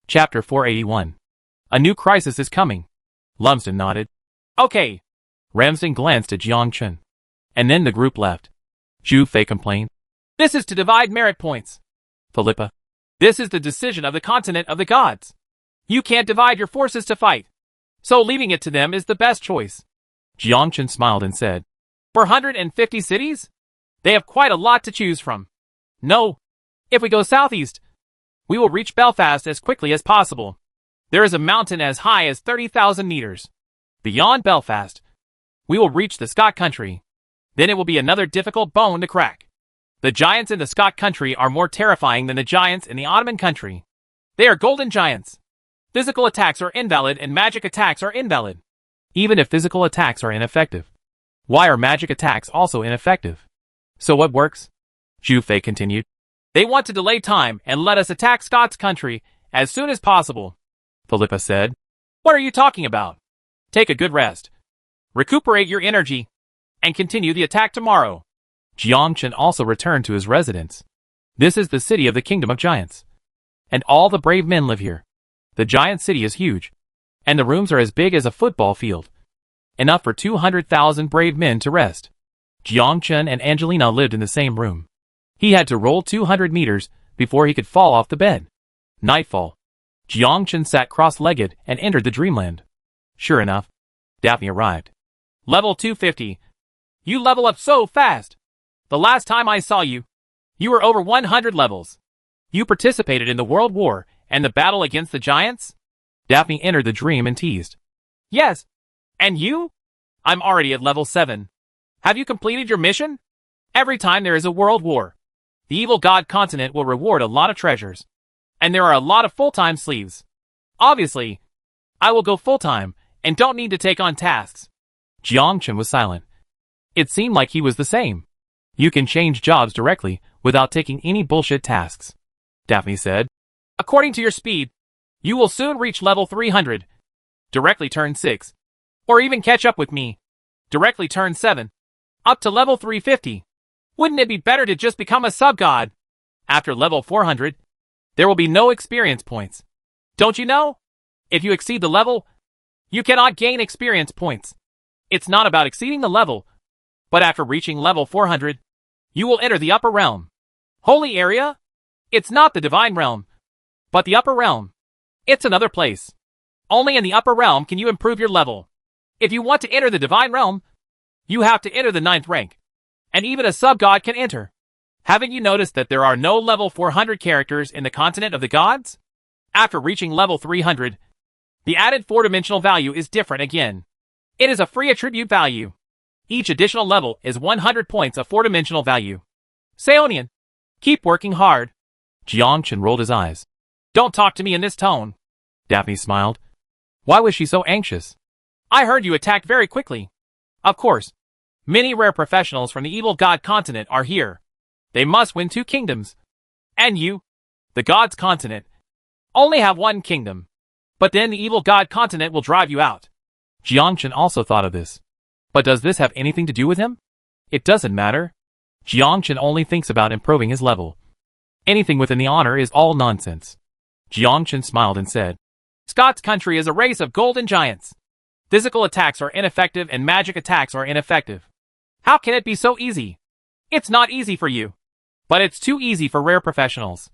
Chapter 481. A new crisis is coming. Lumsden nodded. Okay. Ramsden glanced at Jiang Chen. And then the group left. Zhu Fei complained. This is to divide merit points. Philippa. This is the decision of the continent of the gods. You can't divide your forces to fight. So leaving it to them is the best choice. Jiang Chen smiled and said, 450 cities? They have quite a lot to choose from. No. If we go southeast, we will reach Belfast as quickly as possible. There is a mountain as high as 30,000 meters. Beyond Belfast, we will reach the Scot country. Then it will be another difficult bone to crack. The giants in the Scot country are more terrifying than the giants in the Ottoman country. They are golden giants. Physical attacks are invalid and magic attacks are invalid. Even if physical attacks are ineffective, why are magic attacks also ineffective? So what works? Zhu Fei continued. They want to delay time and let us attack Scots country as soon as possible. Philippa said. What are you talking about? Take a good rest. Recuperate your energy and continue the attack tomorrow. Jiang Chen also returned to his residence. This is the city of the Kingdom of Giants. And all the brave men live here. The giant city is huge. And the rooms are as big as a football field. Enough for 200,000 brave men to rest. Jiang Chen and Angelina lived in the same room. He had to roll 200 meters before he could fall off the bed. Nightfall. Jiang Chen sat cross-legged and entered the dreamland. Sure enough, Daphne arrived. Level 250. You level up so fast. The last time I saw you, you were over 100 levels. You participated in the World War and the battle against the giants? Daphne entered the dream and teased. Yes. And you? I'm already at level 7. Have you completed your mission? Every time there is a world war, the evil god continent will reward a lot of treasures. And there are a lot of full-time sleeves. Obviously, I will go full-time and don't need to take on tasks. Jiang Chen was silent. It seemed like he was the same. You can change jobs directly without taking any bullshit tasks. Daphne said. According to your speed, you will soon reach level 300. Directly turn 6. Or even catch up with me. Directly turn 7. Up to level 350. Wouldn't it be better to just become a sub-god? After level 400, there will be no experience points. Don't you know? If you exceed the level, you cannot gain experience points. It's not about exceeding the level, but after reaching level 400, you will enter the upper realm. Holy area? It's not the divine realm, but the upper realm. It's another place. Only in the upper realm can you improve your level. If you want to enter the divine realm, you have to enter the 9th rank. And even a sub-god can enter. Haven't you noticed that there are no level 400 characters in the continent of the gods? After reaching level 300, the added 4-dimensional value is different again. It is a free attribute value. Each additional level is 100 points of 4-dimensional value. Seonian, keep working hard. Jiang Chen rolled his eyes. Don't talk to me in this tone. Daphne smiled. Why was she so anxious? I heard you attacked very quickly. Of course. Many rare professionals from the evil god continent are here. They must win 2 kingdoms. And you, the god's continent, only have 1 kingdom. But then the evil god continent will drive you out. Jiang Chen also thought of this. But does this have anything to do with him? It doesn't matter. Jiang Chen only thinks about improving his level. Anything within the honor is all nonsense. Jiang Chen smiled and said, Scots country is a race of golden giants. Physical attacks are ineffective and magic attacks are ineffective. How can it be so easy? It's not easy for you. But it's too easy for rare professionals.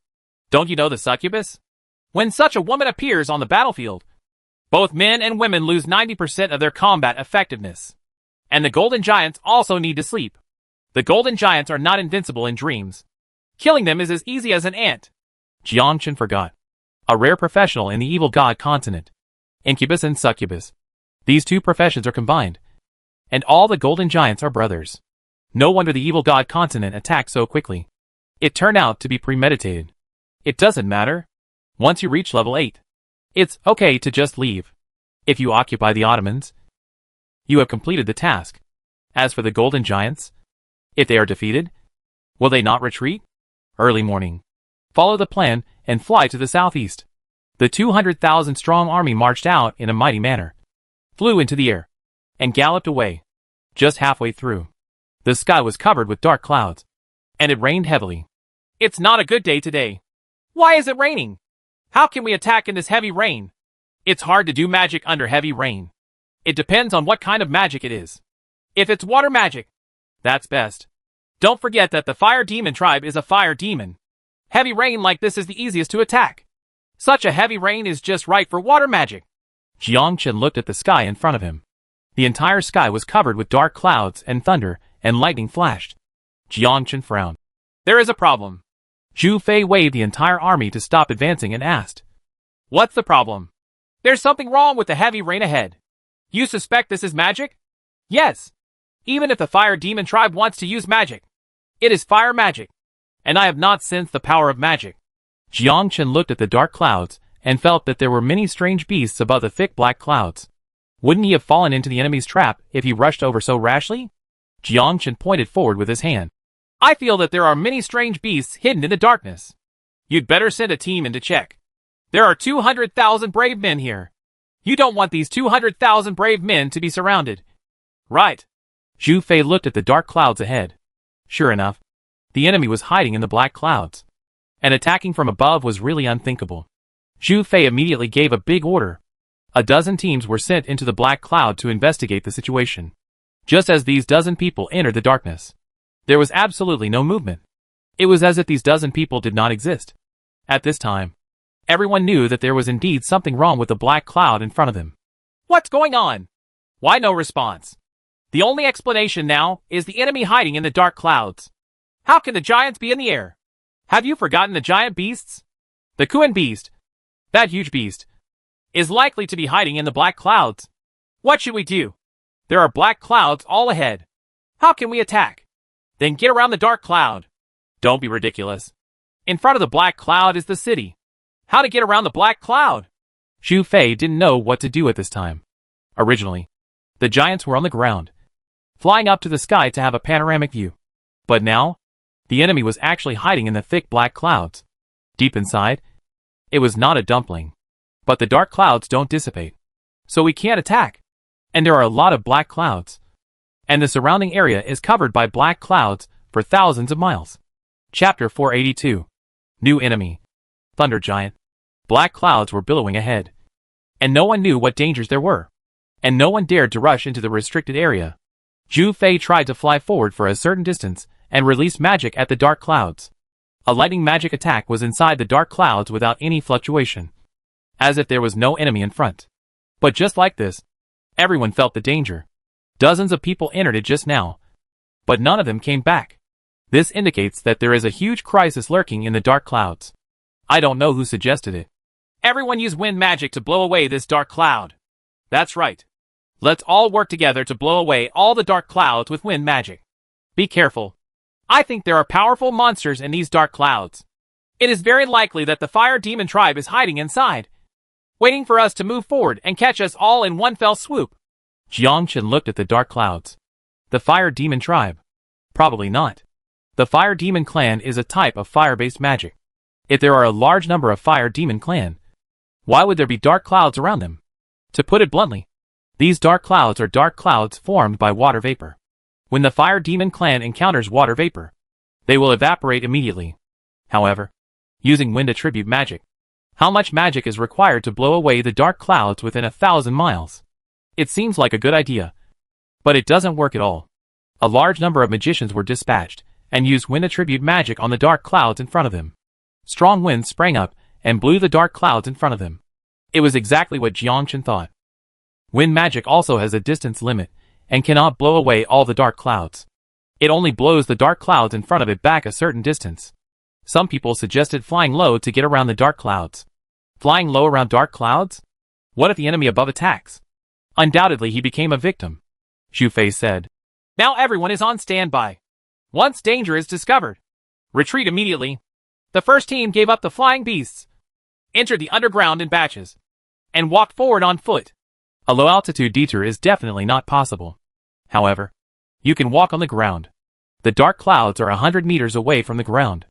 Don't you know the succubus? When such a woman appears on the battlefield, both men and women lose 90% of their combat effectiveness. And the golden giants also need to sleep. The golden giants are not invincible in dreams. Killing them is as easy as an ant. Jiang Chen forgot. A rare professional in the evil god continent. Incubus and succubus. These 2 professions are combined. And all the golden giants are brothers. No wonder the evil god continent attacked so quickly. It turned out to be premeditated. It doesn't matter. Once you reach level 8, it's okay to just leave. If you occupy the Ottomans, you have completed the task. As for the golden giants, if they are defeated, will they not retreat? Early morning. Follow the plan and fly to the southeast. The 200,000 strong army marched out in a mighty manner, flew into the air, and galloped away. Just halfway through, the sky was covered with dark clouds, and it rained heavily. It's not a good day today. Why is it raining? How can we attack in this heavy rain? It's hard to do magic under heavy rain. It depends on what kind of magic it is. If it's water magic, that's best. Don't forget that the fire demon tribe is a fire demon. Heavy rain like this is the easiest to attack. Such a heavy rain is just right for water magic. Jiangchen looked at the sky in front of him. The entire sky was covered with dark clouds and thunder, and lightning flashed. Jiangchen frowned. There is a problem. Zhu Fei waved the entire army to stop advancing and asked, "What's the problem?" "There's something wrong with the heavy rain ahead." "You suspect this is magic?" "Yes. Even if the fire demon tribe wants to use magic, it is fire magic, and I have not sensed the power of magic." Jiangchen looked at the dark clouds and felt that there were many strange beasts above the thick black clouds. Wouldn't he have fallen into the enemy's trap if he rushed over so rashly? Jiangchen pointed forward with his hand. "I feel that there are many strange beasts hidden in the darkness. You'd better send a team in to check. There are 200,000 brave men here. You don't want these 200,000 brave men to be surrounded." "Right." Zhu Fei looked at the dark clouds ahead. Sure enough, the enemy was hiding in the black clouds, and attacking from above was really unthinkable. Zhu Fei immediately gave a big order. A dozen teams were sent into the black cloud to investigate the situation. Just as these dozen people entered the darkness, there was absolutely no movement. It was as if these dozen people did not exist. At this time, everyone knew that there was indeed something wrong with the black cloud in front of them. "What's going on? Why no response?" "The only explanation now is the enemy hiding in the dark clouds. How can the giants be in the air? Have you forgotten the giant beasts? The Kuan beast, that huge beast, is likely to be hiding in the black clouds. What should we do? There are black clouds all ahead. How can we attack?" "Then get around the dark cloud." "Don't be ridiculous. In front of the black cloud is the city. How to get around the black cloud?" Zhu Fei didn't know what to do at this time. Originally, the giants were on the ground, flying up to the sky to have a panoramic view. But now, the enemy was actually hiding in the thick black clouds. Deep inside, it was not a dumpling. But the dark clouds don't dissipate, so we can't attack. And there are a lot of black clouds. And the surrounding area is covered by black clouds for thousands of miles. Chapter 482. New Enemy. Thunder Giant. Black clouds were billowing ahead, and no one knew what dangers there were, and no one dared to rush into the restricted area. Zhu Fei tried to fly forward for a certain distance and release magic at the dark clouds. A lightning magic attack was inside the dark clouds without any fluctuation, as if there was no enemy in front. But just like this, everyone felt the danger. Dozens of people entered it just now, but none of them came back. This indicates that there is a huge crisis lurking in the dark clouds. I don't know who suggested it. Everyone use wind magic to blow away this dark cloud. That's right. Let's all work together to blow away all the dark clouds with wind magic. Be careful. I think there are powerful monsters in these dark clouds. It is very likely that the fire demon tribe is hiding inside, waiting for us to move forward and catch us all in one fell swoop. Jiangchen looked at the dark clouds. The fire demon tribe? Probably not. The fire demon clan is a type of fire-based magic. If there are a large number of fire demon clan, why would there be dark clouds around them? To put it bluntly, these dark clouds are dark clouds formed by water vapor. When the fire demon clan encounters water vapor, they will evaporate immediately. However, using wind attribute magic, how much magic is required to blow away the dark clouds within 1,000 miles? It seems like a good idea, but it doesn't work at all. A large number of magicians were dispatched and used wind attribute magic on the dark clouds in front of them. Strong winds sprang up and blew the dark clouds in front of them. It was exactly what Jiangchen thought. Wind magic also has a distance limit and cannot blow away all the dark clouds. It only blows the dark clouds in front of it back a certain distance. Some people suggested flying low to get around the dark clouds. Flying low around dark clouds? What if the enemy above attacks? Undoubtedly he became a victim. Zhu Fei said. Now everyone is on standby. Once danger is discovered, retreat immediately. The first team gave up the flying beasts, entered the underground in batches, and walked forward on foot. A low-altitude detour is definitely not possible. However, you can walk on the ground. The dark clouds are 100 meters away from the ground.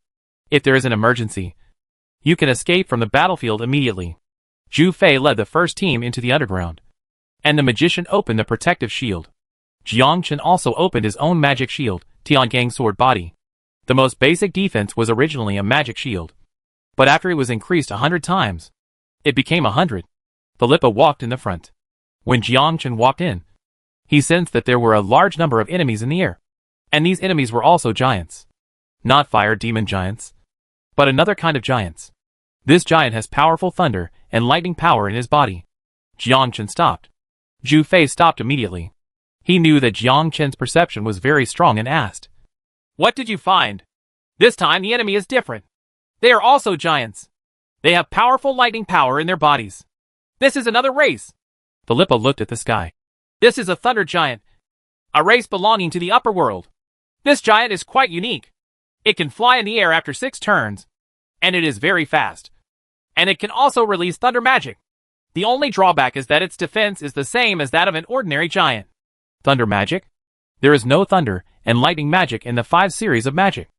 If there is an emergency, you can escape from the battlefield immediately. Zhu Fei led the first team into the underground, and the magician opened the protective shield. Jiangchen also opened his own magic shield, Tiangang sword body. The most basic defense was originally a magic shield, But after it was increased 100 times, it became 100. Philippa walked in the front. When Jiangchen walked in, he sensed that there were a large number of enemies in the air. And these enemies were also giants. Not fire demon giants, but another kind of giants. This giant has powerful thunder and lightning power in his body. Jiangchen stopped. Zhu Fei stopped immediately. He knew that Jiangchen's perception was very strong and asked, "What did you find? This time the enemy is different. They are also giants. They have powerful lightning power in their bodies. This is another race." Philippa looked at the sky. "This is a thunder giant. A race belonging to the upper world. This giant is quite unique. It can fly in the air after 6 turns, and it is very fast. And it can also release thunder magic. The only drawback is that its defense is the same as that of an ordinary giant." Thunder magic? There is no thunder and lightning magic in the 5 series of magic.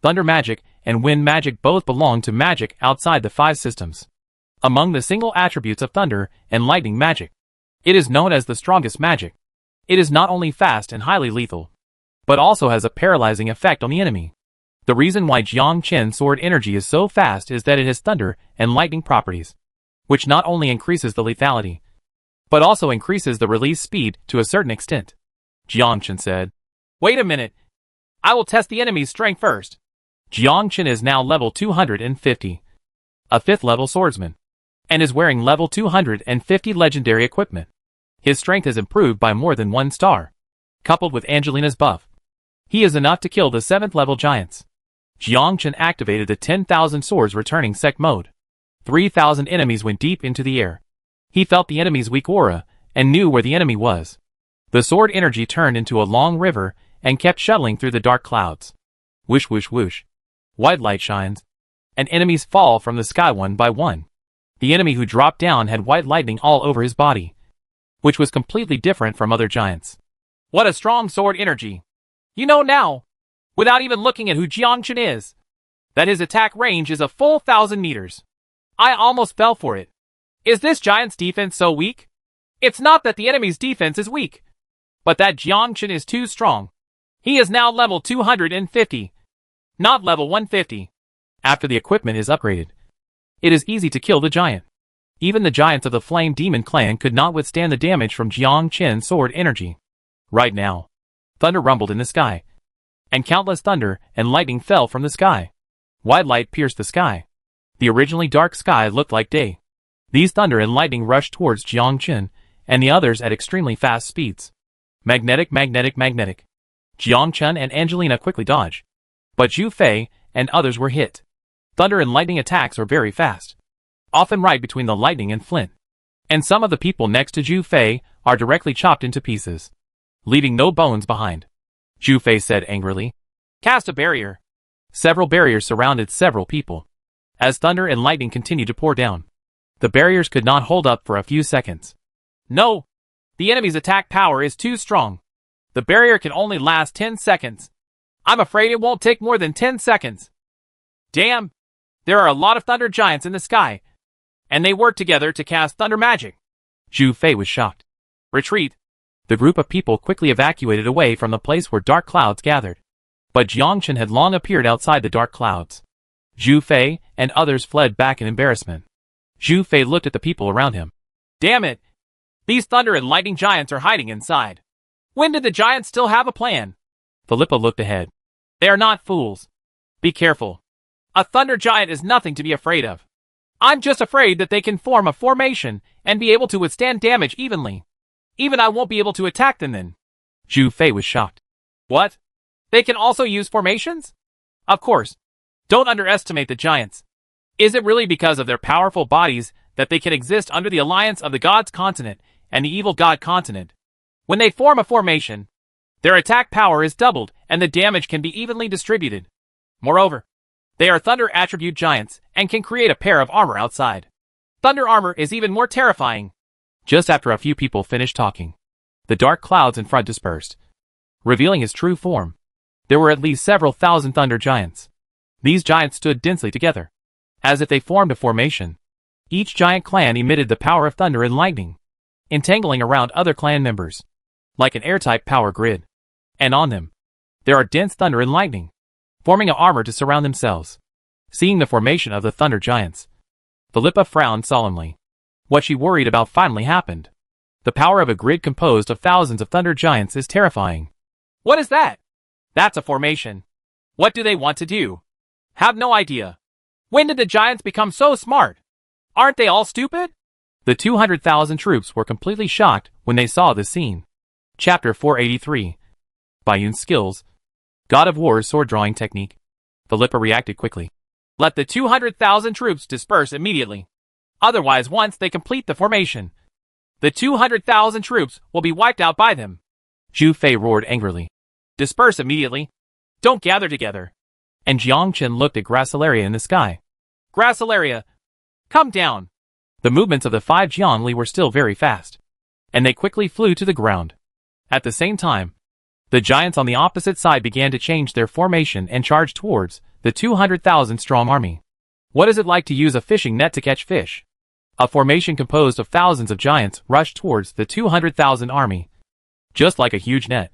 Thunder magic and wind magic both belong to magic outside the 5 systems. Among the single attributes of thunder and lightning magic, it is known as the strongest magic. It is not only fast and highly lethal, but also has a paralyzing effect on the enemy. The reason why Jiangchen's sword energy is so fast is that it has thunder and lightning properties, which not only increases the lethality, but also increases the release speed to a certain extent. Jiangchen said, "Wait a minute. I will test the enemy's strength first." Jiangchen is now level 250, a 5th level swordsman, and is wearing level 250 legendary equipment. His strength has improved by more than 1 star. Coupled with Angelina's buff, he is enough to kill the 7th level giants. Jiangchen activated the 10,000 swords returning sect mode. 3,000 enemies went deep into the air. He felt the enemy's weak aura and knew where the enemy was. The sword energy turned into a long river and kept shuttling through the dark clouds. Whoosh whoosh whoosh. White light shines, and enemies fall from the sky one by one. The enemy who dropped down had white lightning all over his body, which was completely different from other giants. What a strong sword energy! You know now, without even looking at who Jiangchen is, that his attack range is a full 1,000 meters. I almost fell for it. Is this giant's defense so weak? It's not that the enemy's defense is weak, but that Jiangchen is too strong. He is now level 250, not level 150. After the equipment is upgraded, it is easy to kill the giant. Even the giants of the Flame Demon clan could not withstand the damage from Jiangchen's sword energy. Right now, thunder rumbled in the sky, and countless thunder and lightning fell from the sky. White light pierced the sky. The originally dark sky looked like day. These thunder and lightning rushed towards Jiangchen and the others at extremely fast speeds. Magnetic. Jiangchen and Angelina quickly dodged, but Zhu Fei and others were hit. Thunder and lightning attacks are very fast, often right between the lightning and flint. And some of the people next to Zhu Fei are directly chopped into pieces, leaving no bones behind. Zhu Fei said angrily, "Cast a barrier." Several barriers surrounded several people. As thunder and lightning continued to pour down, the barriers could not hold up for a few seconds. No! The enemy's attack power is too strong. The barrier can only last 10 seconds. I'm afraid it won't take more than 10 seconds. Damn! There are a lot of thunder giants in the sky, and they work together to cast thunder magic. Zhu Fei was shocked. Retreat! The group of people quickly evacuated away from the place where dark clouds gathered. But Jiangchen had long appeared outside the dark clouds. Zhu Fei and others fled back in embarrassment. Zhu Fei looked at the people around him. Damn it! These thunder and lightning giants are hiding inside. When did the giants still have a plan? Philippa looked ahead. They are not fools. Be careful. A thunder giant is nothing to be afraid of. I'm just afraid that they can form a formation and be able to withstand damage evenly. Even I won't be able to attack them then. Zhu Fei was shocked. What? They can also use formations? Of course. Don't underestimate the giants. Is it really because of their powerful bodies that they can exist under the alliance of the God's continent and the evil God continent? When they form a formation, their attack power is doubled and the damage can be evenly distributed. Moreover, they are thunder attribute giants and can create a pair of armor outside. Thunder armor is even more terrifying. Just after a few people finished talking, the dark clouds in front dispersed, revealing his true form. There were at least several thousand thunder giants. These giants stood densely together, as if they formed a formation. Each giant clan emitted the power of thunder and lightning, entangling around other clan members, like an airtight power grid. And on them, there are dense thunder and lightning, forming an armor to surround themselves. Seeing the formation of the Thunder Giants, Philippa frowned solemnly. What she worried about finally happened. The power of a grid composed of thousands of Thunder Giants is terrifying. What is that? That's a formation. What do they want to do? Have no idea. When did the Giants become so smart? Aren't they all stupid? The 200,000 troops were completely shocked when they saw this scene. Chapter 483. Bayun's skills. God of War's sword drawing technique. Philippa reacted quickly. Let the 200,000 troops disperse immediately. Otherwise, once they complete the formation, the 200,000 troops will be wiped out by them. Zhu Fei roared angrily. Disperse immediately. Don't gather together. And Jiang Chen looked at Gracilaria in the sky. Gracilaria, come down. The movements of the 5 Jiangli were still very fast, and they quickly flew to the ground. At the same time, the giants on the opposite side began to change their formation and charge towards the 200,000 strong army. What is it like to use a fishing net to catch fish? A formation composed of thousands of giants rushed towards the 200,000 army, just like a huge net,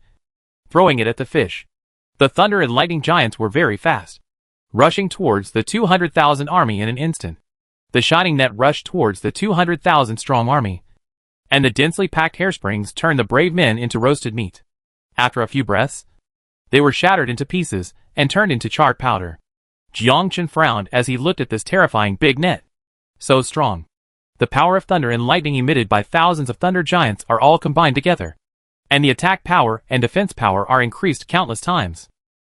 throwing it at the fish. The thunder and lightning giants were very fast, rushing towards the 200,000 army in an instant. The shining net rushed towards the 200,000 strong army, and the densely packed hairsprings turned the brave men into roasted meat. After a few breaths, they were shattered into pieces and turned into charred powder. Jiang Chen frowned as he looked at this terrifying big net. So strong. The power of thunder and lightning emitted by thousands of thunder giants are all combined together, and the attack power and defense power are increased countless times.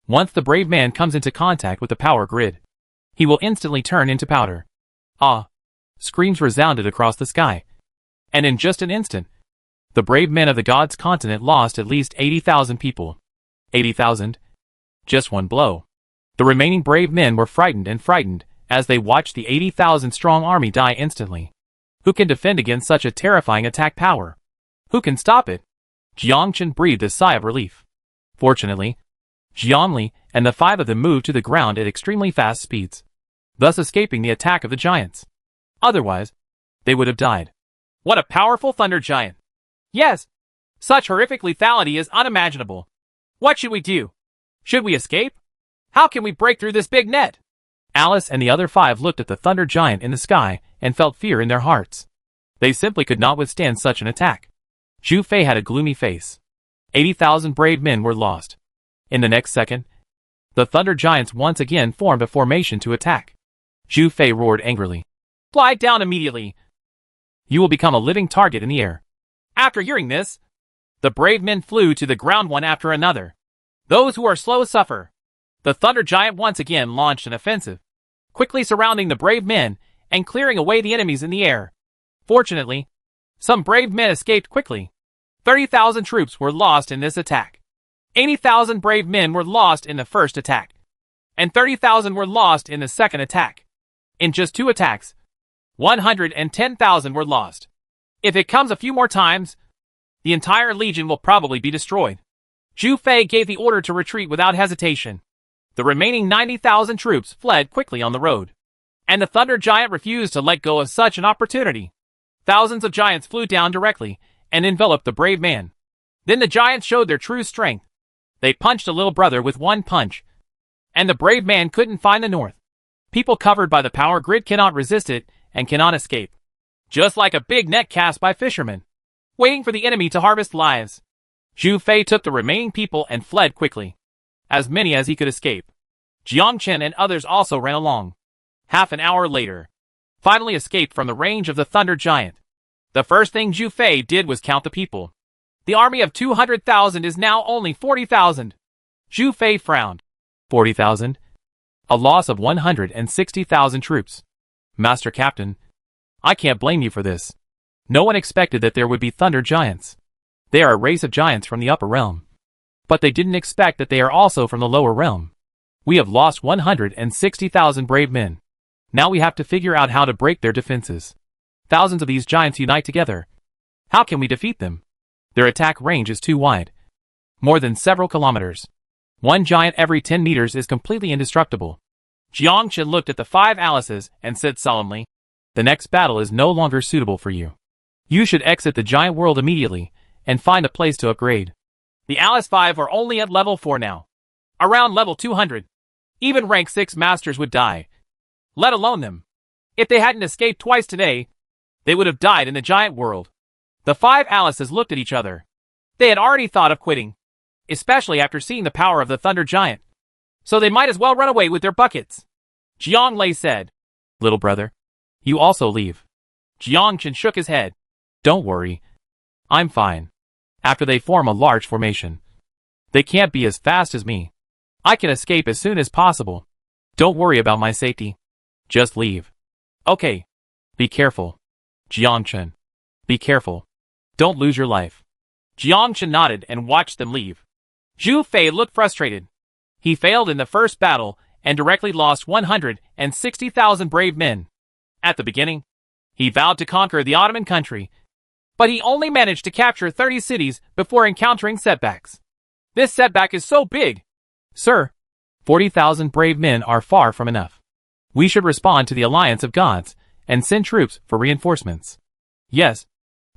Once the brave man comes into contact with the power grid, he will instantly turn into powder. Ah! Screams resounded across the sky, and in just an instant, the brave men of the gods' continent lost at least 80,000 people. 80,000? Just one blow. The remaining brave men were frightened as they watched the 80,000 strong army die instantly. Who can defend against such a terrifying attack power? Who can stop it? Jiang Chen breathed a sigh of relief. Fortunately, Jiangli and the 5 of them moved to the ground at extremely fast speeds, thus escaping the attack of the giants. Otherwise, they would have died. What a powerful thunder giant! Yes! Such horrific lethality is unimaginable. What should we do? Should we escape? How can we break through this big net? Alice and the other 5 looked at the thunder giant in the sky and felt fear in their hearts. They simply could not withstand such an attack. Zhu Fei had a gloomy face. 80,000 brave men were lost. In the next second, the thunder giants once again formed a formation to attack. Zhu Fei roared angrily. Fly down immediately. You will become a living target in the air. After hearing this, the brave men flew to the ground one after another. Those who are slow suffer. The thunder giant once again launched an offensive, quickly surrounding the brave men and clearing away the enemies in the air. Fortunately, some brave men escaped quickly. 30,000 troops were lost in this attack. 80,000 brave men were lost in the first attack, and 30,000 were lost in the second attack. In just 2 attacks, 110,000 were lost. If it comes a few more times, the entire legion will probably be destroyed. Zhu Fei gave the order to retreat without hesitation. The remaining 90,000 troops fled quickly on the road, and the thunder giant refused to let go of such an opportunity. Thousands of giants flew down directly and enveloped the brave man. Then the giants showed their true strength. They punched a little brother with one punch, and the brave man couldn't find the north. People covered by the power grid cannot resist it and cannot escape. Just like a big net cast by fishermen, waiting for the enemy to harvest lives. Zhu Fei took the remaining people and fled quickly, as many as he could escape. Jiang Chen and others also ran along. Half an hour later, finally escaped from the range of the thunder giant. The first thing Zhu Fei did was count the people. The army of 200,000 is now only 40,000. Zhu Fei frowned. 40,000? A loss of 160,000 troops. Master Captain, I can't blame you for this. No one expected that there would be thunder giants. They are a race of giants from the upper realm. But they didn't expect that they are also from the lower realm. We have lost 160,000 brave men. Now we have to figure out how to break their defenses. Thousands of these giants unite together. How can we defeat them? Their attack range is too wide. More than several kilometers. One giant every 10 meters is completely indestructible. Jiang Chen looked at the 5 Alices and said solemnly, the next battle is no longer suitable for you. You should exit the giant world immediately and find a place to upgrade. The Alice 5 are only at level 4 now. Around level 200. Even rank 6 masters would die. let alone them. If they hadn't escaped twice today, they would have died in the giant world. The 5 Alices looked at each other. They had already thought of quitting, especially after seeing the power of the Thunder Giant. So they might as well run away with their buckets. Jiang Lei said, "Little brother, you also leave." Jiang Chen shook his head. "Don't worry. I'm fine. After they form a large formation, they can't be as fast as me. I can escape as soon as possible. Don't worry about my safety. Just leave." "Okay. Be careful. Jiang Chen. Be careful. Don't lose your life." Jiang Chen nodded and watched them leave. Zhu Fei looked frustrated. He failed in the first battle and directly lost 160,000 brave men. At the beginning, he vowed to conquer the Ottoman country, but he only managed to capture 30 cities before encountering setbacks. This setback is so big. "Sir, 40,000 brave men are far from enough. We should respond to the alliance of gods and send troops for reinforcements." "Yes,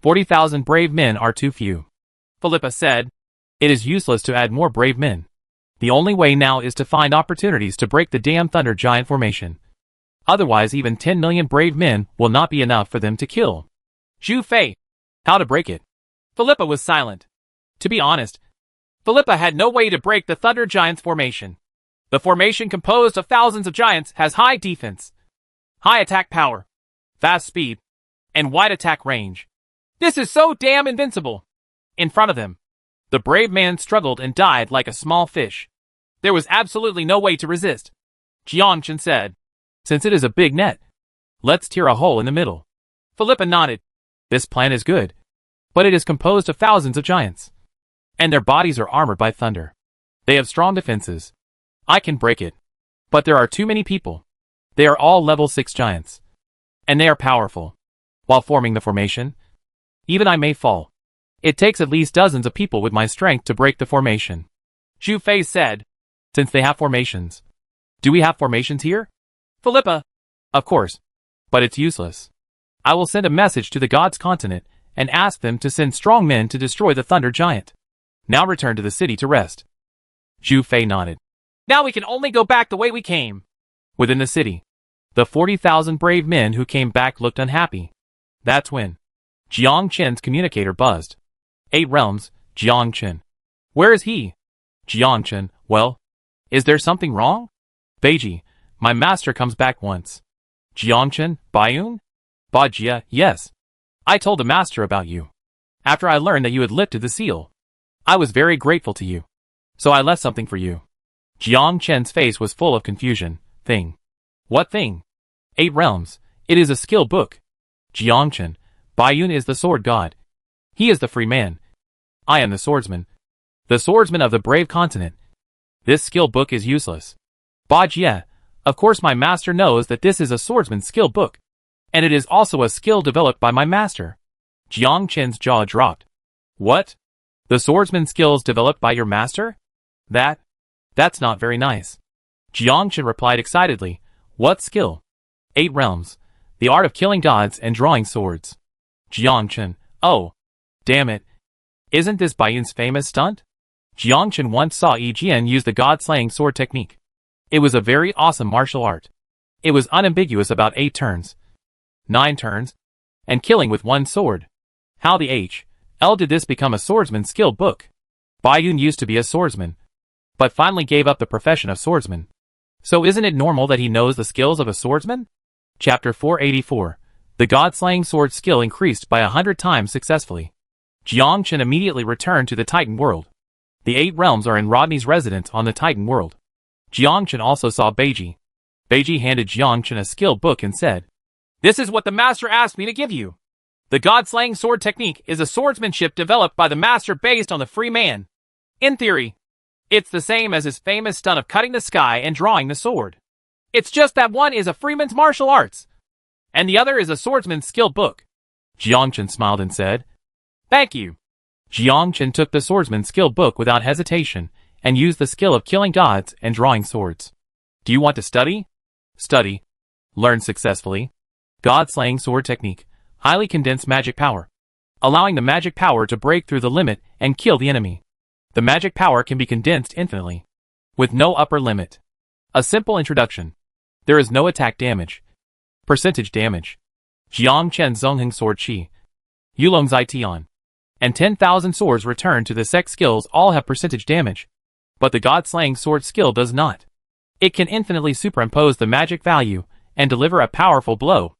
40,000 brave men are too few," Philippa said. "It is useless to add more brave men. The only way now is to find opportunities to break the damn Thunder Giant formation. Otherwise even 10 million brave men will not be enough for them to kill." Zhu Fei, how to break it? Philippa was silent. To be honest, Philippa had no way to break the Thunder Giant's formation. The formation composed of thousands of giants has high defense, high attack power, fast speed, and wide attack range. This is so damn invincible. In front of them, the brave man struggled and died like a small fish. There was absolutely no way to resist. Jiang Chen said, "Since it is a big net, let's tear a hole in the middle." Philippa nodded. "This plan is good, but it is composed of thousands of giants, and their bodies are armored by thunder. They have strong defenses. I can break it, but there are too many people. They are all level 6 giants, and they are powerful. While forming the formation, even I may fall. It takes at least dozens of people with my strength to break the formation." Zhu Fei said, "Since they have formations, do we have formations here?" Philippa, "Of course, but it's useless. I will send a message to the gods' continent and ask them to send strong men to destroy the Thunder Giant. Now return to the city to rest." Zhu Fei nodded. "Now we can only go back the way we came." Within the city, the 40,000 brave men who came back looked unhappy. That's when Jiang Chen's communicator buzzed. 8 realms, Jiang Chen. "Where is he?" Jiang Chen, "Well, is there something wrong?" "Beiji, my master comes back once." Jiang Chen, "Bayun?" "Bajia, yes. I told the master about you. After I learned that you had lifted the seal, I was very grateful to you. So I left something for you." Jiang Chen's face was full of confusion. "Thing? What thing?" "8 realms. It is a skill book." Jiang Chen, "Bayun is the sword god. He is the free man. I am the swordsman. The swordsman of the brave continent. This skill book is useless." "Bajie, of course my master knows that this is a swordsman's skill book. And it is also a skill developed by my master." Jiang Chen's jaw dropped. "What? The swordsman skills developed by your master? That's not very nice." Jiang Chen replied excitedly, "What skill?" 8 realms. The art of killing gods and drawing swords." Jiang Chen, "Oh, damn it. Isn't this Bayun's famous stunt?" Jiang Chen once saw Yi Jian use the god-slaying sword technique. It was a very awesome martial art. It was unambiguous about 8 turns, 9 turns, and killing with one sword. How the H.L. did this become a swordsman's skill book? Bayun used to be a swordsman, but finally gave up the profession of swordsman. So isn't it normal that he knows the skills of a swordsman? Chapter 484. The god-slaying sword skill increased by 100 times successfully. Jiang Chen immediately returned to the Titan world. The 8 realms are in Rodney's residence on the Titan world. Jiang Chen also saw Beiji. Beiji handed Jiang Chen a skill book and said, "This is what the master asked me to give you. The god-slaying sword technique is a swordsmanship developed by the master based on the free man. In theory, it's the same as his famous stunt of cutting the sky and drawing the sword. It's just that one is a freeman's martial arts, and the other is a swordsman's skill book." Jiang Chen smiled and said, "Thank you." Jiang Chen took the swordsman's skill book without hesitation and used the skill of killing gods and drawing swords. "Do you want to study?" "Study. Learn successfully. God-slaying sword technique. Highly condensed magic power. Allowing the magic power to break through the limit and kill the enemy. The magic power can be condensed infinitely, with no upper limit. A simple introduction. There is no attack damage. Percentage damage. Jiang Chen Zongheng Sword Chi. Yulong Zai Tian. And 10,000 swords returned to the sex skills all have percentage damage. But the God-slaying sword skill does not. It can infinitely superimpose the magic value and deliver a powerful blow.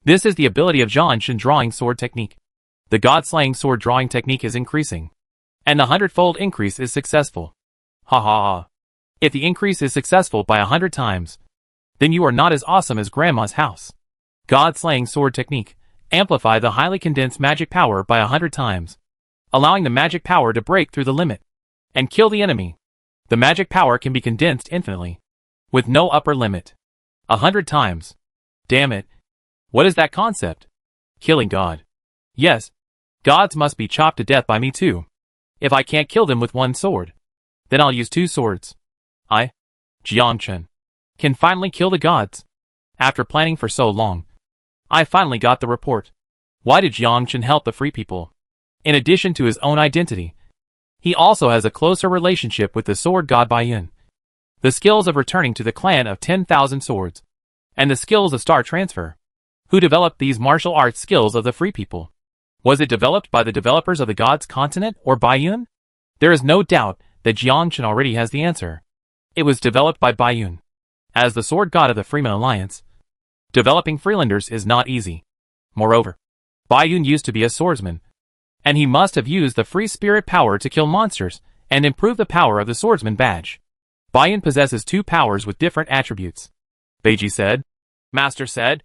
This is the ability of Jiang Chen drawing sword technique. The God-slaying sword drawing technique is increasing. And the 100-fold increase is successful. Ha ha ha. If the increase is successful by 100 times, then you are not as awesome as Grandma's house. God-slaying sword technique. Amplify the highly condensed magic power by 100 times, allowing the magic power to break through the limit and kill the enemy. The magic power can be condensed infinitely, with no upper limit. 100 times. Damn it. What is that concept? Killing God. Yes. Gods must be chopped to death by me too. If I can't kill them with one sword, then I'll use 2 swords. I, Jiang Chen, can finally kill the gods. After planning for so long, I finally got the report. Why did Jiang Chen help the free people? In addition to his own identity, he also has a closer relationship with the sword god Baiyun. The skills of returning to the clan of 10,000 swords, and the skills of star transfer. Who developed these martial arts skills of the free people? Was it developed by the developers of the gods continent or Baiyun? There is no doubt that Jiang Chen already has the answer. It was developed by Baiyun. As the sword god of the Freeman Alliance, developing Freelanders is not easy. Moreover, Baiyun used to be a swordsman, and he must have used the free spirit power to kill monsters and improve the power of the swordsman badge. Baiyun possesses 2 powers with different attributes. Beiji said. Master said,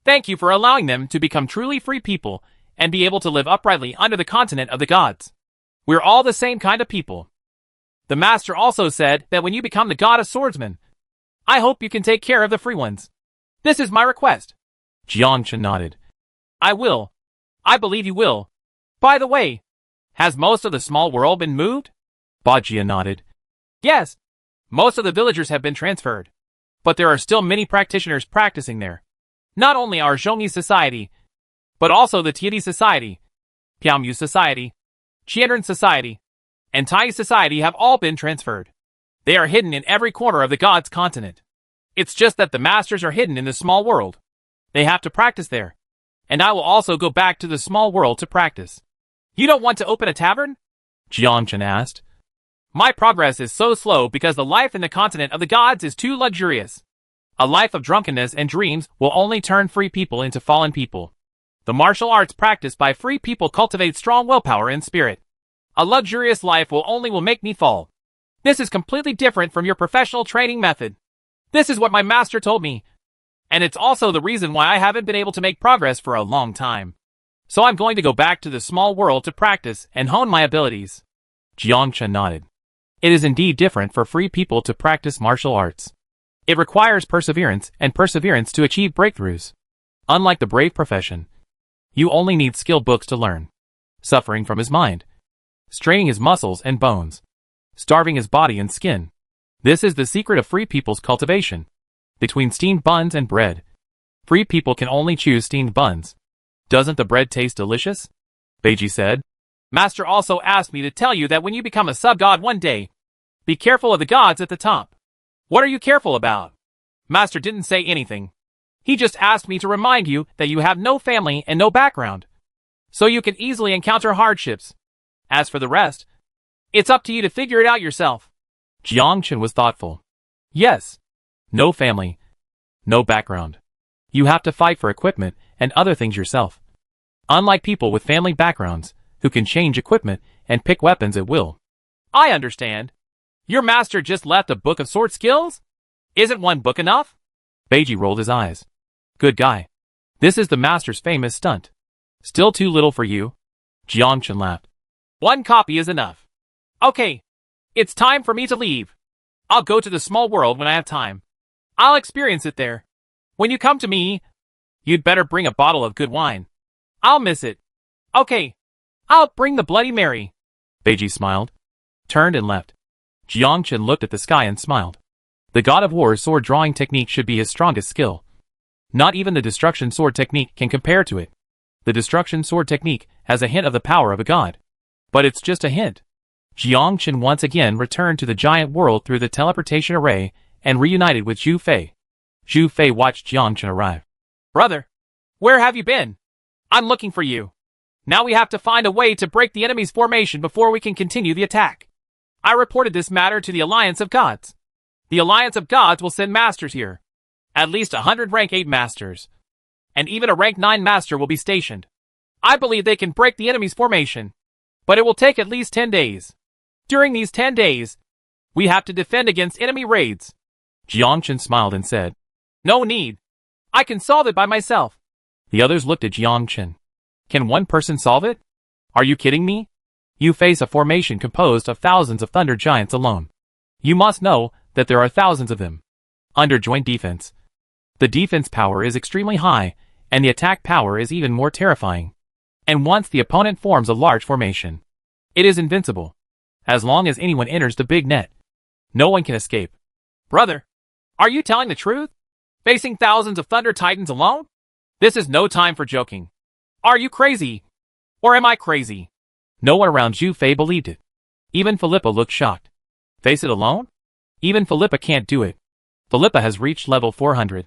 "Thank you for allowing them to become truly free people and be able to live uprightly under the continent of the gods. We're all the same kind of people." The master also said that when you become the god of swordsmen, I hope you can take care of the free ones. This is my request. Jiang Chen nodded. I will. I believe you will. By the way, has most of the small world been moved? Bajia nodded. Yes. Most of the villagers have been transferred. But there are still many practitioners practicing there. Not only our Zhongyi Society, but also the Tiedi Society, Piaomu Society, Qianren Society, and Tai Society have all been transferred. They are hidden in every corner of the gods' continent. It's just that the masters are hidden in the small world. They have to practice there. And I will also go back to the small world to practice. You don't want to open a tavern? Jiang Chen asked. My progress is so slow because the life in the continent of the gods is too luxurious. A life of drunkenness and dreams will only turn free people into fallen people. The martial arts practiced by free people cultivate strong willpower and spirit. A luxurious life will make me fall. This is completely different from your professional training method. This is what my master told me. And it's also the reason why I haven't been able to make progress for a long time. So I'm going to go back to the small world to practice and hone my abilities. Jiang Chen nodded. It is indeed different for free people to practice martial arts. It requires perseverance to achieve breakthroughs. Unlike the brave profession, you only need skill books to learn. Suffering from his mind, straining his muscles and bones, starving his body and skin. This is the secret of free people's cultivation. Between steamed buns and bread, free people can only choose steamed buns. Doesn't the bread taste delicious? Beiji said. Master also asked me to tell you that when you become a sub-god one day, be careful of the gods at the top. What are you careful about? Master didn't say anything. He just asked me to remind you that you have no family and no background, so you can easily encounter hardships. As for the rest, it's up to you to figure it out yourself. Jiang Chen was thoughtful. Yes. No family. No background. You have to fight for equipment and other things yourself. Unlike people with family backgrounds, who can change equipment and pick weapons at will. I understand. Your master just left a book of sword skills? Isn't one book enough? Beiji rolled his eyes. Good guy. This is the master's famous stunt. Still too little for you? Jiang Chen laughed. One copy is enough. Okay. It's time for me to leave. I'll go to the small world when I have time. I'll experience it there. When you come to me, you'd better bring a bottle of good wine. I'll miss it. Okay. I'll bring the Bloody Mary. Beiji smiled, turned and left. Jiang Chen looked at the sky and smiled. The God of War's sword drawing technique should be his strongest skill. Not even the destruction sword technique can compare to it. The destruction sword technique has a hint of the power of a god. But it's just a hint. Jiang Chen once again returned to the giant world through the teleportation array and reunited with Zhu Fei. Zhu Fei watched Jiang Chen arrive. Brother, where have you been? I'm looking for you. Now we have to find a way to break the enemy's formation before we can continue the attack. I reported this matter to the Alliance of Gods. The Alliance of Gods will send masters here. At least 100 rank 8 masters. And even a rank 9 master will be stationed. I believe they can break the enemy's formation. But it will take at least 10 days. During these 10 days, we have to defend against enemy raids. Jiang Chen smiled and said, No need. I can solve it by myself. The others looked at Jiang Chen. Can one person solve it? Are you kidding me? You face a formation composed of thousands of thunder giants alone. You must know that there are thousands of them. Under joint defense, the defense power is extremely high, and the attack power is even more terrifying. And once the opponent forms a large formation, it is invincible. As long as anyone enters the big net, no one can escape. Brother, are you telling the truth? Facing thousands of thunder titans alone? This is no time for joking. Are you crazy? Or am I crazy? No one around Zhu Fei believed it. Even Philippa looked shocked. Face it alone? Even Philippa can't do it. Philippa has reached level 400.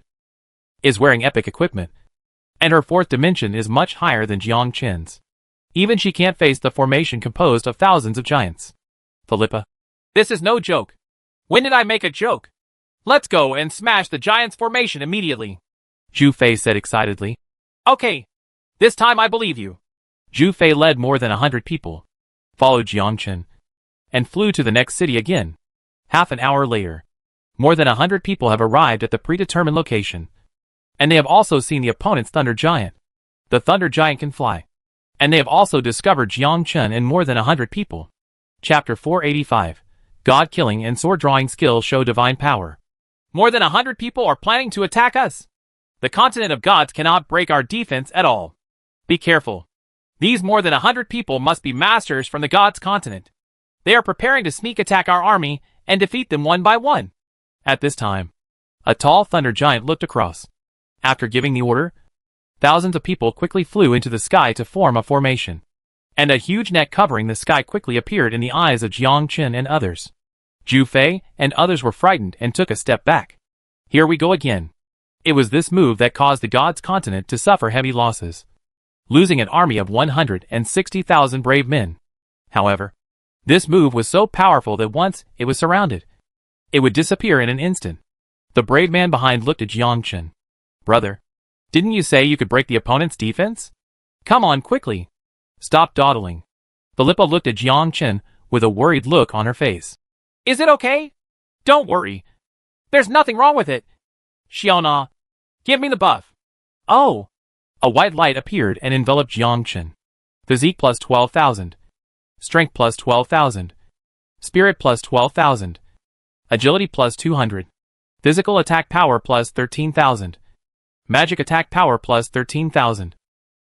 Is wearing epic equipment. And her fourth dimension is much higher than Jiang Chen's. Even she can't face the formation composed of thousands of giants. Philippa. This is no joke. When did I make a joke? Let's go and smash the giant's formation immediately. Zhu Fei said excitedly. Okay. This time I believe you. Zhu Fei led more than 100 people, followed Jiang Chen, and flew to the next city again. Half an hour later, more than 100 people have arrived at the predetermined location. And they have also seen the opponent's thunder giant. The thunder giant can fly. And they have also discovered Jiang Chen and more than 100 people. Chapter 485. God killing and sword drawing skills show divine power. More than 100 people are planning to attack us. The continent of gods cannot break our defense at all. Be careful. These more than 100 people must be masters from the gods' continent. They are preparing to sneak attack our army and defeat them one by one. At this time, a tall thunder giant looked across. After giving the order, thousands of people quickly flew into the sky to form a formation. And a huge net covering the sky quickly appeared in the eyes of Jiang Chen and others. Zhu Fei and others were frightened and took a step back. Here we go again. It was this move that caused the gods' continent to suffer heavy losses, losing an army of 160,000 brave men. However, this move was so powerful that once it was surrounded, it would disappear in an instant. The brave man behind looked at Jiang Chen. Brother, didn't you say you could break the opponent's defense? Come on quickly. Stop dawdling. Philippa looked at Jiang Chen with a worried look on her face. Is it okay? Don't worry. There's nothing wrong with it. Xiaona, give me the buff. Oh. A white light appeared and enveloped Jiang Chen. Physique plus 12,000. Strength plus 12,000. Spirit plus 12,000. Agility plus 200. Physical attack power plus 13,000. Magic attack power plus 13,000.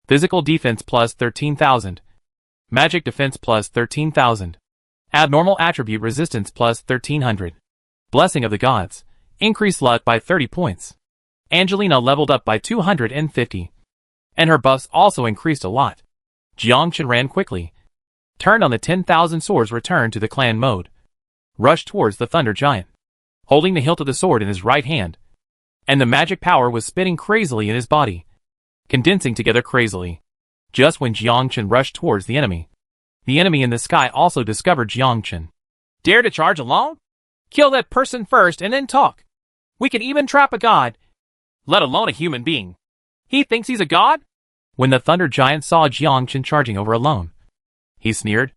Physical defense plus 13,000. Magic defense plus 13,000. Abnormal attribute resistance plus 1,300. Blessing of the gods. Increased luck by 30 points. Angelina leveled up by 250. And her buffs also increased a lot. Jiang Chen ran quickly. Turned on the 10,000 swords, returned to the clan mode. Rushed towards the thunder giant, holding the hilt of the sword in his right hand. And the magic power was spinning crazily in his body, condensing together crazily. Just when Jiang Chen rushed towards the enemy in the sky also discovered Jiang Chen. Dare to charge alone? Kill that person first and then talk. We can even trap a god, let alone a human being. He thinks he's a god? When the thunder giant saw Jiang Chen charging over alone, he sneered.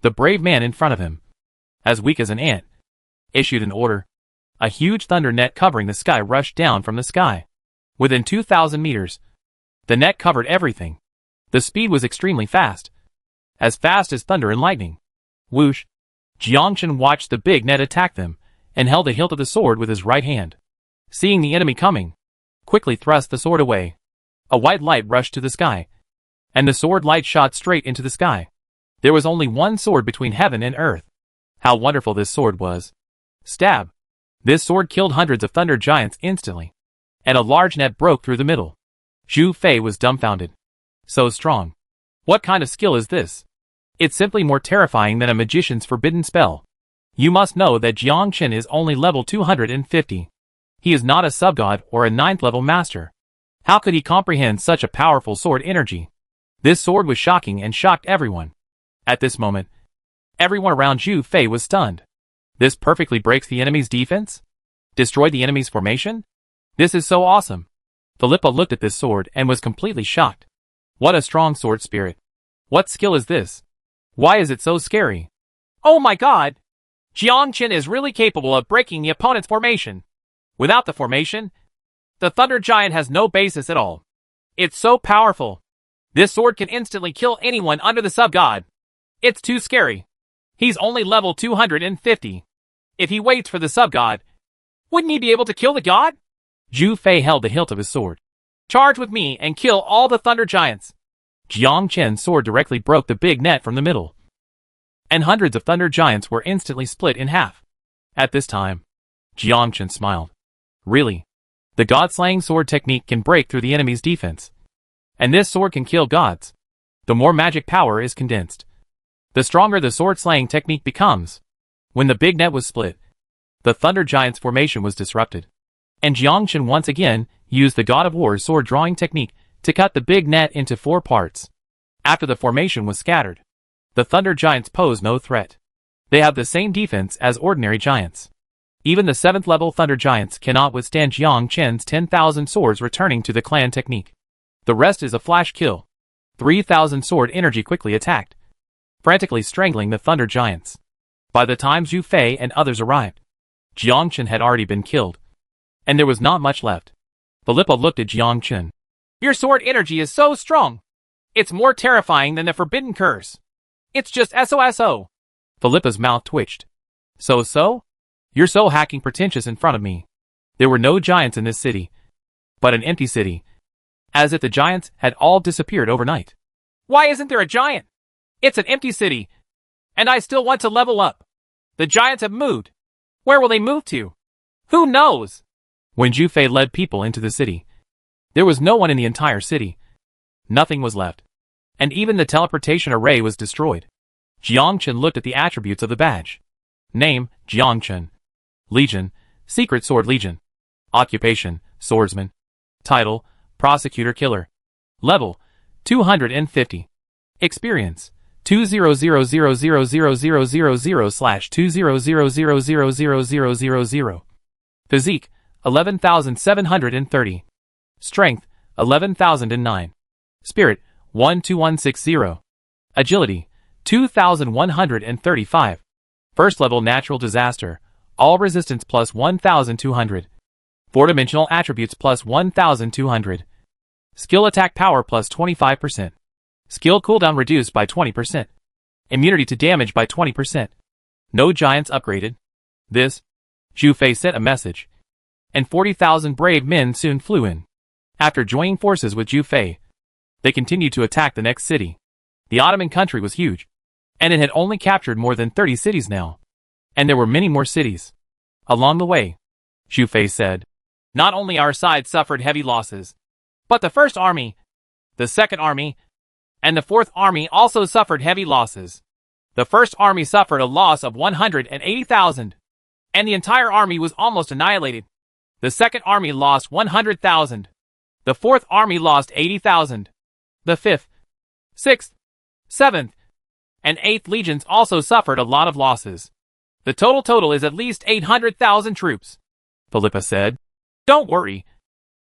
The brave man in front of him, as weak as an ant, issued an order. A huge thunder net covering the sky rushed down from the sky. Within 2,000 meters, the net covered everything. The speed was extremely fast as thunder and lightning. Whoosh! Jiang Chen watched the big net attack them, and held the hilt of the sword with his right hand. Seeing the enemy coming, quickly thrust the sword away. A white light rushed to the sky, and the sword light shot straight into the sky. There was only one sword between heaven and earth. How wonderful this sword was. Stab! This sword killed hundreds of thunder giants instantly, and a large net broke through the middle. Zhu Fei was dumbfounded. So strong. What kind of skill is this? It's simply more terrifying than a magician's forbidden spell. You must know that Jiang Chen is only level 250. He is not a sub-god or a 9th level master. How could he comprehend such a powerful sword energy? This sword was shocking and shocked everyone. At this moment, everyone around Zhu Fei was stunned. This perfectly breaks the enemy's defense? Destroyed the enemy's formation? This is so awesome. Philippa looked at this sword and was completely shocked. What a strong sword spirit. What skill is this? Why is it so scary? Oh my god! Jiangchen is really capable of breaking the opponent's formation. Without the formation, the Thunder Giant has no basis at all. It's so powerful. This sword can instantly kill anyone under the sub-god. It's too scary. He's only level 250. If he waits for the sub-god, wouldn't he be able to kill the god? Zhu Fei held the hilt of his sword. Charge with me and kill all the Thunder Giants. Jiang Chen's sword directly broke the big net from the middle, and hundreds of Thunder Giants were instantly split in half. At this time, Jiang Chen smiled. Really? The god-slaying sword technique can break through the enemy's defense. And this sword can kill gods. The more magic power is condensed, the stronger the sword-slaying technique becomes. When the big net was split, the Thunder Giant's formation was disrupted, and Jiang Chen once again used the God of War's sword-drawing technique to cut the big net into 4 parts. After the formation was scattered, the Thunder Giants pose no threat. They have the same defense as ordinary giants. Even the 7th level Thunder Giants cannot withstand Jiang Chen's 10,000 swords returning to the clan technique. The rest is a flash kill. 3,000 sword energy quickly attacked, frantically strangling the Thunder Giants. By the time Zhu Fei and others arrived, Jiang Chen had already been killed, and there was not much left. Philippa looked at Jiang Chen. Your sword energy is so strong. It's more terrifying than the forbidden curse. It's just SOSO. Philippa's mouth twitched. So? You're so hacking pretentious in front of me. There were no giants in this city, but an empty city, as if the giants had all disappeared overnight. Why isn't there a giant? It's an empty city, and I still want to level up. The giants have moved. Where will they move to? Who knows? When Zhu Fei led people into the city, there was no one in the entire city. Nothing was left, and even the teleportation array was destroyed. Jiang Chen looked at the attributes of the badge. Name, Jiang Chen. Legion, Secret Sword Legion. Occupation, Swordsman. Title, Prosecutor Killer. Level, 250. Experience, 2000000/200000000. Physique, 11,730. Strength, 11,009. Spirit, 12160. Agility, 2,135. First level natural disaster, all resistance plus 1,200. 4-dimensional attributes plus 1,200. Skill attack power plus 25%. Skill cooldown reduced by 20%. Immunity to damage by 20%. No giants upgraded. This, Zhu Fei sent a message, and 40,000 brave men soon flew in. After joining forces with Zhu Fei, they continued to attack the next city. The Ottoman country was huge, and it had only captured more than 30 cities now. And there were many more cities. Along the way, Zhu Fei said, not only our side suffered heavy losses, but the First Army, the Second Army, and the Fourth Army also suffered heavy losses. The First Army suffered a loss of 180,000, and the entire army was almost annihilated. The Second Army lost 100,000. The Fourth Army lost 80,000. The 5th, 6th, 7th, and 8th legions also suffered a lot of losses. The total is at least 800,000 troops, Philippa said. Don't worry.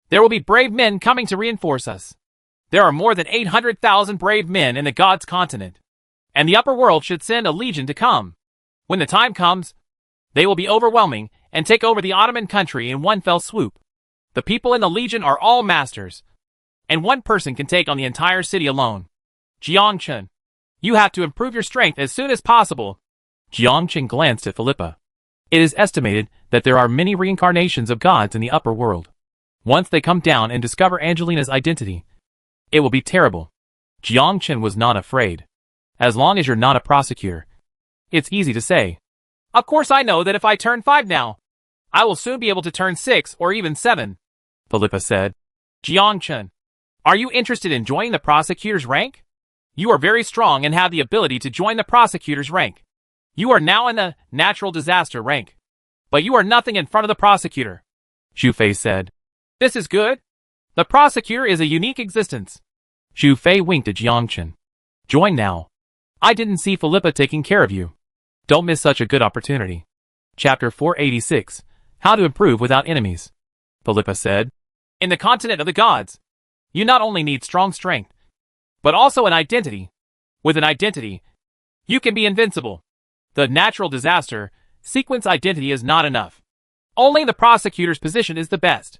There will be brave men coming to reinforce us. There are more than 800,000 brave men in the God's continent, and the upper world should send a legion to come. When the time comes, they will be overwhelming and take over the Ottoman country in one fell swoop. The people in the legion are all masters, and one person can take on the entire city alone. Jiang Chen, you have to improve your strength as soon as possible. Jiang Chen glanced at Philippa. It is estimated that there are many reincarnations of gods in the upper world. Once they come down and discover Angelina's identity, it will be terrible. Jiang Chen was not afraid. As long as you're not a prosecutor, it's easy to say. Of course I know that if I turn 5 now, I will soon be able to turn 6 or even 7, Philippa said. Jiang Chen, are you interested in joining the prosecutor's rank? You are very strong and have the ability to join the prosecutor's rank. You are now in the natural disaster rank, but you are nothing in front of the prosecutor. Xu Fei said. This is good. The prosecutor is a unique existence. Xu Fei winked at Jiang Chen. Join now. I didn't see Philippa taking care of you. Don't miss such a good opportunity. Chapter 486. How to Improve Without Enemies. Philippa said. In the continent of the gods, you not only need strong strength, but also an identity. With an identity, you can be invincible. The natural disaster sequence identity is not enough. Only the prosecutor's position is the best.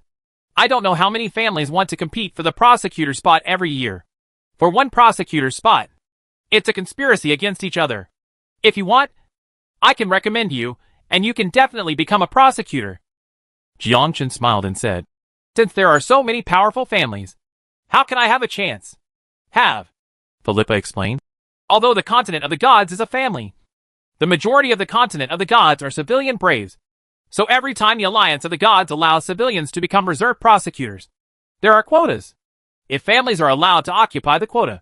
I don't know how many families want to compete for the prosecutor spot every year. For one prosecutor spot, it's a conspiracy against each other. If you want, I can recommend you, and you can definitely become a prosecutor. Jiang Chen smiled and said, Since there are so many powerful families, how can I have a chance? Have, Philippa explained. Although the continent of the gods is a family, the majority of the continent of the gods are civilian braves. So every time the alliance of the gods allows civilians to become reserve prosecutors, there are quotas. If families are allowed to occupy the quota,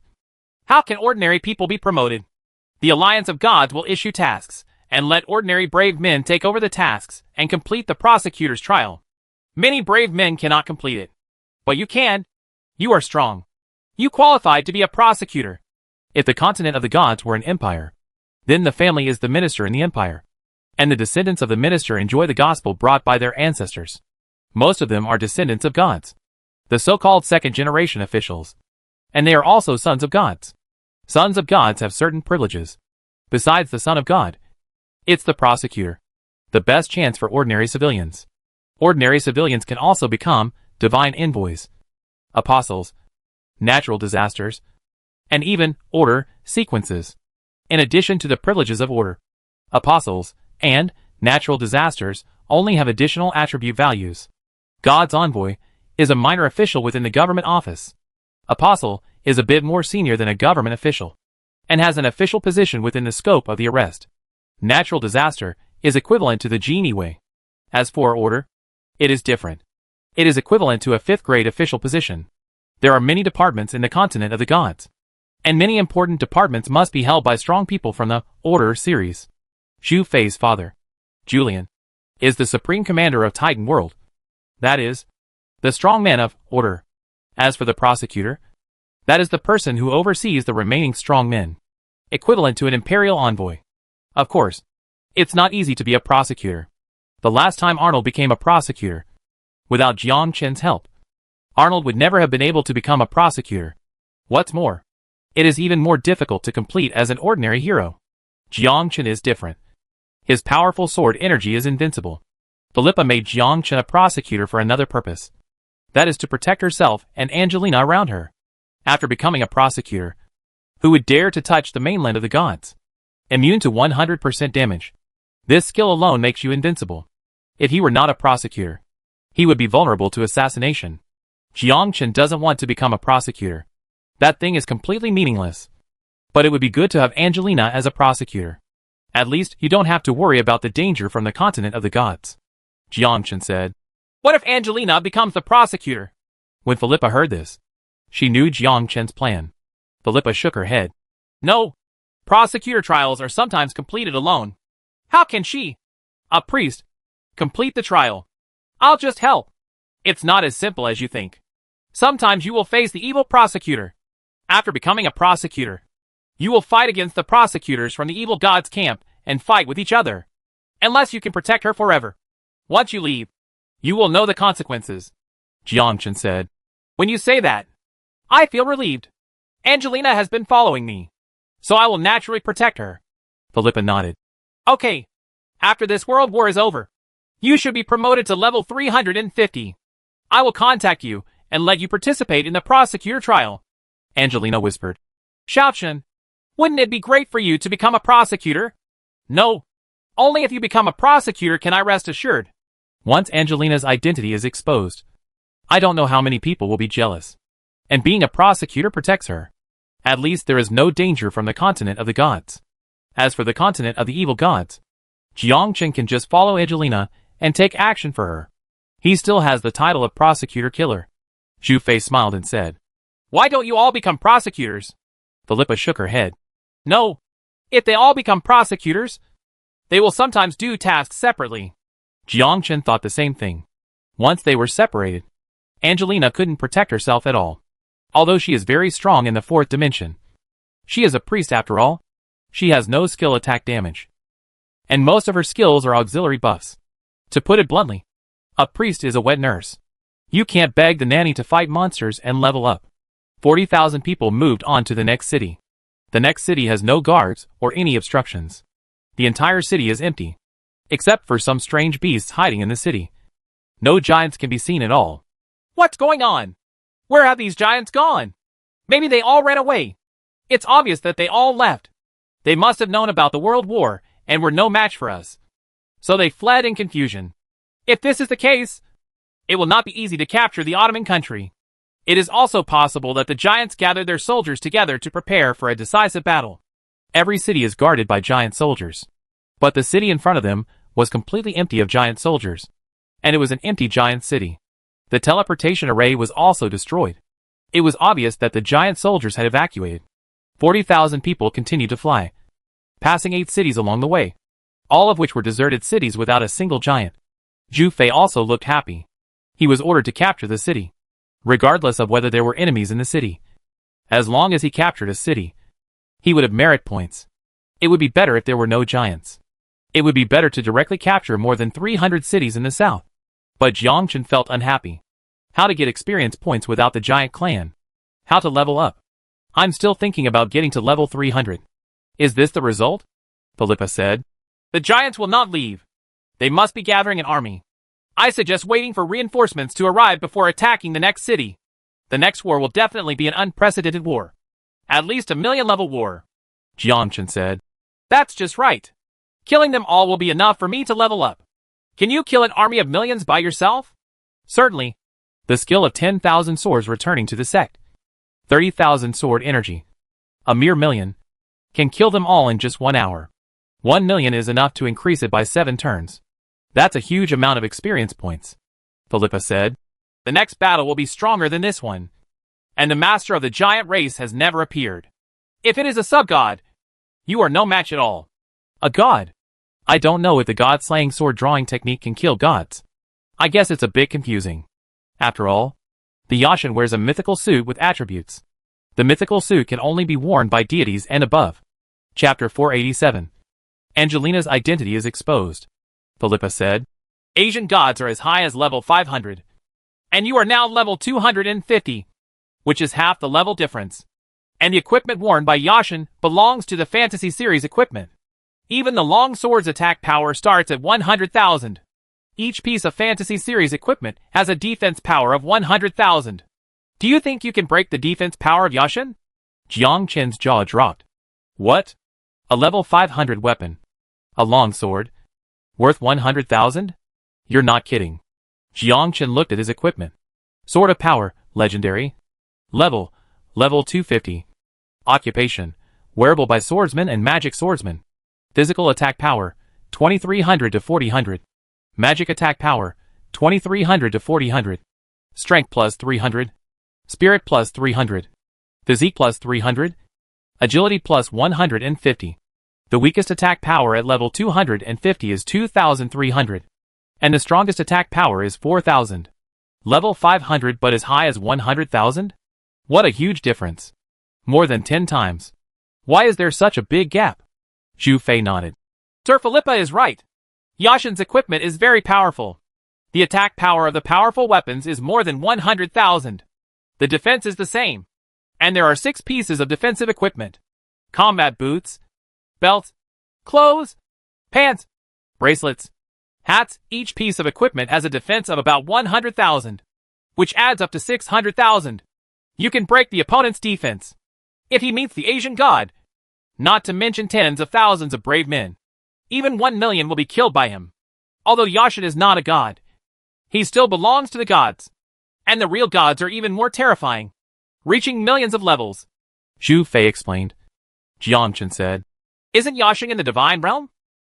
how can ordinary people be promoted? The alliance of gods will issue tasks, and let ordinary brave men take over the tasks and complete the prosecutor's trial. Many brave men cannot complete it. But you can. You are strong. You qualified to be a prosecutor. If the continent of the gods were an empire, then the family is the minister in the empire, and the descendants of the minister enjoy the gospel brought by their ancestors. Most of them are descendants of gods, the so-called second-generation officials, and they are also sons of gods. Sons of gods have certain privileges. Besides the son of God, it's the prosecutor, the best chance for ordinary civilians. Ordinary civilians can also become divine envoys, apostles, natural disasters, and even order sequences. In addition to the privileges of order, apostles and natural disasters only have additional attribute values. God's envoy is a minor official within the government office. Apostle is a bit more senior than a government official and has an official position within the scope of the arrest. Natural disaster is equivalent to the genie way. As for order, it is different. It is equivalent to a 5th grade official position. There are many departments in the continent of the gods, and many important departments must be held by strong people from the Order series. Xu Fei's father, Julian, is the supreme commander of Titan World. That is, the strong man of Order. As for the prosecutor, that is the person who oversees the remaining strong men, equivalent to an imperial envoy. Of course, it's not easy to be a prosecutor. The last time Arnold became a prosecutor, without Jiang Chen's help, Arnold would never have been able to become a prosecutor. What's more, it is even more difficult to complete as an ordinary hero. Jiang Chen is different. His powerful sword energy is invincible. Philippa made Jiang Chen a prosecutor for another purpose. That is to protect herself and Angelina around her. After becoming a prosecutor, who would dare to touch the mainland of the gods? Immune to 100% damage. This skill alone makes you invincible. If he were not a prosecutor, he would be vulnerable to assassination. Jiang Chen doesn't want to become a prosecutor. That thing is completely meaningless. But it would be good to have Angelina as a prosecutor. At least you don't have to worry about the danger from the continent of the gods. Jiang Chen said. What if Angelina becomes the prosecutor? When Philippa heard this, she knew Jiang Chen's plan. Philippa shook her head. No. Prosecutor trials are sometimes completed alone. How can she, a priest, complete the trial? I'll just help. It's not as simple as you think. Sometimes you will face the evil prosecutor. After becoming a prosecutor, you will fight against the prosecutors from the evil god's camp and fight with each other. Unless you can protect her forever. Once you leave, you will know the consequences. Jiang Chen said. When you say that, I feel relieved. Angelina has been following me, so I will naturally protect her. Philippa nodded. Okay. After this world war is over, you should be promoted to level 350. I will contact you and let you participate in the prosecutor trial. Angelina whispered. Xiaochen, wouldn't it be great for you to become a prosecutor? No. Only if you become a prosecutor can I rest assured. Once Angelina's identity is exposed, I don't know how many people will be jealous. And being a prosecutor protects her. At least there is no danger from the continent of the gods. As for the continent of the evil gods, Jiang Chen can just follow Angelina and take action for her. He still has the title of prosecutor killer. Xu Fei smiled and said, Why don't you all become prosecutors? Philippa shook her head. No. If they all become prosecutors, they will sometimes do tasks separately. Jiang Chen thought the same thing. Once they were separated, Angelina couldn't protect herself at all. Although she is very strong in the 4th dimension. She is a priest after all. She has no skill attack damage. And most of her skills are auxiliary buffs. To put it bluntly, a priest is a wet nurse. You can't beg the nanny to fight monsters and level up. 40,000 people moved on to the next city. The next city has no guards or any obstructions. The entire city is empty. Except for some strange beasts hiding in the city. No giants can be seen at all. What's going on? Where have these giants gone? Maybe they all ran away. It's obvious that they all left. They must have known about the World War and were no match for us. So they fled in confusion. If this is the case, it will not be easy to capture the Ottoman country. It is also possible that the giants gathered their soldiers together to prepare for a decisive battle. Every city is guarded by giant soldiers. But the city in front of them was completely empty of giant soldiers. And it was an empty giant city. The teleportation array was also destroyed. It was obvious that the giant soldiers had evacuated. 40,000 people continued to fly, passing 8 cities along the way, all of which were deserted cities without a single giant. Zhu Fei also looked happy. He was ordered to capture the city, regardless of whether there were enemies in the city. As long as he captured a city, he would have merit points. It would be better if there were no giants. It would be better to directly capture more than 300 cities in the south. But Jiang Chen felt unhappy. How to get experience points without the giant clan? How to level up? I'm still thinking about getting to level 300. Is this the result? Philippa said. The giants will not leave. They must be gathering an army. I suggest waiting for reinforcements to arrive before attacking the next city. The next war will definitely be an unprecedented war. At least a million-level war. Jiang Chen said. That's just right. Killing them all will be enough for me to level up. Can you kill an army of millions by yourself? Certainly. The skill of 10,000 swords returning to the sect. 30,000 sword energy. A mere million. Can kill them all in just 1 hour. 1 million is enough to increase it by 7 turns. That's a huge amount of experience points. Philippa said. The next battle will be stronger than this one. And the master of the giant race has never appeared. If it is a sub-god, you are no match at all. A god? I don't know if the god-slaying sword drawing technique can kill gods. I guess it's a bit confusing. After all, the Yashin wears a mythical suit with attributes. The mythical suit can only be worn by deities and above. Chapter 487. Angelina's identity is exposed. Philippa said. Asian gods are as high as level 500. And you are now level 250, which is half the level difference. And the equipment worn by Yashin belongs to the Fantasy Series equipment. Even the long sword's attack power starts at 100,000. Each piece of Fantasy Series equipment has a defense power of 100,000. Do you think you can break the defense power of Yashin? Jiang Chen's jaw dropped. What? A level 500 weapon? A long sword? Worth 100,000? You're not kidding. Jiang Chen looked at his equipment. Sword of Power, Legendary. Level 250. Occupation, wearable by swordsmen and magic swordsmen. Physical attack power, 2300 to 4000. Magic attack power, 2300 to 4000. Strength plus 300. Spirit plus 300. Physique plus 300. Agility plus 150. The weakest attack power at level 250 is 2300. And the strongest attack power is 4000. Level 500 but as high as 100,000? What a huge difference. More than 10 times. Why is there such a big gap? Zhu Fei nodded. Sir Philippa is right. Yashin's equipment is very powerful. The attack power of the powerful weapons is more than 100,000. The defense is the same. And there are 6 pieces of defensive equipment. Combat boots, belts, clothes, pants, bracelets, hats. Each piece of equipment has a defense of about 100,000, which adds up to 600,000. You can break the opponent's defense if he meets the Asian god, not to mention tens of thousands of brave men. Even 1 million will be killed by him. Although Yashin is not a god, he still belongs to the gods. And the real gods are even more terrifying, reaching millions of levels. Zhu Fei explained. Jiang Chen said. Isn't Yashin in the divine realm?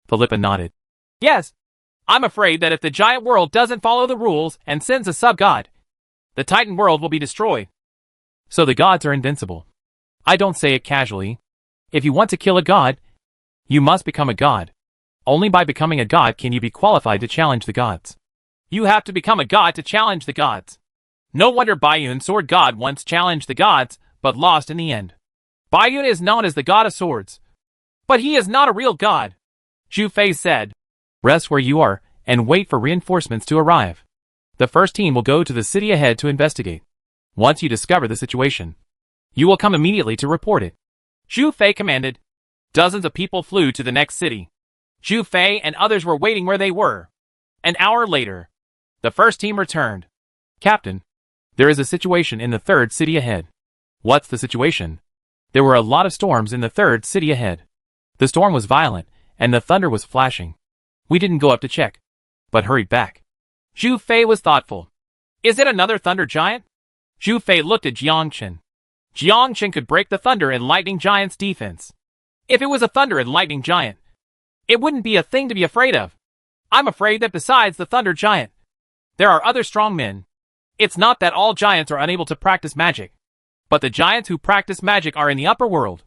Philippa nodded. Yes. I'm afraid that if the giant world doesn't follow the rules and sends a sub-god, the Titan world will be destroyed. So the gods are invincible. I don't say it casually. If you want to kill a god, you must become a god. Only by becoming a god can you be qualified to challenge the gods. You have to become a god to challenge the gods. No wonder Bayun Sword God once challenged the gods, but lost in the end. Bayun is known as the god of swords. But he is not a real god. Zhu Fei said. Rest where you are, and wait for reinforcements to arrive. The first team will go to the city ahead to investigate. Once you discover the situation, you will come immediately to report it. Zhu Fei commanded. Dozens of people flew to the next city. Zhu Fei and others were waiting where they were. An hour later, the first team returned. Captain, there is a situation in the third city ahead. What's the situation? There were a lot of storms in the third city ahead. The storm was violent, and the thunder was flashing. We didn't go up to check, but hurried back. Zhu Fei was thoughtful. Is it another thunder giant? Zhu Fei looked at Jiangchen. Jiangchen could break the thunder and lightning giant's defense. If it was a thunder and lightning giant, it wouldn't be a thing to be afraid of. I'm afraid that besides the thunder giant, there are other strong men. It's not that all giants are unable to practice magic, but the giants who practice magic are in the upper world,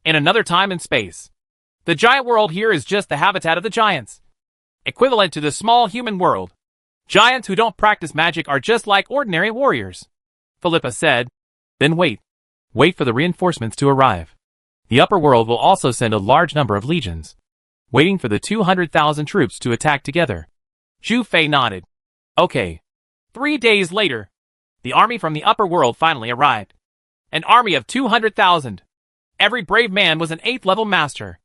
in another time and space. The giant world here is just the habitat of the giants, equivalent to the small human world. Giants who don't practice magic are just like ordinary warriors, Philippa said. Then wait. Wait for the reinforcements to arrive. The upper world will also send a large number of legions, waiting for the 200,000 troops to attack together. Zhu Fei nodded. Okay. 3 days later, the army from the upper world finally arrived. An army of 200,000. Every brave man was an 8th level master.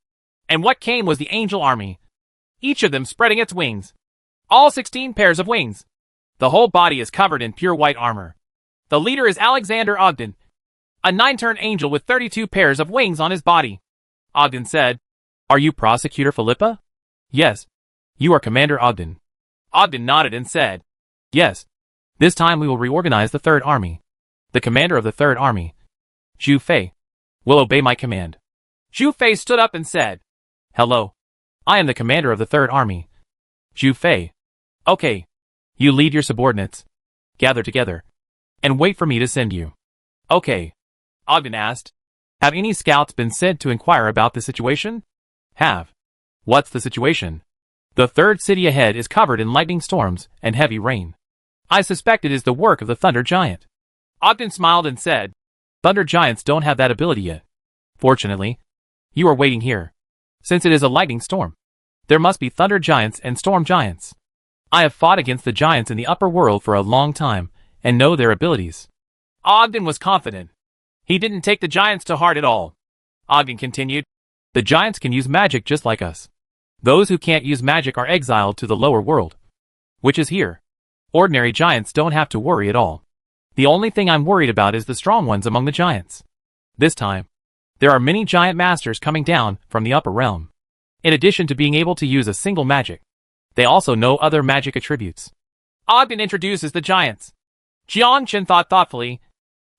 And what came was the angel army, each of them spreading its wings. All 16 pairs of wings. The whole body is covered in pure white armor. The leader is Alexander Ogden, a 9-turn angel with 32 pairs of wings on his body. Ogden said, Are you Prosecutor Philippa? Yes. You are Commander Ogden. Ogden nodded and said, Yes. This time we will reorganize the Third Army. The commander of the Third Army, Zhu Fei, will obey my command. Zhu Fei stood up and said, Hello. I am the commander of the Third Army. Zhu Fei. Okay. You lead your subordinates. Gather together. And wait for me to send you. Okay. Ogden asked. Have any scouts been sent to inquire about the situation? Have. What's the situation? The third city ahead is covered in lightning storms and heavy rain. I suspect it is the work of the Thunder Giant. Ogden smiled and said, Thunder Giants don't have that ability yet. Fortunately, you are waiting here. Since it is a lightning storm, there must be Thunder Giants and Storm Giants. I have fought against the giants in the upper world for a long time, and know their abilities. Ogden was confident. He didn't take the giants to heart at all. Ogden continued, The giants can use magic just like us. Those who can't use magic are exiled to the lower world, which is here. Ordinary giants don't have to worry at all. The only thing I'm worried about is the strong ones among the giants. This time, there are many giant masters coming down from the upper realm. In addition to being able to use a single magic, they also know other magic attributes. Ogden introduces the giants. Jiangchen thought thoughtfully.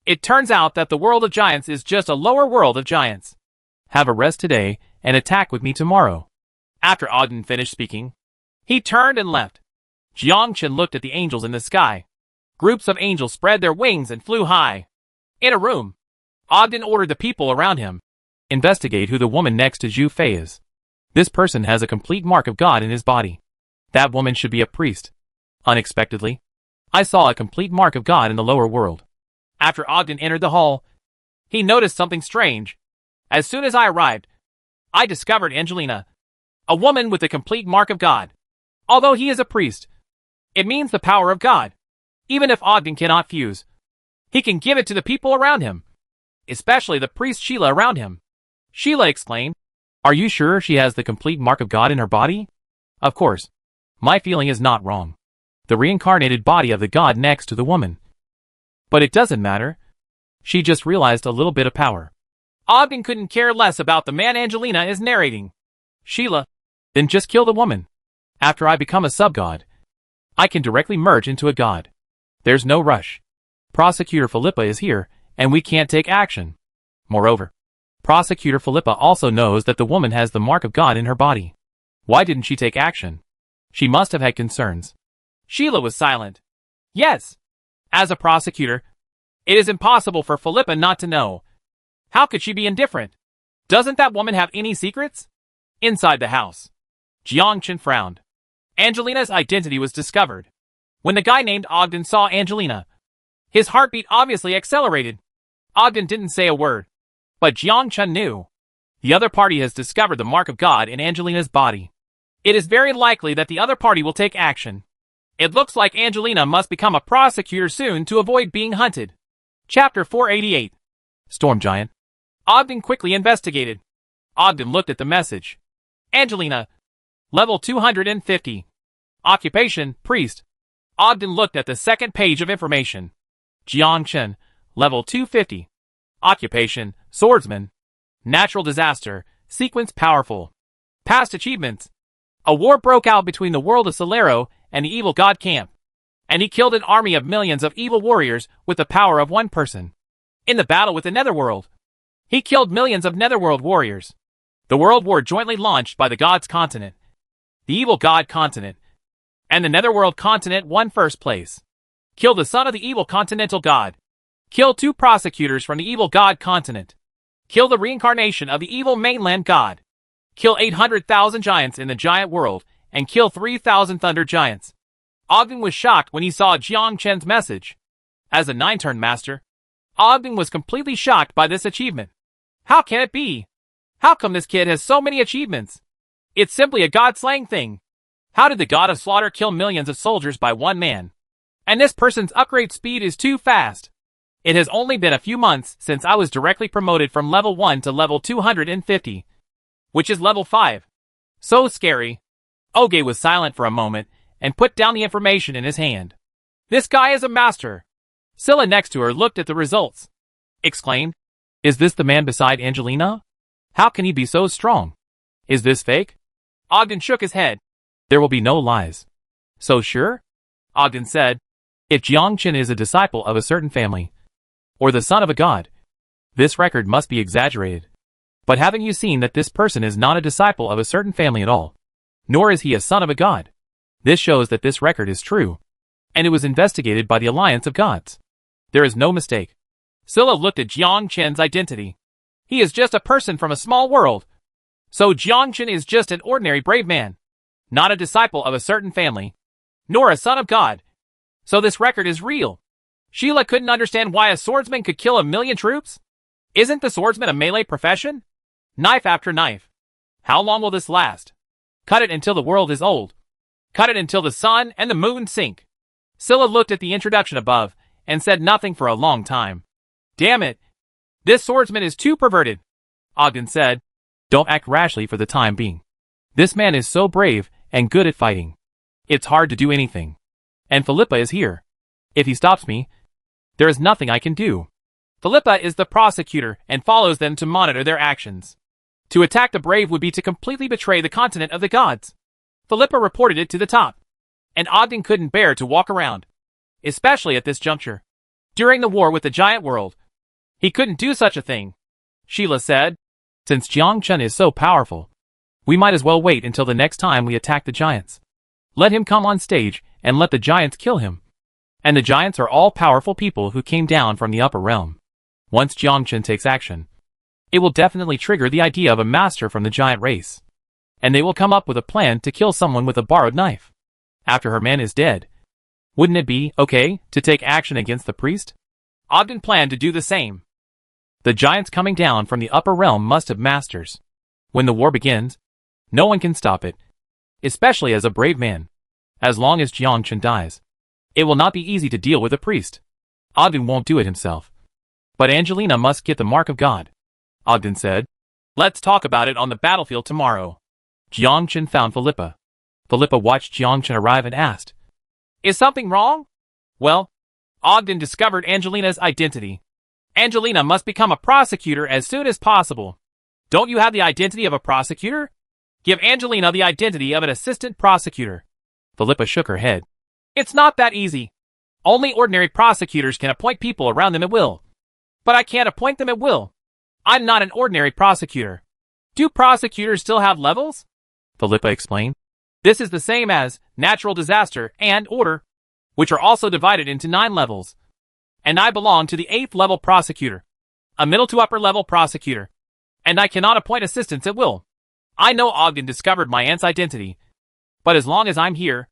It turns out that the world of giants is just a lower world of giants. Have a rest today and attack with me tomorrow. After Ogden finished speaking, he turned and left. Jiangchen looked at the angels in the sky. Groups of angels spread their wings and flew high. In a room, Ogden ordered the people around him. Investigate who the woman next to Zhu Fei is. This person has a complete mark of God in his body. That woman should be a priest. Unexpectedly, I saw a complete mark of God in the lower world. After Ogden entered the hall, he noticed something strange. As soon as I arrived, I discovered Angelina, a woman with a complete mark of God. Although he is a priest, it means the power of God. Even if Ogden cannot fuse, he can give it to the people around him, especially the priest Sheila around him. Sheila exclaimed, Are you sure she has the complete mark of God in her body? Of course. My feeling is not wrong. The reincarnated body of the god next to the woman. But it doesn't matter. She just realized a little bit of power. Ogden couldn't care less about the man Angelina is narrating. Sheila, then just kill the woman. After I become a sub-god, I can directly merge into a god. There's no rush. Prosecutor Philippa is here, and we can't take action. Moreover, Prosecutor Philippa also knows that the woman has the mark of God in her body. Why didn't she take action? She must have had concerns. Sheila was silent. Yes. As a prosecutor, it is impossible for Philippa not to know. How could she be indifferent? Doesn't that woman have any secrets? Inside the house, Jiangchen frowned. Angelina's identity was discovered. When the guy named Ogden saw Angelina, his heartbeat obviously accelerated. Ogden didn't say a word, but Jiang Chun knew. The other party has discovered the mark of God in Angelina's body. It is very likely that the other party will take action. It looks like Angelina must become a prosecutor soon to avoid being hunted. Chapter 488. Storm Giant. Ogden quickly investigated. Ogden looked at the message. Angelina. Level 250. Occupation, priest. Ogden looked at the second page of information. Jiang Chen. Level 250. Occupation, swordsman. Natural disaster, sequence powerful. Past achievements. A war broke out between the world of Solero and the evil god camp, and he killed an army of millions of evil warriors with the power of one person. In the battle with the Netherworld, he killed millions of Netherworld warriors. The world war jointly launched by the gods continent, the evil god continent, and the Netherworld continent won first place. Killed the son of the evil continental god. Kill 2 prosecutors from the evil god continent. Kill the reincarnation of the evil mainland god. Kill 800,000 giants in the giant world, and kill 3,000 thunder giants. Ogden was shocked when he saw Jiang Chen's message. As a 9-turn master, Ogden was completely shocked by this achievement. How can it be? How come this kid has so many achievements? It's simply a god-slaying thing. How did the god of slaughter kill millions of soldiers by one man? And this person's upgrade speed is too fast. It has only been a few months since I was directly promoted from level 1 to level 250, which is level 5. So scary. Oge was silent for a moment and put down the information in his hand. This guy is a master. Scylla next to her looked at the results. Exclaimed, "Is this the man beside Angelina? How can he be so strong? Is this fake?" Ogden shook his head. "There will be no lies." "So sure?" Ogden said, "If Jiang Chen is a disciple of a certain family, or the son of a god, this record must be exaggerated. But haven't you seen that this person is not a disciple of a certain family at all? Nor is he a son of a god. This shows that this record is true, and it was investigated by the Alliance of Gods. There is no mistake." Scylla looked at Jiang Chen's identity. He is just a person from a small world. So Jiang Chen is just an ordinary brave man, not a disciple of a certain family, nor a son of God. So this record is real. Sheila couldn't understand why a swordsman could kill 1,000,000 troops. Isn't the swordsman a melee profession? Knife after knife. How long will this last? Cut it until the world is old. Cut it until the sun and the moon sink. Scylla looked at the introduction above and said nothing for a long time. Damn it. This swordsman is too perverted. Ogden said, "Don't act rashly for the time being. This man is so brave and good at fighting. It's hard to do anything. And Philippa is here. If he stops me, there is nothing I can do." Philippa is the prosecutor and follows them to monitor their actions. To attack the brave would be to completely betray the continent of the gods. Philippa reported it to the top, and Ogden couldn't bear to walk around, especially at this juncture. During the war with the giant world, he couldn't do such a thing. Sheila said, "Since Jiang Chen is so powerful, we might as well wait until the next time we attack the giants. Let him come on stage and let the giants kill him." And the giants are all powerful people who came down from the upper realm. Once Jiang Chen takes action, it will definitely trigger the idea of a master from the giant race. And they will come up with a plan to kill someone with a borrowed knife. After her man is dead, wouldn't it be okay to take action against the priest? Ogden planned to do the same. The giants coming down from the upper realm must have masters. When the war begins, no one can stop it, especially as a brave man. As long as Jiang Chen dies, it will not be easy to deal with a priest. Ogden won't do it himself. But Angelina must get the mark of God. Ogden said, "Let's talk about it on the battlefield tomorrow." Jiang Chen found Philippa. Philippa watched Jiang Chen arrive and asked, "Is something wrong?" Well, Ogden discovered Angelina's identity. Angelina must become a prosecutor as soon as possible. Don't you have the identity of a prosecutor? Give Angelina the identity of an assistant prosecutor. Philippa shook her head. It's not that easy. Only ordinary prosecutors can appoint people around them at will. But I can't appoint them at will. I'm not an ordinary prosecutor. Do prosecutors still have levels? Philippa explained. This is the same as natural disaster and order, which are also divided into 9 levels. And I belong to the 8th level prosecutor, a middle to upper level prosecutor. And I cannot appoint assistants at will. I know Ogden discovered my aunt's identity, but as long as I'm here,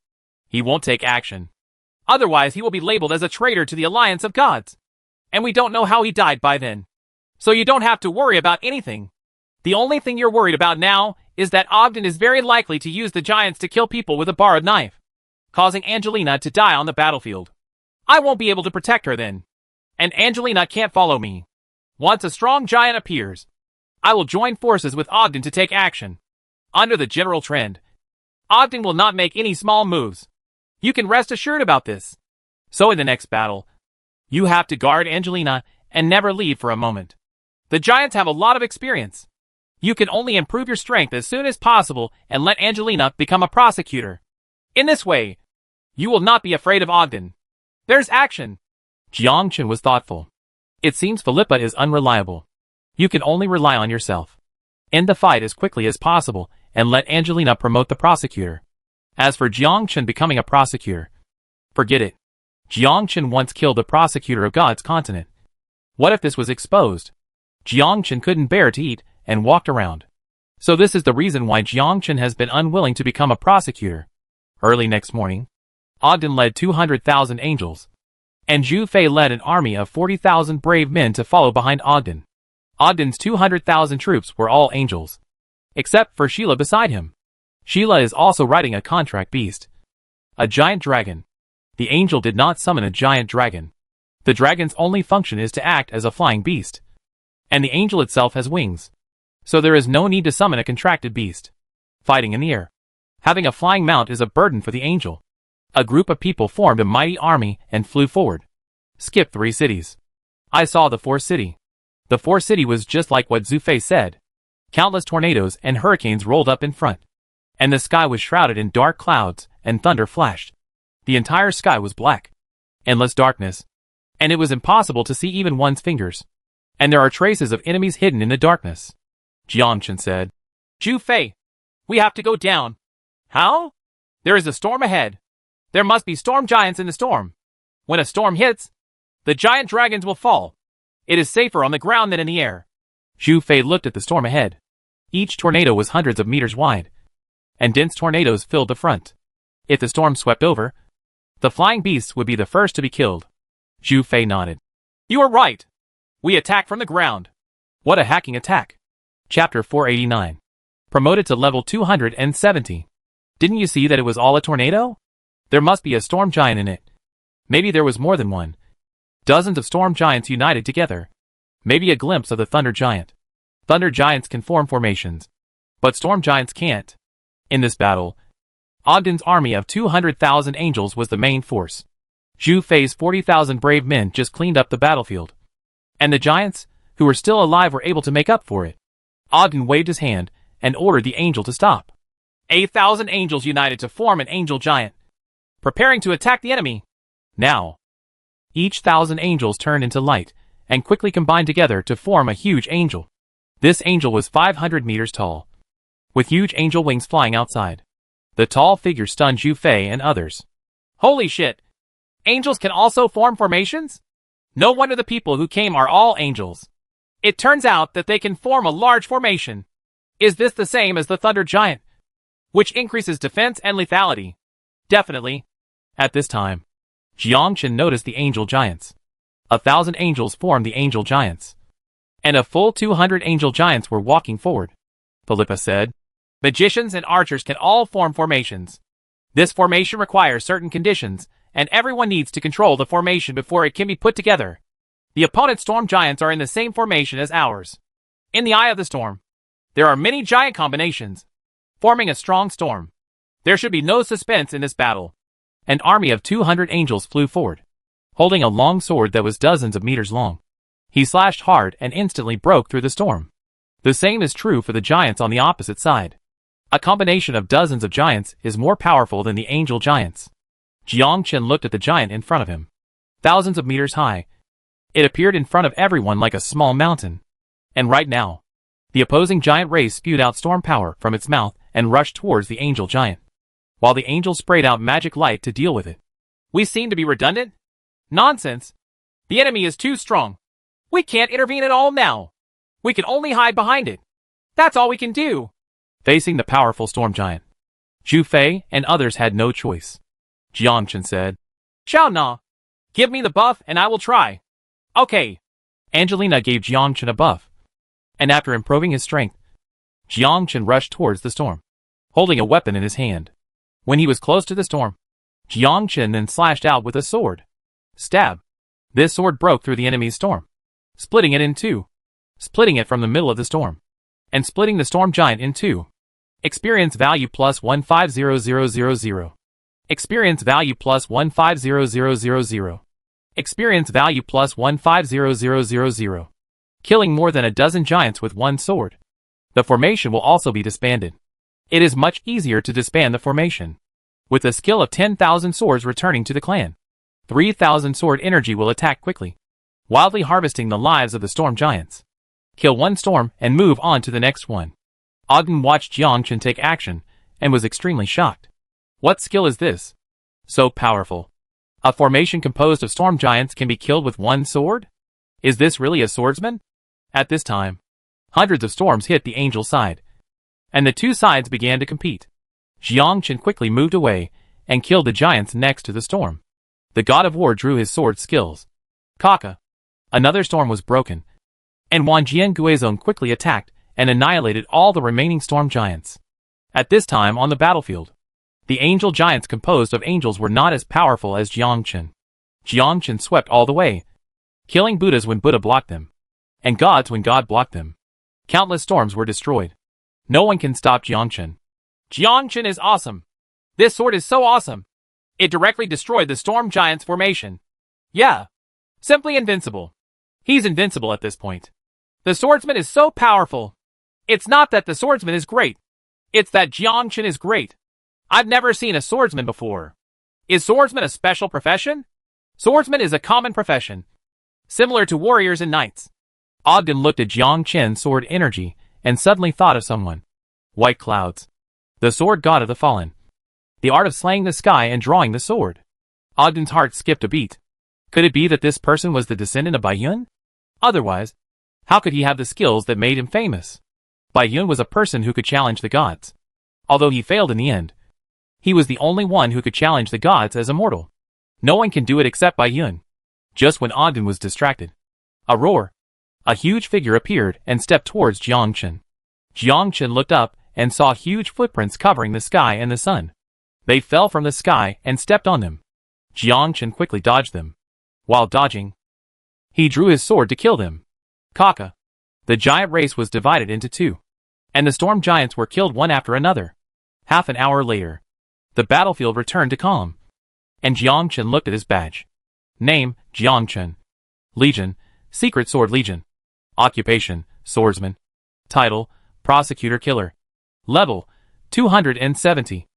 he won't take action. Otherwise he will be labeled as a traitor to the alliance of gods. And we don't know how he died by then. So you don't have to worry about anything. The only thing you're worried about now is that Ogden is very likely to use the giants to kill people with a borrowed knife, causing Angelina to die on the battlefield. I won't be able to protect her then. And Angelina can't follow me. Once a strong giant appears, I will join forces with Ogden to take action. Under the general trend, Ogden will not make any small moves. You can rest assured about this. So in the next battle, you have to guard Angelina and never leave for a moment. The giants have a lot of experience. You can only improve your strength as soon as possible and let Angelina become a prosecutor. In this way, you will not be afraid of Ogden. There's action. Jiang Chen was thoughtful. It seems Philippa is unreliable. You can only rely on yourself. End the fight as quickly as possible and let Angelina promote the prosecutor. As for Jiang Chen becoming a prosecutor, forget it. Jiang Chen once killed the prosecutor of God's continent. What if this was exposed? Jiang Chen couldn't bear to eat and walked around. So this is the reason why Jiang Chen has been unwilling to become a prosecutor. Early next morning, Ogden led 200,000 angels, and Zhu Fei led an army of 40,000 brave men to follow behind Ogden. Ogden's 200,000 troops were all angels, except for Sheila beside him. Sheila is also riding a contract beast, a giant dragon. The angel did not summon a giant dragon. The dragon's only function is to act as a flying beast, and the angel itself has wings. So there is no need to summon a contracted beast. Fighting in the air, having a flying mount is a burden for the angel. A group of people formed a mighty army and flew forward. Skip 3 cities. I saw the 4th city. The 4th city was just like what Zhu Fei said. Countless tornadoes and hurricanes rolled up in front, and the sky was shrouded in dark clouds, and thunder flashed. The entire sky was black. Endless darkness. And it was impossible to see even one's fingers. And there are traces of enemies hidden in the darkness. Jiang Chen said, Zhu Fei, we have to go down. How? There is a storm ahead. There must be storm giants in the storm. When a storm hits, the giant dragons will fall. It is safer on the ground than in the air. Zhu Fei looked at the storm ahead. Each tornado was hundreds of meters wide, and dense tornadoes filled the front. If the storm swept over, the flying beasts would be the first to be killed. Zhu Fei nodded. You are right. We attack from the ground. What a hacking attack. Chapter 489. Promoted to level 270. Didn't you see that it was all a tornado? There must be a storm giant in it. Maybe there was more than one. Dozens of storm giants united together. Maybe a glimpse of the thunder giant. Thunder giants can form formations, but storm giants can't. In this battle, Ogden's army of 200,000 angels was the main force. Zhu Fei's 40,000 brave men just cleaned up the battlefield. And the giants, who were still alive, were able to make up for it. Ogden waved his hand and ordered the angel to stop. 8,000 angels united to form an angel giant, preparing to attack the enemy. Now, each 1,000 angels turned into light and quickly combined together to form a huge angel. This angel was 500 meters tall, with huge angel wings flying outside. The tall figure stunned Zhu Fei and others. Holy shit! Angels can also form formations? No wonder the people who came are all angels. It turns out that they can form a large formation. Is this the same as the thunder giant, which increases defense and lethality? Definitely. At this time, Jiang Chen noticed the angel giants. 1,000 angels formed the angel giants, and a full 200 angel giants were walking forward. Philippa said, magicians and archers can all form formations. This formation requires certain conditions, and everyone needs to control the formation before it can be put together. The opponent's storm giants are in the same formation as ours. In the eye of the storm, there are many giant combinations, forming a strong storm. There should be no suspense in this battle. An army of 200 angels flew forward, holding a long sword that was dozens of meters long. He slashed hard and instantly broke through the storm. The same is true for the giants on the opposite side. A combination of dozens of giants is more powerful than the angel giants. Jiang Chen looked at the giant in front of him. Thousands of meters high, it appeared in front of everyone like a small mountain. And right now, the opposing giant race spewed out storm power from its mouth and rushed towards the angel giant, while the angel sprayed out magic light to deal with it. We seem to be redundant? Nonsense. The enemy is too strong. We can't intervene at all now. We can only hide behind it. That's all we can do. Facing the powerful storm giant, Zhu Fei and others had no choice. Jiang Chen said, Chow na. Give me the buff and I will try. Okay. Angelina gave Jiangchen a buff. And after improving his strength, Jiangchen rushed towards the storm, holding a weapon in his hand. When he was close to the storm, Jiangchen then slashed out with a sword. Stab. This sword broke through the enemy's storm, splitting it in two, splitting it from the middle of the storm, and splitting the storm giant in two. Experience value plus 150000. Experience value plus 150000. Experience value plus 150000. Killing more than a dozen giants with one sword. The formation will also be disbanded. It is much easier to disband the formation. With a skill of 10,000 swords returning to the clan, 3,000 sword energy will attack quickly, wildly harvesting the lives of the storm giants. Kill one storm and move on to the next one. Ogden watched Jiangchen take action and was extremely shocked. What skill is this? So powerful. A formation composed of storm giants can be killed with one sword? Is this really a swordsman? At this time, hundreds of storms hit the angel side, and the two sides began to compete. Jiangchen quickly moved away and killed the giants next to the storm. The god of war drew his sword skills. Kaka. Another storm was broken, and Wanjian Guizong quickly attacked and annihilated all the remaining storm giants. At this time on the battlefield, the angel giants composed of angels were not as powerful as Jiangchen. Jiangchen swept all the way, killing Buddhas when Buddha blocked them, and gods when God blocked them. Countless storms were destroyed. No one can stop Jiangchen. Jiangchen is awesome. This sword is so awesome. It directly destroyed the storm giant's formation. Yeah. Simply invincible. He's invincible at this point. The swordsman is so powerful. It's not that the swordsman is great. It's that Jiangchen is great. I've never seen a swordsman before. Is swordsman a special profession? Swordsman is a common profession, similar to warriors and knights. Ogden looked at Jiangchen's sword energy and suddenly thought of someone. White clouds. The sword god of the fallen. The art of slaying the sky and drawing the sword. Ogden's heart skipped a beat. Could it be that this person was the descendant of Baiyun? Otherwise, how could he have the skills that made him famous? Baiyun was a person who could challenge the gods. Although he failed in the end, he was the only one who could challenge the gods as a mortal. No one can do it except Baiyun. Just when Ogden was distracted, a roar. A huge figure appeared and stepped towards Jiangchen. Jiangchen looked up and saw huge footprints covering the sky and the sun. They fell from the sky and stepped on them. Jiangchen quickly dodged them. While dodging, he drew his sword to kill them. Kaka. The giant race was divided into two, and the storm giants were killed one after another. Half an hour later, the battlefield returned to calm, and Jiangchen looked at his badge. Name, Jiangchen. Legion, Secret Sword Legion. Occupation, Swordsman. Title, Prosecutor Killer. Level, 270.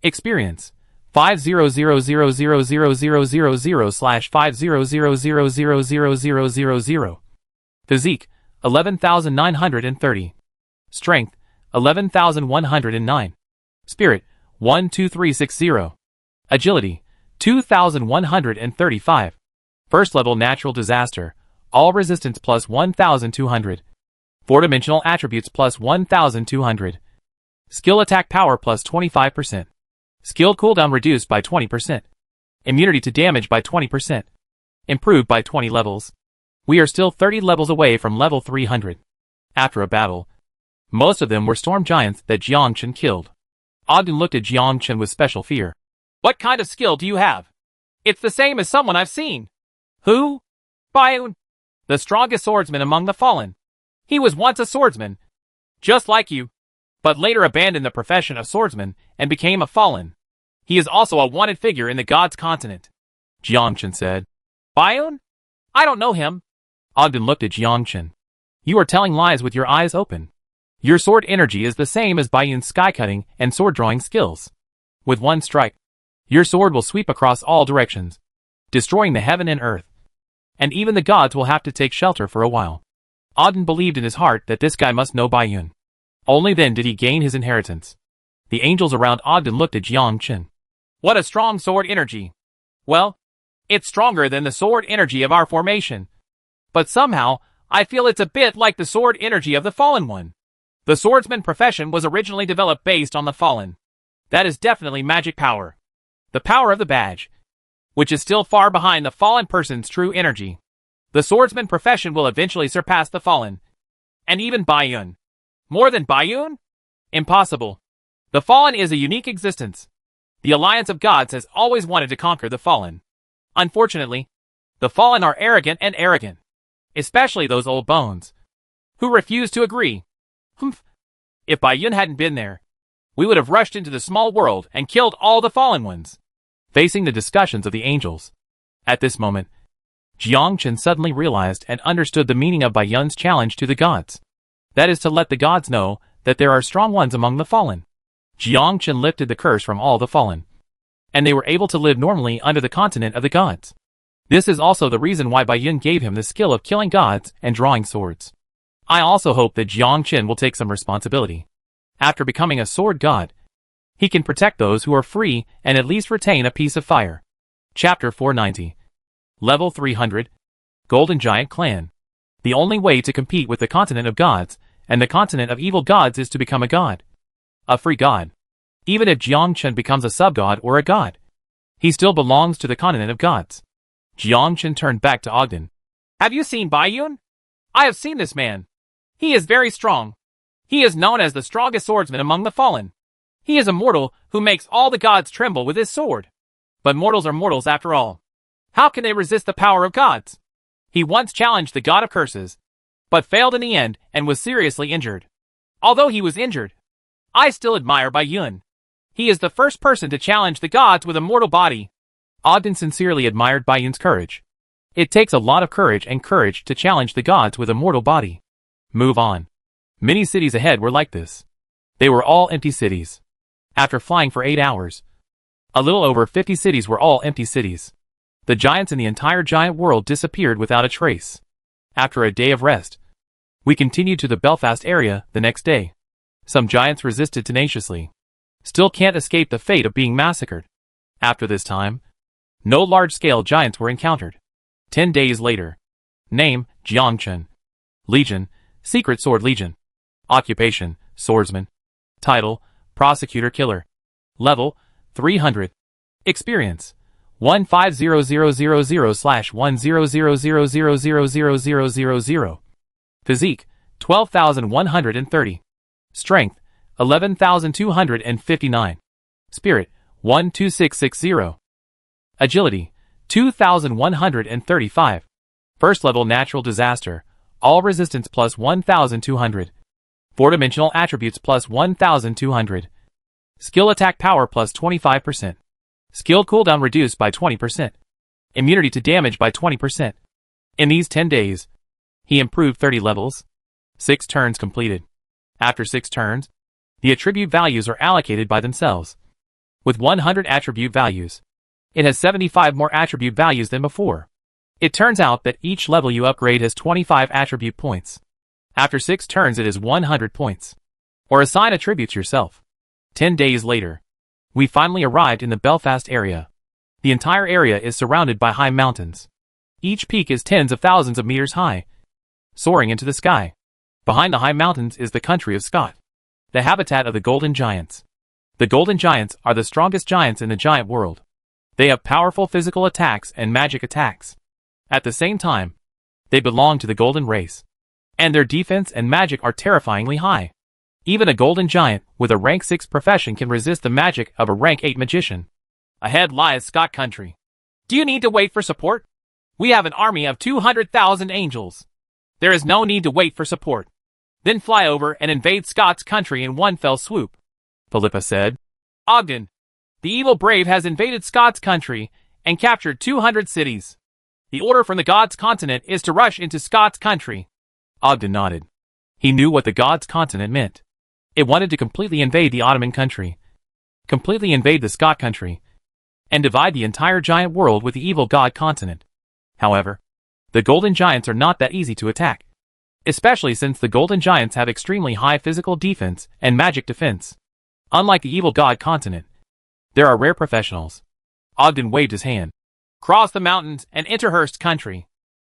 Experience, 5000000/500000000. Physique, 11,930. Strength, 11,109. Spirit, 12360. Agility, 2,135. First level natural disaster, all resistance plus 1,200. 4-dimensional attributes plus 1,200. Skill attack power plus 25%. Skill cooldown reduced by 20%. Immunity to damage by 20%. Improved by 20 levels. We are still 30 levels away from level 300. After a battle, most of them were storm giants that Jiangchen killed. Ogden looked at Jiangchen with special fear. What kind of skill do you have? It's the same as someone I've seen. Who? Baiyun. The strongest swordsman among the fallen. He was once a swordsman, just like you, but later abandoned the profession of swordsman and became a fallen. He is also a wanted figure in the God's continent. Jiangchen said. Baiyun? I don't know him. Ogden looked at Jiangchen. You are telling lies with your eyes open. Your sword energy is the same as Baiyun's sky-cutting and sword-drawing skills. With one strike, your sword will sweep across all directions, destroying the heaven and earth. And even the gods will have to take shelter for a while. Ogden believed in his heart that this guy must know Baiyun. Only then did he gain his inheritance. The angels around Ogden looked at Jiangchen. What a strong sword energy. Well, it's stronger than the sword energy of our formation. But somehow, I feel it's a bit like the sword energy of the fallen one. The swordsman profession was originally developed based on the fallen. That is definitely magic power. The power of the badge. which is still far behind the fallen person's true energy. The swordsman profession will eventually surpass the fallen. And even Bayun. More than Bayun? Impossible. The fallen is a unique existence. The alliance of gods has always wanted to conquer the fallen. Unfortunately, the fallen are arrogant, especially those old bones, who refuse to agree. Humph. If Bayun hadn't been there, we would have rushed into the small world and killed all the fallen ones. Facing the discussions of the angels. At this moment, Jiangchen suddenly realized and understood the meaning of Bayun's challenge to the gods. That is to let the gods know that there are strong ones among the fallen. Jiangchen lifted the curse from all the fallen, and they were able to live normally under the continent of the gods. This is also the reason why Bayun gave him the skill of killing gods and drawing swords. I also hope that Jiangchen will take some responsibility. After becoming a sword god, he can protect those who are free and at least retain a piece of fire. Chapter 490. Level 300. Golden Giant Clan. The only way to compete with the continent of gods and the continent of evil gods is to become a god. A free god. Even if Jiangchen becomes a sub-god or a god, he still belongs to the continent of gods. Jiangchen turned back to Ogden. Have you seen Bayun? I have seen this man. He is very strong. He is known as the strongest swordsman among the fallen. He is a mortal who makes all the gods tremble with his sword. But mortals are mortals after all. How can they resist the power of gods? He once challenged the god of curses, but failed in the end and was seriously injured. Although he was injured, I still admire Bayun. He is the first person to challenge the gods with a mortal body. Ogden sincerely admired Bayun's courage. It takes a lot of courage to challenge the gods with a mortal body. Move on. Many cities ahead were like this. They were all empty cities. After flying for 8 hours, a little over 50 cities were all empty cities. The giants in the entire giant world disappeared without a trace. After a day of rest, we continued to the Belfast area the next day. Some giants resisted tenaciously. Still can't escape the fate of being massacred. After this time, no large-scale giants were encountered. 10 days later. Name, Jiangchen. Legion, Secret Sword Legion. Occupation, Swordsman. Title, Prosecutor Killer. Level, 300. Experience, 15000/10000000000. Physique, 12,130. Strength, 11,259. Spirit, 12660. Agility, 2,135. First level natural disaster, all resistance plus 1,200. 4-dimensional attributes plus 1,200. Skill attack power plus 25%. Skill cooldown reduced by 20%. Immunity to damage by 20%. In these 10 days, he improved 30 levels. 6 turns completed. After 6 turns, the attribute values are allocated by themselves. With 100 attribute values, it has 75 more attribute values than before. It turns out that each level you upgrade has 25 attribute points. After 6 turns it is 100 points. Or assign attributes yourself. 10 days later, we finally arrived in the Belfast area. The entire area is surrounded by high mountains. Each peak is tens of thousands of meters high, soaring into the sky. Behind the high mountains is the country of Scott, the habitat of the Golden Giants. The Golden Giants are the strongest giants in the giant world. They have powerful physical attacks and magic attacks. At the same time, they belong to the Golden race, and their defense and magic are terrifyingly high. Even a Golden Giant with a rank 6 profession can resist the magic of a rank 8 magician. Ahead lies Scott country. Do you need to wait for support? We have an army of 200,000 angels. There is no need to wait for support. Then fly over and invade Scott's country in one fell swoop. Philippa said. Ogden, the evil brave has invaded Scott's country and captured 200 cities. The order from the gods' continent is to rush into Scott's country. Ogden nodded. He knew what the gods' continent meant. It wanted to completely invade the Ottoman country, completely invade the Scott country, and divide the entire giant world with the evil god continent. However, the Golden Giants are not that easy to attack, especially since the Golden Giants have extremely high physical defense and magic defense. Unlike the evil god continent, there are rare professionals. Ogden waved his hand. Cross the mountains and enter Hearst's country.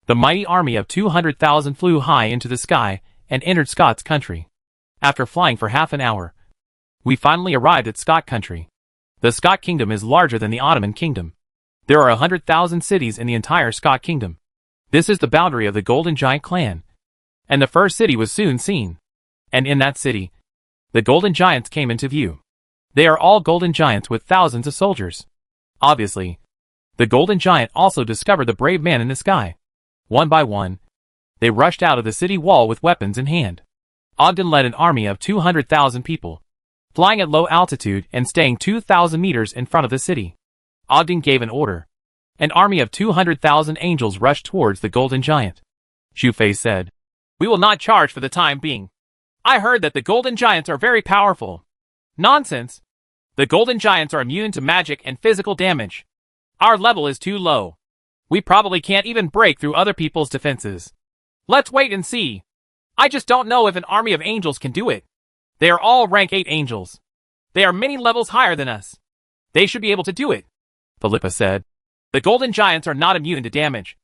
The mighty army of 200,000 flew high into the sky and entered Scott's country. After flying for half an hour, we finally arrived at Scott country. The Scott kingdom is larger than the Ottoman kingdom. There are 100,000 cities in the entire Scott Kingdom. This is the boundary of the Golden Giant clan. And the first city was soon seen. And in that city, the Golden Giants came into view. They are all Golden Giants with thousands of soldiers. Obviously, the Golden Giant also discovered the brave man in the sky. One by one, they rushed out of the city wall with weapons in hand. Ogden led an army of 200,000 people, flying at low altitude and staying 2,000 meters in front of the city. Ogden gave an order. An army of 200,000 angels rushed towards the Golden Giant. Zhu Fei said, "We will not charge for the time being. I heard that the Golden Giants are very powerful." "Nonsense. The Golden Giants are immune to magic and physical damage. Our level is too low. We probably can't even break through other people's defenses. Let's wait and see. I just don't know if an army of angels can do it. They are all rank 8 angels. They are many levels higher than us. They should be able to do it," Philippa said. "The Golden Giants are not immune to damage,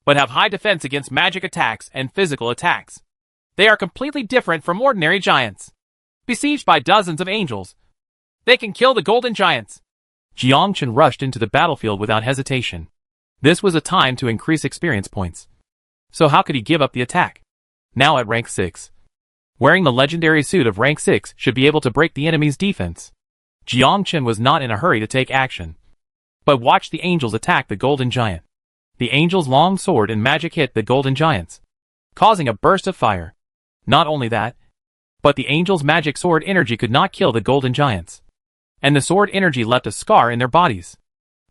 but have high defense against magic attacks and physical attacks. They are completely different from ordinary giants. Besieged by dozens of angels, they can kill the Golden Giants." Jiangchen rushed into the battlefield without hesitation. This was a time to increase experience points. So how could he give up the attack? Now at rank 6. Wearing the legendary suit of rank 6 should be able to break the enemy's defense. Jiangchen was not in a hurry to take action, but watched the angels attack the Golden Giant. The angel's long sword and magic hit the Golden Giants, causing a burst of fire. Not only that, but the angel's magic sword energy could not kill the Golden Giants, and the sword energy left a scar in their bodies.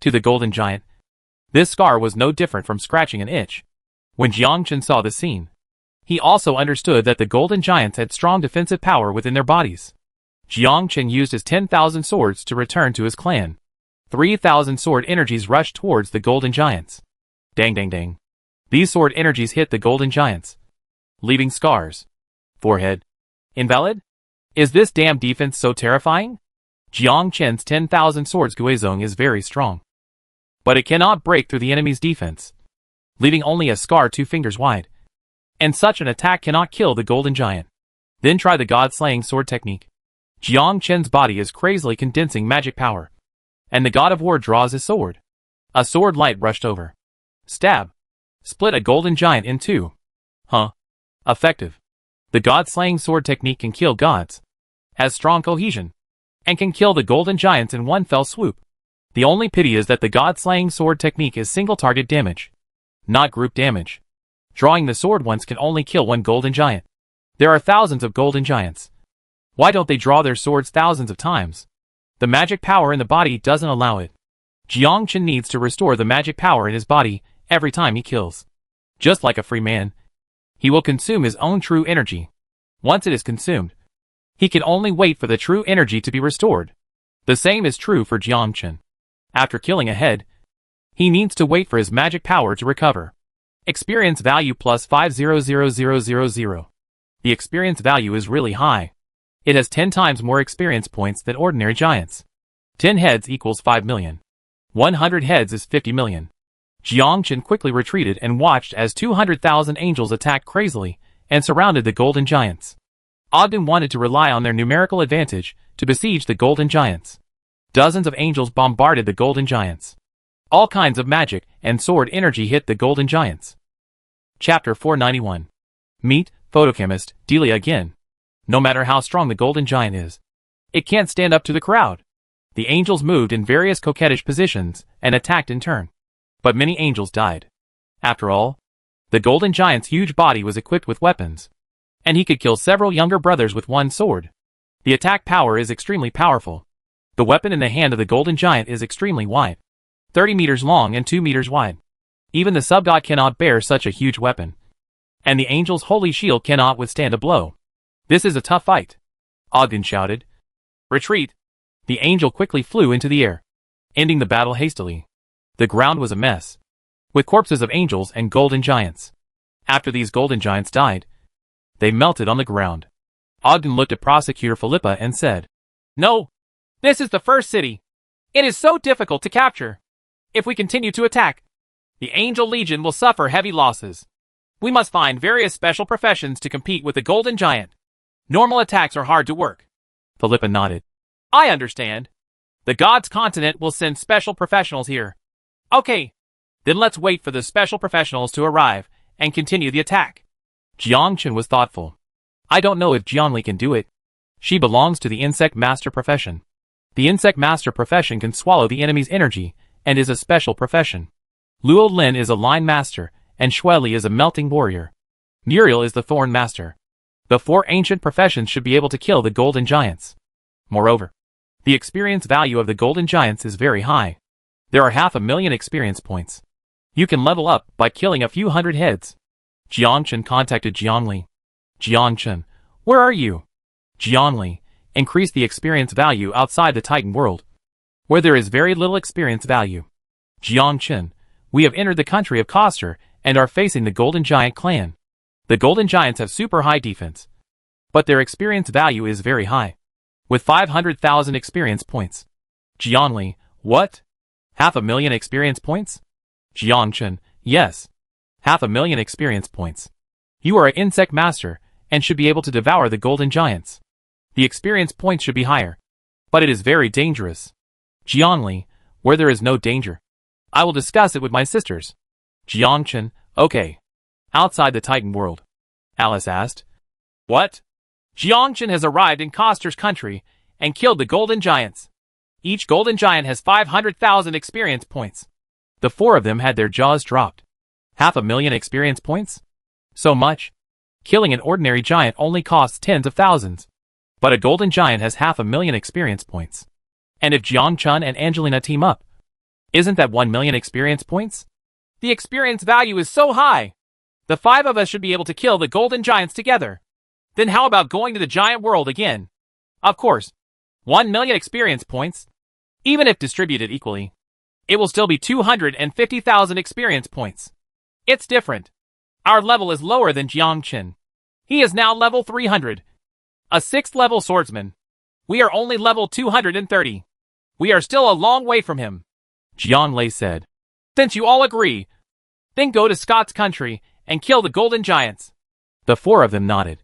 To the Golden Giant, this scar was no different from scratching an itch. When Jiangchen saw the scene, he also understood that the Golden Giants had strong defensive power within their bodies. Jiangchen used his 10,000 swords to return to his clan. 3,000 sword energies rushed towards the Golden Giants. Dang dang dang. These sword energies hit the Golden Giants, leaving scars. Forehead. Invalid? Is this damn defense so terrifying? Jiangchen's 10,000 swords Guizhong is very strong, but it cannot break through the enemy's defense, leaving only a scar 2 fingers wide. And such an attack cannot kill the Golden Giant. Then try the God-slaying sword technique. Jiangchen's body is crazily condensing magic power, and the God of War draws his sword. A sword light rushed over. Stab. Split a Golden Giant in 2. Huh. Effective. The God-slaying sword technique can kill gods, has strong cohesion, and can kill the Golden Giants in one fell swoop. The only pity is that the God-slaying sword technique is single target damage, not group damage. Drawing the sword once can only kill one Golden Giant. There are thousands of Golden Giants. Why don't they draw their swords thousands of times? The magic power in the body doesn't allow it. Jiangchen needs to restore the magic power in his body every time he kills. Just like a free man, he will consume his own true energy. Once it is consumed, he can only wait for the true energy to be restored. The same is true for Jiangchen. After killing a head, he needs to wait for his magic power to recover. Experience value plus 500000. The experience value is really high. It has 10 times more experience points than ordinary giants. 10 heads equals 5 million. 100 heads is 50 million. Jiangchen quickly retreated and watched as 200,000 angels attacked crazily and surrounded the Golden Giants. Ogden wanted to rely on their numerical advantage to besiege the Golden Giants. Dozens of angels bombarded the Golden Giants. All kinds of magic and sword energy hit the Golden Giants. Chapter 491. Meet Photochemist Delia again. No matter how strong the Golden Giant is, it can't stand up to the crowd. The angels moved in various coquettish positions and attacked in turn, but many angels died. After all, the Golden Giant's huge body was equipped with weapons, and he could kill several younger brothers with one sword. The attack power is extremely powerful. The weapon in the hand of the Golden Giant is extremely wide, 30 meters long and 2 meters wide. Even the subgod cannot bear such a huge weapon, and the angel's holy shield cannot withstand a blow. This is a tough fight. Ogden shouted. Retreat. The angel quickly flew into the air, ending the battle hastily. The ground was a mess, with corpses of angels and Golden Giants. After these Golden Giants died, they melted on the ground. Ogden looked at Prosecutor Philippa and said, "No, this is the first city. It is so difficult to capture. If we continue to attack, the Angel Legion will suffer heavy losses. We must find various special professions to compete with the Golden Giant. Normal attacks are hard to work." Philippa nodded. "I understand. The Gods Continent will send special professionals here. Okay. Then let's wait for the special professionals to arrive and continue the attack. Jiangchen was thoughtful. I don't know if Jianli can do it. She belongs to the insect master profession. The insect master profession can swallow the enemy's energy and is a special profession. Luo Lin is a line master and Shueli is a melting warrior. Muriel is the thorn master. The four ancient professions should be able to kill the golden giants. Moreover, the experience value of the golden giants is very high. There are 500,000 experience points. You can level up by killing a few hundred heads. Jiangchen contacted Jianli. Jiangchen, where are you? Jianli, increase the experience value outside the Titan world, where there is very little experience value. Jiangchen, we have entered the country of Koster and are facing the Golden Giant clan. The Golden Giants have super high defense, but their experience value is very high, with 500,000 experience points. Jianli, what? 500,000 experience points? Jiangchen, yes. 500,000 experience points. You are an insect master and should be able to devour the golden giants. The experience points should be higher, but it is very dangerous. Jianli, where there is no danger, I will discuss it with my sisters. Jiangchen, okay. Outside the Titan world, Alice asked. What? Jiangchen has arrived in Koster's country and killed the golden giants. Each golden giant has 500,000 experience points. The four of them had their jaws dropped. 500,000 experience points? So much? Killing an ordinary giant only costs tens of thousands. But a golden giant has 500,000 experience points. And if Jiangchen and Angelina team up, isn't that 1,000,000 experience points? The experience value is so high. The five of us should be able to kill the golden giants together. Then how about going to the giant world again? Of course. 1,000,000 experience points. Even if distributed equally, it will still be 250,000 experience points. It's different. Our level is lower than Jiangchen. He is now level 300. A 6th level swordsman. We are only level 230. We are still a long way from him. Jianlei said. Since you all agree, then go to Scott's country and kill the golden giants. The four of them nodded.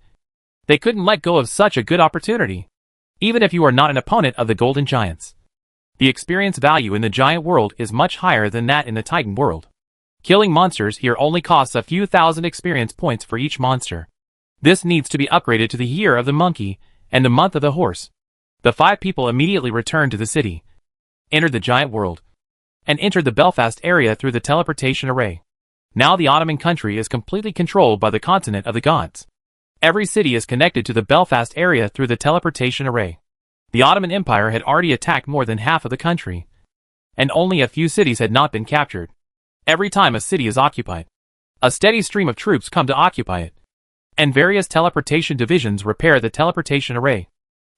They couldn't let go of such a good opportunity, even if you are not an opponent of the golden giants. The experience value in the giant world is much higher than that in the Titan world. Killing monsters here only costs a few thousand experience points for each monster. This needs to be upgraded to the year of the monkey and the month of the horse. The five people immediately returned to the city, entered the giant world, and entered the Belfast area through the teleportation array. Now the Ottoman country is completely controlled by the continent of the gods. Every city is connected to the Belfast area through the teleportation array. The Ottoman Empire had already attacked more than half of the country, and only a few cities had not been captured. Every time a city is occupied, a steady stream of troops come to occupy it, and various teleportation divisions repair the teleportation array.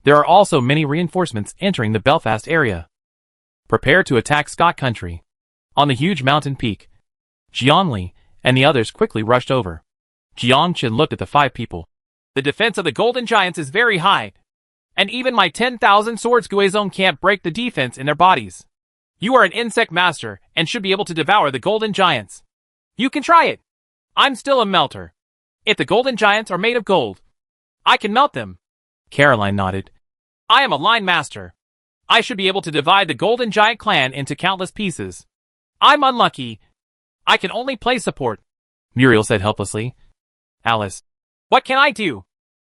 There are also many reinforcements entering the Belfast area. Prepare to attack Scott country. On the huge mountain peak, Jianli and the others quickly rushed over. Jiangchen looked at the five people. The defense of the golden giants is very high, and even my 10,000 swords Guizong can't break the defense in their bodies. You are an insect master and should be able to devour the golden giants. You can try it. I'm still a melter. If the golden giants are made of gold, I can melt them. Caroline nodded. I am a line master. I should be able to divide the golden giant clan into countless pieces. I'm unlucky. I can only play support. Muriel said helplessly. Alice. What can I do?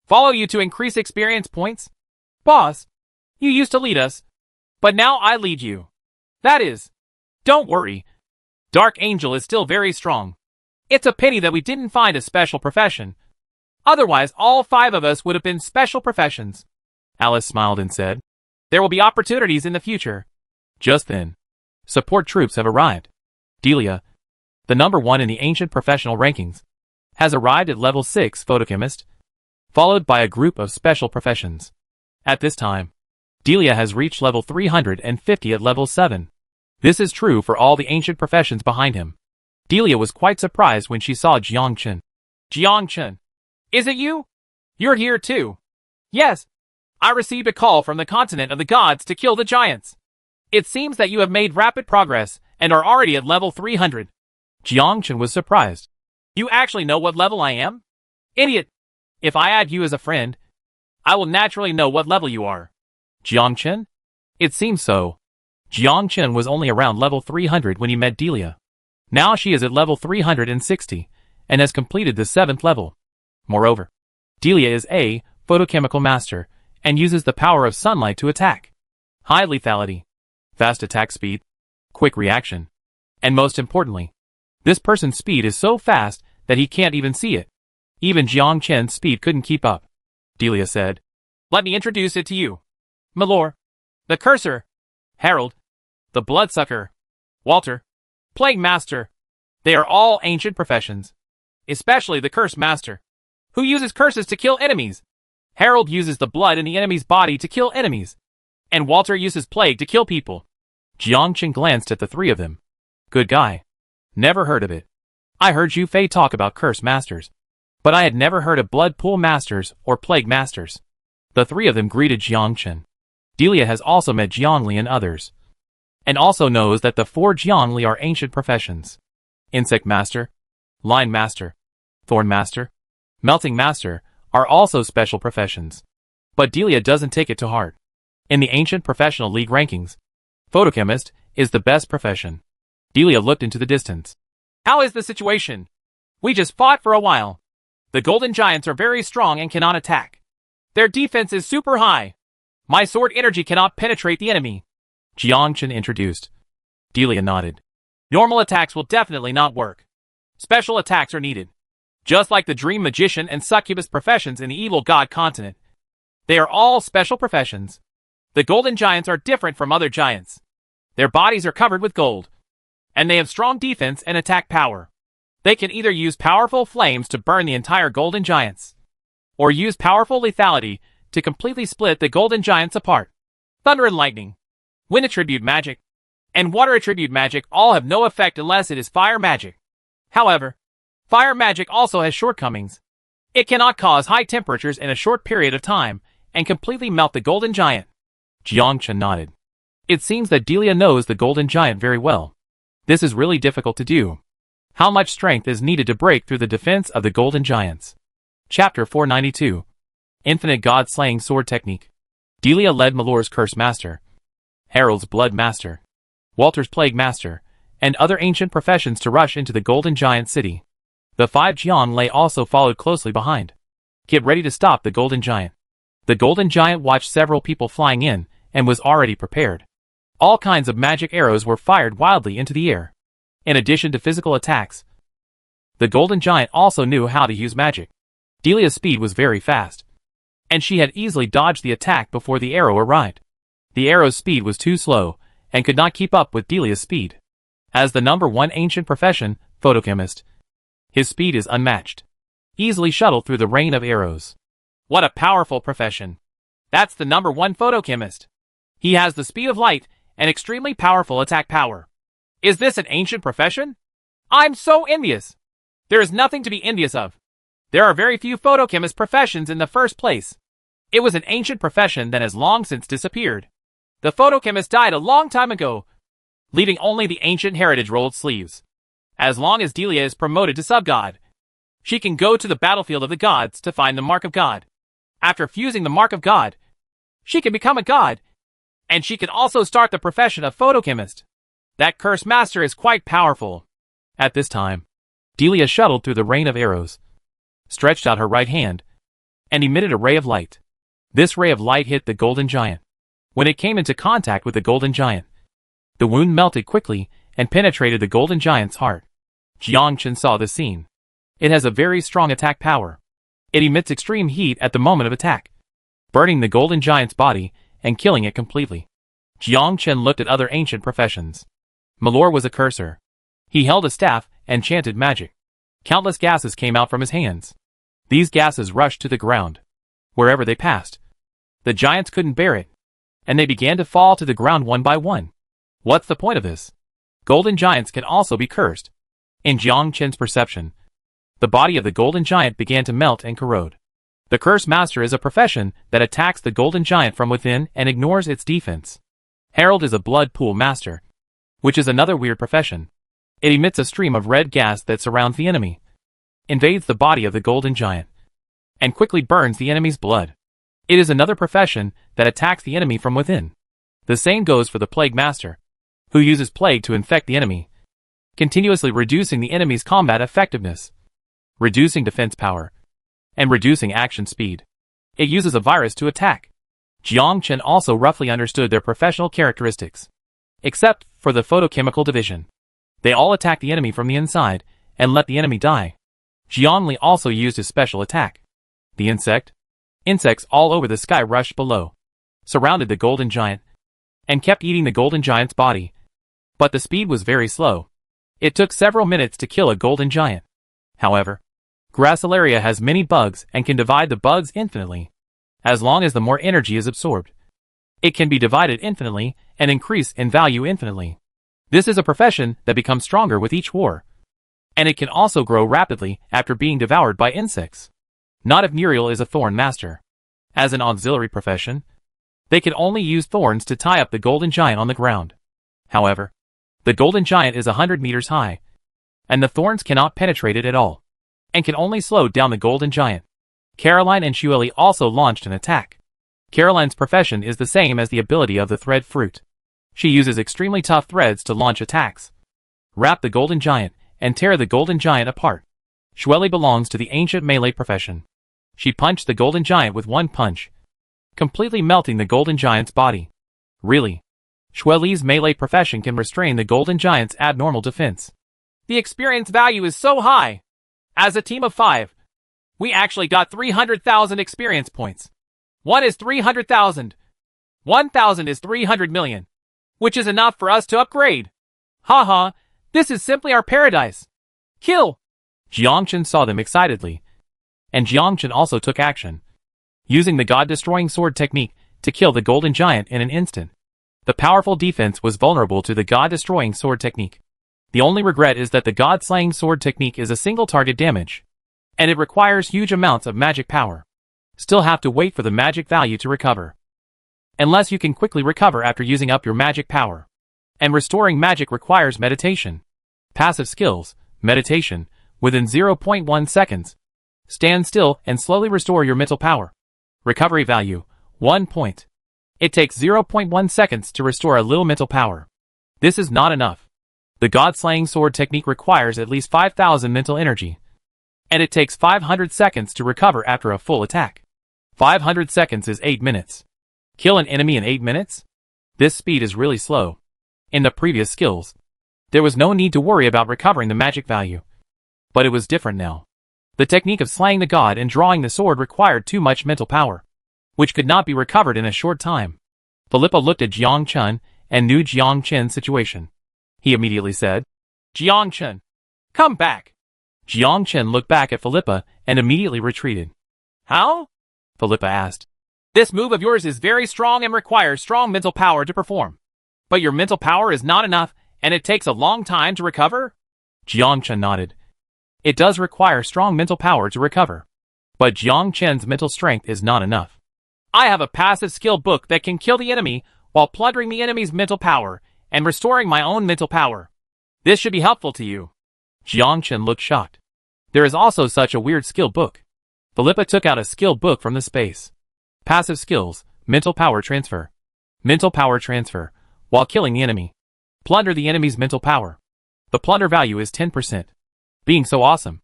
Follow you to increase experience points? Boss, you used to lead us, but now I lead you. That is. Don't worry. Dark Angel is still very strong. It's a pity that we didn't find a special profession. Otherwise, all five of us would have been special professions. Alice smiled and said, there will be opportunities in the future. Just then, support troops have arrived. Delia, the number 1 in the ancient professional rankings, has arrived at level 6 photochemist, followed by a group of special professions. At this time, Delia has reached level 350 at level 7. This is true for all the ancient professions behind him. Delia was quite surprised when she saw Jiangchen. Jiangchen, is it you? You're here too. Yes. I received a call from the continent of the gods to kill the giants. It seems that you have made rapid progress and are already at level 300. Jiangchen was surprised. You actually know what level I am? Idiot. If I add you as a friend, I will naturally know what level you are. Jiangchen? It seems so. Jiang Chen was only around level 300 when he met Delia. Now she is at level 360, and has completed the 7th level. Moreover, Delia is a photochemical master, and uses the power of sunlight to attack. High lethality, fast attack speed, quick reaction, and most importantly, this person's speed is so fast that he can't even see it. Even Jiang Chen's speed couldn't keep up. Delia said, "Let me introduce it to you. Malor, the Cursor, Harold, the Bloodsucker, Walter, Plague Master. They are all ancient professions. Especially the Curse Master, who uses curses to kill enemies. Harold uses the blood in the enemy's body to kill enemies. And Walter uses plague to kill people." Jiang Chen glanced at the three of them. Good guy. Never heard of it. I heard Zhu Fei talk about Curse Masters, but I had never heard of Blood Pool Masters or Plague Masters. The three of them greeted Jiang Chen. Delia has also met Jiangli and others, and also knows that the 4 Jiangli are ancient professions. Insect Master, Line Master, Thorn Master, Melting Master are also special professions. But Delia doesn't take it to heart. In the Ancient Professional League rankings, Photochemist is the best profession. Delia looked into the distance. How is the situation? We just fought for a while. The Golden Giants are very strong and cannot attack. Their defense is super high. My sword energy cannot penetrate the enemy. Jiang Chen introduced. Delia nodded. Normal attacks will definitely not work. Special attacks are needed. Just like the Dream Magician and Succubus professions in the Evil God continent. They are all special professions. The Golden Giants are different from other giants. Their bodies are covered with gold. And they have strong defense and attack power. They can either use powerful flames to burn the entire Golden Giants, or use powerful lethality to completely split the Golden Giants apart. Thunder and lightning, wind attribute magic, and water attribute magic all have no effect unless it is fire magic. However, fire magic also has shortcomings. It cannot cause high temperatures in a short period of time and completely melt the Golden Giant. Jiang Chen nodded. It seems that Delia knows the Golden Giant very well. This is really difficult to do. How much strength is needed to break through the defense of the Golden Giants? Chapter 492. Infinite God-Slaying Sword Technique. Delia led Malor's Curse Master, Harold's Blood Master, Walter's Plague Master, and other ancient professions to rush into the Golden Giant City. The 5 Jianglei also followed closely behind. Get ready to stop the Golden Giant. The Golden Giant watched several people flying in and was already prepared. All kinds of magic arrows were fired wildly into the air. In addition to physical attacks, the Golden Giant also knew how to use magic. Delia's speed was very fast, and she had easily dodged the attack before the arrow arrived. The arrow's speed was too slow and could not keep up with Delia's speed. As the number 1 ancient profession, Photochemist, his speed is unmatched. Easily shuttled through the rain of arrows. What a powerful profession. That's the number 1 Photochemist. He has the speed of light and extremely powerful attack power. Is this an ancient profession? I'm so envious. There is nothing to be envious of. There are very few photochemist professions in the first place. It was an ancient profession that has long since disappeared. The photochemist died a long time ago, leaving only the ancient heritage rolled sleeves. As long as Delia is promoted to sub-god, she can go to the battlefield of the gods to find the Mark of God. After fusing the Mark of God, she can become a god, and she can also start the profession of photochemist. That Curse Master is quite powerful. At this time, Delia shuttled through the rain of arrows, stretched out her right hand, and emitted a ray of light. This ray of light hit the Golden Giant. When it came into contact with the Golden Giant, the wound melted quickly and penetrated the Golden Giant's heart. Jiang Chen saw this scene. It has a very strong attack power. It emits extreme heat at the moment of attack, burning the Golden Giant's body and killing it completely. Jiang Chen looked at other ancient professions. Malor was a cursor. He held a staff and chanted magic. Countless gases came out from his hands. These gases rushed to the ground. Wherever they passed, the giants couldn't bear it, and they began to fall to the ground one by one. What's the point of this? Golden Giants can also be cursed. In Jiang Chen's perception, the body of the Golden Giant began to melt and corrode. The Curse Master is a profession that attacks the Golden Giant from within and ignores its defense. Harold is a Blood Pool Master, which is another weird profession. It emits a stream of red gas that surrounds the enemy, invades the body of the Golden Giant, and quickly burns the enemy's blood. It is another profession that attacks the enemy from within. The same goes for the Plague Master, who uses plague to infect the enemy, continuously reducing the enemy's combat effectiveness, reducing defense power, and reducing action speed. It uses a virus to attack. Jiang Chen also roughly understood their professional characteristics. Except for the photochemical division. They all attack the enemy from the inside, and let the enemy die. Jiang Li also used his special attack. The insect. Insects all over the sky rushed below, surrounded the golden giant, and kept eating the golden giant's body. But the speed was very slow. It took several minutes to kill a golden giant. However, Gracilaria has many bugs and can divide the bugs infinitely. As long as the more energy is absorbed, it can be divided infinitely and increase in value infinitely. This is a profession that becomes stronger with each war. And it can also grow rapidly after being devoured by insects. Not if Muriel is a thorn master. As an auxiliary profession, they can only use thorns to tie up the golden giant on the ground. However, the golden giant is 100 meters high, and the thorns cannot penetrate it at all, and can only slow down the golden giant. Caroline and Xueli also launched an attack. Caroline's profession is the same as the ability of the thread fruit. She uses extremely tough threads to launch attacks, wrap the golden giant, and tear the golden giant apart. Xueli belongs to the ancient melee profession. She punched the golden giant with one punch, completely melting the golden giant's body. Really, Xueli's melee profession can restrain the golden giant's abnormal defense. The experience value is so high. As a team of 5, we actually got 300,000 experience points. 1 is 300,000. 1,000 is 300 million. Which is enough for us to upgrade. Haha, this is simply our paradise. Kill! Jiang Chen saw them excitedly. And Jiang Chen also took action, using the god-destroying sword technique to kill the golden giant in an instant. The powerful defense was vulnerable to the god-destroying sword technique. The only regret is that the god-slaying sword technique is a single target damage, and it requires huge amounts of magic power. Still have to wait for the magic value to recover. Unless you can quickly recover after using up your magic power. And restoring magic requires meditation. Passive skills, meditation, within 0.1 seconds. Stand still and slowly restore your mental power. Recovery value, 1 point. It takes 0.1 seconds to restore a little mental power. This is not enough. The god-slaying sword technique requires at least 5,000 mental energy. And it takes 500 seconds to recover after a full attack. 500 seconds is 8 minutes. Kill an enemy in 8 minutes? This speed is really slow. In the previous skills, there was no need to worry about recovering the magic value. But it was different now. The technique of slaying the god and drawing the sword required too much mental power, which could not be recovered in a short time. Philippa looked at Jiang Chen and knew Jiang Chen's situation. He immediately said, Jiang Chen, come back. Jiang Chen looked back at Philippa and immediately retreated. How? Philippa asked. This move of yours is very strong and requires strong mental power to perform. But your mental power is not enough and it takes a long time to recover? Jiang Chen nodded. It does require strong mental power to recover. But Jiang Chen's mental strength is not enough. I have a passive skill book that can kill the enemy while plundering the enemy's mental power and restoring my own mental power. This should be helpful to you. Jiang Chen looked shocked. There is also such a weird skill book. Philippa took out a skill book from the space. Passive skills, mental power transfer. Mental power transfer, while killing the enemy. Plunder the enemy's mental power. The plunder value is 10%. Being so awesome.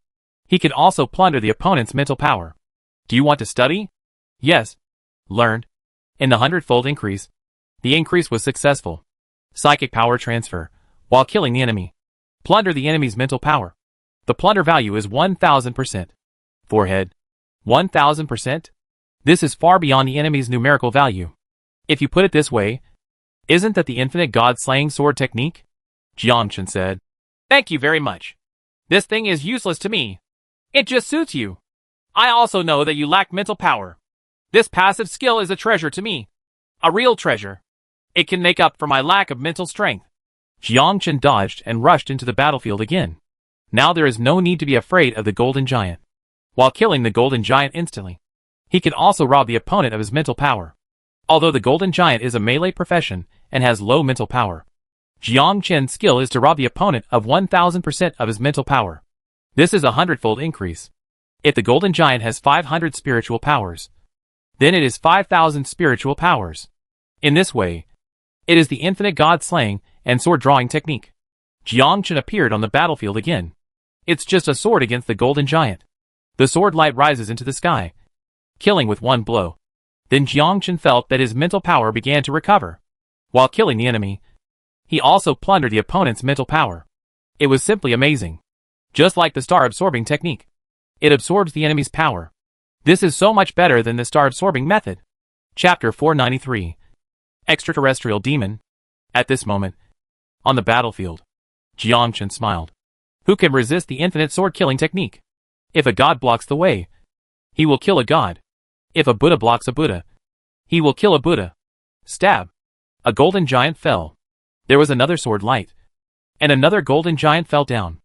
He can also plunder the opponent's mental power. Do you want to study? Yes. Learned. In the 100-fold increase. The increase was successful. Psychic power transfer, while killing the enemy. Plunder the enemy's mental power. The plunder value is 1000%. Forehead. 1000%? This is far beyond the enemy's numerical value. If you put it this way, isn't that the infinite god-slaying sword technique? Jiang Chen said. Thank you very much. This thing is useless to me. It just suits you. I also know that you lack mental power. This passive skill is a treasure to me. A real treasure. It can make up for my lack of mental strength. Jiang Chen dodged and rushed into the battlefield again. Now there is no need to be afraid of the golden giant. While killing the golden giant instantly, he can also rob the opponent of his mental power. Although the golden giant is a melee profession and has low mental power, Jiang Chen's skill is to rob the opponent of 1000% of his mental power. This is a 100-fold increase. If the golden giant has 500 spiritual powers, then it is 5,000 spiritual powers. In this way, It is the infinite god-slaying and sword-drawing technique. Jiang Chen appeared on the battlefield again. It's just a sword against the golden giant. The sword light rises into the sky, killing with one blow. Then Jiang Chen felt that his mental power began to recover. While killing the enemy, he also plundered the opponent's mental power. It was simply amazing. Just like the star-absorbing technique. It absorbs the enemy's power. This is so much better than the star-absorbing method. Chapter 493. Extraterrestrial Demon. At this moment, on the battlefield, Jiang Chen smiled. Who can resist the infinite sword-killing technique? If a god blocks the way, he will kill a god. If a Buddha blocks a Buddha, he will kill a Buddha. Stab. A golden giant fell. There was another sword light. And another golden giant fell down.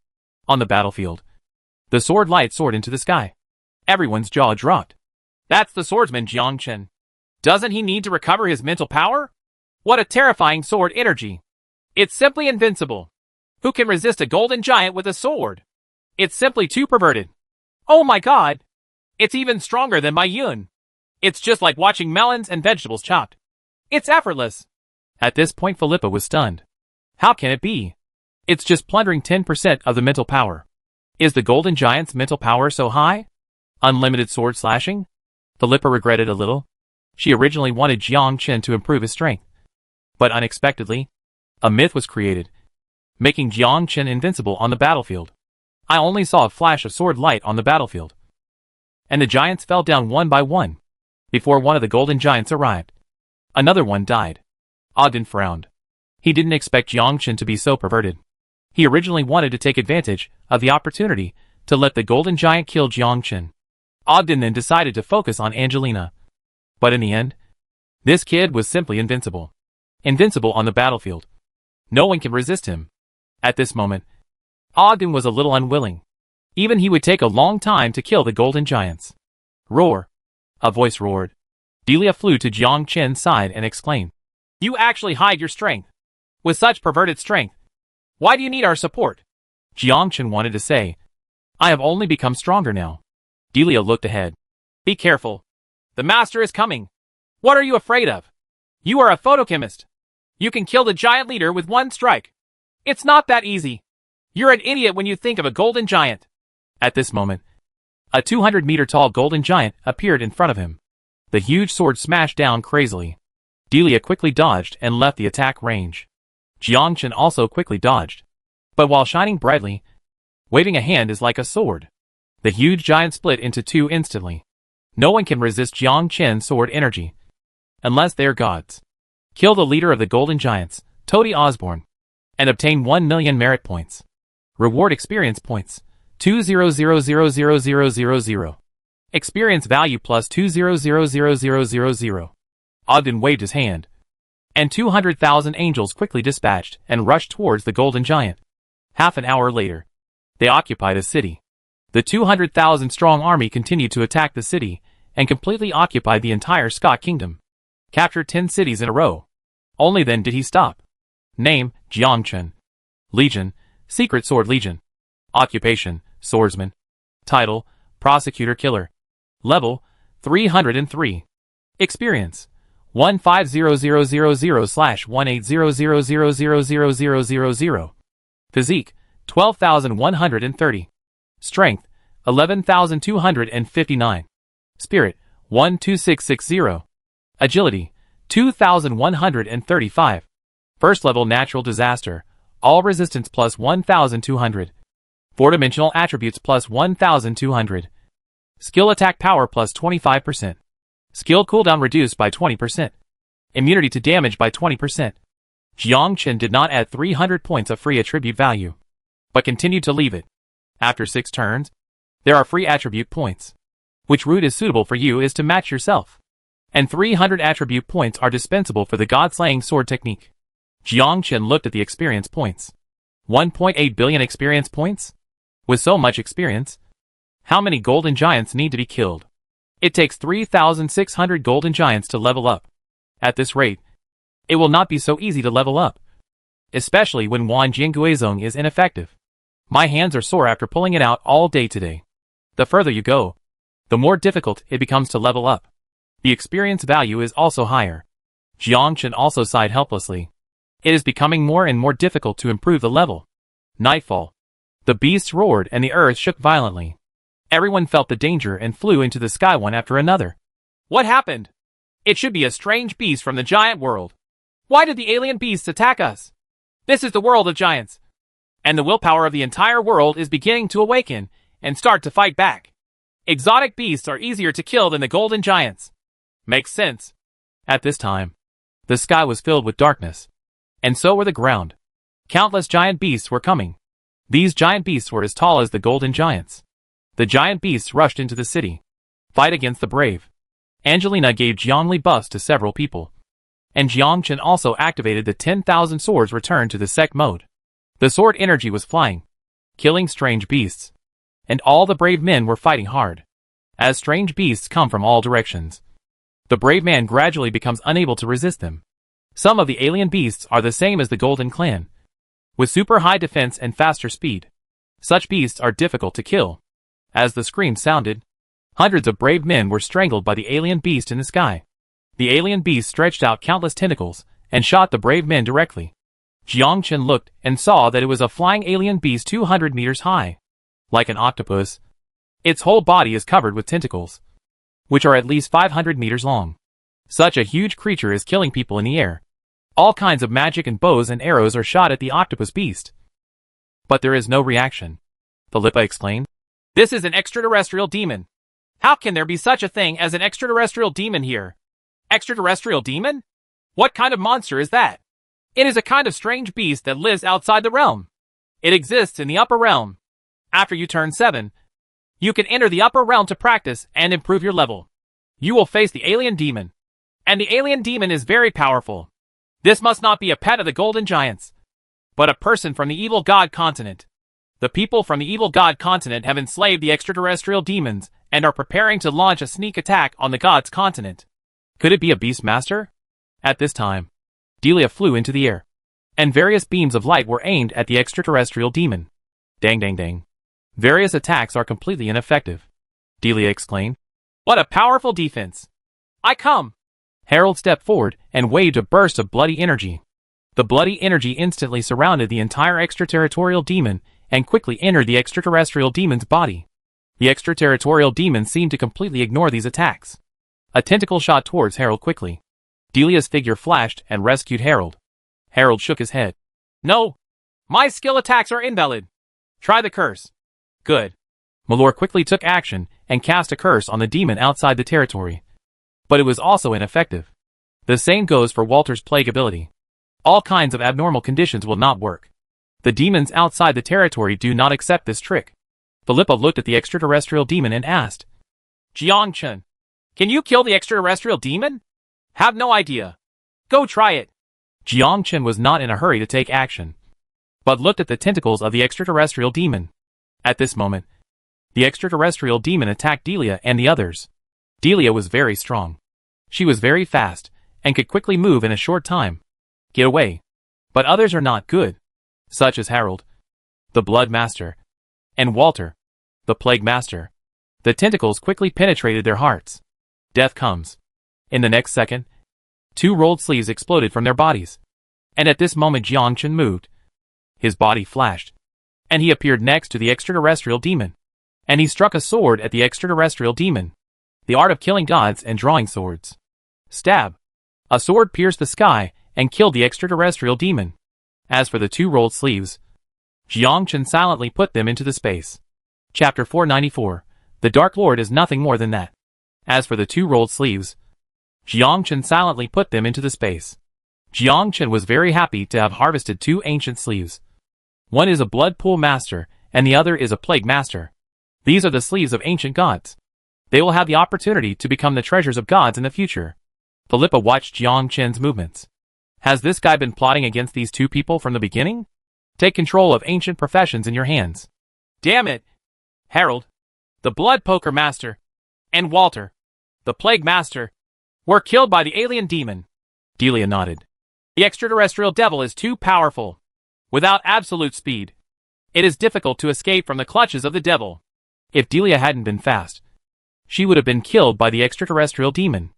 On the battlefield, the sword light soared into the sky. Everyone's jaw dropped. That's the swordsman Jiang Chen. Doesn't he need to recover his mental power? What a terrifying sword energy. It's simply invincible. Who can resist a golden giant with a sword? It's simply too perverted. Oh my god. It's even stronger than my yun. It's just like watching melons and vegetables chopped. It's effortless. At this point Philippa was stunned. How can it be? It's just plundering 10% of the mental power. Is the golden giant's mental power so high? Unlimited sword slashing? Philippa regretted a little. She originally wanted Jiang Chen to improve his strength. But unexpectedly, a myth was created, making Jiang Chen invincible on the battlefield. I only saw a flash of sword light on the battlefield. And the giants fell down one by one, before one of the golden giants arrived. Another one died. Ogden frowned. He didn't expect Jiang Chen to be so perverted. He originally wanted to take advantage of the opportunity to let the golden giant kill Jiang Chen. Ogden then decided to focus on Angelina. But in the end, this kid was simply invincible. Invincible on the battlefield. No one can resist him. At this moment, Ogden was a little unwilling. Even he would take a long time to kill the golden giants. Roar. A voice roared. Delia flew to Jiang Chen's side and exclaimed, "You actually hide your strength. With such perverted strength, why do you need our support?" Jiang Chen wanted to say, "I have only become stronger now." Delia looked ahead. "Be careful. The master is coming. What are you afraid of? You are a photochemist. You can kill the giant leader with one strike. It's not that easy. You're an idiot when you think of a golden giant." At this moment, a 200-meter-tall golden giant appeared in front of him. The huge sword smashed down crazily. Delia quickly dodged and left the attack range. Jiang Chen also quickly dodged. But while shining brightly, waving a hand is like a sword. The huge giant split into two instantly. No one can resist Jiang Chen's sword energy. Unless they're gods. Kill the leader of the golden giants, Toady Osborne, and obtain 1 million merit points. Reward experience points, 2000000. Experience value plus 2000000. Ogden waved his hand. And 200,000 angels quickly dispatched and rushed towards the golden giant. Half an hour later, they occupied a city. The 200,000-strong army continued to attack the city and completely occupied the entire Scott kingdom. Captured 10 cities in a row. Only then did he stop. Name, Jiang Chen. Legion, Secret Sword Legion. Occupation, Swordsman. Title, Prosecutor Killer. Level, 303. Experience, 15000/180000000. Physique, 12,130. Strength, 11,259. Spirit, 12660. Agility, 2,135. First level natural disaster, all resistance plus 1,200. 4-dimensional attributes plus 1,200. Skill attack power plus 25%. Skill cooldown reduced by 20%. Immunity to damage by 20%. Jiang Chen did not add 300 points of free attribute value, but continued to leave it. After 6 turns, there are free attribute points. Which route is suitable for you is to match yourself. And 300 attribute points are dispensable for the god-slaying sword technique. Jiang Chen looked at the experience points. 1.8 billion experience points? With so much experience, how many golden giants need to be killed? It takes 3,600 golden giants to level up. At this rate, it will not be so easy to level up. Especially when Wan Jingguizong is ineffective. My hands are sore after pulling it out all day today. The further you go, the more difficult it becomes to level up. The experience value is also higher. Jiang Chen also sighed helplessly. It is becoming more and more difficult to improve the level. Nightfall. The beasts roared and the earth shook violently. Everyone felt the danger and flew into the sky one after another. What happened? It should be a strange beast from the giant world. Why did the alien beasts attack us? This is the world of giants. And the willpower of the entire world is beginning to awaken and start to fight back. Exotic beasts are easier to kill than the golden giants. Makes sense. At this time, the sky was filled with darkness. And so were the ground. Countless giant beasts were coming. These giant beasts were as tall as the golden giants. The giant beasts rushed into the city. Fight against the brave. Angelina gave Jiangli buffs to several people. And Jiangchen also activated the 10,000 swords returned to the sect mode. The sword energy was flying, killing strange beasts. And all the brave men were fighting hard. As strange beasts come from all directions, the brave man gradually becomes unable to resist them. Some of the alien beasts are the same as the Golden Clan, with super high defense and faster speed. Such beasts are difficult to kill. As the scream sounded, hundreds of brave men were strangled by the alien beast in the sky. The alien beast stretched out countless tentacles and shot the brave men directly. Jiangchen looked and saw that it was a flying alien beast 200 meters high. Like an octopus, its whole body is covered with tentacles, which are at least 500 meters long. Such a huge creature is killing people in the air. All kinds of magic and bows and arrows are shot at the octopus beast. But there is no reaction. Philippa explained. This is an extraterrestrial demon. How can there be such a thing as an extraterrestrial demon here? Extraterrestrial demon? What kind of monster is that? It is a kind of strange beast that lives outside the realm. It exists in the upper realm. After you turn 7, you can enter the upper realm to practice and improve your level. You will face the alien demon. And the alien demon is very powerful. This must not be a pet of the golden giants, but a person from the evil god continent. The people from the evil god continent have enslaved the extraterrestrial demons and are preparing to launch a sneak attack on the god's continent. Could it be a beast master? At this time, Delia flew into the air, and various beams of light were aimed at the extraterrestrial demon. Dang dang dang. Various attacks are completely ineffective. Delia exclaimed. What a powerful defense! I come! Harold stepped forward and waved a burst of bloody energy. The bloody energy instantly surrounded the entire extraterritorial demon and quickly entered the extraterrestrial demon's body. The extraterritorial demon seemed to completely ignore these attacks. A tentacle shot towards Harold quickly. Delia's figure flashed and rescued Harold. Harold shook his head. No! My skill attacks are invalid. Try the curse. Good. Malor quickly took action and cast a curse on the demon outside the territory. But it was also ineffective. The same goes for Walter's plague ability. All kinds of abnormal conditions will not work. The demons outside the territory do not accept this trick. Philippa looked at the extraterrestrial demon and asked, Jiangchen, can you kill the extraterrestrial demon? Have no idea. Go try it. Jiangchen was not in a hurry to take action, but looked at the tentacles of the extraterrestrial demon. At this moment, the extraterrestrial demon attacked Delia and the others. Delia was very strong. She was very fast and could quickly move in a short time. Get away. But others are not good, such as Harold, the Blood Master, and Walter, the Plague Master. The tentacles quickly penetrated their hearts. Death comes. In the next second, 2 rolled sleeves exploded from their bodies. And at this moment Jiangchen moved. His body flashed, and he appeared next to the extraterrestrial demon. And he struck a sword at the extraterrestrial demon. The art of killing gods and drawing swords. Stab. A sword pierced the sky and killed the extraterrestrial demon. As for the 2 rolled sleeves, Jiangchen silently put them into the space. Chapter 494. The Dark Lord is nothing more than that. As for the 2 rolled sleeves, Jiangchen silently put them into the space. Jiangchen was very happy to have harvested 2 ancient sleeves. One is a blood pool master, and the other is a plague master. These are the sleeves of ancient gods. They will have the opportunity to become the treasures of gods in the future. Philippa watched Jiangchen's movements. Has this guy been plotting against these 2 people from the beginning? Take control of ancient professions in your hands. Damn it! Harold, the blood poker master, and Walter, the plague master, were killed by the alien demon. Delia nodded. The extraterrestrial devil is too powerful. Without absolute speed, it is difficult to escape from the clutches of the devil. If Delia hadn't been fast, she would have been killed by the extraterrestrial demon.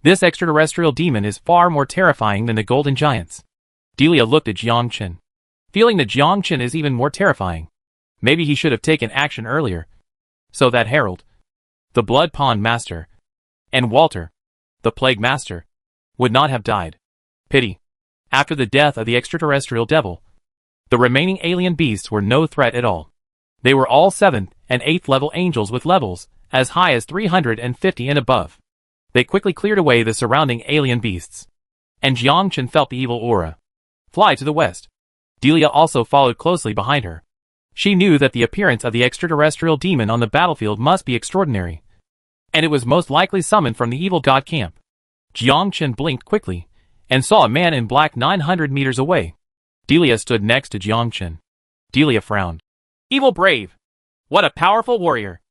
This extraterrestrial demon is far more terrifying than the golden giants. Delia looked at Jiang Chen, feeling that Jiang Chen is even more terrifying. Maybe he should have taken action earlier, so that Harold, the Blood Pond Master, and Walter, the Plague Master, would not have died. Pity. After the death of the extraterrestrial devil, the remaining alien beasts were no threat at all. They were all 7th and 8th level angels with levels as high as 350 and above. They quickly cleared away the surrounding alien beasts, and Jiang Chen felt the evil aura fly to the west. Delia also followed closely behind her. She knew that the appearance of the extraterrestrial demon on the battlefield must be extraordinary, and it was most likely summoned from the evil god camp. Jiang Chen blinked quickly, and saw a man in black 900 meters away. Delia stood next to Jiang Chen. Delia frowned. Evil brave! What a powerful warrior!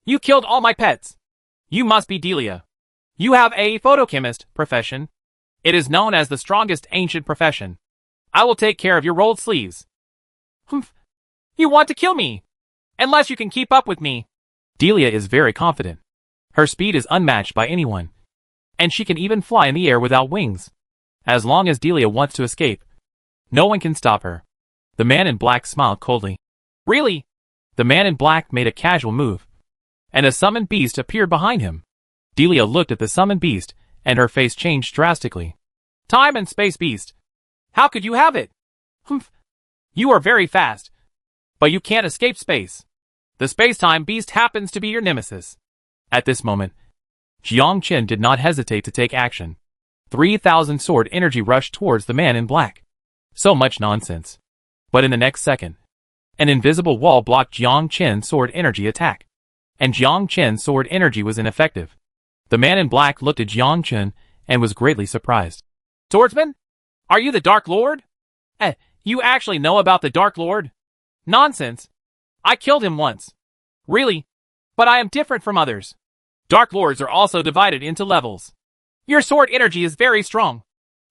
You killed all my pets! You must be Delia. You have a photochemist profession. It is known as the strongest ancient profession. I will take care of your rolled sleeves. Humph! You want to kill me! Unless you can keep up with me. Delia is very confident. Her speed is unmatched by anyone, and she can even fly in the air without wings. As long as Delia wants to escape, no one can stop her. The man in black smiled coldly. Really? The man in black made a casual move, and a summoned beast appeared behind him. Delia looked at the summoned beast, and her face changed drastically. Time and space beast. How could you have it? Humph. You are very fast, but you can't escape space. The space-time beast happens to be your nemesis. At this moment, Jiang Chen did not hesitate to take action. 3,000 sword energy rushed towards the man in black. So much nonsense. But in the next second, an invisible wall blocked Jiang Chen's sword energy attack, and Jiang Chen's sword energy was ineffective. The man in black looked at Jiang Chen and was greatly surprised. Swordsman? Are you the Dark Lord? You actually know about the Dark Lord? Nonsense. I killed him once. Really? But I am different from others. Dark Lords are also divided into levels. Your sword energy is very strong,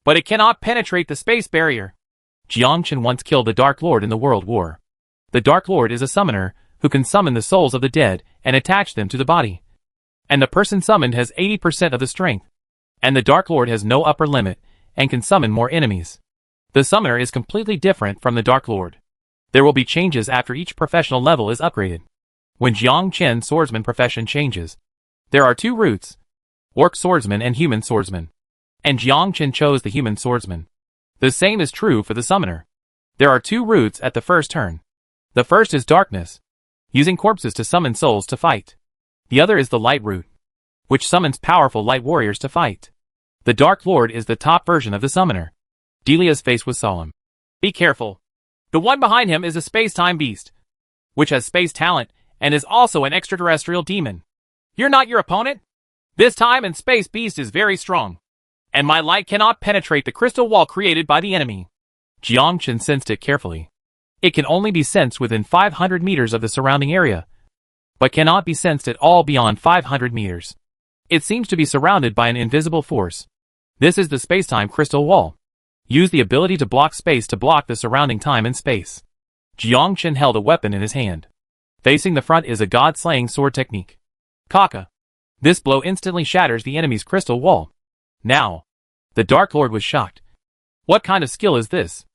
but it cannot penetrate the space barrier. Jiang Chen once killed the Dark Lord in the World War. The Dark Lord is a summoner who can summon the souls of the dead and attach them to the body. And the person summoned has 80% of the strength. And the Dark Lord has no upper limit and can summon more enemies. The summoner is completely different from the Dark Lord. There will be changes after each professional level is upgraded. When Jiang Chen's swordsman profession changes, there are 2 routes: Orc Swordsman and Human Swordsman. And Jiang Chen chose the Human Swordsman. The same is true for the summoner. There are 2 routes at the first turn. The first is Darkness, using corpses to summon souls to fight. The other is the Light route, which summons powerful light warriors to fight. The Dark Lord is the top version of the summoner. Delia's face was solemn. Be careful. The one behind him is a space-time beast, which has space talent and is also an extraterrestrial demon. You're not your opponent? This time and space beast is very strong, and my light cannot penetrate the crystal wall created by the enemy. Jiang Chen sensed it carefully. It can only be sensed within 500 meters of the surrounding area, but cannot be sensed at all beyond 500 meters. It seems to be surrounded by an invisible force. This is the space-time crystal wall. Use the ability to block space to block the surrounding time and space. Jiang Chen held a weapon in his hand. Facing the front is a god-slaying sword technique. Kaka. This blow instantly shatters the enemy's crystal wall. Now, the Dark Lord was shocked. What kind of skill is this?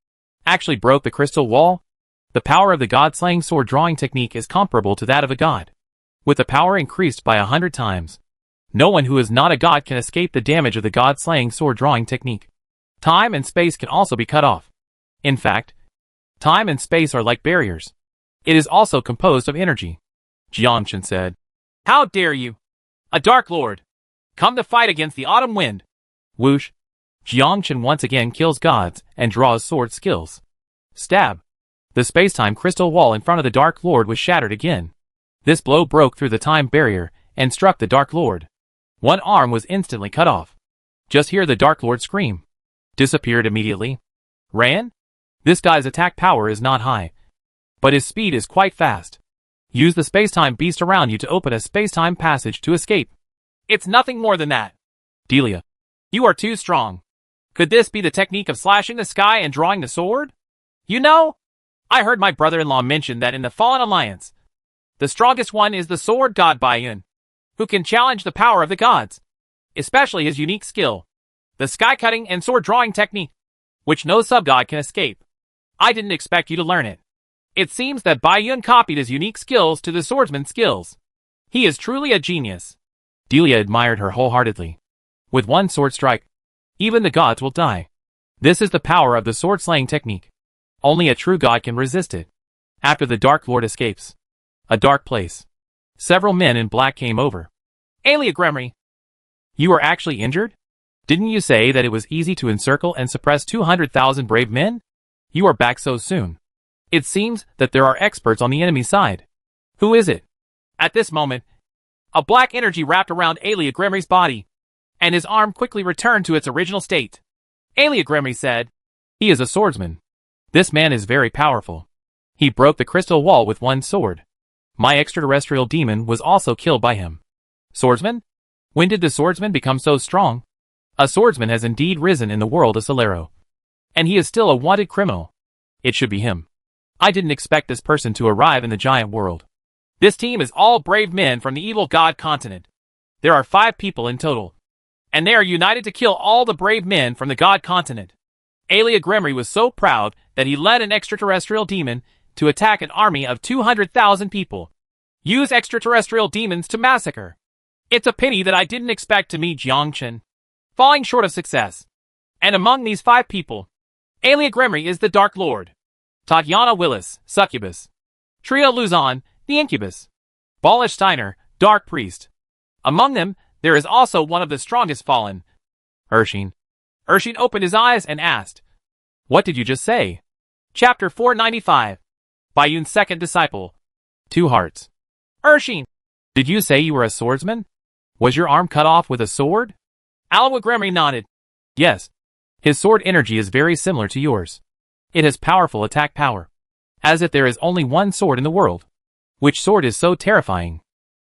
Actually broke the crystal wall? The power of the god-slaying sword drawing technique is comparable to that of a god, with the power increased by 100 times. No one who is not a god can escape the damage of the god-slaying sword drawing technique. Time and space can also be cut off. In fact, time and space are like barriers. It is also composed of energy. Jiang Chen said, How dare you? A Dark Lord! Come to fight against the autumn wind! Whoosh! Jiang Chen once again kills gods and draws sword skills. Stab! The space-time crystal wall in front of the Dark Lord was shattered again. This blow broke through the time barrier and struck the Dark Lord. One arm was instantly cut off. Just hear the Dark Lord scream. Disappeared immediately. Ran? This guy's attack power is not high, but his speed is quite fast. Use the space-time beast around you to open a space-time passage to escape. It's nothing more than that. Delia. You are too strong. Could this be the technique of slashing the sky and drawing the sword? You know, I heard my brother-in-law mention that in the Fallen Alliance, the strongest one is the sword god Baiyun, who can challenge the power of the gods, especially his unique skill, the sky-cutting and sword-drawing technique. which no sub-god can escape. I didn't expect you to learn it. It seems that Bai Yun copied his unique skills to the swordsman's skills. He is truly a genius. Delia admired her wholeheartedly. With one sword strike, even the gods will die. This is the power of the sword-slaying technique. Only a true god can resist it. After the Dark Lord escapes. A dark place. Several men in black came over. Alia Gremory. You are actually injured? Didn't you say that it was easy to encircle and suppress 200,000 brave men? You are back so soon. It seems that there are experts on the enemy side. Who is it? At this moment, a black energy wrapped around Alia Gremory's body, and his arm quickly returned to its original state. Alia Gremory said, he is a swordsman. This man is very powerful. He broke the crystal wall with one sword. My extraterrestrial demon was also killed by him. Swordsman? When did the swordsman become so strong? A swordsman has indeed risen in the world of Solero. And he is still a wanted criminal. It should be him. I didn't expect this person to arrive in the giant world. This team is all brave men from the evil god continent. There are 5 people in total. And they are united to kill all the brave men from the god continent. Alia Gremory was so proud that he led an extraterrestrial demon to attack an army of 200,000 people. Use extraterrestrial demons to massacre. It's a pity that I didn't expect to meet Jiangchen. Falling short of success. And among these 5 people, Alia Gremory is the Dark Lord. Tatiana Willis, Succubus. Tria Luzon, the Incubus. Balish Steiner, Dark Priest. Among them, there is also one of the strongest fallen. Urshin. Urshin opened his eyes and asked, what did you just say? Chapter 495. Bai Yun's second disciple. 2 hearts. Urshin. Did you say you were a swordsman? Was your arm cut off with a sword? Alia Gremory nodded. Yes. His sword energy is very similar to yours. It has powerful attack power. As if there is only one sword in the world. Which sword is so terrifying?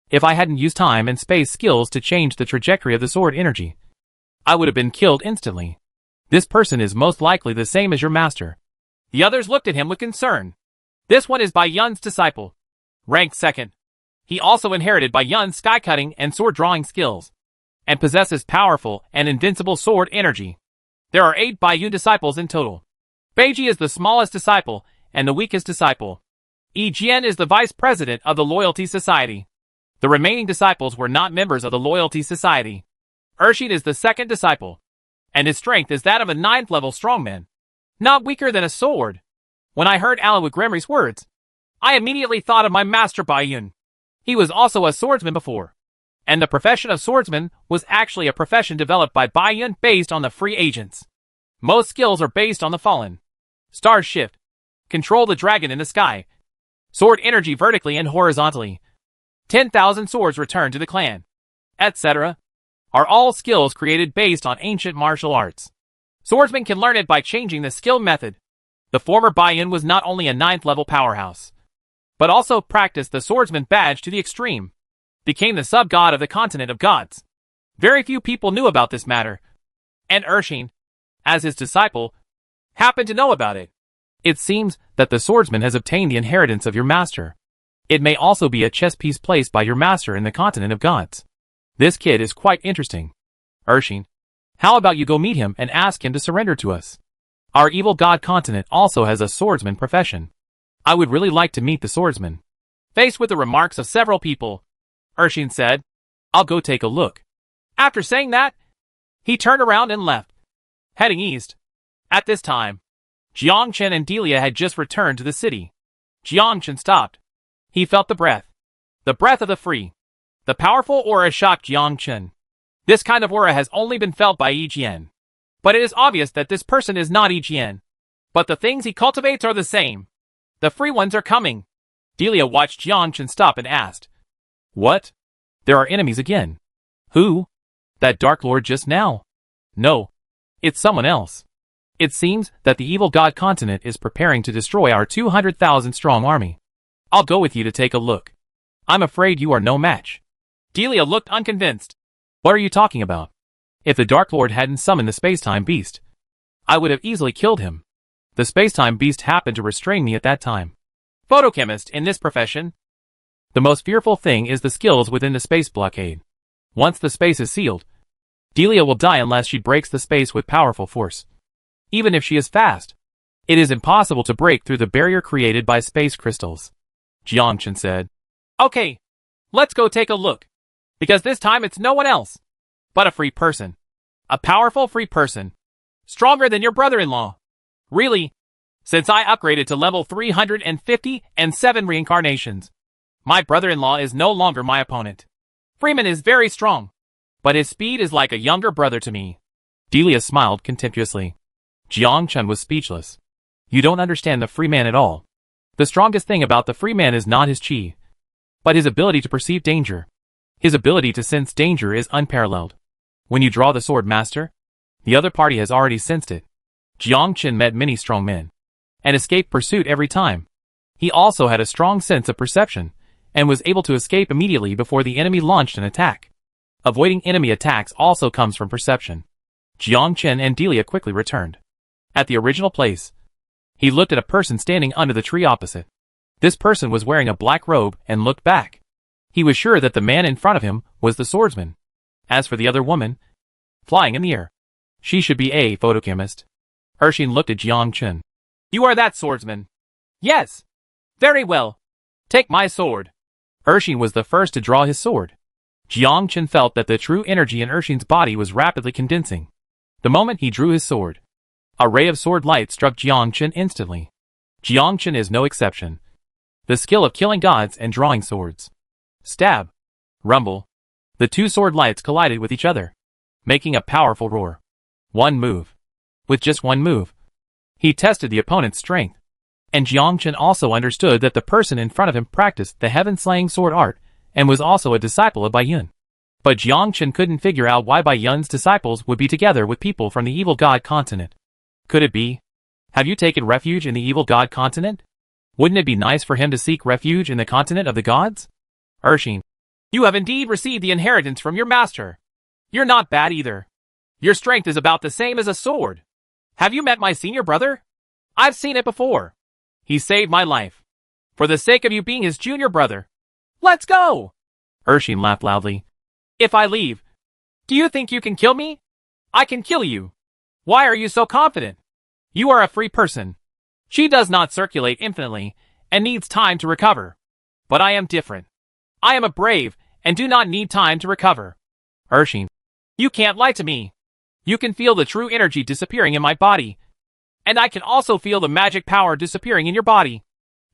If I hadn't used time and space skills to change the trajectory of the sword energy, I would have been killed instantly. This person is most likely the same as your master. The others looked at him with concern. This one is Bai Yun's disciple. Ranked 2nd. He also inherited Bai Yun's sky-cutting and sword-drawing skills, and possesses powerful and invincible sword energy. There are 8 Bai Yun disciples in total. Beiji is the smallest disciple and the weakest disciple. Yi Jian is the vice president of the Loyalty Society. The remaining disciples were not members of the Loyalty Society. Urshin is the 2nd disciple, and his strength is that of a 9th level strongman. Not weaker than a sword. When I heard Alia Gremory's words, I immediately thought of my master Bai Yun. He was also a swordsman before. And the profession of swordsman was actually a profession developed by Bai Yun based on the free agents. Most skills are based on the fallen. Stars shift. Control the dragon in the sky. Sword energy vertically and horizontally. 10,000 swords return to the clan. Etc. Are all skills created based on ancient martial arts. Swordsmen can learn it by changing the skill method. The former Bai Yun was not only a 9th level powerhouse, but also practiced the swordsman badge to the extreme. Became the sub-god of the continent of gods. Very few people knew about this matter. And Urshin, as his disciple, happened to know about it. It seems that the swordsman has obtained the inheritance of your master. It may also be a chess piece placed by your master in the continent of gods. This kid is quite interesting. Urshin, how about you go meet him and ask him to surrender to us? Our evil god continent also has a swordsman profession. I would really like to meet the swordsman. Faced with the remarks of several people, Urshin said, I'll go take a look. After saying that, he turned around and left, heading east. At this time, Jiangchen and Delia had just returned to the city. Jiangchen stopped. He felt the breath of the free. The powerful aura shocked Jiangchen. This kind of aura has only been felt by Yi Jian. But it is obvious that this person is not Yi Jian. But the things he cultivates are the same. The free ones are coming. Delia watched Jiangchen stop and asked, what? There are enemies again. Who? That Dark Lord just now? No. It's someone else. It seems that the evil god continent is preparing to destroy our 200,000 strong army. I'll go with you to take a look. I'm afraid you are no match. Delia looked unconvinced. What are you talking about? If the Dark Lord hadn't summoned the space-time beast, I would have easily killed him. The space-time beast happened to restrain me at that time. Photochemist in this profession. The most fearful thing is the skills within the space blockade. Once the space is sealed, Delia will die unless she breaks the space with powerful force. even if she is fast. It is impossible to break through the barrier created by space crystals. Jiangchen said. Okay, let's go take a look. Because this time it's no one else but a free person. A powerful free person. Stronger than your brother-in-law. Really? Since I upgraded to level 350 and 7 reincarnations, my brother-in-law is no longer my opponent. Freeman is very strong, but his speed is like a younger brother to me. Delia smiled contemptuously. Jiangchen was speechless. You don't understand the free man at all. The strongest thing about the free man is not his chi, but his ability to perceive danger. His ability to sense danger is unparalleled. When you draw the sword, master, the other party has already sensed it. Jiangchen met many strong men and escaped pursuit every time. He also had a strong sense of perception and was able to escape immediately before the enemy launched an attack. Avoiding enemy attacks also comes from perception. Jiangchen and Delia quickly returned. At the original place, he looked at a person standing under the tree opposite. This person was wearing a black robe and looked back. He was sure that the man in front of him was the swordsman. As for the other woman, flying in the air, she should be a photochemist. Urshin looked at Jiangchen. You are that swordsman? Yes. Very well. Take my sword. Urshin was the first to draw his sword. Jiangchen felt that the true energy in Urshin's body was rapidly condensing. The moment he drew his sword, a ray of sword light struck Jiangchen instantly. Jiangchen is no exception. The skill of killing gods and drawing swords. Stab. Rumble. The two sword lights collided with each other, making a powerful roar. One move. With just one move, he tested the opponent's strength. And Jiangchen also understood that the person in front of him practiced the heaven-slaying sword art and was also a disciple of Bai Yun. But Jiangchen couldn't figure out why Bai Yun's disciples would be together with people from the evil god continent. Could it be? Have you taken refuge in the evil god continent? Wouldn't it be nice for him to seek refuge in the continent of the gods? Urshin. You have indeed received the inheritance from your master. You're not bad either. Your strength is about the same as a sword. Have you met my senior brother? I've seen it before. He saved my life. For the sake of you being his junior brother. Let's go! Urshin laughed loudly. If I leave, do you think you can kill me? I can kill you. Why are you so confident? You are a free person. She does not circulate infinitely and needs time to recover. But I am different. I am a brave and do not need time to recover. Urshin. You can't lie to me. You can feel the true energy disappearing in my body. And I can also feel the magic power disappearing in your body.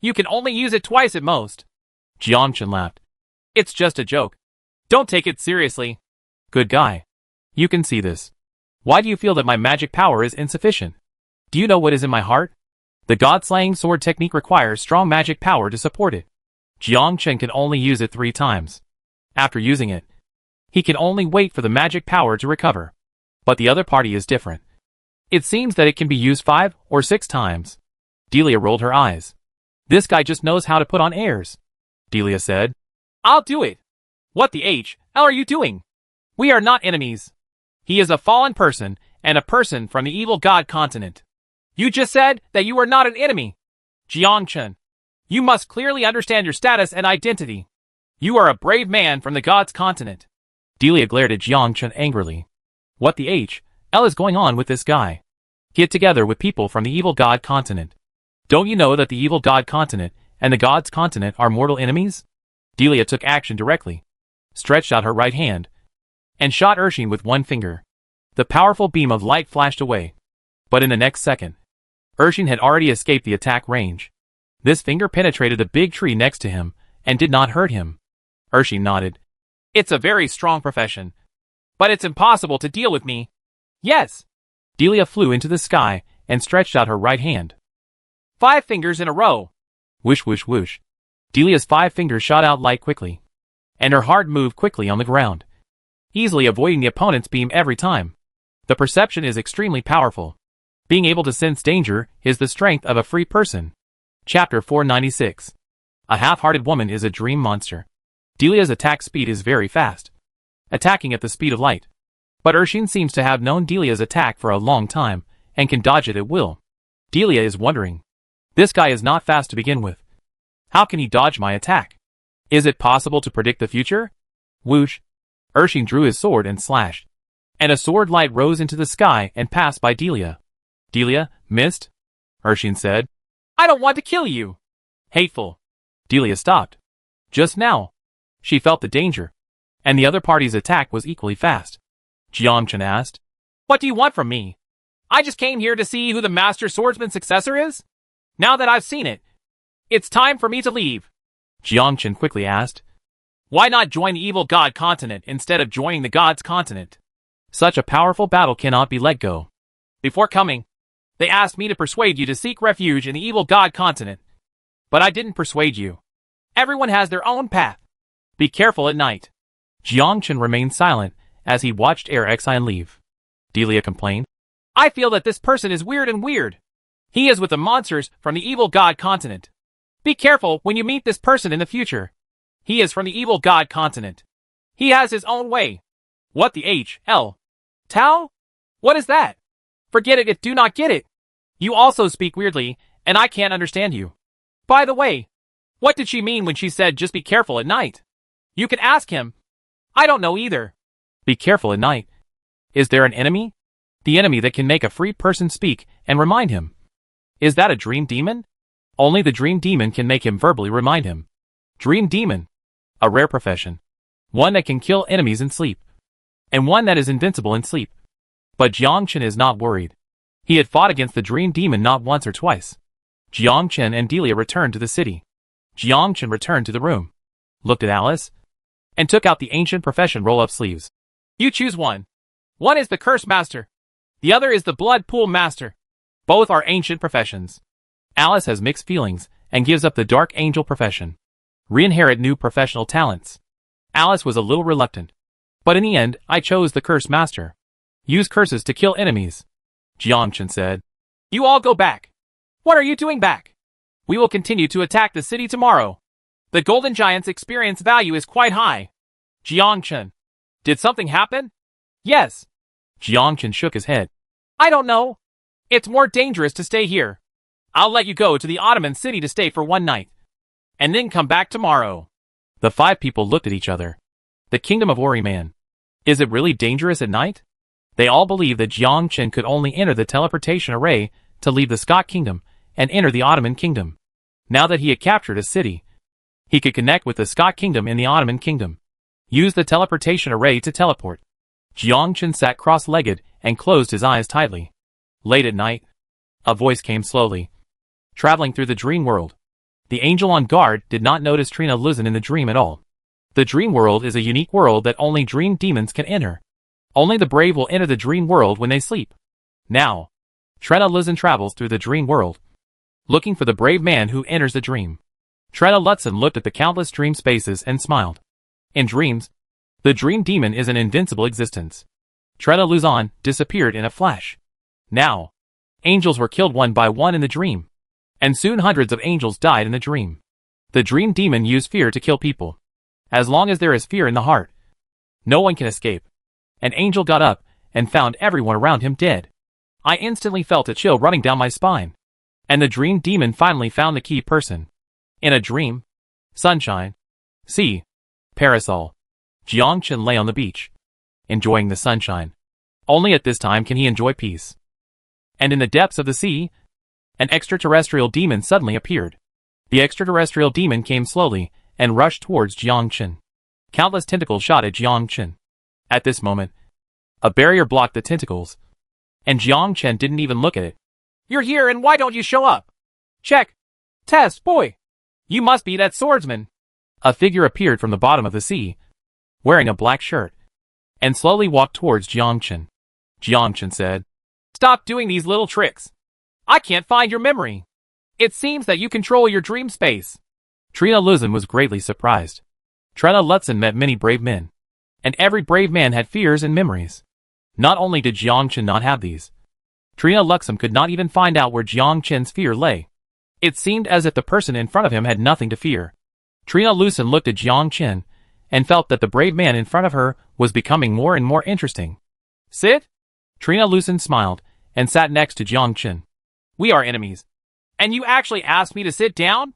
You can only use it twice at most. Jiangchen laughed. It's just a joke. Don't take it seriously. Good guy. You can see this. Why do you feel that my magic power is insufficient? Do you know what is in my heart? The god-slaying sword technique requires strong magic power to support it. Jiangchen can only use it 3 times. After using it, he can only wait for the magic power to recover. But the other party is different. It seems that it can be used 5 or 6 times. Delia rolled her eyes. This guy just knows how to put on airs. Delia said. I'll do it. What the hell are you doing? We are not enemies. He is a fallen person and a person from the evil god continent. You just said that you are not an enemy. Jiangchen, you must clearly understand your status and identity. You are a brave man from the god's continent. Delia glared at Jiangchen angrily. What the hell is going on with this guy? Get together with people from the evil god continent. Don't you know that the evil god continent and the god's continent are mortal enemies? Delia took action directly, stretched out her right hand, and shot Urshin with one finger. The powerful beam of light flashed away. But in the next second, Urshin had already escaped the attack range. This finger penetrated a big tree next to him and did not hurt him. Urshin nodded. It's a very strong profession. But it's impossible to deal with me. Yes. Delia flew into the sky and stretched out her right hand. 5 fingers in a row. Whoosh whoosh whoosh. Delia's 5 fingers shot out light quickly. And her heart moved quickly on the ground, easily avoiding the opponent's beam every time. The perception is extremely powerful. Being able to sense danger is the strength of a free person. Chapter 496. A half-hearted woman is a dream monster. Delia's attack speed is very fast, attacking at the speed of light. But Urshin seems to have known Delia's attack for a long time and can dodge it at will. Delia is wondering. This guy is not fast to begin with. How can he dodge my attack? Is it possible to predict the future? Whoosh. Urshin drew his sword and slashed. And a sword light rose into the sky and passed by Delia. Delia, missed? Urshin said. I don't want to kill you. Hateful. Delia stopped. Just now. She felt the danger. And the other party's attack was equally fast. Jiangchen asked. What do you want from me? I just came here to see who the Master Swordsman's successor is? Now that I've seen it, it's time for me to leave. Jiangchen quickly asked. Why not join the evil god continent instead of joining the god's continent? Such a powerful battle cannot be let go. Before coming, they asked me to persuade you to seek refuge in the evil god continent. But I didn't persuade you. Everyone has their own path. Be careful at night. Jiangchen remained silent as he watched Exine leave. Delia complained. I feel that this person is weird. He is with the monsters from the evil god continent. Be careful when you meet this person in the future. He is from the evil god continent. He has his own way. What the H.L. Tao? What is that? Forget it if do not get it. You also speak weirdly, and I can't understand you. By the way, what did she mean when she said just be careful at night? You can ask him. I don't know either. Be careful at night. Is there an enemy? The enemy that can make a free person speak and remind him. Is that a dream demon? Only the dream demon can make him verbally remind him. Dream demon. A rare profession. One that can kill enemies in sleep. And one that is invincible in sleep. But Jiangchen is not worried. He had fought against the dream demon not once or twice. Jiangchen and Delia returned to the city. Jiangchen returned to the room, looked at Alice, and took out the ancient profession roll-up sleeves. You choose one. One is the Curse Master. The other is the Blood Pool Master. Both are ancient professions. Alice has mixed feelings and gives up the Dark Angel profession. Re-inherit new professional talents. Alice was a little reluctant. But in the end, I chose the Curse Master. Use curses to kill enemies. Jiangchen said. You all go back. What are you doing back? We will continue to attack the city tomorrow. The Golden Giant's experience value is quite high. Jiangchen. Did something happen? Yes. Jiangchen shook his head. I don't know. It's more dangerous to stay here. I'll let you go to the Ottoman city to stay for one night. And then come back tomorrow. The 5 people looked at each other. The kingdom of Oriman. Is it really dangerous at night? They all believed that Jiangchen could only enter the teleportation array to leave the Scott kingdom and enter the Ottoman kingdom. Now that he had captured a city, he could connect with the Scott kingdom and the Ottoman kingdom. Use the teleportation array to teleport. Jiangchen sat cross-legged and closed his eyes tightly. Late at night, a voice came slowly, traveling through the dream world. The angel on guard did not notice Trina Luzin in the dream at all. The dream world is a unique world that only dream demons can enter. Only the brave will enter the dream world when they sleep. Now, Trina Luzin travels through the dream world, looking for the brave man who enters the dream. Trina Luzin looked at the countless dream spaces and smiled. In dreams, the dream demon is an invincible existence. Trina Luzin disappeared in a flash. Now, angels were killed one by one in the dream. And soon hundreds of angels died in the dream. The dream demon used fear to kill people. As long as there is fear in the heart, no one can escape. An angel got up and found everyone around him dead. I instantly felt a chill running down my spine. And the dream demon finally found the key person. In a dream, sunshine, sea, parasol. Jiangchen lay on the beach, enjoying the sunshine. Only at this time can he enjoy peace. And in the depths of the sea, an extraterrestrial demon suddenly appeared. The extraterrestrial demon came slowly and rushed towards Jiangchen. Countless tentacles shot at Jiangchen. At this moment, a barrier blocked the tentacles, and Jiangchen didn't even look at it. You're here and why don't you show up? Check. Test, boy. You must be that swordsman. A figure appeared from the bottom of the sea, wearing a black shirt, and slowly walked towards Jiangchen. Jiangchen said, Stop doing these little tricks. I can't find your memory. It seems that you control your dream space. Trina Luzin was greatly surprised. Trina Luzin met many brave men, and every brave man had fears and memories. Not only did Jiangchen not have these, Trina Luzin could not even find out where Jiangchen's fear lay. It seemed as if the person in front of him had nothing to fear. Trina Luzin looked at Jiangchen and felt that the brave man in front of her was becoming more and more interesting. Sit? Trina Luzin smiled and sat next to Jiangchen. We are enemies. And you actually asked me to sit down?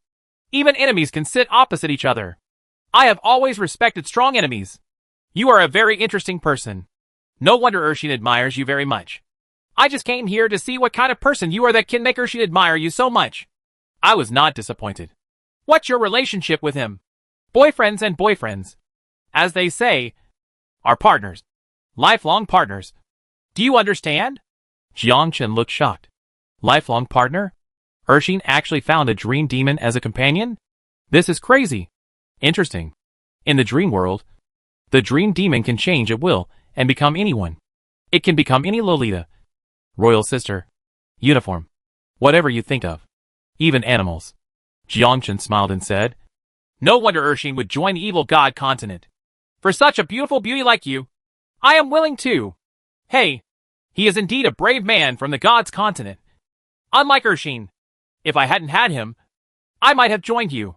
Even enemies can sit opposite each other. I have always respected strong enemies. You are a very interesting person. No wonder Urshin admires you very much. I just came here to see what kind of person you are that can make Urshin admire you so much. I was not disappointed. What's your relationship with him? Boyfriends and boyfriends. As they say, are partners. Lifelong partners. Do you understand? Jiangchen looked shocked. Lifelong partner? Urshin actually found a dream demon as a companion? This is crazy. Interesting. In the dream world, the dream demon can change at will and become anyone. It can become any Lolita, royal sister, uniform, whatever you think of. Even animals. Jiangchen smiled and said, no wonder Urshin would join the evil god continent. For such a beautiful beauty like you, I am willing to. Hey, he is indeed a brave man from the gods continent. Unlike Urshin, if I hadn't had him, I might have joined you.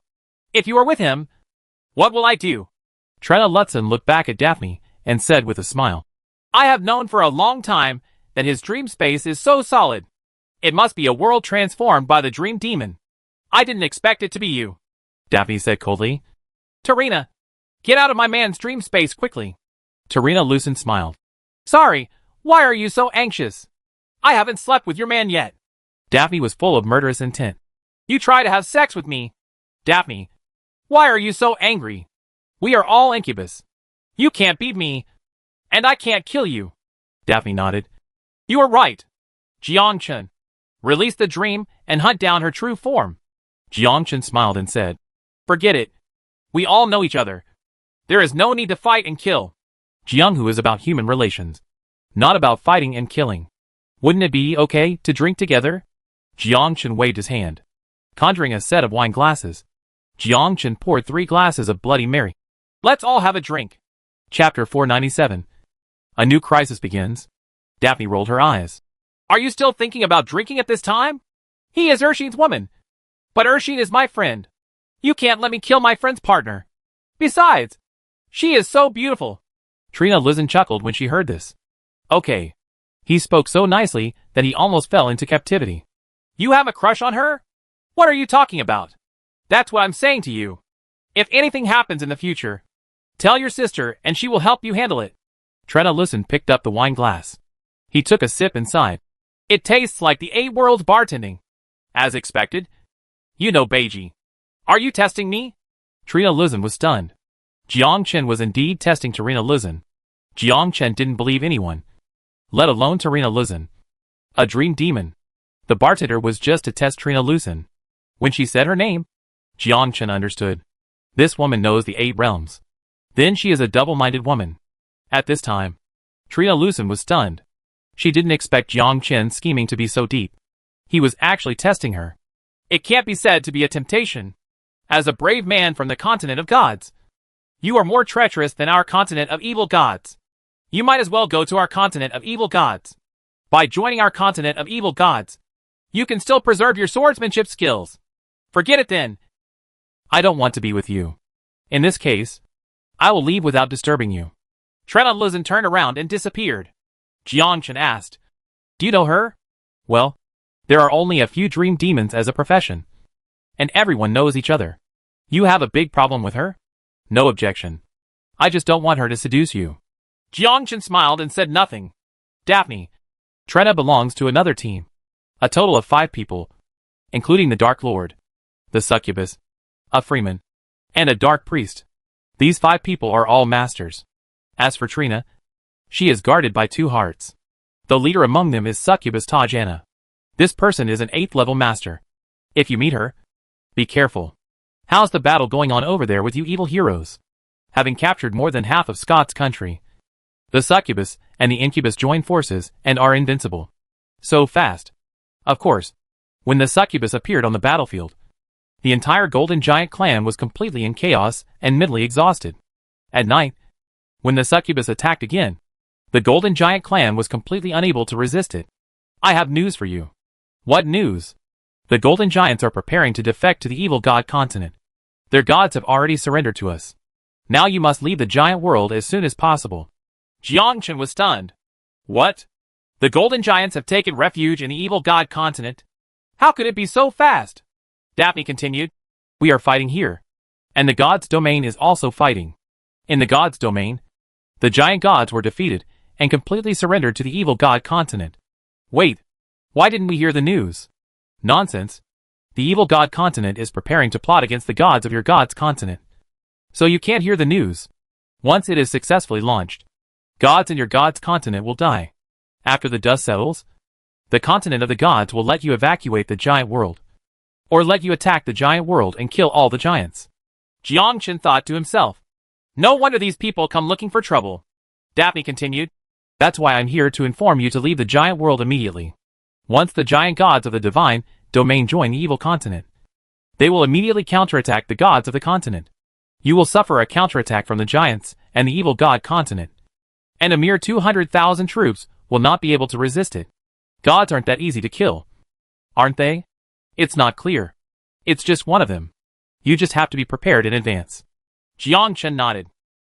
If you are with him, what will I do? Trina Lutzen looked back at Daphne and said with a smile, I have known for a long time that his dream space is so solid. It must be a world transformed by the dream demon. I didn't expect it to be you. Daphne said coldly. Tarina, get out of my man's dream space quickly. Tarina Lucen smiled. Sorry, why are you so anxious? I haven't slept with your man yet. Daphne was full of murderous intent. You try to have sex with me. Daphne, why are you so angry? We are all incubus. You can't beat me, and I can't kill you. Daphne nodded. You are right. Jiangchen, release the dream and hunt down her true form. Jiangchen smiled and said, forget it. We all know each other. There is no need to fight and kill. Jianghu is about human relations, not about fighting and killing. Wouldn't it be okay to drink together? Jiangchen waved his hand. Conjuring a set of wine glasses, Jiangchen poured 3 glasses of Bloody Mary. Let's all have a drink. Chapter 497. A new crisis begins. Daphne rolled her eyes. Are you still thinking about drinking at this time? He is Urshin's woman. But Urshin is my friend. You can't let me kill my friend's partner. Besides, she is so beautiful. Trina Lizen chuckled when she heard this. Okay. He spoke so nicely that he almost fell into captivity. You have a crush on her? What are you talking about? That's what I'm saying to you. If anything happens in the future, tell your sister and she will help you handle it. Trina Lizen picked up the wine glass. He took a sip and sighed. It tastes like the 8 worlds bartending. As expected. You know Beiji. Are you testing me? Trina Lizen was stunned. Jiangchen was indeed testing Trina Lizen. Jiangchen didn't believe anyone, let alone Trina Lizen. A dream demon. The bartender was just to test Trina Lizen. When she said her name, Jiangchen understood. This woman knows the 8 realms. Then she is a double-minded woman. At this time, Trina Lizen was stunned. She didn't expect Jiangchen's scheming to be so deep. He was actually testing her. It can't be said to be a temptation. As a brave man from the continent of gods, you are more treacherous than our continent of evil gods. You might as well go to our continent of evil gods. By joining our continent of evil gods, you can still preserve your swordsmanship skills. Forget it then. I don't want to be with you. In this case, I will leave without disturbing you. Trina Lizen turned around and disappeared. Jiangchen asked, do you know her? Well, there are only a few dream demons as a profession. And everyone knows each other. You have a big problem with her? No objection. I just don't want her to seduce you. Jiangchen smiled and said nothing. Daphne, Trina belongs to another team. A total of 5 people, including the Dark Lord, the Succubus, a Freeman, and a Dark Priest. These 5 people are all masters. As for Trina, she is guarded by 2 hearts. The leader among them is Succubus Tajana. This person is an 8th level master. If you meet her, be careful. How's the battle going on over there with you evil heroes? Having captured more than half of Scott's country, the Succubus and the Incubus join forces and are invincible. So fast. Of course, when the Succubus appeared on the battlefield, the entire Golden Giant clan was completely in chaos and mentally exhausted. At night, when the Succubus attacked again, the Golden Giant clan was completely unable to resist it. I have news for you. What news? The Golden Giants are preparing to defect to the evil god continent. Their gods have already surrendered to us. Now you must leave the giant world as soon as possible. Jiangchen was stunned. What? The Golden Giants have taken refuge in the evil god continent? How could it be so fast? Daphne continued. We are fighting here. And the god's domain is also fighting. In the god's domain, the giant gods were defeated and completely surrendered to the evil god continent. Wait, why didn't we hear the news? Nonsense. The evil god continent is preparing to plot against the gods of your god's continent. So you can't hear the news. Once it is successfully launched, gods in your god's continent will die. After the dust settles, the continent of the gods will let you evacuate the giant world. Or let you attack the giant world and kill all the giants. Jiang Chen thought to himself. No wonder these people come looking for trouble. Daphne continued. That's why I'm here to inform you to leave the giant world immediately. Once the giant gods of the divine domain join the evil continent, they will immediately counterattack the gods of the continent. You will suffer a counterattack from the giants and the evil god continent. And a mere 200,000 troops will not be able to resist it. Gods aren't that easy to kill. Aren't they? It's not clear. It's just one of them. You just have to be prepared in advance. Jiang Chen nodded.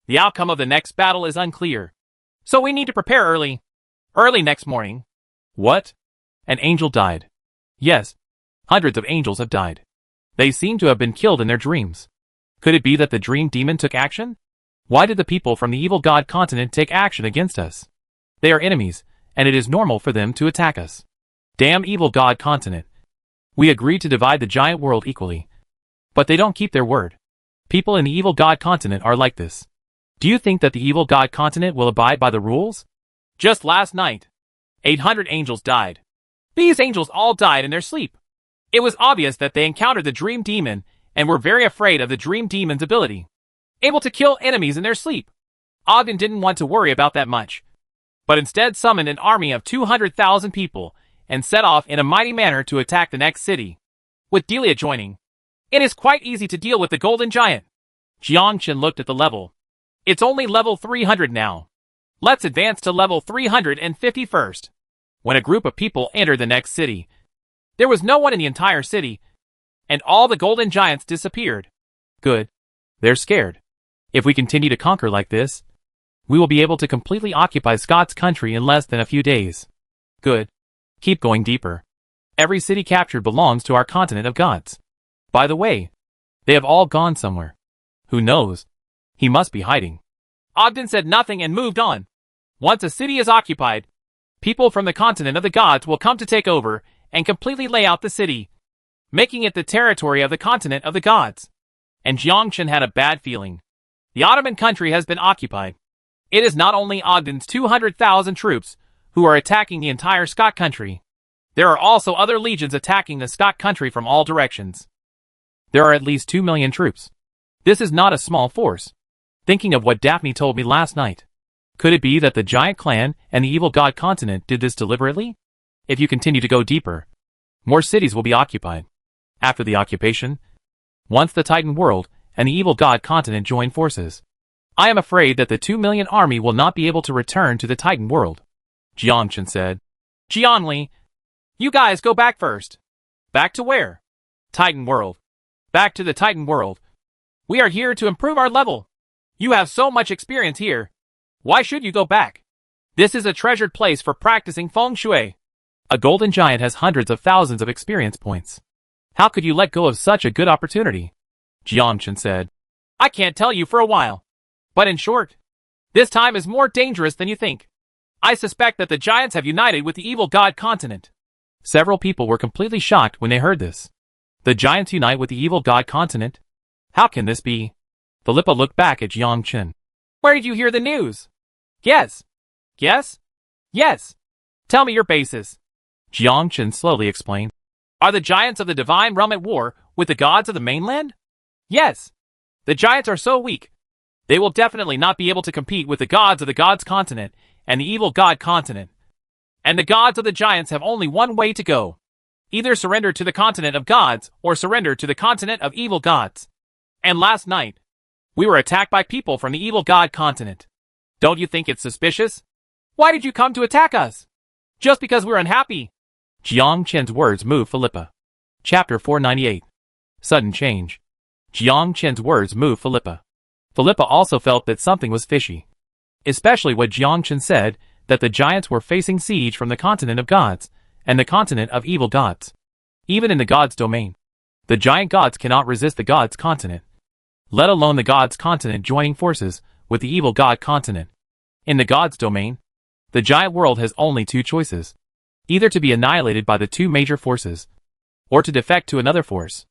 The outcome of the next battle is unclear. So we need to prepare early. Early next morning. What? An angel died. Yes. Hundreds of angels have died. They seem to have been killed in their dreams. Could it be that the dream demon took action? Why did the people from the evil god continent take action against us? They are enemies, and it is normal for them to attack us. Damn evil god continent. We agreed to divide the giant world equally. But they don't keep their word. People in the evil god continent are like this. Do you think that the evil god continent will abide by the rules? Just last night, 800 angels died. These angels all died in their sleep. It was obvious that they encountered the dream demon and were very afraid of the dream demon's ability. Able to kill enemies in their sleep. Ogden didn't want to worry about that much, but instead summoned an army of 200,000 people and set off in a mighty manner to attack the next city. With Delia joining, it is quite easy to deal with the golden giant. Jiang Chen looked at the level. It's only level 300 now. Let's advance to level 350 first. When a group of people entered the next city, there was no one in the entire city, and all the golden giants disappeared. Good. They're scared. If we continue to conquer like this, we will be able to completely occupy Scott's country in less than a few days. Good. Keep going deeper. Every city captured belongs to our continent of gods. By the way, they have all gone somewhere. Who knows? He must be hiding. Ogden said nothing and moved on. Once a city is occupied, people from the continent of the gods will come to take over and completely lay out the city, making it the territory of the continent of the gods. And Jiang Chen had a bad feeling. The Ottoman country has been occupied. It is not only Ogden's 200,000 troops who are attacking the entire Scott country. There are also other legions attacking the Scott country from all directions. There are at least 2 million troops. This is not a small force. Thinking of what Daphne told me last night. Could it be that the giant clan and the evil god continent did this deliberately? If you continue to go deeper, more cities will be occupied. After the occupation, once the Titan world and the evil god continent join forces, I am afraid that the 2 million army will not be able to return to the Titan world. Jiang Chen said. Jiangli, you guys go back first. Back to where? Titan world. Back to the Titan world. We are here to improve our level. You have so much experience here. Why should you go back? This is a treasured place for practicing feng shui. A golden giant has hundreds of thousands of experience points. How could you let go of such a good opportunity? Jiang Chen said. I can't tell you for a while. But in short, this time is more dangerous than you think. I suspect that the giants have united with the evil god continent. Several people were completely shocked when they heard this. The giants unite with the evil god continent? How can this be? Philippa looked back at Jiang Chen. Where did you hear the news? Yes. Yes? Yes. Tell me your basis. Jiang Chen slowly explained. Are the giants of the divine realm at war with the gods of the mainland? Yes. The giants are so weak. They will definitely not be able to compete with the gods of the gods continent and the evil god continent. And the gods of the giants have only one way to go. Either surrender to the continent of gods or surrender to the continent of evil gods. And last night, we were attacked by people from the evil god continent. Don't you think it's suspicious? Why did you come to attack us? Just because we're unhappy? Jiang Chen's words moved Philippa. Chapter 498. Sudden change. Jiang Chen's words moved Philippa. Philippa also felt that something was fishy. Especially what Jiang Chen said, that the giants were facing siege from the continent of gods, and the continent of evil gods. Even in the gods' domain, the giant gods cannot resist the gods' continent. Let alone the gods' continent joining forces with the evil god continent. In the gods' domain, the giant world has only two choices. either to be annihilated by the two major forces, or to defect to another force.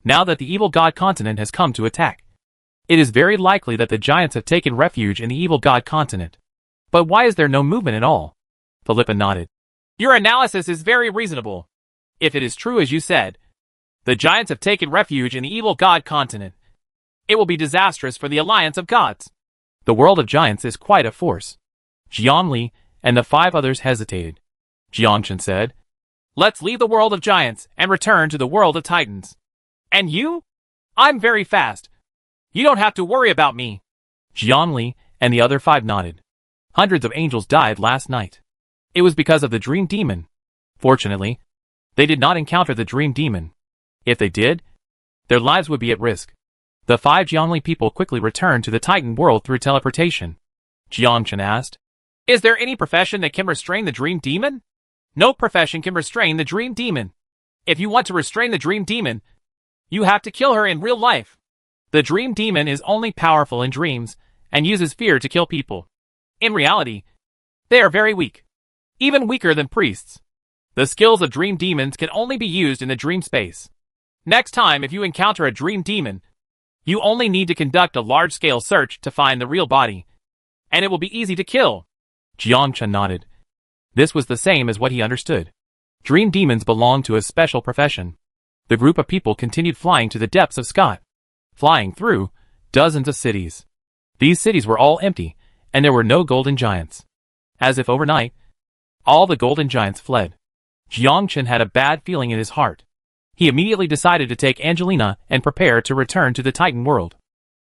Now that the evil god continent has come to attack, it is very likely that the giants have taken refuge in the evil god continent. But why is there no movement at all? Philippa nodded. Your analysis is very reasonable. If it is true as you said, the giants have taken refuge in the evil god continent, it will be disastrous for the alliance of gods. The world of giants is quite a force. Jiangli and the 5 others hesitated. Jiangchen said, Let's leave the world of giants and return to the world of titans. And you? I'm very fast. You don't have to worry about me. Jiangli and the other 5 nodded. Hundreds of angels died last night. It was because of the dream demon. Fortunately, they did not encounter the dream demon. If they did, their lives would be at risk. The 5 Jiangli people quickly returned to the Titan world through teleportation. Jiangchen asked, Is there any profession that can restrain the dream demon? No profession can restrain the dream demon. If you want to restrain the dream demon, you have to kill her in real life. The dream demon is only powerful in dreams and uses fear to kill people. In reality, they are very weak. Even weaker than priests. The skills of dream demons can only be used in the dream space. Next time if you encounter a dream demon, you only need to conduct a large-scale search to find the real body, and it will be easy to kill. Jiangchen nodded. This was the same as what he understood. Dream demons belong to a special profession. The group of people continued flying to the depths of Scott, flying through dozens of cities. These cities were all empty, and there were no golden giants. As if overnight, all the golden giants fled. Jiangchen had a bad feeling in his heart. He immediately decided to take Angelina and prepare to return to the Titan world.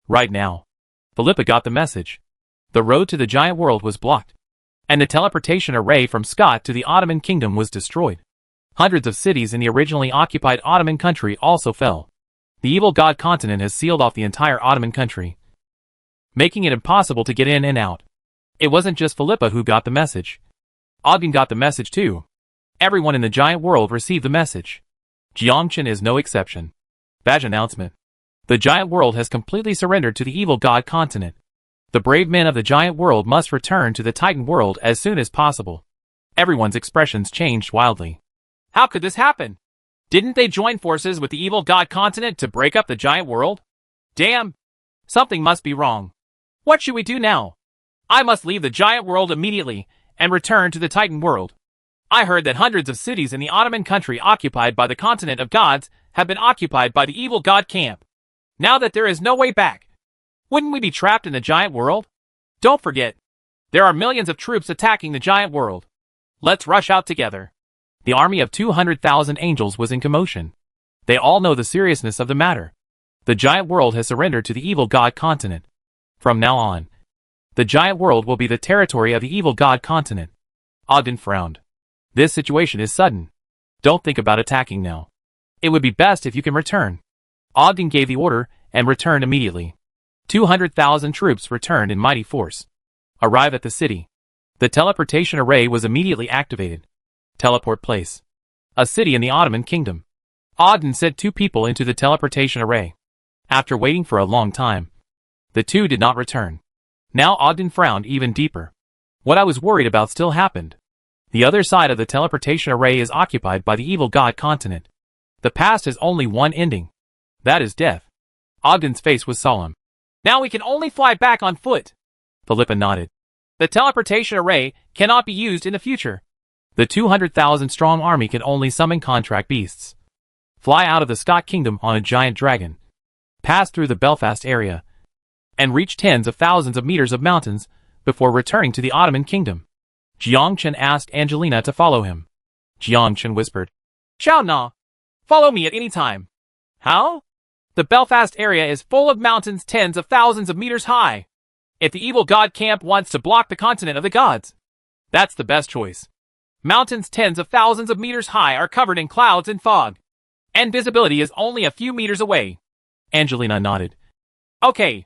Right now, Philippa got the message. The road to the giant world was blocked, and the teleportation array from Scott to the Ottoman kingdom was destroyed. Hundreds of cities in the originally occupied Ottoman country also fell. The evil god continent has sealed off the entire Ottoman country, making it impossible to get in and out. It wasn't just Philippa who got the message. Ogden got the message too. Everyone in the giant world received the message. Jiangchen is no exception. Badge announcement. The giant world has completely surrendered to the evil god continent. The brave men of the giant world must return to the Titan world as soon as possible. Everyone's expressions changed wildly. How could this happen? Didn't they join forces with the evil god continent to break up the giant world? Damn! Something must be wrong. What should we do now? I must leave the giant world immediately and return to the Titan world. I heard that hundreds of cities in the Ottoman country occupied by the continent of gods have been occupied by the evil god camp. Now that there is no way back, wouldn't we be trapped in the giant world? Don't forget, there are millions of troops attacking the giant world. Let's rush out together. The army of 200,000 angels was in commotion. They all know the seriousness of the matter. The giant world has surrendered to the evil god continent. From now on, the giant world will be the territory of the evil god continent. Ogden frowned. This situation is sudden. Don't think about attacking now. It would be best if you can return. Ogden gave the order and returned immediately. 200,000 troops returned in mighty force. Arrive at the city. The teleportation array was immediately activated. Teleport place. A city in the Ottoman kingdom. Ogden sent 2 people into the teleportation array. After waiting for a long time, the 2 did not return. Now Ogden frowned even deeper. What I was worried about still happened. The other side of the teleportation array is occupied by the evil god continent. The past has only one ending. That is death. Ogden's face was solemn. Now we can only fly back on foot. Philippa nodded. The teleportation array cannot be used in the future. The 200,000 strong army can only summon contract beasts. Fly out of the Scott kingdom on a giant dragon. Pass through the Belfast area. And reach tens of thousands of meters of mountains before returning to the Ottoman kingdom. Jiangchen asked Angelina to follow him. Jiangchen whispered, Xiao Na, follow me at any time. How? The Belfast area is full of mountains tens of thousands of meters high. If the evil god camp wants to block the continent of the gods, that's the best choice. Mountains tens of thousands of meters high are covered in clouds and fog, and visibility is only a few meters away. Angelina nodded. Okay.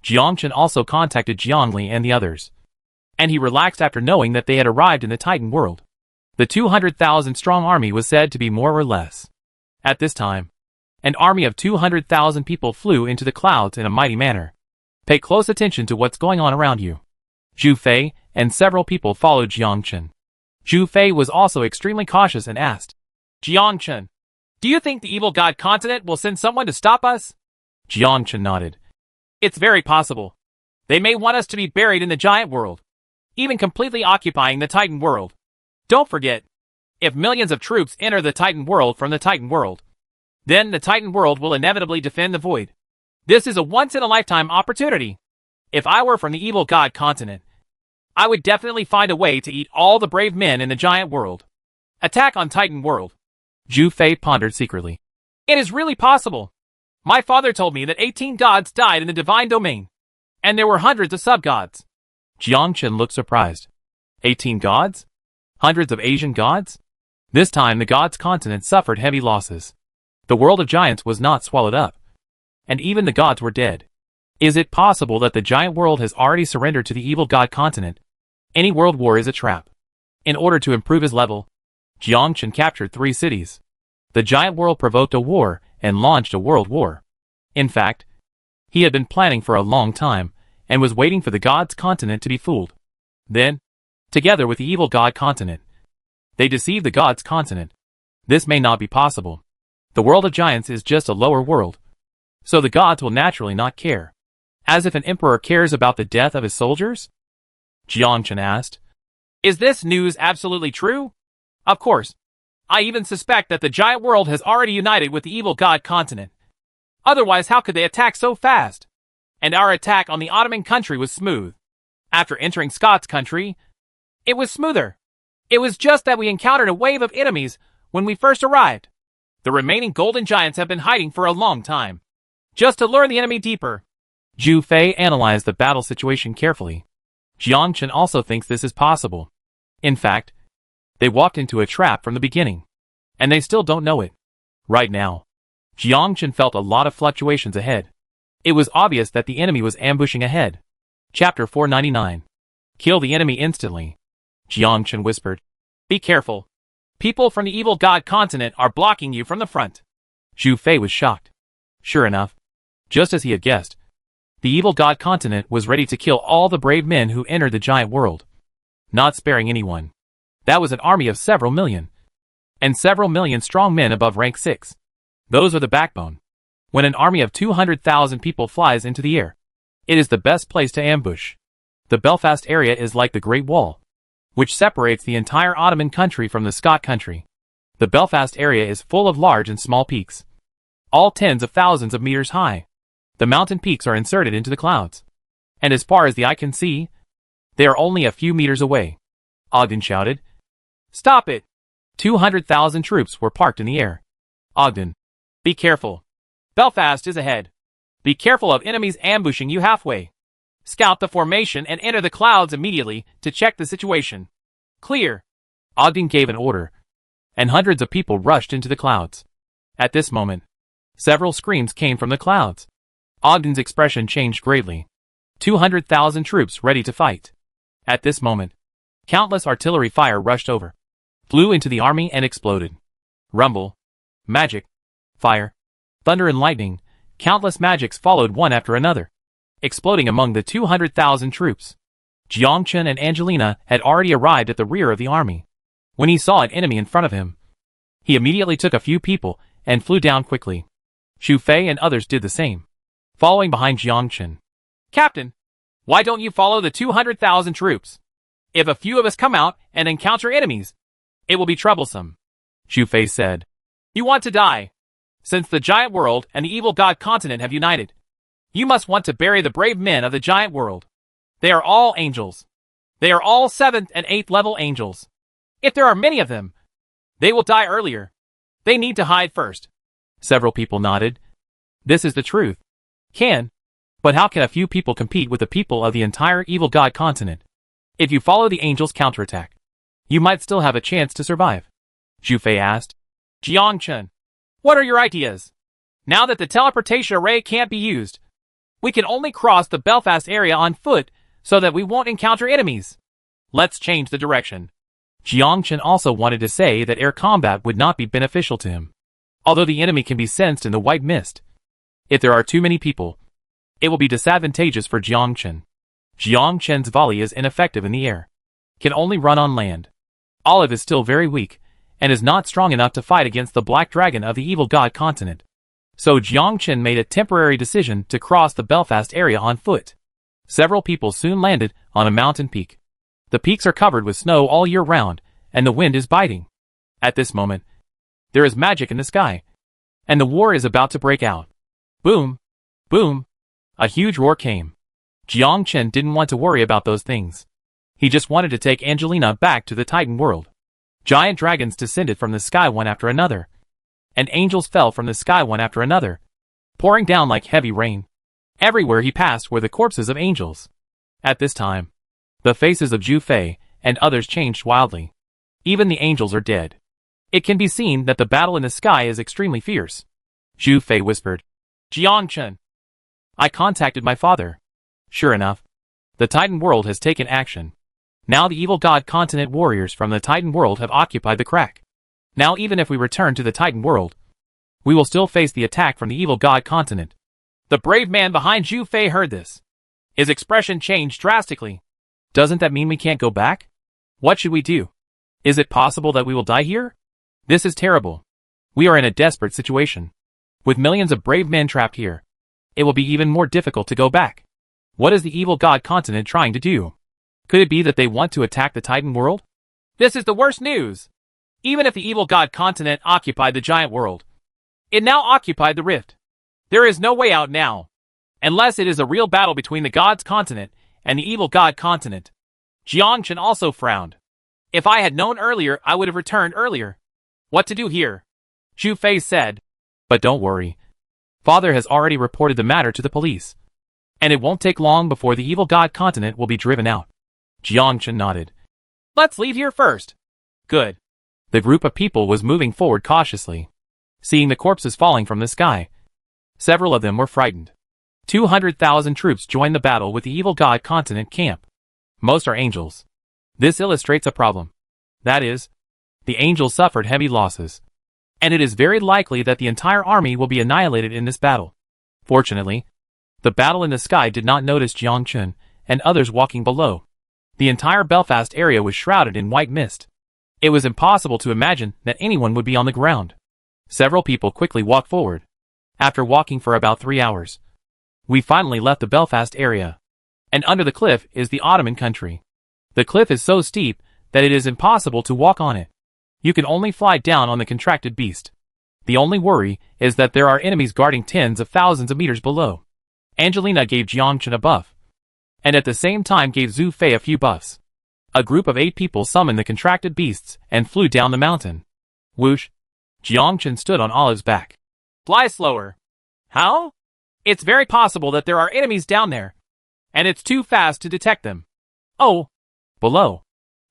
Jiangchen also contacted Jiangli and the others, and he relaxed after knowing that they had arrived in the Titan world. The 200,000 strong army was said to be more or less. At this time, an army of 200,000 people flew into the clouds in a mighty manner. Pay close attention to what's going on around you. Zhu Fei and several people followed Jiangchen. Zhu Fei was also extremely cautious and asked, Jiangchen, do you think the evil god continent will send someone to stop us? Jiangchen nodded. It's very possible. They may want us to be buried in the giant world, even completely occupying the Titan world. Don't forget, if millions of troops enter the Titan world from the Titan world, then the Titan world will inevitably defend the void. This is a once-in-a-lifetime opportunity. If I were from the evil god continent, I would definitely find a way to eat all the brave men in the giant world. Attack on Titan world. Zhu Fei pondered secretly. It is really possible. My father told me that 18 gods died in the divine domain, and there were hundreds of sub-gods. Jiangchen looked surprised. 18 gods? Hundreds of Asian gods? This time the gods' continent suffered heavy losses. The world of giants was not swallowed up, and even the gods were dead. Is it possible that the giant world has already surrendered to the evil god continent? Any world war is a trap. In order to improve his level, Jiangchen captured 3 cities. The giant world provoked a war and launched a world war. In fact, he had been planning for a long time and was waiting for the god's continent to be fooled. Then, together with the evil god continent, they deceived the god's continent. This may not be possible. The world of giants is just a lower world, so the gods will naturally not care. As if an emperor cares about the death of his soldiers? Jiangchen asked. Is this news absolutely true? Of course. I even suspect that the giant world has already united with the evil god continent. Otherwise, how could they attack so fast? And our attack on the Ottoman country was smooth. After entering Scots country, it was smoother. It was just that we encountered a wave of enemies when we first arrived. The remaining golden giants have been hiding for a long time, just to lure the enemy deeper. Zhu Fei analyzed the battle situation carefully. Jiangchen also thinks this is possible. In fact, they walked into a trap from the beginning, and they still don't know it. Right now, Jiangchen felt a lot of fluctuations ahead. It was obvious that the enemy was ambushing ahead. Chapter 499. Kill the enemy instantly. Jiangchen whispered. Be careful. People from the evil god continent are blocking you from the front. Zhu Fei was shocked. Sure enough, just as he had guessed, the evil god continent was ready to kill all the brave men who entered the giant world, not sparing anyone. That was an army of several million, and several million strong men above rank 6. Those are the backbone. When an army of 200,000 people flies into the air, it is the best place to ambush. The Belfast area is like the Great Wall, which separates the entire Ottoman country from the Scot country. The Belfast area is full of large and small peaks, all tens of thousands of meters high. The mountain peaks are inserted into the clouds, and as far as the eye can see, they are only a few meters away. Ogden shouted. Stop it! 200,000 troops were parked in the air. Ogden, be careful. Belfast is ahead. Be careful of enemies ambushing you halfway. Scout the formation and enter the clouds immediately to check the situation. Clear. Ogden gave an order, and hundreds of people rushed into the clouds. At this moment, several screams came from the clouds. Ogden's expression changed greatly. 200,000 troops ready to fight. At this moment, countless artillery fire rushed over, flew into the army and exploded. Rumble, magic, fire, thunder and lightning, countless magics followed one after another, exploding among the 200,000 troops. Jiangchen and Angelina had already arrived at the rear of the army. When he saw an enemy in front of him, he immediately took a few people and flew down quickly. Zhu Fei and others did the same, following behind Jiangchen. Captain, why don't you follow the 200,000 troops? If a few of us come out and encounter enemies, it will be troublesome. Zhu Fei said. You want to die. Since the giant world and the evil god continent have united, you must want to bury the brave men of the giant world. They are all angels. They are all 7th and 8th level angels. If there are many of them, they will die earlier. They need to hide first. Several people nodded. This is the truth. But how can a few people compete with the people of the entire evil god continent? If you follow the angels' counterattack, you might still have a chance to survive. Zhu Fei asked. Jiangchen, what are your ideas? Now that the teleportation array can't be used, we can only cross the Belfast area on foot so that we won't encounter enemies. Let's change the direction. Jiangchen also wanted to say that air combat would not be beneficial to him, although the enemy can be sensed in the white mist. If there are too many people, it will be disadvantageous for Jiangchen. Jiangchen's volley is ineffective in the air, can only run on land. Olive is still very weak, and is not strong enough to fight against the Black Dragon of the evil god continent. So Jiang Chen made a temporary decision to cross the Belfast area on foot. Several people soon landed on a mountain peak. The peaks are covered with snow all year round, and the wind is biting. At this moment, there is magic in the sky, and the war is about to break out. Boom! Boom! A huge roar came. Jiang Chen didn't want to worry about those things. He just wanted to take Angelina back to the Titan world. Giant dragons descended from the sky one after another, and angels fell from the sky one after another, pouring down like heavy rain. Everywhere he passed were the corpses of angels. At this time, the faces of Zhu Fei and others changed wildly. Even the angels are dead. It can be seen that the battle in the sky is extremely fierce. Zhu Fei whispered, "Jiang Chen, I contacted my father. Sure enough, the Titan world has taken action. Now the evil god continent warriors from the Titan world have occupied the crack. Now even if we return to the Titan world, we will still face the attack from the evil god continent." The brave man behind Zhu Fei heard this. His expression changed drastically. "Doesn't that mean we can't go back? What should we do? Is it possible that we will die here? This is terrible. We are in a desperate situation. With millions of brave men trapped here, it will be even more difficult to go back. What is the evil god continent trying to do? Could it be that they want to attack the Titan world? This is the worst news. Even if the evil god continent occupied the giant world, it now occupied the rift. There is no way out now, unless it is a real battle between the god's continent and the evil god continent." Jiang Chen also frowned. "If I had known earlier, I would have returned earlier. What to do here?" Zhu Fei said. "But don't worry. Father has already reported the matter to the police, and it won't take long before the evil god continent will be driven out." Jiang Chen nodded. "Let's leave here first." "Good." The group of people was moving forward cautiously, seeing the corpses falling from the sky. Several of them were frightened. 200,000 troops joined the battle with the evil god continent camp. Most are angels. This illustrates a problem. That is, the angels suffered heavy losses, and it is very likely that the entire army will be annihilated in this battle. Fortunately, the battle in the sky did not notice Jiang Chen and others walking below. The entire Belfast area was shrouded in white mist. It was impossible to imagine that anyone would be on the ground. Several people quickly walked forward. After walking for about 3 hours, we finally left the Belfast area, and under the cliff is the Ottoman country. The cliff is so steep that it is impossible to walk on it. You can only fly down on the contracted beast. The only worry is that there are enemies guarding tens of thousands of meters below. Angelina gave Jiang Chen a buff, and at the same time gave Zhu Fei a few buffs. A group of 8 people summoned the contracted beasts and flew down the mountain. Whoosh! Jiang Chen stood on Olive's back. "Fly slower." "How?" "It's very possible that there are enemies down there, and it's too fast to detect them." "Oh, below.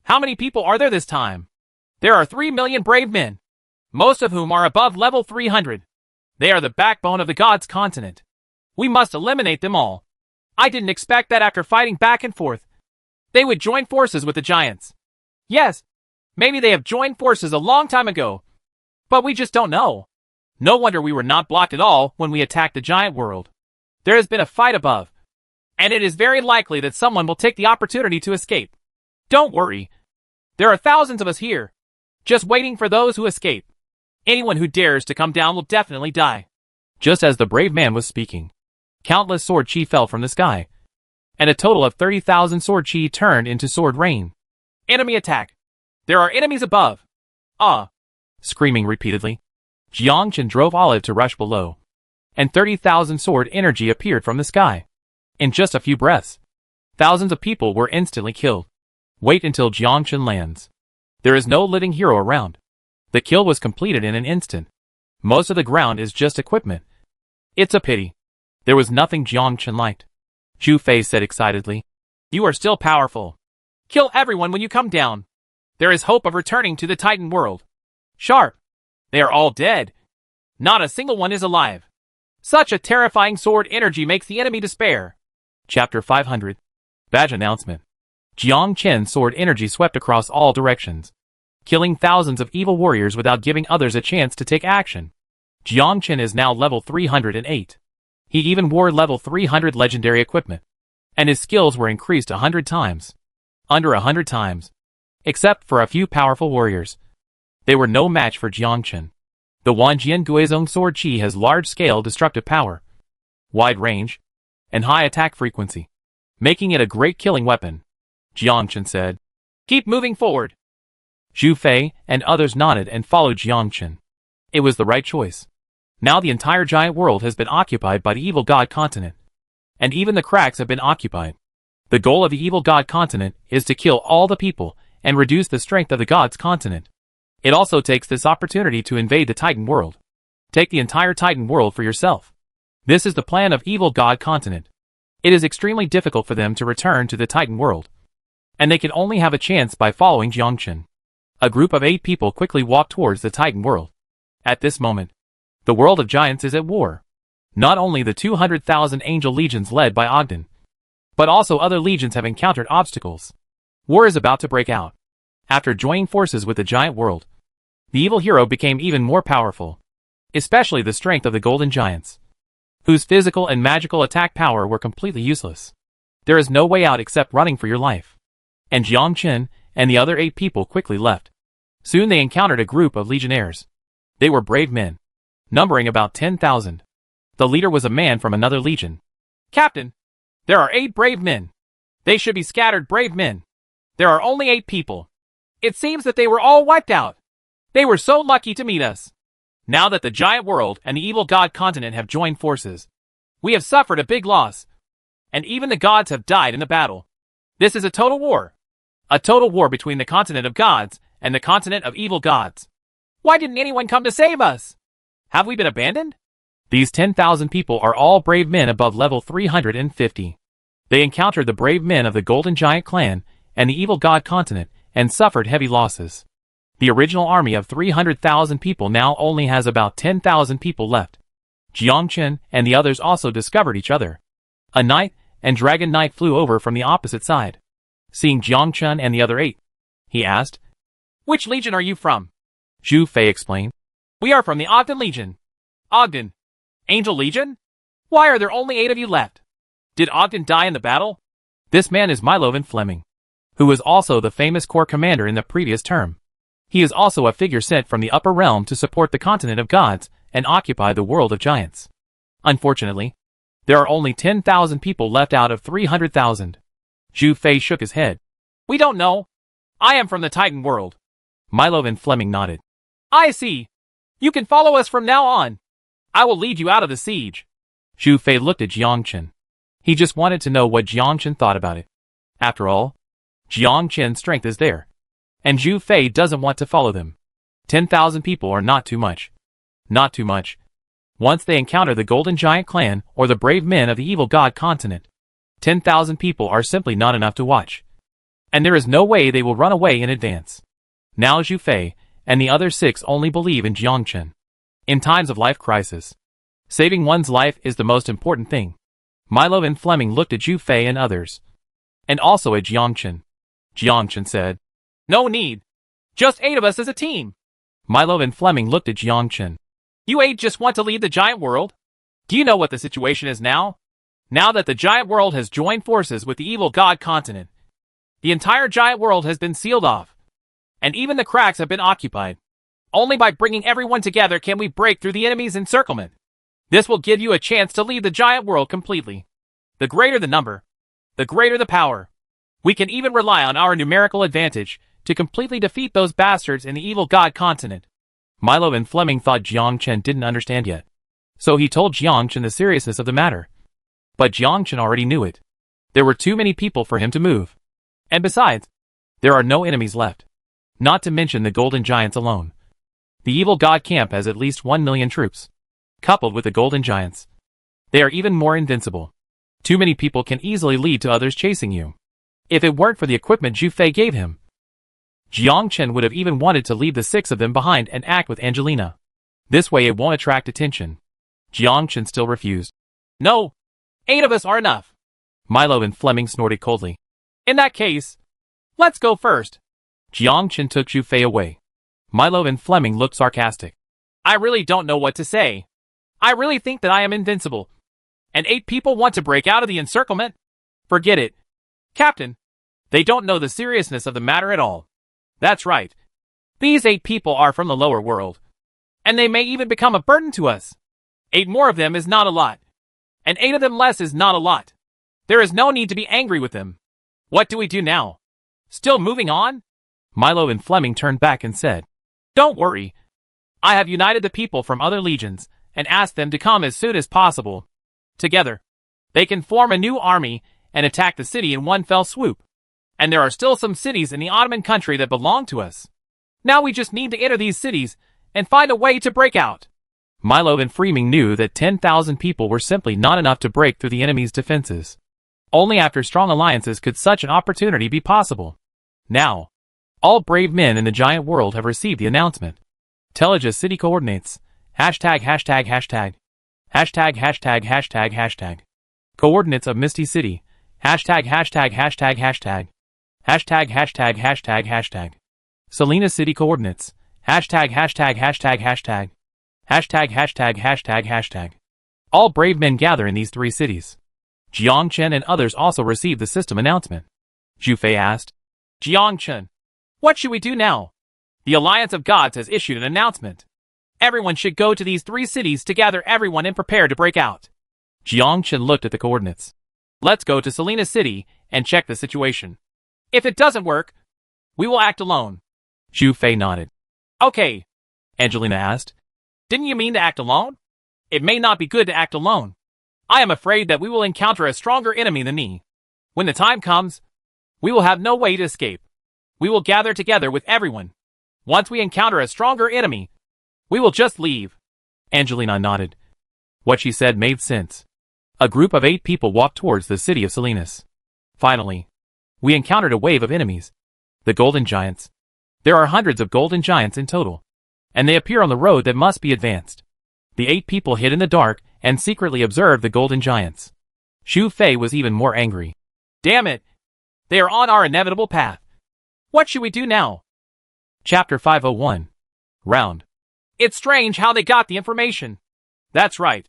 How many people are there this time?" "There are 3 million brave men, most of whom are above level 300. They are the backbone of the god's continent. We must eliminate them all. I didn't expect that after fighting back and forth, they would join forces with the giants. Yes, maybe they have joined forces a long time ago, but we just don't know. No wonder we were not blocked at all when we attacked the giant world. There has been a fight above, and it is very likely that someone will take the opportunity to escape. Don't worry. There are thousands of us here, just waiting for those who escape. Anyone who dares to come down will definitely die." Just as the brave man was speaking, countless sword chi fell from the sky, and a total of 30,000 sword chi turned into sword rain. "Enemy attack! There are enemies above!" "Ah!" Screaming repeatedly, Jiang Chen drove Olive to rush below, and 30,000 sword energy appeared from the sky. In just a few breaths, thousands of people were instantly killed. Wait until Jiang Chen lands. There is no living hero around. The kill was completed in an instant. Most of the ground is just equipment. It's a pity. There was nothing Jiang Chen liked. Zhu Fei said excitedly. "You are still powerful. Kill everyone when you come down. There is hope of returning to the Titan world." "Sharp. They are all dead. Not a single one is alive. Such a terrifying sword energy makes the enemy despair." Chapter 500. Badge Announcement. Jiang Chen's sword energy swept across all directions, killing thousands of evil warriors without giving others a chance to take action. Jiang Chen is now level 308. He even wore level 300 legendary equipment, and his skills were increased 100 times. Under 100 times. except for a few powerful warriors. They were no match for Jiangchen. The Wanjian Guizhong sword chi has large-scale destructive power, wide range, and high attack frequency, making it a great killing weapon. Jiangchen said, "Keep moving forward." Zhu Fei and others nodded and followed Jiangchen. It was the right choice. Now the entire giant world has been occupied by the evil god continent. And even the cracks have been occupied. The goal of the evil god continent is to kill all the people and reduce the strength of the god's continent. It also takes this opportunity to invade the Titan world. Take the entire Titan world for yourself. This is the plan of evil god continent. It is extremely difficult for them to return to the Titan world. And they can only have a chance by following Jiangchen. A group of 8 people quickly walked towards the Titan world. At this moment, the world of giants is at war. Not only the 200,000 angel legions led by Ogden, but also other legions have encountered obstacles. War is about to break out. After joining forces with the giant world, the evil hero became even more powerful, especially the strength of the golden giants, whose physical and magical attack power were completely useless. There is no way out except running for your life. And Jiangchen and the other 8 people quickly left. Soon they encountered a group of legionnaires. They were brave men, numbering about 10,000. The leader was a man from another legion. "Captain, there are 8 brave men. They should be scattered brave men. There are only 8 people. It seems that they were all wiped out. They were so lucky to meet us. Now that the giant world and the evil god continent have joined forces, we have suffered a big loss. And even the gods have died in the battle. This is a total war. A total war between the continent of gods and the continent of evil gods. Why didn't anyone come to save us? Have we been abandoned?" These 10,000 people are all brave men above level 350. They encountered the brave men of the Golden Giant clan and the evil god continent and suffered heavy losses. The original army of 300,000 people now only has about 10,000 people left. Jiangchen and the others also discovered each other. A knight and dragon knight flew over from the opposite side. Seeing Jiangchen and the other 8, he asked, "Which legion are you from?" Zhu Fei explained, "We are from the Ogden Legion." "Ogden? Angel Legion? Why are there only 8 of you left? Did Ogden die in the battle?" This man is Milo Fleming, who was also the famous corps commander in the previous term. He is also a figure sent from the upper realm to support the continent of gods and occupy the world of giants. Unfortunately, there are only 10,000 people left out of 300,000. Zhu Fei shook his head. "We don't know. I am from the Titan world." Milo Fleming nodded. "I see. You can follow us from now on. I will lead you out of the siege." Zhu Fei looked at Jiangchen. He just wanted to know what Jiangchen thought about it. After all, Jiangchen's strength is there, and Zhu Fei doesn't want to follow them. 10,000 people are not too much. Not too much. Once they encounter the Golden Giant clan or the brave men of the evil god continent, 10,000 people are simply not enough to watch. And there is no way they will run away in advance. Now Zhu Fei and the other 6 only believe in Jiangchen. In times of life crisis, saving one's life is the most important thing. Milo Fleming looked at Zhu Fei and others, and also at Jiangchen. Jiangchen said, "No need. Just 8 of us as a team." Milo Fleming looked at Jiangchen. "You 8 just want to lead the giant world? Do you know what the situation is now? Now that the giant world has joined forces with the evil god continent, the entire giant world has been sealed off, and even the cracks have been occupied. Only by bringing everyone together can we break through the enemy's encirclement. This will give you a chance to lead the giant world completely. The greater the number, the greater the power. We can even rely on our numerical advantage to completely defeat those bastards in the evil god continent." Milo Fleming thought Jiangchen didn't understand yet, so he told Jiangchen the seriousness of the matter. But Jiangchen already knew it. There were too many people for him to move. And besides, there are no enemies left. Not to mention the Golden Giants alone. The evil god camp has at least 1 million troops. Coupled with the Golden Giants, they are even more invincible. Too many people can easily lead to others chasing you. If it weren't for the equipment Zhu Fei gave him, Jiangchen would have even wanted to leave the 6 of them behind and act with Angelina. This way it won't attract attention. Jiangchen still refused. "No, 8 of us are enough." Milo Fleming snorted coldly. "In that case, let's go first." Jiangchen took Zhu Fei away. Milo Fleming looked sarcastic. "I really don't know what to say. I really think that I am invincible. And 8 people want to break out of the encirclement? Forget it. Captain, they don't know the seriousness of the matter at all. That's right. These 8 people are from the lower world. And they may even become a burden to us. 8 more of them is not a lot. And 8 of them less is not a lot. There is no need to be angry with them. What do we do now? Still moving on? Milo and Fleming turned back and said, Don't worry. I have united the people from other legions and asked them to come as soon as possible. Together, they can form a new army and attack the city in one fell swoop. And there are still some cities in the Ottoman country that belong to us. Now we just need to enter these cities and find a way to break out. Milo and Fleming knew that 10,000 people were simply not enough to break through the enemy's defenses. Only after strong alliances could such an opportunity be possible. Now, all brave men in the giant world have received the announcement. Telege city coordinates. Hashtag. Coordinates of Misty City. Hashtag. Selena City coordinates. Hashtag. All brave men gather in these 3 cities. Jiang Chen and others also received the system announcement. Zhu Fei asked, Jiang Chen, what should we do now? The Alliance of Gods has issued an announcement. Everyone should go to these 3 cities to gather everyone and prepare to break out. Jiang Chen looked at the coordinates. Let's go to Selena City and check the situation. If it doesn't work, we will act alone. Zhu Fei nodded. Okay, Angelina asked. Didn't you mean to act alone? It may not be good to act alone. I am afraid that we will encounter a stronger enemy than me. When the time comes, we will have no way to escape. We will gather together with everyone. Once we encounter a stronger enemy, we will just leave. Angelina nodded. What she said made sense. A group of 8 people walked towards the city of Salinas. Finally, we encountered a wave of enemies. The Golden Giants. There are hundreds of Golden Giants in total, and they appear on the road that must be advanced. The 8 people hid in the dark and secretly observed the Golden Giants. Zhu Fei was even more angry. Damn it! They are on our inevitable path. What should we do now? Chapter 501. Round. It's strange how they got the information. That's right.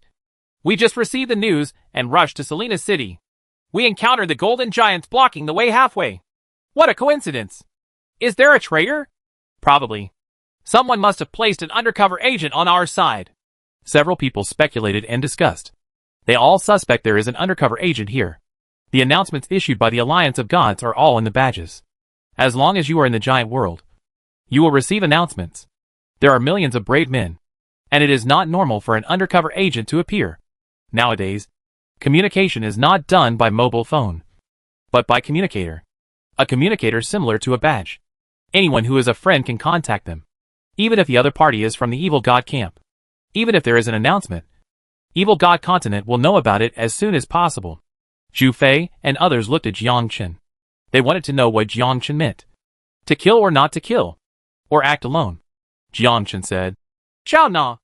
We just received the news and rushed to Selena City. We encountered the Golden Giants blocking the way halfway. What a coincidence. Is there a traitor? Probably. Someone must have placed an undercover agent on our side. Several people speculated and discussed. They all suspect there is an undercover agent here. The announcements issued by the Alliance of Gods are all in the badges. As long as you are in the giant world, you will receive announcements. There are millions of brave men, and it is not normal for an undercover agent to appear. Nowadays, communication is not done by mobile phone, but by communicator. A communicator similar to a badge. Anyone who is a friend can contact them, even if the other party is from the evil god camp. Even if there is an announcement, evil god continent will know about it as soon as possible. Zhu Fei and others looked at Jiang Chen. They wanted to know what Jiang Chen meant. To kill or not to kill, or act alone. Jiang Chen said, Xiao Na,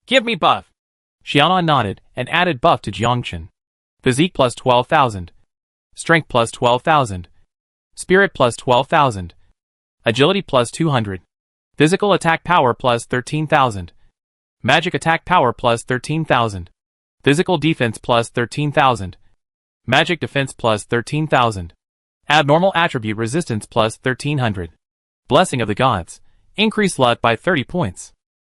give me buff. Xiao Na nodded and added buff to Jiang Chen. Physique plus 12,000. Strength plus 12,000. Spirit plus 12,000. Agility plus 200. Physical attack power plus 13,000. Magic attack power plus 13,000. Physical defense plus 13,000. Magic defense plus 13,000. Abnormal attribute resistance plus 1,300. Blessing of the gods. Increase luck by 30 points.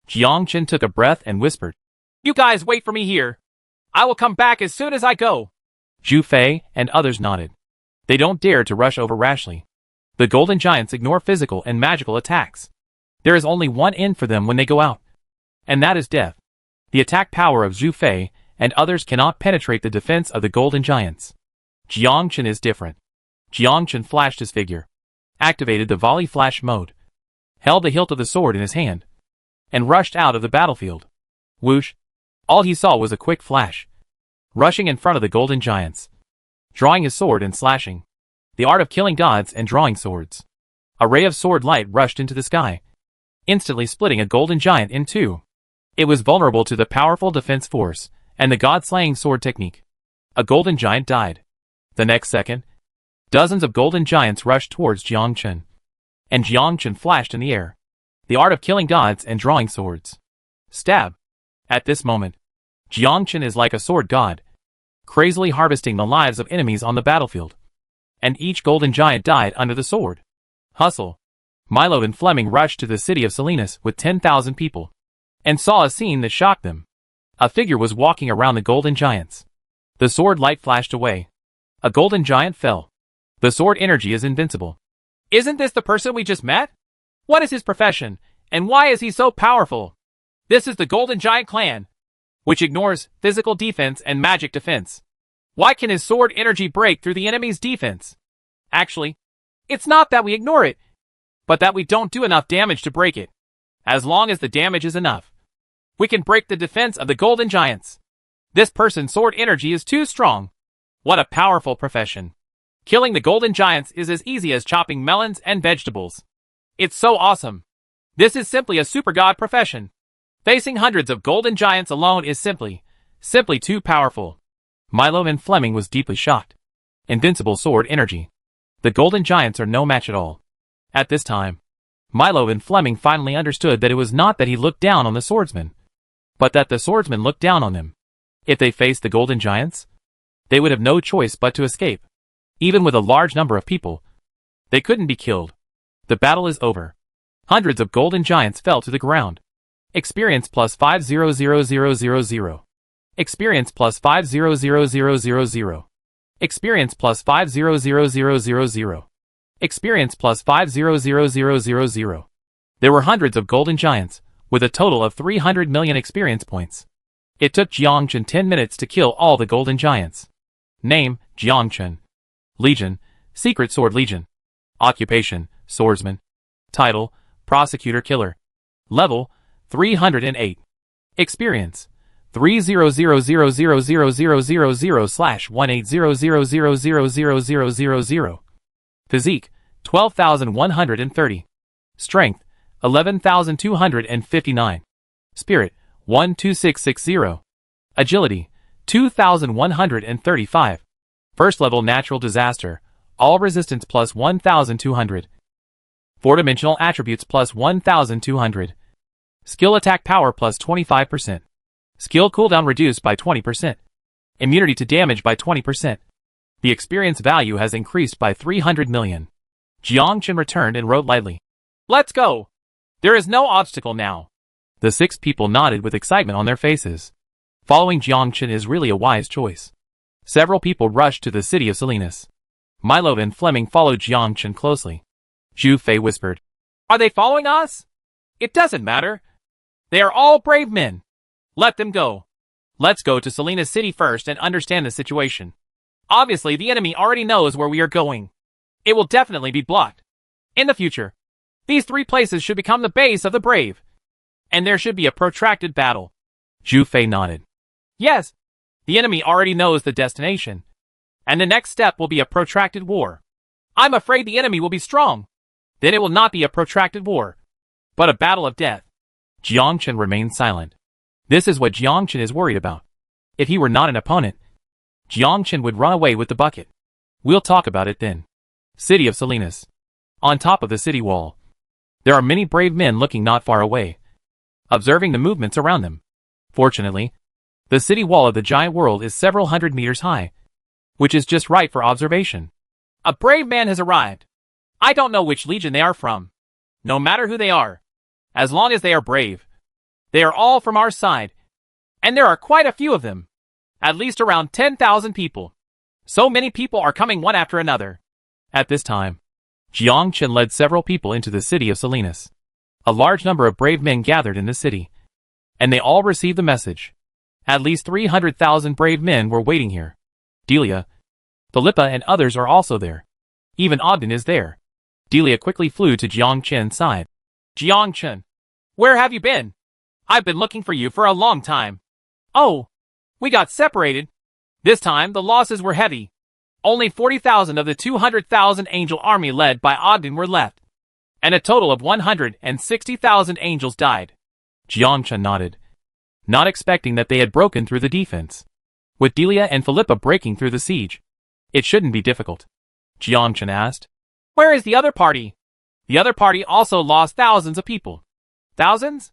Jiang Chen took a breath and whispered, You guys wait for me here. I will come back as soon as I go. Zhu Fei and others nodded. They don't dare to rush over rashly. The Golden Giants ignore physical and magical attacks. There is only one end for them when they go out, and that is death. The attack power of Zhu Fei and others cannot penetrate the defense of the Golden Giants. Jiang Chen is different. Jiang Chen flashed his figure, activated the volley flash mode, held the hilt of the sword in his hand, and rushed out of the battlefield. Whoosh! All he saw was a quick flash, rushing in front of the Golden Giants, drawing his sword and slashing. The art of killing gods and drawing swords. A ray of sword light rushed into the sky, instantly splitting a Golden Giant in two. It was vulnerable to the powerful defense force and the god-slaying sword technique. A Golden Giant died. The next second, dozens of Golden Giants rushed towards Jiang Chen, and Jiang Chen flashed in the air. The art of killing gods and drawing swords. Stab. At this moment, Jiang Chen is like a sword god, crazily harvesting the lives of enemies on the battlefield. And each Golden Giant died under the sword. Hustle. Milo and Fleming rushed to the city of Salinas with 10,000 people and saw a scene that shocked them. A figure was walking around the golden giants. The sword light flashed away. A golden giant fell. The sword energy is invincible. Isn't this the person we just met? What is his profession, and why is he so powerful? This is the Golden Giant Clan, which ignores physical defense and magic defense. Why can his sword energy break through the enemy's defense? Actually, it's not that we ignore it, but that we don't do enough damage to break it. As long as the damage is enough, we can break the defense of the Golden Giants. This person's sword energy is too strong. What a powerful profession. Killing the Golden Giants is as easy as chopping melons and vegetables. It's so awesome. This is simply a super god profession. Facing hundreds of Golden Giants alone is simply too powerful. Milo and Fleming was deeply shocked. Invincible sword energy. The Golden Giants are no match at all. At this time, Milo and Fleming finally understood that it was not that he looked down on the swordsman, but that the swordsman looked down on them. If they faced the Golden Giants, they would have no choice but to escape. Even with a large number of people, they couldn't be killed. The battle is over. Hundreds of Golden Giants fell to the ground. Experience plus 500,000. Experience plus 500,000. Experience plus 500,000. Experience plus 500,000. There were hundreds of Golden Giants, with a total of 300 million experience points. It took Jiangchen 10 minutes to kill all the Golden Giants. Name, Jiangchen. Legion, Secret Sword Legion. Occupation, Swordsman. Title, Prosecutor Killer. Level, 308. Experience, 300,000,000/180,000,000. Physique, 12,130. Strength, 11,259. Spirit, 12660. Agility, 2,135. First level natural disaster, all resistance plus 1,200. 4-dimensional attributes plus 1,200. Skill attack power plus 25%. Skill cooldown reduced by 20%. Immunity to damage by 20%. The experience value has increased by 300 million. Jiangchen returned and wrote lightly. Let's go! There is no obstacle now. The 6 people nodded with excitement on their faces. Following Jiangchen is really a wise choice. Several people rushed to the city of Salinas. Milo and Fleming followed Jiangchen closely. Zhu Fei whispered, Are they following us? It doesn't matter. They are all brave men. Let them go. Let's go to Salinas City first and understand the situation. Obviously, the enemy already knows where we are going. It will definitely be blocked. In the future, these 3 places should become the base of the brave. And there should be a protracted battle. Zhu Fei nodded. Yes. The enemy already knows the destination. And the next step will be a protracted war. I'm afraid the enemy will be strong. Then it will not be a protracted war, but a battle of death. Jiangchen remained silent. This is what Jiangchen is worried about. If he were not an opponent, Jiangchen would run away with the bucket. We'll talk about it then. City of Salinas. On top of the city wall, there are many brave men looking not far away, observing the movements around them. Fortunately, the city wall of the giant world is several hundred meters high, which is just right for observation. A brave man has arrived. I don't know which legion they are from. No matter who they are, as long as they are brave, they are all from our side. And there are quite a few of them. At least around 10,000 people. So many people are coming one after another. At this time, Jiangchen led several people into the city of Salinas. A large number of brave men gathered in the city, and they all received the message. At least 300,000 brave men were waiting here. Delia, Philippa and others are also there. Even Ogden is there. Delia quickly flew to Jiangchen's side. Jiangchen, where have you been? I've been looking for you for a long time. Oh, we got separated. This time the losses were heavy. Only 40,000 of the 200,000 angel army led by Ogden were left. And a total of 160,000 angels died. Jiangchen nodded, not expecting that they had broken through the defense. With Delia and Philippa breaking through the siege, it shouldn't be difficult. Jiangchen asked, Where is the other party? The other party also lost thousands of people. Thousands?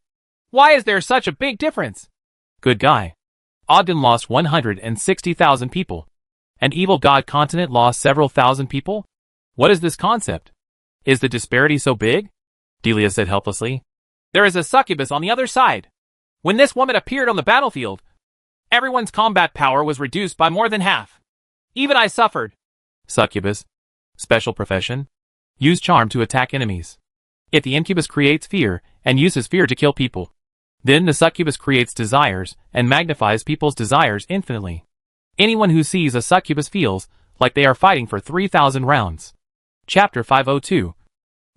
Why is there such a big difference? Good guy. Ogden lost 160,000 people. An evil god continent lost several thousand people? What is this concept? Is the disparity so big? Delia said helplessly. There is a succubus on the other side. When this woman appeared on the battlefield, everyone's combat power was reduced by more than half. Even I suffered. Succubus. Special profession. Use charm to attack enemies. If the incubus creates fear and uses fear to kill people, then the succubus creates desires and magnifies people's desires infinitely. Anyone who sees a succubus feels like they are fighting for 3,000 rounds. Chapter 502.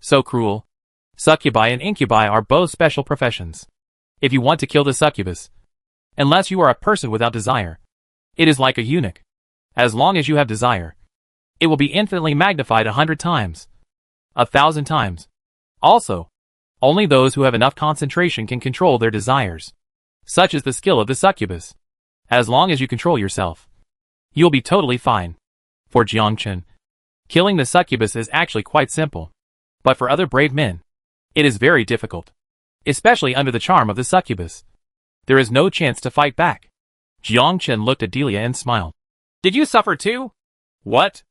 So cruel. Succubi and incubi are both special professions. If you want to kill the succubus, unless you are a person without desire, it is like a eunuch. As long as you have desire, it will be infinitely magnified 100 times. 1,000 times. Also, only those who have enough concentration can control their desires. Such is the skill of the succubus. As long as you control yourself, you'll be totally fine. For Jiangchen, killing the succubus is actually quite simple. But for other brave men, it is very difficult. Especially under the charm of the succubus. There is no chance to fight back. Jiangchen looked at Delia and smiled. Did you suffer too? What?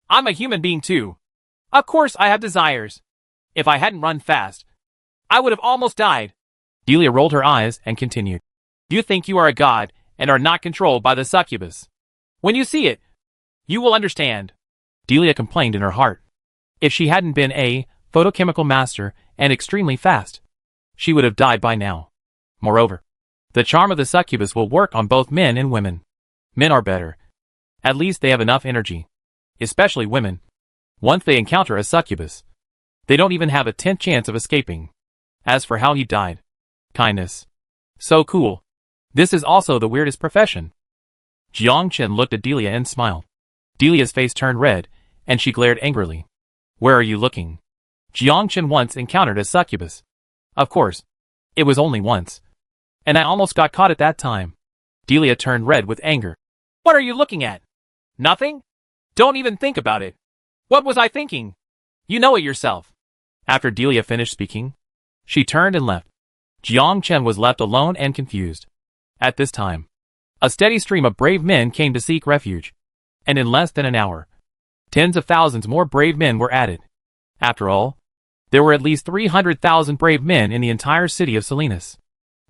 I'm a human being too. Of course I have desires. If I hadn't run fast, I would have almost died. Delia rolled her eyes and continued. You think you are a god and are not controlled by the succubus. When you see it, you will understand. Delia complained in her heart. If she hadn't been a photochemical master and extremely fast, she would have died by now. Moreover, the charm of the succubus will work on both men and women. Men are better. At least they have enough energy. Especially women. Once they encounter a succubus, they don't even have a 10th chance of escaping. As for how he died. Kindness. So cool. This is also the weirdest profession. Jiangchen looked at Delia and smiled. Delia's face turned red, and she glared angrily. Where are you looking? Jiangchen once encountered a succubus. Of course. It was only once. And I almost got caught at that time. Delia turned red with anger. What are you looking at? Nothing? Don't even think about it. What was I thinking? You know it yourself. After Delia finished speaking, she turned and left. Jiangchen was left alone and confused. At this time, a steady stream of brave men came to seek refuge. And in less than an hour, tens of thousands more brave men were added. After all, there were at least 300,000 brave men in the entire city of Salinas.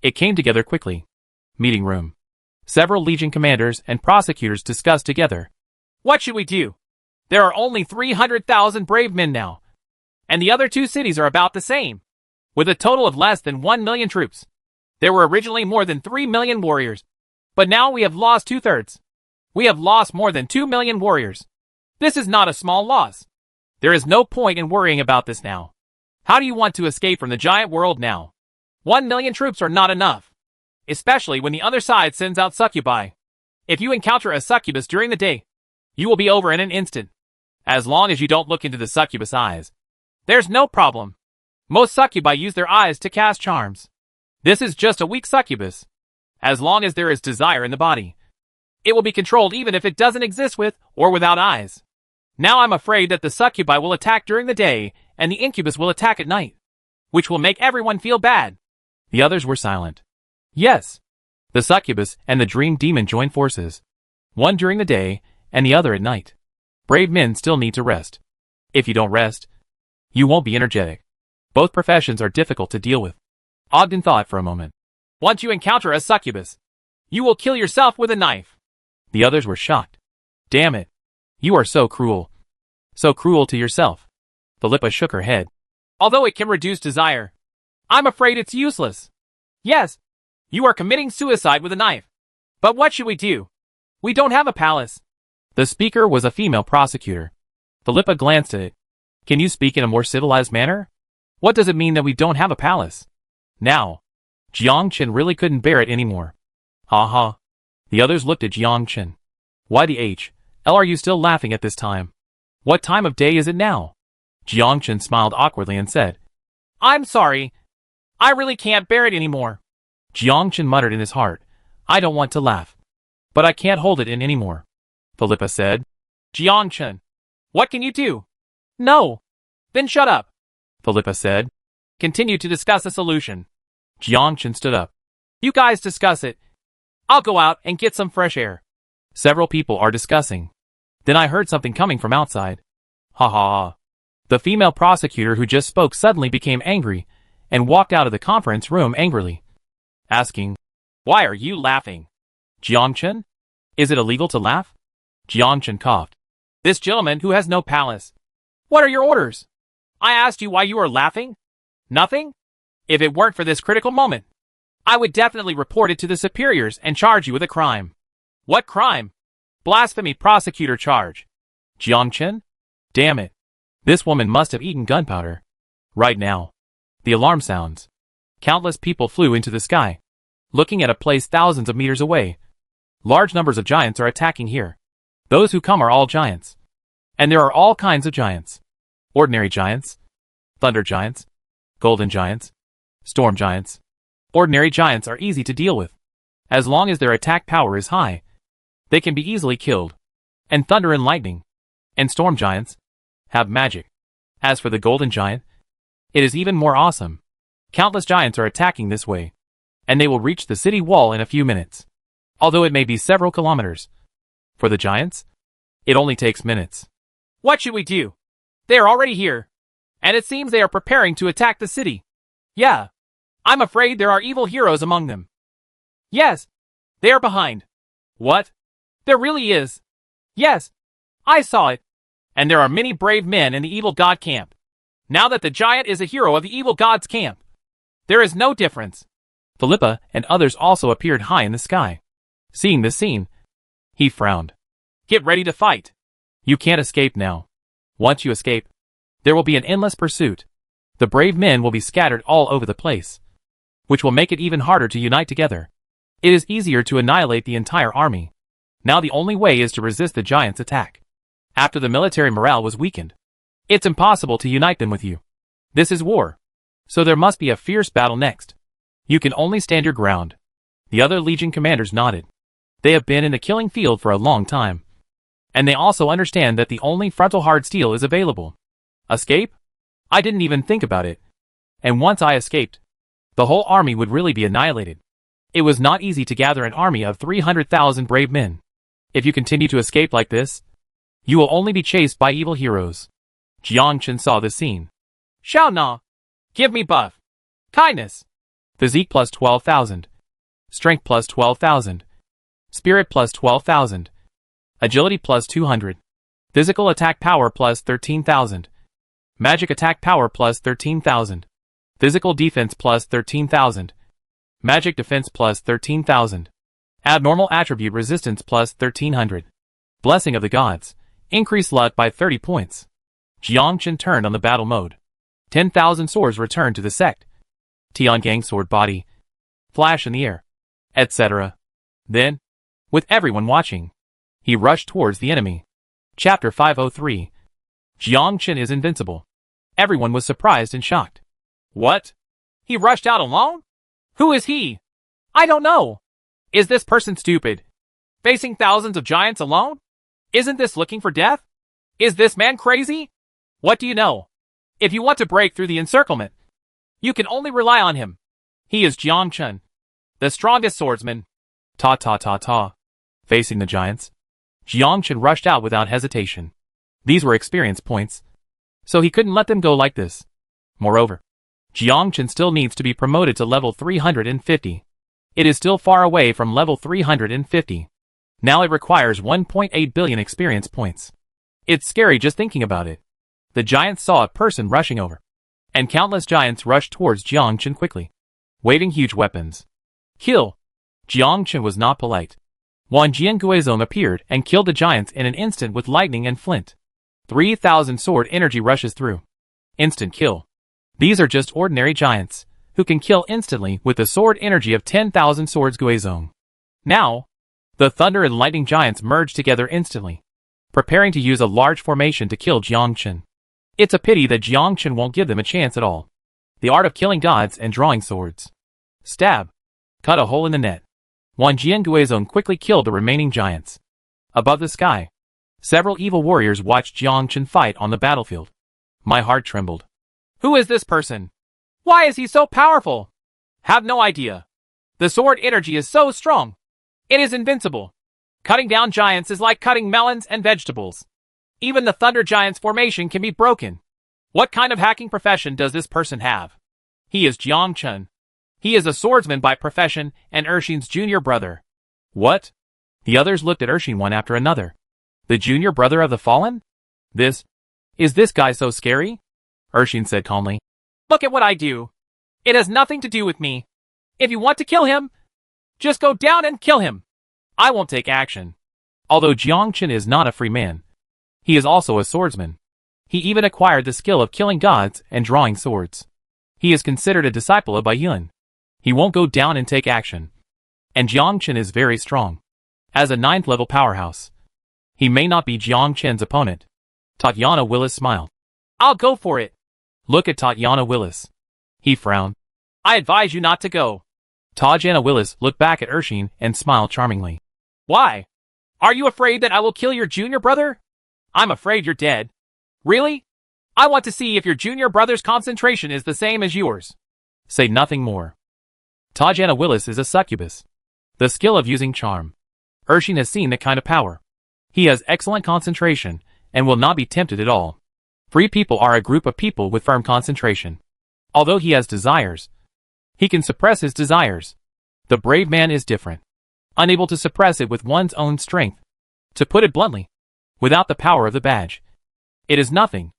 It came together quickly. Meeting room. Several legion commanders and prosecutors discussed together. What should we do? There are only 300,000 brave men now. And the other two cities are about the same. With a total of less than 1 million troops. There were originally more than 3 million warriors. But now we have lost 2/3. We have lost more than 2 million warriors. This is not a small loss. There is no point in worrying about this now. How do you want to escape from the giant world now? 1 million troops are not enough. Especially when the other side sends out succubi. If you encounter a succubus during the day, you will be over in an instant. As long as you don't look into the succubus eyes, there's no problem. Most succubi use their eyes to cast charms. This is just a weak succubus. As long as there is desire in the body, it will be controlled even if it doesn't exist with or without eyes. Now I'm afraid that the succubi will attack during the day and the incubus will attack at night, which will make everyone feel bad. The others were silent. Yes. The succubus and the dream demon join forces. One during the day and the other at night. Brave men still need to rest. If you don't rest, you won't be energetic. Both professions are difficult to deal with. Ogden thought for a moment. Once you encounter a succubus, you will kill yourself with a knife. The others were shocked. Damn it. You are so cruel. So cruel to yourself. Philippa shook her head. Although it can reduce desire, I'm afraid it's useless. Yes, you are committing suicide with a knife. But what should we do? We don't have a palace. The speaker was a female prosecutor. Philippa glanced at it. Can you speak in a more civilized manner? What does it mean that we don't have a palace? Now, Jiangchen really couldn't bear it anymore. Ha. The others looked at Jiangchen. Why the hell are you still laughing at this time? What time of day is it now? Jiangchen smiled awkwardly and said, I'm sorry. I really can't bear it anymore. Jiangchen muttered in his heart, I don't want to laugh. But I can't hold it in anymore. Philippa said, Jiangchen, what can you do? No. Then shut up. Philippa said. Continue to discuss a solution. Jiangchen stood up. You guys discuss it. I'll go out and get some fresh air. Several people are discussing. Then I heard something coming from outside. Ha. The female prosecutor who just spoke suddenly became angry and walked out of the conference room angrily, asking, "Why are you laughing? Jiangchen? Is it illegal to laugh?" Jiangchen coughed. "This gentleman who has no palace. What are your orders? I asked you why you are laughing? Nothing? If it weren't for this critical moment, I would definitely report it to the superiors and charge you with a crime." "What crime?" "Blasphemy prosecutor charge." "Jiangchen? Damn it. This woman must have eaten gunpowder." Right now, the alarm sounds. Countless people flew into the sky, looking at a place thousands of meters away. Large numbers of giants are attacking here. Those who come are all giants. And there are all kinds of giants. Ordinary giants, thunder giants, golden giants, storm giants. Ordinary giants are easy to deal with. As long as their attack power is high, they can be easily killed. And thunder and lightning, and storm giants, have magic. As for the golden giant, it is even more awesome. Countless giants are attacking this way, and they will reach the city wall in a few minutes, although it may be several kilometers. For the giants, it only takes minutes. "What should we do? They are already here, and it seems they are preparing to attack the city." "Yeah, I'm afraid there are evil heroes among them." "Yes, they are behind." "What? There really is." "Yes, I saw it. And there are many brave men in the evil god camp. Now that the giant is a hero of the evil god's camp, there is no difference." Philippa and others also appeared high in the sky. Seeing this scene, he frowned. "Get ready to fight. You can't escape now. Once you escape, there will be an endless pursuit. The brave men will be scattered all over the place, which will make it even harder to unite together. It is easier to annihilate the entire army. Now the only way is to resist the giant's attack. After the military morale was weakened, it's impossible to unite them with you. This is war. So there must be a fierce battle next. You can only stand your ground." The other legion commanders nodded. They have been in the killing field for a long time. And they also understand that the only frontal hard steel is available. Escape? I didn't even think about it. And once I escaped, the whole army would really be annihilated. It was not easy to gather an army of 300,000 brave men. If you continue to escape like this, you will only be chased by evil heroes. Jiangchen saw this scene. "Shao Na, give me buff. Kindness. Physique plus 12,000. Strength plus 12,000. Spirit plus 12,000. Agility plus 200. Physical attack power plus 13,000. Magic attack power plus 13,000. Physical defense plus 13,000. Magic defense plus 13,000. Abnormal attribute resistance plus 1300. Blessing of the gods. Increase luck by 30 points. Jiangchen turned on the battle mode. 10,000 swords returned to the sect. Tiangang sword body. Flash in the air. Etc. Then, with everyone watching, he rushed towards the enemy. Chapter 503. Jiangchen is invincible. Everyone was surprised and shocked. "What? He rushed out alone? Who is he? I don't know. Is this person stupid? Facing thousands of giants alone? Isn't this looking for death? Is this man crazy? What do you know? If you want to break through the encirclement, you can only rely on him. He is Jiangchen, the strongest swordsman." Ta ta ta ta. Facing the giants, Jiangchen rushed out without hesitation. These were experience points, so he couldn't let them go like this. Moreover, Jiangchen still needs to be promoted to level 350. It is still far away from level 350. Now it requires 1.8 billion experience points. It's scary just thinking about it. The giants saw a person rushing over, and countless giants rushed towards Jiangchen quickly, waving huge weapons. "Kill!" Jiangchen was not polite. Wan Jianguizong appeared and killed the giants in an instant with lightning and flint. 3,000 sword energy rushes through. Instant kill. These are just ordinary giants, who can kill instantly with the sword energy of 10,000 swords Guizong. Now, the thunder and lightning giants merge together instantly, preparing to use a large formation to kill Jiangchen. It's a pity that Jiangchen won't give them a chance at all. The art of killing gods and drawing swords. Stab. Cut a hole in the net. Wan Jianguizong quickly killed the remaining giants. Above the sky, several evil warriors watched Jiangchen fight on the battlefield. My heart trembled. Who is this person? Why is he so powerful? Have no idea. The sword energy is so strong. It is invincible. Cutting down giants is like cutting melons and vegetables. Even the thunder giant's formation can be broken. What kind of hacking profession does this person have? He is Jiang Chun. He is a swordsman by profession and Urshin's junior brother. What? The others looked at Urshin one after another. The junior brother of the fallen? Is this guy so scary? Urshin said calmly. Look at what I do. It has nothing to do with me. If you want to kill him, just go down and kill him. I won't take action. Although Jiang Chun is not a free man, he is also a swordsman. He even acquired the skill of killing gods and drawing swords. He is considered a disciple of Bai Yun. He won't go down and take action. And Jiang Chun is very strong. As a 9th level powerhouse, he may not be Jiang Chun's opponent. Tatiana Willis smiled. I'll go for it. Look at Tatiana Willis. He frowned. I advise you not to go. Tatiana Willis looked back at Urshin and smiled charmingly. Why? Are you afraid that I will kill your junior brother? I'm afraid you're dead. Really? I want to see if your junior brother's concentration is the same as yours. Say nothing more. Tatiana Willis is a succubus. The skill of using charm. Urshin has seen that kind of power. He has excellent concentration and will not be tempted at all. Free people are a group of people with firm concentration. Although he has desires, he can suppress his desires. The brave man is different. Unable to suppress it with one's own strength. To put it bluntly, without the power of the badge, it is nothing.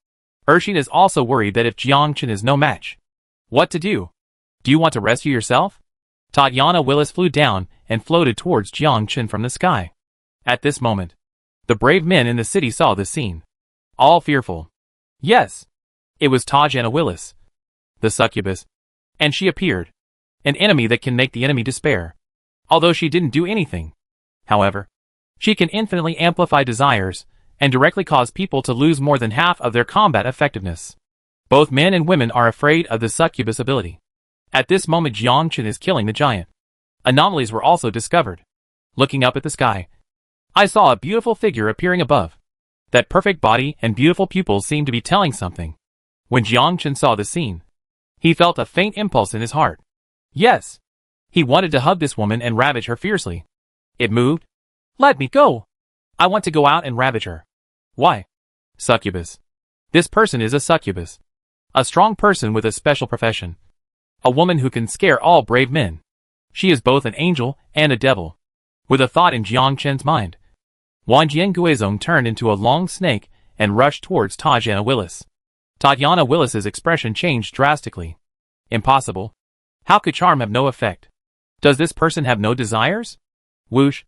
Urshin is also worried that if Jiang Chun is no match, what to do? Do you want to rescue yourself? Tatiana Willis flew down and floated towards Jiang Chun from the sky. At this moment, the brave men in the city saw the scene. All fearful. Yes, it was Tatiana Willis, the succubus. And she appeared. An enemy that can make the enemy despair. Although she didn't do anything. However, she can infinitely amplify desires and directly cause people to lose more than half of their combat effectiveness. Both men and women are afraid of the succubus ability. At this moment Jiang Chun is killing the giant. Anomalies were also discovered. Looking up at the sky, I saw a beautiful figure appearing above. That perfect body and beautiful pupils seemed to be telling something. When Jiang Chun saw the scene, he felt a faint impulse in his heart. Yes. He wanted to hug this woman and ravage her fiercely. It moved. Let me go. I want to go out and ravage her. Why? Succubus. This person is a succubus. A strong person with a special profession. A woman who can scare all brave men. She is both an angel and a devil. With a thought in Jiang Chun's mind, Wang Jianguizong turned into a long snake and rushed towards Tatiana Willis. Tatiana Willis's expression changed drastically. Impossible. How could charm have no effect? Does this person have no desires? Whoosh.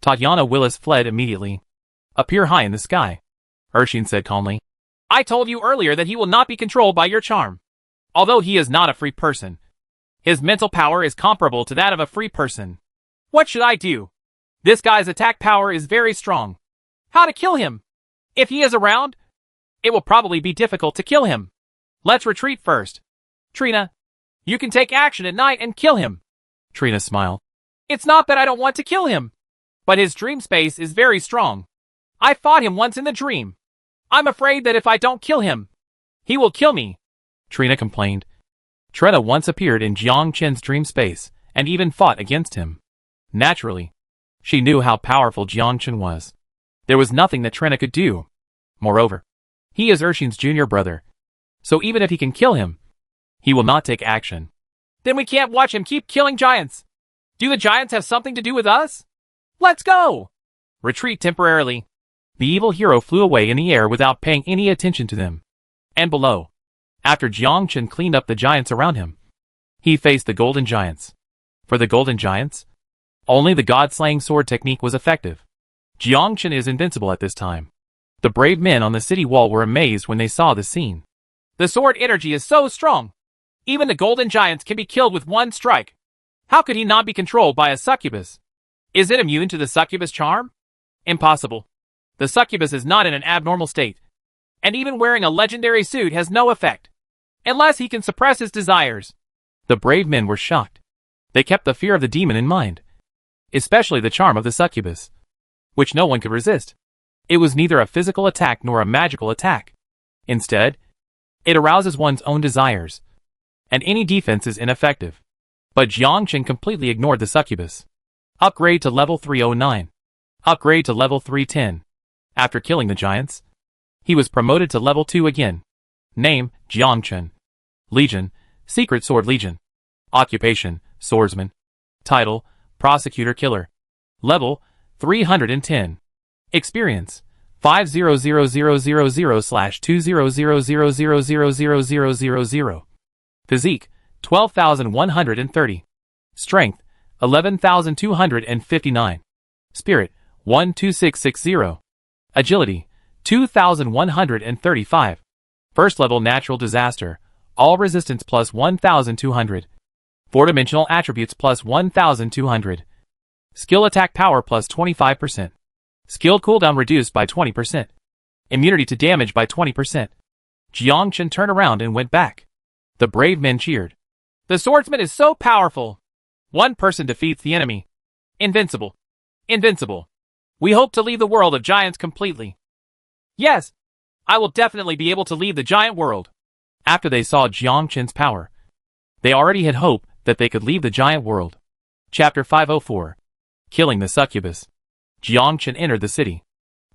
Tatiana Willis fled immediately. Appear high in the sky. Urshin said calmly. I told you earlier that he will not be controlled by your charm. Although he is not a free person, his mental power is comparable to that of a free person. What should I do? This guy's attack power is very strong. How to kill him? If he is around, it will probably be difficult to kill him. Let's retreat first. Trina, you can take action at night and kill him. Trina smiled. It's not that I don't want to kill him, but his dream space is very strong. I fought him once in the dream. I'm afraid that if I don't kill him, he will kill me. Trina complained. Trina once appeared in Jiang Chun's dream space and even fought against him. Naturally, she knew how powerful Jiang Chun was. There was nothing that Trina could do. Moreover, he is Urshin's junior brother, so even if he can kill him, he will not take action. Then we can't watch him keep killing giants. Do the giants have something to do with us? Let's go! Retreat temporarily. The evil hero flew away in the air without paying any attention to them. And below, after Jiang Chun cleaned up the giants around him, he faced the golden giants. For the golden giants, only the god-slaying sword technique was effective. Jiang Chun is invincible at this time. The brave men on the city wall were amazed when they saw the scene. The sword energy is so strong. Even the golden giants can be killed with one strike. How could he not be controlled by a succubus? Is it immune to the succubus charm? Impossible. The succubus is not in an abnormal state. And even wearing a legendary suit has no effect. Unless he can suppress his desires. The brave men were shocked. They kept the fear of the demon in mind. Especially the charm of the succubus, which no one could resist. It was neither a physical attack nor a magical attack. Instead, it arouses one's own desires. And any defense is ineffective. But Jiang Chun completely ignored the succubus. Upgrade to level 309. Upgrade to level 310. After killing the giants, he was promoted to level 2 again. Name, Jiangchen. Legion, Secret Sword Legion. Occupation, Swordsman. Title, Prosecutor Killer. Level, 310. Experience, 50000/20000000000. Physique, 12,130. Strength, 11,259. Spirit, 12660. Agility, 2,135. First level natural disaster, all resistance plus 1,200. 4-dimensional attributes plus 1,200. Skill attack power plus 25%. Skill cooldown reduced by 20%. Immunity to damage by 20%. Jiangchen turned around and went back. The brave men cheered. The swordsman is so powerful. One person defeats the enemy. Invincible. Invincible. We hope to leave the world of giants completely. Yes, I will definitely be able to leave the giant world. After they saw Jiangchen's power, they already had hope that they could leave the giant world. Chapter 504. Killing the Succubus. Jiangchen entered the city.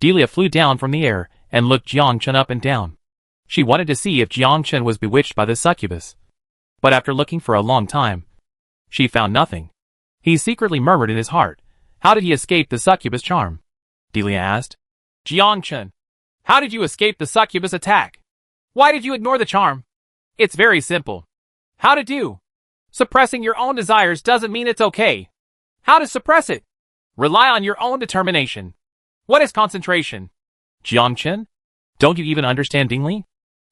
Delia flew down from the air and looked Jiangchen up and down. She wanted to see if Jiangchen was bewitched by the succubus. But after looking for a long time, she found nothing. He secretly murmured in his heart, how did he escape the succubus charm? Delia asked. Jiangchen, how did you escape the succubus attack? Why did you ignore the charm? It's very simple. How to do? Suppressing your own desires doesn't mean it's okay. How to suppress it? Rely on your own determination. What is concentration? Jiangchen? Don't you even understand Dingli?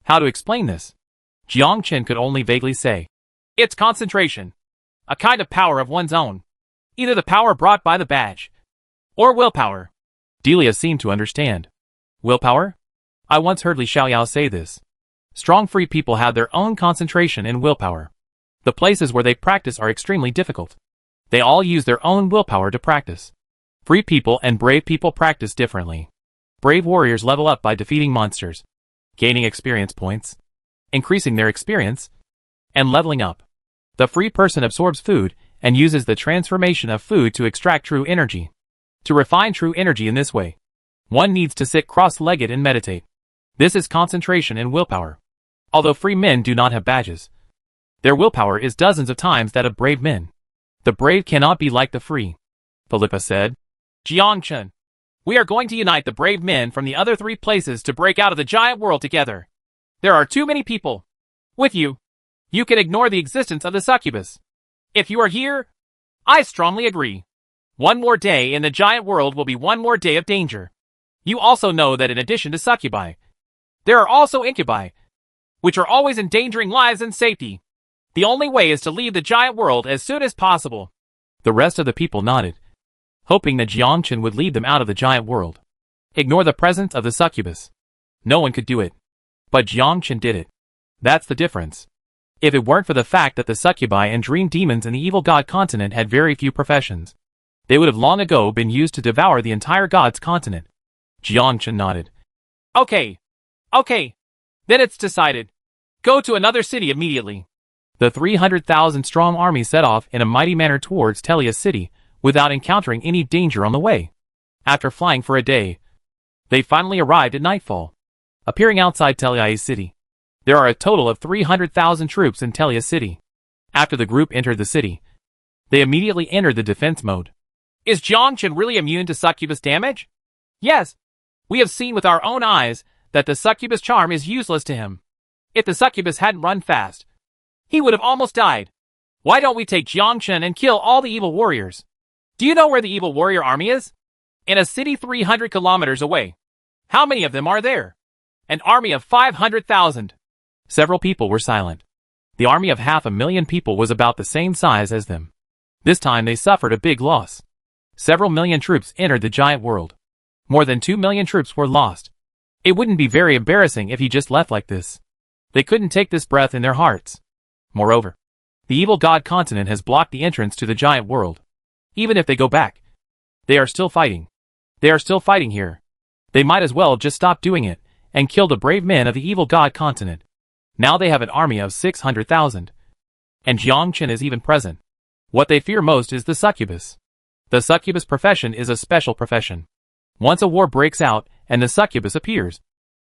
How to explain this? Jiangchen could only vaguely say. It's concentration. A kind of power of one's own. Either the power brought by the badge, or willpower. Delia seemed to understand. Willpower? I once heard Li Xiaoyao say this. Strong free people have their own concentration and willpower. The places where they practice are extremely difficult. They all use their own willpower to practice. Free people and brave people practice differently. Brave warriors level up by defeating monsters, gaining experience points, increasing their experience, and leveling up. The free person absorbs food and uses the transformation of food to extract true energy. To refine true energy in this way, one needs to sit cross-legged and meditate. This is concentration and willpower. Although free men do not have badges, their willpower is dozens of times that of brave men. The brave cannot be like the free. Philippa said. Jiangchen, we are going to unite the brave men from the other 3 places to break out of the giant world together. There are too many people. With you, you can ignore the existence of the succubus. If you are here, I strongly agree. One more day in the giant world will be one more day of danger. You also know that in addition to succubi, there are also incubi, which are always endangering lives and safety. The only way is to leave the giant world as soon as possible. The rest of the people nodded, hoping that Jiangchen would lead them out of the giant world. Ignore the presence of the succubus. No one could do it. But Jiangchen did it. That's the difference. If it weren't for the fact that the succubi and dream demons in the evil god continent had very few professions, they would have long ago been used to devour the entire god's continent. Jiangchen nodded. Okay. Then it's decided. Go to another city immediately. The 300,000 strong army set off in a mighty manner towards Telia City without encountering any danger on the way. After flying for a day, they finally arrived at nightfall. Appearing outside Telia City, there are a total of 300,000 troops in Telia City. After the group entered the city, they immediately entered the defense mode. Is Jiangchen really immune to succubus damage? Yes. We have seen with our own eyes that the succubus charm is useless to him. If the succubus hadn't run fast, he would have almost died. Why don't we take Jiangchen and kill all the evil warriors? Do you know where the evil warrior army is? In a city 300 kilometers away. How many of them are there? An army of 500,000. Several people were silent. The army of 500,000 people was about the same size as them. This time they suffered a big loss. Several million troops entered the giant world. More than 2 million troops were lost. It wouldn't be very embarrassing if he just left like this. They couldn't take this breath in their hearts. Moreover, the evil god continent has blocked the entrance to the giant world. Even if they go back, they are still fighting. They are still fighting here. They might as well just stop doing it and kill the brave men of the evil god continent. Now they have an army of 600,000. And Jiangchen is even present. What they fear most is the succubus. The succubus profession is a special profession. Once a war breaks out and the succubus appears,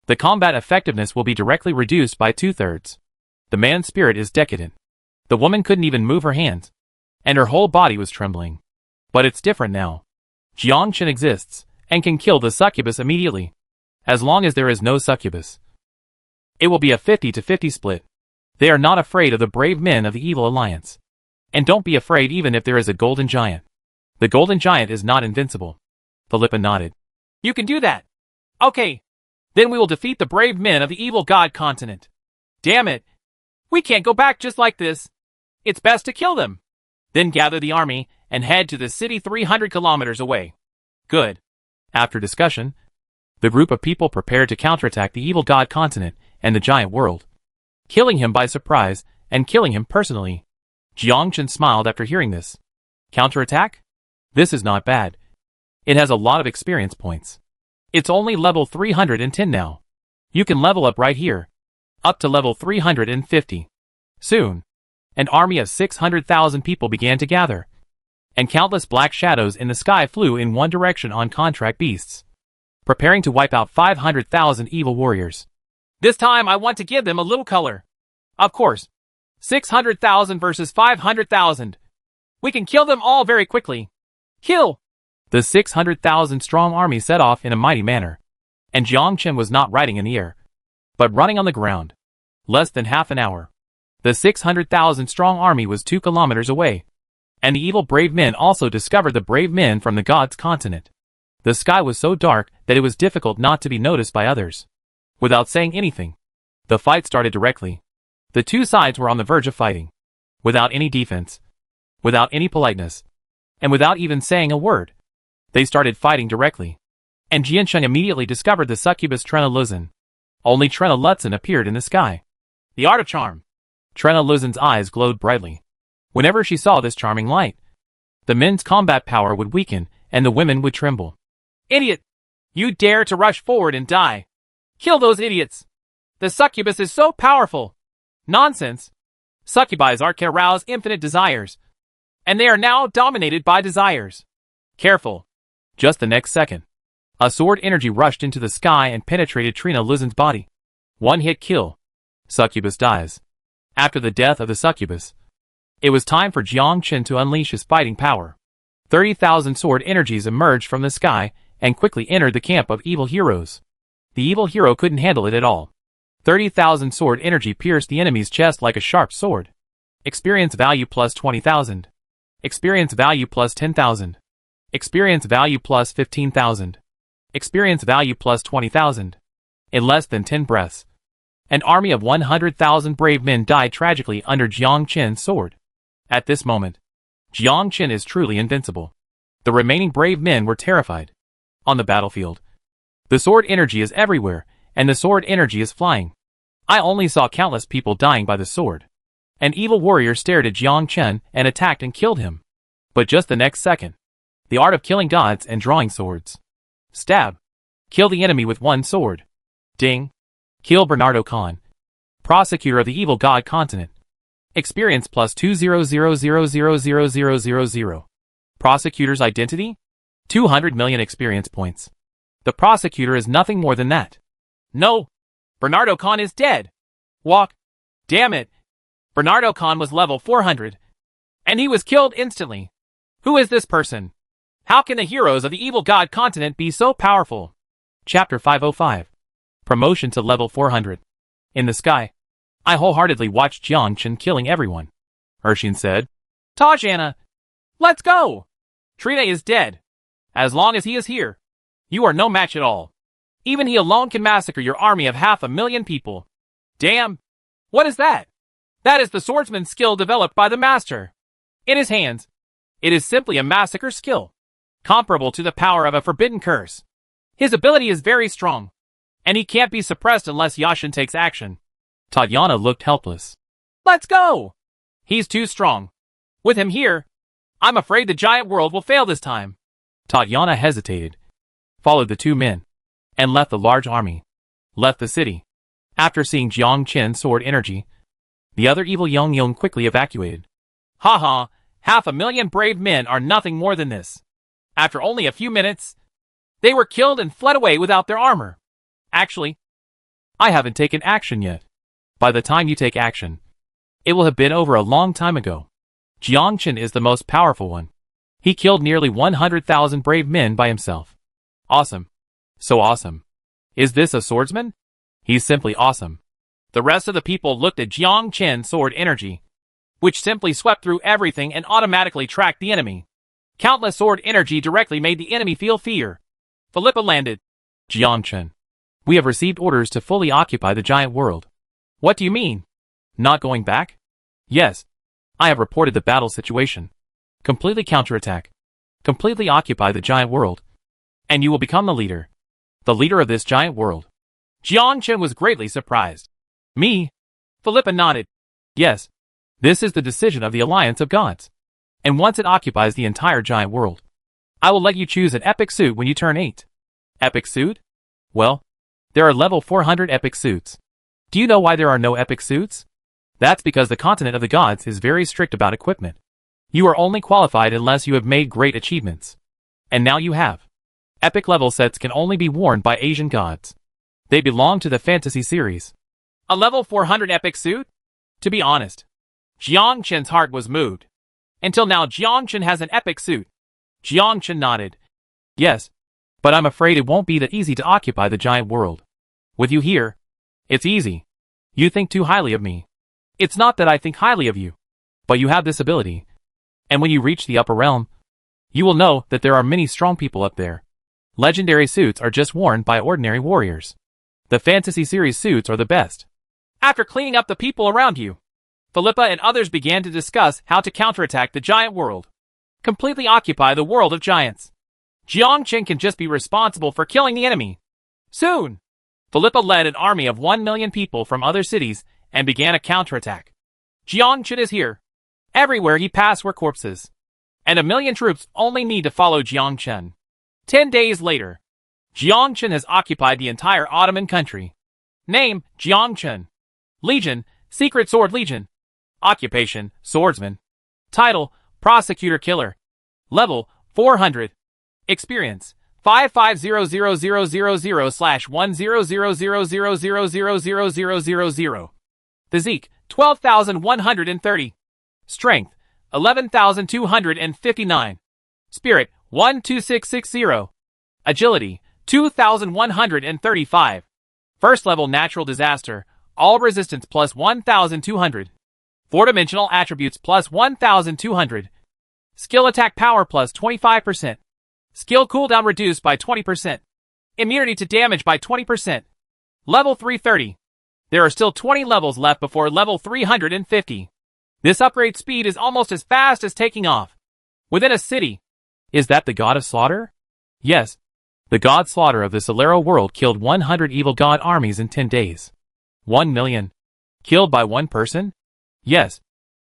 The combat effectiveness will be directly reduced by 2/3. The man's spirit is decadent. The woman couldn't even move her hands, and her whole body was trembling. But it's different now. Jiang Chen exists, and can kill the succubus immediately. As long as there is no succubus, it will be a 50-50 split. They are not afraid of the brave men of the evil alliance. And don't be afraid even if there is a golden giant. The golden giant is not invincible. Philippa nodded. You can do that. Okay. Then we will defeat the brave men of the evil god continent. Damn it. We can't go back just like this. It's best to kill them. Then gather the army and head to the city 300 kilometers away. Good. After discussion, the group of people prepared to counterattack the evil god continent and the giant world, killing him by surprise and killing him personally. Jiang Chen smiled after hearing this. Counterattack? This is not bad. It has a lot of experience points. It's only level 310 now. You can level up right here, up to level 350. Soon, an army of 600,000 people began to gather, and countless black shadows in the sky flew in one direction on contract beasts, preparing to wipe out 500,000 evil warriors. This time I want to give them a little color. Of course, 600,000 versus 500,000. We can kill them all very quickly. Kill! The 600,000 strong army set off in a mighty manner, and Jiang Chen was not riding in the air, but running on the ground. Less than half an hour, the 600,000 strong army was 2 kilometers away, and the evil brave men also discovered the brave men from the gods' continent. The sky was so dark that it was difficult not to be noticed by others. Without saying anything, the fight started directly. The two sides were on the verge of fighting, without any defense, without any politeness, and without even saying a word. They started fighting directly, and Jiansheng immediately discovered the succubus Trena Luzin. Only Trena Lutzen appeared in the sky. The art of charm. Trena Luzin's eyes glowed brightly. Whenever she saw this charming light, the men's combat power would weaken and the women would tremble. Idiot! You dare to rush forward and die! Kill those idiots! The succubus is so powerful! Nonsense! Succubi's art can arouse infinite desires, and they are now dominated by desires. Careful! Just the next second, a sword energy rushed into the sky and penetrated Trena Luzin's body. One hit kill. Succubus dies. After the death of the succubus, it was time for Jiang Chen to unleash his fighting power. 30,000 sword energies emerged from the sky and quickly entered the camp of evil heroes. The evil hero couldn't handle it at all. 30,000 sword energy pierced the enemy's chest like a sharp sword. Experience value plus 20,000. Experience value plus 10,000. Experience value plus 15,000. Experience value plus 20,000. In less than 10 breaths, an army of 100,000 brave men died tragically under Jiang Chen's sword. At this moment, Jiang Chen is truly invincible. The remaining brave men were terrified. On the battlefield, the sword energy is everywhere, and the sword energy is flying. I only saw countless people dying by the sword. An evil warrior stared at Jiang Chen and attacked and killed him. But just the next second, the art of killing gods and drawing swords. Stab. Kill the enemy with one sword. Ding. Kill Bernardo Khan, prosecutor of the evil god continent. Experience plus 200,000,000. Prosecutor's identity? 200 million experience points. The prosecutor is nothing more than that. No. Bernardo Khan is dead. Walk. Damn it. Bernardo Khan was level 400. And he was killed instantly. Who is this person? How can the heroes of the evil god continent be so powerful? Chapter 505. Promotion to level 400. In the sky, I wholeheartedly watched Jiang Chen killing everyone. Urshin said, Tajana, let's go! Trina is dead. As long as he is here, you are no match at all. Even he alone can massacre your army of 500,000 people. Damn! What is that? That is the swordsman skill developed by the master. In his hands, it is simply a massacre skill, comparable to the power of a forbidden curse. His ability is very strong, and he can't be suppressed unless Yashin takes action. Tatiana looked helpless. Let's go! He's too strong. With him here, I'm afraid the giant world will fail this time. Tatiana hesitated, followed the two men, and left the large army. Left the city. After seeing Jiang Chen's sword energy, the other evil Yong quickly evacuated. Haha, 500,000 brave men are nothing more than this. After only a few minutes, they were killed and fled away without their armor. Actually, I haven't taken action yet. By the time you take action, it will have been over a long time ago. Jiangchen is the most powerful one. He killed nearly 100,000 brave men by himself. Awesome. So awesome. Is this a swordsman? He's simply awesome. The rest of the people looked at Jiangchen's sword energy, which simply swept through everything and automatically tracked the enemy. Countless sword energy directly made the enemy feel fear. Philippa landed. Jiangchen. We have received orders to fully occupy the giant world. What do you mean? Not going back? Yes. I have reported the battle situation. Completely counterattack. Completely occupy the giant world. And you will become the leader. The leader of this giant world. Jiangchen was greatly surprised. Me? Philippa nodded. Yes. This is the decision of the Alliance of Gods. And once it occupies the entire giant world, I will let you choose an epic suit when you turn 8. Epic suit? Well, there are level 400 epic suits. Do you know why there are no epic suits? That's because the continent of the gods is very strict about equipment. You are only qualified unless you have made great achievements. And now you have. Epic level sets can only be worn by Asian gods. They belong to the fantasy series. A level 400 epic suit? To be honest, Jiangchen's heart was moved. Until now Jiangchen has an epic suit. Jiangchen nodded. Yes, but I'm afraid it won't be that easy to occupy the giant world. With you here, it's easy. You think too highly of me. It's not that I think highly of you, but you have this ability. And when you reach the upper realm, you will know that there are many strong people up there. Legendary suits are just worn by ordinary warriors. The fantasy series suits are the best. After cleaning up the people around you, Philippa and others began to discuss how to counterattack the giant world. Completely occupy the world of giants. Jiangchen can just be responsible for killing the enemy. Soon, Philippa led an army of 1 million people from other cities and began a counterattack. Jiangchen is here. Everywhere he passed were corpses. And 1 million troops only need to follow Jiangchen. 10 days later, Jiangchen has occupied the entire Ottoman country. Name, Jiangchen. Legion, Secret Sword Legion. Occupation, Swordsman. Title, Prosecutor Killer. Level, 400. Experience, 55000/1000000000000. Physique, 12,130. Strength, 11,259. Spirit, 12660. Agility, 2,135. First level natural disaster, all resistance plus 1,200. 4-dimensional attributes plus 1,200. Skill attack power plus 25%. Skill cooldown reduced by 20%. Immunity to damage by 20%. Level 330. There are still 20 levels left before level 350. This upgrade speed is almost as fast as taking off. Within a city. Is that the god of slaughter? Yes. The god slaughter of the Solero world killed 100 evil god armies in 10 days. 1 million. Killed by one person? Yes.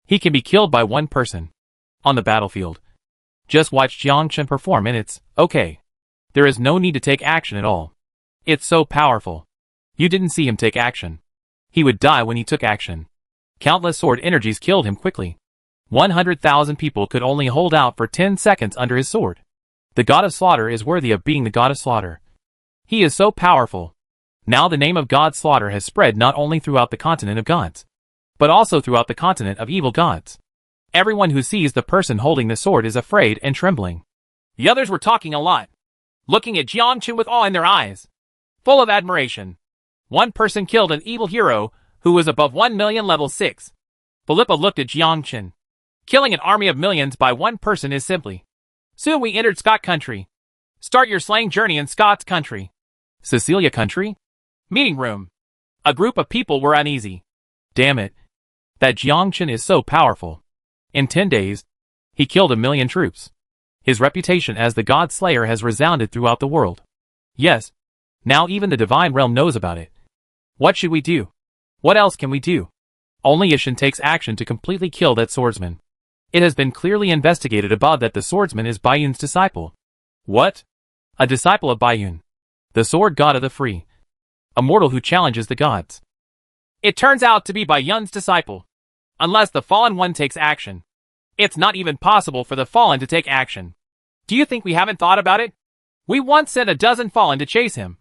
He can be killed by one person. On the battlefield. Just watch Jiangchen perform and it's okay. There is no need to take action at all. It's so powerful. You didn't see him take action. He would die when he took action. Countless sword energies killed him quickly. 100,000 people could only hold out for 10 seconds under his sword. The god of slaughter is worthy of being the god of slaughter. He is so powerful. Now the name of God Slaughter has spread not only throughout the continent of gods, but also throughout the continent of evil gods. Everyone who sees the person holding the sword is afraid and trembling. The others were talking a lot, looking at Jiangchen with awe in their eyes, full of admiration. One person killed an evil hero who was above 1 million level 6. Philippa looked at Jiangchen. Killing an army of millions by one person is simply. Soon we entered Scott country. Start your slaying journey in Scott's country. Cecilia country? Meeting room. A group of people were uneasy. Damn it. That Jiangchen is so powerful. In 10 days, he killed 1 million troops. His reputation as the God Slayer has resounded throughout the world. Yes. Now even the divine realm knows about it. What should we do? What else can we do? Only Ishin takes action to completely kill that swordsman. It has been clearly investigated above that the swordsman is Bayun's disciple. What? A disciple of Bayun. The sword god of the free. A mortal who challenges the gods. It turns out to be Bayun's disciple. Unless the fallen one takes action. It's not even possible for the fallen to take action. Do you think we haven't thought about it? We once sent a dozen fallen to chase him.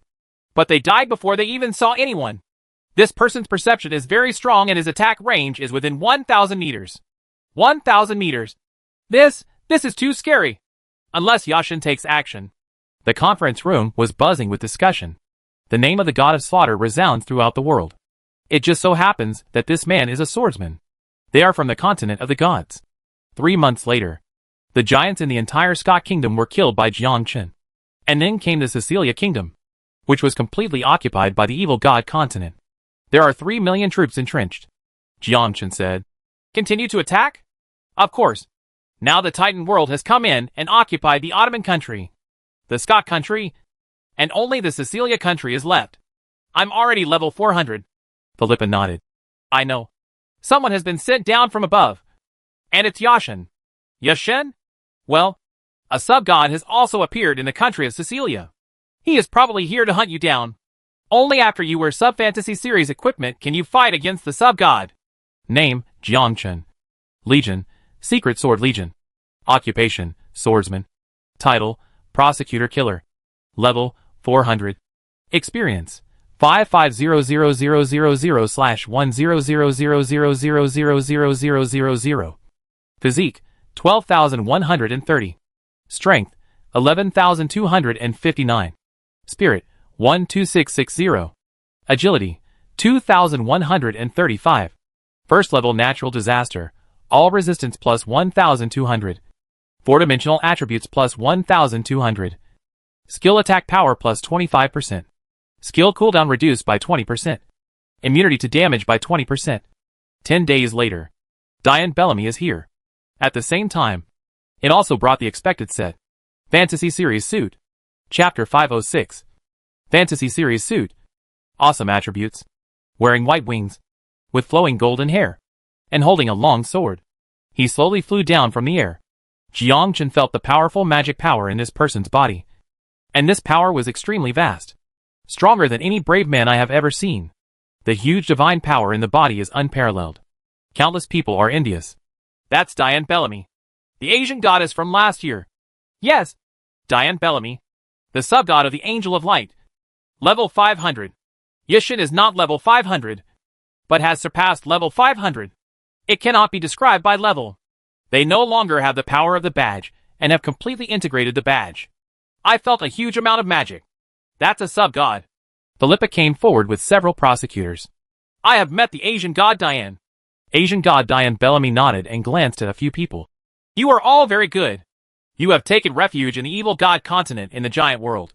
But they died before they even saw anyone. This person's perception is very strong and his attack range is within 1,000 meters. 1,000 meters. This is too scary. Unless Yashin takes action. The conference room was buzzing with discussion. The name of the god of slaughter resounds throughout the world. It just so happens that this man is a swordsman. They are from the continent of the gods. 3 months later, the giants in the entire Scott kingdom were killed by Jiangchen. And then came the Sicilia kingdom, which was completely occupied by the evil god continent. There are 3 million troops entrenched. Jiangchen said. Continue to attack? Of course. Now the Titan world has come in and occupied the Ottoman country, the Scott country, and only the Sicilia country is left. I'm already level 400. Philippa nodded. I know. Someone has been sent down from above. And it's Yashin. Yashin? Well, a sub-god has also appeared in the country of Sicilia. He is probably here to hunt you down. Only after you wear sub-fantasy series equipment can you fight against the sub-god. Name, Jiangchen. Legion, Secret Sword Legion. Occupation, Swordsman. Title, Prosecutor Killer. Level, 400. Experience, 55000/10000000000. Physique, 12,130. Strength, 11,259. Spirit, 12660. Agility, 2,135. First level natural disaster, all resistance plus 1,200. 4-dimensional attributes plus 1,200. Skill attack power plus 25%. Skill cooldown reduced by 20%. Immunity to damage by 20%. 10 days later, Diane Bellamy is here. At the same time, it also brought the expected set. Fantasy Series Suit. Chapter 506. Fantasy Series Suit. Awesome attributes. Wearing white wings, with flowing golden hair, and holding a long sword. He slowly flew down from the air. Jiangchen felt the powerful magic power in this person's body. And this power was extremely vast. Stronger than any brave man I have ever seen. The huge divine power in the body is unparalleled. Countless people are envious. That's Diane Bellamy, the Asian goddess from last year. Yes, Diane Bellamy, the sub-god of the Angel of Light. Level 500. Yashin is not level 500, but has surpassed level 500. It cannot be described by level. They no longer have the power of the badge, and have completely integrated the badge. I felt a huge amount of magic. That's a sub-god. Philippa came forward with several prosecutors. I have met the Asian god Diane. Asian god Diane Bellamy nodded and glanced at a few people. You are all very good. You have taken refuge in the evil god continent in the giant world.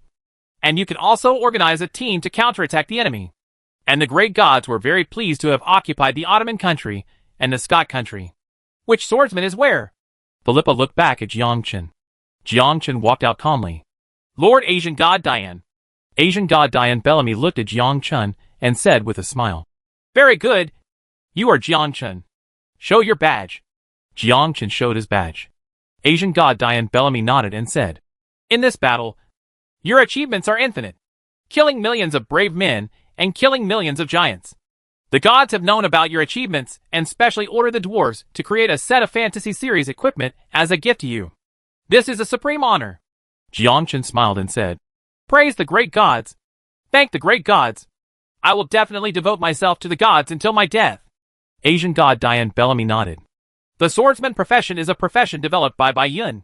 And you can also organize a team to counterattack the enemy. And the great gods were very pleased to have occupied the Ottoman country and the Scott country. Which swordsman is where? Philippa looked back at Jiangchen. Jiangchen walked out calmly. Lord Asian god Diane. Asian god Diane Bellamy looked at Jiangchen and said with a smile. Very good. You are Jiangchen. Show your badge. Jiangchen showed his badge. Asian god Diane Bellamy nodded and said, in this battle, your achievements are infinite. Killing millions of brave men and killing millions of giants. The gods have known about your achievements and specially ordered the dwarves to create a set of fantasy series equipment as a gift to you. This is a supreme honor. Jiangchen smiled and said, praise the great gods. Thank the great gods. I will definitely devote myself to the gods until my death. Asian god Diane Bellamy nodded. The swordsman profession is a profession developed by Bai Yun.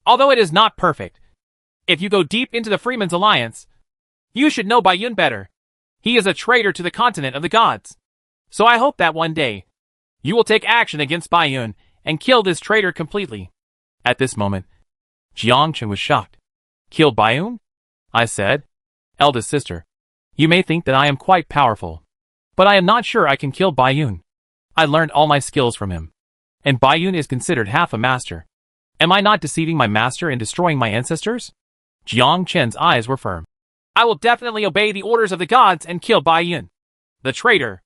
Although it is not perfect. If you go deep into the Freeman's Alliance, you should know Bai Yun better. He is a traitor to the continent of the gods. So I hope that one day, you will take action against Bai Yun and kill this traitor completely. At this moment, Jiangchen was shocked. Kill Bai Yun? I said. Eldest sister, you may think that I am quite powerful, but I am not sure I can kill Bai Yun. I learned all my skills from him. And Bai Yun is considered half a master. Am I not deceiving my master and destroying my ancestors? Jiangchen's eyes were firm. I will definitely obey the orders of the gods and kill Bai Yun. The traitor.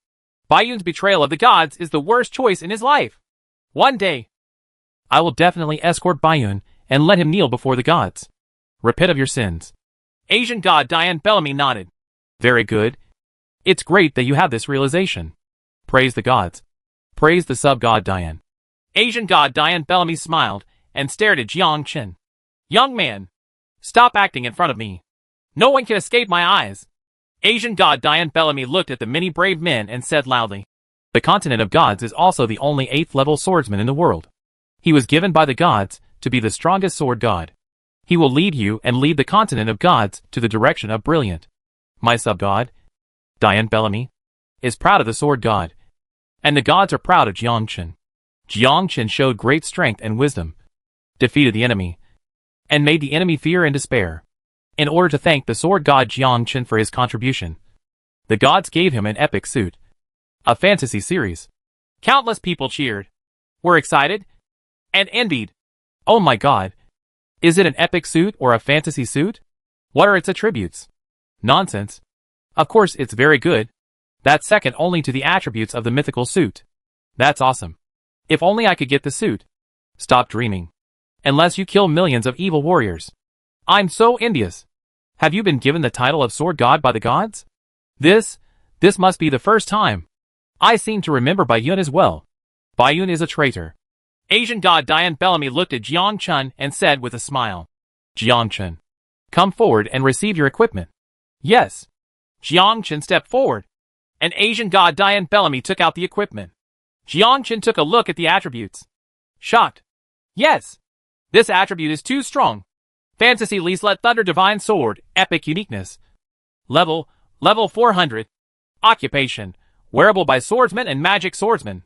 Bai Yun's betrayal of the gods is the worst choice in his life. One day, I will definitely escort Bai Yun and let him kneel before the gods. Repent of your sins. Asian god Diane Bellamy nodded. Very good. It's great that you have this realization. Praise the gods. Praise the sub-god Diane. Asian god Diane Bellamy smiled and stared at Jiangchen. Young man, stop acting in front of me. No one can escape my eyes. Asian god Diane Bellamy looked at the many brave men and said loudly, "The continent of gods is also the only 8th level swordsman in the world. He was given by the gods to be the strongest sword god. He will lead you and lead the continent of gods to the direction of brilliant. My sub-god, Diane Bellamy, is proud of the sword god, and the gods are proud of Jiangchen. Jiangchen showed great strength and wisdom, defeated the enemy, and made the enemy fear and despair. In order to thank the sword god Jiangchen for his contribution, the gods gave him an epic suit, a fantasy series." Countless people cheered, were excited, and envied. "Oh my god! Is it an epic suit or a fantasy suit? What are its attributes?" "Nonsense. Of course it's very good. That's second only to the attributes of the mythical suit. That's awesome. If only I could get the suit." "Stop dreaming. Unless you kill millions of evil warriors. I'm so envious. Have you been given the title of sword god by the gods?" This must be the first time. I seem to remember Baiyun as well. Baiyun is a traitor." Asian god Diane Bellamy looked at Jiangchen and said with a smile, "Jiangchen, come forward and receive your equipment." "Yes." Jiangchen stepped forward, and Asian god Diane Bellamy took out the equipment. Jiangchen took a look at the attributes. Shocked. "Yes. This attribute is too strong. Fantasy Leaslet Thunder Divine Sword, Epic Uniqueness. Level 400. Occupation, wearable by swordsmen and magic swordsmen.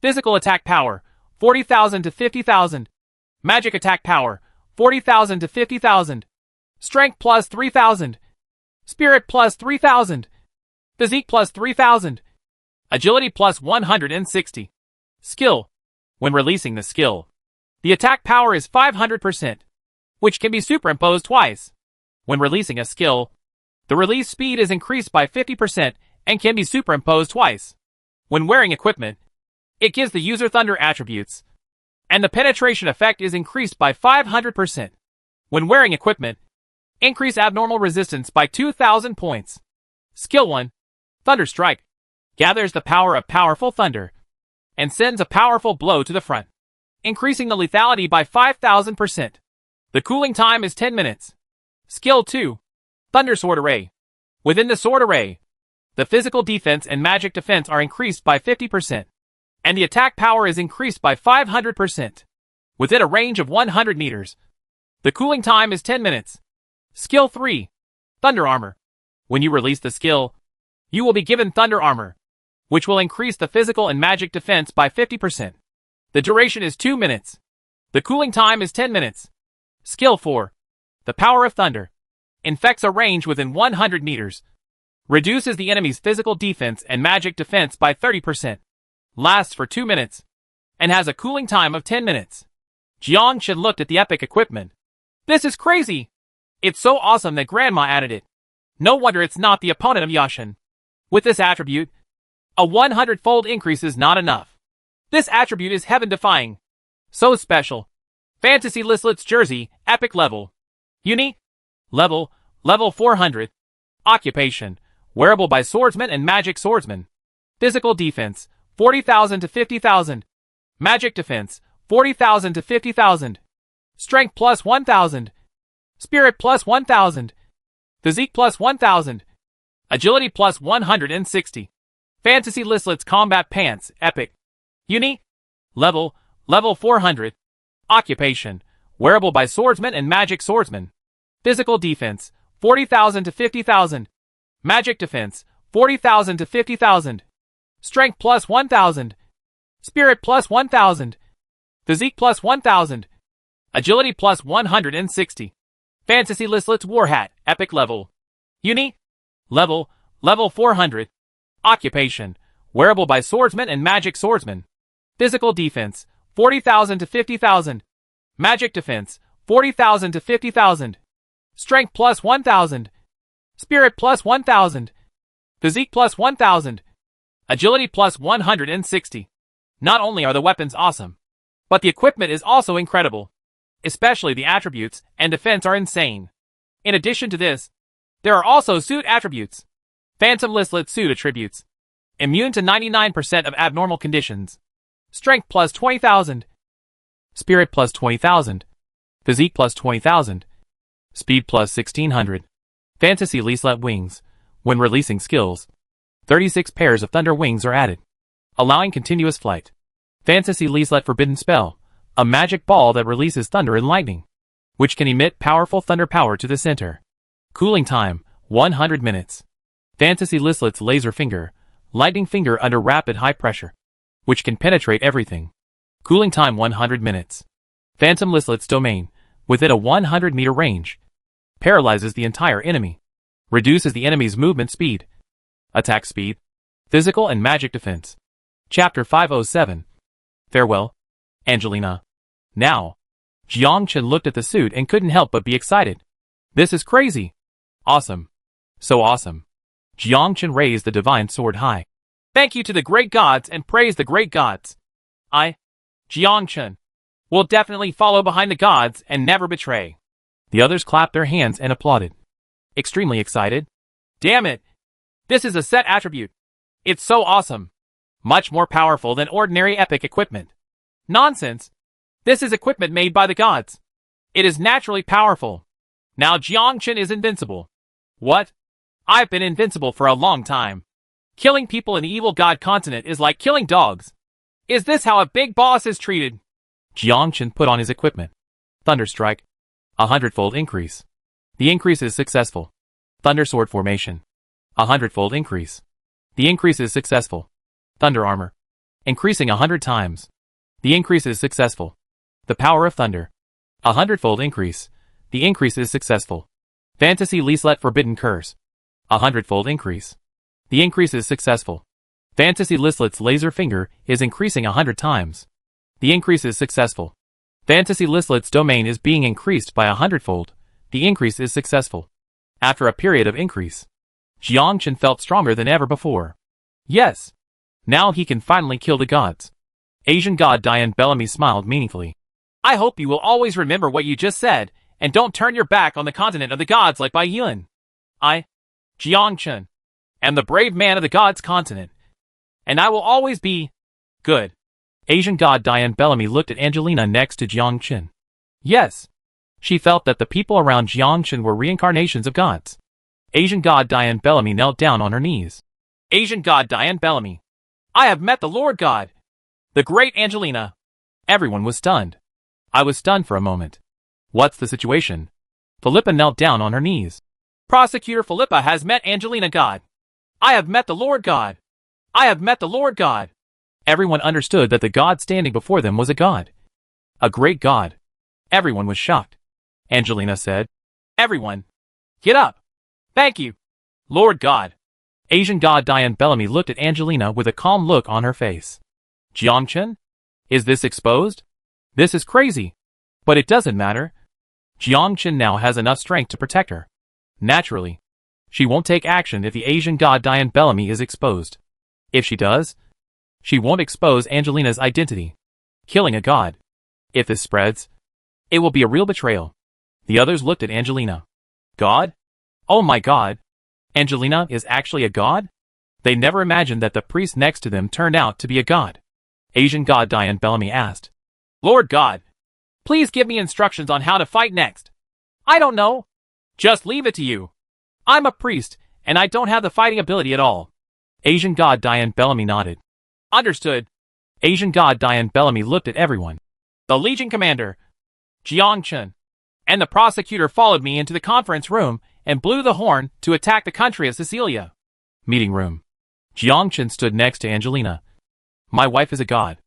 Physical attack power, 40,000 to 50,000. Magic attack power, 40,000 to 50,000. Strength plus 3,000. Spirit plus 3,000. Physique plus 3,000. Agility plus 160. Skill. When releasing the skill, the attack power is 500%, which can be superimposed twice. When releasing a skill, the release speed is increased by 50% and can be superimposed twice. When wearing equipment, it gives the user thunder attributes, and the penetration effect is increased by 500%. When wearing equipment, increase abnormal resistance by 2,000 points. Skill 1. Thunder Strike. Gathers the power of powerful thunder, and sends a powerful blow to the front, increasing the lethality by 5,000%. The cooling time is 10 minutes. Skill 2. Thunder Sword Array. Within the sword array, the physical defense and magic defense are increased by 50%, and the attack power is increased by 500%. Within a range of 100 meters. The cooling time is 10 minutes. Skill 3. Thunder Armor. When you release the skill, you will be given Thunder Armor, which will increase the physical and magic defense by 50%. The duration is 2 minutes. The cooling time is 10 minutes. Skill 4. The Power of Thunder. Infects a range within 100 meters. Reduces the enemy's physical defense and magic defense by 30%. Lasts for 2 minutes. And has a cooling time of 10 minutes. Jiangchen looked at the epic equipment. "This is crazy! It's so awesome that Grandma added it. No wonder it's not the opponent of Yashin. With this attribute, a 100-fold increase is not enough. This attribute is heaven-defying. So special. Fantasy Listlet's Jersey, Epic Level. Unique. Level 400. Occupation, wearable by swordsmen and magic swordsmen. Physical defense, 40,000 to 50,000. Magic defense, 40,000 to 50,000. Strength plus 1,000. Spirit plus 1,000. Physique plus 1,000. Agility plus 160. Fantasy Listlet's Combat Pants, Epic. Unique. Level 400. Occupation, wearable by swordsmen and magic swordsmen. Physical defense, 40,000 to 50,000. Magic defense, 40,000 to 50,000. Strength plus 1,000. Spirit plus 1,000. Physique plus 1,000. Agility plus 160. Fantasy Listlet's War Hat, Epic Level. Unique. Level 400. Occupation, wearable by swordsmen and magic swordsmen. Physical defense, 40,000 to 50,000. Magic defense, 40,000 to 50,000. Strength plus 1,000. Spirit plus 1,000. Physique plus 1,000. Agility plus 160. Not only are the weapons awesome, but the equipment is also incredible. Especially the attributes and defense are insane. In addition to this, there are also suit attributes. Phantom Listlet suit attributes. Immune to 99% of abnormal conditions. Strength plus 20,000. Spirit plus 20,000. Physique plus 20,000. Speed plus 1,600. Fantasy Leaslet wings, When releasing skills, 36 pairs of thunder wings are added, allowing continuous flight. Fantasy Leeslet Forbidden Spell, a magic ball that releases thunder and lightning, which can emit powerful thunder power to the center. Cooling time, 100 minutes. Fantasy Leeslet's Laser Finger, lightning finger under rapid high pressure, which can penetrate everything. Cooling time 100 minutes. Phantom Leeslet's Domain, within a 100-meter range, paralyzes the entire enemy, reduces the enemy's movement speed, attack speed, physical and magic defense. Chapter 507. Farewell, Angelina. Now, Jiang Chen looked at the suit and couldn't help but be excited. This is crazy. Awesome. So awesome. Jiang Chen raised the divine sword high. Thank you to the great gods and praise the great gods. I, Jiang Chen, will definitely follow behind the gods and never betray. The others clapped their hands and applauded, extremely excited. Damn it. This is a set attribute. It's so awesome. Much more powerful than ordinary epic equipment. Nonsense. This is equipment made by the gods. It is naturally powerful. Now Jiang Chen is invincible. What? I've been invincible for a long time. Killing people in the evil god continent is like killing dogs. Is this how a big boss is treated? Jiang Chen put on his equipment. Thunder Strike. 100-fold increase. The increase is successful. Thunder Sword Formation. 100-fold increase. The increase is successful. Thunder Armor. Increasing 100 times. The increase is successful. The Power of Thunder. 100-fold increase. The increase is successful. Fantasy Leeslet Forbidden Curse. 100-fold increase. The increase is successful. Fantasy Leeslet's Laser Finger is increasing 100 times. The increase is successful. Fantasy Leeslet's Domain is being increased by 100-fold. The increase is successful. After a period of increase, Jiang Chen felt stronger than ever before. Yes. Now he can finally kill the gods. Asian god Diane Bellamy smiled meaningfully. I hope you will always remember what you just said, and don't turn your back on the continent of the gods like Bai Yun. I, Jiang Chen, am the brave man of the gods' continent, and I will always be good. Asian god Diane Bellamy looked at Angelina next to Jiang Chen. Yes. She felt that the people around Jiang Chen were reincarnations of gods. Asian god Diane Bellamy knelt down on her knees. Asian god Diane Bellamy. I have met the Lord God. The great Angelina. Everyone was stunned. I was stunned for a moment. What's the situation? Philippa knelt down on her knees. Prosecutor Philippa has met Angelina God. I have met the Lord God. I have met the Lord God. Everyone understood that the god standing before them was a god. A great god. Everyone was shocked. Angelina said, Everyone, get up. Thank you, Lord God. Asian god Diane Bellamy looked at Angelina with a calm look on her face. Jiang Chen? Is this exposed? This is crazy. But it doesn't matter. Jiang Chen now has enough strength to protect her. Naturally, she won't take action if the Asian god Diane Bellamy is exposed. If she does, she won't expose Angelina's identity. Killing a god. If this spreads, it will be a real betrayal. The others looked at Angelina. God? Oh my god. Angelina is actually a god? They never imagined that the priest next to them turned out to be a god. Asian god Diane Bellamy asked. Lord God, please give me instructions on how to fight next. I don't know. Just leave it to you. I'm a priest, and I don't have the fighting ability at all. Asian god Diane Bellamy nodded. Understood. Asian god Diane Bellamy looked at everyone. The Legion Commander, Jiang Chen, and the prosecutor followed me into the conference room and blew the horn to attack the country of Sicilia. Meeting room. Jiang Chen stood next to Angelina. My wife is a god.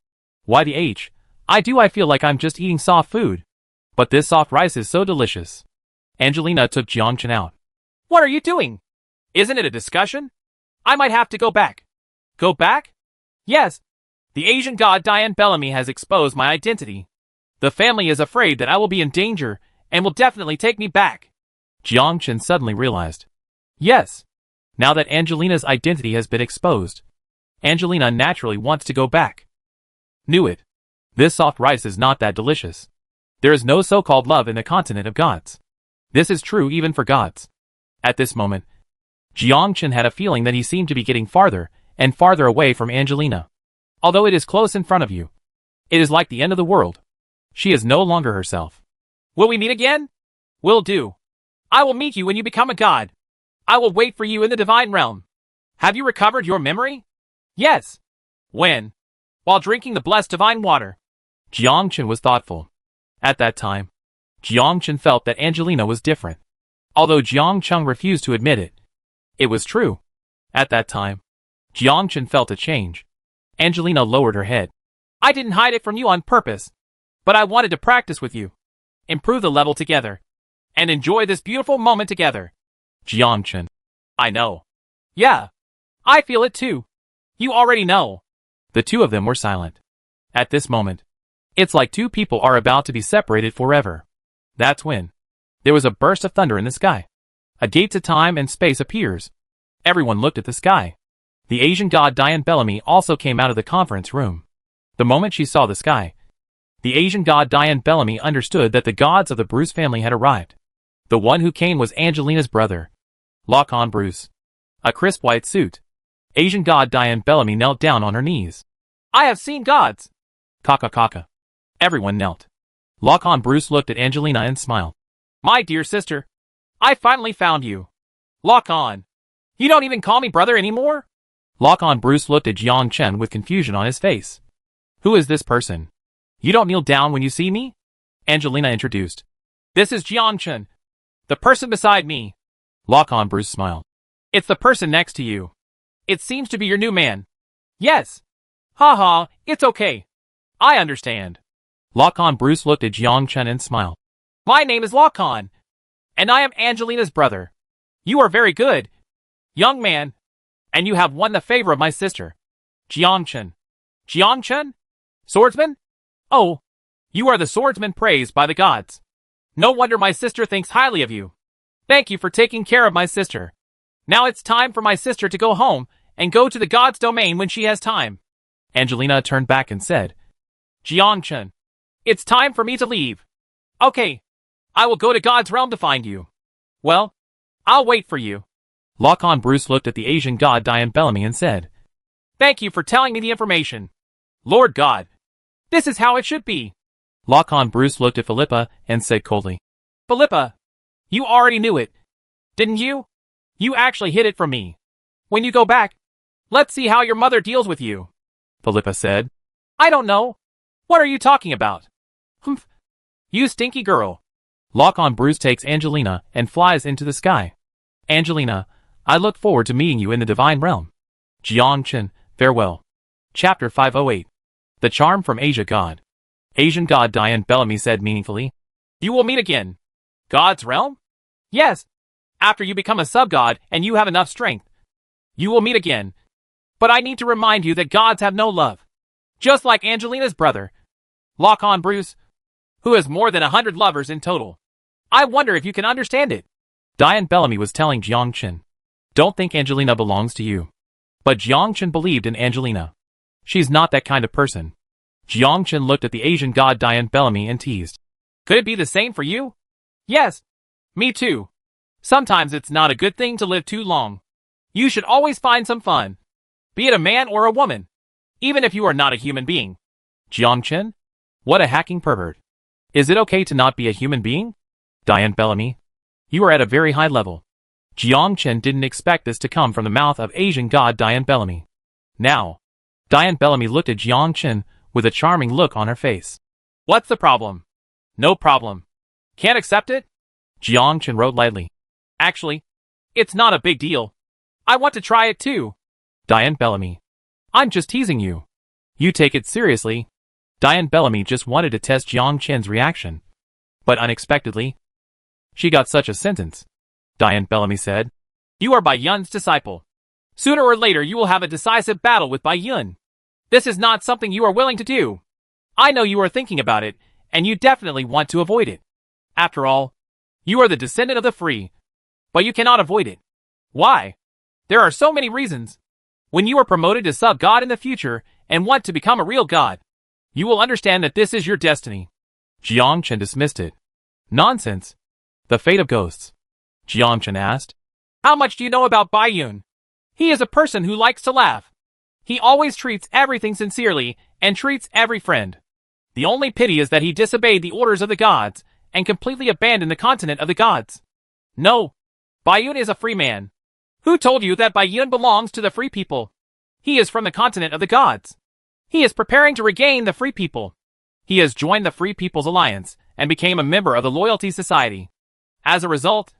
Why the H? I feel like I'm just eating soft food. But this soft rice is so delicious. Angelina took Jiang Chen out. What are you doing? Isn't it a discussion? I might have to go back. Go back? Yes. The Asian god Diane Bellamy has exposed my identity. The family is afraid that I will be in danger and will definitely take me back. Jiang Chen suddenly realized. Yes. Now that Angelina's identity has been exposed, Angelina naturally wants to go back. Knew it. This soft rice is not that delicious. There is no so-called love in the continent of gods. This is true even for gods. At this moment, Jiang Chen had a feeling that he seemed to be getting farther and farther away from Angelina. Although it is close in front of you, it is like the end of the world. She is no longer herself. Will we meet again? Will do. I will meet you when you become a god. I will wait for you in the divine realm. Have you recovered your memory? Yes. When? While drinking the blessed divine water. Jiang Chen was thoughtful. At that time, Jiang Chen felt that Angelina was different. Although Jiang Chen refused to admit it, it was true. At that time, Jiang Chen felt a change. Angelina lowered her head. I didn't hide it from you on purpose, but I wanted to practice with you, improve the level together, and enjoy this beautiful moment together. Jiang Chen. I know. Yeah. I feel it too. You already know. The two of them were silent. At this moment, it's like two people are about to be separated forever. That's when there was a burst of thunder in the sky. A gate to time and space appears. Everyone looked at the sky. The Asian god Diane Bellamy also came out of the conference room. The moment she saw the sky, the Asian god Diane Bellamy understood that the gods of the Bruce family had arrived. The one who came was Angelina's brother, Lock-on Bruce. A crisp white suit. Asian god Diane Bellamy knelt down on her knees. I have seen gods. Kaka kaka. Everyone knelt. Lock-on Bruce looked at Angelina and smiled. My dear sister, I finally found you. Lock-on. You don't even call me brother anymore? Lock-on Bruce looked at Jiang Chen with confusion on his face. Who is this person? You don't kneel down when you see me? Angelina introduced. This is Jiang Chen. The person beside me. Lock-on Bruce smiled. It's the person next to you. It seems to be your new man. Yes. Haha, it's okay. I understand. Lock-on Bruce looked at Jiang Chen and smiled. My name is Lock-on, and I am Angelina's brother. You are very good, young man, and you have won the favor of my sister, Jiang Chen. Jiang Chen? Swordsman? Oh, you are the swordsman praised by the gods. No wonder my sister thinks highly of you. Thank you for taking care of my sister. Now it's time for my sister to go home and go to the god's domain when she has time. Angelina turned back and said, Jiang Chen, it's time for me to leave. Okay, I will go to God's realm to find you. Well, I'll wait for you. Lock-on Bruce looked at the Asian god Diane Bellamy and said, Thank you for telling me the information. Lord God, this is how it should be. Lock-on Bruce looked at Philippa and said coldly, Philippa, you already knew it, didn't you? You actually hid it from me. When you go back, let's see how your mother deals with you. Philippa said, I don't know. What are you talking about? Humph. You stinky girl. Lock-on Bruce takes Angelina and flies into the sky. Angelina, I look forward to meeting you in the divine realm. Jiang Chen, farewell. Chapter 508. The Charm from Asia God. Asian god Diane Bellamy said meaningfully, You will meet again. God's realm? Yes. After you become a sub-god and you have enough strength, you will meet again. But I need to remind you that gods have no love. Just like Angelina's brother, Lock-on Bruce, who has more than 100 lovers in total. I wonder if you can understand it. Diane Bellamy was telling Jiang Chen, Don't think Angelina belongs to you. But Jiang Chen believed in Angelina. She's not that kind of person. Jiang Chen looked at the Asian god Diane Bellamy and teased. Could it be the same for you? Yes. Me too. Sometimes it's not a good thing to live too long. You should always find some fun. Be it a man or a woman. Even if you are not a human being. Jiang Chen? What a hacking pervert. Is it okay to not be a human being? Diane Bellamy, you are at a very high level. Jiang Chen didn't expect this to come from the mouth of Asian god Diane Bellamy. Now, Diane Bellamy looked at Jiang Chen with a charming look on her face. What's the problem? No problem. Can't accept it? Jiang Chen wrote lightly. Actually, it's not a big deal. I want to try it too. Diane Bellamy, I'm just teasing you. You take it seriously. Diane Bellamy just wanted to test Jiang Chen's reaction. But unexpectedly, she got such a sentence. Diane Bellamy said, You are Bai Yun's disciple. Sooner or later you will have a decisive battle with Bai Yun. This is not something you are willing to do. I know you are thinking about it, and you definitely want to avoid it. After all, you are the descendant of the free. But you cannot avoid it. Why? There are so many reasons. When you are promoted to sub-god in the future and want to become a real god, you will understand that this is your destiny. Jiang Chen dismissed it. Nonsense. The fate of ghosts. Jiang Chen asked. How much do you know about Bai Yun? He is a person who likes to laugh. He always treats everything sincerely and treats every friend. The only pity is that he disobeyed the orders of the gods and completely abandoned the continent of the gods. No, Bai Yun is a free man. Who told you that Baiyun belongs to the Free People? He is from the continent of the gods. He is preparing to regain the Free People. He has joined the Free People's Alliance and became a member of the Loyalty Society. As a result,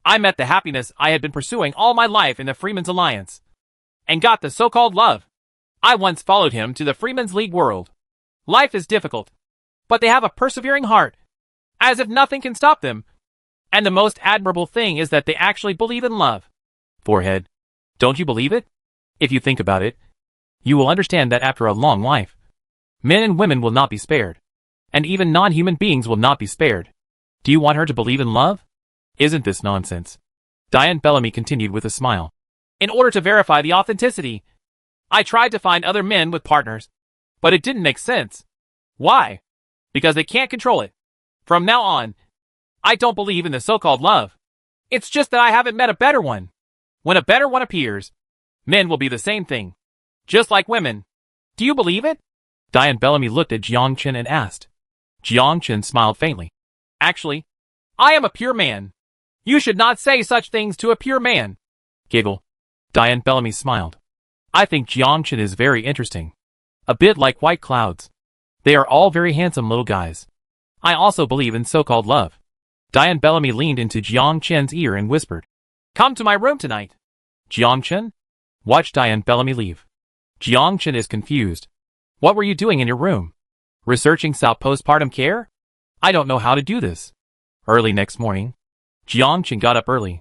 I met the happiness I had been pursuing all my life in the Freemen's Alliance, and got the so-called love. I once followed him to the Freemen's League world. Life is difficult, but they have a persevering heart, as if nothing can stop them. And the most admirable thing is that they actually believe in love. Forehead. Don't you believe it? If you think about it, you will understand that after a long life, men and women will not be spared, and even non-human beings will not be spared. Do you want her to believe in love? Isn't this nonsense? Diane Bellamy continued with a smile. In order to verify the authenticity, I tried to find other men with partners, but it didn't make sense. Why? Because they can't control it. From now on, I don't believe in the so-called love. It's just that I haven't met a better one. When a better one appears, men will be the same thing. Just like women. Do you believe it? Diane Bellamy looked at Jiang Chen and asked. Jiang Chen smiled faintly. Actually, I am a pure man. You should not say such things to a pure man. Giggle. Diane Bellamy smiled. I think Jiang Chen is very interesting. A bit like white clouds. They are all very handsome little guys. I also believe in so-called love. Diane Bellamy leaned into Jiang Chen's ear and whispered. Come to my room tonight. Jiang Chen? Watch Diane Bellamy leave. Jiang Chen is confused. What were you doing in your room? Researching South postpartum care? I don't know how to do this. Early next morning, Jiang Chen got up early.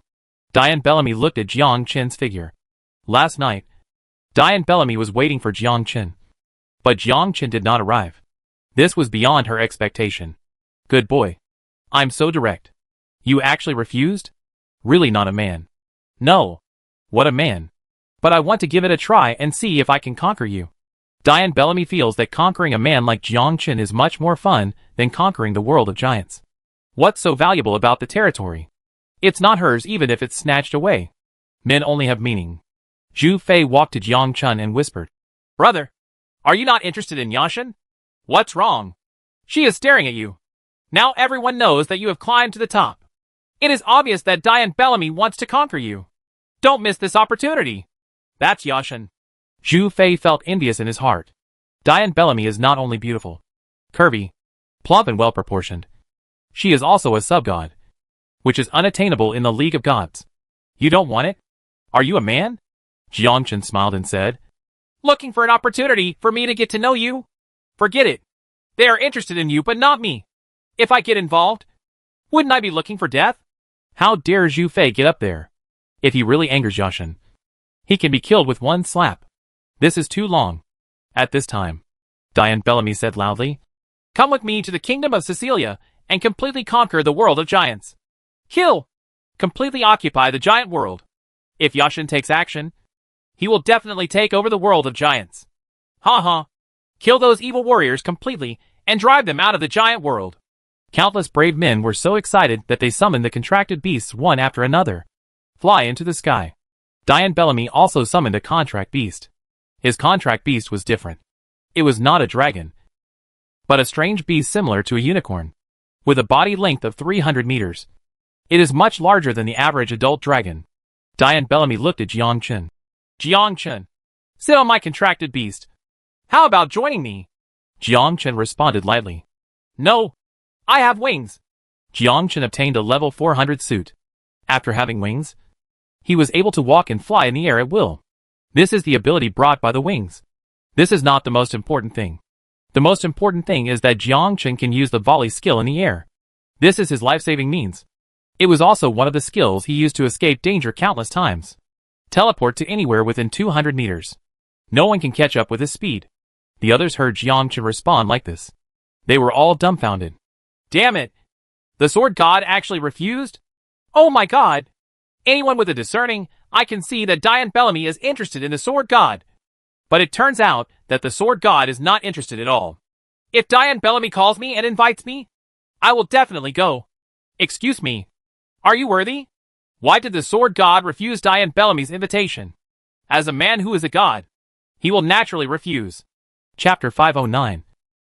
Diane Bellamy looked at Jiang Chen's figure. Last night, Diane Bellamy was waiting for Jiang Chen. But Jiang Chen did not arrive. This was beyond her expectation. Good boy. I'm so direct. You actually refused? Really not a man. No. What a man. But I want to give it a try and see if I can conquer you. Diane Bellamy feels that conquering a man like Jiang Chen is much more fun than conquering the world of giants. What's so valuable about the territory? It's not hers even if it's snatched away. Men only have meaning. Zhu Fei walked to Jiang Chen and whispered. Brother, are you not interested in Yashin? What's wrong? She is staring at you. Now everyone knows that you have climbed to the top. It is obvious that Diane Bellamy wants to conquer you. Don't miss this opportunity. That's Yashin. Zhu Fei felt envious in his heart. Diane Bellamy is not only beautiful, curvy, plump and well-proportioned. She is also a sub-god, which is unattainable in the League of Gods. You don't want it? Are you a man? Jiang Chen smiled and said. Looking for an opportunity for me to get to know you? Forget it. They are interested in you but not me. If I get involved, wouldn't I be looking for death? How dare Zhu Fei get up there? If he really angers Yashin, he can be killed with one slap. This is too long. At this time, Diane Bellamy said loudly. Come with me to the kingdom of Cecilia and completely conquer the world of giants. Kill! Completely occupy the giant world. If Yashin takes action, he will definitely take over the world of giants. Ha ha. Kill those evil warriors completely and drive them out of the giant world. Countless brave men were so excited that they summoned the contracted beasts one after another. Fly into the sky. Diane Bellamy also summoned a contract beast. His contract beast was different. It was not a dragon, but a strange beast similar to a unicorn, with a body length of 300 meters. It is much larger than the average adult dragon. Diane Bellamy looked at Jiang Chen. Jiang Chen, sit on my contracted beast. How about joining me? Jiang Chen responded lightly. No, I have wings. Jiang Chen obtained a level 400 suit. After having wings, he was able to walk and fly in the air at will. This is the ability brought by the wings. This is not the most important thing. The most important thing is that Jiang Chen can use the volley skill in the air. This is his life-saving means. It was also one of the skills he used to escape danger countless times. Teleport to anywhere within 200 meters. No one can catch up with his speed. The others heard Jiang Chen respond like this. They were all dumbfounded. Damn it! The sword god actually refused? Oh my god! Anyone with a discerning eye can see that Diane Bellamy is interested in the sword god. But it turns out that the sword god is not interested at all. If Diane Bellamy calls me and invites me, I will definitely go. Excuse me. Are you worthy? Why did the sword god refuse Diane Bellamy's invitation? As a man who is a god, he will naturally refuse. Chapter 509.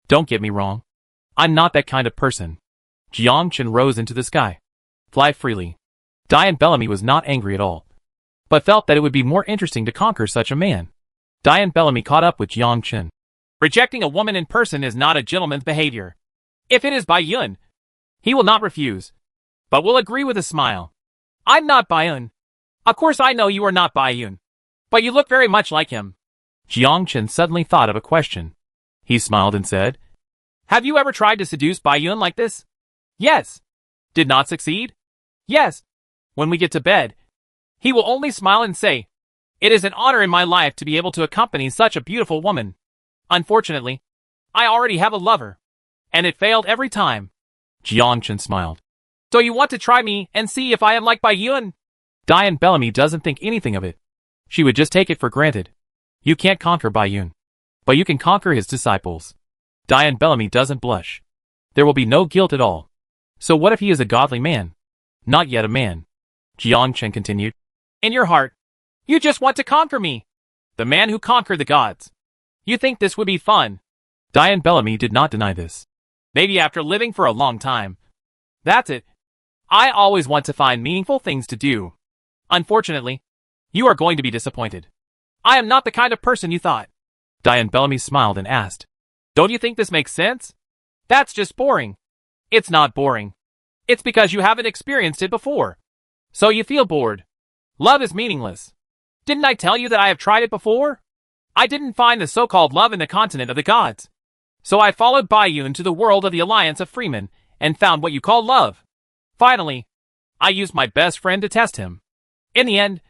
Don't get me wrong. I'm not that kind of person. Jiang Chen rose into the sky. Fly freely. Diane Bellamy was not angry at all. but felt that it would be more interesting to conquer such a man. Diane Bellamy caught up with Jiang Chen. Rejecting a woman in person is not a gentleman's behavior. If it is Bai Yun, he will not refuse, but will agree with a smile. I'm not Bai Yun. Of course I know you are not Bai Yun, but you look very much like him. Jiang Chen suddenly thought of a question. He smiled and said, Have you ever tried to seduce Bai Yun like this? Yes. Did not succeed? Yes. When we get to bed, he will only smile and say, It is an honor in my life to be able to accompany such a beautiful woman. Unfortunately, I already have a lover, and it failed every time. Jiang Chen smiled. So you want to try me and see if I am like Bai Yun? Diane Bellamy doesn't think anything of it. She would just take it for granted. You can't conquer Bai Yun, but you can conquer his disciples. Diane Bellamy doesn't blush. There will be no guilt at all. So what if he is a godly man? Not yet a man. Jiang Chen continued. In your heart, you just want to conquer me. The man who conquered the gods. You think this would be fun? Diane Bellamy did not deny this. Maybe after living for a long time. That's it. I always want to find meaningful things to do. Unfortunately, you are going to be disappointed. I am not the kind of person you thought. Diane Bellamy smiled and asked, Don't you think this makes sense? That's just boring. It's not boring. It's because you haven't experienced it before. So you feel bored. Love is meaningless. Didn't I tell you that I have tried it before? I didn't find the so-called love in the continent of the gods. So I followed Bai Yun to the world of the Alliance of Freemen and found what you call love. Finally, I used my best friend to test him. In the end,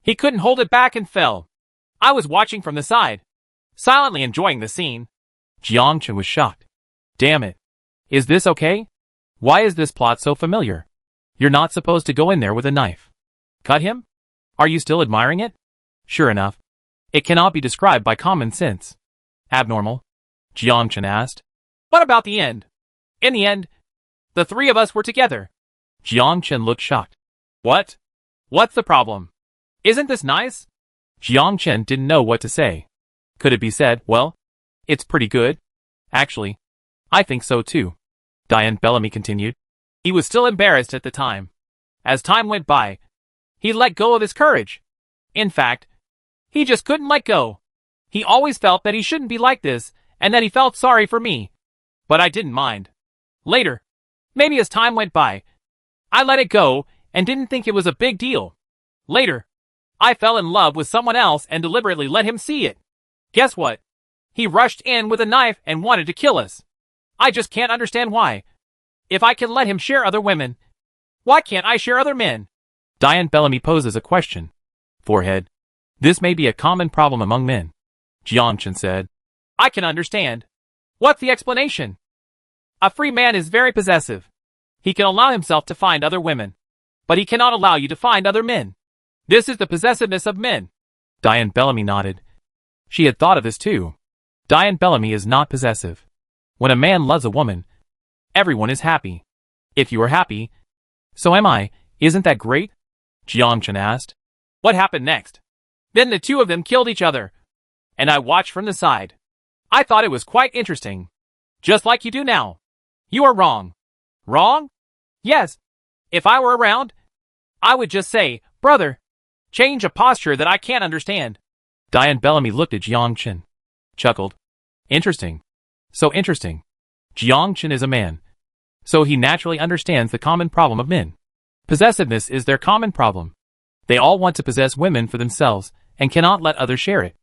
he couldn't hold it back and fell. I was watching from the side, silently enjoying the scene. Jiang Chen was shocked. Damn it. Is this okay? Why is this plot so familiar? You're not supposed to go in there with a knife. Cut him? Are you still admiring it? Sure enough. It cannot be described by common sense. Abnormal? Jiang Chen asked. What about the end? In the end, the three of us were together. Jiang Chen looked shocked. What? What's the problem? Isn't this nice? Jiang Chen didn't know what to say. Could it be said, well, it's pretty good? Actually, I think so too. Diane Bellamy continued. He was still embarrassed at the time. As time went by, he let go of his courage. In fact, he just couldn't let go. He always felt that he shouldn't be like this, and that he felt sorry for me. But I didn't mind. Later, maybe as time went by, I let it go and didn't think it was a big deal. Later, I fell in love with someone else and deliberately let him see it. Guess what? He rushed in with a knife and wanted to kill us. I just can't understand why. If I can let him share other women, why can't I share other men? Diane Bellamy poses a question. Forehead. This may be a common problem among men. Jiang Chen said. I can understand. What's the explanation? A free man is very possessive. He can allow himself to find other women, but he cannot allow you to find other men. This is the possessiveness of men. Diane Bellamy nodded. She had thought of this too. Diane Bellamy is not possessive. When a man loves a woman, everyone is happy. If you are happy, so am I. Isn't that great? Jiang Chen asked. What happened next? Then the two of them killed each other, and I watched from the side. I thought it was quite interesting. Just like you do now. You are wrong. Wrong? Yes. If I were around, I would just say, brother, change a posture that I can't understand. Diane Bellamy looked at Jiang Chen. Chuckled. Interesting. So interesting. Jiang Chen is a man. So he naturally understands the common problem of men. Possessiveness is their common problem. They all want to possess women for themselves and cannot let others share it.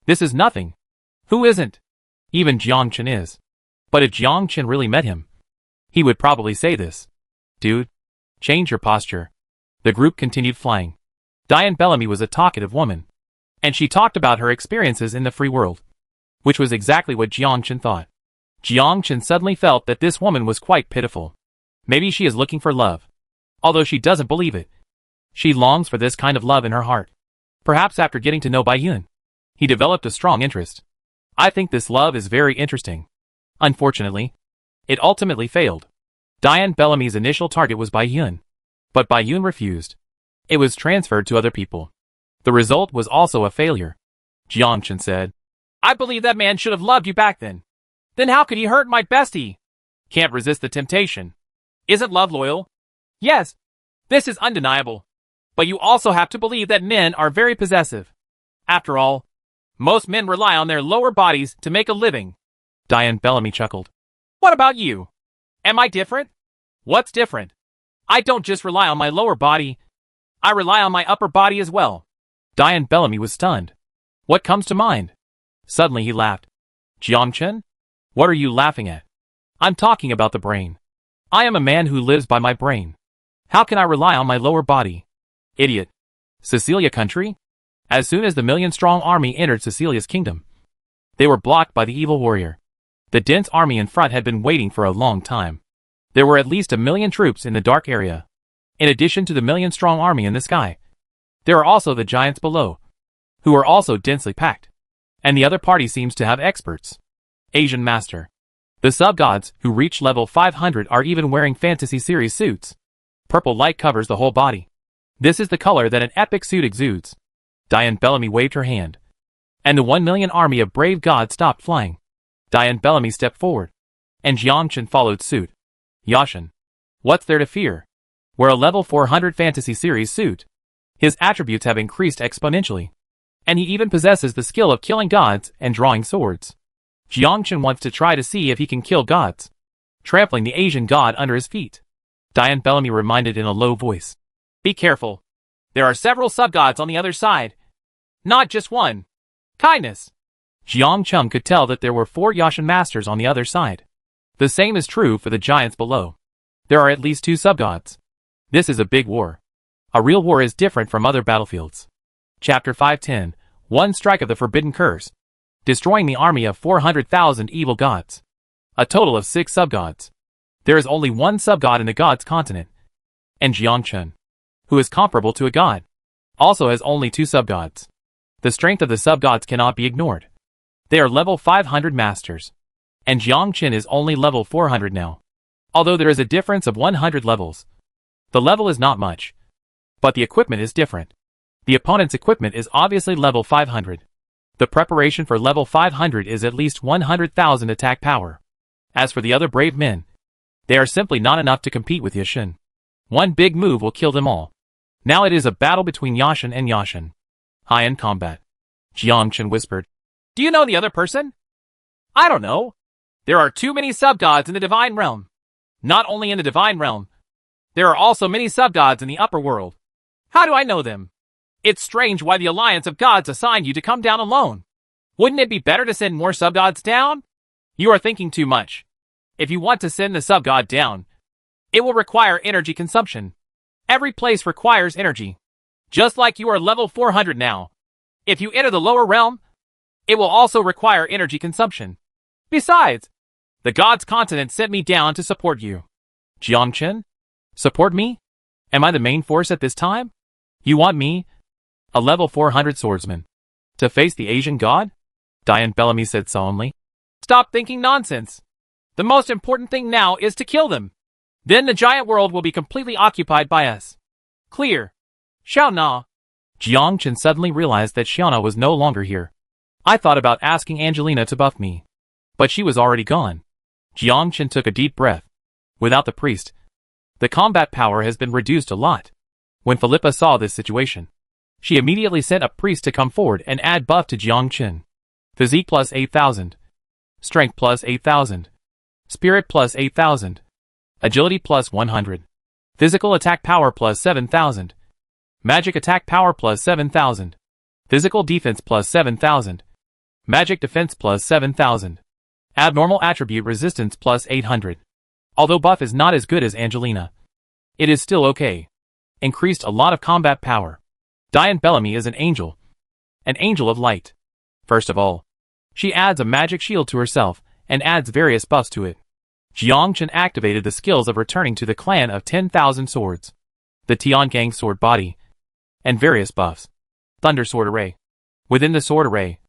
This is nothing. Who isn't? Even Jiang Chen is. But if Jiang Chen really met him, he would probably say this. Dude, change your posture. The group continued flying. Diane Bellamy was a talkative woman, and she talked about her experiences in the free world, which was exactly what Jiang Chen thought. Jiang Chen suddenly felt that this woman was quite pitiful. Maybe she is looking for love, although she doesn't believe it. She longs for this kind of love in her heart. Perhaps after getting to know Bai Yun, he developed a strong interest. I think this love is very interesting. Unfortunately, it ultimately failed. Diane Bellamy's initial target was Bai Yun, but Bai Yun refused. It was transferred to other people. The result was also a failure. Jiang Chen said, I believe that man should have loved you back then. Then how could he hurt my bestie? Can't resist the temptation. Isn't love loyal? Yes. This is undeniable. But you also have to believe that men are very possessive. After all, most men rely on their lower bodies to make a living. Diane Bellamy chuckled. What about you? Am I different? What's different? I don't just rely on my lower body. I rely on my upper body as well. Diane Bellamy was stunned. What comes to mind? Suddenly he laughed. Jiangchen? What are you laughing at? I'm talking about the brain. I am a man who lives by my brain. How can I rely on my lower body? Idiot. Cecilia country? As soon as the million-strong army entered Cecilia's kingdom, they were blocked by the evil warrior. The dense army in front had been waiting for a long time. There were at least 1 million troops in the dark area. In addition to the million-strong army in the sky, there are also the giants below, who are also densely packed. And the other party seems to have experts. Asian Master. The sub-gods who reach level 500 are even wearing fantasy series suits. Purple light covers the whole body. This is the color that an epic suit exudes. Diane Bellamy waved her hand, and the 1 million army of brave gods stopped flying. Diane Bellamy stepped forward, and Jiangchen followed suit. Yashin. What's there to fear? We're a level 400 fantasy series suit. His attributes have increased exponentially, and he even possesses the skill of killing gods and drawing swords. Jiangchen wants to try to see if he can kill gods, trampling the Asian god under his feet. Diane Bellamy reminded in a low voice. Be careful. There are several sub-gods on the other side. Not just one. Kindness. Jiangchen could tell that there were 4 Yashin masters on the other side. The same is true for the giants below. There are at least 2 sub-gods. This is a big war. A real war is different from other battlefields. Chapter 510. One strike of the forbidden curse. Destroying the army of 400,000 evil gods. A total of 6 sub-gods. There is only one sub-god in the gods continent. And Jiangchen, who is comparable to a god, also has only 2 sub-gods. The strength of the sub-gods cannot be ignored. They are level 500 masters. And Jiangchen is only level 400 now. Although there is a difference of 100 levels. The level is not much. But the equipment is different. The opponent's equipment is obviously level 500. The preparation for level 500 is at least 100,000 attack power. As for the other brave men, they are simply not enough to compete with Yashin. One big move will kill them all. Now it is a battle between Yashin and Yashin. High-end combat. Jiangchen whispered. Do you know the other person? I don't know. There are too many sub-gods in the divine realm. Not only in the divine realm, there are also many sub-gods in the upper world. How do I know them? It's strange why the alliance of gods assigned you to come down alone. Wouldn't it be better to send more sub-gods down? You are thinking too much. If you want to send the sub-god down, it will require energy consumption. Every place requires energy. Just like you are level 400 now. If you enter the lower realm, it will also require energy consumption. Besides, the gods continent sent me down to support you. Jiangchen? Support me? Am I the main force at this time? You want me, a level 400 swordsman, to face the Asian god? Diane Bellamy said solemnly. Stop thinking nonsense. The most important thing now is to kill them. Then the giant world will be completely occupied by us. Clear. Xiaona. Jiangchen suddenly realized that Xiaona was no longer here. I thought about asking Angelina to buff me, but she was already gone. Jiangchen took a deep breath. Without the priest, the combat power has been reduced a lot. When Philippa saw this situation, she immediately sent a priest to come forward and add buff to Jiangchen. Physique plus 8,000. Strength plus 8,000. Spirit plus 8,000. Agility plus 100. Physical attack power plus 7,000. Magic attack power plus 7,000. Physical defense plus 7,000. Magic defense plus 7,000. Abnormal attribute resistance plus 800. Although buff is not as good as Angelina, it is still okay. Increased a lot of combat power. Diane Bellamy is an angel of light. First of all, she adds a magic shield to herself and adds various buffs to it. Jiangchen activated the skills of returning to the clan of 10,000 swords, the Tiangang sword body, and various buffs. Thunder sword array. Within the sword array,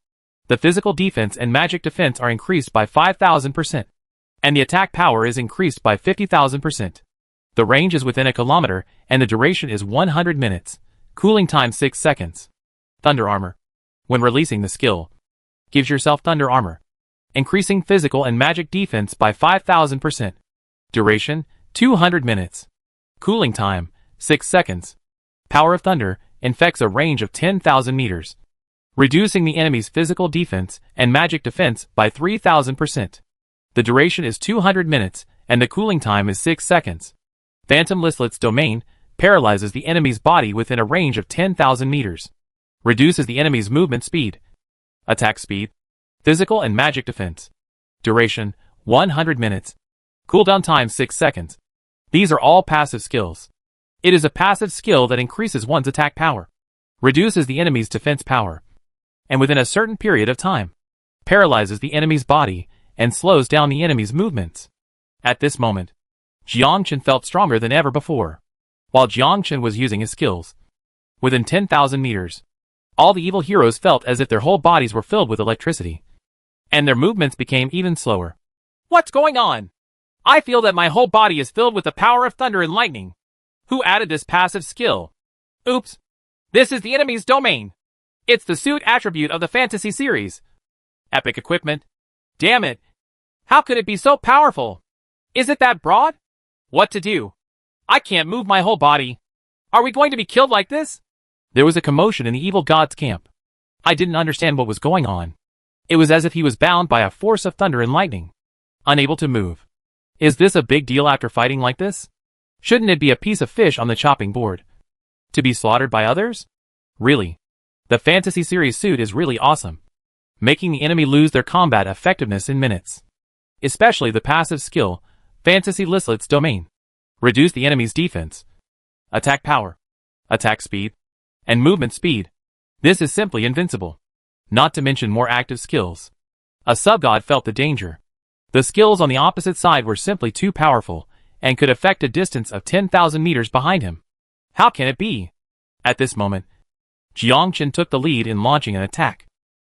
the physical defense and magic defense are increased by 5,000%, and the attack power is increased by 50,000%. The range is within a kilometer, and the duration is 100 minutes. Cooling time 6 seconds. Thunder armor. When releasing the skill, gives yourself thunder armor, increasing physical and magic defense by 5,000%. Duration, 200 minutes. Cooling time, 6 seconds. Power of Thunder infects a range of 10,000 meters, reducing the enemy's physical defense and magic defense by 3,000%. The duration is 200 minutes, and the cooling time is 6 seconds. Phantom Listlet's domain paralyzes the enemy's body within a range of 10,000 meters, reduces the enemy's movement speed, attack speed, physical and magic defense. Duration, 100 minutes. Cooldown time 6 seconds. These are all passive skills. It is a passive skill that increases one's attack power, reduces the enemy's defense power, and within a certain period of time, paralyzes the enemy's body and slows down the enemy's movements. At this moment, Jiangchen felt stronger than ever before. While Jiangchen was using his skills, within 10,000 meters, all the evil heroes felt as if their whole bodies were filled with electricity, and their movements became even slower. What's going on? I feel that my whole body is filled with the power of thunder and lightning. Who added this passive skill? Oops. This is the enemy's domain. It's the suit attribute of the fantasy series. Epic equipment. Damn it. How could it be so powerful? Is it that broad? What to do? I can't move my whole body. Are we going to be killed like this? There was a commotion in the evil god's camp. I didn't understand what was going on. It was as if he was bound by a force of thunder and lightning, unable to move. Is this a big deal after fighting like this? Shouldn't it be a piece of fish on the chopping board? To be slaughtered by others? Really? The fantasy series suit is really awesome, making the enemy lose their combat effectiveness in minutes. Especially the passive skill, Fantasy Listlet's domain. Reduce the enemy's defense, attack power, attack speed, and movement speed. This is simply invincible. Not to mention more active skills. A sub-god felt the danger. The skills on the opposite side were simply too powerful, and could affect a distance of 10,000 meters behind him. How can it be? At this moment, Jiangchen took the lead in launching an attack.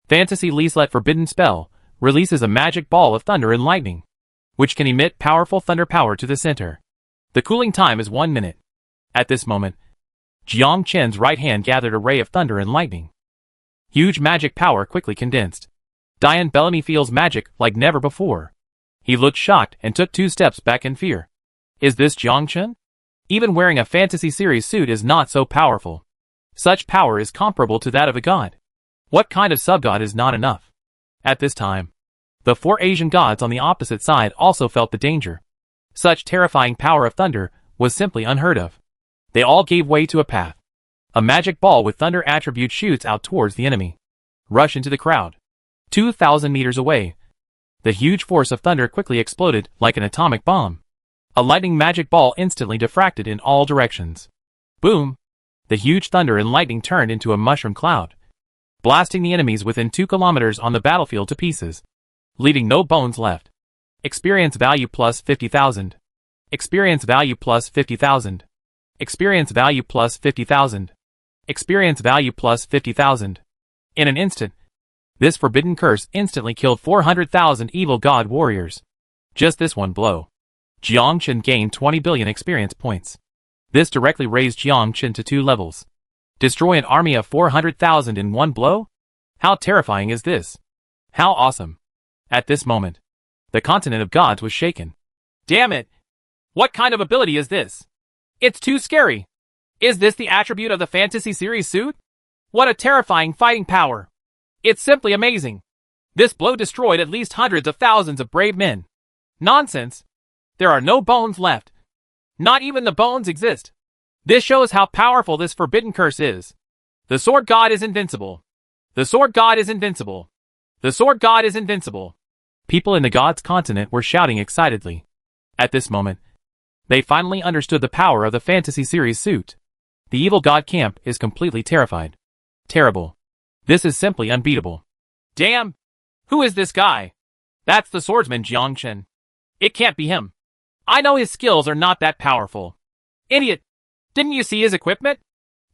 Fantasy Listlet Forbidden Spell releases a magic ball of thunder and lightning, which can emit powerful thunder power to the center. The cooling time is 1 minute. At this moment, Jiangchen's right hand gathered a ray of thunder and lightning. Huge magic power quickly condensed. Diane Bellamy feels magic like never before. He looked shocked and took 2 steps back in fear. Is this Jiangchen? Even wearing a fantasy series suit is not so powerful. Such power is comparable to that of a god. What kind of sub-god is not enough? At this time, the 4 Asian gods on the opposite side also felt the danger. Such terrifying power of thunder was simply unheard of. They all gave way to a path. A magic ball with thunder attribute shoots out towards the enemy. Rush into the crowd. 2,000 meters away, the huge force of thunder quickly exploded like an atomic bomb. A lightning magic ball instantly diffracted in all directions. Boom! The huge thunder and lightning turned into a mushroom cloud, blasting the enemies within 2 kilometers on the battlefield to pieces, leaving no bones left. Experience value plus 50,000. Experience value plus 50,000. Experience value plus 50,000. Experience value plus 50,000. In an instant, this forbidden curse instantly killed 400,000 evil god warriors. Just this one blow, Jiangchen gained 20 billion experience points. This directly raised Jiangchen to 2 levels. Destroy an army of 400,000 in one blow? How terrifying is this? How awesome! At this moment, the continent of gods was shaken. Damn it! What kind of ability is this? It's too scary! Is this the attribute of the fantasy series suit? What a terrifying fighting power! It's simply amazing! This blow destroyed at least hundreds of thousands of brave men. Nonsense! There are no bones left. Not even the bones exist. This shows how powerful this forbidden curse is. The sword god is invincible. The sword god is invincible. The sword god is invincible. People in the gods' continent were shouting excitedly. At this moment, they finally understood the power of the fantasy series suit. The evil god camp is completely terrified. Terrible. This is simply unbeatable. Damn! Who is this guy? That's the swordsman Jiangchen. It can't be him. I know his skills are not that powerful. Idiot! Didn't you see his equipment?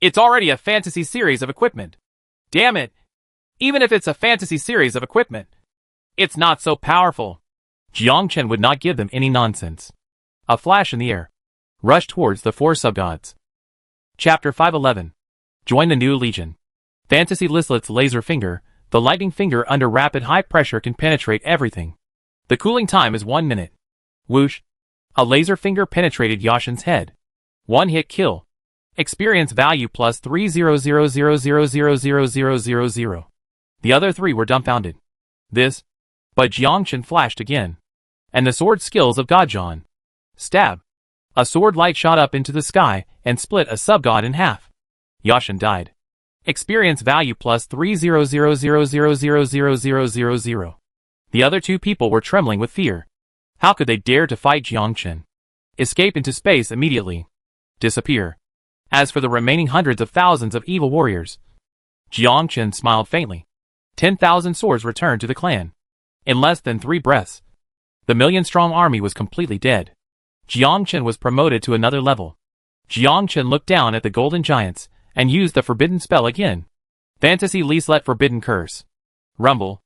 It's already a fantasy series of equipment. Damn it! Even if it's a fantasy series of equipment, it's not so powerful. Jiangchen would not give them any nonsense. A flash in the air. Rush towards the 4 subgods. Chapter 511. Join the new legion. Fantasy Listlet's laser finger, the lightning finger under rapid high pressure can penetrate everything. The cooling time is 1 minute. Whoosh! A laser finger penetrated Yashin's head. 1 hit kill. Experience value plus 30000000000. The other three were dumbfounded. But Jiangchen flashed again. And the sword skills of Godjon. Stab. A sword light shot up into the sky and split a sub-god in half. Yashin died. Experience value plus 300000000. The other two people were trembling with fear. How could they dare to fight Jiangchen? Escape into space immediately. Disappear. As for the remaining hundreds of thousands of evil warriors, Jiangchen smiled faintly. 10,000 swords returned to the clan. In less than 3 breaths, the million-strong army was completely dead. Jiangchen was promoted to another level. Jiangchen looked down at the golden giants and used the forbidden spell again. Fantasy Leaslet Forbidden Curse. Rumble.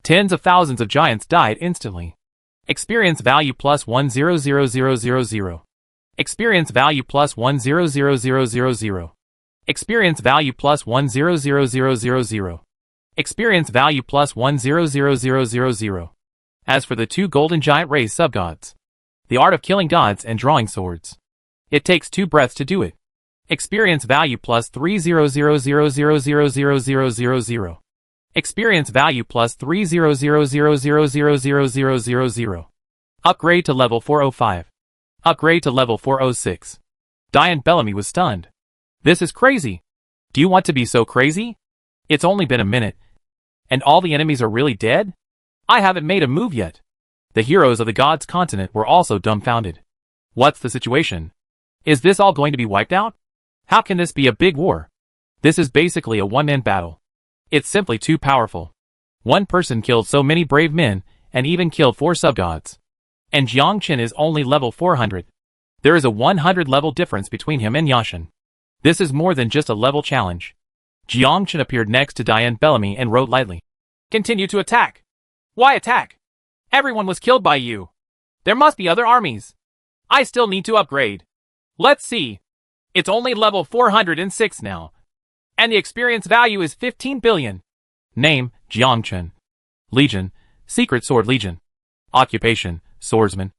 Tens of thousands of giants died instantly. Experience value plus 1000000. Experience value plus 1000000. Experience value plus 1000000. Experience value plus 1000000. As for the two golden giant race subgods, the art of killing gods and drawing swords, it takes 2 breaths to do it. Experience value plus 30000000000. Experience value plus 30000000000. Upgrade to level 405. Upgrade to level 406. Diane Bellamy was stunned. This is crazy. Do you want to be so crazy? It's only been a minute. And all the enemies are really dead? I haven't made a move yet. The heroes of the gods' continent were also dumbfounded. What's the situation? Is this all going to be wiped out? How can this be a big war? This is basically a one-man battle. It's simply too powerful. One person killed so many brave men, and even killed 4 subgods. And Jiangchen is only level 400. There is a 100 level difference between him and Yashin. This is more than just a level challenge. Jiangchen appeared next to Diane Bellamy and wrote lightly. Continue to attack. Why attack? Everyone was killed by you. There must be other armies. I still need to upgrade. Let's see. It's only level 406 now. And the experience value is 15 billion. Name, Jiangchen. Legion, Secret Sword Legion. Occupation, Swordsman.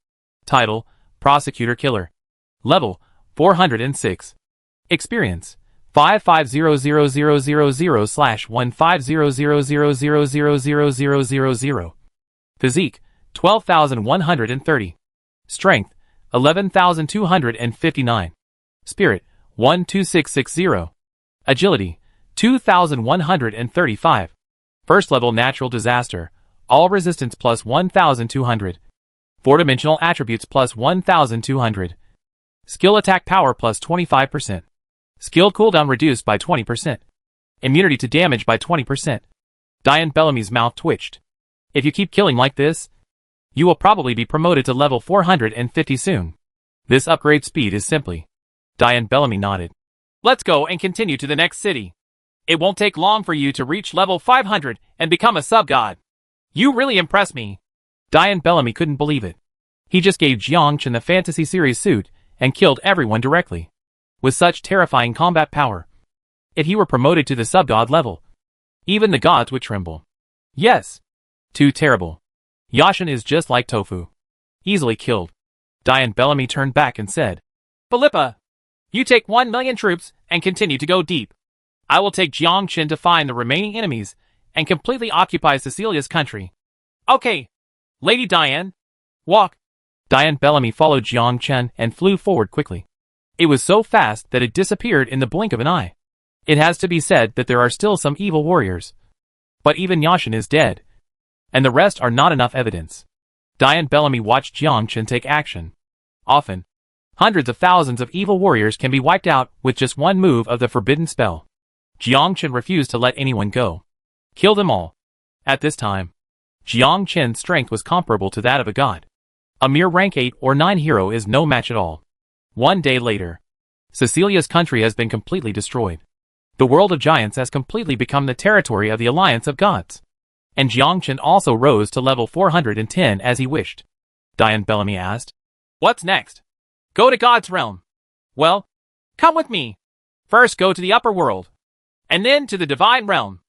Title, Prosecutor Killer. Level, 406. Experience, 550000/15000000000. Physique, 12,130. Strength, 11,259. Spirit, 12660. Agility, 2,135. First level natural disaster, all resistance plus 1,200. 4-dimensional attributes plus 1,200. Skill attack power plus 25%. Skill cooldown reduced by 20%. Immunity to damage by 20%. Diane Bellamy's mouth twitched. If you keep killing like this, you will probably be promoted to level 450 soon. This upgrade speed is simply. Diane Bellamy nodded. Let's go and continue to the next city. It won't take long for you to reach level 500 and become a sub-god. You really impress me. Diane Bellamy couldn't believe it. He just gave Jiangchen the Fantasy Series suit and killed everyone directly. With such terrifying combat power, if he were promoted to the sub-god level, even the gods would tremble. Yes. Too terrible. Yashin is just like tofu. Easily killed. Diane Bellamy turned back and said, Philippa, you take 1 million troops and continue to go deep. I will take Jiangchen to find the remaining enemies and completely occupy Cecilia's country. Okay. Lady Diane, walk. Diane Bellamy followed Jiangchen and flew forward quickly. It was so fast that it disappeared in the blink of an eye. It has to be said that there are still some evil warriors. But even Yashin is dead. And the rest are not enough evidence. Diane Bellamy watched Jiangchen take action. Often, hundreds of thousands of evil warriors can be wiped out with just one move of the forbidden spell. Jiangchen refused to let anyone go. Kill them all. At this time, Jiangchen's strength was comparable to that of a god. A mere rank 8 or 9 hero is no match at all. 1 day later, Cecilia's country has been completely destroyed. The world of giants has completely become the territory of the alliance of gods. And Jiangchen also rose to level 410 as he wished. Diane Bellamy asked, What's next? Go to God's realm. Well, come with me. First go to the upper world. And then to the divine realm.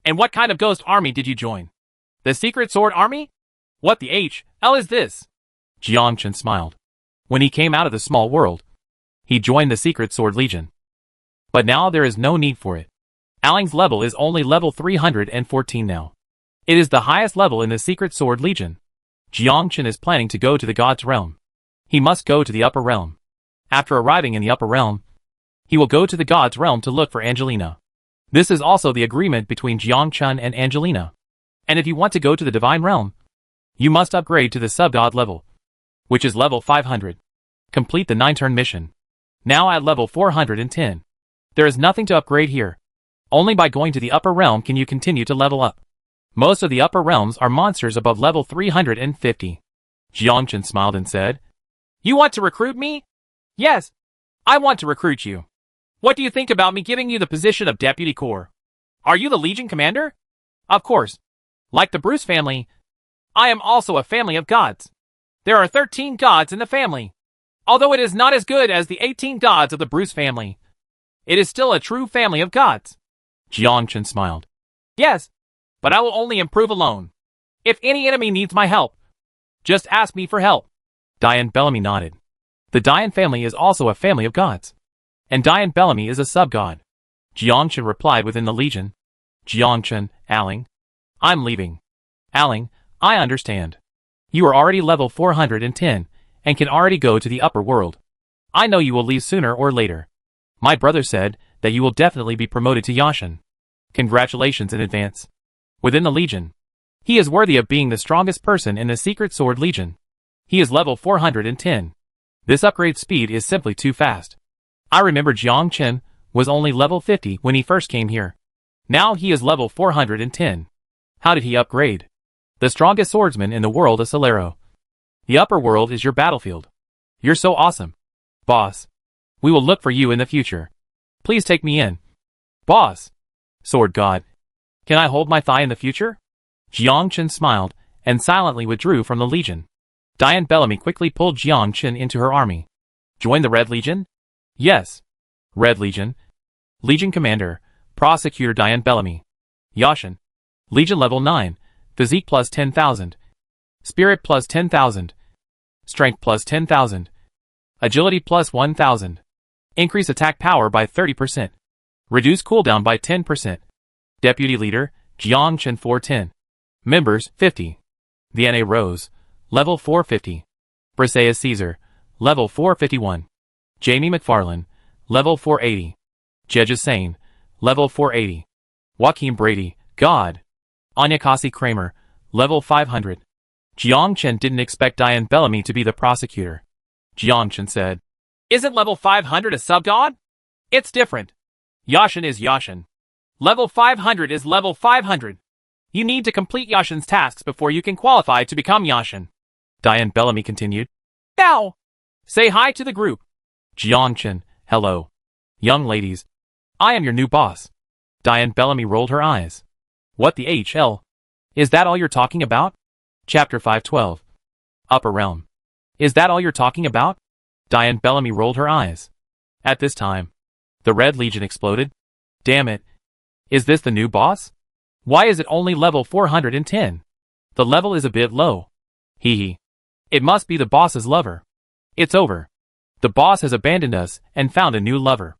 And what kind of ghost army did you join? The Secret Sword Army? What the hell is this? Jiangchen smiled. When he came out of the small world, he joined the Secret Sword Legion. But now there is no need for it. Aling's level is only level 314 now. It is the highest level in the Secret Sword Legion. Jiangchen is planning to go to the God's Realm. He must go to the Upper Realm. After arriving in the Upper Realm, he will go to the God's Realm to look for Angelina. This is also the agreement between Jiangchen and Angelina. And if you want to go to the Divine Realm, you must upgrade to the Sub-God level, which is level 500. Complete the 9-turn mission. Now at level 410. There is nothing to upgrade here. Only by going to the Upper Realm can you continue to level up. Most of the Upper Realms are monsters above level 350. Jiangchen smiled and said, "You want to recruit me?" "Yes, I want to recruit you. What do you think about me giving you the position of Deputy Corps? Are you the Legion Commander?" "Of course. Like the Bruce family, I am also a family of gods. There are 13 gods in the family. Although it is not as good as the 18 gods of the Bruce family, it is still a true family of gods." Jiangchen smiled. "Yes, but I will only improve alone. If any enemy needs my help, just ask me for help." Diane Bellamy nodded. The Diane family is also a family of gods. And Diane Bellamy is a sub-god. Jiangchen replied within the Legion. Jiangchen, Aling. I'm leaving. Aling, I understand. You are already level 410, and can already go to the upper world. I know you will leave sooner or later. My brother said that you will definitely be promoted to Yashin. Congratulations in advance. Within the Legion, he is worthy of being the strongest person in the Secret Sword Legion. He is level 410. This upgrade speed is simply too fast. I remember Jiangchen was only level 50 when he first came here. Now he is level 410. How did he upgrade? The strongest swordsman in the world is Solero. The upper world is your battlefield. You're so awesome. Boss. We will look for you in the future. Please take me in. Boss. Sword God. Can I hold my thigh in the future? Jiangchen smiled, and silently withdrew from the Legion. Diane Bellamy quickly pulled Jiangchen into her army. Join the Red Legion? Yes. Red Legion. Legion Commander, Prosecutor Diane Bellamy. Yashin. Legion level 9, Physique plus 10,000. Spirit plus 10,000. Strength plus 10,000. Agility plus 1,000. Increase attack power by 30%. Reduce cooldown by 10%. Deputy Leader, Jiangchen 410. Members, 50. Vianney Rose, level 450. Briseis Caesar, level 451. Jamie McFarlane, level 480. Judges Sane, level 480. Joaquin Brady, God. Anya Kasi Kramer, level 500. Jiangchen didn't expect Diane Bellamy to be the prosecutor. Jiangchen said, "Isn't level 500 a sub-god? It's different. Yashin is Yashin. Level 500 is level 500. You need to complete Yashin's tasks before you can qualify to become Yashin." Diane Bellamy continued. "Now, say hi to the group." Jiangchen, hello. Young ladies, I am your new boss. Diane Bellamy rolled her eyes. What the HL? Is that all you're talking about? Chapter 512. Upper Realm. Is that all you're talking about? Diane Bellamy rolled her eyes. At this time, the Red Legion exploded. Damn it. Is this the new boss? Why is it only level 410? The level is a bit low. Hee hee. It must be the boss's lover. It's over. The boss has abandoned us and found a new lover.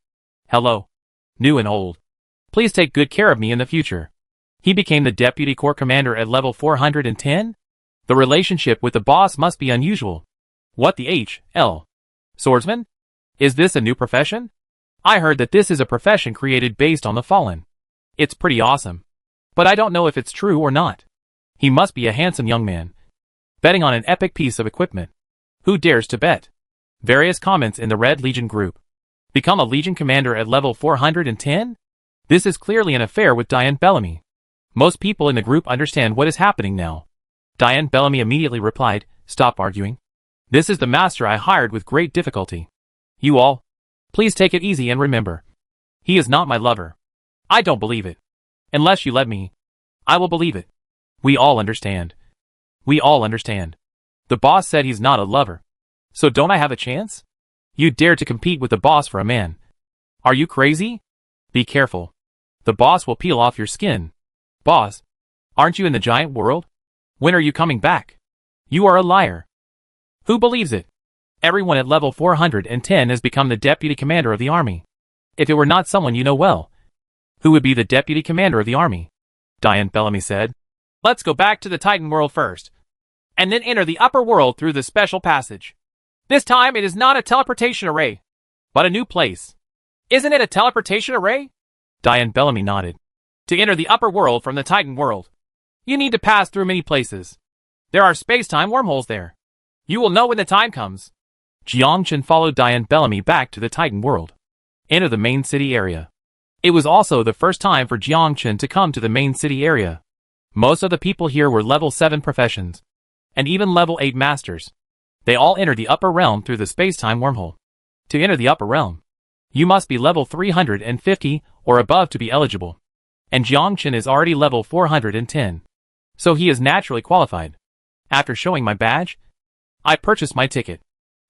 Hello. New and old. Please take good care of me in the future. He became the Deputy Corps Commander at level 410? The relationship with the boss must be unusual. What the HL? Swordsman? Is this a new profession? I heard that this is a profession created based on the fallen. It's pretty awesome. But I don't know if it's true or not. He must be a handsome young man. Betting on an epic piece of equipment. Who dares to bet? Various comments in the Red Legion group. Become a Legion Commander at level 410? This is clearly an affair with Diane Bellamy. Most people in the group understand what is happening now. Diane Bellamy immediately replied, "Stop arguing. This is the master I hired with great difficulty. You all, please take it easy and remember. He is not my lover. I don't believe it. Unless you let me, I will believe it. We all understand. We all understand. The boss said he's not a lover. So don't I have a chance? You dare to compete with the boss for a man. Are you crazy? Be careful. The boss will peel off your skin. Boss, aren't you in the giant world? When are you coming back? You are a liar. Who believes it? Everyone at level 410 has become the deputy commander of the army. If it were not someone you know well. Who would be the deputy commander of the army? Diane Bellamy said. Let's go back to the Titan world first, and then enter the upper world through the special passage. This time it is not a teleportation array, but a new place. Isn't it a teleportation array? Diane Bellamy nodded. To enter the upper world from the Titan world, you need to pass through many places. There are space-time wormholes there. You will know when the time comes. Jiangchen followed Diane Bellamy back to the Titan world. Enter the main city area. It was also the first time for Jiangchen to come to the main city area. Most of the people here were level 7 professions, and even level 8 masters. They all entered the upper realm through the space-time wormhole. To enter the upper realm, you must be level 350 or above to be eligible. And Jiangchen is already level 410. So he is naturally qualified. After showing my badge, I purchased my ticket.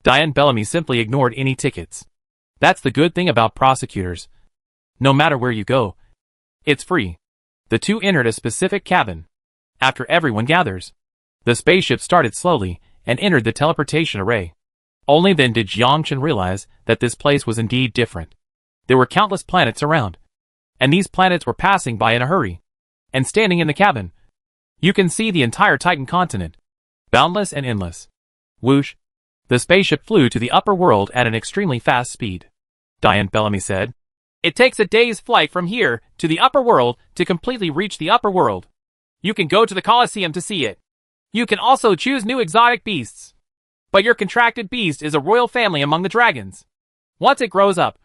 Diane Bellamy simply ignored any tickets. That's the good thing about prosecutors. No matter where you go, it's free. The two entered a specific cabin. After everyone gathers, the spaceship started slowly and entered the teleportation array. Only then did Jiangchen realize that this place was indeed different. There were countless planets around, and these planets were passing by in a hurry. And standing in the cabin, you can see the entire Titan continent, boundless and endless. Whoosh! The spaceship flew to the upper world at an extremely fast speed. Diane Bellamy said. It takes a day's flight from here to the upper world to completely reach the upper world. You can go to the Colosseum to see it. You can also choose new exotic beasts. But your contracted beast is a royal family among the dragons. Once it grows up,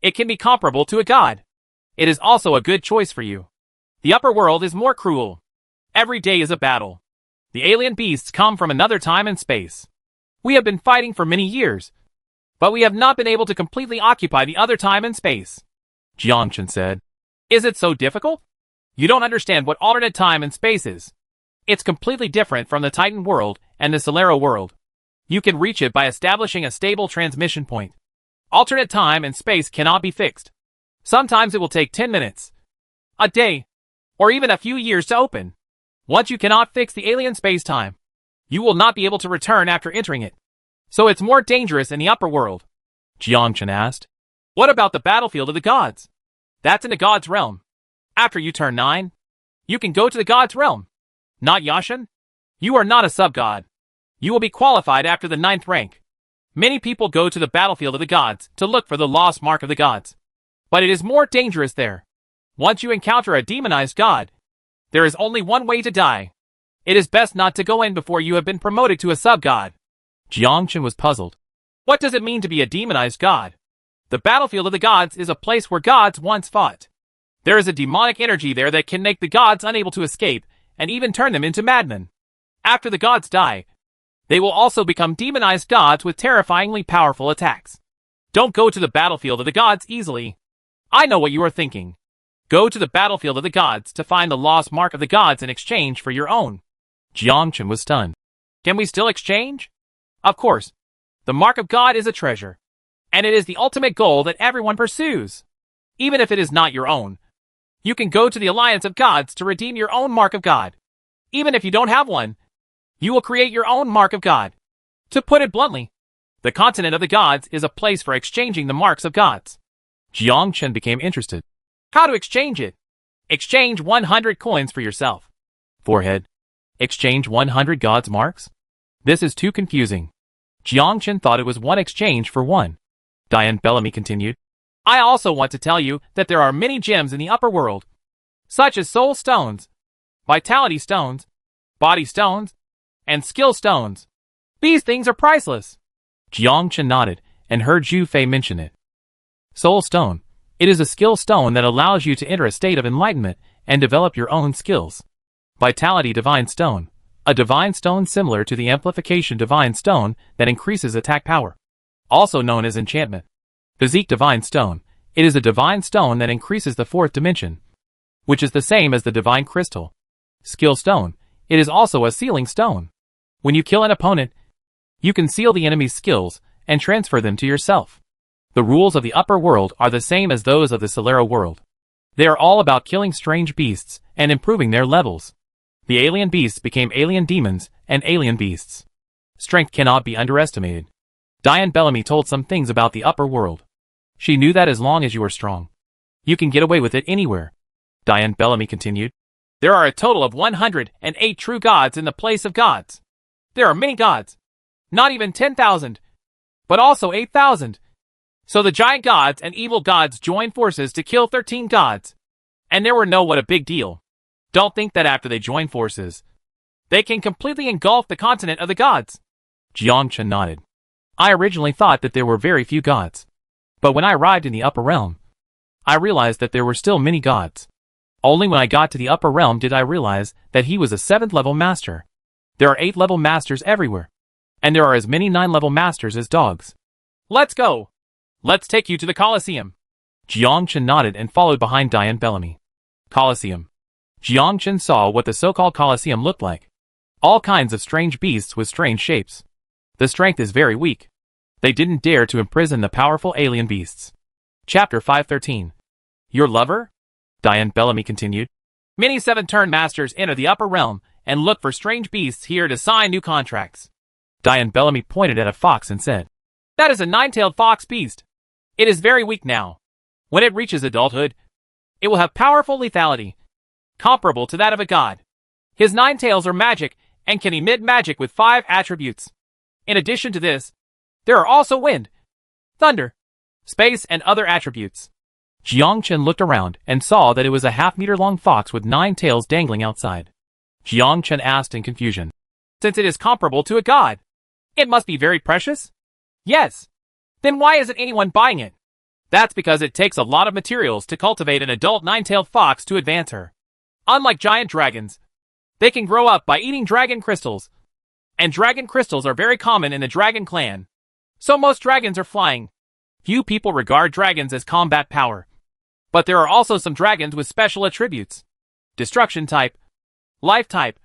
it can be comparable to a god. It is also a good choice for you. The upper world is more cruel. Every day is a battle. The alien beasts come from another time and space. We have been fighting for many years, but we have not been able to completely occupy the other time and space. Jiangchen said. Is it so difficult? You don't understand what alternate time and space is. It's completely different from the Titan world and the Solero world. You can reach it by establishing a stable transmission point. Alternate time and space cannot be fixed. Sometimes it will take 10 minutes, a day, or even a few years to open. Once you cannot fix the alien space-time, you will not be able to return after entering it. So it's more dangerous in the upper world. Jiangchen asked. What about the battlefield of the gods? That's in the gods' realm. After you turn 9, you can go to the gods' realm. Not Yashin? You are not a sub-god. You will be qualified after the 9th rank. Many people go to the battlefield of the gods to look for the lost mark of the gods. But it is more dangerous there. Once you encounter a demonized god, there is only one way to die. It is best not to go in before you have been promoted to a sub-god. Jiangchen was puzzled. What does it mean to be a demonized god? The battlefield of the gods is a place where gods once fought. There is a demonic energy there that can make the gods unable to escape and even turn them into madmen. After the gods die, they will also become demonized gods with terrifyingly powerful attacks. Don't go to the battlefield of the gods easily. I know what you are thinking. Go to the battlefield of the gods to find the lost mark of the gods in exchange for your own. Jiangchen was stunned. Can we still exchange? Of course. The mark of God is a treasure, and it is the ultimate goal that everyone pursues. Even if it is not your own, you can go to the Alliance of Gods to redeem your own mark of God. Even if you don't have one, you will create your own mark of God. To put it bluntly, the continent of the gods is a place for exchanging the marks of gods. Jiangchen became interested. How to exchange it? Exchange 100 coins for yourself. Forehead. Exchange 100 gods' marks? This is too confusing. Jiangchen thought it was one exchange for one. Diane Bellamy continued. I also want to tell you that there are many gems in the upper world, such as soul stones, vitality stones, body stones, and skill stones. These things are priceless. Jiangchen nodded and heard Zhu Fei mention it. Soul stone. It is a skill stone that allows you to enter a state of enlightenment and develop your own skills. Vitality divine stone. A divine stone similar to the amplification divine stone that increases attack power. Also known as enchantment. Physique divine stone. It is a divine stone that increases the 4th dimension, which is the same as the divine crystal. Skill stone. It is also a sealing stone. When you kill an opponent, you can seal the enemy's skills and transfer them to yourself. The rules of the upper world are the same as those of the Solero world. They are all about killing strange beasts and improving their levels. The alien beasts became alien demons and alien beasts. Strength cannot be underestimated. Diane Bellamy told some things about the upper world. She knew that as long as you are strong, you can get away with it anywhere. Diane Bellamy continued. There are a total of 108 true gods in the place of gods. There are many gods. Not even 10,000, but also 8,000. So the giant gods and evil gods joined forces to kill 13 gods. And there were no what a big deal. Don't think that after they join forces, they can completely engulf the continent of the gods. Jiang Chen nodded. I originally thought that there were very few gods. But when I arrived in the upper realm, I realized that there were still many gods. Only when I got to the upper realm did I realize that he was a 7th level master. There are 8 level masters everywhere. And there are as many 9 level masters as dogs. Let's go! Let's take you to the Colosseum. Jiang Chen nodded and followed behind Diane Bellamy. Colosseum. Jiang Chen saw what the so-called Colosseum looked like. All kinds of strange beasts with strange shapes. The strength is very weak. They didn't dare to imprison the powerful alien beasts. Chapter 513. Your lover? Diane Bellamy continued. Many 7-turn masters enter the upper realm and look for strange beasts here to sign new contracts. Diane Bellamy pointed at a fox and said, That is a 9-tailed fox beast. It is very weak now. When it reaches adulthood, it will have powerful lethality, comparable to that of a god. His 9 tails are magic and can emit magic with 5 attributes. In addition to this, there are also wind, thunder, space, and other attributes. Jiang Chen looked around and saw that it was a half-meter-long fox with 9 tails dangling outside. Jiang Chen asked in confusion, Since it is comparable to a god, it must be very precious? Yes. Then why isn't anyone buying it? That's because it takes a lot of materials to cultivate an adult 9-tailed fox to advance her. Unlike giant dragons, they can grow up by eating dragon crystals. And dragon crystals are very common in the dragon clan. So most dragons are flying. Few people regard dragons as combat power. But there are also some dragons with special attributes. Destruction type, life type,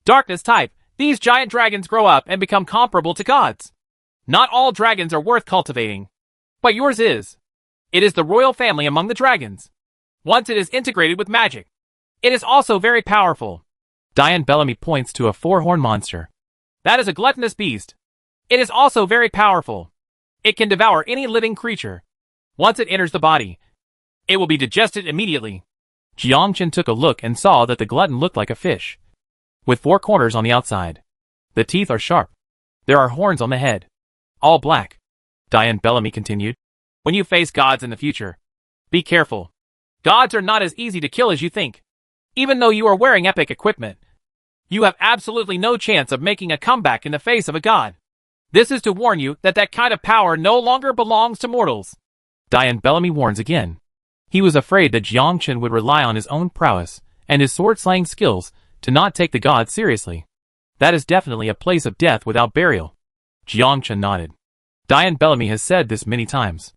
darkness type. These giant dragons grow up and become comparable to gods. Not all dragons are worth cultivating. But yours is. It is the royal family among the dragons. Once it is integrated with magic, it is also very powerful. Diane Bellamy points to a 4-horned monster. That is a gluttonous beast. It is also very powerful. It can devour any living creature. Once it enters the body, it will be digested immediately. Jiang Chen took a look and saw that the glutton looked like a fish, with 4 corners on the outside. The teeth are sharp. There are horns on the head, all black. Diane Bellamy continued. When you face gods in the future, be careful. Gods are not as easy to kill as you think. Even though you are wearing epic equipment, you have absolutely no chance of making a comeback in the face of a god. This is to warn you that that kind of power no longer belongs to mortals. Diane Bellamy warns again. He was afraid that Jiang Chen would rely on his own prowess and his sword-slaying skills to not take the gods seriously. That is definitely a place of death without burial. Jiang Chen nodded. Diane Bellamy has said this many times.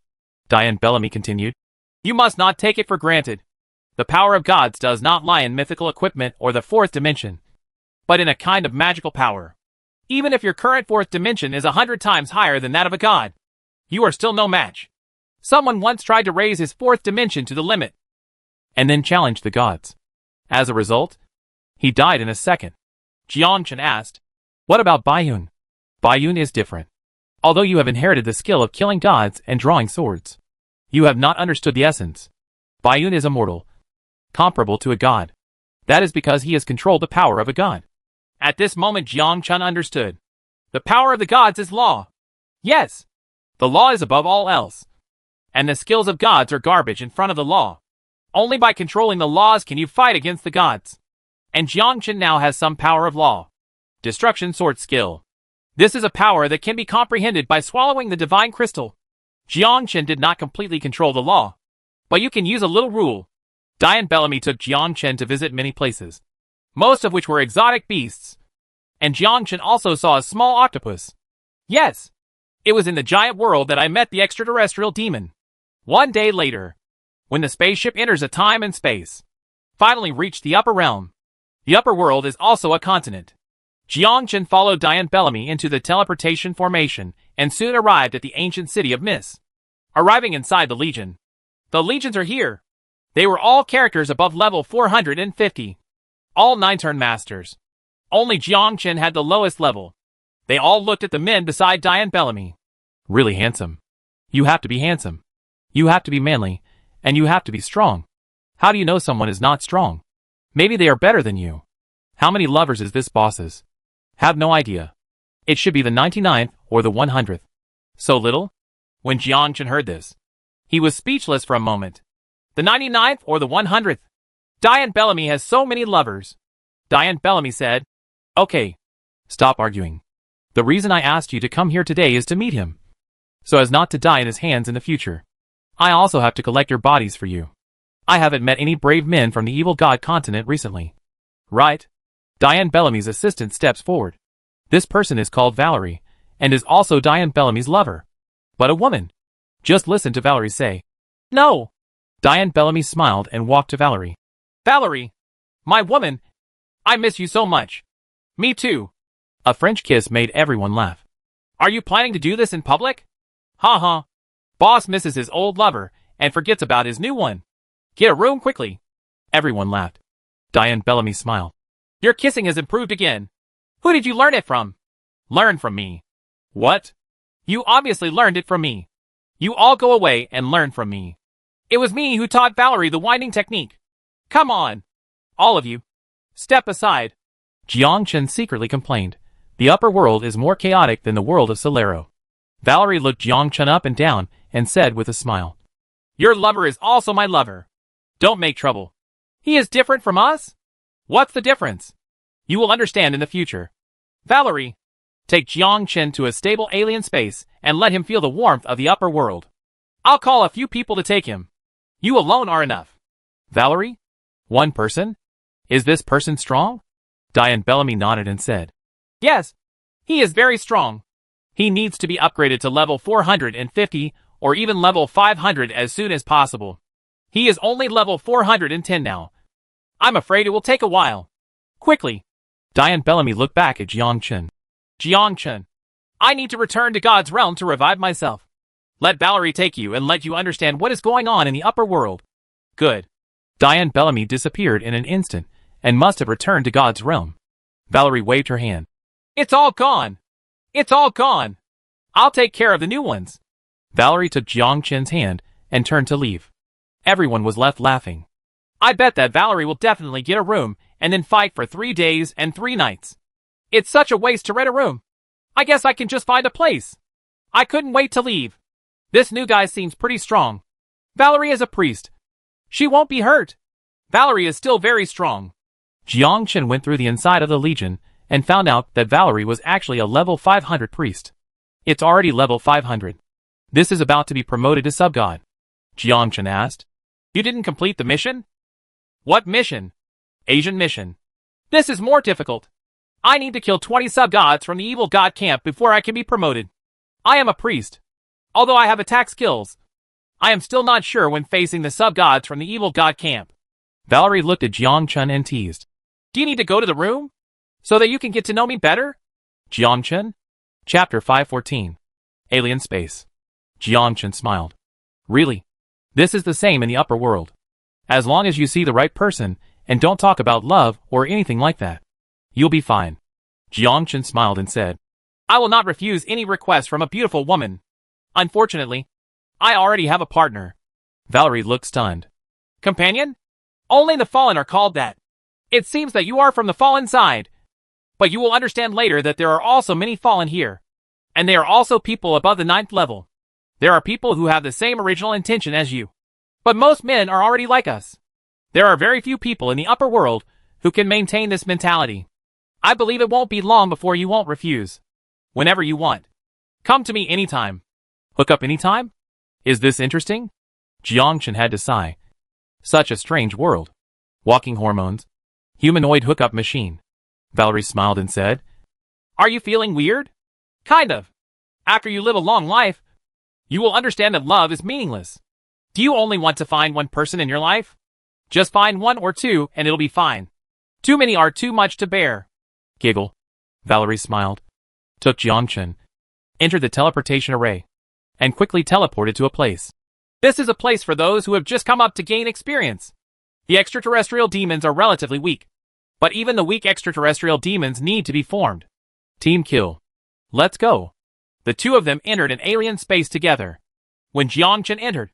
Diane Bellamy continued. You must not take it for granted. The power of gods does not lie in mythical equipment or the 4th dimension, but in a kind of magical power. Even if your current 4th dimension is 100 times higher than that of a god, you are still no match. Someone once tried to raise his 4th dimension to the limit, and then challenged the gods. As a result, he died in a second. Jiang Chen asked, What about Baiyun? Baiyun is different. Although you have inherited the skill of killing gods and drawing swords, you have not understood the essence. Baiyun is immortal, comparable to a god. That is because he has controlled the power of a god. At this moment Jiang Chen understood. The power of the gods is law. Yes, the law is above all else. And the skills of gods are garbage in front of the law. Only by controlling the laws can you fight against the gods. And Jiang Chen now has some power of law. Destruction sword skill. This is a power that can be comprehended by swallowing the divine crystal. Jiang Chen did not completely control the law, but you can use a little rule. Diane Bellamy took Jiang Chen to visit many places, most of which were exotic beasts. And Jiang Chen also saw a small octopus. Yes, it was in the giant world that I met the extraterrestrial demon. One day later, when the spaceship enters a time and space, finally reached the upper realm. The upper world is also a continent. Jiang Chen followed Diane Bellamy into the teleportation formation and soon arrived at the ancient city of Miss. Arriving inside the Legion. The Legions are here. They were all characters above level 450. All 9-turn masters. Only Jiang Chen had the lowest level. They all looked at the men beside Diane Bellamy. Really handsome. You have to be handsome. You have to be manly, and you have to be strong. How do you know someone is not strong? Maybe they are better than you. How many lovers is this boss's? Have no idea. It should be the 99th or the 100th. So little? When Jiang Chen heard this, he was speechless for a moment. The 99th or the 100th? Diane Bellamy has so many lovers. Diane Bellamy said, Okay. Stop arguing. The reason I asked you to come here today is to meet him, so as not to die in his hands in the future. I also have to collect your bodies for you. I haven't met any brave men from the evil god continent recently. Right? Diane Bellamy's assistant steps forward. This person is called Valerie, and is also Diane Bellamy's lover. But a woman. Just listen to Valerie say. No. Diane Bellamy smiled and walked to Valerie. Valerie! My woman! I miss you so much. Me too. A French kiss made everyone laugh. Are you planning to do this in public? Ha ha. Boss misses his old lover and forgets about his new one. Get a room quickly. Everyone laughed. Diane Bellamy smiled. Your kissing has improved again. Who did you learn it from? Learn from me. What? You obviously learned it from me. You all go away and learn from me. It was me who taught Valerie the winding technique. Come on. All of you. Step aside. Jiang Chen secretly complained. The upper world is more chaotic than the world of Solero. Valerie looked Jiang Chen up and down and said with a smile. Your lover is also my lover. Don't make trouble. He is different from us? What's the difference? You will understand in the future. Valerie, take Jiang Chen to a stable alien space and let him feel the warmth of the upper world. I'll call a few people to take him. You alone are enough. Valerie? One person? Is this person strong? Diane Bellamy nodded and said. Yes. He is very strong. He needs to be upgraded to level 450 or even level 500 as soon as possible. He is only level 410 now. I'm afraid it will take a while. Quickly. Diane Bellamy looked back at Jiang Chen. Jiang Chen, I need to return to God's realm to revive myself. Let Valerie take you and let you understand what is going on in the upper world. Good. Diane Bellamy disappeared in an instant and must have returned to God's realm. Valerie waved her hand. It's all gone. It's all gone. I'll take care of the new ones. Valerie took Jiang Chen's hand and turned to leave. Everyone was left laughing. I bet that Valerie will definitely get a room and then fight for 3 days and 3 nights. It's such a waste to rent a room. I guess I can just find a place. I couldn't wait to leave. This new guy seems pretty strong. Valerie is a priest. She won't be hurt. Valerie is still very strong. Jiang Chen went through the inside of the Legion and found out that Valerie was actually a level 500 priest. It's already level 500. This is about to be promoted to sub-god. Jiang Chen asked. You didn't complete the mission? What mission? Asian mission. This is more difficult. I need to kill 20 sub-gods from the evil god camp before I can be promoted. I am a priest. Although I have attack skills, I am still not sure when facing the sub-gods from the evil god camp. Valerie looked at Jiang Chen and teased. Do you need to go to the room? So that you can get to know me better? Jiang Chen? Chapter 514. Alien Space. Jiang Chen smiled. Really? This is the same in the upper world. As long as you see the right person and don't talk about love or anything like that, you'll be fine. Jiang Chen smiled and said, I will not refuse any request from a beautiful woman. Unfortunately, I already have a partner. Valerie looked stunned. Companion? Only the fallen are called that. It seems that you are from the fallen side. But you will understand later that there are also many fallen here. And they are also people above the 9th level. There are people who have the same original intention as you. But most men are already like us. There are very few people in the upper world who can maintain this mentality. I believe it won't be long before you won't refuse. Whenever you want. Come to me anytime. Hook up anytime? Is this interesting? Jiang Chen had to sigh. Such a strange world. Walking hormones. Humanoid hookup machine. Valerie smiled and said, Are you feeling weird? Kind of. After you live a long life, you will understand that love is meaningless. Do you only want to find one person in your life? Just find 1 or 2 and it'll be fine. Too many are too much to bear. Giggle. Valerie smiled. Took Jiang Chen. Entered the teleportation array. And quickly teleported to a place. This is a place for those who have just come up to gain experience. The extraterrestrial demons are relatively weak. But even the weak extraterrestrial demons need to be formed. Team kill. Let's go. The two of them entered an alien space together. When Jiang Chen entered,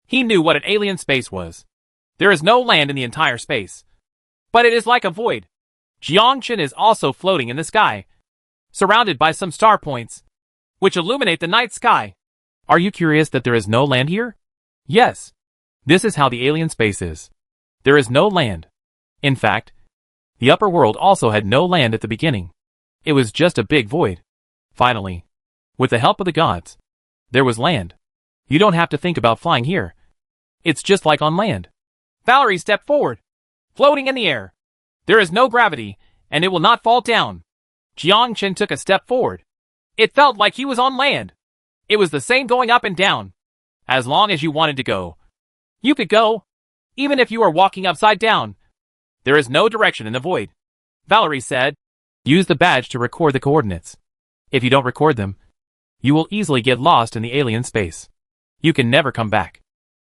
He knew what an alien space was. There is no land in the entire space. But it is like a void. Jiangchen is also floating in the sky, surrounded by some star points, which illuminate the night sky. Are you curious that there is no land here? Yes. This is how the alien space is. There is no land. In fact, the upper world also had no land at the beginning. It was just a big void. Finally, with the help of the gods, there was land. You don't have to think about flying here. It's just like on land. Valerie stepped forward, floating in the air. There is no gravity, and it will not fall down. Jiangchen took a step forward. It felt like he was on land. It was the same going up and down. As long as you wanted to go, you could go. Even if you are walking upside down, there is no direction in the void. Valerie said, use the badge to record the coordinates. If you don't record them, you will easily get lost in the alien space. You can never come back.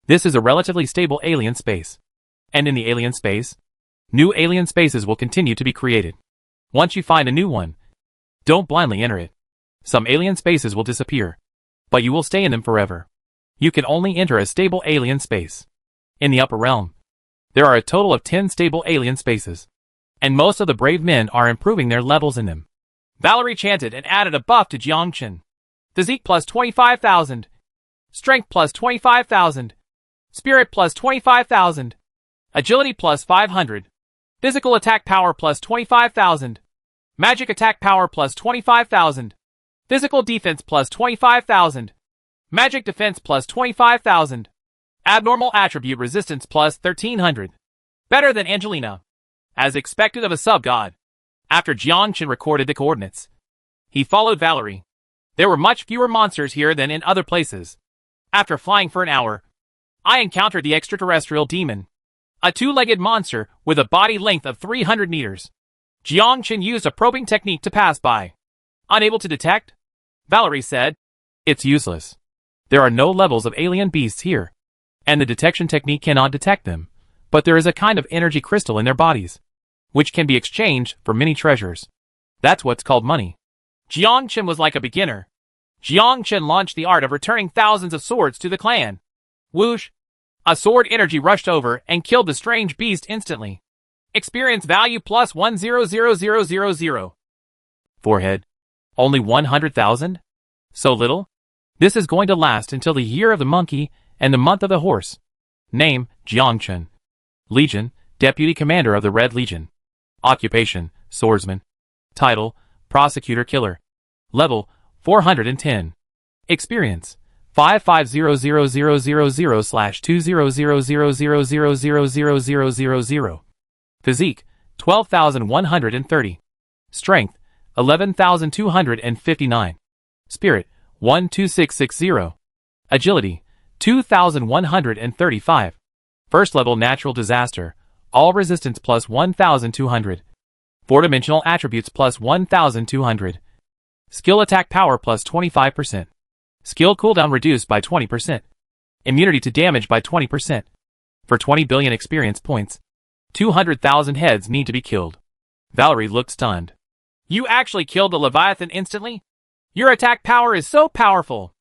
This is a relatively stable alien space. And in the alien space, new alien spaces will continue to be created. Once you find a new one, don't blindly enter it. Some alien spaces will disappear, but you will stay in them forever. You can only enter a stable alien space. In the upper realm, there are a total of 10 stable alien spaces, and most of the brave men are improving their levels in them. Valerie chanted and added a buff to Jiangchen. Physique plus 25,000. Strength plus 25,000. Spirit plus 25,000. Agility plus 500. Physical attack power plus 25,000. Magic attack power plus 25,000. Physical defense plus 25,000. Magic defense plus 25,000. Abnormal attribute resistance plus 1300. Better than Angelina. As expected of a sub-god. After Jiangchen recorded the coordinates, he followed Valerie. There were much fewer monsters here than in other places. After flying for an hour, I encountered the extraterrestrial demon. A two-legged monster with a body length of 300 meters. Jiangchen used a probing technique to pass by. Unable to detect? Valerie said, it's useless. There are no levels of alien beasts here, and the detection technique cannot detect them, but there is a kind of energy crystal in their bodies, which can be exchanged for many treasures. That's what's called money. Jiangchen was like a beginner. Jiangchen launched the art of returning thousands of swords to the clan. Whoosh! A sword energy rushed over and killed the strange beast instantly. Experience value plus 1,000,000. Forehead. Only 100,000? So little? This is going to last until the year of the monkey and the month of the horse. Name, Jiangchen. Legion, Deputy Commander of the Red Legion. Occupation, Swordsman. Title, Prosecutor Killer. Level, 410. Experience, 550,000/200,000,000,000,000. Physique, 12,130. Strength, 11,259. Spirit, 12660. Agility, 2,135. First level natural disaster, all resistance plus 1,200. 4-dimensional attributes plus 1,200. Skill attack power plus 25%. Skill cooldown reduced by 20%. Immunity to damage by 20%. For 20 billion experience points, 200,000 heads need to be killed. Valerie looked stunned. You actually killed the Leviathan instantly? Your attack power is so powerful.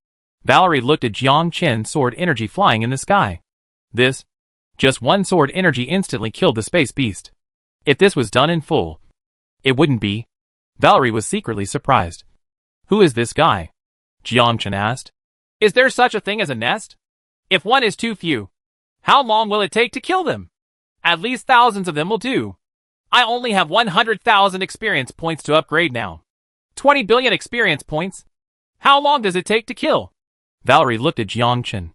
Valerie looked at Jiangchen's sword energy flying in the sky. Just one sword energy instantly killed the space beast. If this was done in full, it wouldn't be. Valerie was secretly surprised. Who is this guy? Jiangchen asked. Is there such a thing as a nest? If one is too few, how long will it take to kill them? At least thousands of them will do. I only have 100,000 experience points to upgrade now. 20 billion experience points? How long does it take to kill? Valerie looked at Jiangchen.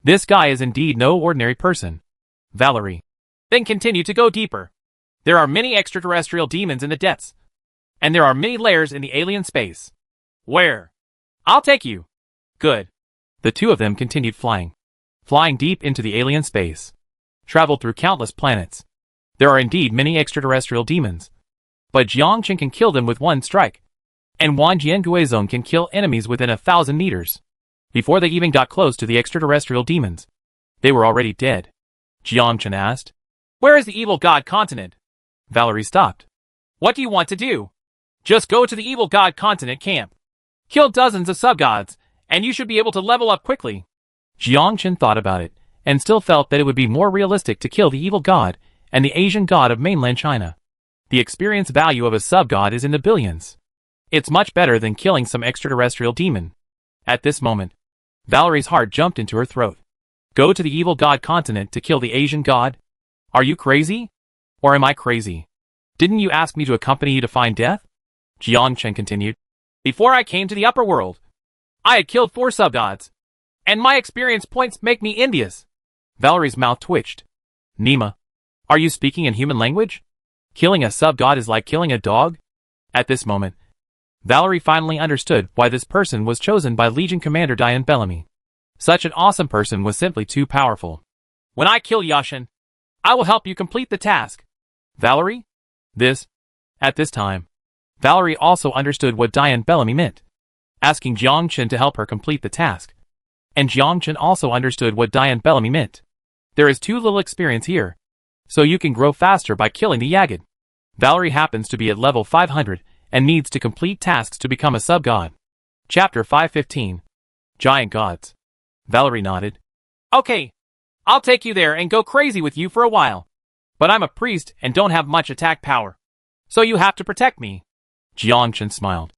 This guy is indeed no ordinary person. Valerie. Then continue to go deeper. There are many extraterrestrial demons in the depths. And there are many layers in the alien space. Where? I'll take you. Good. The two of them continued flying. Flying deep into the alien space. Traveled through countless planets. There are indeed many extraterrestrial demons. But Jiangchen can kill them with one strike. And Wan Jianguizong can kill enemies within 1,000 meters. Before they even got close to the extraterrestrial demons, they were already dead. Jiangchen asked. Where is the evil god continent? Valerie stopped. What do you want to do? Just go to the evil god continent camp. Kill dozens of sub-gods, and you should be able to level up quickly. Jiangchen thought about it, and still felt that it would be more realistic to kill the evil god and the Asian god of mainland China. The experience value of a sub-god is in the billions. It's much better than killing some extraterrestrial demon. At this moment, Valerie's heart jumped into her throat. Go to the evil god continent to kill the Asian god? Are you crazy? Or am I crazy? Didn't you ask me to accompany you to find death? Jiang Chen continued. Before I came to the upper world, I had killed 4 sub-gods, and my experience points make me envious. Valerie's mouth twitched. Nima, are you speaking in human language? Killing a sub-god is like killing a dog? At this moment, Valerie finally understood why this person was chosen by Legion Commander Diane Bellamy. Such an awesome person was simply too powerful. When I kill Yashin, I will help you complete the task. Valerie? At this time, Valerie also understood what Diane Bellamy meant, asking Jiang Chen to help her complete the task. And Jiang Chen also understood what Diane Bellamy meant. There is too little experience here, so you can grow faster by killing the Yagid. Valerie happens to be at level 500 and needs to complete tasks to become a sub-god. Chapter 515. Giant Gods. Valerie nodded. Okay, I'll take you there and go crazy with you for a while. But I'm a priest and don't have much attack power, so you have to protect me. Jiang Chen smiled.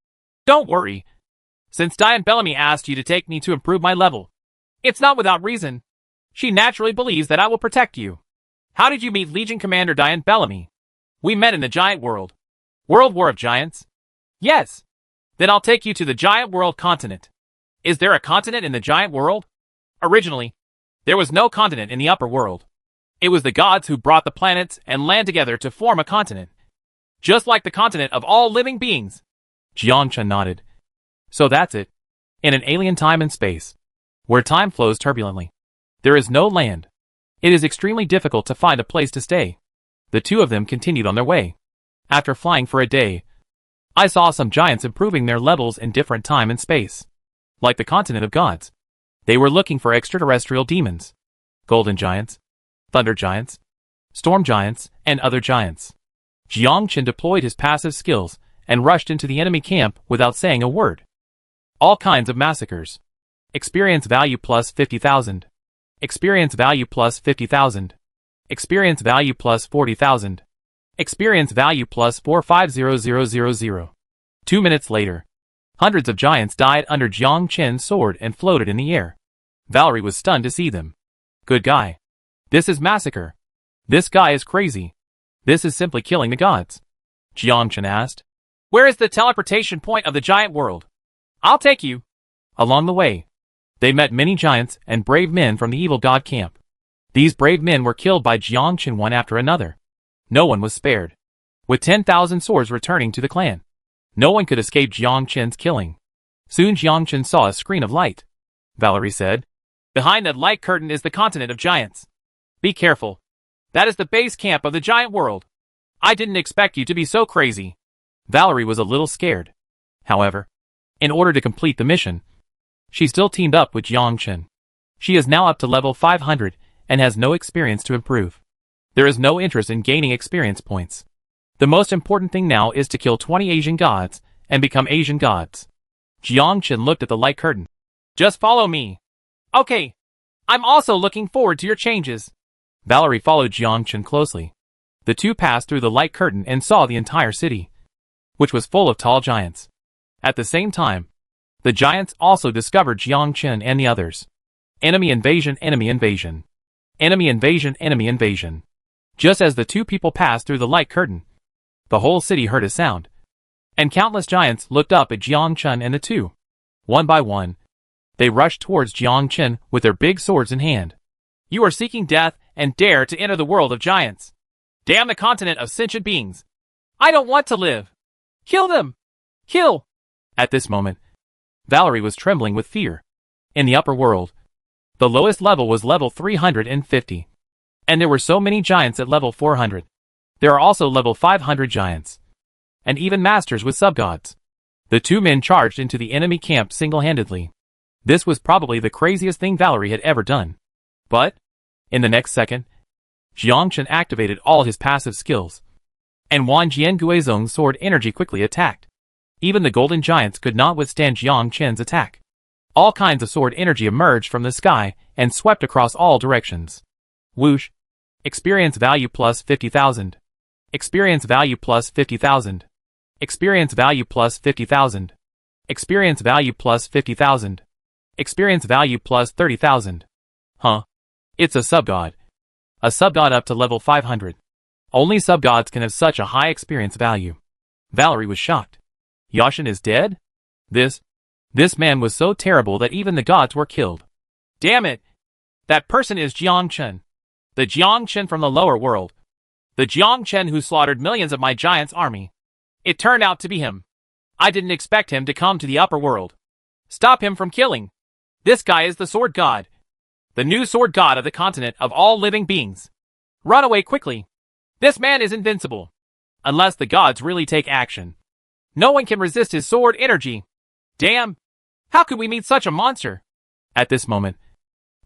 Don't worry. Since Diane Bellamy asked you to take me to improve my level, it's not without reason. She naturally believes that I will protect you. How did you meet Legion Commander Diane Bellamy? We met in the Giant World. World War of Giants? Yes. Then I'll take you to the Giant World continent. Is there a continent in the Giant World? Originally, there was no continent in the upper world. It was the gods who brought the planets and land together to form a continent. Just like the continent of all living beings. Jiang Chen nodded. So that's it. In an alien time and space, where time flows turbulently, there is no land. It is extremely difficult to find a place to stay. The two of them continued on their way. After flying for a day, I saw some giants improving their levels in different time and space. Like the continent of gods. They were looking for extraterrestrial demons. Golden giants, thunder giants, storm giants, and other giants. Jiang Chen deployed his passive skills and rushed into the enemy camp without saying a word. All kinds of massacres. Experience value plus 50,000. Experience value plus 50,000. Experience value plus 40,000. Experience value plus 450000. 2 minutes later, hundreds of giants died under Jiang Chen's sword and floated in the air. Valerie was stunned to see them. Good guy. This is massacre. This guy is crazy. This is simply killing the gods. Jiang Chen asked. Where is the teleportation point of the giant world? I'll take you. Along the way, they met many giants and brave men from the evil god camp. These brave men were killed by Jiang Chen one after another. No one was spared. With 10,000 swords returning to the clan, no one could escape Jiang Chen's killing. Soon Jiang Chen saw a screen of light. Valerie said, behind that light curtain is the continent of giants. Be careful. That is the base camp of the giant world. I didn't expect you to be so crazy. Valerie was a little scared. However, in order to complete the mission, she still teamed up with Jiang Chen. She is now up to level 500 and has no experience to improve. There is no interest in gaining experience points. The most important thing now is to kill 20 Asian gods and become Asian gods. Jiang Chen looked at the light curtain. Just follow me. Okay. I'm also looking forward to your changes. Valerie followed Jiang Chen closely. The two passed through the light curtain and saw the entire city, which was full of tall giants. At the same time, the giants also discovered Jiang Chen and the others. Enemy invasion, enemy invasion. Enemy invasion, enemy invasion. Just as the two people passed through the light curtain, the whole city heard a sound, and countless giants looked up at Jiang Chen and the two. One by one, they rushed towards Jiang Chen with their big swords in hand. You are seeking death and dare to enter the world of giants. Damn the continent of sentient beings. I don't want to live. Kill them! Kill! At this moment, Valerie was trembling with fear. In the upper world, the lowest level was level 350. And there were so many giants at level 400. There are also level 500 giants. And even masters with subgods. The two men charged into the enemy camp single-handedly. This was probably the craziest thing Valerie had ever done. But, in the next second, Jiang Chen activated all his passive skills. And Wan Jianguizong's sword energy quickly attacked. Even the golden giants could not withstand Jiang Chen's attack. All kinds of sword energy emerged from the sky and swept across all directions. Whoosh. Experience value plus 50,000. Experience value plus 50,000. Experience value plus 50,000. Experience value plus 50,000. Experience value plus 30,000. Huh. It's a subgod. A subgod up to level 500. Only subgods can have such a high experience value. Valerie was shocked. Yashin is dead? This man was so terrible that even the gods were killed. Damn it! That person is Jiangchen. The Jiangchen from the lower world. The Jiangchen who slaughtered millions of my giant's army. It turned out to be him. I didn't expect him to come to the upper world. Stop him from killing. This guy is the sword god. The new sword god of the continent of all living beings. Run away quickly. This man is invincible. Unless the gods really take action. No one can resist his sword energy. Damn! How could we meet such a monster? At this moment,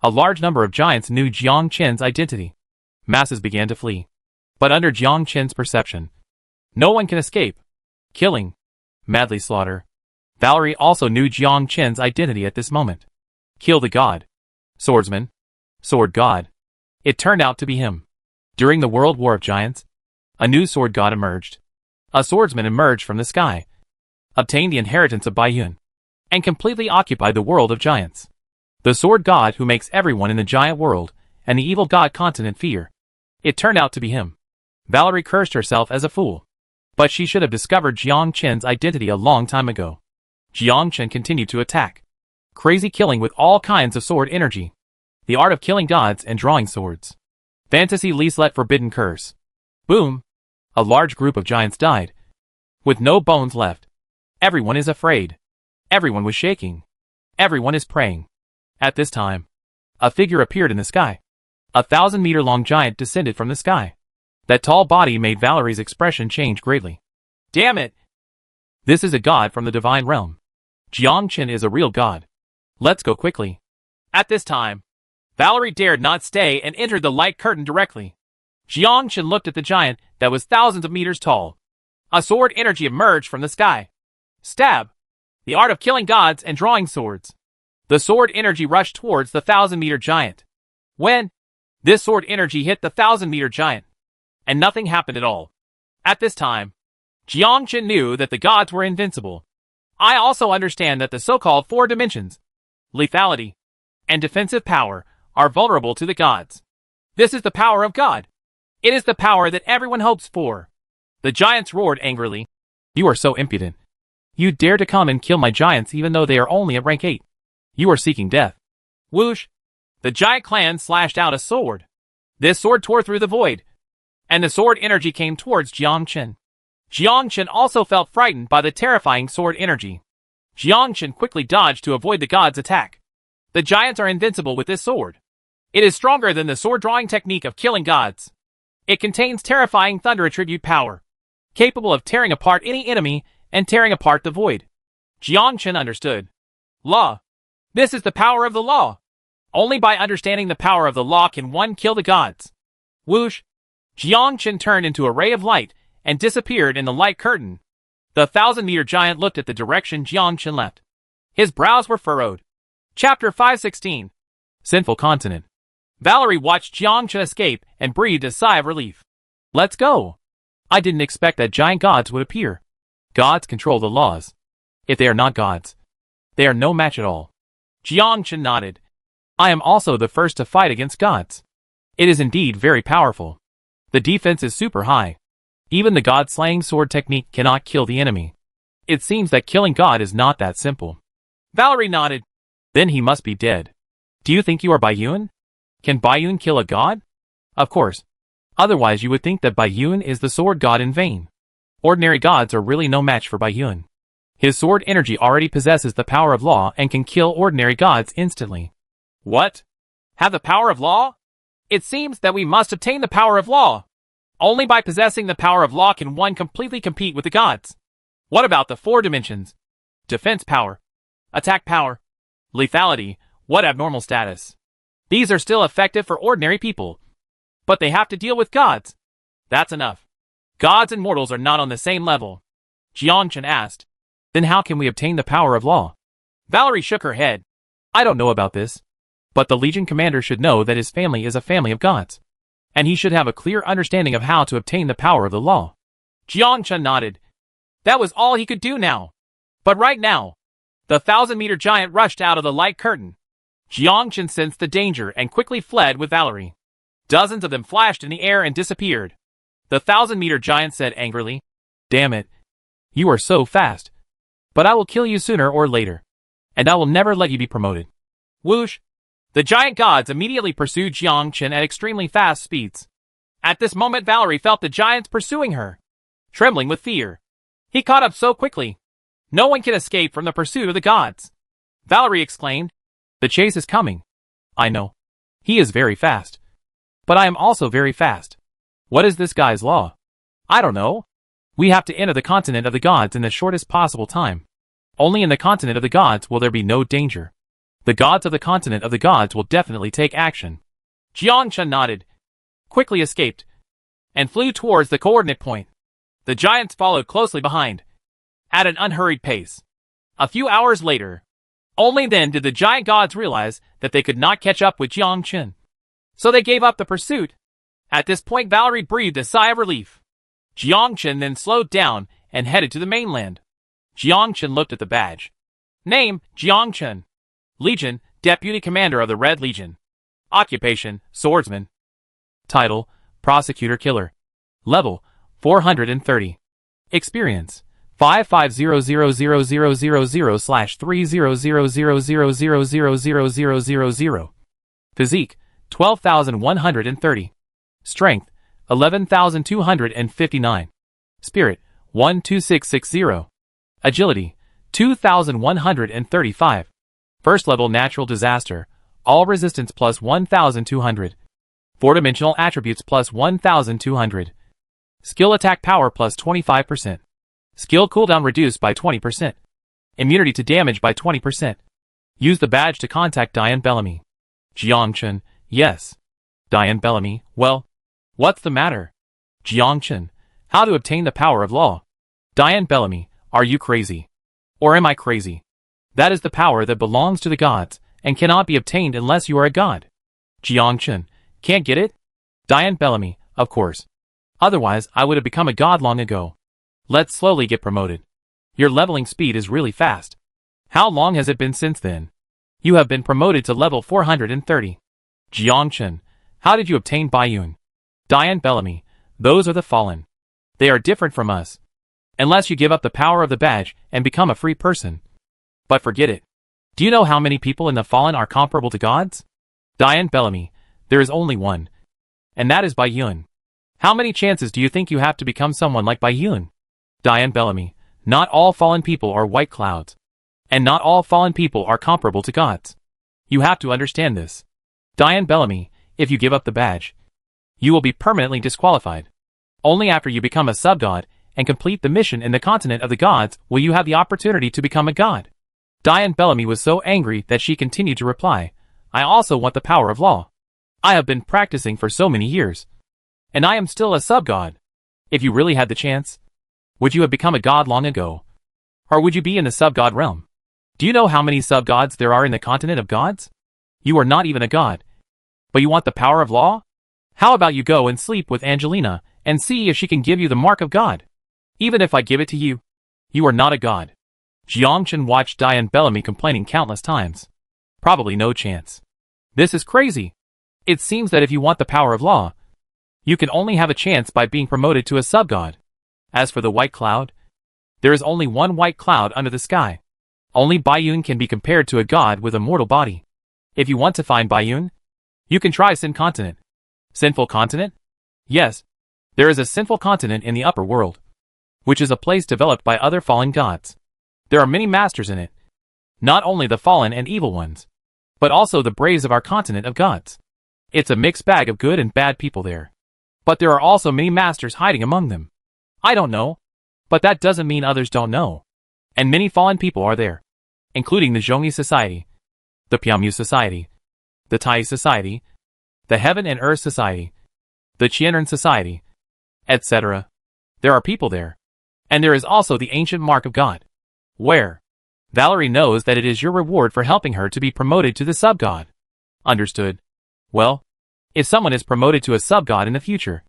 a large number of giants knew Jiang Chen's identity. Masses began to flee. But under Jiang Chen's perception, no one can escape. Killing. Madly slaughter. Valerie also knew Jiang Chen's identity at this moment. Kill the god. Swordsman. Sword god. It turned out to be him. During the World War of Giants, a new sword god emerged. A swordsman emerged from the sky, obtained the inheritance of Baiyun, and completely occupied the world of giants. The sword god who makes everyone in the giant world and the evil god continent fear. It turned out to be him. Valerie cursed herself as a fool. But she should have discovered Jiang Chen's identity a long time ago. Jiang Chen continued to attack. Crazy killing with all kinds of sword energy. The art of killing gods and drawing swords. Fantasy leaflet forbidden curse. Boom! A large group of giants died. With no bones left. Everyone is afraid. Everyone was shaking. Everyone is praying. At this time, a figure appeared in the sky. 1,000-meter-long giant descended from the sky. That tall body made Valerie's expression change greatly. Damn it! This is a god from the divine realm. Jiang Chen is a real god. Let's go quickly. At this time, Valerie dared not stay and entered the light curtain directly. Jiang Chen looked at the giant that was thousands of meters tall. A sword energy emerged from the sky. Stab! The art of killing gods and drawing swords. The sword energy rushed towards the 1,000-meter giant. When this sword energy hit the 1,000-meter giant, and nothing happened at all. At this time, Jiang Chen knew that the gods were invincible. I also understand that the so-called 4 dimensions, lethality, and defensive power, are vulnerable to the gods. This is the power of God. It is the power that everyone hopes for. The giants roared angrily. You are so impudent. You dare to come and kill my giants even though they are only at rank 8. You are seeking death. Whoosh! The giant clan slashed out a sword. This sword tore through the void, and the sword energy came towards Jiang Chen. Jiang Chen also felt frightened by the terrifying sword energy. Jiang Chen quickly dodged to avoid the god's attack. The giants are invincible with this sword. It is stronger than the sword drawing technique of killing gods. It contains terrifying thunder attribute power, capable of tearing apart any enemy and tearing apart the void. Jiang Chen understood. Law. This is the power of the law. Only by understanding the power of the law can one kill the gods. Whoosh! Jiang Chen turned into a ray of light and disappeared in the light curtain. The 1,000-meter giant looked at the direction Jiang Chen left. His brows were furrowed. Chapter 516. Sinful Continent. Valerie watched Jiang Chen escape and breathed a sigh of relief. Let's go. I didn't expect that giant gods would appear. Gods control the laws. If they are not gods, they are no match at all. Jiang Chen nodded. I am also the first to fight against gods. It is indeed very powerful. The defense is super high. Even the god-slaying sword technique cannot kill the enemy. It seems that killing God is not that simple. Valerie nodded. Then he must be dead. Do you think you are Baiyun? Can Baiyun kill a god? Of course. Otherwise you would think that Baiyun is the sword god in vain. Ordinary gods are really no match for Baiyun. His sword energy already possesses the power of law and can kill ordinary gods instantly. What? Have the power of law? It seems that we must obtain the power of law. Only by possessing the power of law can one completely compete with the gods. What about the 4 dimensions? Defense power, attack power, lethality, what abnormal status? These are still effective for ordinary people. But they have to deal with gods. That's enough. Gods and mortals are not on the same level. Jiang Chen asked. Then how can we obtain the power of law? Valerie shook her head. I don't know about this. But the Legion commander should know that his family is a family of gods. And he should have a clear understanding of how to obtain the power of the law. Jiang Chen nodded. That was all he could do now. But right now, the 1,000-meter giant rushed out of the light curtain. Jiang Chen sensed the danger and quickly fled with Valerie. Dozens of them flashed in the air and disappeared. The 1,000-meter giant said angrily, Damn it. You are so fast. But I will kill you sooner or later. And I will never let you be promoted. Whoosh! The giant gods immediately pursued Jiang Chen at extremely fast speeds. At this moment Valerie felt the giants pursuing her. Trembling with fear, he caught up so quickly. No one can escape from the pursuit of the gods. Valerie exclaimed, The chase is coming. I know. He is very fast. But I am also very fast. What is this guy's law? I don't know. We have to enter the continent of the gods in the shortest possible time. Only in the continent of the gods will there be no danger. The gods of the continent of the gods will definitely take action. Jiang Chen nodded, quickly escaped, and flew towards the coordinate point. The giants followed closely behind, at an unhurried pace. A few hours later, only then did the giant gods realize that they could not catch up with Jiang Chen. So they gave up the pursuit. At this point Valerie breathed a sigh of relief. Jiang Chen then slowed down and headed to the mainland. Jiang Chen looked at the badge. Name, Jiang Chen. Legion, Deputy Commander of the Red Legion. Occupation, Swordsman. Title, Prosecutor Killer. Level, 430. Experience, 5500000/3000000000000. Physique, 12,130. Strength, 11,259. Spirit, 12660. Agility, 2,135. First level natural disaster, all resistance plus 1,200. 4-dimensional attributes plus 1,200. Skill attack power plus 25%. Skill cooldown reduced by 20%. Immunity to damage by 20%. Use the badge to contact Diane Bellamy. Jiang Chen, yes. Diane Bellamy, well, what's the matter? Jiang Chen, how to obtain the power of law. Diane Bellamy, are you crazy? Or am I crazy? That is the power that belongs to the gods, and cannot be obtained unless you are a god. Jiang Chen, can't get it? Diane Bellamy, of course. Otherwise, I would have become a god long ago. Let's slowly get promoted. Your leveling speed is really fast. How long has it been since then? You have been promoted to level 430. Jiang Chen, how did you obtain Baiyun? Diane Bellamy, those are the fallen. They are different from us. Unless you give up the power of the badge and become a free person. But forget it. Do you know how many people in the fallen are comparable to gods? Diane Bellamy, there is only one. And that is Baiyun. How many chances do you think you have to become someone like Baiyun? Diane Bellamy, not all fallen people are white clouds. And not all fallen people are comparable to gods. You have to understand this. Diane Bellamy, if you give up the badge, you will be permanently disqualified. Only after you become a sub-god and complete the mission in the continent of the gods will you have the opportunity to become a god. Diane Bellamy was so angry that she continued to reply, I also want the power of law. I have been practicing for so many years. And I am still a sub-god. If you really had the chance, would you have become a god long ago? Or would you be in the sub-god realm? Do you know how many sub-gods there are in the continent of gods? You are not even a god. But you want the power of law? How about you go and sleep with Angelina and see if she can give you the mark of God? Even if I give it to you, you are not a god. Jiang Chen watched Diane Bellamy complaining countless times. Probably no chance. This is crazy. It seems that if you want the power of law, you can only have a chance by being promoted to a sub-god. As for the white cloud, there is only one white cloud under the sky. Only Baiyun can be compared to a god with a mortal body. If you want to find Baiyun, you can try Sin Continent. Sinful Continent? Yes, there is a sinful continent in the upper world, which is a place developed by other fallen gods. There are many masters in it. Not only the fallen and evil ones, but also the braves of our continent of gods. It's a mixed bag of good and bad people there. But there are also many masters hiding among them. I don't know, but that doesn't mean others don't know. And many fallen people are there, including the Zhongyi Society, the Piamu Society, the Tai Society, the Heaven and Earth Society, the Qianren Society, etc. There are people there. And there is also the ancient mark of God. Where? Valerie knows that it is your reward for helping her to be promoted to the sub-god. Understood. Well, if someone is promoted to a sub-god in the future,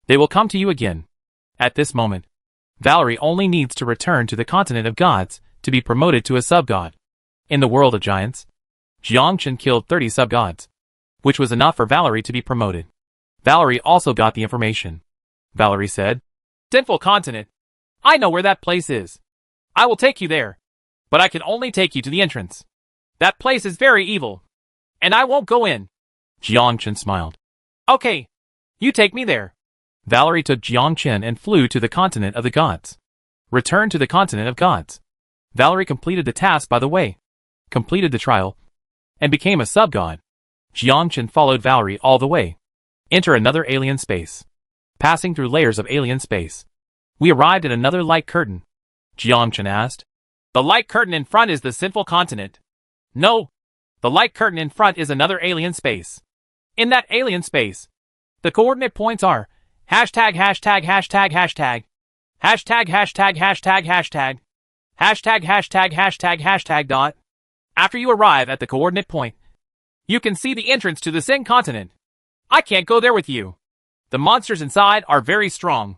they will come to you again. At this moment, Valerie only needs to return to the continent of gods to be promoted to a sub-god. In the world of giants, Jiangchen killed 30 sub-gods, which was enough for Valerie to be promoted. Valerie also got the information. Valerie said, "Sinful continent. I know where that place is. I will take you there. But I can only take you to the entrance. That place is very evil. And I won't go in." Jiangchen smiled. "Okay. You take me there." Valerie took Jiangchen and flew to the continent of the gods. Returned to the continent of gods. Valerie completed the task by the way, completed the trial, and became a sub-god. Jiangchen followed Valerie all the way. Enter another alien space. Passing through layers of alien space, we arrived at another light curtain. Jiangchen asked, "The light curtain in front is the sinful continent." "No. The light curtain in front is another alien space. In that alien space, the coordinate points are hashtag hashtag hashtag hashtag hashtag hashtag hashtag hashtag hashtag hashtag hashtag hashtag dot. After you arrive at the coordinate point, you can see the entrance to the Sin continent. I can't go there with you. The monsters inside are very strong.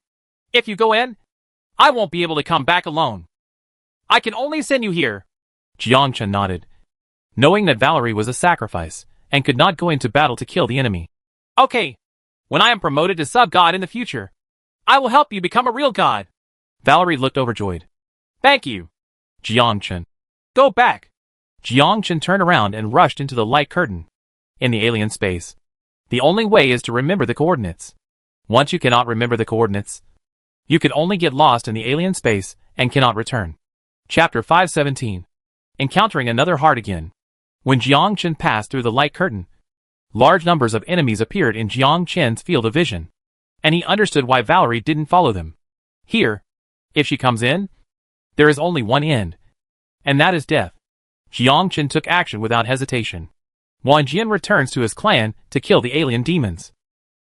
If you go in, I won't be able to come back alone. I can only send you here." Jiangchen nodded, knowing that Valerie was a sacrifice and could not go into battle to kill the enemy. "Okay. When I am promoted to sub-god in the future, I will help you become a real god." Valerie looked overjoyed. "Thank you, Jiangchen. Go back." Jiangchen turned around and rushed into the light curtain. In the alien space, the only way is to remember the coordinates. Once you cannot remember the coordinates, you could only get lost in the alien space and cannot return. Chapter 517. Encountering another heart again. When Jiangchen passed through the light curtain, large numbers of enemies appeared in Jiangchen's field of vision, and he understood why Valerie didn't follow them. Here, if she comes in, there is only one end, and that is death. Jiangchen took action without hesitation. Wang Jian returns to his clan to kill the alien demons.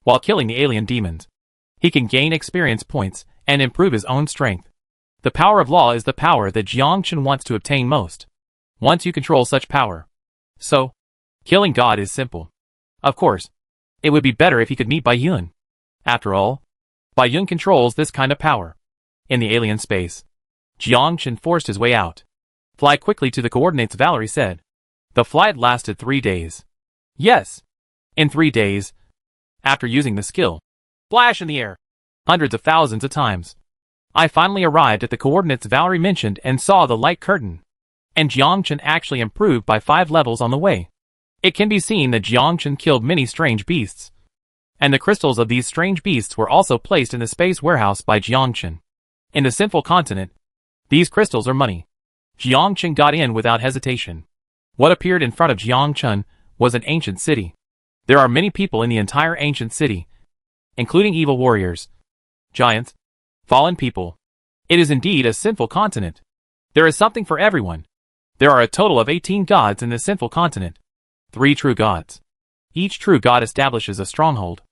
While killing the alien demons, he can gain experience points and improve his own strength. The power of law is the power that Jiangchen wants to obtain most. Once you control such power. So, killing God is simple. Of course, it would be better if he could meet Bai Yun. After all, Bai Yun controls this kind of power. In the alien space, Jiangchen forced his way out. Fly quickly to the coordinates, Valerie said. The flight lasted 3 days. Yes. In 3 days. After using the skill, flash in the air, hundreds of thousands of times, I finally arrived at the coordinates Valerie mentioned and saw the light curtain. And Jiangchen actually improved by 5 levels on the way. It can be seen that Jiangchen killed many strange beasts. And the crystals of these strange beasts were also placed in the space warehouse by Jiangchen. In the sinful continent, these crystals are money. Jiangchen got in without hesitation. What appeared in front of Jiangchen was an ancient city. There are many people in the entire ancient city, including evil warriors, giants, fallen people. It is indeed a sinful continent. There is something for everyone. There are a total of 18 gods in the sinful continent. 3 true gods. Each true god establishes a stronghold.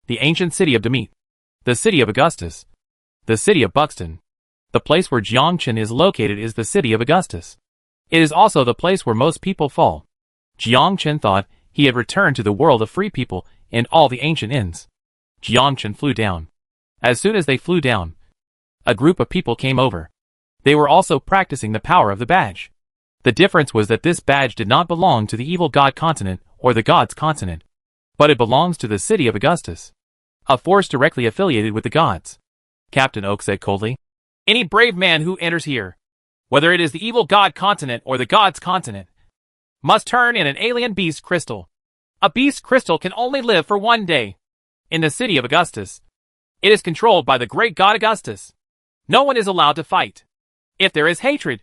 The ancient city of Demete, the city of Augustus, the city of Buxton. The place where Jiangchen is located is the city of Augustus. It is also the place where most people fall. Jiangchen thought he had returned to the world of free people and all the ancient inns. Jiangchen flew down. As soon as they flew down, a group of people came over. They were also practicing the power of the badge. The difference was that this badge did not belong to the evil god continent or the gods continent, but it belongs to the city of Augustus, a force directly affiliated with the gods. Captain Oak said coldly, "Any brave man who enters here, whether it is the evil god continent or the gods continent, must turn in an alien beast crystal. A beast crystal can only live for 1 day. In the city of Augustus, it is controlled by the great god Augustus. No one is allowed to fight. If there is hatred,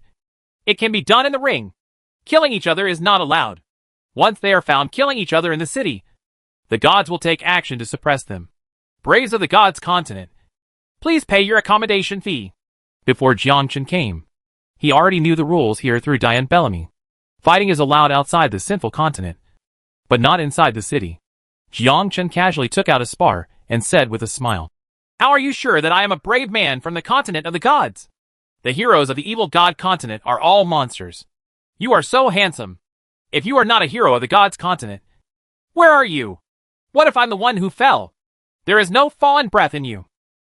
it can be done in the ring. Killing each other is not allowed. Once they are found killing each other in the city, the gods will take action to suppress them. Braves of the gods continent, please pay your accommodation fee." Before Jiangchen came, he already knew the rules here through Diane Bellamy. Fighting is allowed outside the sinful continent, but not inside the city. Jiangchen casually took out a spar and said with a smile, "How are you sure that I am a brave man from the continent of the gods? The heroes of the evil god continent are all monsters. You are so handsome. If you are not a hero of the gods continent, Where are you? What if I'm the one who fell? There is no fallen breath in you.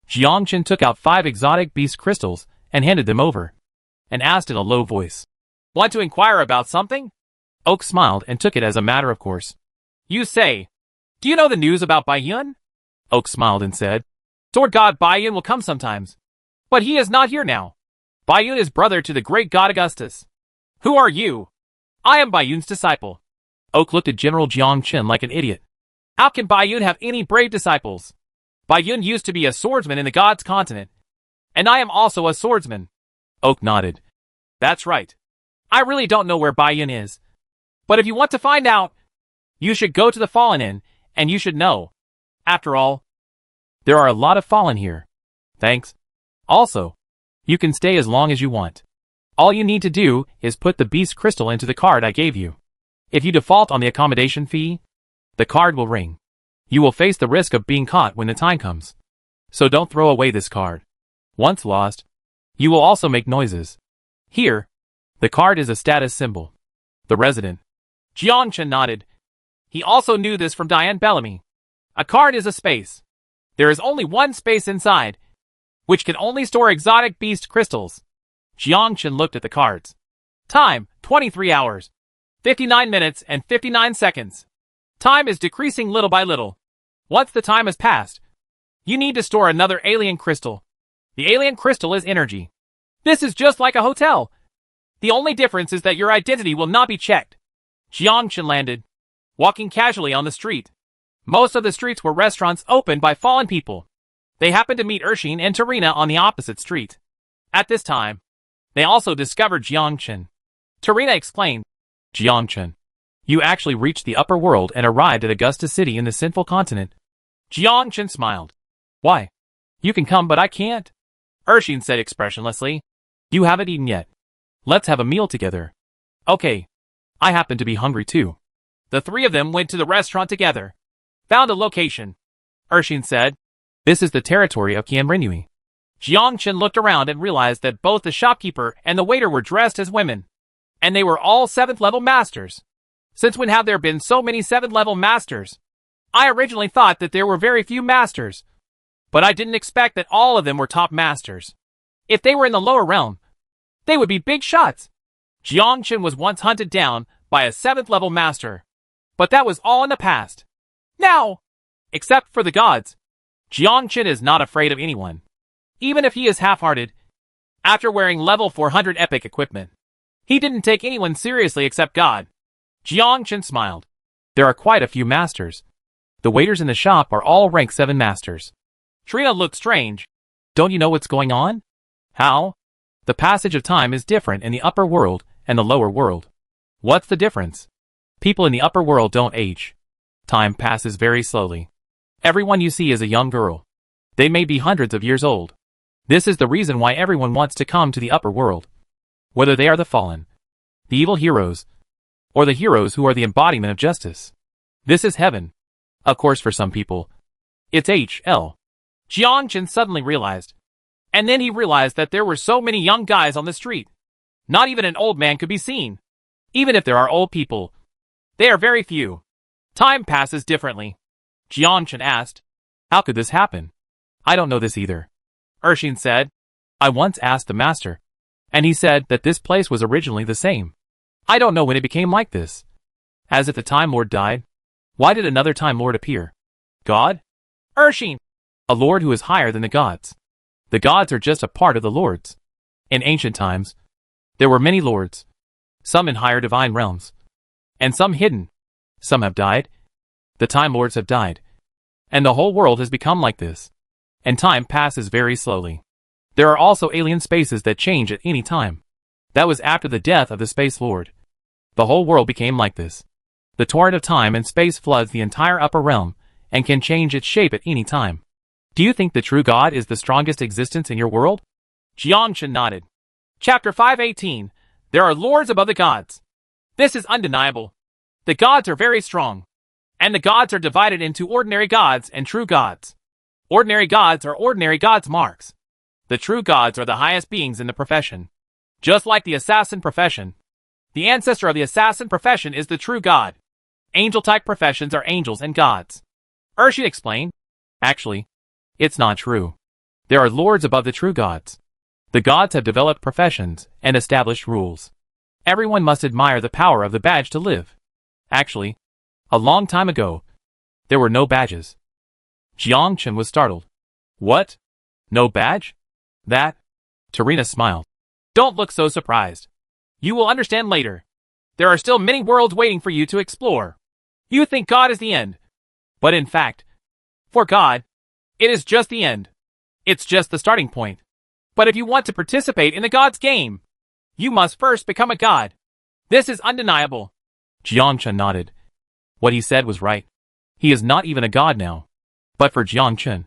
Jiangchen took out 5 exotic beast crystals and handed them over, and asked in a low voice, Want to inquire about something? Oak smiled and took it as a matter of course. You say, Do you know the news about Baiyun? Oak smiled and said, Sword god Baiyun will come sometimes, but he is not here now. Baiyun is brother to the great god Augustus. Who are you? I am Baiyun's disciple. Oak looked at General Jiangchen like an idiot. How can Baiyun have any brave disciples? Baiyun used to be a swordsman in the gods' continent, and I am also a swordsman. Oak nodded. That's right. I really don't know where Baiyun is, but if you want to find out, you should go to the Fallen Inn, and you should know. After all, there are a lot of Fallen here. Thanks. Also, you can stay as long as you want. All you need to do is put the beast crystal into the card I gave you. If you default on the accommodation fee, the card will ring. You will face the risk of being caught when the time comes. So don't throw away this card. Once lost, you will also make noises. Here, the card is a status symbol. The resident. Jiangchen nodded. He also knew this from Diane Bellamy. A card is a space. There is only one space inside, which can only store exotic beast crystals. Jiangchen looked at the cards. Time, 23 hours, 59 minutes and 59 seconds. Time is decreasing little by little. Once the time has passed, you need to store another alien crystal. The alien crystal is energy. This is just like a hotel. The only difference is that your identity will not be checked. Jiangchen landed, walking casually on the street. Most of the streets were restaurants opened by fallen people. They happened to meet Urshin and Tarina on the opposite street. At this time, they also discovered Jiangchen. Tarina exclaimed, Jiangchen, you actually reached the upper world and arrived at Augusta City in the sinful continent. Jiangchen smiled. Why? You can come but I can't. Urshin said expressionlessly. You haven't eaten yet. Let's have a meal together. Okay. I happen to be hungry too. The 3 of them went to the restaurant together. Found a location. Urshin said, This is the territory of Qianrenui. Jiangchen looked around and realized that both the shopkeeper and the waiter were dressed as women. And they were all 7th level masters. Since when have there been so many 7th level masters? I originally thought that there were very few masters, but I didn't expect that all of them were top masters. If they were in the lower realm, they would be big shots. Jiangchen was once hunted down by a 7th level master, but that was all in the past. Now, except for the gods, Jiangchen is not afraid of anyone, even if he is half-hearted. After wearing level 400 epic equipment, he didn't take anyone seriously except God. Jiangchen smiled. There are quite a few masters. The waiters in the shop are all rank 7 masters. Trina looked strange. Don't you know what's going on? How? The passage of time is different in the upper world and the lower world. What's the difference? People in the upper world don't age. Time passes very slowly. Everyone you see is a young girl. They may be hundreds of years old. This is the reason why everyone wants to come to the upper world. Whether they are the fallen, the evil heroes, or the heroes who are the embodiment of justice. This is heaven. Of course for some people, it's HL. Jiangchen suddenly realized. And then he realized that there were so many young guys on the street. Not even an old man could be seen. Even if there are old people, they are very few. Time passes differently. Jiangchen asked, How could this happen? I don't know this either. Urshin said, I once asked the master, and he said that this place was originally the same. I don't know when it became like this. As if the Time Lord died. Why did another Time Lord appear? God? Urshin! A lord who is higher than the gods. The gods are just a part of the lords. In ancient times, there were many lords. Some in higher divine realms. And some hidden. Some have died. The Time Lords have died. And the whole world has become like this. And time passes very slowly. There are also alien spaces that change at any time. That was after the death of the Space Lord. The whole world became like this. The torrent of time and space floods the entire upper realm and can change its shape at any time. Do you think the true God is the strongest existence in your world? Jiangchen nodded. Chapter 518. There are lords above the gods. This is undeniable. The gods are very strong. And the gods are divided into ordinary gods and true gods. Ordinary gods are ordinary gods' marks. The true gods are the highest beings in the profession. Just like the assassin profession. The ancestor of the assassin profession is the true god. Angel-type professions are angels and gods. Urshi explained. Actually, it's not true. There are lords above the true gods. The gods have developed professions and established rules. Everyone must admire the power of the badge to live. Actually, a long time ago, there were no badges. Jiang Chen was startled. What? No badge? That? Tarina smiled. Don't look so surprised. You will understand later. There are still many worlds waiting for you to explore. You think God is the end. But in fact, for God, it is just the end. It's just the starting point. But if you want to participate in the God's game, you must first become a god. This is undeniable. Jiang Chen nodded. What he said was right. He is not even a god now. But for Jiang Chen,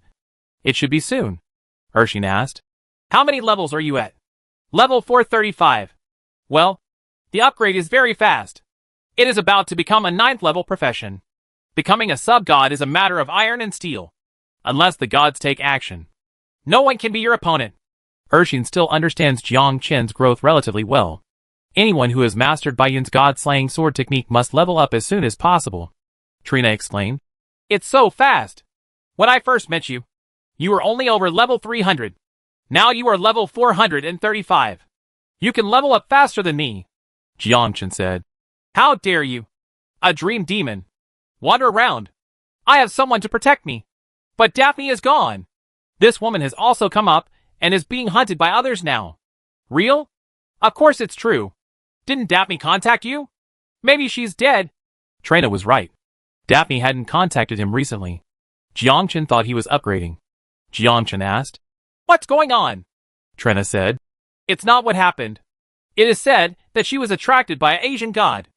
it should be soon. Urshin asked. How many levels are you at? Level 435. Well, the upgrade is very fast. It is about to become a 9th level profession. Becoming a sub-god is a matter of iron and steel. Unless the gods take action, no one can be your opponent. Urshin still understands Jiang Chen's growth relatively well. Anyone who has mastered Bai Yun's god-slaying sword technique must level up as soon as possible. Trina explained. It's so fast. When I first met you, you were only over level 300. Now you are level 435. You can level up faster than me, Jiang Chen said. How dare you? A dream demon. Wander around. I have someone to protect me. But Daphne is gone. This woman has also come up and is being hunted by others now. Real? Of course it's true. Didn't Daphne contact you? Maybe she's dead. Trina was right. Daphne hadn't contacted him recently. Jiang Chen thought he was upgrading. Jiang Chen asked. What's going on? Trina said. It's not what happened. It is said that she was attracted by an Asian god.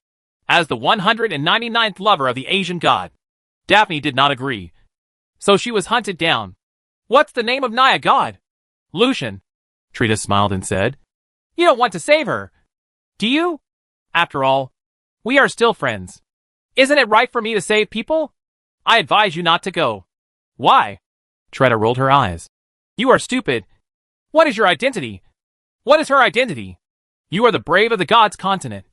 As the 199th lover of the Asian god, Daphne did not agree. So she was hunted down. What's the name of Naya god? Lucian. Trina smiled and said. You don't want to save her, do you? After all, we are still friends. Isn't it right for me to save people? I advise you not to go. Why? Trina rolled her eyes. You are stupid. What is your identity? What is her identity? You are the brave of the gods' continent.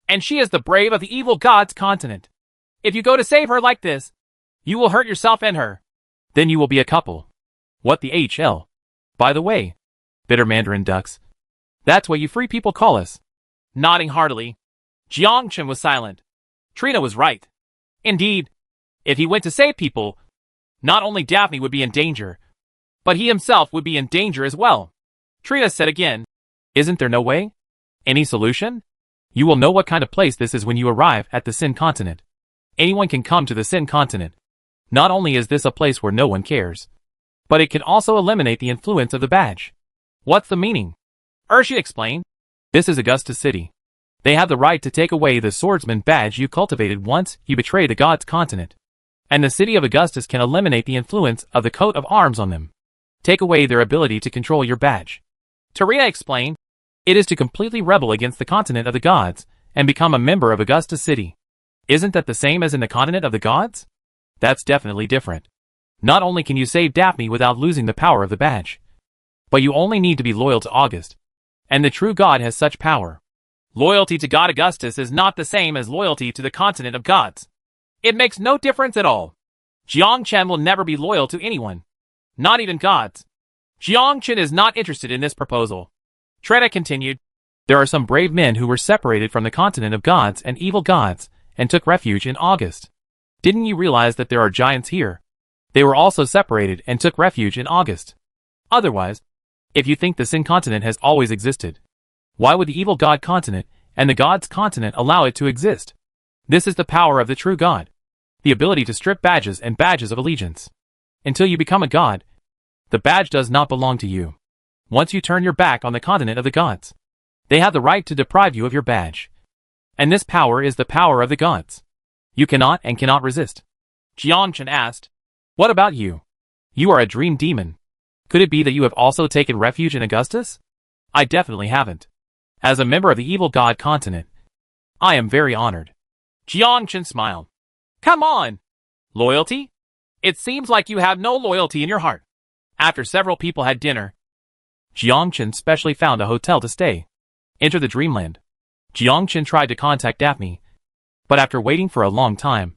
And she is the brave of the evil gods' continent. If you go to save her like this, you will hurt yourself and her. Then you will be a couple. What the HL? By the way, bitter Mandarin ducks. That's what you free people call us. Nodding heartily, Jiang Chen was silent. Trina was right. Indeed, if he went to save people, not only Daphne would be in danger, but he himself would be in danger as well. Trina said again, Isn't there no way? Any solution? You will know what kind of place this is when you arrive at the Sin Continent. Anyone can come to the Sin Continent. Not only is this a place where no one cares, but it can also eliminate the influence of the badge. What's the meaning? Urshi explained. This is Augusta City. They have the right to take away the Swordsman badge you cultivated once you betray the God's continent. And the city of Augustus can eliminate the influence of the coat of arms on them. Take away their ability to control your badge. Taria explained. It is to completely rebel against the continent of the gods and become a member of Augusta City. Isn't that the same as in the continent of the gods? That's definitely different. Not only can you save Daphne without losing the power of the badge, but you only need to be loyal to August. And the true god has such power. Loyalty to God Augustus is not the same as loyalty to the continent of gods. It makes no difference at all. Jiang Chen will never be loyal to anyone. Not even gods. Jiang Chen is not interested in this proposal. Trina continued. There are some brave men who were separated from the continent of gods and evil gods and took refuge in August. Didn't you realize that there are giants here? They were also separated and took refuge in August. Otherwise, if you think the Sin continent has always existed, why would the evil god continent and the gods continent allow it to exist? This is the power of the true god. The ability to strip badges and badges of allegiance. Until you become a god, the badge does not belong to you. Once you turn your back on the continent of the gods, they have the right to deprive you of your badge. And this power is the power of the gods. You cannot and cannot resist. Jiang Chen asked, What about you? You are a dream demon. Could it be that you have also taken refuge in Augustus? I definitely haven't. As a member of the evil god continent, I am very honored. Jiang Chen smiled. Come on! Loyalty? It seems like you have no loyalty in your heart. After several people had dinner, Jiang Chen specially found a hotel to stay. Enter the dreamland. Jiang Chen tried to contact Daphne, But after waiting for a long time,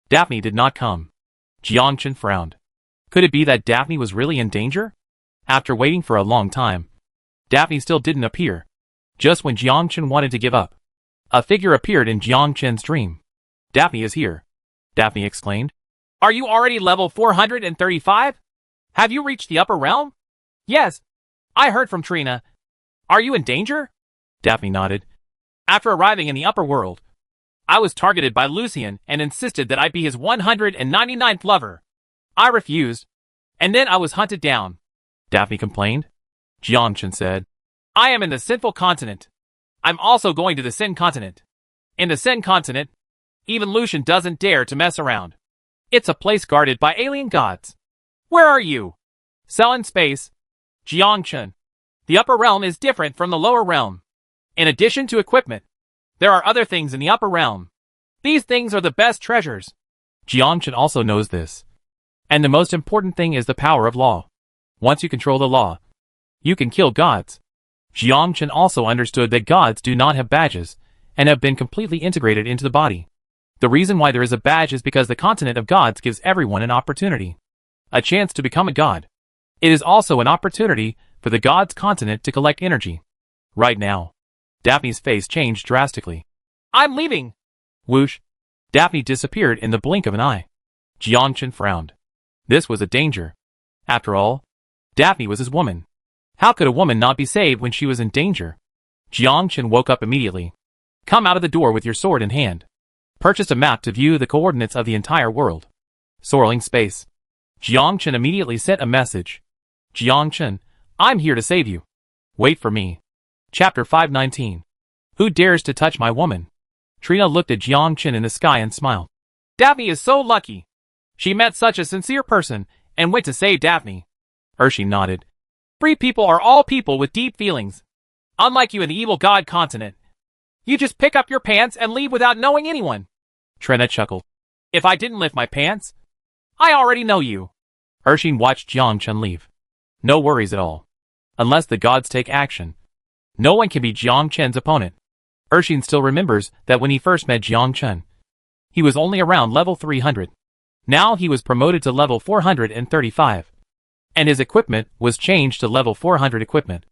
Daphne did not come. Jiangchen frowned. Could it be that Daphne was really in danger? After waiting for a long time, Daphne still didn't appear. Just when Jiangchen wanted to give up, a figure appeared in Jiangchen's dream. Daphne is here, Daphne exclaimed. Are you already level 435? Have you reached the upper realm? Yes. I heard from Trina. Are you in danger? Daphne nodded. After arriving in the upper world, I was targeted by Lucian and insisted that I be his 199th lover. I refused, and then I was hunted down, Daphne complained. Jiangchen said, I am in the sinful continent. I'm also going to the Sin continent. In the Sin continent, even Lucian doesn't dare to mess around. It's a place guarded by alien gods. Where are you? Cell in space. Jiangchen. The upper realm is different from the lower realm. In addition to equipment, there are other things in the upper realm. These things are the best treasures. Jiangchen also knows this. And the most important thing is the power of law. Once you control the law, you can kill gods. Jiangchen also understood that gods do not have badges and have been completely integrated into the body. The reason why there is a badge is because the continent of gods gives everyone an opportunity. A chance to become a god. It is also an opportunity for the gods' continent to collect energy. Right now, Daphne's face changed drastically. I'm leaving! Whoosh! Daphne disappeared in the blink of an eye. Jiangchen frowned. This was a danger. After all, Daphne was his woman. How could a woman not be saved when she was in danger? Jiangchen woke up immediately. Come out of the door with your sword in hand. Purchased a map to view the coordinates of the entire world. Soaring space. Jiangchen immediately sent a message. Jiangchen, I'm here to save you. Wait for me. Chapter 519. Who dares to touch my woman? Trina looked at Jiangchen in the sky and smiled. Daphne is so lucky. She met such a sincere person and went to save Daphne. Urshi nodded. Free people are all people with deep feelings. Unlike you in the evil god continent. You just pick up your pants and leave without knowing anyone. Trina chuckled. If I didn't lift my pants, I already know you. Urshin watched Jiangchen leave. No worries at all. Unless the gods take action, no one can be Jiangchen's opponent. Urshin still remembers that when he first met Jiangchen, he was only around level 300. Now he was promoted to level 435. And his equipment was changed to level 400 equipment.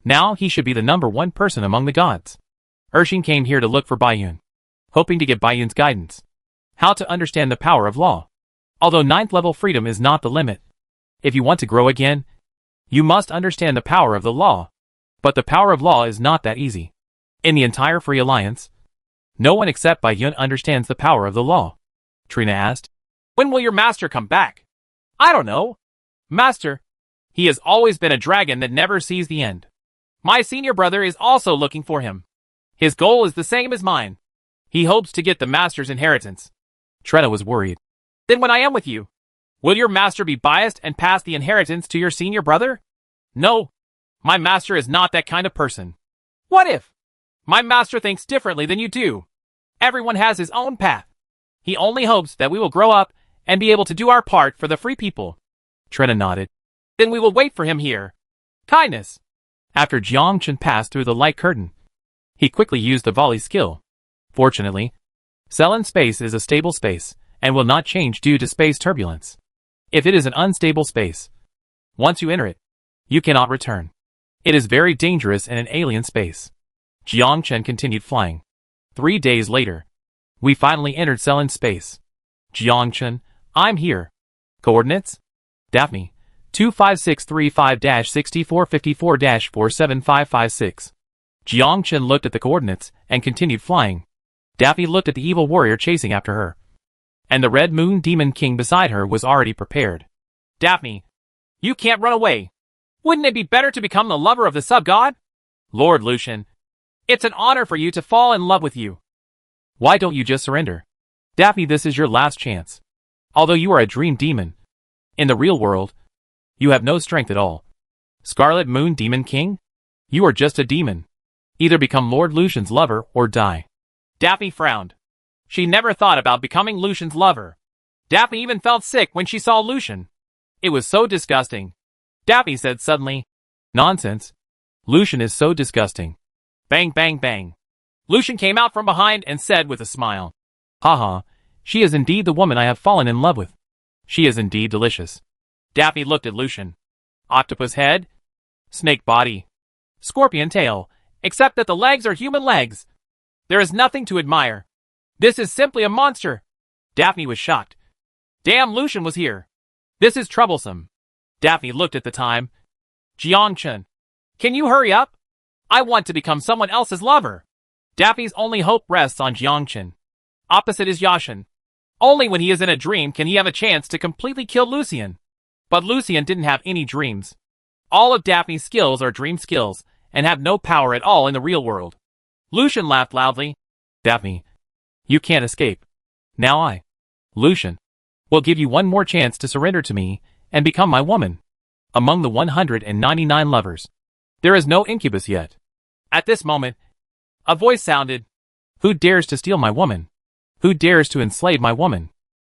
Now he should be the #1 person among the gods. Urshin came here to look for Baiyun, hoping to get Baiyun's guidance. How to understand the power of law. Although 9th level freedom is not the limit. If you want to grow again, you must understand the power of the law. But the power of law is not that easy. In the entire Free Alliance, no one except Baiyun understands the power of the law. Trina asked, when will your master come back? I don't know. Master, he has always been a dragon that never sees the end. My senior brother is also looking for him. His goal is the same as mine. He hopes to get the master's inheritance. Trina was worried. Then when I am with you, will your master be biased and pass the inheritance to your senior brother? No. My master is not that kind of person. What if? My master thinks differently than you do. Everyone has his own path. He only hopes that we will grow up and be able to do our part for the free people. Trina nodded. Then we will wait for him here. Kindness. After Jiangchen passed through the light curtain, he quickly used the volley skill. Fortunately, Cell in space is a stable space and will not change due to space turbulence. If it is an unstable space, once you enter it, you cannot return. It is very dangerous in an alien space. Jiangchen continued flying. 3 days later, we finally entered Cell in space. Jiangchen, I'm here. Coordinates? Daphne, 25635-6454-47556. Jiangchen looked at the coordinates and continued flying. Daphne looked at the evil warrior chasing after her. And the Red Moon Demon King beside her was already prepared. Daphne, you can't run away. Wouldn't it be better to become the lover of the sub-god? Lord Lucian, it's an honor for you to fall in love with you. Why don't you just surrender? Daphne, this is your last chance. Although you are a dream demon, in the real world, you have no strength at all. Scarlet Moon Demon King? You are just a demon. Either become Lord Lucian's lover or die. Daphne frowned. She never thought about becoming Lucian's lover. Daphne even felt sick when she saw Lucian. It was so disgusting. Daphne said suddenly, Nonsense. Lucian is so disgusting. Bang, bang, bang. Lucian came out from behind and said with a smile, Haha, she is indeed the woman I have fallen in love with. She is indeed delicious. Daphne looked at Lucian. Octopus head, snake body, scorpion tail, except that the legs are human legs. There is nothing to admire. This is simply a monster. Daphne was shocked. Damn, Lucian was here. This is troublesome. Daphne looked at the time. Jiangchen, can you hurry up? I want to become someone else's lover. Daphne's only hope rests on Jiangchen. Opposite is Yashin. Only when he is in a dream can he have a chance to completely kill Lucian. But Lucian didn't have any dreams. All of Daphne's skills are dream skills, and have no power at all in the real world. Lucian laughed loudly. Daphne, you can't escape. Now Lucian, will give you one more chance to surrender to me and become my woman. Among the 199 lovers, there is no incubus yet. At this moment, a voice sounded. Who dares to steal my woman? Who dares to enslave my woman?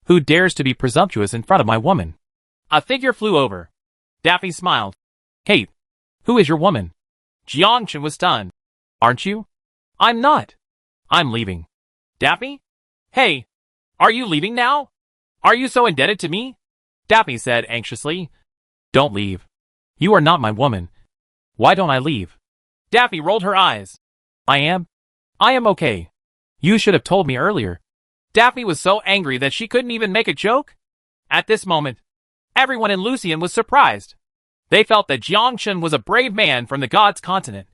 Who dares to be presumptuous in front of my woman? A figure flew over. Daphne smiled. Hey, who is your woman? Jiangchen was stunned. Aren't you? I'm not. I'm leaving. Daphne? Hey, are you leaving now? Are you so indebted to me? Daphne said anxiously. Don't leave. You are not my woman. Why don't I leave? Daphne rolled her eyes. I am okay. You should have told me earlier. Daphne was so angry that she couldn't even make a joke. At this moment, everyone in Lucian was surprised. They felt that Jiangchen was a brave man from the gods' continent,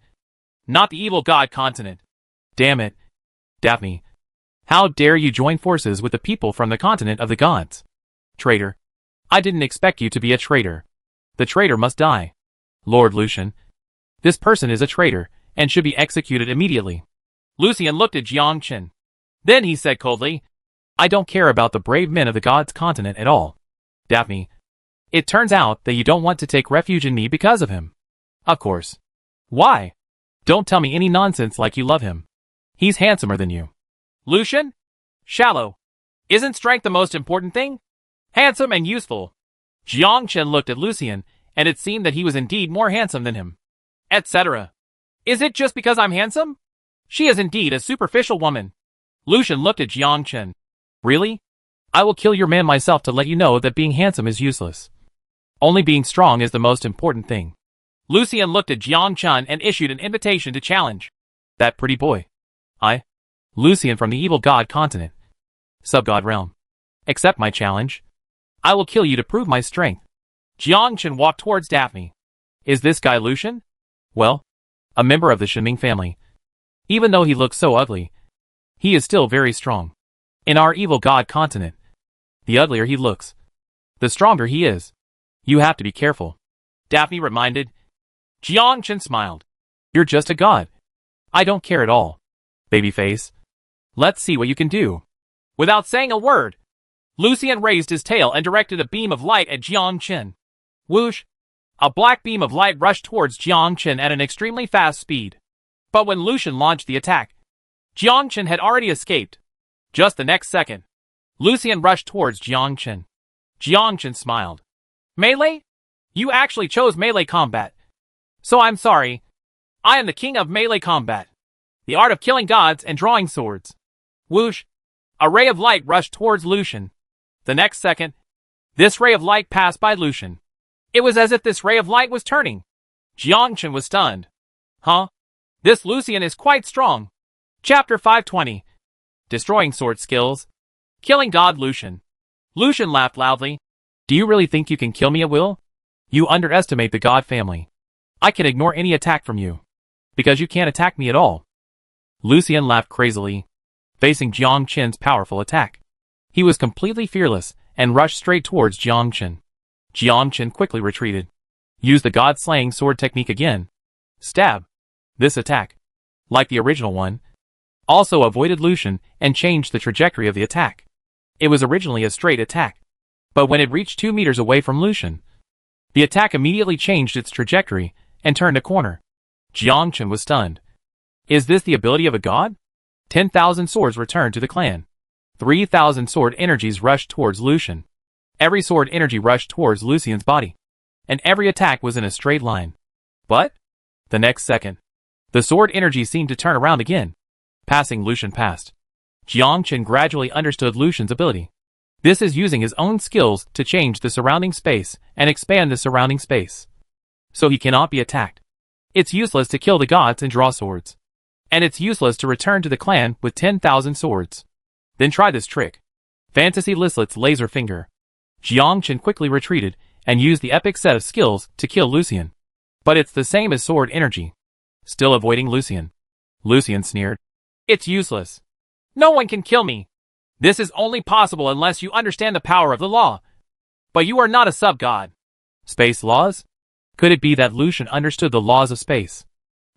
not the evil god continent. Damn it, Daphne. How dare you join forces with the people from the continent of the gods? Traitor. I didn't expect you to be a traitor. The traitor must die. Lord Lucian, this person is a traitor and should be executed immediately. Lucian looked at Jiangchen. Then he said coldly, I don't care about the brave men of the gods' continent at all. Daphne, it turns out that you don't want to take refuge in me because of him. Of course. Why? Don't tell me any nonsense like you love him. He's handsomer than you. Lucian? Shallow. Isn't strength the most important thing? Handsome and useful. Jiangchen looked at Lucian, and it seemed that he was indeed more handsome than him. Etc. Is it just because I'm handsome? She is indeed a superficial woman. Lucian looked at Jiangchen. Really? I will kill your man myself to let you know that being handsome is useless. Only being strong is the most important thing. Lucian looked at Jiangchen and issued an invitation to challenge. That pretty boy. Lucian from the evil god continent. Sub-god realm. Accept my challenge. I will kill you to prove my strength. Jiangchen walked towards Daphne. Is this guy Lucian? Well, a member of the Shenming family. Even though he looks so ugly, he is still very strong. In our evil god continent, the uglier he looks, the stronger he is. You have to be careful. Daphne reminded. Jiangchen smiled. You're just a god. I don't care at all. Babyface. Let's see what you can do. Without saying a word, Lucian raised his tail and directed a beam of light at Jiangchen. Whoosh! A black beam of light rushed towards Jiangchen at an extremely fast speed. But when Lucian launched the attack, Jiangchen had already escaped. Just the next second, Lucian rushed towards Jiangchen. Jiangchen smiled. Melee? You actually chose melee combat. So I'm sorry. I am the king of melee combat. The art of killing gods and drawing swords. Whoosh! A ray of light rushed towards Lucian. The next second, this ray of light passed by Lucian. It was as if this ray of light was turning. Jiangchen was stunned. Huh? This Lucian is quite strong. Chapter 520. Destroying sword skills. Killing god Lucian. Lucian laughed loudly. Do you really think you can kill me at will? You underestimate the god family. I can ignore any attack from you, because you can't attack me at all. Lucian laughed crazily, facing Jiangchen's powerful attack. He was completely fearless and rushed straight towards Jiangchen. Jiangchen quickly retreated. Used the god-slaying sword technique again. Stab. This attack, like the original one, also avoided Lucian and changed the trajectory of the attack. It was originally a straight attack, but when it reached 2 meters away from Lucian, the attack immediately changed its trajectory and turned a corner. Jiangchen was stunned. Is this the ability of a god? 10,000 swords returned to the clan. 3,000 sword energies rushed towards Lucian. Every sword energy rushed towards Lucian's body, and every attack was in a straight line. But the next second, the sword energy seemed to turn around again, passing Lucian past. Jiang gradually understood Lucian's ability. This is using his own skills to change the surrounding space and expand the surrounding space. So he cannot be attacked. It's useless to kill the gods and draw swords. And it's useless to return to the clan with 10,000 swords. Then try this trick. Fantasy Lislet's laser finger. Jiang quickly retreated and used the epic set of skills to kill Lucian. But it's the same as sword energy. Still avoiding Lucian. Lucian sneered. It's useless. No one can kill me. This is only possible unless you understand the power of the law. But you are not a sub-god. Space laws? Could it be that Lucian understood the laws of space?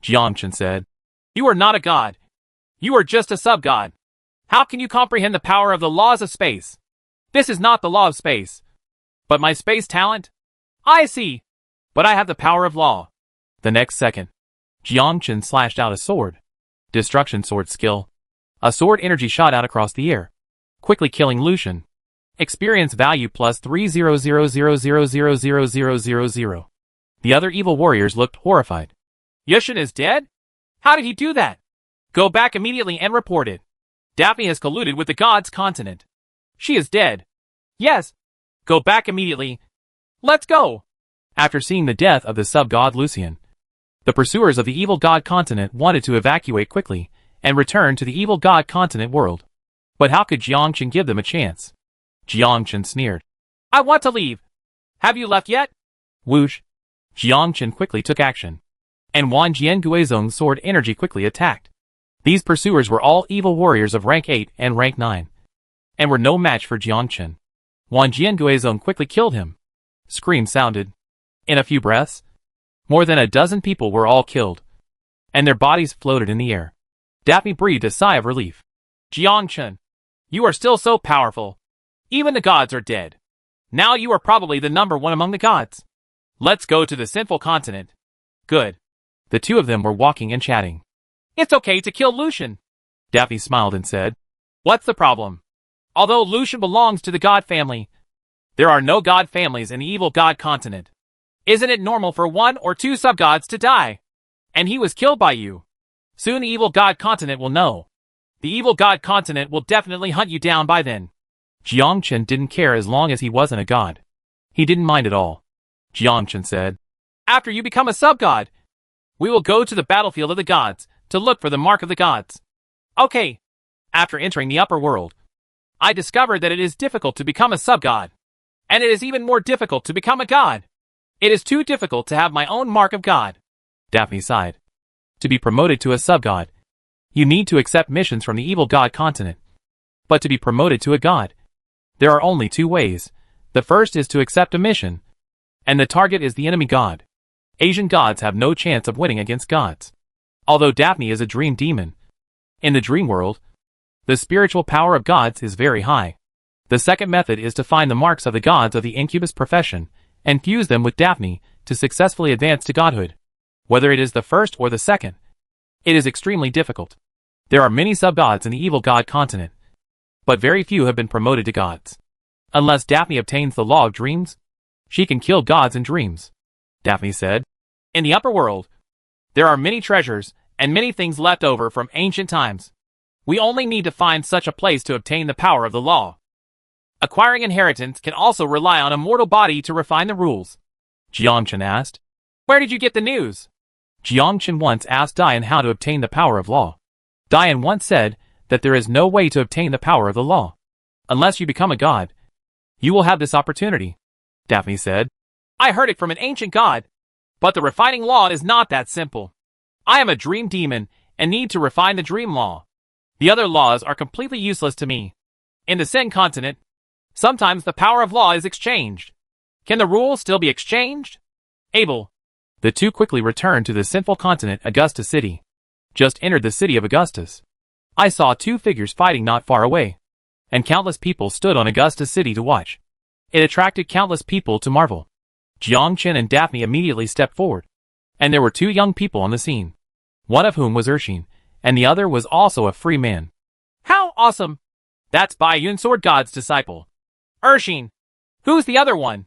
Jiang said. You are not a god. You are just a sub-god. How can you comprehend the power of the laws of space? This is not the law of space. But my space talent? I see. But I have the power of law. The next second, Jiang slashed out a sword. Destruction sword skill. A sword energy shot out across the air, quickly killing Lucian. Experience value plus 30000000000. The other evil warriors looked horrified. Lucian is dead? How did he do that? Go back immediately and report it. Daphne has colluded with the gods' continent. She is dead. Yes. Go back immediately. Let's go. After seeing the death of the sub-god Lucian, the pursuers of the evil god continent wanted to evacuate quickly and return to the evil god continent world. But how could Jiang give them a chance? Jiang sneered. I want to leave. Have you left yet? Whoosh. Jiang quickly took action. And Wan Jianguizong's sword energy quickly attacked. These pursuers were all evil warriors of rank 8 and rank 9. And were no match for Jiang. Wan Jianguizong quickly killed him. Screams sounded. In a few breaths, more than a dozen people were all killed. And their bodies floated in the air. Daphne breathed a sigh of relief. Jiang, you are still so powerful. Even the gods are dead. Now you are probably the number one among the gods. Let's go to the sinful continent. Good. The two of them were walking and chatting. It's okay to kill Lucian. Daphne smiled and said. What's the problem? Although Lucian belongs to the god family, there are no god families in the evil god continent. Isn't it normal for one or two sub-gods to die? And he was killed by you. Soon the evil god continent will know. The evil god continent will definitely hunt you down by then. Jiang didn't care as long as he wasn't a god. He didn't mind at all. Jiang said, after you become a sub-god, we will go to the battlefield of the gods to look for the mark of the gods. Okay. After entering the upper world, I discovered that it is difficult to become a sub-god. And it is even more difficult to become a god. It is too difficult to have my own mark of god. Daphne sighed. To be promoted to a sub-god, you need to accept missions from the evil god continent. But to be promoted to a god, there are only two ways. The first is to accept a mission, and the target is the enemy god. Asian gods have no chance of winning against gods. Although Daphne is a dream demon, in the dream world, the spiritual power of gods is very high. The second method is to find the marks of the gods of the incubus profession and fuse them with Daphne to successfully advance to godhood. Whether it is the first or the second, it is extremely difficult. There are many sub-gods in the evil god continent, but very few have been promoted to gods. Unless Daphne obtains the law of dreams, she can kill gods in dreams. Daphne said, in the upper world, there are many treasures and many things left over from ancient times. We only need to find such a place to obtain the power of the law. Acquiring inheritance can also rely on a mortal body to refine the rules. Jiang asked, where did you get the news? Jiang once asked Dian how to obtain the power of law. Dian once said that there is no way to obtain the power of the law. Unless you become a god, you will have this opportunity. Daphne said, I heard it from an ancient god. But the refining law is not that simple. I am a dream demon and need to refine the dream law. The other laws are completely useless to me. In the Sen continent, sometimes the power of law is exchanged. Can the rules still be exchanged? Able. The two quickly returned to the sinful continent Augusta City. Just entered the city of Augustus. I saw two figures fighting not far away. And countless people stood on Augusta City to watch. It attracted countless people to marvel. Jiang and Daphne immediately stepped forward. And there were two young people on the scene. One of whom was Urshin, and the other was also a free man. How awesome! That's Bai Yun Sword God's disciple. Urshin. Who's the other one?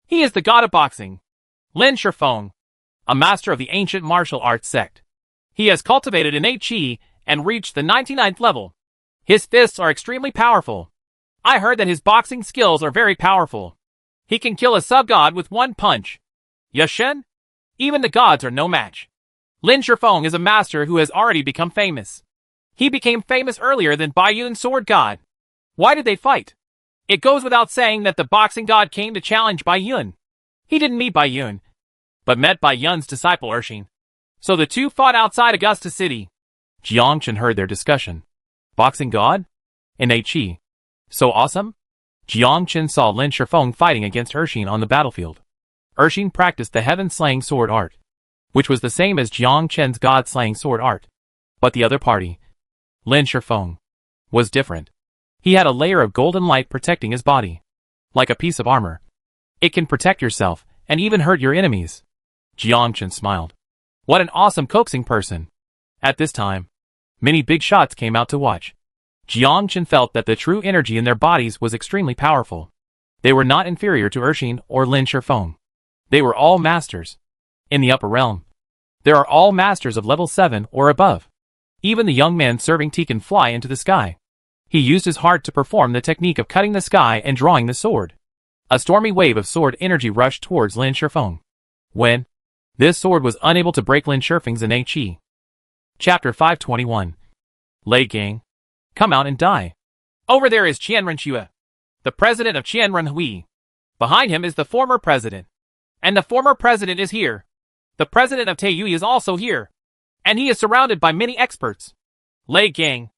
He is the god of boxing. Lin Shifeng, a master of the ancient martial arts sect. He has cultivated innate qi and reached the 99th level. His fists are extremely powerful. I heard that his boxing skills are very powerful. He can kill a sub-god with one punch. Yashen? Even the gods are no match. Lin Shifeng is a master who has already become famous. He became famous earlier than Baiyun Sword God. Why did they fight? It goes without saying that the boxing god came to challenge Baiyun. He didn't meet Baiyun, but met Baiyun's disciple Urshin. So the two fought outside Augusta City. Jiangchen heard their discussion. Boxing god? In Qi. So awesome? Jiangchen saw Lin Shifeng fighting against Urshin on the battlefield. Urshin practiced the heaven-slaying sword art, which was the same as Jiangchen's god-slaying sword art. But the other party, Lin Shifeng, was different. He had a layer of golden light protecting his body. Like a piece of armor. It can protect yourself, and even hurt your enemies. Jiangchen smiled. What an awesome coaxing person. At this time, many big shots came out to watch. Jiangchen felt that the true energy in their bodies was extremely powerful. They were not inferior to Urshin or Lin Shifeng. They were all masters. In the upper realm, there are all masters of level 7 or above. Even the young man serving tea can fly into the sky. He used his heart to perform the technique of cutting the sky and drawing the sword. A stormy wave of sword energy rushed towards Lin Shifeng. When this sword was unable to break Lin Shifeng's innate qi. Chapter 521. Lei Gang. Come out and die. Over there is Qianren Xue, the president of Qianren Hui. Behind him is the former president. And the former president is here. The president of Taiyue is also here. And he is surrounded by many experts. Lei Gang,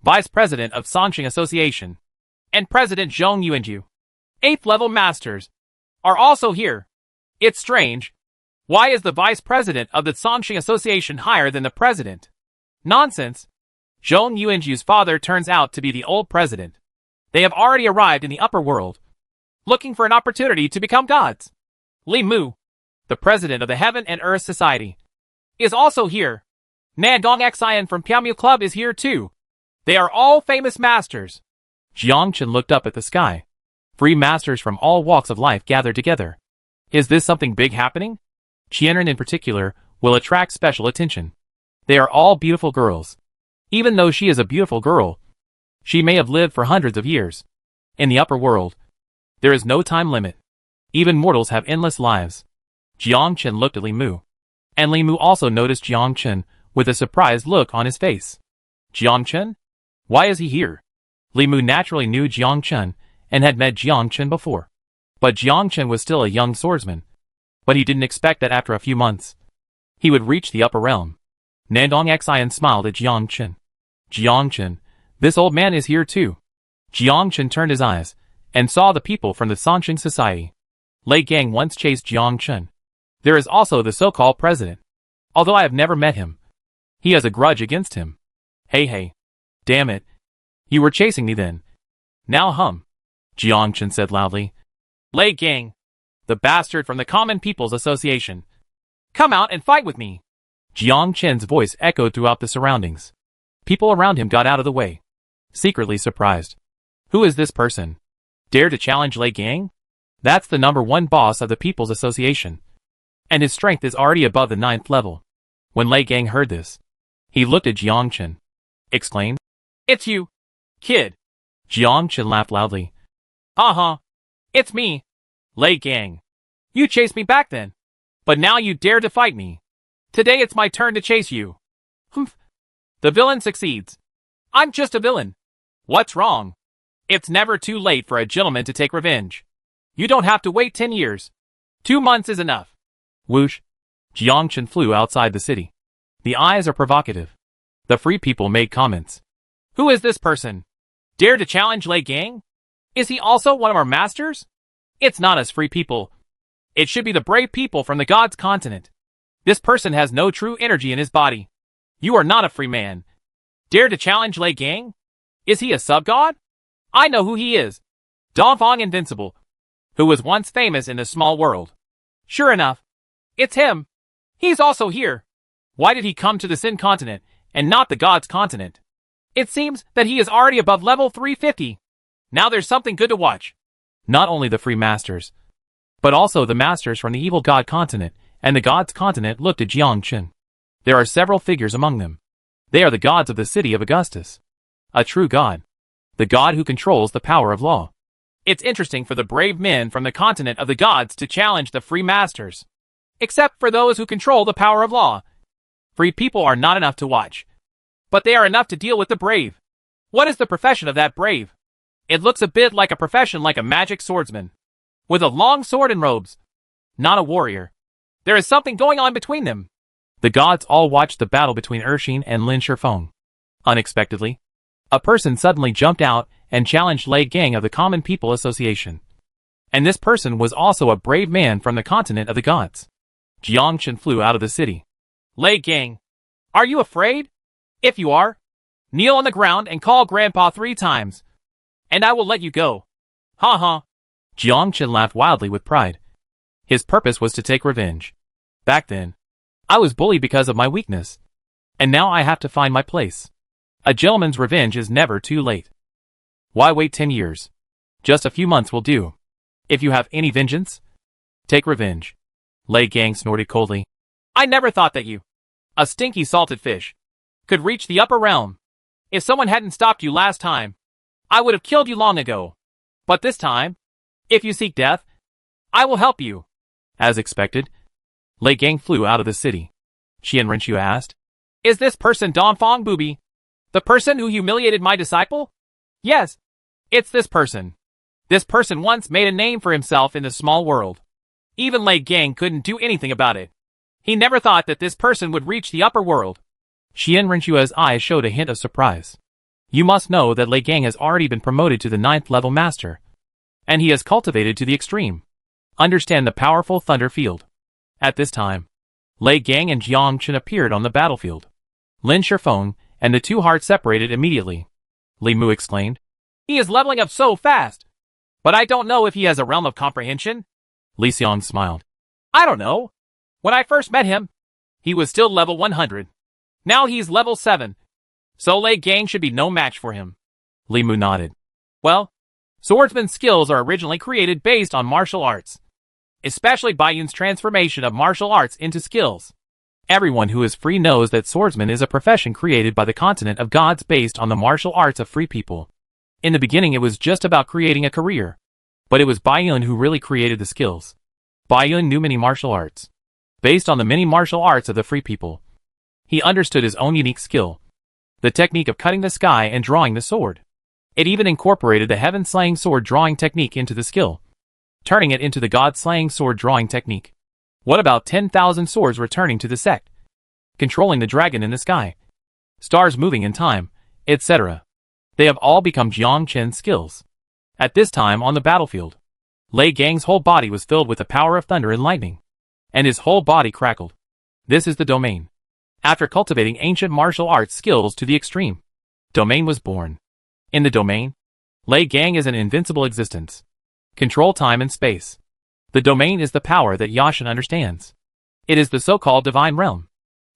vice president of Sanxing Association, and President Zhong Yuanju, 8th level masters, are also here. It's strange. Why is the vice president of the Sanxing Association higher than the president? Nonsense. Zhong Yuanju's father turns out to be the old president. They have already arrived in the upper world, looking for an opportunity to become gods. Li Mu, the president of the Heaven and Earth Society, is also here. Nandong Xian from Piaomu Club is here too. They are all famous masters. Jiangchen looked up at the sky. Free masters from all walks of life gathered together. Is this something big happening? Qianren in particular will attract special attention. They are all beautiful girls. Even though she is a beautiful girl, she may have lived for hundreds of years. In the upper world, there is no time limit. Even mortals have endless lives. Jiangchen looked at Li Mu. And Li Mu also noticed Jiangchen with a surprised look on his face. Jiangchen? Why is he here? Li Mu naturally knew Jiangchen and had met Jiangchen before. But Jiangchen was still a young swordsman. But he didn't expect that after a few months, he would reach the upper realm. Nandong Xian smiled at Jiangchen. Jiangchen, this old man is here too. Jiangchen turned his eyes and saw the people from the Sanxing Society. Lei Gang once chased Jiangchen. There is also the so-called president. Although I have never met him, he has a grudge against him. Hey. Damn it. You were chasing me then. Now Jiangchen said loudly. Lei Gang, the bastard from the Common People's Association. Come out and fight with me. Jiangchen's voice echoed throughout the surroundings. People around him got out of the way, secretly surprised. Who is this person? Dare to challenge Lei Gang? That's the #1 boss of the People's Association. And his strength is already above the 9th level. When Lei Gang heard this, he looked at Jiangchen, exclaimed, It's you, kid. Jiangchen laughed loudly. It's me, Lei Gang. You chased me back then, but now you dare to fight me. Today it's my turn to chase you. Humph. The villain succeeds. I'm just a villain. What's wrong? It's never too late for a gentleman to take revenge. You don't have to wait 10 years. 2 months is enough. Whoosh. Jiangchen flew outside the city. The eyes are provocative. The free people made comments. Who is this person? Dare to challenge Lei Gang? Is he also one of our masters? It's not us free people. It should be the brave people from the God's continent. This person has no true energy in his body. You are not a free man. Dare to challenge Lei Gang? Is he a sub-god? I know who he is. Dongfang Invincible, who was once famous in the small world. Sure enough, it's him. He's also here. Why did he come to the Sin continent and not the God's continent? It seems that he is already above level 350. Now there's something good to watch. Not only the free masters, but also the masters from the evil God continent and the God's continent looked at Jiangchen. There are several figures among them. They are the gods of the city of Augustus. A true god. The god who controls the power of law. It's interesting for the brave men from the continent of the gods to challenge the free masters. Except for those who control the power of law. Free people are not enough to watch. But they are enough to deal with the brave. What is the profession of that brave? It looks a bit like a profession like a magic swordsman. With a long sword and robes. Not a warrior. There is something going on between them. The gods all watched the battle between Urshin and Lin Shifeng. Unexpectedly, a person suddenly jumped out and challenged Lei Gang of the Common People Association. And this person was also a brave man from the continent of the gods. Jiangchen flew out of the city. Lei Gang, are you afraid? If you are, kneel on the ground and call Grandpa 3 times, and I will let you go. Ha ha. Jiangchen laughed wildly with pride. His purpose was to take revenge. Back then, I was bullied because of my weakness. And now I have to find my place. A gentleman's revenge is never too late. Why wait 10 years? Just a few months will do. If you have any vengeance, take revenge. Lei Gang snorted coldly. I never thought that you, a stinky salted fish, could reach the upper realm. If someone hadn't stopped you last time, I would have killed you long ago. But this time, if you seek death, I will help you. As expected, Lei Gang flew out of the city. Qian Renqiu asked, is this person Dongfang Booby? The person who humiliated my disciple? Yes, it's this person. This person once made a name for himself in the small world. Even Lei Gang couldn't do anything about it. He never thought that this person would reach the upper world. Qian Renqiu's eyes showed a hint of surprise. You must know that Lei Gang has already been promoted to the 9th level master. And he has cultivated to the extreme. Understand the powerful thunder field. At this time, Lei Gang and Jiangchen appeared on the battlefield. Lin Shifeng and the two hearts separated immediately. Li Mu exclaimed, he is leveling up so fast. But I don't know if he has a realm of comprehension. Li Xiong smiled. I don't know. When I first met him, he was still level 100. Now he's level 7. So Lei Gang should be no match for him. Li Mu nodded. Well, swordsman's skills are originally created based on martial arts. Especially Baiyun's transformation of martial arts into skills. Everyone who is free knows that swordsman is a profession created by the continent of gods based on the martial arts of free people. In the beginning it was just about creating a career. But it was Baiyun who really created the skills. Baiyun knew many martial arts. Based on the many martial arts of the free people. He understood his own unique skill. The technique of cutting the sky and drawing the sword. It even incorporated the heaven-slaying sword drawing technique into the skill. Turning it into the god-slaying sword drawing technique. What about 10,000 swords returning to the sect? Controlling the dragon in the sky. Stars moving in time, etc. They have all become Jiangchen's skills. At this time on the battlefield, Lei Gang's whole body was filled with the power of thunder and lightning. And his whole body crackled. This is the domain. After cultivating ancient martial arts skills to the extreme, domain was born. In the domain, Lei Gang is an invincible existence. Control time and space. The domain is the power that Yashin understands. It is the so-called divine realm.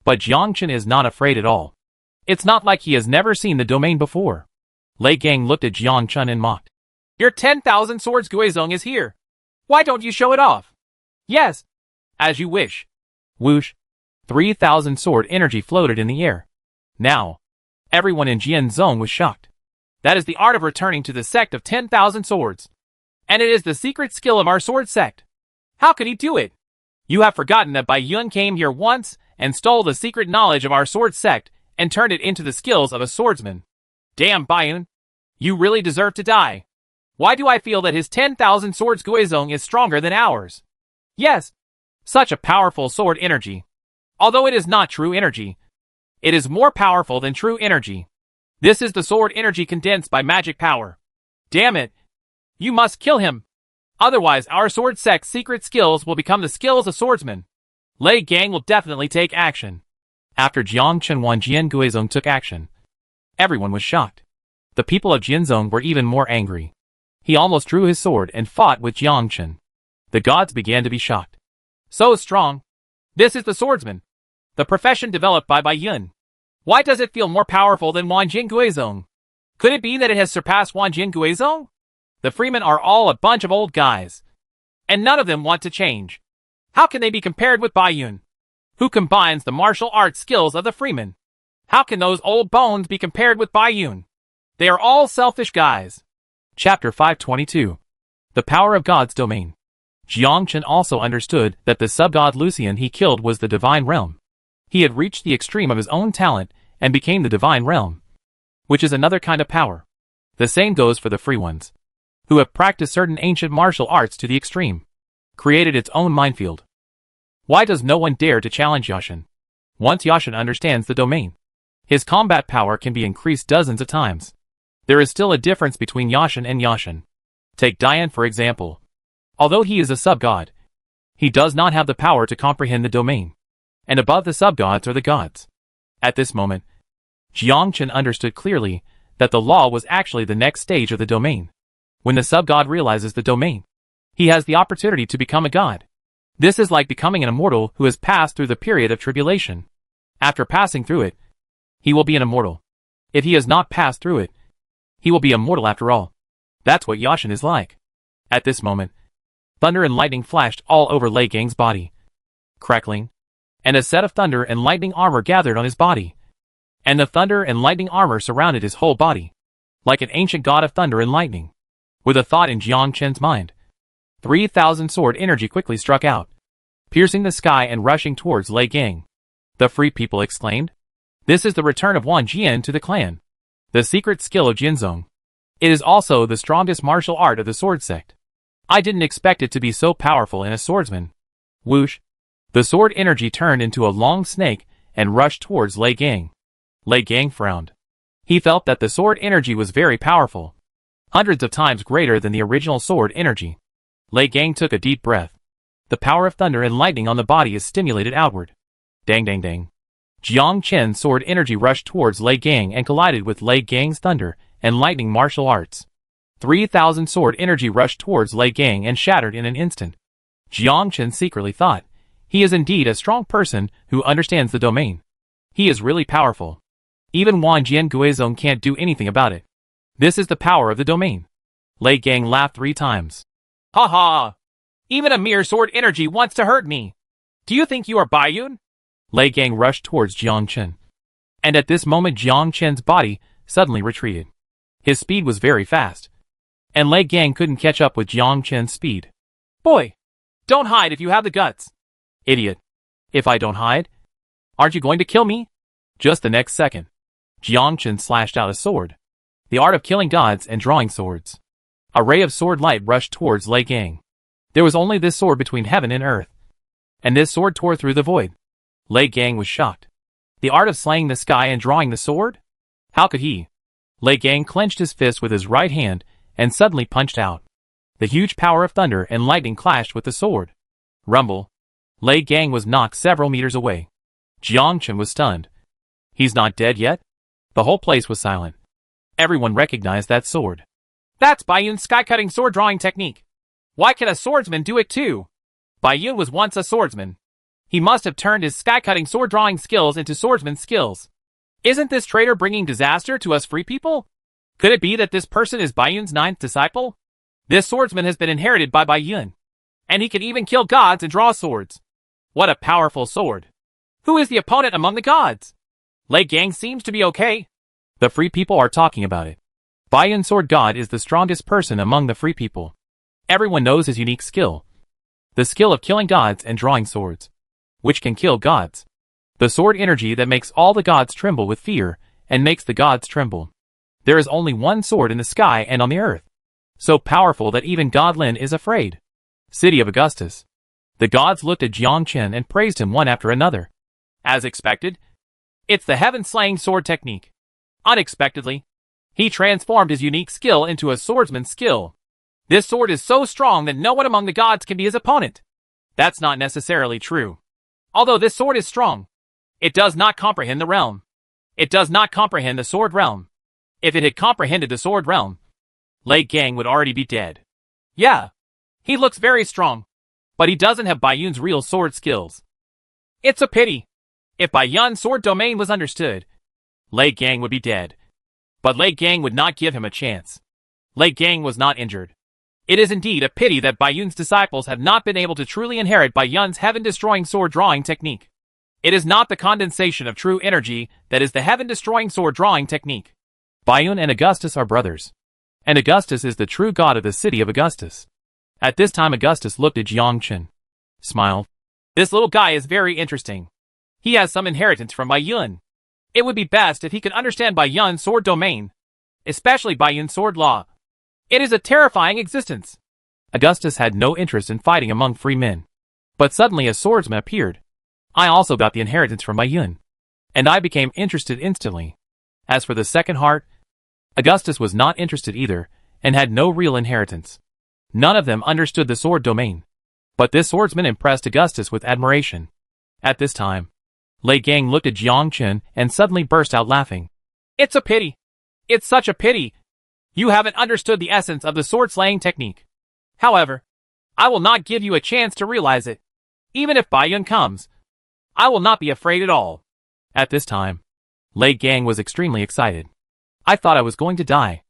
But Jiangchen is not afraid at all. It's not like he has never seen the domain before. Lei Gang looked at Jiangchen and mocked. Your 10,000 swords Guizong is here. Why don't you show it off? Yes. As you wish. Whoosh. 3,000 sword energy floated in the air. Now, everyone in Jianzhong was shocked. That is the art of returning to the sect of 10,000 swords. And it is the secret skill of our sword sect. How could he do it? You have forgotten that Baiyun came here once and stole the secret knowledge of our sword sect and turned it into the skills of a swordsman. Damn Baiyun. You really deserve to die. Why do I feel that his 10,000 swords Guizong is stronger than ours? Yes. Such a powerful sword energy. Although it is not true energy. It is more powerful than true energy. This is the sword energy condensed by magic power. Damn it. You must kill him. Otherwise our sword sect's secret skills will become the skills of swordsmen. Lei Gang will definitely take action. After Jiangchen Wan Jian Guizong took action, everyone was shocked. The people of Jianzhong were even more angry. He almost drew his sword and fought with Jiangchen. The gods began to be shocked. So strong. This is the swordsman. The profession developed by Baiyun. Why does it feel more powerful than Wanjin Guizong? Could it be that it has surpassed Wanjin Guizong? The freemen are all a bunch of old guys. And none of them want to change. How can they be compared with Baiyun, who combines the martial arts skills of the freemen? How can those old bones be compared with Baiyun? They are all selfish guys. Chapter 522. The Power of God's Domain. Jiang Chen also understood that the sub-god Lucian he killed was the divine realm. He had reached the extreme of his own talent and became the divine realm, which is another kind of power. The same goes for the free ones, who have practiced certain ancient martial arts to the extreme, created its own minefield. Why does no one dare to challenge Yashin? Once Yashin understands the domain, his combat power can be increased dozens of times. There is still a difference between Yashin and Yashin. Take Dian for example. Although he is a sub-god, he does not have the power to comprehend the domain. And above the sub-gods are the gods. At this moment, Jiang Chen understood clearly that the law was actually the next stage of the domain. When the sub-god realizes the domain, he has the opportunity to become a god. This is like becoming an immortal who has passed through the period of tribulation. After passing through it, he will be an immortal. If he has not passed through it, he will be immortal after all. That's what Yashin is like. At this moment, thunder and lightning flashed all over Lei Gang's body, crackling, and a set of thunder and lightning armor gathered on his body. And the thunder and lightning armor surrounded his whole body, like an ancient god of thunder and lightning. With a thought in Jiang Chen's mind, 3,000 sword energy quickly struck out, piercing the sky and rushing towards Lei Gang. The free people exclaimed, "This is the return of Wang Jian to the clan. The secret skill of Jinzong. It is also the strongest martial art of the sword sect. I didn't expect it to be so powerful in a swordsman." Whoosh! The sword energy turned into a long snake and rushed towards Lei Gang. Lei Gang frowned. He felt that the sword energy was very powerful, hundreds of times greater than the original sword energy. Lei Gang took a deep breath. The power of thunder and lightning on the body is stimulated outward. Dang dang dang. Jiang Chen's sword energy rushed towards Lei Gang and collided with Lei Gang's thunder and lightning martial arts. 3,000 sword energy rushed towards Lei Gang and shattered in an instant. Jiang Chen secretly thought, he is indeed a strong person who understands the domain. He is really powerful. Even Wang Jian Guizong can't do anything about it. This is the power of the domain. Lei Gang laughed 3 times. Ha ha! Even a mere sword energy wants to hurt me. Do you think you are Baiyun? Lei Gang rushed towards Jiang Chen. And at this moment Jiang Chen's body suddenly retreated. His speed was very fast, and Lei Gang couldn't catch up with Jiang Chen's speed. Boy! Don't hide if you have the guts. Idiot. If I don't hide? Aren't you going to kill me? Just the next second, Jiang Chen slashed out a sword. The art of killing gods and drawing swords. A ray of sword light rushed towards Lei Gang. There was only this sword between heaven and earth, and this sword tore through the void. Lei Gang was shocked. The art of slaying the sky and drawing the sword? How could he? Lei Gang clenched his fist with his right hand and suddenly punched out. The huge power of thunder and lightning clashed with the sword. Rumble. Lei Gang was knocked several meters away. Jiang Chen was stunned. He's not dead yet? The whole place was silent. Everyone recognized that sword. That's Baiyun's sky-cutting sword drawing technique. Why can a swordsman do it too? Baiyun was once a swordsman. He must have turned his sky-cutting sword drawing skills into swordsman skills. Isn't this traitor bringing disaster to us free people? Could it be that this person is Baiyun's 9th disciple? This swordsman has been inherited by Baiyun, and he can even kill gods and draw swords. What a powerful sword. Who is the opponent among the gods? Lei Gang seems to be okay. The free people are talking about it. Baiyun Sword God is the strongest person among the free people. Everyone knows his unique skill. The skill of killing gods and drawing swords, which can kill gods. The sword energy that makes all the gods tremble with fear and makes the gods tremble. There is only one sword in the sky and on the earth, so powerful that even God Lin is afraid. City of Augustus. The gods looked at Jiang Chen and praised him one after another. As expected, it's the heaven-slaying sword technique. Unexpectedly, he transformed his unique skill into a swordsman's skill. This sword is so strong that no one among the gods can be his opponent. That's not necessarily true. Although this sword is strong, it does not comprehend the realm. It does not comprehend the sword realm. If it had comprehended the sword realm, Lei Gang would already be dead. Yeah, he looks very strong, but he doesn't have Baiyun's real sword skills. It's a pity. If Baiyun's sword domain was understood, Lei Gang would be dead. But Lei Gang would not give him a chance. Lei Gang was not injured. It is indeed a pity that Baiyun's disciples have not been able to truly inherit Baiyun's heaven-destroying sword drawing technique. It is not the condensation of true energy that is the heaven-destroying sword drawing technique. Bayun and Augustus are brothers. And Augustus is the true god of the city of Augustus. At this time Augustus looked at Jiang Chen, smiled. This little guy is very interesting. He has some inheritance from Bayun. It would be best if he could understand Bayun's sword domain, especially Bayun's sword law. It is a terrifying existence. Augustus had no interest in fighting among free men. But suddenly a swordsman appeared. I also got the inheritance from Bayun. And I became interested instantly. As for the second heart, Augustus was not interested either, and had no real inheritance. None of them understood the sword domain. But this swordsman impressed Augustus with admiration. At this time, Lei Gang looked at Jiang Chen and suddenly burst out laughing. It's a pity. It's such a pity. You haven't understood the essence of the sword-slaying technique. However, I will not give you a chance to realize it. Even if Bayun comes, I will not be afraid at all. At this time, Lei Gang was extremely excited. I thought I was going to die.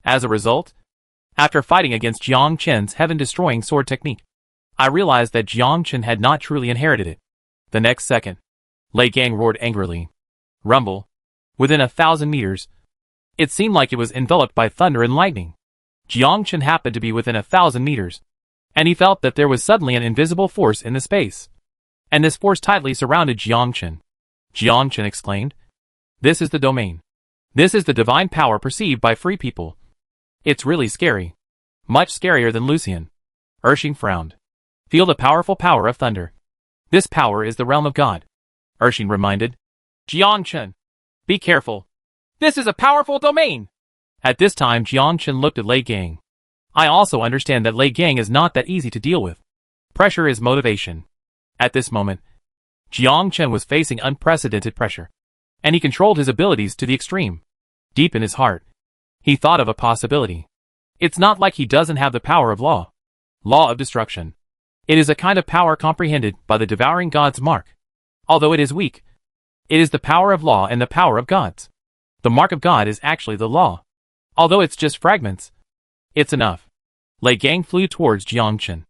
As a result, after fighting against Jiang Chen's heaven-destroying sword technique, I realized that Jiang Chen had not truly inherited it. The next second, Lei Gang roared angrily. Rumble. Within 1,000 meters. It seemed like it was enveloped by thunder and lightning. Jiang Chen happened to be within 1,000 meters, and he felt that there was suddenly an invisible force in the space. And this force tightly surrounded Jiang Chen. Jiang Chen exclaimed, "This is the domain. This is the divine power perceived by free people. It's really scary. Much scarier than Lucian." Ershing frowned. "Feel the powerful power of thunder. This power is the realm of God," Ershing reminded. "Jiang Chen, be careful. This is a powerful domain." At this time Jiang Chen looked at Lei Gang. I also understand that Lei Gang is not that easy to deal with. Pressure is motivation. At this moment, Jiang Chen was facing unprecedented pressure, and he controlled his abilities to the extreme. Deep in his heart, he thought of a possibility. It's not like he doesn't have the power of law of destruction. It is a kind of power comprehended by the devouring god's mark. Although it is weak, it is the power of law and the power of gods. The mark of God is actually the law. Although it's just fragments, it's enough. Lei Gang flew towards Jiang Chen.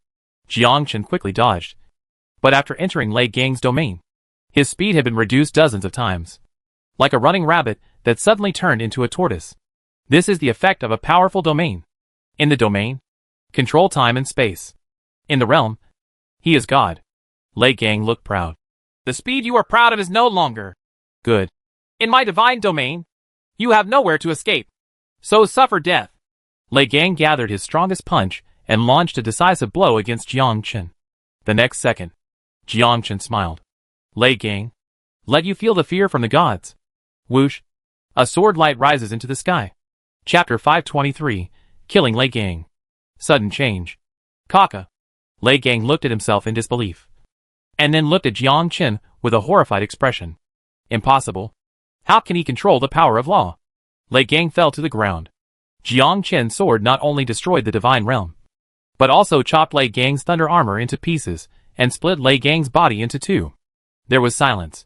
Jiang Chen quickly dodged. But after entering Lei Gang's domain, his speed had been reduced dozens of times. Like a running rabbit that suddenly turned into a tortoise. This is the effect of a powerful domain. In the domain, control time and space. In the realm, he is God. Lei Gang looked proud. The speed you are proud of is no longer good. In my divine domain, you have nowhere to escape. So suffer death. Lei Gang gathered his strongest punch and launched a decisive blow against Jiang Chen. The next second, Jiang Chen smiled. Lei Gang, let you feel the fear from the gods. Whoosh. A sword light rises into the sky. Chapter 523, Killing Lei Gang. Sudden change. Kaka. Lei Gang looked at himself in disbelief. And then looked at Jiang Chen with a horrified expression. Impossible. How can he control the power of law? Lei Gang fell to the ground. Jiang Chen's sword not only destroyed the divine realm, but also chopped Lei Gang's thunder armor into pieces and split Lei Gang's body into two. There was silence.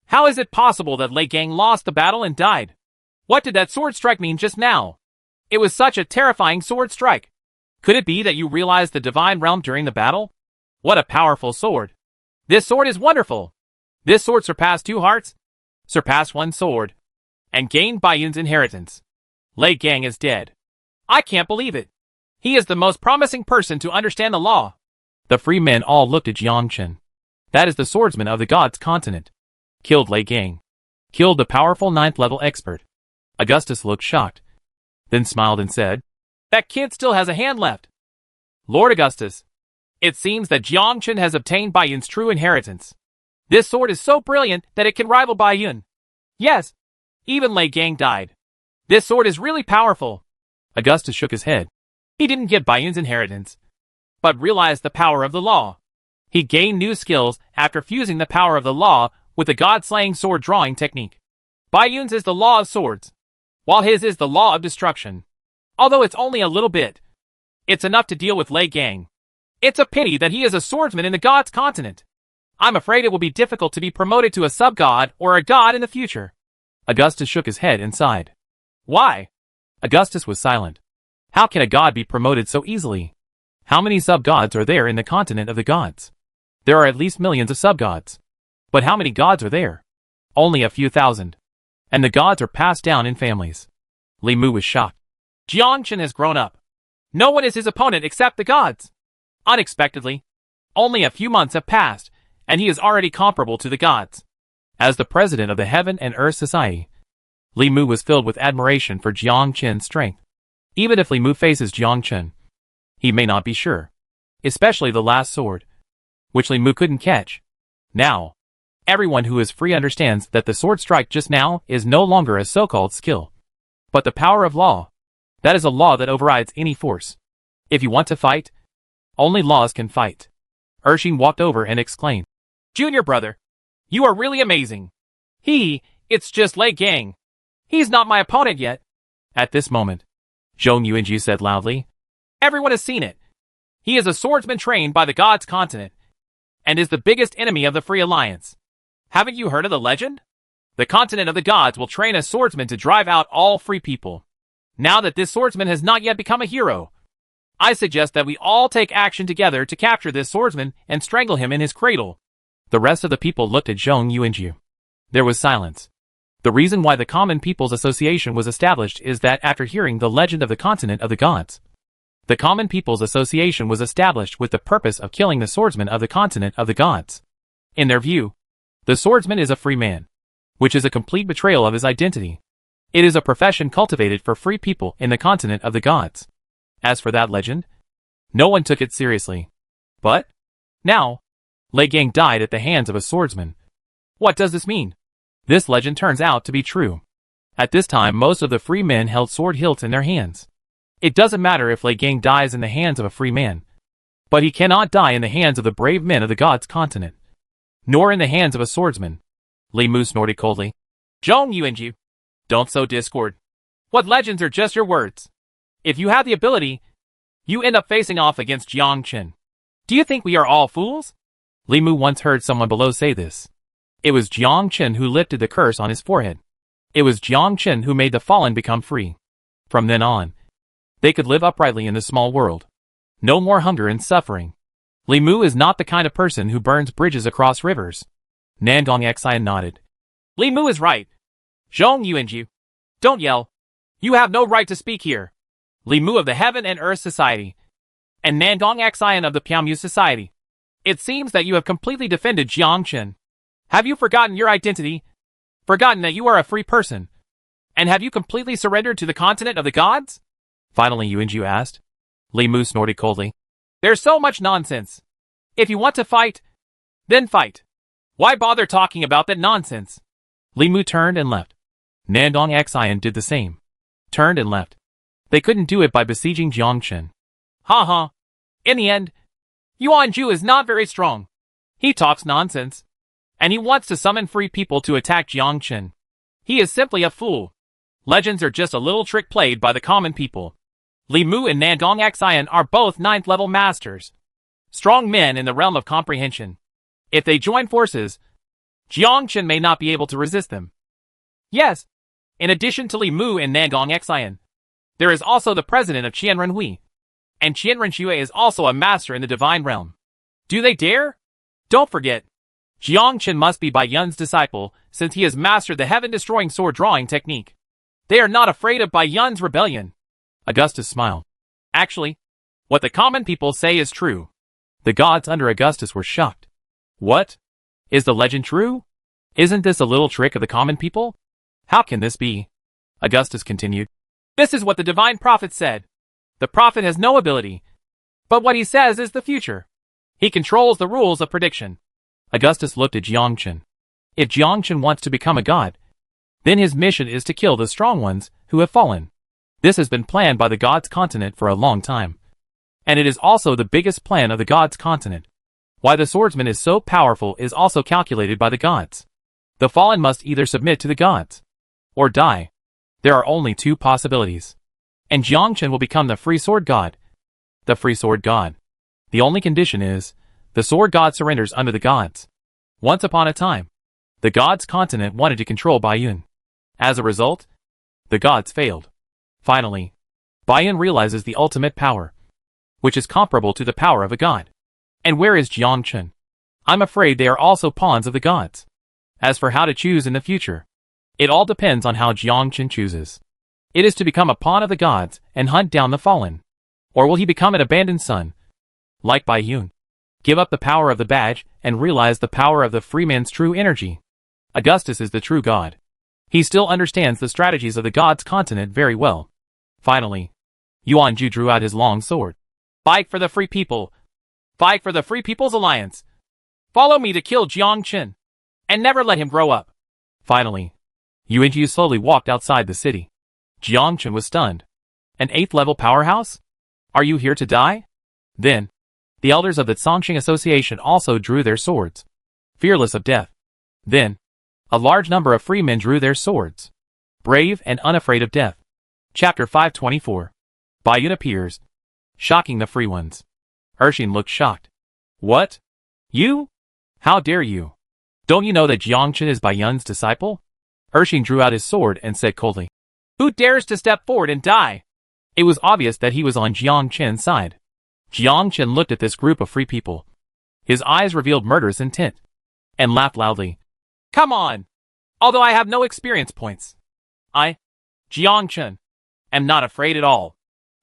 How is it possible that Lei Gang lost the battle and died? What did that sword strike mean just now? It was such a terrifying sword strike. Could it be that you realized the divine realm during the battle? What a powerful sword. This sword is wonderful. This sword surpassed 2 hearts, surpassed 1 sword, and gained Bayun's inheritance. Lei Gang is dead. I can't believe it. He is the most promising person to understand the law. The free men all looked at Jiang Chen. That is the swordsman of the gods' continent. Killed Lei Gang. Killed the powerful 9th level expert. Augustus looked shocked, then smiled and said, "That kid still has a hand left." Lord Augustus, it seems that Jiang Chen has obtained Bayun's true inheritance. This sword is so brilliant that it can rival Bayun. Yes, even Lei Gang died. This sword is really powerful. Augustus shook his head. He didn't get Bayun's inheritance, but realized the power of the law. He gained new skills after fusing the power of the law with the god-slaying sword drawing technique. Bayun's is the law of swords, while his is the law of destruction. Although it's only a little bit, it's enough to deal with Lei Gang. It's a pity that he is a swordsman in the god's continent. I'm afraid it will be difficult to be promoted to a sub-god or a god in the future. Augustus shook his head and sighed. Why? Augustus was silent. How can a god be promoted so easily? How many sub-gods are there in the continent of the gods? There are at least millions of sub-gods. But how many gods are there? Only a few thousand. And the gods are passed down in families. Li Mu was shocked. Jiang Chen has grown up. No one is his opponent except the gods. Unexpectedly, only a few months have passed, and he is already comparable to the gods. As the president of the Heaven and Earth Society, Li Mu was filled with admiration for Jiang Chen's strength. Even if Li Mu faces Jiang Chen, he may not be sure. Especially the last sword, which Li Mu couldn't catch. Now, everyone who is free understands that the sword strike just now is no longer a so-called skill, but the power of law. That is a law that overrides any force. If you want to fight, only laws can fight. Urshin walked over and exclaimed, Junior brother, you are really amazing. It's just Lei Gang. He's not my opponent yet. At this moment, Zhong Yuanju said loudly, everyone has seen it. He is a swordsman trained by the Gods continent, and is the biggest enemy of the Free Alliance. Haven't you heard of the legend? The continent of the gods will train a swordsman to drive out all free people. Now that this swordsman has not yet become a hero, I suggest that we all take action together to capture this swordsman and strangle him in his cradle. The rest of the people looked at Zhong Yuanju. There was silence. The reason why the Common People's Association was established is that after hearing the legend of the continent of the gods, the Common People's Association was established with the purpose of killing the swordsman of the continent of the gods. In their view, the swordsman is a free man, which is a complete betrayal of his identity. It is a profession cultivated for free people in the continent of the gods. As for that legend, no one took it seriously. But now, Lei Gang died at the hands of a swordsman. What does this mean? This legend turns out to be true. At this time, most of the free men held sword hilts in their hands. It doesn't matter if Lei Gang dies in the hands of a free man, but he cannot die in the hands of the brave men of the gods' continent, nor in the hands of a swordsman. Li Mu snorted coldly. Zhong Yuanju, don't sow discord. What legends are just your words? If you have the ability, you end up facing off against Jiang Chen. Do you think we are all fools? Li Mu once heard someone below say this. It was Jiang Chen who lifted the curse on his forehead. It was Jiang Chen who made the fallen become free. From then on, they could live uprightly in the small world. No more hunger and suffering. Li Mu is not the kind of person who burns bridges across rivers. Nandong Xian nodded. Li Mu is right. Zhong Yuanju, don't yell. You have no right to speak here. Li Mu of the Heaven and Earth Society, and Nandong Xian of the Piaomu Society. It seems that you have completely defended Jiang Chen. Have you forgotten your identity? Forgotten that you are a free person? And have you completely surrendered to the continent of the gods? Finally Yuanju asked. Li Mu snorted coldly. There's so much nonsense. If you want to fight, then fight. Why bother talking about that nonsense? Li Mu turned and left. Nandong Xian did the same. Turned and left. They couldn't do it by besieging Jiang Chen. Ha. In the end, Yuanju is not very strong. He talks nonsense. And he wants to summon free people to attack Jiang Chen. He is simply a fool. Legends are just a little trick played by the common people. Li Mu and Nandong Xian are both 9th level masters. Strong men in the realm of comprehension. If they join forces, Jiang Chen may not be able to resist them. Yes, in addition to Li Mu and Nandong Xian, there is also the president of Qianren Hui. And Qianren Xue is also a master in the divine realm. Do they dare? Don't forget, Jiang Chen must be Bai Yun's disciple, since he has mastered the heaven-destroying sword drawing technique. They are not afraid of Bai Yun's rebellion. Augustus smiled. Actually, what the common people say is true. The gods under Augustus were shocked. What? Is the legend true? Isn't this a little trick of the common people? How can this be? Augustus continued. This is what the divine prophet said. The prophet has no ability, but what he says is the future. He controls the rules of prediction. Augustus looked at Jiang Chen. If Jiang Chen wants to become a god, then his mission is to kill the strong ones who have fallen. This has been planned by the gods' continent for a long time. And it is also the biggest plan of the gods' continent. Why the swordsman is so powerful is also calculated by the gods. The fallen must either submit to the gods, or die. There are only two possibilities. And Jiang Chen will become the free sword god. The free sword god. The only condition is, the sword god surrenders under the gods. Once upon a time, the gods' continent wanted to control Bai Yun. As a result, the gods failed. Finally, Bai Yun realizes the ultimate power, which is comparable to the power of a god. And where is Jiang Chen? I'm afraid they are also pawns of the gods. As for how to choose in the future, it all depends on how Jiang Chen chooses. It is to become a pawn of the gods and hunt down the fallen. Or will he become an abandoned son? Like Bai Yun. Give up the power of the badge and realize the power of the free man's true energy. Augustus is the true god. He still understands the strategies of the gods' continent very well. Finally, Yuan Ju drew out his long sword. Fight for the free people. Fight for the Free People's Alliance. Follow me to kill Jiang Chen. And never let him grow up. Finally, Yuan Ju slowly walked outside the city. Jiang Chen was stunned. An 8th level powerhouse? Are you here to die? Then, the elders of the Songqing Association also drew their swords, fearless of death. Then, a large number of free men drew their swords, brave and unafraid of death. Chapter 524. Bai Yun appears, shocking the free ones. Urshin looked shocked. What? You? How dare you? Don't you know that Jiang Chen is Bai Yun's disciple? Urshin drew out his sword and said coldly. Who dares to step forward and die? It was obvious that he was on Jiang Chen's side. Jiang Chen looked at this group of free people. His eyes revealed murderous intent, and laughed loudly. Come on! Although I have no experience points, I, Jiang Chen, am not afraid at all.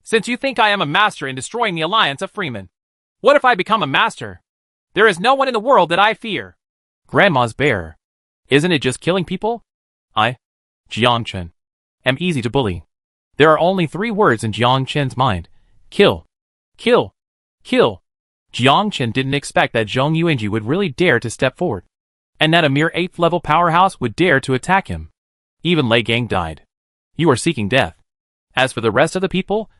Since you think I am a master in destroying the alliance of freemen, what if I become a master? There is no one in the world that I fear. Grandma's bear. Isn't it just killing people? I, Jiang Chen, am easy to bully. There are only 3 words in Jiang Chen's mind. Kill. Kill. Kill. Jiang Chen didn't expect that Zhong Yuanji would really dare to step forward, and that a mere 8th level powerhouse would dare to attack him. Even Lei Gang died. You are seeking death. As for the rest of the people,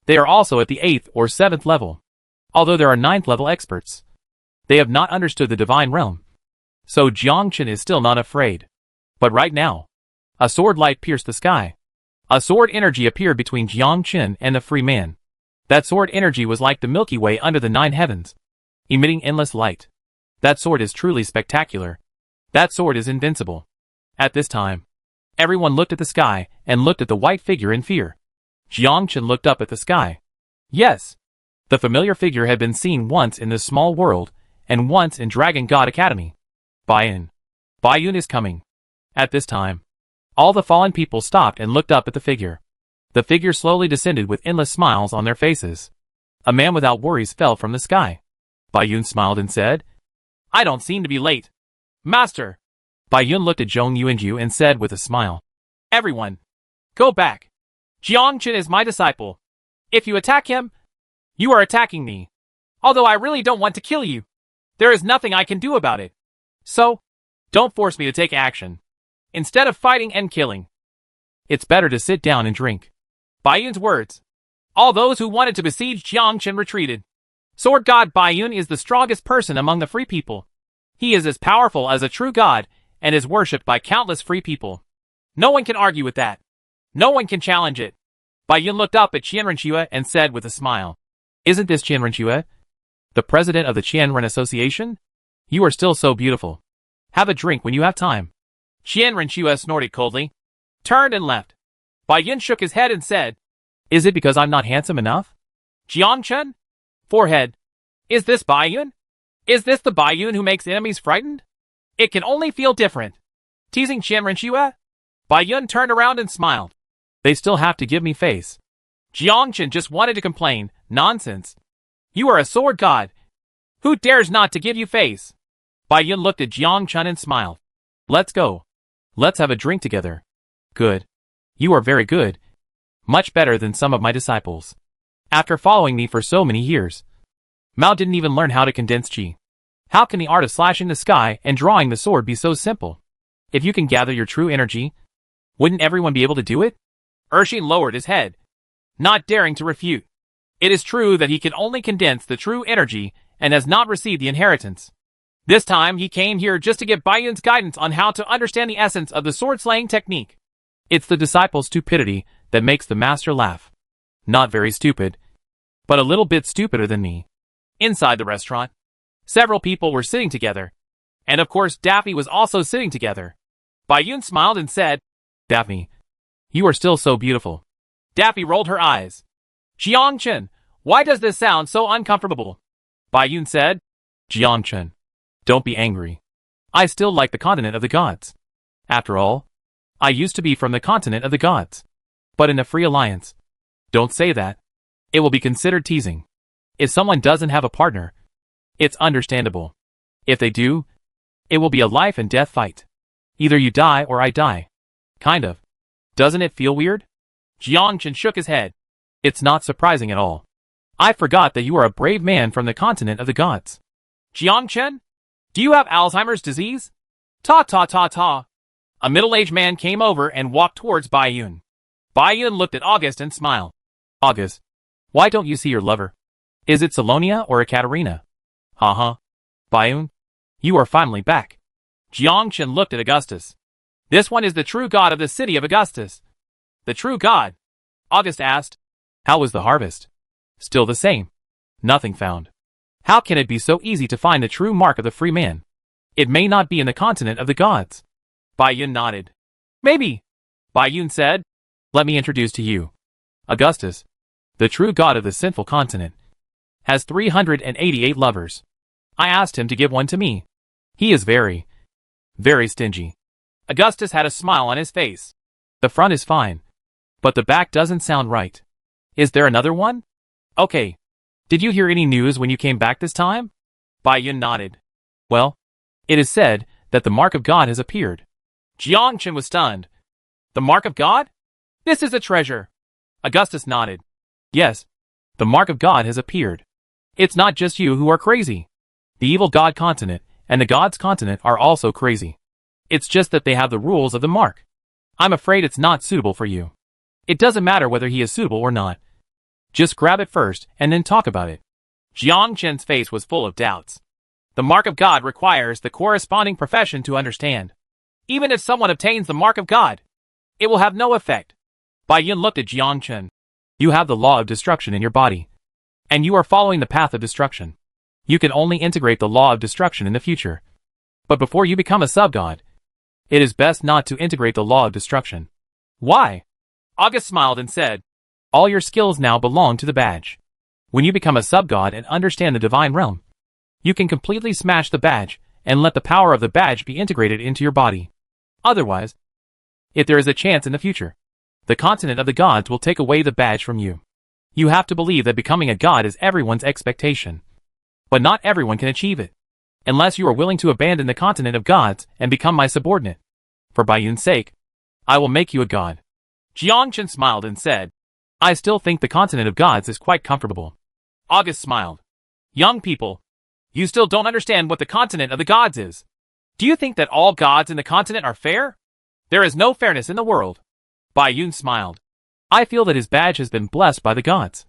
they are also at the 8th or 7th level. Although there are 9th level experts, they have not understood the divine realm. So Jiang Chen is still not afraid. But right now, a sword light pierced the sky. A sword energy appeared between Jiang Chen and the free man. That sword energy was like the Milky Way under the 9 heavens, emitting endless light. That sword is truly spectacular. That sword is invincible. At this time, everyone looked at the sky and looked at the white figure in fear. Jiang Chen looked up at the sky. Yes, the familiar figure had been seen once in this small world and once in Dragon God Academy. Bai Yun. Bai Yun is coming. At this time, all the fallen people stopped and looked up at the figure. The figure slowly descended with endless smiles on their faces. A man without worries fell from the sky. Bai Yun smiled and said, I don't seem to be late. Master. Bai Yun looked at Zhong Yuanju and said with a smile, Everyone, go back. Jiang Chen is my disciple. If you attack him, you are attacking me. Although I really don't want to kill you, there is nothing I can do about it. So, don't force me to take action. Instead of fighting and killing, it's better to sit down and drink. Bai Yun's words. All those who wanted to besiege Jiang Chen retreated. Sword God Bai Yun is the strongest person among the free people. He is as powerful as a true god and is worshipped by countless free people. No one can argue with that. No one can challenge it. Bai Yun looked up at Qianren Xue and said with a smile, Isn't this Qianren Xue, the president of the Qianren Association? You are still so beautiful. Have a drink when you have time. Qianren Xue snorted coldly, turned and left. Bai Yun shook his head and said, Is it because I'm not handsome enough? Jiang Chen? Forehead. Is this Bai Yun? Is this the Bai Yun who makes enemies frightened? It can only feel different. Teasing Qianren Xue? Bai Yun turned around and smiled. They still have to give me face. Jiang Chen just wanted to complain. Nonsense. You are a sword god. Who dares not to give you face? Bai Yun looked at Jiang Chen and smiled. Let's go. Let's have a drink together. Good. You are very good. Much better than some of my disciples. After following me for so many years, Mao didn't even learn how to condense qi. How can the art of slashing the sky and drawing the sword be so simple? If you can gather your true energy, wouldn't everyone be able to do it? Urshin lowered his head, not daring to refute. It is true that he can only condense the true energy and has not received the inheritance. This time he came here just to get Bai Yun's guidance on how to understand the essence of the sword-slaying technique. It's the disciple's stupidity that makes the master laugh. Not very stupid, but a little bit stupider than me. Inside the restaurant, several people were sitting together, and of course Daphne was also sitting together. Bai Yun smiled and said, Daphne, you are still so beautiful. Daphne rolled her eyes. Jiang Chen, why does this sound so uncomfortable? Bai Yun said, Jiang Chen, don't be angry. I still like the continent of the gods. After all, I used to be from the continent of the gods. But in a free alliance. Don't say that. It will be considered teasing. If someone doesn't have a partner, it's understandable. If they do, it will be a life and death fight. Either you die or I die. Kind of. Doesn't it feel weird? Jiangchen shook his head. It's not surprising at all. I forgot that you are a brave man from the continent of the gods. Jiangchen? Do you have Alzheimer's disease? Ta ta ta ta. A middle-aged man came over and walked towards Bai Yun. Bai Yun looked at August and smiled. August, why don't you see your lover? Is it Salonia or Ekaterina? Ha. Bai Yun, you are finally back. Jiangchen looked at Augustus. This one is the true god of the city of Augustus. The true god? August asked. How was the harvest? Still the same. Nothing found. How can it be so easy to find the true mark of the free man? It may not be in the continent of the gods. Bai Yun nodded. Maybe. Bai Yun said. Let me introduce to you. Augustus, the true god of the sinful continent, has 388 lovers. I asked him to give one to me. He is very, very stingy. Augustus had a smile on his face. The front is fine, but the back doesn't sound right. Is there another one? Okay. Did you hear any news when you came back this time? Bai Yun nodded. Well, it is said that the mark of God has appeared. Jiangchen was stunned. The mark of God? This is a treasure. Augustus nodded. Yes, the mark of God has appeared. It's not just you who are crazy. The evil god continent and the gods continent are also crazy. It's just that they have the rules of the mark. I'm afraid it's not suitable for you. It doesn't matter whether he is suitable or not. Just grab it first and then talk about it. Jiangchen's face was full of doubts. The mark of God requires the corresponding profession to understand. Even if someone obtains the mark of God, it will have no effect. Bai Yun looked at Jiangchen. You have the law of destruction in your body, and you are following the path of destruction. You can only integrate the law of destruction in the future. But before you become a sub-god, it is best not to integrate the law of destruction. Why? August smiled and said, all your skills now belong to the badge. When you become a sub-god and understand the divine realm, you can completely smash the badge and let the power of the badge be integrated into your body. Otherwise, if there is a chance in the future, the continent of the gods will take away the badge from you. You have to believe that becoming a god is everyone's expectation. But not everyone can achieve it, unless you are willing to abandon the continent of gods and become my subordinate. For Bai Yun's sake, I will make you a god. Jiangchen smiled and said, I still think the continent of gods is quite comfortable. August smiled. Young people, you still don't understand what the continent of the gods is. Do you think that all gods in the continent are fair? There is no fairness in the world. Bai Yun smiled. I feel that his badge has been blessed by the gods.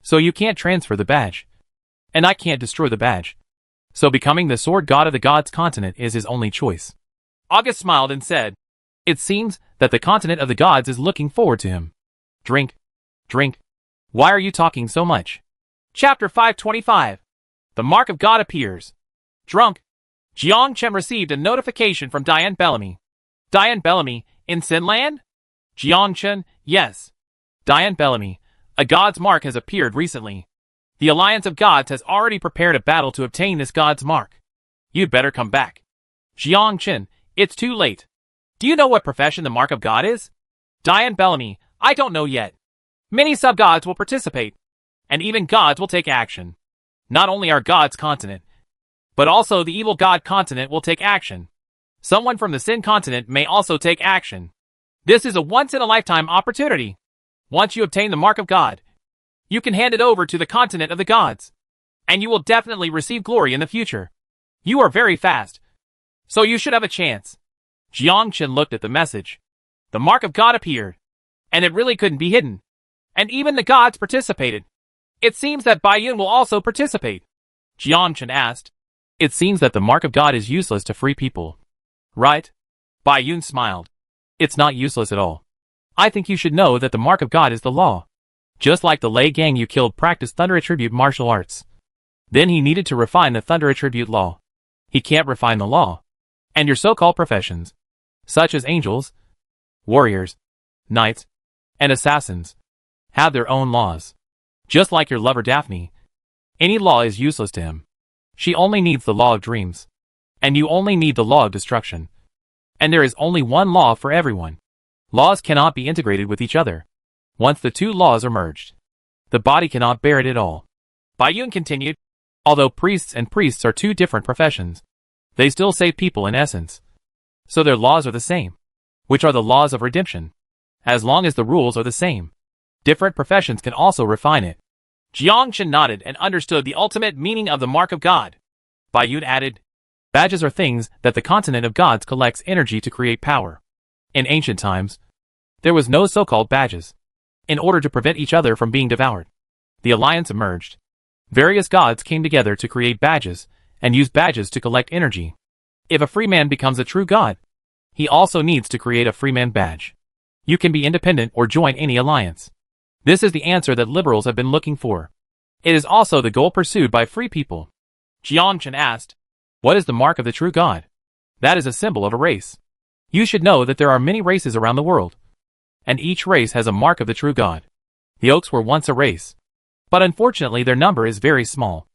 So you can't transfer the badge. And I can't destroy the badge. So becoming the sword god of the gods continent is his only choice. August smiled and said, it seems that the continent of the gods is looking forward to him. Drink. Drink. Why are you talking so much? Chapter 525. The mark of God appears. Drunk. Jiangchen received a notification from Diane Bellamy. Diane Bellamy, in Sinland? Jiangchen, yes. Diane Bellamy, a god's mark has appeared recently. The Alliance of Gods has already prepared a battle to obtain this god's mark. You'd better come back. Jiangchen, it's too late. Do you know what profession the mark of God is? Diane Bellamy, I don't know yet. Many sub-gods will participate, and even gods will take action. Not only our gods continent, but also the evil god continent will take action. Someone from the sin continent may also take action. This is a once-in-a-lifetime opportunity. Once you obtain the mark of God, you can hand it over to the continent of the gods, and you will definitely receive glory in the future. You are very fast, so you should have a chance. Jiangchen looked at the message. The mark of God appeared, and it really couldn't be hidden. And even the gods participated. It seems that Bai Yun will also participate. Jiangchen asked. It seems that the mark of God is useless to free people. Right? Bai Yun smiled. It's not useless at all. I think you should know that the mark of God is the law. Just like the Lei gang you killed practiced thunder attribute martial arts. Then he needed to refine the thunder attribute law. He can't refine the law. And your so-called professions, such as angels, warriors, knights, and assassins, have their own laws. Just like your lover Daphne, any law is useless to him. She only needs the law of dreams. And you only need the law of destruction. And there is only one law for everyone. Laws cannot be integrated with each other. Once the two laws are merged, the body cannot bear it at all. Baiyun continued. Although priests are two different professions, they still save people in essence. So their laws are the same, which are the laws of redemption. As long as the rules are the same, different professions can also refine it. Jiangchen nodded and understood the ultimate meaning of the mark of God. Baiyun added, badges are things that the continent of gods collects energy to create power. In ancient times, there was no so-called badges. In order to prevent each other from being devoured, the alliance emerged. Various gods came together to create badges, and use badges to collect energy. If a free man becomes a true god, he also needs to create a freeman badge. You can be independent or join any alliance. This is the answer that liberals have been looking for. It is also the goal pursued by free people. Jiangchen asked, what is the mark of the true god? That is a symbol of a race. You should know that there are many races around the world, and each race has a mark of the true god. The Oaks were once a race, but unfortunately their number is very small.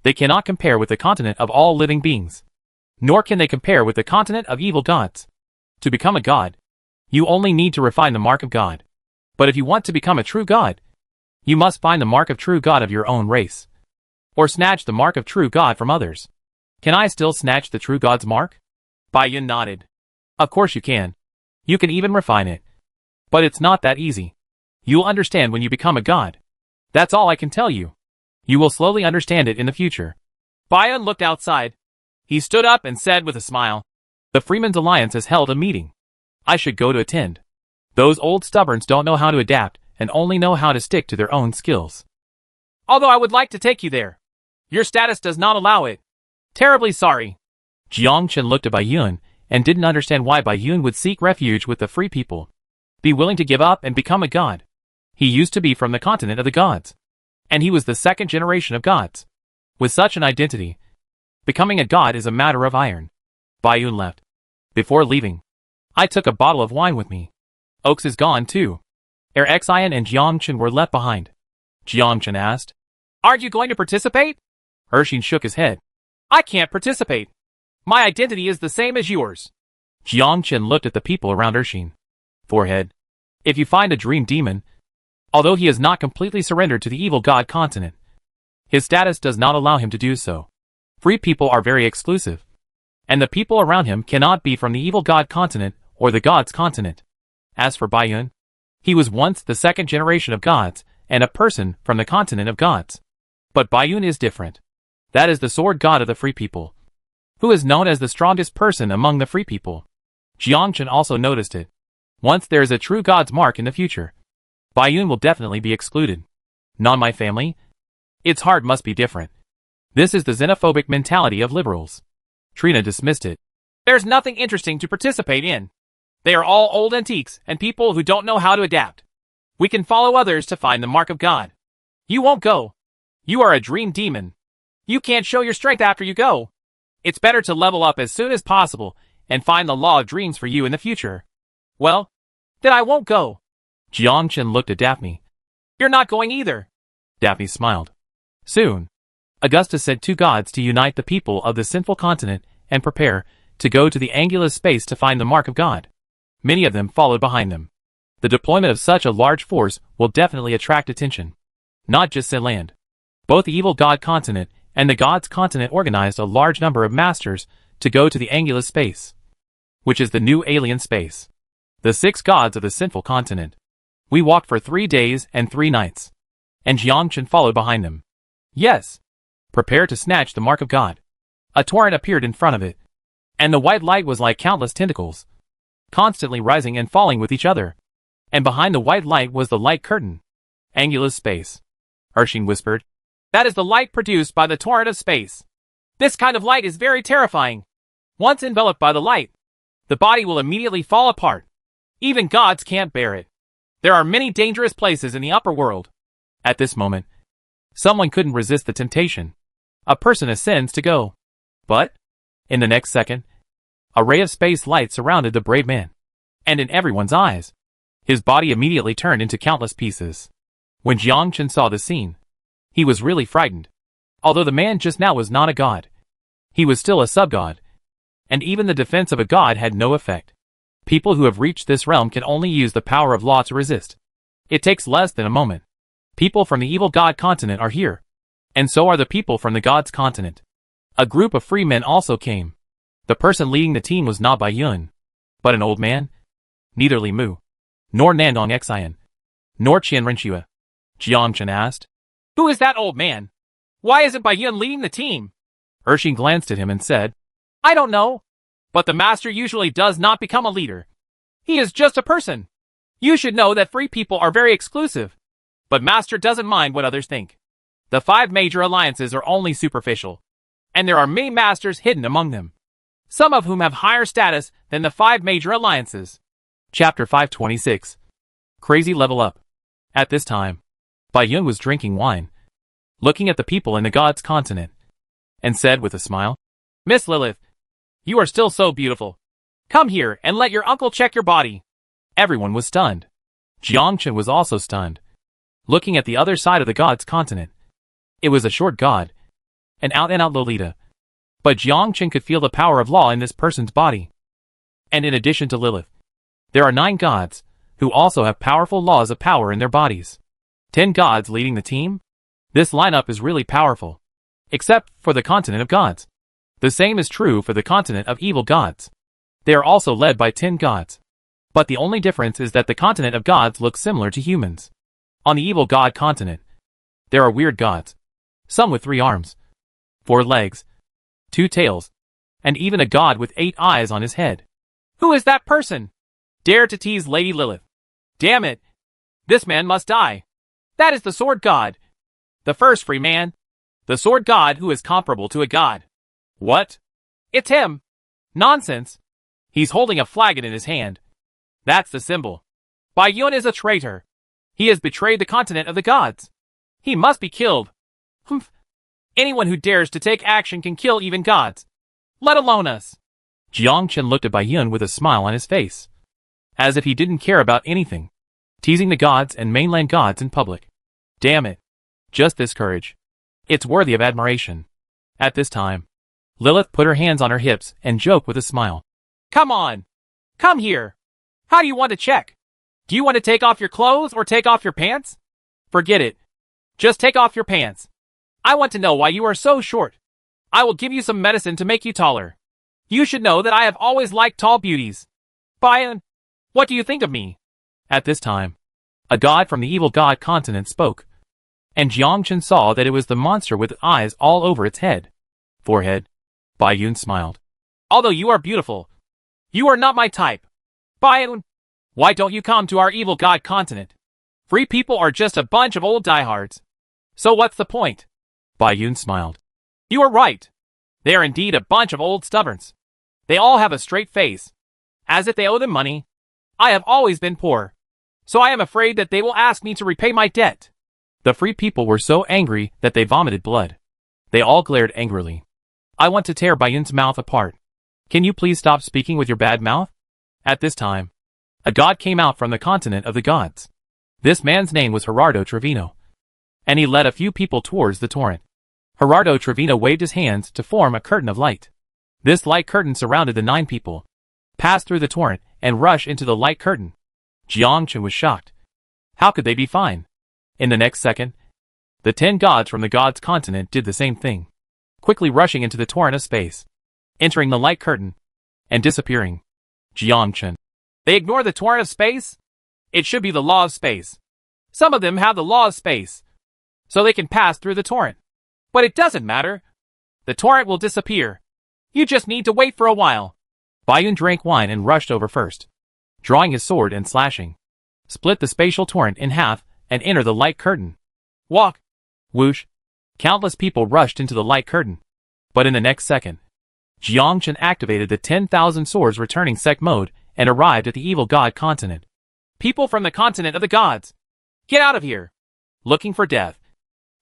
They cannot compare with the continent of all living beings, nor can they compare with the continent of evil gods. To become a god, you only need to refine the mark of God. But if you want to become a true god, you must find the mark of true god of your own race, or snatch the mark of true god from others. Can I still snatch the true god's mark? Baiyun nodded. Of course you can. You can even refine it. But it's not that easy. You'll understand when you become a god. That's all I can tell you. You will slowly understand it in the future. Baiyun looked outside. He stood up and said with a smile, the Freemen's Alliance has held a meeting. I should go to attend. Those old stubborns don't know how to adapt and only know how to stick to their own skills. Although I would like to take you there, your status does not allow it. Terribly sorry. Jiangchen looked at Baiyun and didn't understand why Baiyun would seek refuge with the free people, be willing to give up and become a god. He used to be from the continent of the gods, and he was the second generation of gods. With such an identity, becoming a god is a matter of iron. Baiyun left. Before leaving, I took a bottle of wine with me. Oaks is gone too. Xian and Jiangchen were left behind. Jiangchen asked, aren't you going to participate? Urshin shook his head. I can't participate. My identity is the same as yours. Jiangchen looked at the people around Urshin. Forehead. If you find a dream demon, although he has not completely surrendered to the evil god continent, his status does not allow him to do so. Free people are very exclusive, and the people around him cannot be from the evil god continent or the gods continent. As for Baiyun, he was once the second generation of gods and a person from the continent of gods. But Baiyun is different. That is the sword god of the free people, who is known as the strongest person among the free people. Jiangchen also noticed it. Once there is a true god's mark in the future, Baiyun will definitely be excluded. Not my family. Its heart must be different. This is the xenophobic mentality of liberals. Trina dismissed it. There's nothing interesting to participate in. They are all old antiques and people who don't know how to adapt. We can follow others to find the mark of God. You won't go. You are a dream demon. You can't show your strength after you go. It's better to level up as soon as possible and find the law of dreams for you in the future. Well, then I won't go. Jiangchen looked at Daphne. You're not going either. Daphne smiled. Soon, Augustus sent two gods to unite the people of the sinful continent and prepare to go to the angulous space to find the mark of God. Many of them followed behind them. The deployment of such a large force will definitely attract attention. Not just Zenland. Both the evil god continent and the gods continent organized a large number of masters to go to the angulous space, which is the new alien space. The 6 gods of the sinful continent. We walked for 3 days and 3 nights, and Jiangchen followed behind them. Yes. Prepare to snatch the mark of God. A torrent appeared in front of it, and the white light was like countless tentacles, constantly rising and falling with each other. And behind the white light was the light curtain. Angulous space. Urshin whispered. That is the light produced by the torrent of space. This kind of light is very terrifying. Once enveloped by the light, the body will immediately fall apart. Even gods can't bear it. There are many dangerous places in the upper world. At this moment, someone couldn't resist the temptation. A person ascends to go. But, in the next second, a ray of space light surrounded the brave man. And in everyone's eyes, his body immediately turned into countless pieces. When Jiangchen saw the scene, he was really frightened. Although the man just now was not a god, he was still a sub-god. And even the defense of a god had no effect. People who have reached this realm can only use the power of law to resist. It takes less than a moment. People from the evil god continent are here. And so are the people from the god's continent. A group of free men also came. The person leading the team was not Bai Yun, but an old man. Neither Li Mu, nor Nandong Xian, nor Qian Renxue. Jiang Chen asked. Who is that old man? Why isn't Bai Yun leading the team? Ershing glanced at him and said, I don't know. But the master usually does not become a leader. He is just a person. You should know that free people are very exclusive. But master doesn't mind what others think. The 5 major alliances are only superficial. And there are many masters hidden among them. Some of whom have higher status than the 5 major alliances. Chapter 526. Crazy Level Up. At this time, Bai Yun was drinking wine, looking at the people in the god's continent, and said with a smile, Miss Lilith, you are still so beautiful. Come here and let your uncle check your body. Everyone was stunned. Jiang Chen was also stunned, looking at the other side of the god's continent. It was a short god, an out-and-out Lolita. But Jiang Chen could feel the power of law in this person's body. And in addition to Lilith, there are 9 gods, who also have powerful laws of power in their bodies. 10 gods leading the team? This lineup is really powerful. Except for the continent of gods. The same is true for the continent of evil gods. They are also led by 10 gods. But the only difference is that the continent of gods looks similar to humans. On the evil god continent, there are weird gods. Some with 3 arms, 4 legs, 2 tails, and even a god with 8 eyes on his head. Who is that person? Dare to tease Lady Lilith. Damn it. This man must die. That is the sword god. The first free man. The sword god who is comparable to a god. What? It's him. Nonsense. He's holding a flagon in his hand. That's the symbol. Bai Yun is a traitor. He has betrayed the continent of the gods. He must be killed. Humph. Anyone who dares to take action can kill even gods. Let alone us. Jiang Chen looked at Bai Yun with a smile on his face. As if he didn't care about anything. Teasing the gods and mainland gods in public. Damn it. Just this courage. It's worthy of admiration. At this time, Lilith put her hands on her hips and joked with a smile. Come on. Come here. How do you want to check? Do you want to take off your clothes or take off your pants? Forget it. Just take off your pants. I want to know why you are so short. I will give you some medicine to make you taller. You should know that I have always liked tall beauties. Bai Yun, what do you think of me? At this time, a god from the evil god continent spoke. And Jiang Chen saw that it was the monster with eyes all over its head. Forehead. Bai Yun smiled. Although you are beautiful, you are not my type. Bai Yun, why don't you come to our evil god continent? Free people are just a bunch of old diehards. So what's the point? Bai Yun smiled. You are right. They are indeed a bunch of old stubborns. They all have a straight face, as if they owe them money. I have always been poor, so I am afraid that they will ask me to repay my debt. The free people were so angry that they vomited blood. They all glared angrily. I want to tear Bai Yun's mouth apart. Can you please stop speaking with your bad mouth? At this time, a god came out from the continent of the gods. This man's name was Gerardo Trevino, and he led a few people towards the torrent. Gerardo Trevino waved his hands to form a curtain of light. This light curtain surrounded the 9 people, passed through the torrent, and rushed into the light curtain. Jiang Chen was shocked. How could they be fine? In the next second, the 10 gods from the gods' continent did the same thing, quickly rushing into the torrent of space, entering the light curtain, and disappearing. Jiang Chen. They ignore the torrent of space? It should be the law of space. Some of them have the law of space, so they can pass through the torrent. But it doesn't matter. The torrent will disappear. You just need to wait for a while. Bai Yun drank wine and rushed over first, drawing his sword and slashing, split the spatial torrent in half and entered the light curtain. Walk! Whoosh! Countless people rushed into the light curtain. But in the next second, Jiang Chen activated the 10,000 swords returning sect mode and arrived at the evil god continent. People from the continent of the gods! Get out of here! Looking for death.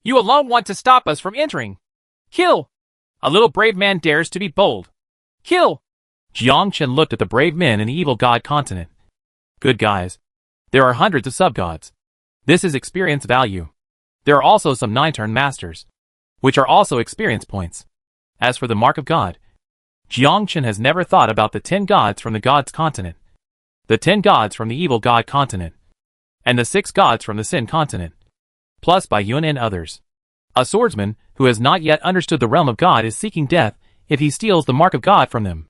You alone want to stop us from entering. Kill! A little brave man dares to be bold. Kill! Jiang Chen looked at the brave men in the evil god continent. Good guys. There are hundreds of sub-gods. This is experience value. There are also some 9-turn masters, which are also experience points. As for the mark of God, Jiang Chen has never thought about the 10 gods from the gods continent. The 10 gods from the evil god continent. and the 6 gods from the Sin continent, plus Bai Yun and others. A swordsman, who has not yet understood the realm of God, is seeking death if he steals the mark of God from them.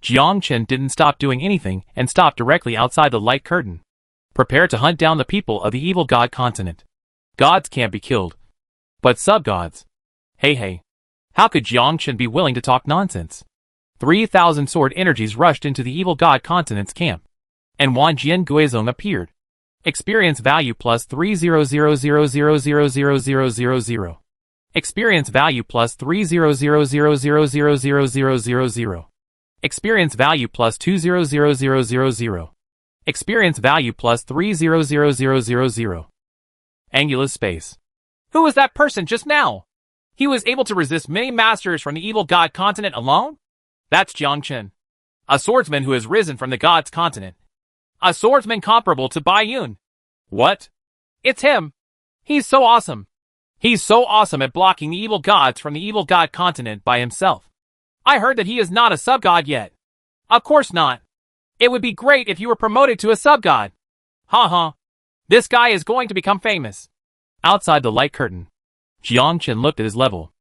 Jiang Chen didn't stop doing anything and stopped directly outside the light curtain. Prepare to hunt down the people of the evil god continent. Gods can't be killed. But sub-gods. Hey. How could Jiang Chen be willing to talk nonsense? 3,000 sword energies rushed into the evil god continent's camp. And Wan Jian Guizong appeared. Experience value plus 30000000000. Experience value plus 30000000000. Experience value plus 200000. Experience value plus 3000000. Angula's space. Who was that person just now? He was able to resist many masters from the evil god continent alone? That's Jiang Chen, a swordsman who has risen from the god's continent. A swordsman comparable to Bai Yun. What? It's him. He's so awesome. He's so awesome at blocking the evil gods from the evil god continent by himself. I heard that he is not a sub-god yet. Of course not. It would be great if you were promoted to a sub-god. Ha. This guy is going to become famous. Outside the light curtain, Jiang Chen looked at his level.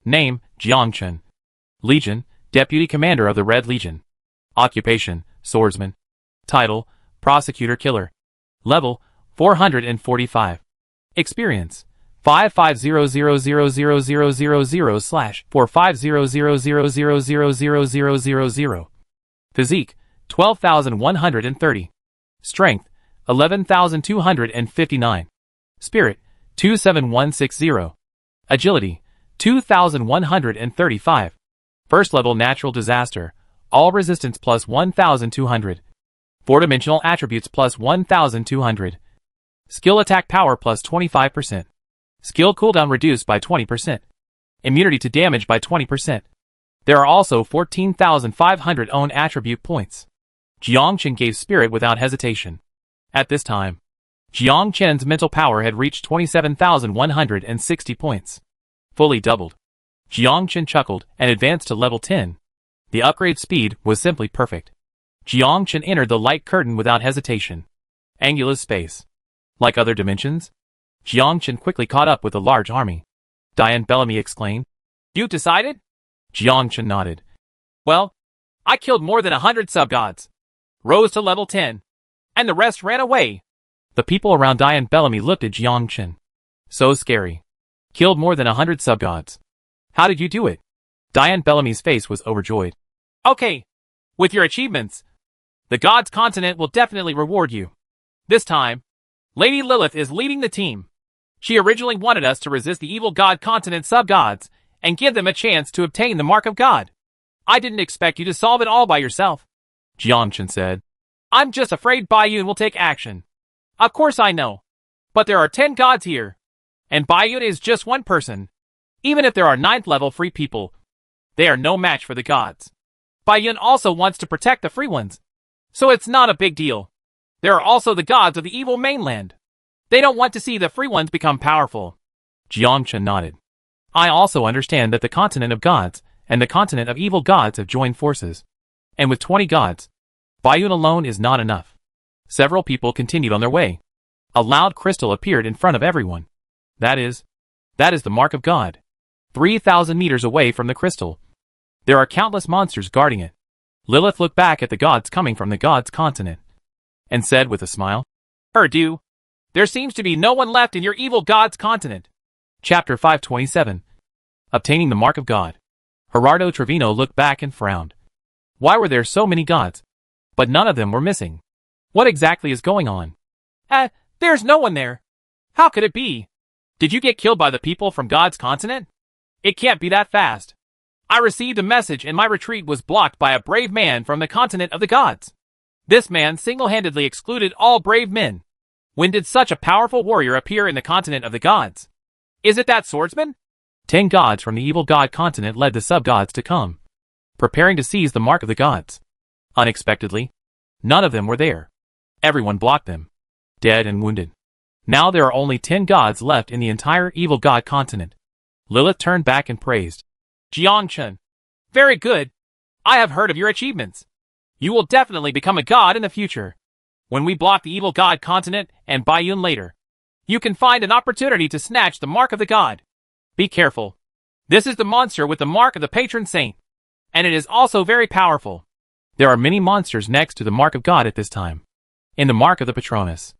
Name, Jiang Chen. Legion, Deputy Commander of the Red Legion. Occupation, Swordsman. Title, Prosecutor Killer. Level, 445. Experience, 55000000/45000000000. Physique, 12,130. Strength, 11,259. Spirit, 27160. Agility, 2,135. First level natural disaster, all resistance plus 1,200. 4-dimensional attributes plus 1,200. Skill attack power plus 25%. Skill cooldown reduced by 20%. Immunity to damage by 20%. There are also 14,500 own attribute points. Jiang Chen gave spirit without hesitation. At this time, Jiang Chen's mental power had reached 27,160 points. Fully doubled. Jiang Chen chuckled and advanced to level 10. The upgrade speed was simply perfect. Jiang Chen entered the light curtain without hesitation. Angula's space. Like other dimensions, Jiang Chen quickly caught up with a large army. Diane Bellamy exclaimed. You decided? Jiang Chen nodded. Well, I killed more than 100 sub-gods. Rose to level 10. And the rest ran away. The people around Diane Bellamy looked at Jiang Chen. So scary. Killed more than 100 sub-gods. How did you do it? Diane Bellamy's face was overjoyed. Okay. With your achievements, the God's Continent will definitely reward you. This time, Lady Lilith is leading the team. She originally wanted us to resist the evil God Continent sub-gods and give them a chance to obtain the Mark of God. I didn't expect you to solve it all by yourself, Jiang Chen said. I'm just afraid Bai Yun will take action. Of course I know. But there are 10 gods here. And Bai Yun is just one person. Even if there are 9th level free people, they are no match for the gods. Bai Yun also wants to protect the free ones. So it's not a big deal. There are also the gods of the evil mainland. They don't want to see the free ones become powerful. Jiang Chen nodded. I also understand that the continent of gods and the continent of evil gods have joined forces. And with 20 gods, Bai Yun alone is not enough. Several people continued on their way. A loud crystal appeared in front of everyone. That is the mark of God. 3,000 meters away from the crystal. There are countless monsters guarding it. Lilith looked back at the gods coming from the gods' continent and said with a smile, Erdu, there seems to be no one left in your evil gods' continent. Chapter 527. Obtaining the Mark of God. Gerardo Trevino looked back and frowned. Why were there so many gods? But none of them were missing. What exactly is going on? There's no one there. How could it be? Did you get killed by the people from God's continent? It can't be that fast. I received a message and my retreat was blocked by a brave man from the continent of the gods. This man single-handedly excluded all brave men. When did such a powerful warrior appear in the continent of the gods? Is it that swordsman? 10 gods from the evil god continent led the sub-gods to come, preparing to seize the mark of the gods. Unexpectedly, none of them were there. Everyone blocked them, dead and wounded. Now there are only 10 gods left in the entire evil god continent. Lilith turned back and praised. Jiang Chen. Very good. I have heard of your achievements. You will definitely become a god in the future. When we block the evil god continent and Bayun later, you can find an opportunity to snatch the mark of the god. Be careful. This is the monster with the mark of the patron saint, and it is also very powerful. There are many monsters next to the mark of God at this time. In the mark of the Patronus.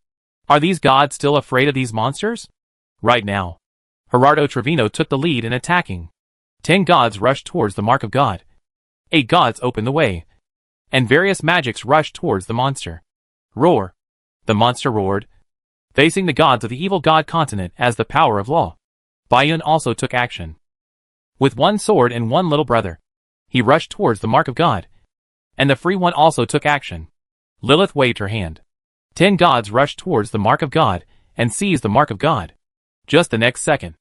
Are these gods still afraid of these monsters? Right now, Gerardo Trevino took the lead in attacking. 10 gods rushed towards the mark of God. 8 gods opened the way, and various magics rushed towards the monster. Roar. The monster roared, facing the gods of the evil god continent as the power of law. Bayun also took action. With 1 sword and 1 little brother, he rushed towards the mark of God, and the free one also took action. Lilith waved her hand. 10 gods rushed towards the mark of God and seized the mark of God. Just the next second,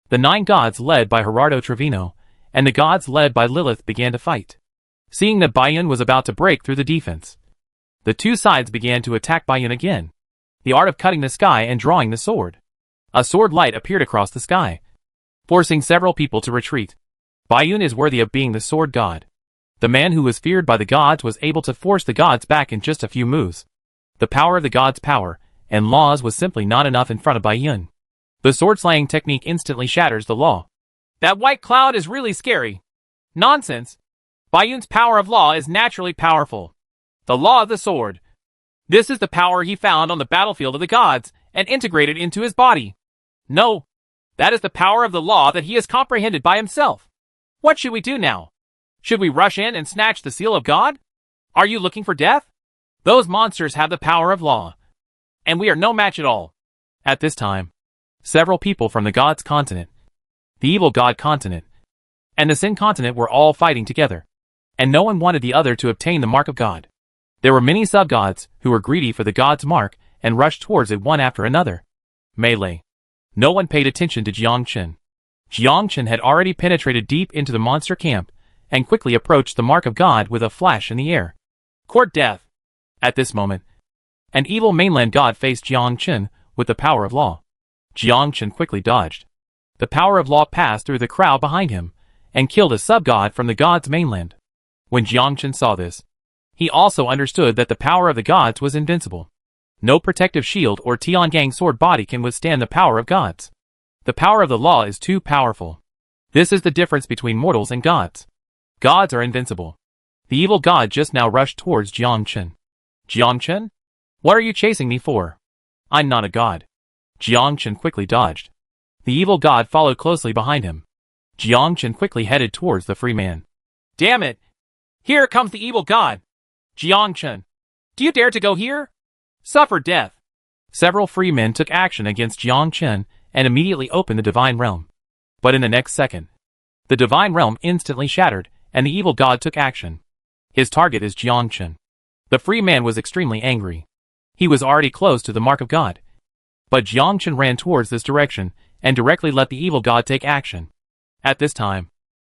the 9 gods led by Gerardo Trevino and the gods led by Lilith began to fight. Seeing that Bayun was about to break through the defense, the 2 sides began to attack Bayun again. The art of cutting the sky and drawing the sword. A sword light appeared across the sky, forcing several people to retreat. Bayun is worthy of being the sword god. The man who was feared by the gods was able to force the gods back in just a few moves. The power of the gods' power and laws was simply not enough in front of Bayun. The sword-slaying technique instantly shatters the law. That white cloud is really scary. Nonsense. Bayun's power of law is naturally powerful. The law of the sword. This is the power he found on the battlefield of the gods and integrated into his body. No. That is the power of the law that he has comprehended by himself. What should we do now? Should we rush in and snatch the seal of God? Are you looking for death? Those monsters have the power of law, and we are no match at all. At this time, several people from the gods' continent, the evil god continent, and the sin continent were all fighting together, and no one wanted the other to obtain the mark of God. There were many sub-gods who were greedy for the god's mark and rushed towards it one after another. Melee. No one paid attention to Jiangchen. Jiangchen had already penetrated deep into the monster camp and quickly approached the mark of God with a flash in the air. Court death. At this moment, an evil mainland god faced Jiangchen with the power of law. Jiangchen quickly dodged. The power of law passed through the crowd behind him and killed a sub-god from the god's mainland. When Jiangchen saw this, he also understood that the power of the gods was invincible. No protective shield or Tiangang sword body can withstand the power of gods. The power of the law is too powerful. This is the difference between mortals and gods. Gods are invincible. The evil god just now rushed towards Jiangchen. Jiangchen? What are you chasing me for? I'm not a god. Jiangchen quickly dodged. The evil god followed closely behind him. Jiangchen quickly headed towards the free man. Damn it! Here comes the evil god! Jiangchen, do you dare to go here? Suffer death! Several free men took action against Jiangchen and immediately opened the divine realm. But in the next second, the divine realm instantly shattered and the evil god took action. His target is Jiangchen. The free man was extremely angry. He was already close to the mark of God. But Jiangchen ran towards this direction and directly let the evil god take action. At this time,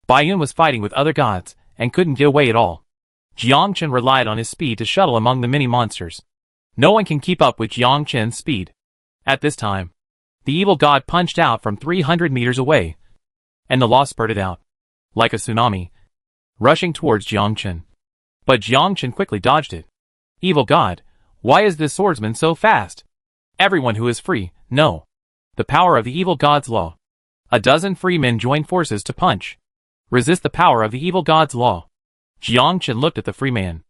Bayun was fighting with other gods and couldn't get away at all. Jiangchen relied on his speed to shuttle among the many monsters. No one can keep up with Jiangchen's speed. At this time, the evil god punched out from 300 meters away, and the law spurted out, like a tsunami, rushing towards Jiangchen. But Jiangchen quickly dodged it. Evil god, why is this swordsman so fast? Everyone who is free, no. The power of the evil god's law. A dozen free men joined forces to punch. Resist the power of the evil god's law. Jiangchen looked at the free man.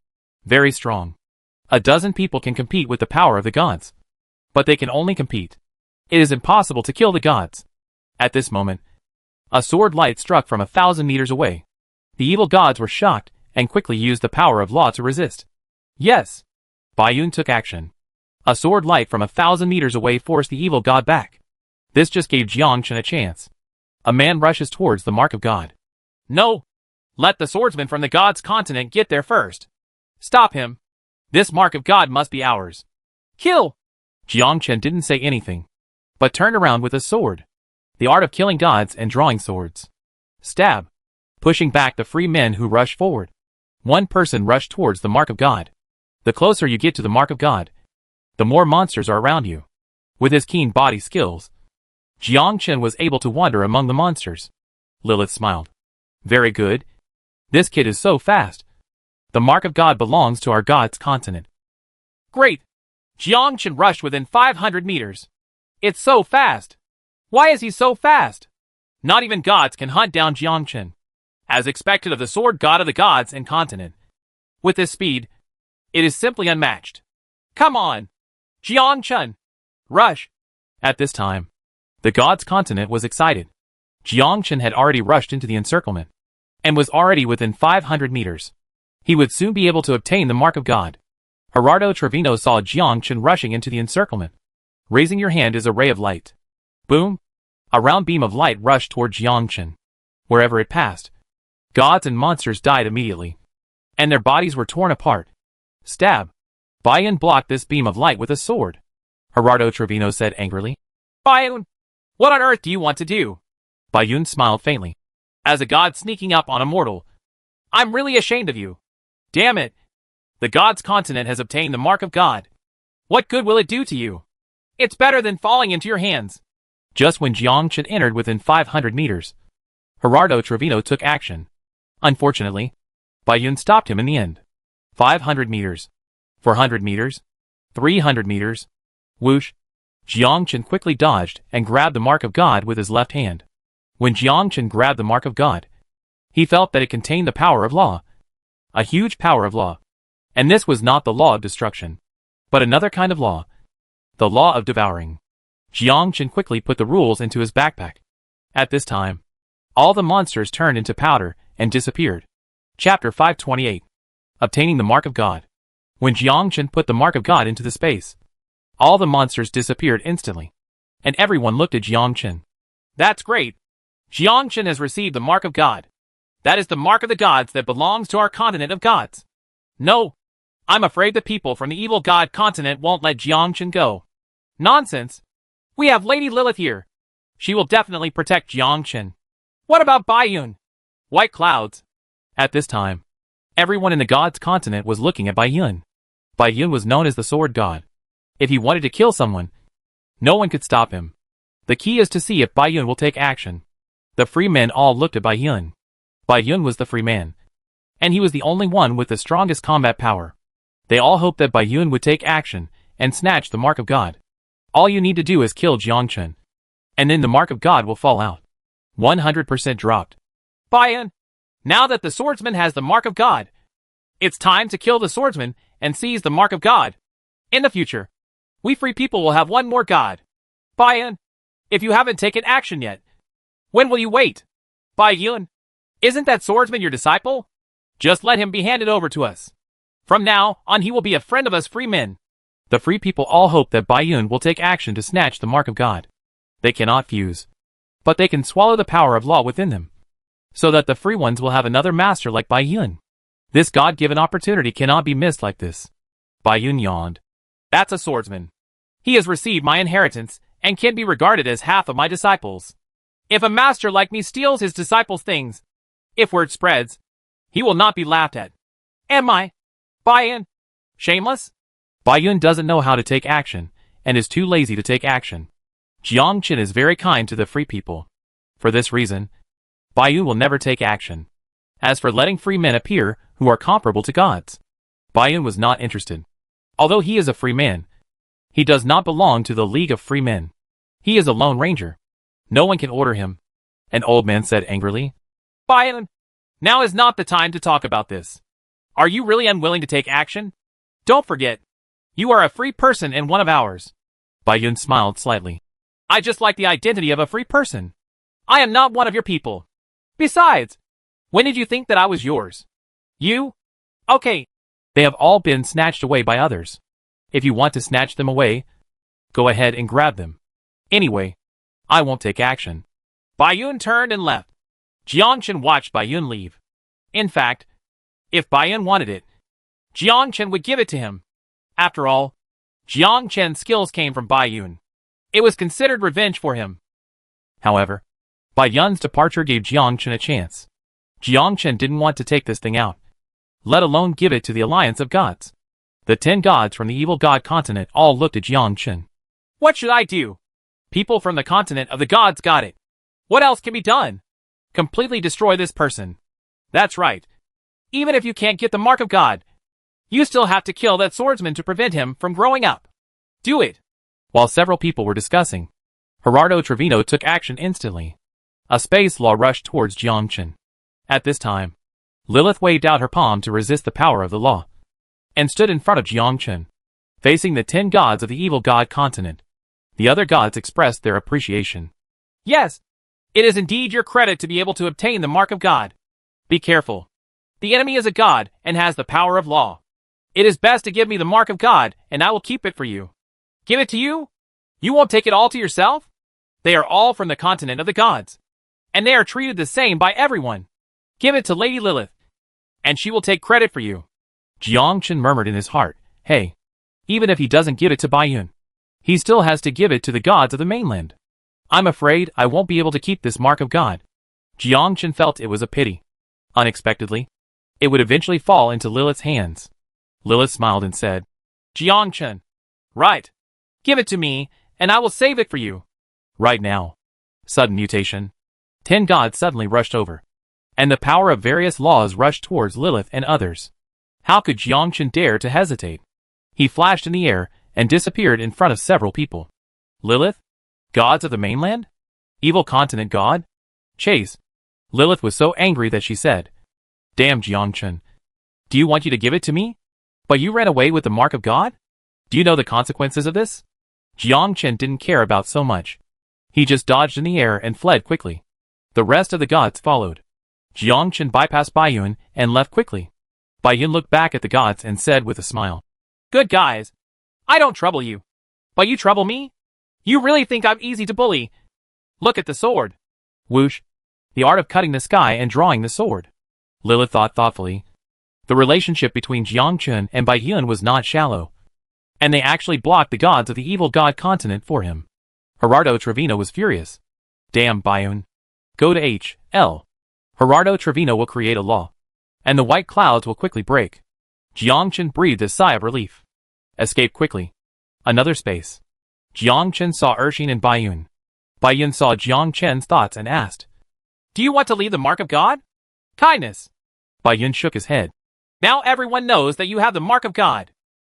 Very strong. A dozen people can compete with the power of the gods. But they can only compete. It is impossible to kill the gods. At this moment, a sword light struck from 1,000 meters away. The evil gods were shocked and quickly used the power of law to resist. Yes. Bayun took action. A sword light from 1,000 meters away forced the evil god back. This just gave Jiangchen a chance. A man rushes towards the mark of God. No! Let the swordsman from the god's continent get there first. Stop him. This mark of God must be ours. Kill! Jiangchen didn't say anything, but turned around with a sword. The art of killing gods and drawing swords. Stab. Pushing back the free men who rushed forward. One person rushed towards the mark of God. The closer you get to the mark of God, the more monsters are around you. With his keen body skills, Jiangchen was able to wander among the monsters. Lilith smiled. Very good. This kid is so fast. The mark of God belongs to our god's continent. Great! Jiangchen rushed within 500 meters. It's so fast. Why is he so fast? Not even gods can hunt down Jiangchen. As expected of the sword god of the gods and continent. With this speed, it is simply unmatched. Come on! Jiangchen! Rush! At this time, the gods' continent was excited. Jiangchen had already rushed into the encirclement, and was already within 500 meters. He would soon be able to obtain the mark of God. Gerardo Trevino saw Jiangchen rushing into the encirclement. Raising your hand is a ray of light. Boom! A round beam of light rushed toward Jiangchen. Wherever it passed, gods and monsters died immediately, and their bodies were torn apart. Stab! Baiyun blocked this beam of light with a sword. Gerardo Trevino said angrily. Baiyun! What on earth do you want to do? Baiyun smiled faintly. As a god sneaking up on a mortal, I'm really ashamed of you. Damn it! The god's continent has obtained the mark of God. What good will it do to you? It's better than falling into your hands. Just when Jiangchen entered within 500 meters, Gerardo Trevino took action. Unfortunately, Baiyun stopped him in the end. 500 meters. 400 meters. 300 meters. Whoosh! Jiangchen quickly dodged and grabbed the mark of God with his left hand. When Jiangchen grabbed the mark of God, he felt that it contained the power of law. A huge power of law. And this was not the law of destruction, but another kind of law. The law of devouring. Jiangchen quickly put the rules into his backpack. At this time, all the monsters turned into powder and disappeared. Chapter 528. Obtaining the Mark of God. When Jiangchen put the Mark of God into the space, all the monsters disappeared instantly, and everyone looked at Jiangchen. That's great! Jiangchen has received the Mark of God. That is the Mark of the Gods that belongs to our continent of gods. No! I'm afraid the people from the evil god continent won't let Jiangchen go. Nonsense! We have Lady Lilith here. She will definitely protect Jiangchen. What about Baiyun? White clouds. At this time, everyone in the god's continent was looking at Baiyun. Baiyun was known as the sword god. If he wanted to kill someone, no one could stop him. The key is to see if Baiyun will take action. The free men all looked at Baiyun. Baiyun was the free man, and he was the only one with the strongest combat power. They all hoped that Baiyun would take action and snatch the Mark of God. All you need to do is kill Jiangchen, and then the Mark of God will fall out. 100% dropped. Baiyun! Now that the swordsman has the Mark of God, it's time to kill the swordsman and seize the Mark of God. In the future, we free people will have one more god. Baiyun! If you haven't taken action yet, when will you wait? Baiyun! Isn't that swordsman your disciple? Just let him be handed over to us. From now on he will be a friend of us free men. The free people all hope that Baiyun will take action to snatch the Mark of God. They cannot fuse, but they can swallow the power of law within them, so that the free ones will have another master like Baiyun. This God-given opportunity cannot be missed like this. Baiyun yawned. That's a swordsman. He has received my inheritance and can be regarded as half of my disciples. If a master like me steals his disciples' things, if word spreads, he will not be laughed at. Am I, Baiyun, shameless? Baiyun doesn't know how to take action, and is too lazy to take action. Jiangchen is very kind to the free people. For this reason, Baiyun will never take action. As for letting free men appear who are comparable to gods, Baiyun was not interested. Although he is a free man, he does not belong to the League of Free Men. He is a lone ranger. No one can order him. An old man said angrily. Baiyun, now is not the time to talk about this. Are you really unwilling to take action? Don't forget, you are a free person and one of ours. Baiyun smiled slightly. I just like the identity of a free person. I am not one of your people. Besides, when did you think that I was yours? You? Okay. They have all been snatched away by others. If you want to snatch them away, go ahead and grab them. Anyway, I won't take action. Baiyun turned and left. Jiangchen watched Baiyun leave. In fact, if Baiyun wanted it, Jiangchen would give it to him. After all, Jiangchen's skills came from Baiyun. It was considered revenge for him. However, Baiyun's departure gave Jiangchen a chance. Jiangchen didn't want to take this thing out, let alone give it to the Alliance of Gods. The 10 gods from the evil god continent all looked at Jiangchen. What should I do? People from the continent of the gods got it. What else can be done? Completely destroy this person. That's right. Even if you can't get the Mark of God, you still have to kill that swordsman to prevent him from growing up. Do it! While several people were discussing, Gerardo Trevino took action instantly. A space law rushed towards Jiangchen. At this time, Lilith waved out her palm to resist the power of the law, and stood in front of Jiangchen, facing the 10 gods of the evil god continent. The other gods expressed their appreciation. Yes, it is indeed your credit to be able to obtain the mark of God. Be careful. The enemy is a god and has the power of law. It is best to give me the mark of God, and I will keep it for you. Give it to you? You won't take it all to yourself? They are all from the continent of the gods, and they are treated the same by everyone. Give it to Lady Lilith, and she will take credit for you. Jiangchen murmured in his heart, hey, even if he doesn't give it to Baiyun, he still has to give it to the gods of the mainland. I'm afraid I won't be able to keep this mark of God. Jiangchen felt it was a pity. Unexpectedly, it would eventually fall into Lilith's hands. Lilith smiled and said, Jiangchen, right. Give it to me, and I will save it for you. Right now. Sudden mutation. 10 gods suddenly rushed over, and the power of various laws rushed towards Lilith and others. How could Jiangchen dare to hesitate? He flashed in the air and disappeared in front of several people. Lilith? Gods of the mainland? Evil continent god? Chase. Lilith was so angry that she said, Damn Jiangchen. Do you want you to give it to me? But you ran away with the mark of God? Do you know the consequences of this? Jiangchen didn't care about so much. He just dodged in the air and fled quickly. The rest of the gods followed. Jiangchen bypassed Baiyun and left quickly. Baiyun looked back at the gods and said with a smile, Good guys. I don't trouble you. But you trouble me? You really think I'm easy to bully? Look at the sword. Whoosh. The art of cutting the sky and drawing the sword. Lilith thought thoughtfully. The relationship between Jiangchen and Baiyun was not shallow, and they actually blocked the gods of the evil god continent for him. Gerardo Trevino was furious. Damn Baiyun. Go to H.L. Gerardo Trevino will create a law, and the white clouds will quickly break. Jiangchen breathed a sigh of relief. Escape quickly. Another space. Jiangchen saw Urshin and Baiyun. Baiyun saw Jiangchen's thoughts and asked, Do you want to leave the mark of God? Kindness. Baiyun shook his head. Now everyone knows that you have the mark of God.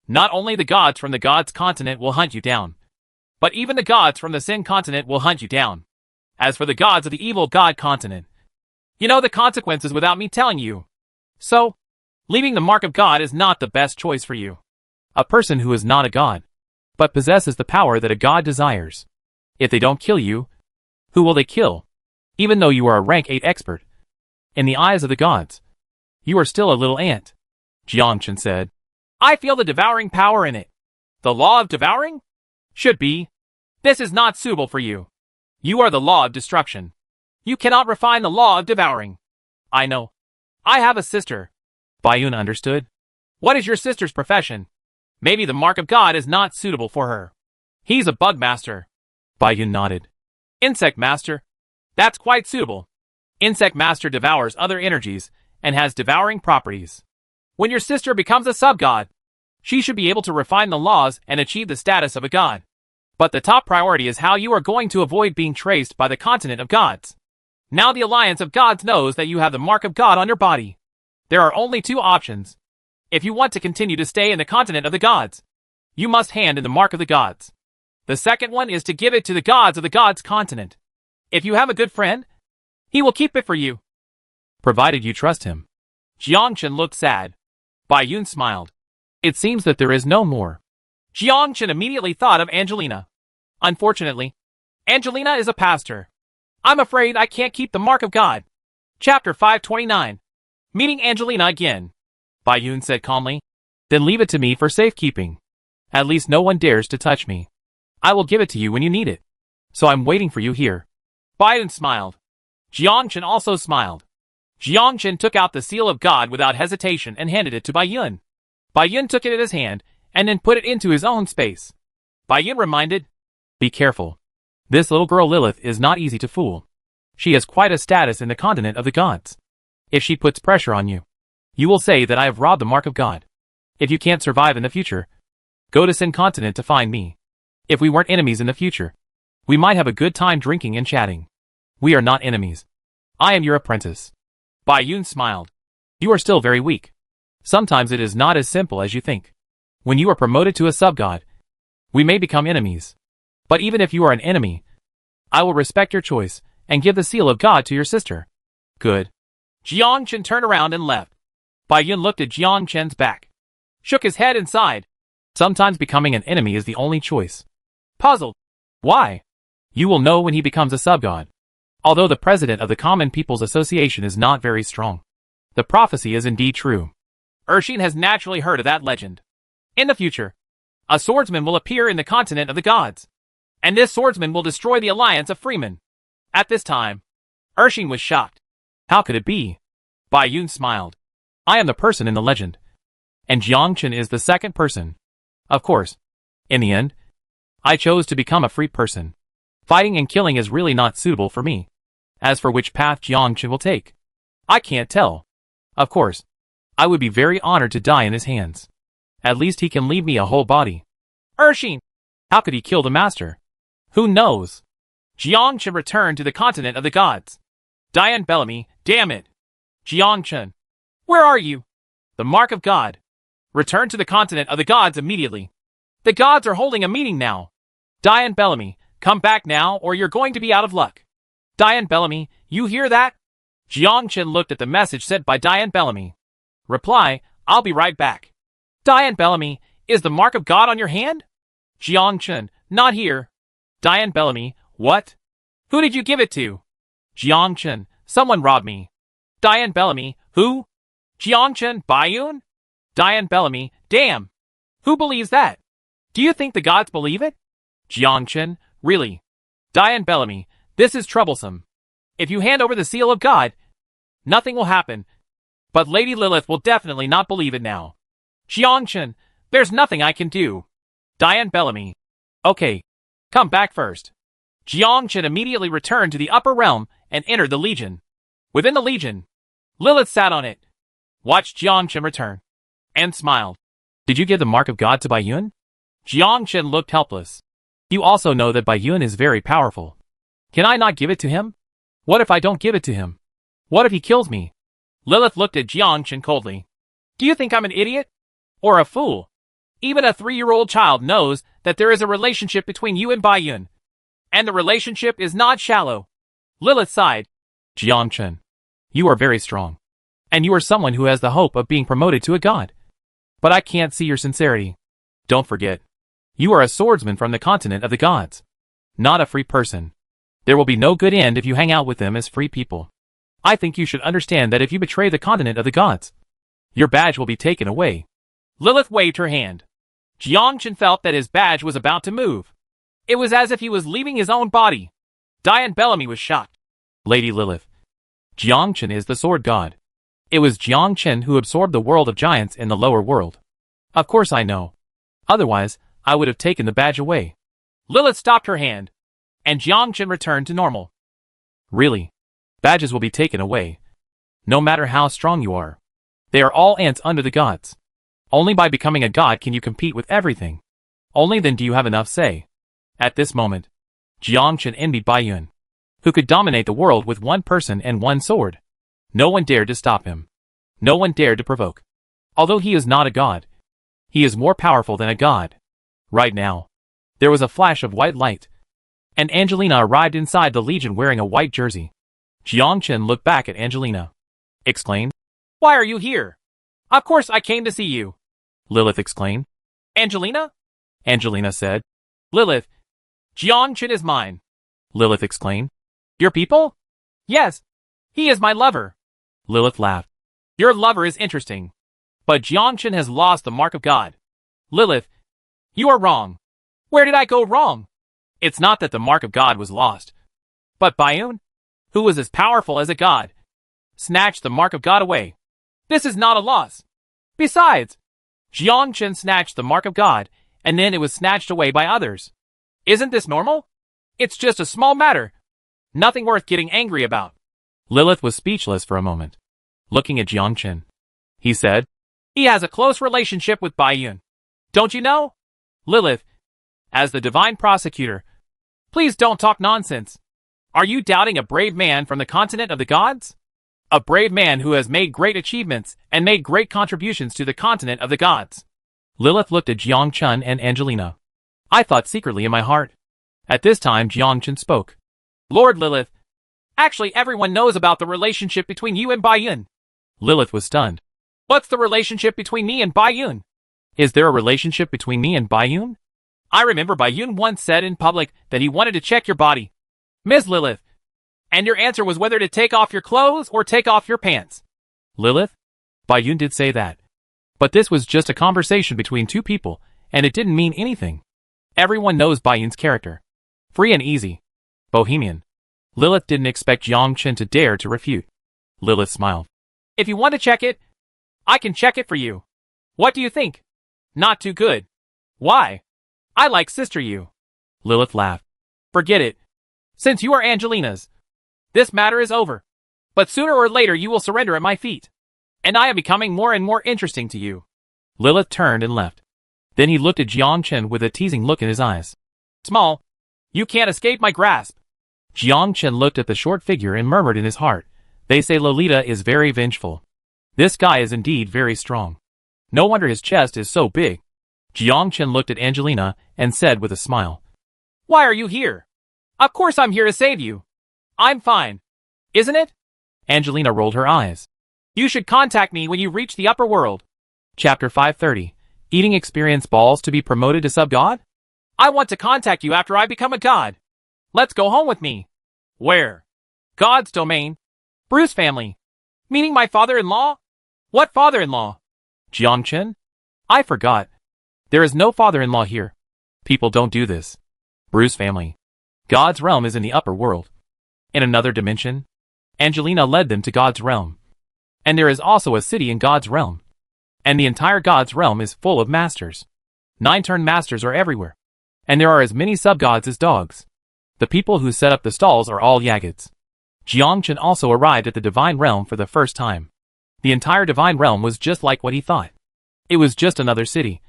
Not only the gods from the gods continent will hunt you down, but even the gods from the sin continent will hunt you down. As for the gods of the evil god continent, you know the consequences without me telling you. So, leaving the mark of God is not the best choice for you. A person who is not a god, but possesses the power that a god desires. If they don't kill you, who will they kill? Even though you are a rank 8 expert, in the eyes of the gods, you are still a little ant. Jiangchen said, I feel the devouring power in it. The law of devouring? Should be. This is not suitable for you. You are the law of destruction. You cannot refine the law of devouring. I know. I have a sister. Baiyun understood. What is your sister's profession? Maybe the mark of God is not suitable for her. He's a bug master. Baiyun nodded. Insect master. That's quite suitable. Insect master devours other energies and has devouring properties. When your sister becomes a sub-god, she should be able to refine the laws and achieve the status of a god. But the top priority is how you are going to avoid being traced by the continent of gods. Now the Alliance of Gods knows that you have the mark of God on your body. There are only 2 options. If you want to continue to stay in the continent of the gods, you must hand in the mark of the gods. The second one is to give it to the gods of the gods continent. If you have a good friend, he will keep it for you. Provided you trust him. Jiangchen looked sad. Baiyun smiled. It seems that there is no more. Jiangchen immediately thought of Angelina. Unfortunately, Angelina is a pastor. I'm afraid I can't keep the mark of God. Chapter 529. Meeting Angelina again. Baiyun said calmly. Then leave it to me for safekeeping. At least no one dares to touch me. I will give it to you when you need it. So I'm waiting for you here. Baiyun smiled. Jiangchen also smiled. Jiangchen took out the seal of God without hesitation and handed it to Baiyun. Baiyun took it in his hand and then put it into his own space. Baiyun reminded, Be careful. This little girl Lilith is not easy to fool. She has quite a status in the continent of the gods. If she puts pressure on you, you will say that I have robbed the mark of God. If you can't survive in the future, go to Sin Continent to find me. If we weren't enemies in the future, we might have a good time drinking and chatting. We are not enemies. I am your apprentice. Baiyun smiled. You are still very weak. Sometimes it is not as simple as you think. When you are promoted to a sub-god, We may become enemies. But even if you are an enemy, I will respect your choice and give the seal of God to your sister. Good. Jiang Chen turned around and left. Bai Yun looked at Jiang Chen's back, shook his head and sighed. Sometimes becoming an enemy is the only choice. Puzzled. Why? You will know when he becomes a sub-god. Although the president of the Common People's Association is not very strong, the prophecy is indeed true. Urshin has naturally heard of that legend. In the future, a swordsman will appear in the continent of the gods, and this swordsman will destroy the alliance of freemen. At this time, Urshin was shocked. How could it be? Bai Yun smiled. I am the person in the legend, and Jiang Chen is the second person. Of course, in the end, I chose to become a free person. Fighting and killing is really not suitable for me. As for which path Jiang Chen will take, I can't tell. Of course, I would be very honored to die in his hands. At least he can leave me a whole body. Urshin! How could he kill the master? Who knows? Jiang Chen returned to the continent of the gods. Diane Bellamy, damn it! Jiang Chen, where are you? The mark of God. Return to the continent of the gods immediately. The gods are holding a meeting now. Diane Bellamy, come back now or you're going to be out of luck. Diane Bellamy, you hear that? Jiang Chen looked at the message sent by Diane Bellamy. Reply, I'll be right back. Diane Bellamy, is the mark of God on your hand? Jiang Chen, not here. Diane Bellamy, what? Who did you give it to? Jiang Chen, someone robbed me. Diane Bellamy, who? Jiang Chen, Bai Yun? Diane Bellamy, damn. Who believes that? Do you think the gods believe it? Jiang Chen, really? Diane Bellamy, this is troublesome. If you hand over the seal of God, nothing will happen. But Lady Lilith will definitely not believe it now. Jiang Chen, there's nothing I can do. Diane Bellamy, okay, come back first. Jiang Chen immediately returned to the upper realm and entered the Legion. Within the Legion, Lilith sat on it, watched Jiang Chen return, and smiled. Did you give the mark of God to Bai Yun? Jiang Chen looked helpless. You also know that Bai Yun is very powerful. Can I not give it to him? What if I don't give it to him? What if he kills me? Lilith looked at Jiang Chen coldly. Do you think I'm an idiot? Or a fool? Even a 3-year-old child knows that there is a relationship between you and Bai Yun. And the relationship is not shallow. Lilith sighed. Jiang Chen, you are very strong. And you are someone who has the hope of being promoted to a god. But I can't see your sincerity. Don't forget, you are a swordsman from the continent of the gods. Not a free person. There will be no good end if you hang out with them as free people. I think you should understand that if you betray the continent of the gods, your badge will be taken away. Lilith waved her hand. Jiang Chen felt that his badge was about to move. It was as if he was leaving his own body. Diane Bellamy was shocked. Lady Lilith, Jiang Chen is the sword god. It was Jiang Chen who absorbed the world of giants in the lower world. Of course I know. Otherwise, I would have taken the badge away. Lilith stopped her hand, and Jiang Chen returned to normal. Really? Badges will be taken away. No matter how strong you are. They are all ants under the gods. Only by becoming a god can you compete with everything. Only then do you have enough say. At this moment, Jiang Chen envied Bai Yun, who could dominate the world with one person and one sword. No one dared to stop him. No one dared to provoke. Although he is not a god, he is more powerful than a god. Right now, there was a flash of white light, and Angelina arrived inside the Legion wearing a white jersey. Jiang Chen looked back at Angelina, exclaimed, Why are you here? Of course I came to see you. Lilith exclaimed. Angelina? Angelina said. Lilith, Jiang Chen is mine. Lilith exclaimed. Your people? Yes, he is my lover. Lilith laughed. Your lover is interesting. But Jiang Chen has lost the mark of God. Lilith, you are wrong. Where did I go wrong? It's not that the mark of God was lost. But Bai Yun, who was as powerful as a god, snatched the mark of God away. This is not a loss. Besides, Jiang Chen snatched the mark of God, and then it was snatched away by others. Isn't this normal? It's just a small matter. Nothing worth getting angry about. Lilith was speechless for a moment, looking at Jiang Chen. He said, He has a close relationship with Bai Yun. Don't you know? Lilith, as the divine prosecutor, please don't talk nonsense. Are you doubting a brave man from the continent of the gods? A brave man who has made great achievements and made great contributions to the continent of the gods. Lilith looked at Jiang Chen and Angelina. I thought secretly in my heart. At this time Jiangchen spoke. Lord Lilith, actually everyone knows about the relationship between you and Baiyun. Lilith was stunned. What's the relationship between me and Baiyun? Is there a relationship between me and Baiyun? I remember Baiyun once said in public that he wanted to check your body. Ms. Lilith. And your answer was whether to take off your clothes or take off your pants. Lilith? Baiyun did say that. But this was just a conversation between two people, and it didn't mean anything. Everyone knows Baiyun's character. Free and easy. Bohemian. Lilith didn't expect Jiangchen to dare to refute. Lilith smiled. If you want to check it, I can check it for you. What do you think? Not too good. Why? I like sister you. Lilith laughed. Forget it. Since you are Angelina's, this matter is over. But sooner or later you will surrender at my feet. And I am becoming more and more interesting to you. Lilith turned and left. Then he looked at Jiangchen with a teasing look in his eyes. Small. You can't escape my grasp. Jiangchen looked at the short figure and murmured in his heart. They say Lolita is very vengeful. This guy is indeed very strong. No wonder his chest is so big. Jiangchen looked at Angelina and said with a smile. Why are you here? Of course I'm here to save you. I'm fine. Isn't it? Angelina rolled her eyes. You should contact me when you reach the upper world. Chapter 530. Eating experience balls to be promoted to sub-god? I want to contact you after I become a god. Let's go home with me. Where? God's domain. Bruce family. Meaning my father-in-law? What father-in-law? Jiangchen? I forgot. There is no father-in-law here. People don't do this. Bruce family. God's realm is in the upper world. In another dimension, Angelina led them to God's realm. And there is also a city in God's realm. And the entire God's realm is full of masters. 9-turn masters are everywhere. And there are as many sub-gods as dogs. The people who set up the stalls are all Yagods. Jiangchen also arrived at the divine realm for the first time. The entire divine realm was just like what he thought. It was just another city,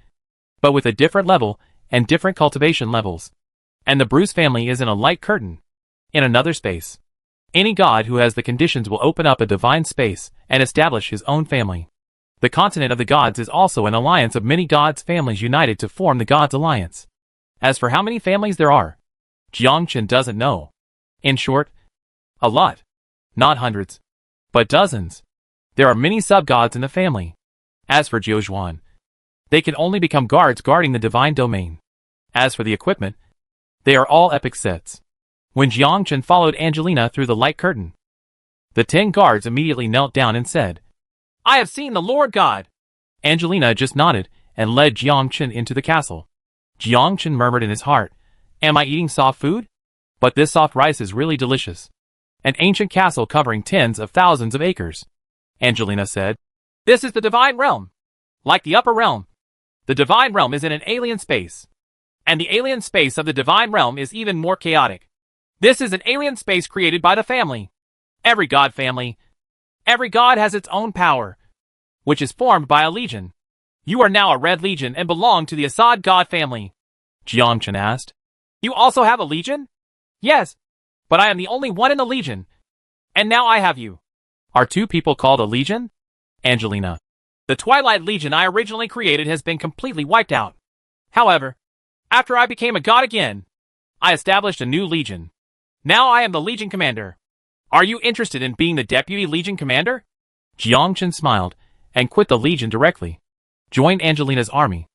but with a different level and different cultivation levels. And the Bruce family is in a light curtain. In another space. Any god who has the conditions will open up a divine space and establish his own family. The continent of the gods is also an alliance of many gods' families united to form the gods' alliance. As for how many families there are, Jiangchen doesn't know. In short, a lot. Not hundreds, but dozens. There are many sub-gods in the family. As for Jiuzhuan, they can only become guards guarding the divine domain. As for the equipment, they are all epic sets. When Jiangchen followed Angelina through the light curtain, the 10 guards immediately knelt down and said, I have seen the Lord God. Angelina just nodded and led Jiangchen into the castle. Jiangchen murmured in his heart, Am I eating soft food? But this soft rice is really delicious. An ancient castle covering tens of thousands of acres. Angelina said, This is the divine realm. Like the upper realm. The divine realm is in an alien space. And the alien space of the divine realm is even more chaotic. This is an alien space created by the family. Every god family. Every god has its own power, which is formed by a legion. You are now a red legion and belong to the Assad god family. Jiangchen asked. You also have a legion? Yes, but I am the only one in the legion. And now I have you. Are 2 people called a legion? Angelina. The Twilight Legion I originally created has been completely wiped out. However, after I became a god again, I established a new legion. Now I am the legion commander. Are you interested in being the deputy legion commander? Jiangchen smiled and quit the legion directly. Joined Angelina's army.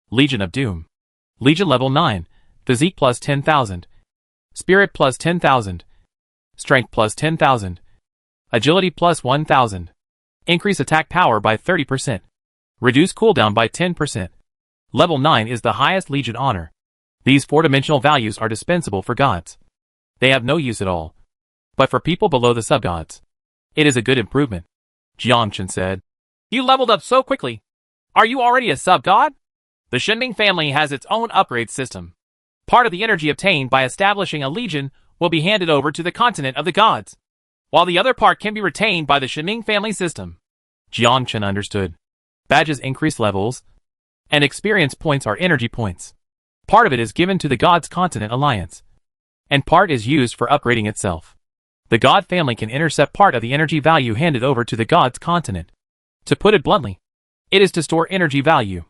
Legion of Doom. Legion level 9. Physique plus 10,000. Spirit plus 10,000. Strength plus 10,000. Agility plus 1,000. Increase attack power by 30%. Reduce cooldown by 10%. Level 9 is the highest legion honor. These 4-dimensional values are dispensable for gods. They have no use at all. But for people below the sub-gods, it is a good improvement. Jiangchen said. You leveled up so quickly. Are you already a sub-god? The Shenming family has its own upgrade system. Part of the energy obtained by establishing a legion will be handed over to the continent of the gods, while the other part can be retained by the Shenming family system. Jiangchen understood. Badges increase levels, and experience points are energy points. Part of it is given to the God's Continent Alliance, and part is used for upgrading itself. The God family can intercept part of the energy value handed over to the God's Continent. To put it bluntly, it is to store energy value.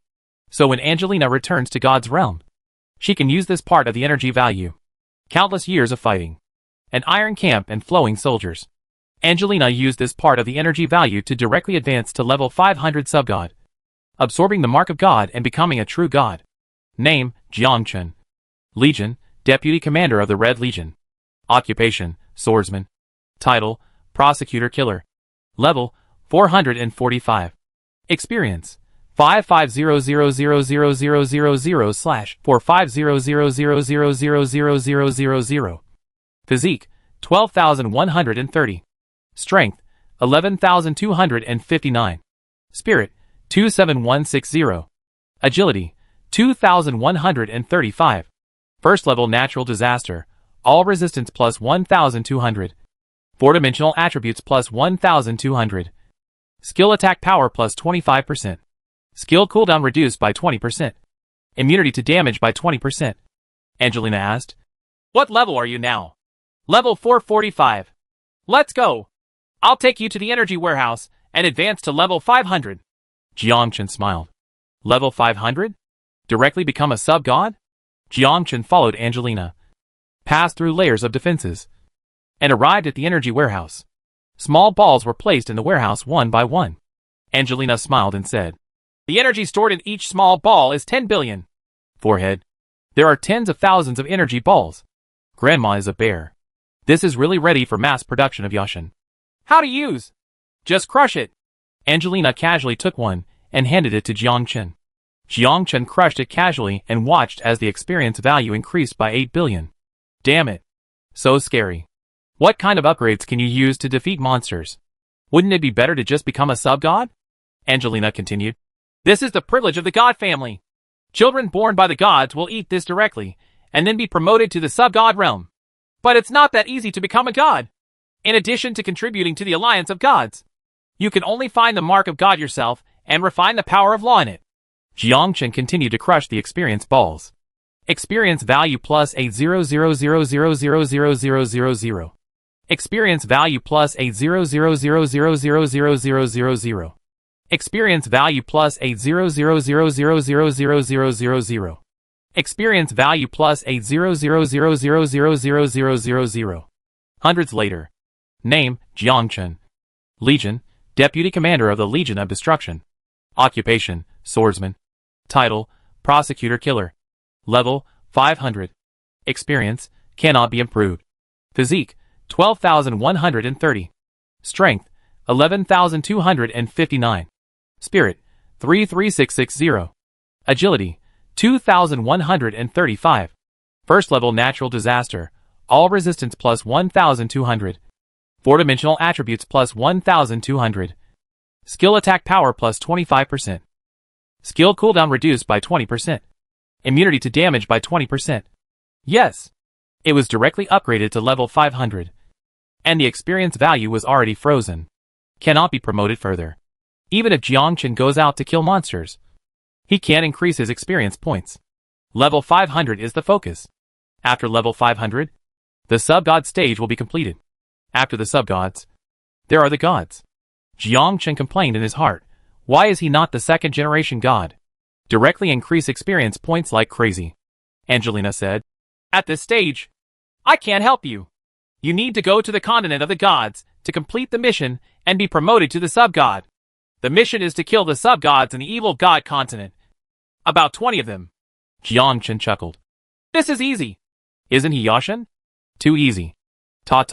So when Angelina returns to God's realm, She can use this part of the energy value. Countless years of fighting. An iron camp and flowing soldiers. Angelina used this part of the energy value to directly advance to level 500 subgod, absorbing the mark of God and becoming a true god. Name, Jiangchen. Legion, Deputy Commander of the Red Legion. Occupation, Swordsman. Title, Prosecutor Killer. Level, 445. Experience, 55000000/45000000000. Physique, 12,130. Strength, 11,259. Spirit, 27160. Agility, 2,135. First level natural disaster, all resistance plus 1,200. 4-dimensional attributes plus 1,200. Skill attack power plus 25%. Skill cooldown reduced by 20%. Immunity to damage by 20%. Angelina asked. What level are you now? Level 445. Let's go. I'll take you to the energy warehouse and advance to level 500. Jiangchen smiled. Level 500? Directly become a sub-god? Jiangchen followed Angelina, passed through layers of defenses, and arrived at the energy warehouse. Small balls were placed in the warehouse one by one. Angelina smiled and said, The energy stored in each small ball is 10 billion. Forehead. There are tens of thousands of energy balls. Grandma is a bear. This is really ready for mass production of Yashin. How to use? Just crush it. Angelina casually took one and handed it to Jiangchen. Jiangchen crushed it casually and watched as the experience value increased by 8 billion. Damn it. So scary. What kind of upgrades can you use to defeat monsters? Wouldn't it be better to just become a sub-god? Angelina continued. This is the privilege of the god family. Children born by the gods will eat this directly, and then be promoted to the sub-god realm. But it's not that easy to become a god. In addition to contributing to the alliance of gods, you can only find the mark of God yourself and refine the power of law in it. Jiangchen continued to crush the experience balls. Experience value plus 80000000000. Experience value plus 80000000000. Experience value plus 80000000000. Experience value plus 80000000000. Hundreds later. Name, Jiangchen. Legion, Deputy Commander of the Legion of Destruction. Occupation, Swordsman. Title, Prosecutor Killer. Level, 500. Experience, cannot be improved. Physique, 12,130. Strength, 11,259. Spirit, 33660. Agility, 2,135. First level natural disaster, all resistance plus 1,200. 4-dimensional attributes plus 1,200. Skill attack power plus 25%. Skill cooldown reduced by 20%. Immunity to damage by 20%. Yes. It was directly upgraded to level 500. And the experience value was already frozen. Cannot be promoted further. Even if Jiangchen goes out to kill monsters, he can't increase his experience points. Level 500 is the focus. After level 500, the sub-god stage will be completed. After the sub-gods, there are the gods. Jiangchen complained in his heart, why is he not the second generation god? Directly increase experience points like crazy. Angelina said, At this stage, I can't help you. You need to go to the continent of the gods to complete the mission and be promoted to the sub-god. The mission is to kill the sub-gods in the evil god continent. About 20 of them. Jiangchen chuckled. This is easy. Isn't he, Yashin? Too easy. Ta.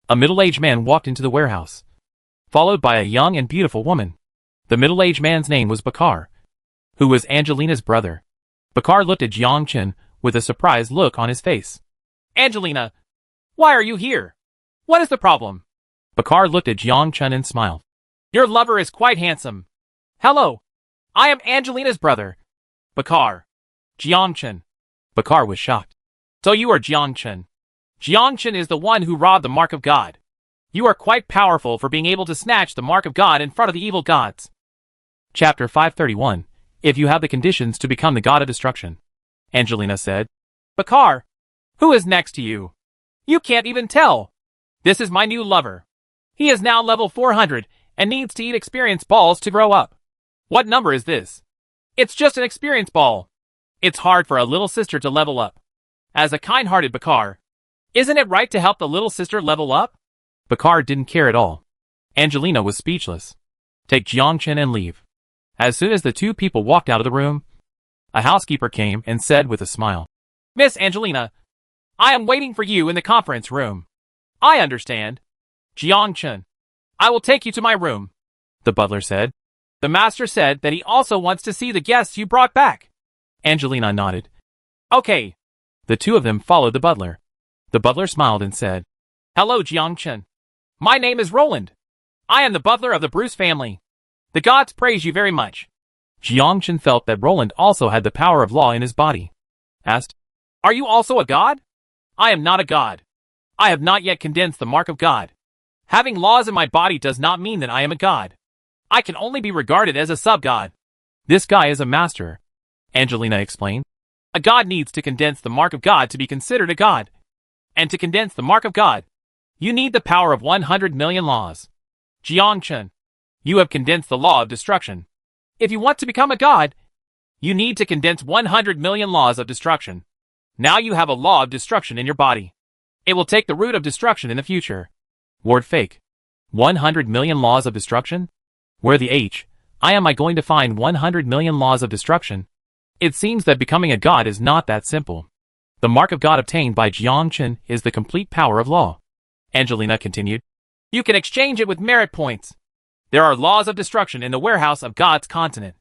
A middle-aged man walked into the warehouse, followed by a young and beautiful woman. The middle-aged man's name was Bakar, who was Angelina's brother. Bakar looked at Jiangchen with a surprised look on his face. Angelina, why are you here? What is the problem? Bakar looked at Jiangchen and smiled. Your lover is quite handsome. Hello. I am Angelina's brother. Bakar. Jiangchen. Bakar was shocked. So you are Jiangchen. Jiangchen is the one who robbed the Mark of God. You are quite powerful for being able to snatch the Mark of God in front of the evil gods. Chapter 531. If you have the conditions to become the god of destruction. Angelina said. Bakar, who is next to you? You can't even tell. This is my new lover. He is now level 400 and needs to eat experience balls to grow up. What number is this? It's just an experience ball. It's hard for a little sister to level up. As a kind-hearted Bakar, isn't it right to help the little sister level up? Bakar didn't care at all. Angelina was speechless. Take Jiangchen and leave. As soon as the two people walked out of the room, a housekeeper came and said with a smile, Miss Angelina, I am waiting for you in the conference room. I understand. Jiangchen, I will take you to my room, the butler said. The master said that he also wants to see the guests you brought back. Angelina nodded. Okay. The two of them followed the butler. The butler smiled and said, Hello, Jiangchen. My name is Roland. I am the butler of the Bruce family. The gods praise you very much. Jiangchen felt that Roland also had the power of law in his body. Asked, Are you also a god? I am not a god. I have not yet condensed the mark of God. Having laws in my body does not mean that I am a god. I can only be regarded as a sub-god. This guy is a master, Angelina explained. A god needs to condense the mark of God to be considered a god. And to condense the mark of God, you need the power of 100 million laws. Jiangchen, you have condensed the law of destruction. If you want to become a god, you need to condense 100 million laws of destruction. Now you have a law of destruction in your body. It will take the root of destruction in the future. Word fake. 100 million laws of destruction? Where the I am I going to find 100 million laws of destruction? It seems that becoming a god is not that simple. The mark of God obtained by Jiangchen is the complete power of law. Angelina continued. You can exchange it with merit points. There are laws of destruction in the warehouse of God's continent,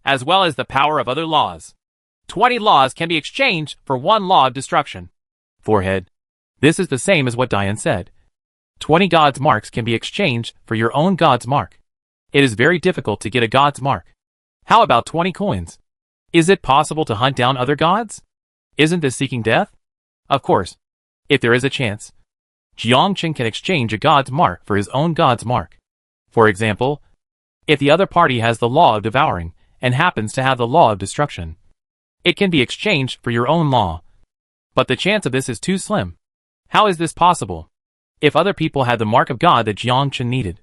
as well as the power of other laws. 20 laws can be exchanged for 1 law of destruction. Forehead. This is the same as what Diane said. 20 God's marks can be exchanged for your own God's mark. It is very difficult to get a God's mark. How about 20 coins? Is it possible to hunt down other gods? Isn't this seeking death? Of course. If there is a chance, Jiangchen can exchange a God's mark for his own God's mark. For example, if the other party has the law of devouring and happens to have the law of destruction, it can be exchanged for your own law. But the chance of this is too slim. How is this possible? If other people had the mark of God that Jiangchen needed,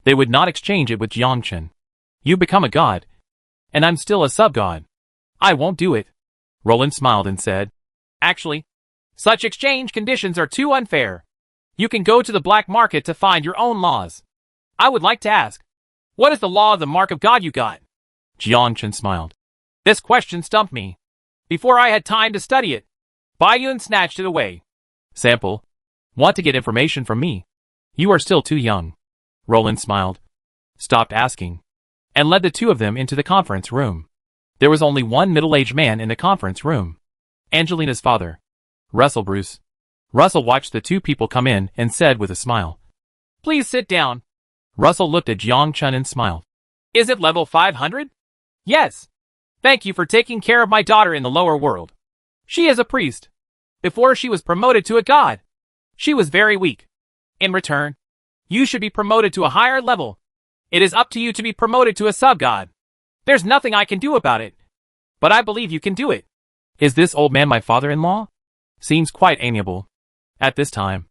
they would not exchange it with Jiangchen. You become a god, and I'm still a sub-god. I won't do it. Roland smiled and said, Actually, such exchange conditions are too unfair. You can go to the black market to find your own laws. I would like to ask, what is the law of the mark of God you got? Jiangchen smiled. This question stumped me. Before I had time to study it, Baiyun snatched it away. Sample. Want to get information from me? You are still too young. Roland smiled, stopped asking, and led the two of them into the conference room. There was only one middle-aged man in the conference room. Angelina's father. Russell Bruce. Russell watched the two people come in and said with a smile, Please sit down. Russell looked at Jiangchen and smiled. Is it level 500? Yes. Thank you for taking care of my daughter in the lower world. She is a priest. Before she was promoted to a god, she was very weak. In return, you should be promoted to a higher level. It is up to you to be promoted to a sub-god. There's nothing I can do about it. But I believe you can do it. Is this old man my father-in-law? Seems quite amiable. At this time,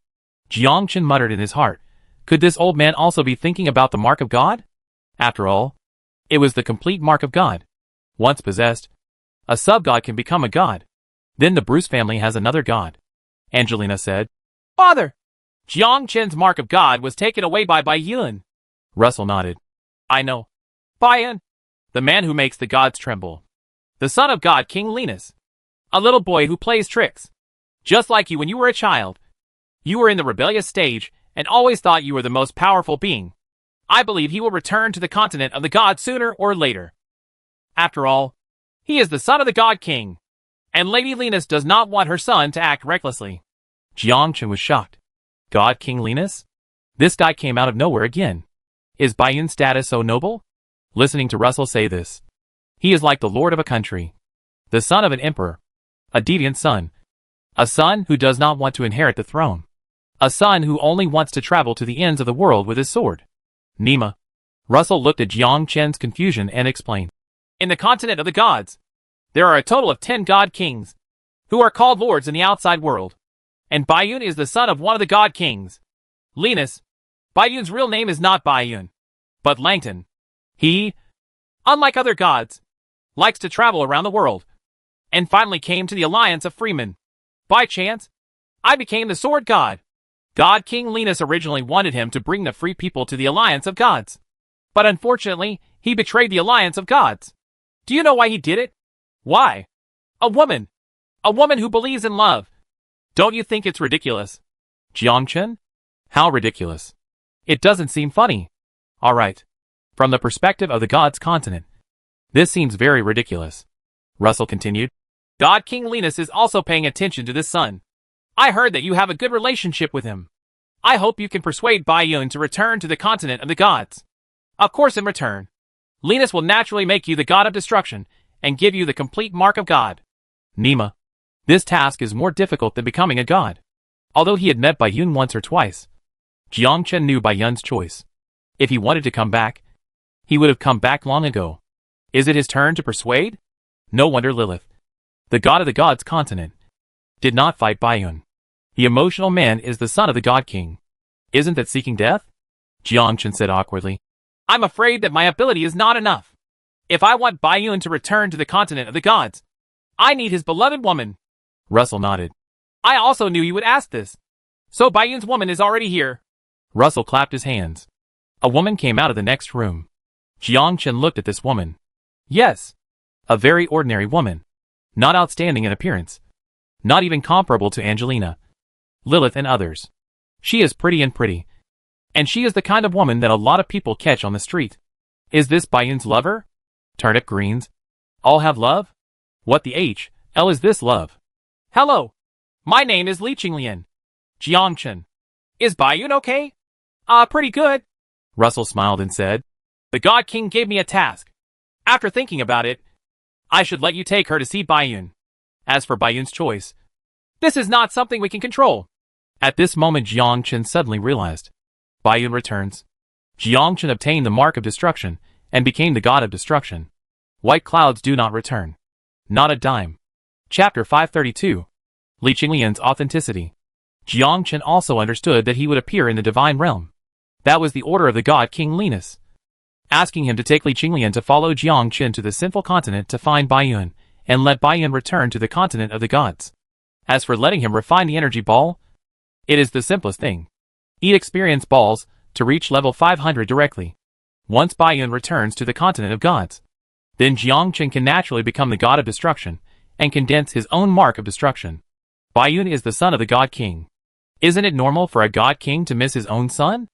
Jiangchen muttered in his heart, could this old man also be thinking about the mark of God? After all, it was the complete mark of God. Once possessed, a sub-god can become a god. Then the Bruce family has another god. Angelina said, Father! Jiangchen's mark of God was taken away by Baiyun. Russell nodded. I know. Baiyun, the man who makes the gods tremble. The son of God King Linus. A little boy who plays tricks. Just like you when you were a child. You were in the rebellious stage and always thought you were the most powerful being. I believe he will return to the continent of the gods sooner or later. After all, he is the son of the God King. And Lady Linus does not want her son to act recklessly. Jiangchen was shocked. God King Linus? This guy came out of nowhere again. Is Baiyun's status so noble? Listening to Russell say this, he is like the lord of a country. The son of an emperor. A deviant son. A son who does not want to inherit the throne. A son who only wants to travel to the ends of the world with his sword. Nima. Russell looked at Jiangchen's confusion and explained. In the continent of the gods, there are a total of 10 god kings, who are called lords in the outside world. And Baiyun is the son of one of the god kings. Linus. Baiyun's real name is not Baiyun, but Langton. He, unlike other gods, likes to travel around the world. and finally came to the alliance of freemen. By chance, I became the sword god. God King Linus originally wanted him to bring the free people to the alliance of gods. But unfortunately, he betrayed the alliance of gods. Do you know why he did it? Why? A woman. A woman who believes in love. Don't you think it's ridiculous? Jiangchen? How ridiculous? It doesn't seem funny. Alright. From the perspective of the gods' continent, this seems very ridiculous. Russell continued. God King Linus is also paying attention to this son. I heard that you have a good relationship with him. I hope you can persuade Baiyun to return to the continent of the gods. Of course, in return, Linus will naturally make you the god of destruction and give you the complete mark of God. Nima, this task is more difficult than becoming a god. Although he had met Baiyun once or twice, Jiangchen knew Baiyun's choice. If he wanted to come back, he would have come back long ago. Is it his turn to persuade? No wonder Lilith, the god of the gods' continent, did not fight Baiyun. The emotional man is the son of the God King. Isn't that seeking death? Jiangchen said awkwardly. I'm afraid that my ability is not enough. If I want Baiyun to return to the continent of the gods, I need his beloved woman. Russell nodded. I also knew you would ask this. So Baiyun's woman is already here. Russell clapped his hands. A woman came out of the next room. Jiangchen looked at this woman. Yes. A very ordinary woman. Not outstanding in appearance. Not even comparable to Angelina, Lilith and others. She is pretty. And she is the kind of woman that a lot of people catch on the street. Is this Baiyun's lover? Turnip greens. All have love? What the H.L. is this love? Hello. My name is Li Qinglian. Jiangchen. Is Baiyun okay? Pretty good. Russell smiled and said, the God King gave me a task. After thinking about it, I should let you take her to see Baiyun. As for Baiyun's choice, this is not something we can control. At this moment Jiangchen suddenly realized. Baiyun returns. Jiangchen obtained the mark of destruction and became the god of destruction. White clouds do not return. Not a dime. Chapter 532. Li Qinglian's authenticity. Jiangchen also understood that he would appear in the divine realm. That was the order of the god King Linus, asking him to take Li Qinglian to follow Jiangchen to the sinful continent to find Baiyun, and let Baiyun return to the continent of the gods. As for letting him refine the energy ball, it is the simplest thing. Eat experience balls to reach level 500 directly. Once Baiyun returns to the continent of gods, then Jiangchen can naturally become the god of destruction and condense his own mark of destruction. Baiyun is the son of the God King. Isn't it normal for a God King to miss his own son?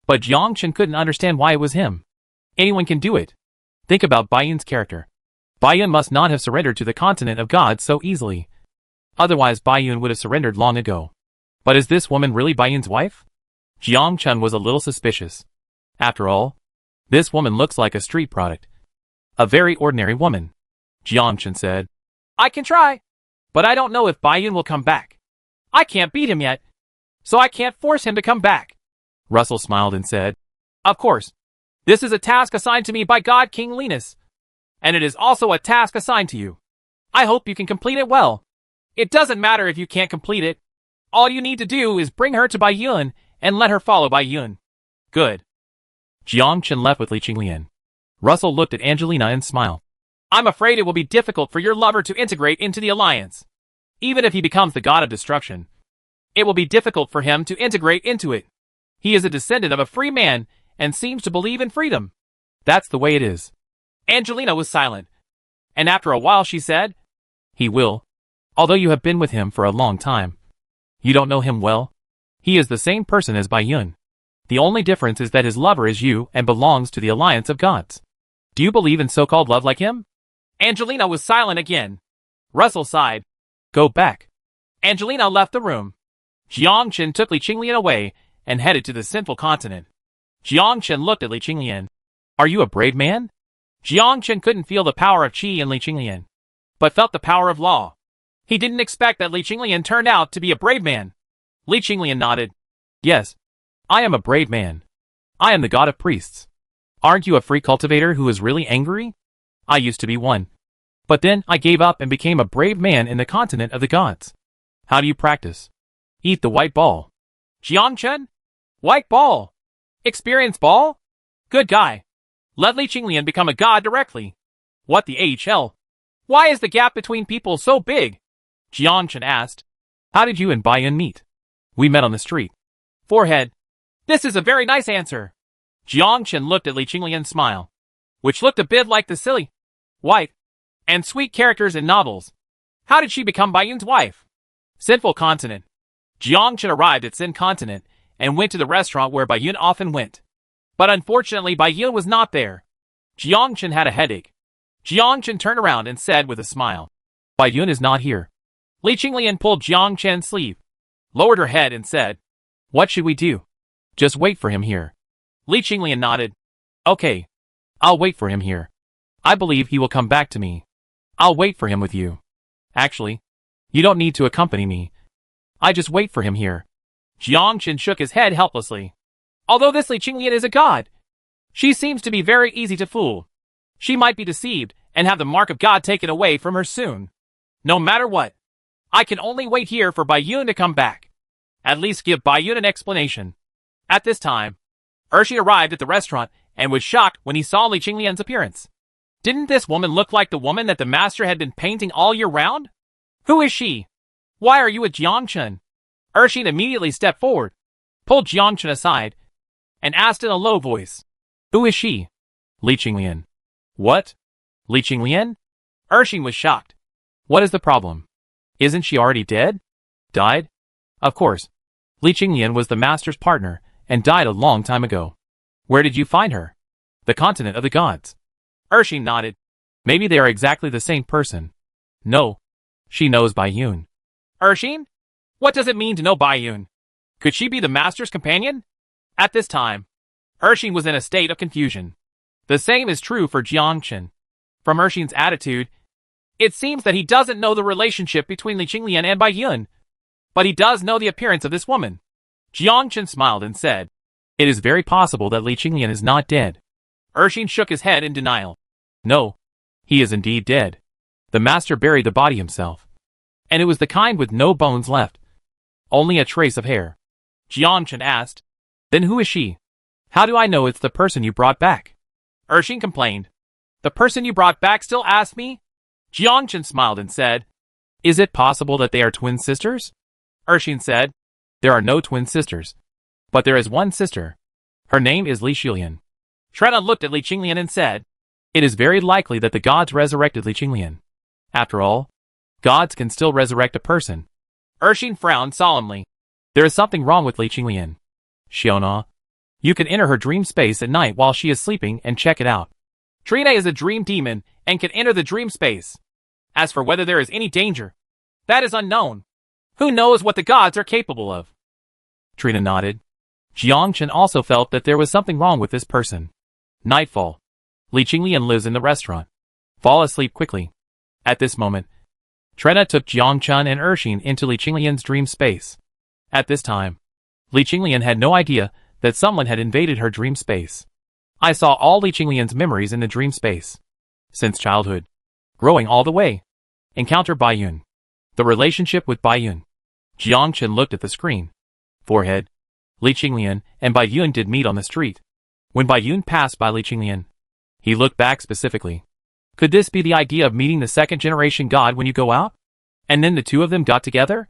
But Jiangchen couldn't understand why it was him. Anyone can do it. Think about Baiyun's character. Baiyun must not have surrendered to the continent of gods so easily. Otherwise Baiyun would have surrendered long ago. But is this woman really Baiyun's wife? Jiangchen was a little suspicious. After all, this woman looks like a street product. A very ordinary woman. Jiangchen said, I can try, but I don't know if Baiyun will come back. I can't beat him yet, so I can't force him to come back. Russell smiled and said, of course, this is a task assigned to me by God King Linus, and it is also a task assigned to you. I hope you can complete it well. It doesn't matter if you can't complete it. All you need to do is bring her to Baiyun and let her follow Baiyun. Good. Jiangchen left with Li Qinglian. Russell looked at Angelina and smiled. I'm afraid it will be difficult for your lover to integrate into the alliance. Even if he becomes the god of destruction, it will be difficult for him to integrate into it. He is a descendant of a free man and seems to believe in freedom. That's the way it is. Angelina was silent, and after a while she said, he will. Although you have been with him for a long time, you don't know him well. He is the same person as Baiyun. The only difference is that his lover is you and belongs to the alliance of gods. Do you believe in so-called love like him? Angelina was silent again. Russell sighed. Go back. Angelina left the room. Jiangchen took Li Qinglian away and headed to the sinful continent. Jiangchen looked at Li Qinglian. Are you a brave man? Jiangchen couldn't feel the power of qi in Li Qinglian, but felt the power of law. He didn't expect that Li Qinglian turned out to be a brave man. Li Qinglian nodded. Yes, I am a brave man. I am the god of priests. Aren't you a free cultivator who is really angry? I used to be one. But then I gave up and became a brave man in the continent of the gods. How do you practice? Eat the white ball. Jiangchen? White ball. Experience ball? Good guy. Let Li Qinglian become a god directly. What the HL? Why is the gap between people so big? Jiangchen asked. How did you and Bai Yun meet? We met on the street. Forehead. This is a very nice answer. Jiangchen looked at Li Qinglian's smile, which looked a bit like the silly, white, and sweet characters in novels. How did she become Bai Yun's wife? Sinful Continent. Jiangchen arrived at Sin Continent and went to the restaurant where Bai Yun often went. But unfortunately Bai Yun was not there. Jiangchen had a headache. Jiangchen turned around and said with a smile, Bai Yun is not here. Li Qinglian pulled Jiangchen's sleeve, lowered her head and said, What should we do? Just wait for him here. Li Qinglian nodded. Okay. I'll wait for him here. I believe he will come back to me. I'll wait for him with you. Actually, you don't need to accompany me. I just wait for him here. Jiangchen shook his head helplessly. Although this Li Qinglian is a god, she seems to be very easy to fool. She might be deceived and have the mark of God taken away from her soon. No matter what, I can only wait here for Bai Yun to come back. At least give Bai Yun an explanation. At this time, Ershi arrived at the restaurant and was shocked when he saw Li Qinglian's appearance. Didn't this woman look like the woman that the master had been painting all year round? Who is she? Why are you with Jiangchen? Ershi immediately stepped forward, pulled Jiangchen aside, and asked in a low voice, Who is she? Li Qinglian. What? Li Qinglian? Ershi was shocked. What is the problem? Isn't she already dead? Died? Of course. Li Qinglian was the master's partner and died a long time ago. Where did you find her? The continent of the gods. Ershi nodded. Maybe they are exactly the same person. No. She knows Bai Yun. Ershi? What does it mean to know Bai Yun? Could she be the master's companion? At this time, Ershi was in a state of confusion. The same is true for Jiangchen. From Ershi's attitude, it seems that he doesn't know the relationship between Li Qinglian and Bai Yun, but he does know the appearance of this woman. Jiangchen smiled and said, It is very possible that Li Qinglian is not dead. Ershi shook his head in denial. No, he is indeed dead. The master buried the body himself. And it was the kind with no bones left. Only a trace of hair. Jiangchen asked, Then who is she? How do I know it's the person you brought back? Ershi complained. The person you brought back still asked me? Jiangchen smiled and said, Is it possible that they are twin sisters? Ershi said, There are no twin sisters. But there is one sister. Her name is Li Qinglian. Trena looked at Li Qinglian and said, It is very likely that the gods resurrected Li Qinglian. After all, gods can still resurrect a person. Ershi frowned solemnly. There is something wrong with Li Qinglian. Xiona, you can enter her dream space at night while she is sleeping and check it out. Trina is a dream demon and can enter the dream space. As for whether there is any danger, that is unknown. Who knows what the gods are capable of? Trina nodded. Jiangchen also felt that there was something wrong with this person. Nightfall. Li Qinglian lives in the restaurant. Fall asleep quickly. At this moment, Trina took Jiangchen and Ershi into Li Qinglian's dream space. At this time, Li Qinglian had no idea that someone had invaded her dream space. I saw all Li Qinglian's memories in the dream space. Since childhood. Growing all the way. Encounter Bai Yun. The relationship with Bai Yun. Jiangchen looked at the screen. Forehead. Li Qinglian and Bai Yun did meet on the street. When Bai Yun passed by Li Qinglian, he looked back specifically. Could this be the idea of meeting the second-generation god when you go out? And then the two of them got together?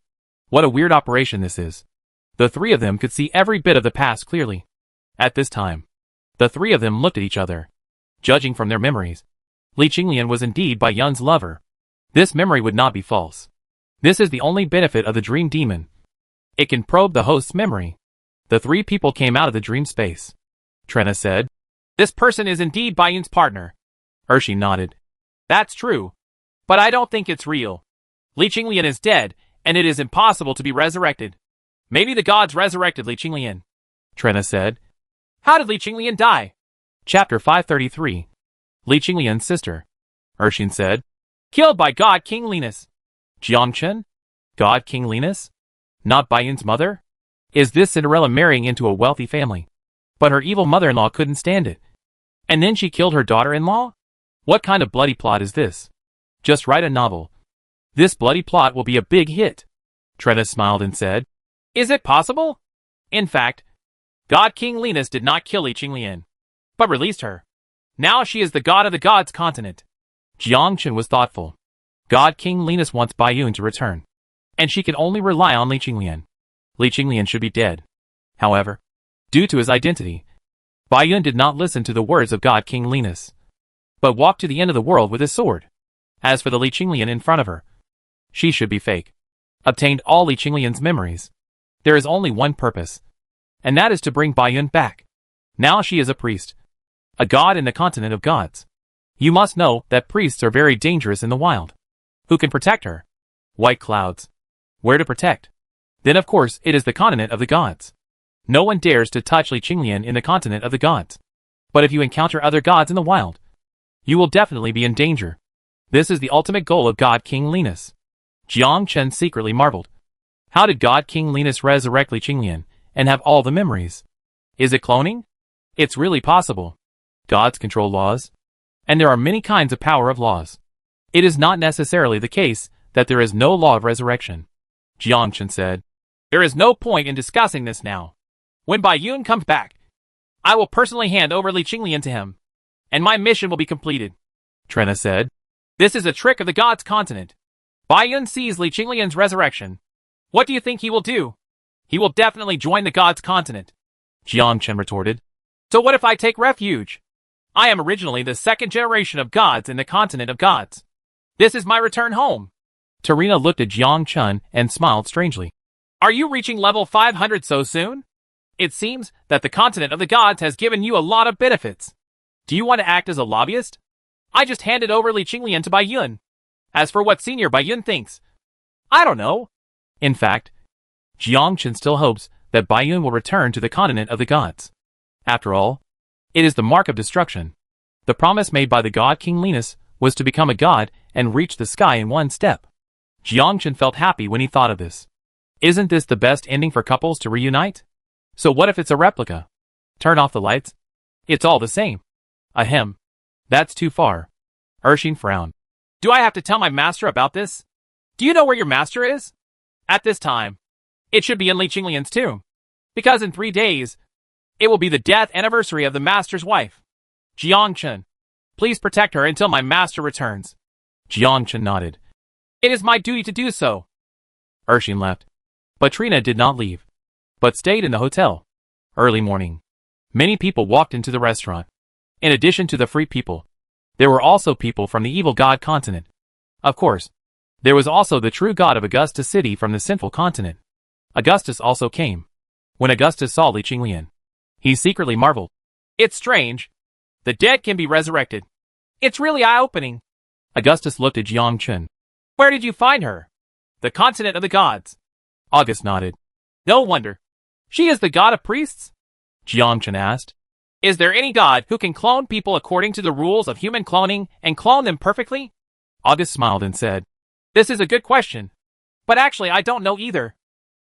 What a weird operation this is. The three of them could see every bit of the past clearly. At this time, the three of them looked at each other. Judging from their memories, Li Qinglian was indeed Bai Yun's lover. This memory would not be false. This is the only benefit of the dream demon. It can probe the host's memory. The three people came out of the dream space. Trena said, This person is indeed Bai Yun's partner. Ershi nodded. That's true. But I don't think it's real. Li Qinglian is dead, and it is impossible to be resurrected. Maybe the gods resurrected Li Qinglian. Trena said. How did Li Qinglian die? Chapter 533. Li Qinglian's sister. Ershi said. Killed by God King Linus. Jiangchen? God King Linus? Not Bai Yun's mother? Is this Cinderella marrying into a wealthy family? But her evil mother-in-law couldn't stand it. And then she killed her daughter-in-law? What kind of bloody plot is this? Just write a novel. This bloody plot will be a big hit. Trena smiled and said. Is it possible? In fact, God King Linus did not kill Li Qinglian, but released her. Now she is the god of the gods continent. Jiangchen was thoughtful. God King Linus wants Bai Yun to return, and she can only rely on Li Qinglian. Li Qinglian should be dead. However, due to his identity, Bai Yun did not listen to the words of God King Linus, but walked to the end of the world with his sword. As for the Li Qinglian in front of her, she should be fake. Obtained all Li Qinglian's memories. There is only one purpose, and that is to bring Bai Yun back. Now she is a priest, a god in the continent of gods. You must know that priests are very dangerous in the wild. Who can protect her? White clouds. Where to protect? Then of course it is the continent of the gods. No one dares to touch Li Qinglian in the continent of the gods. But if you encounter other gods in the wild, you will definitely be in danger. This is the ultimate goal of God King Linus. Jiang Chen secretly marveled. How did God King Linus resurrect Li Qinglian and have all the memories? Is it cloning? It's really possible. Gods control laws, and there are many kinds of power of laws. It is not necessarily the case that there is no law of resurrection. Jiang Chen said, there is no point in discussing this now. When Bai Yun comes back, I will personally hand over Li Qinglian to him, and my mission will be completed. Trina said, this is a trick of the gods' continent. Bai Yun sees Li Qinglian's resurrection. What do you think he will do? He will definitely join the gods' continent. Jiang Chen retorted, so what if I take refuge? I am originally the second generation of gods in the continent of gods. This is my return home. Tarina looked at Jiang Chen and smiled strangely. Are you reaching level 500 so soon? It seems that the continent of the gods has given you a lot of benefits. Do you want to act as a lobbyist? I just handed over Li Qinglian to Bai Yun. As for what Senior Bai Yun thinks, I don't know. In fact, Jiang Chen still hopes that Bai Yun will return to the continent of the gods. After all, it is the mark of destruction. The promise made by the god King Linus was to become a god and reach the sky in one step. Jiang Chen felt happy when he thought of this. Isn't this the best ending for couples to reunite? So what if it's a replica? Turn off the lights. It's all the same. Ahem. That's too far. Urshin frowned. Do I have to tell my master about this? Do you know where your master is? At this time, it should be in Li Qinglian's tomb. Because in 3 days, it will be the death anniversary of the master's wife. Jiang Chen, please protect her until my master returns. Jiang Chen nodded. It is my duty to do so. Urshin left. But Trina did not leave, but stayed in the hotel. Early morning. Many people walked into the restaurant. In addition to the free people, there were also people from the evil god continent. Of course, there was also the true god of Augusta City from the sinful continent. Augustus also came. When Augustus saw Li Qinglian, he secretly marveled. It's strange. The dead can be resurrected. It's really eye-opening. Augustus looked at Jiang Chen. Where did you find her? The continent of the gods. August nodded. No wonder. She is the god of priests? Jiang Chen asked. Is there any god who can clone people according to the rules of human cloning and clone them perfectly? August smiled and said, this is a good question. But actually I don't know either.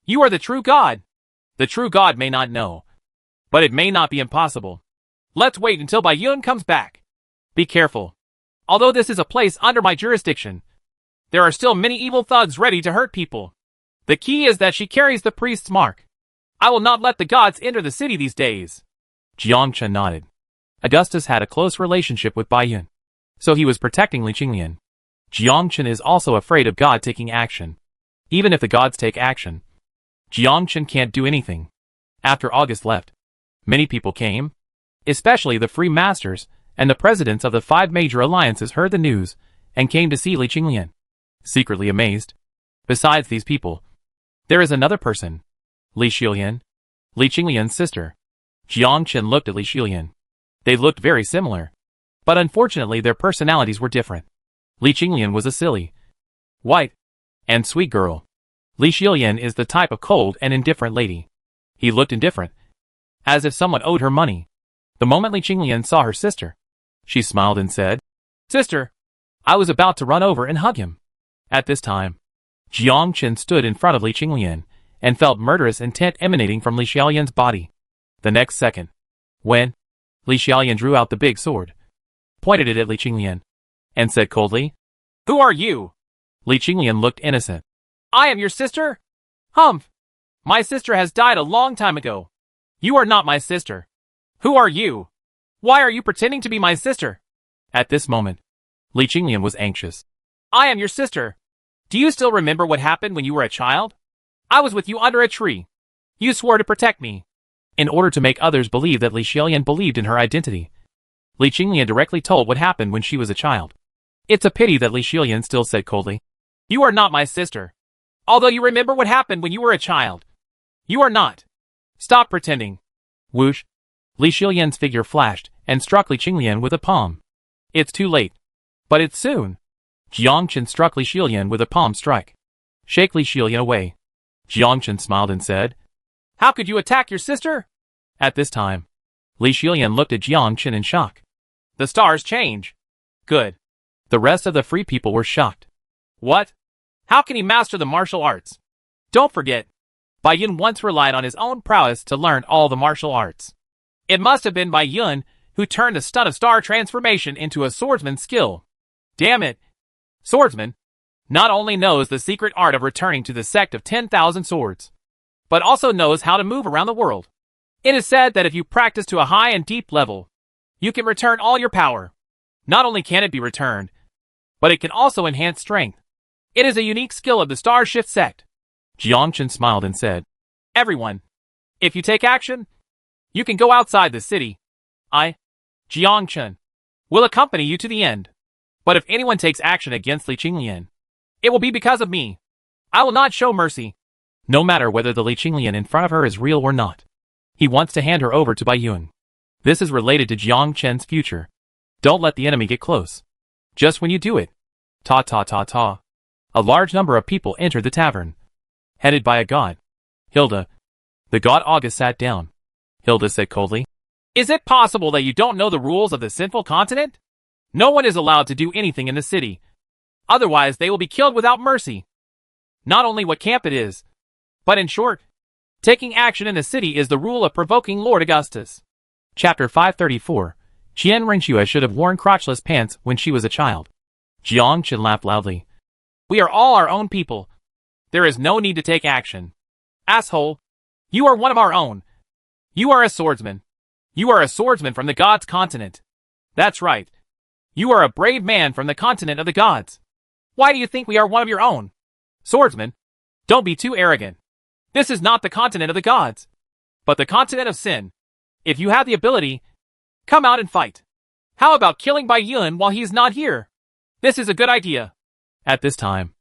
You are the true god. The true god may not know. But it may not be impossible. Let's wait until Bai Yun comes back. Be careful. Although this is a place under my jurisdiction, there are still many evil thugs ready to hurt people. The key is that she carries the priest's mark. I will not let the gods enter the city these days. Jiang Chen nodded. Augustus had a close relationship with Bai Yun, so he was protecting Li Qinglian. Jiang Chen is also afraid of God taking action. Even if the gods take action, Jiang Chen can't do anything. After August left, many people came, especially the free masters and the presidents of the 5 major alliances heard the news and came to see Li Qinglian, secretly amazed. Besides these people, there is another person, Li Qinglian, Li Qinglian's sister. Jiang Chen looked at Li Qinglian. They looked very similar, but unfortunately their personalities were different. Li Qinglian was a silly, white, and sweet girl. Li Qinglian is the type of cold and indifferent lady. He looked indifferent, as if someone owed her money. The moment Li Qinglian saw her sister, she smiled and said, Sister, I was about to run over and hug him. At this time, Jiang Chen stood in front of Li Qinglian and felt murderous intent emanating from Li Qinglian's body. The next second, when Li Qinglian drew out the big sword, pointed it at Li Qinglian, and said coldly, Who are you? Li Qinglian looked innocent. I am your sister? Humph! My sister has died a long time ago. You are not my sister. Who are you? Why are you pretending to be my sister? At this moment, Li Qinglian was anxious. I am your sister. Do you still remember what happened when you were a child? I was with you under a tree. You swore to protect me. In order to make others believe that Li Xiaolian believed in her identity, Li Qinglian directly told what happened when she was a child. It's a pity that Li Xiaolian still said coldly, "You are not my sister. Although you remember what happened when you were a child. You are not. Stop pretending." Whoosh. Li Xiaolian's figure flashed and struck Li Qinglian with a palm. It's too late. But it's soon. Jiangchen struck Li Xiaolian with a palm strike. Shake Li Xiaolian away. Jiangchen smiled and said, "How could you attack your sister?" At this time, Li Xiaolian looked at Jiangchen in shock. The stars change. Good. The rest of the free people were shocked. What? How can he master the martial arts? Don't forget, Bai Yun once relied on his own prowess to learn all the martial arts. It must have been Bai Yun who turned the stun of star transformation into a swordsman skill. Damn it. Swordsman not only knows the secret art of returning to the sect of 10,000 swords, but also knows how to move around the world. It is said that if you practice to a high and deep level, you can return all your power. Not only can it be returned, but it can also enhance strength. It is a unique skill of the Star Shift sect. Jiangchen smiled and said, "Everyone, if you take action, you can go outside the city. I, Jiangchen, will accompany you to the end. But if anyone takes action against Li Qinglian, it will be because of me. I will not show mercy." No matter whether the Li Qinglian in front of her is real or not, he wants to hand her over to Bai Yun. This is related to Jiangchen's future. Don't let the enemy get close. Just when you do it, ta ta ta ta, a large number of people entered the tavern, headed by a god. Hilda. The god August sat down. Hilda said coldly, "Is it possible that you don't know the rules of the sinful continent? No one is allowed to do anything in the city. Otherwise they will be killed without mercy. Not only what camp it is, but in short, taking action in the city is the rule of provoking Lord Augustus." Chapter 534. Qian Renxue should have worn crotchless pants when she was a child. Jiangchen laughed loudly. "We are all our own people. There is no need to take action. Asshole, you are one of our own. You are a swordsman. You are a swordsman from the gods' continent. That's right. You are a brave man from the continent of the gods. Why do you think we are one of your own? Swordsman, don't be too arrogant. This is not the continent of the gods, but the continent of sin. If you have the ability, come out and fight. How about killing Bai Yun while he is not here? This is a good idea." At this time,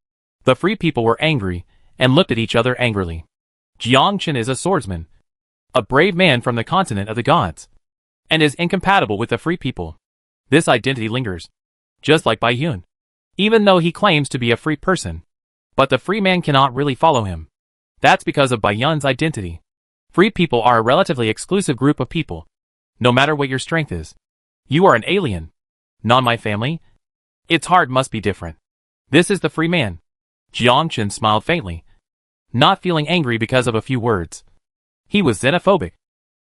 the free people were angry and looked at each other angrily. Jiangchen is a swordsman, a brave man from the continent of the gods, and is incompatible with the free people. This identity lingers, just like Bai Yun, even though he claims to be a free person. But the free man cannot really follow him. That's because of Bai Yun's identity. Free people are a relatively exclusive group of people. No matter what your strength is, you are an alien. Not my family. Its heart must be different. This is the free man. Jiangchen smiled faintly, not feeling angry because of a few words. He was xenophobic.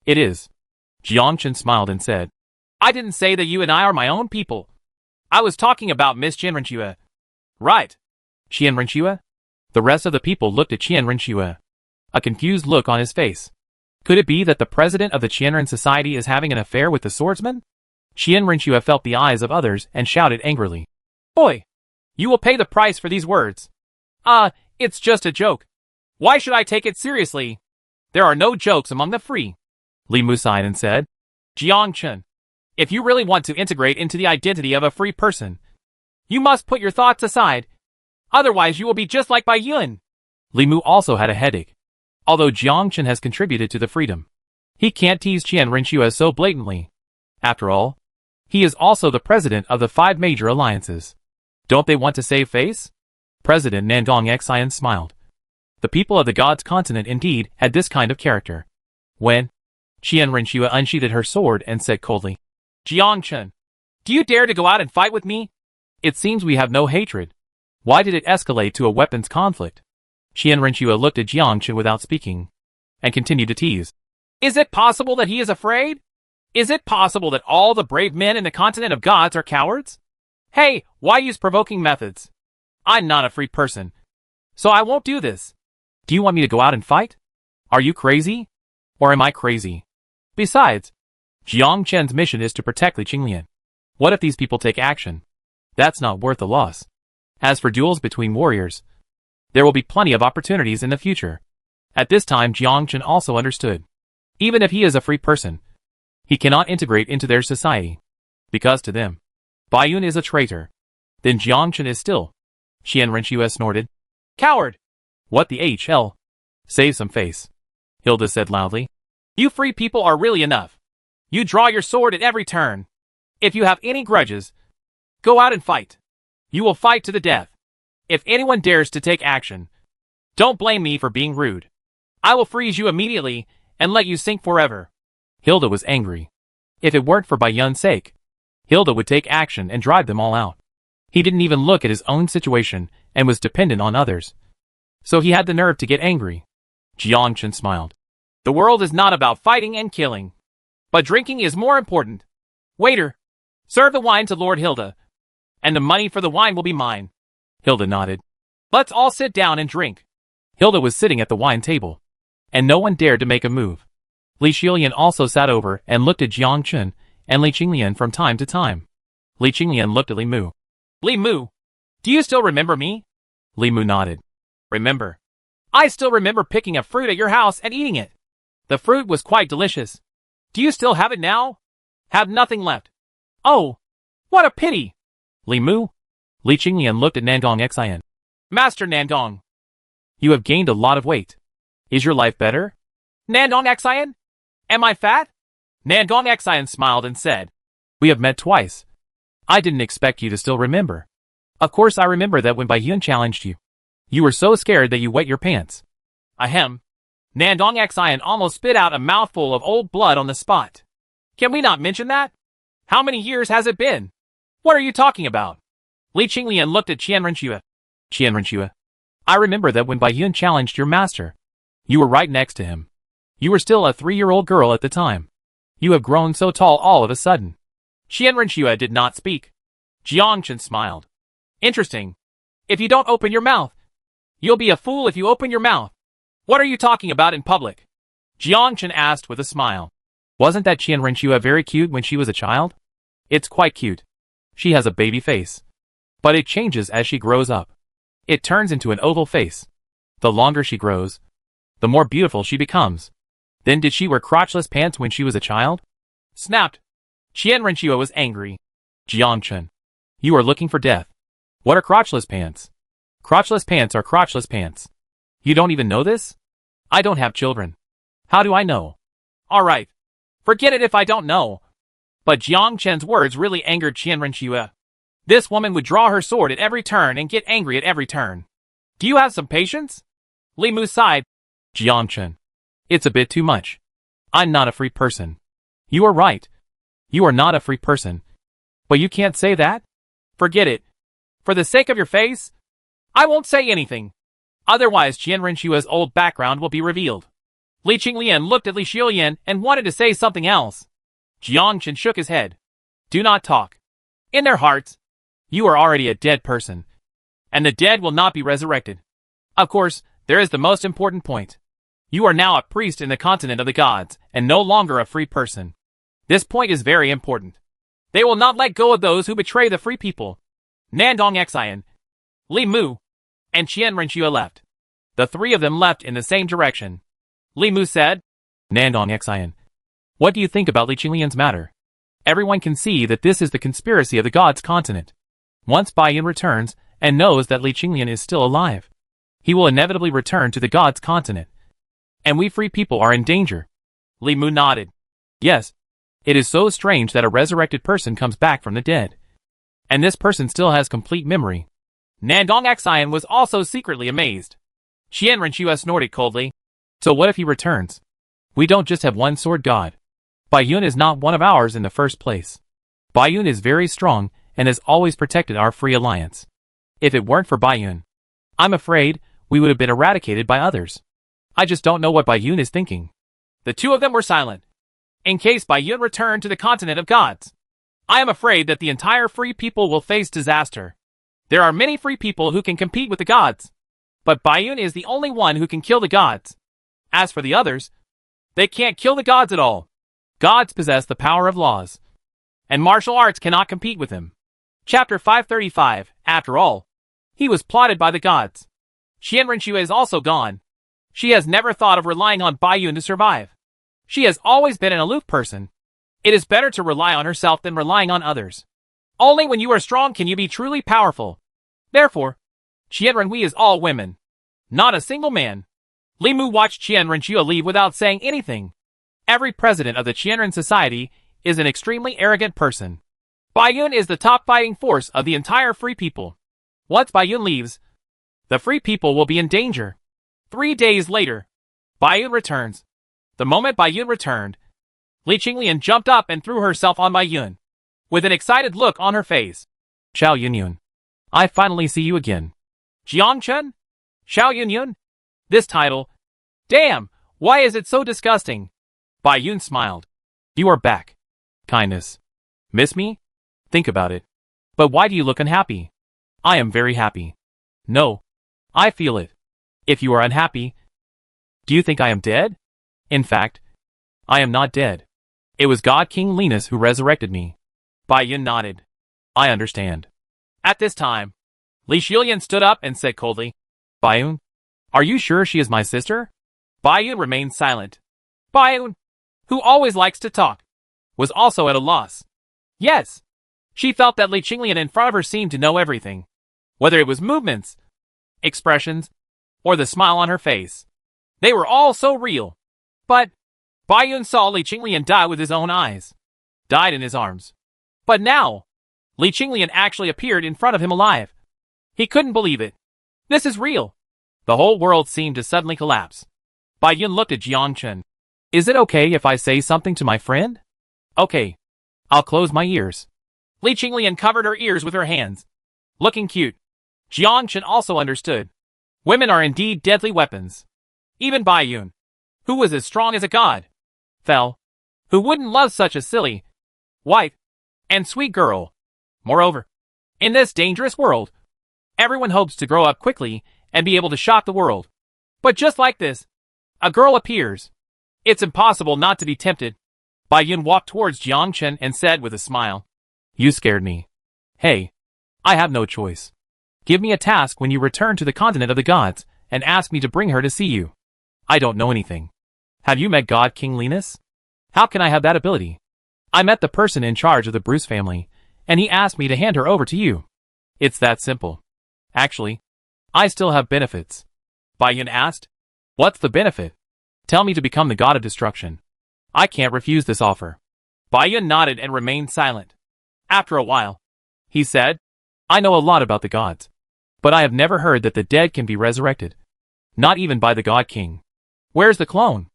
It is. Jiangchen smiled and said, "I didn't say that you and I are my own people. I was talking about Miss Qian Renxue." "Right. Qian Renxue?" The rest of the people looked at Qian Renxue, a confused look on his face. Could it be that the president of the Qianren Society is having an affair with the swordsman? Qian Renxue felt the eyes of others and shouted angrily, "Boy! You will pay the price for these words. It's just a joke. Why should I take it seriously? There are no jokes among the free." Li Mu sighed and said, "Jiangchen, if you really want to integrate into the identity of a free person, you must put your thoughts aside. Otherwise you will be just like Bai Yun." Li Mu also had a headache. Although Jiangchen has contributed to the freedom, he can't tease Qian Renxue so blatantly. After all, he is also the president of the 5 major alliances. Don't they want to save face? President Nandong Xian smiled. The people of the gods' continent indeed had this kind of character. When Qian Renxue unsheathed her sword and said coldly, "Jiangchen, do you dare to go out and fight with me? It seems we have no hatred. Why did it escalate to a weapons conflict?" Qian Renxue looked at Jiangchen without speaking, and continued to tease. "Is it possible that he is afraid? Is it possible that all the brave men in the continent of gods are cowards? Hey, why use provoking methods? I'm not a free person, so I won't do this. Do you want me to go out and fight? Are you crazy? Or am I crazy? Besides, Jiangchen's mission is to protect Li Qinglian. What if these people take action? That's not worth the loss." As for duels between warriors, there will be plenty of opportunities in the future. At this time Jiang Chen also understood. Even if he is a free person, he cannot integrate into their society. Because to them, Bai Yun is a traitor. Then Jiang Chen is still. Qian Renxue snorted. Coward! What the HL? Save some face. Hilda said loudly. You free people are really enough. You draw your sword at every turn. If you have any grudges, go out and fight. You will fight to the death. If anyone dares to take action, don't blame me for being rude. I will freeze you immediately and let you sink forever. Hilda was angry. If it weren't for Bai Yun's sake, Hilda would take action and drive them all out. He didn't even look at his own situation and was dependent on others. So he had the nerve to get angry. Jiang Chen smiled. The world is not about fighting and killing. But drinking is more important. Waiter, serve the wine to Lord Hilda. And the money for the wine will be mine. Hilda nodded. Let's all sit down and drink. Hilda was sitting at the wine table, and no one dared to make a move. Li Xiulian also sat over and looked at Jiang Chen and Li Qinglian from time to time. Li Qinglian looked at Li Mu. Li Mu, do you still remember me? Li Mu nodded. Remember. I still remember picking a fruit at your house and eating it. The fruit was quite delicious. Do you still have it now? Have nothing left. Oh, what a pity. Li Mu? Li Qinglian looked at Nangong Xian. Master Nangong, you have gained a lot of weight. Is your life better? Nangong Xian? Am I fat? Nangong Xian smiled and said, we have met twice. I didn't expect you to still remember. Of course I remember that when Bai Yun challenged you. You were so scared that you wet your pants. Ahem. Nangong Xian almost spit out a mouthful of old blood on the spot. Can we not mention that? How many years has it been? What are you talking about? Li Qinglian looked at Qian Renxue. Qian Renxue, I remember that when Bai Yun challenged your master, you were right next to him. You were still a 3-year-old girl at the time. You have grown so tall all of a sudden. Qian Renxue did not speak. Jiang Chen smiled. Interesting. If you don't open your mouth, you'll be a fool if you open your mouth. What are you talking about in public? Jiang Chen asked with a smile. Wasn't that Qian Renxue very cute when she was a child? It's quite cute. She has a baby face. But it changes as she grows up. It turns into an oval face. The longer she grows, the more beautiful she becomes. Then did she wear crotchless pants when she was a child? Snapped. Qian Renxue was angry. Jiang Chen, you are looking for death. What are crotchless pants? Crotchless pants are crotchless pants. You don't even know this? I don't have children. How do I know? Alright. Forget it if I don't know. But Jiang Chen's words really angered Qian Renxue. This woman would draw her sword at every turn and get angry at every turn. Do you have some patience? Li Mu sighed. Jiang Chen, it's a bit too much. I'm not a free person. You are right. You are not a free person. But you can't say that? Forget it. For the sake of your face, I won't say anything. Otherwise Qian Renxue's old background will be revealed. Li Qinglian looked at Li Xiulian and wanted to say something else. Jiang Chen shook his head. Do not talk. In their hearts, you are already a dead person. And the dead will not be resurrected. Of course, there is the most important point. You are now a priest in the continent of the gods, and no longer a free person. This point is very important. They will not let go of those who betray the free people. Nangong Xian, Li Mu, and Qian Renxue left. The three of them left in the same direction. Li Mu said, Nangong Xian, what do you think about Li Qinglian's matter? Everyone can see that this is the conspiracy of the gods' continent. Once Bai Yun returns and knows that Li Qinglian is still alive, he will inevitably return to the gods' continent. And we free people are in danger. Li Mu nodded. Yes. It is so strange that a resurrected person comes back from the dead. And this person still has complete memory. Nangong Xian was also secretly amazed. Qian Renxue snorted coldly. So what if he returns? We don't just have one sword god. Bai Yun is not one of ours in the first place. Bai Yun is very strong and has always protected our free alliance. If it weren't for Bai Yun, I'm afraid we would have been eradicated by others. I just don't know what Bai Yun is thinking. The two of them were silent. In case Bai Yun returned to the continent of gods, I am afraid that the entire free people will face disaster. There are many free people who can compete with the gods, but Bai Yun is the only one who can kill the gods. As for the others, they can't kill the gods at all. Gods possess the power of laws, and martial arts cannot compete with them. Chapter 535, after all, He was plotted by the gods. Qian Renqiu is also gone. She has never thought of relying on Bai Yun to survive. She has always been an aloof person. It is better to rely on herself than relying on others. Only when you are strong can you be truly powerful. Therefore, Qian Renqiu is all women. Not a single man. Li Mu watched Qian Renqiu leave without saying anything. Every president of the Qianren society is an extremely arrogant person. Bai Yun is the top fighting force of the entire free people. Once Bai Yun leaves, the free people will be in danger. 3 days later, Bai Yun returns. The moment Bai Yun returned, Li Qinglian jumped up and threw herself on Bai Yun, with an excited look on her face. Xiao Yunyun, I finally see you again. Jiangchen? Xiao Yunyun? This title. Damn, why is it so disgusting? Bai Yun smiled. You are back. Kindness. Miss me? Think about it. But why do you look unhappy? I am very happy. No. I feel it. If you are unhappy, do you think I am dead? In fact, I am not dead. It was God King Linus who resurrected me. Bai Yun nodded. I understand. At this time, Li Shilian stood up and said coldly, Bai Yun, are you sure she is my sister? Bai Yun remained silent. Bai Yun, who always likes to talk, was also at a loss. Yes. She felt that Li Qinglian in front of her seemed to know everything. Whether it was movements, expressions, or the smile on her face. They were all so real. But Bai Yun saw Li Qinglian die with his own eyes. Died in his arms. But now, Li Qinglian actually appeared in front of him alive. He couldn't believe it. This is real. The whole world seemed to suddenly collapse. Bai Yun looked at Jiangchen. Is it okay if I say something to my friend? Okay. I'll close my ears. Li Qinglian covered her ears with her hands. Looking cute. Jiangchen also understood. Women are indeed deadly weapons. Even Bai Yun, who was as strong as a god, fell. Who wouldn't love such a silly, white, and sweet girl? Moreover, in this dangerous world, everyone hopes to grow up quickly and be able to shock the world. But just like this, a girl appears. It's impossible not to be tempted. Bai Yun walked towards Jiangchen and said with a smile, You scared me. Hey, I have no choice. Give me a task when you return to the continent of the gods, and ask me to bring her to see you. I don't know anything. Have you met God King Linus? How can I have that ability? I met the person in charge of the Bruce family, and he asked me to hand her over to you. It's that simple. Actually, I still have benefits. Bai Yun asked. What's the benefit? Tell me to become the god of destruction. I can't refuse this offer. Bai Yun nodded and remained silent. After a while, he said, I know a lot about the gods, but I have never heard that the dead can be resurrected. Not even by the God King. Where's the clone?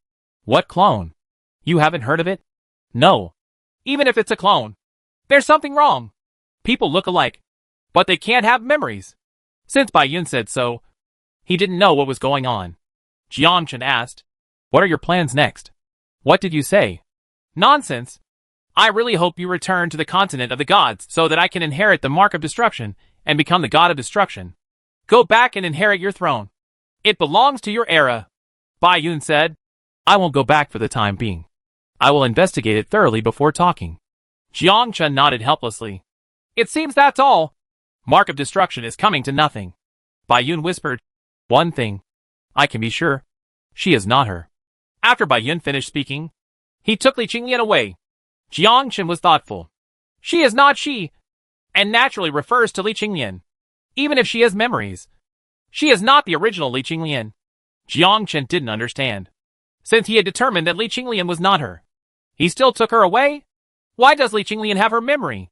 What clone? You haven't heard of it? No. Even if it's a clone, there's something wrong. People look alike, but they can't have memories. Since Bai Yun said so, he didn't know what was going on. Jiangchen asked, What are your plans next? What did you say? Nonsense. I really hope you return to the continent of the gods so that I can inherit the mark of destruction and become the god of destruction. Go back and inherit your throne. It belongs to your era. Bai Yun said, I won't go back for the time being. I will investigate it thoroughly before talking. Jiangchen nodded helplessly. It seems that's all. Mark of destruction is coming to nothing. Bai Yun whispered, One thing. I can be sure. She is not her. After Bai Yun finished speaking, he took Li Qinglian away. Jiangchen was thoughtful. She is not she, and naturally refers to Li Qinglian. Even if she has memories, she is not the original Li Qinglian. Jiangchen didn't understand. Since he had determined that Li Qinglian was not her, he still took her away? Why does Li Qinglian have her memory?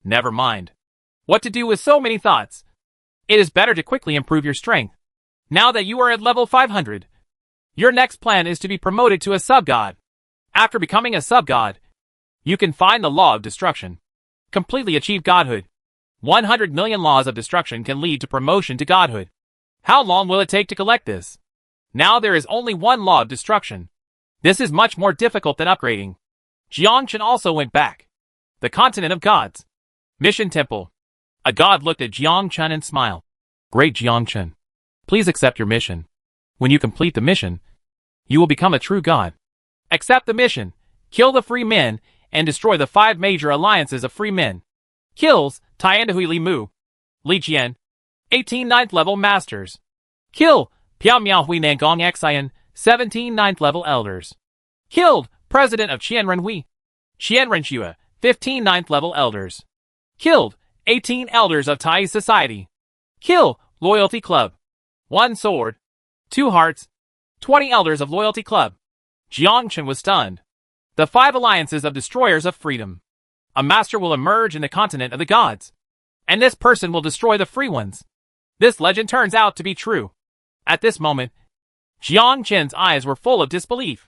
Never mind. What to do with so many thoughts? It is better to quickly improve your strength. Now that you are at level 500, your next plan is to be promoted to a sub-god. After becoming a sub-god, you can find the law of destruction. Completely achieve godhood. 100 million laws of destruction can lead to promotion to godhood. How long will it take to collect this? Now there is only one law of destruction. This is much more difficult than upgrading. Jiangchen also went back. The continent of gods. Mission Temple. A god looked at Jiangchen and smiled. Great Jiangchen. Please accept your mission. When you complete the mission, you will become a true god. Accept the mission. Kill the free men and destroy the 5 major alliances of free men. Kills, Tiandahui Li Mu, Li Jian, 18 ninth level masters. Kill Piao Miao Hui Nangong Xian, 17 ninth level elders. Killed President of Qianren Hui. Qianren Xue, 15 ninth level elders. Killed 18 elders of Tai Society. Kill Loyalty Club. 1 sword. 2 hearts. 20 elders of Loyalty Club. Jiangchen was stunned. The 5 alliances of destroyers of freedom. A master will emerge in the continent of the gods. And this person will destroy the free ones. This legend turns out to be true. At this moment, Jiang Chen's eyes were full of disbelief.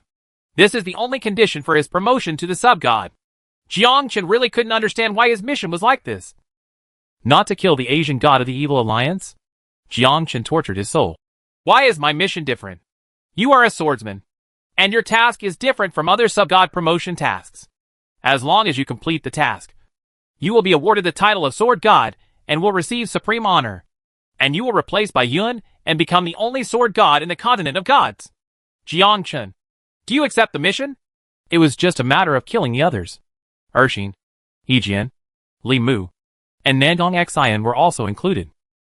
This is the only condition for his promotion to the sub-god. Jiang Chen really couldn't understand why his mission was like this. Not to kill the Asian god of the evil alliance? Jiang Chen tortured his soul. Why is my mission different? You are a swordsman, and your task is different from other sub-god promotion tasks. As long as you complete the task, you will be awarded the title of Sword God and will receive supreme honor. And you will replace Bai Yun and become the only sword god in the continent of gods. Jiang Chen, do you accept the mission? It was just a matter of killing the others. Erxin, Yijian, Li Mu, and Nangong Xian were also included.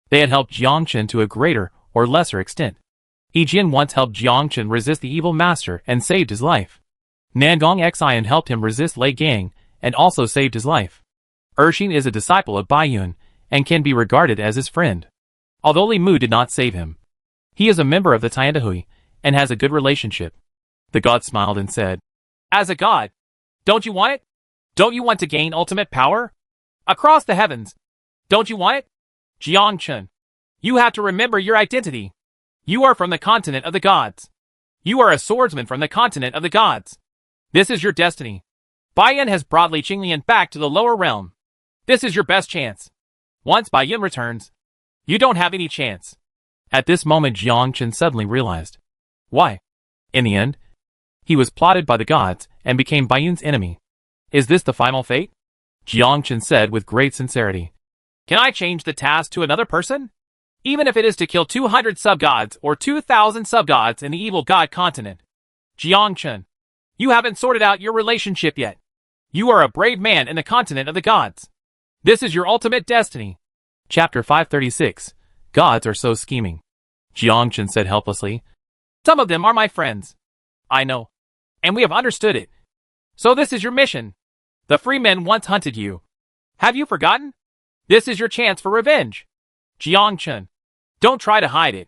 They had helped Jiang Chen to a greater or lesser extent. Yijian once helped Jiang Chen resist the evil master and saved his life. Nangong Xian helped him resist Lei Gang and also saved his life. Erxin is a disciple of Bai Yun and can be regarded as his friend. Although Li Mu did not save him, he is a member of the Tiandahui and has a good relationship. The god smiled and said, as a god, don't you want it? Don't you want to gain ultimate power? Across the heavens. Don't you want it? Jiang Chen, you have to remember your identity. You are from the continent of the gods. You are a swordsman from the continent of the gods. This is your destiny. Bai Yun has brought Li Qinglian back to the lower realm. This is your best chance. Once Bai Yun returns, you don't have any chance. At this moment Jiang Chen suddenly realized. Why? In the end, he was plotted by the gods and became Bai Yun's enemy. Is this the final fate? Jiang Chen said with great sincerity. Can I change the task to another person? Even if it is to kill 200 sub-gods or 2,000 sub-gods in the evil god continent. Jiang Chen, you haven't sorted out your relationship yet. You are a brave man in the continent of the gods. This is your ultimate destiny. Chapter 536. Gods are so scheming. Jiang Chen said helplessly. Some of them are my friends. I know. And we have understood it. So this is your mission. The free men once hunted you. Have you forgotten? This is your chance for revenge. Jiang Chen, don't try to hide it.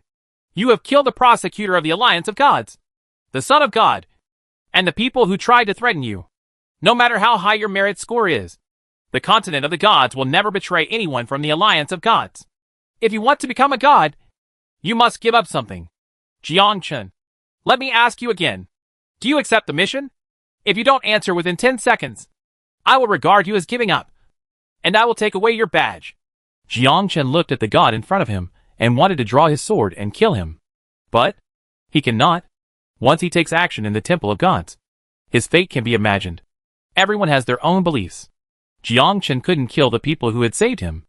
You have killed the prosecutor of the Alliance of Gods, the son of God, and the people who tried to threaten you. No matter how high your merit score is, the continent of the gods will never betray anyone from the Alliance of Gods. If you want to become a god, you must give up something. Jiang Chen, let me ask you again. Do you accept the mission? If you don't answer within 10 seconds, I will regard you as giving up, and I will take away your badge. Jiang Chen looked at the god in front of him and wanted to draw his sword and kill him. But he cannot. Once he takes action in the Temple of Gods, his fate can be imagined. Everyone has their own beliefs. Jiang Chen couldn't kill the people who had saved him.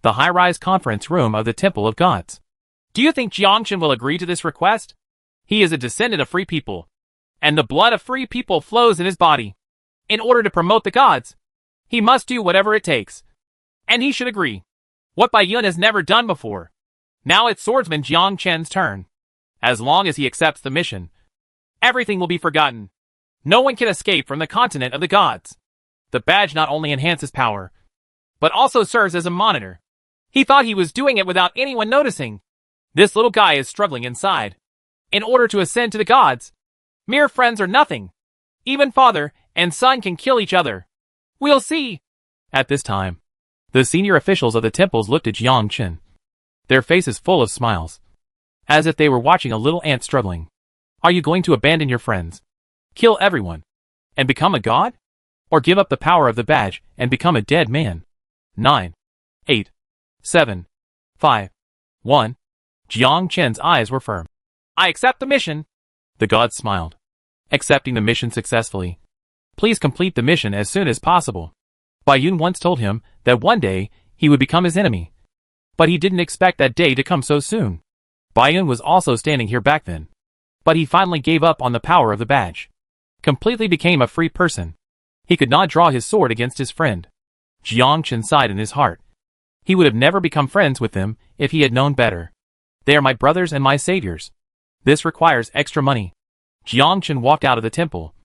The high-rise conference room of the Temple of Gods. Do you think Jiang Chen will agree to this request? He is a descendant of free people, and the blood of free people flows in his body. In order to promote the gods, he must do whatever it takes. And he should agree. What Bai Yun has never done before. Now it's swordsman Jiang Chen's turn. As long as he accepts the mission, everything will be forgotten. No one can escape from the continent of the gods. The badge not only enhances power, but also serves as a monitor. He thought he was doing it without anyone noticing. This little guy is struggling inside. In order to ascend to the gods, mere friends are nothing. Even father and son can kill each other. We'll see. At this time, the senior officials of the temples looked at Jiang Chen. Their faces full of smiles, as if they were watching a little ant struggling. Are you going to abandon your friends, kill everyone, and become a god? Or give up the power of the badge and become a dead man? 9, 8, 7, 5, 1. Jiang Chen's eyes were firm. I accept the mission. The god smiled. Accepting the mission successfully. Please complete the mission as soon as possible. Bai Yun once told him that one day he would become his enemy. But he didn't expect that day to come so soon. Bai Yun was also standing here back then. But he finally gave up on the power of the badge. Completely became a free person. He could not draw his sword against his friend. Jiang Chen sighed in his heart. He would have never become friends with them if he had known better. They are my brothers and my saviors. This requires extra money. Jiang Chen walked out of the temple,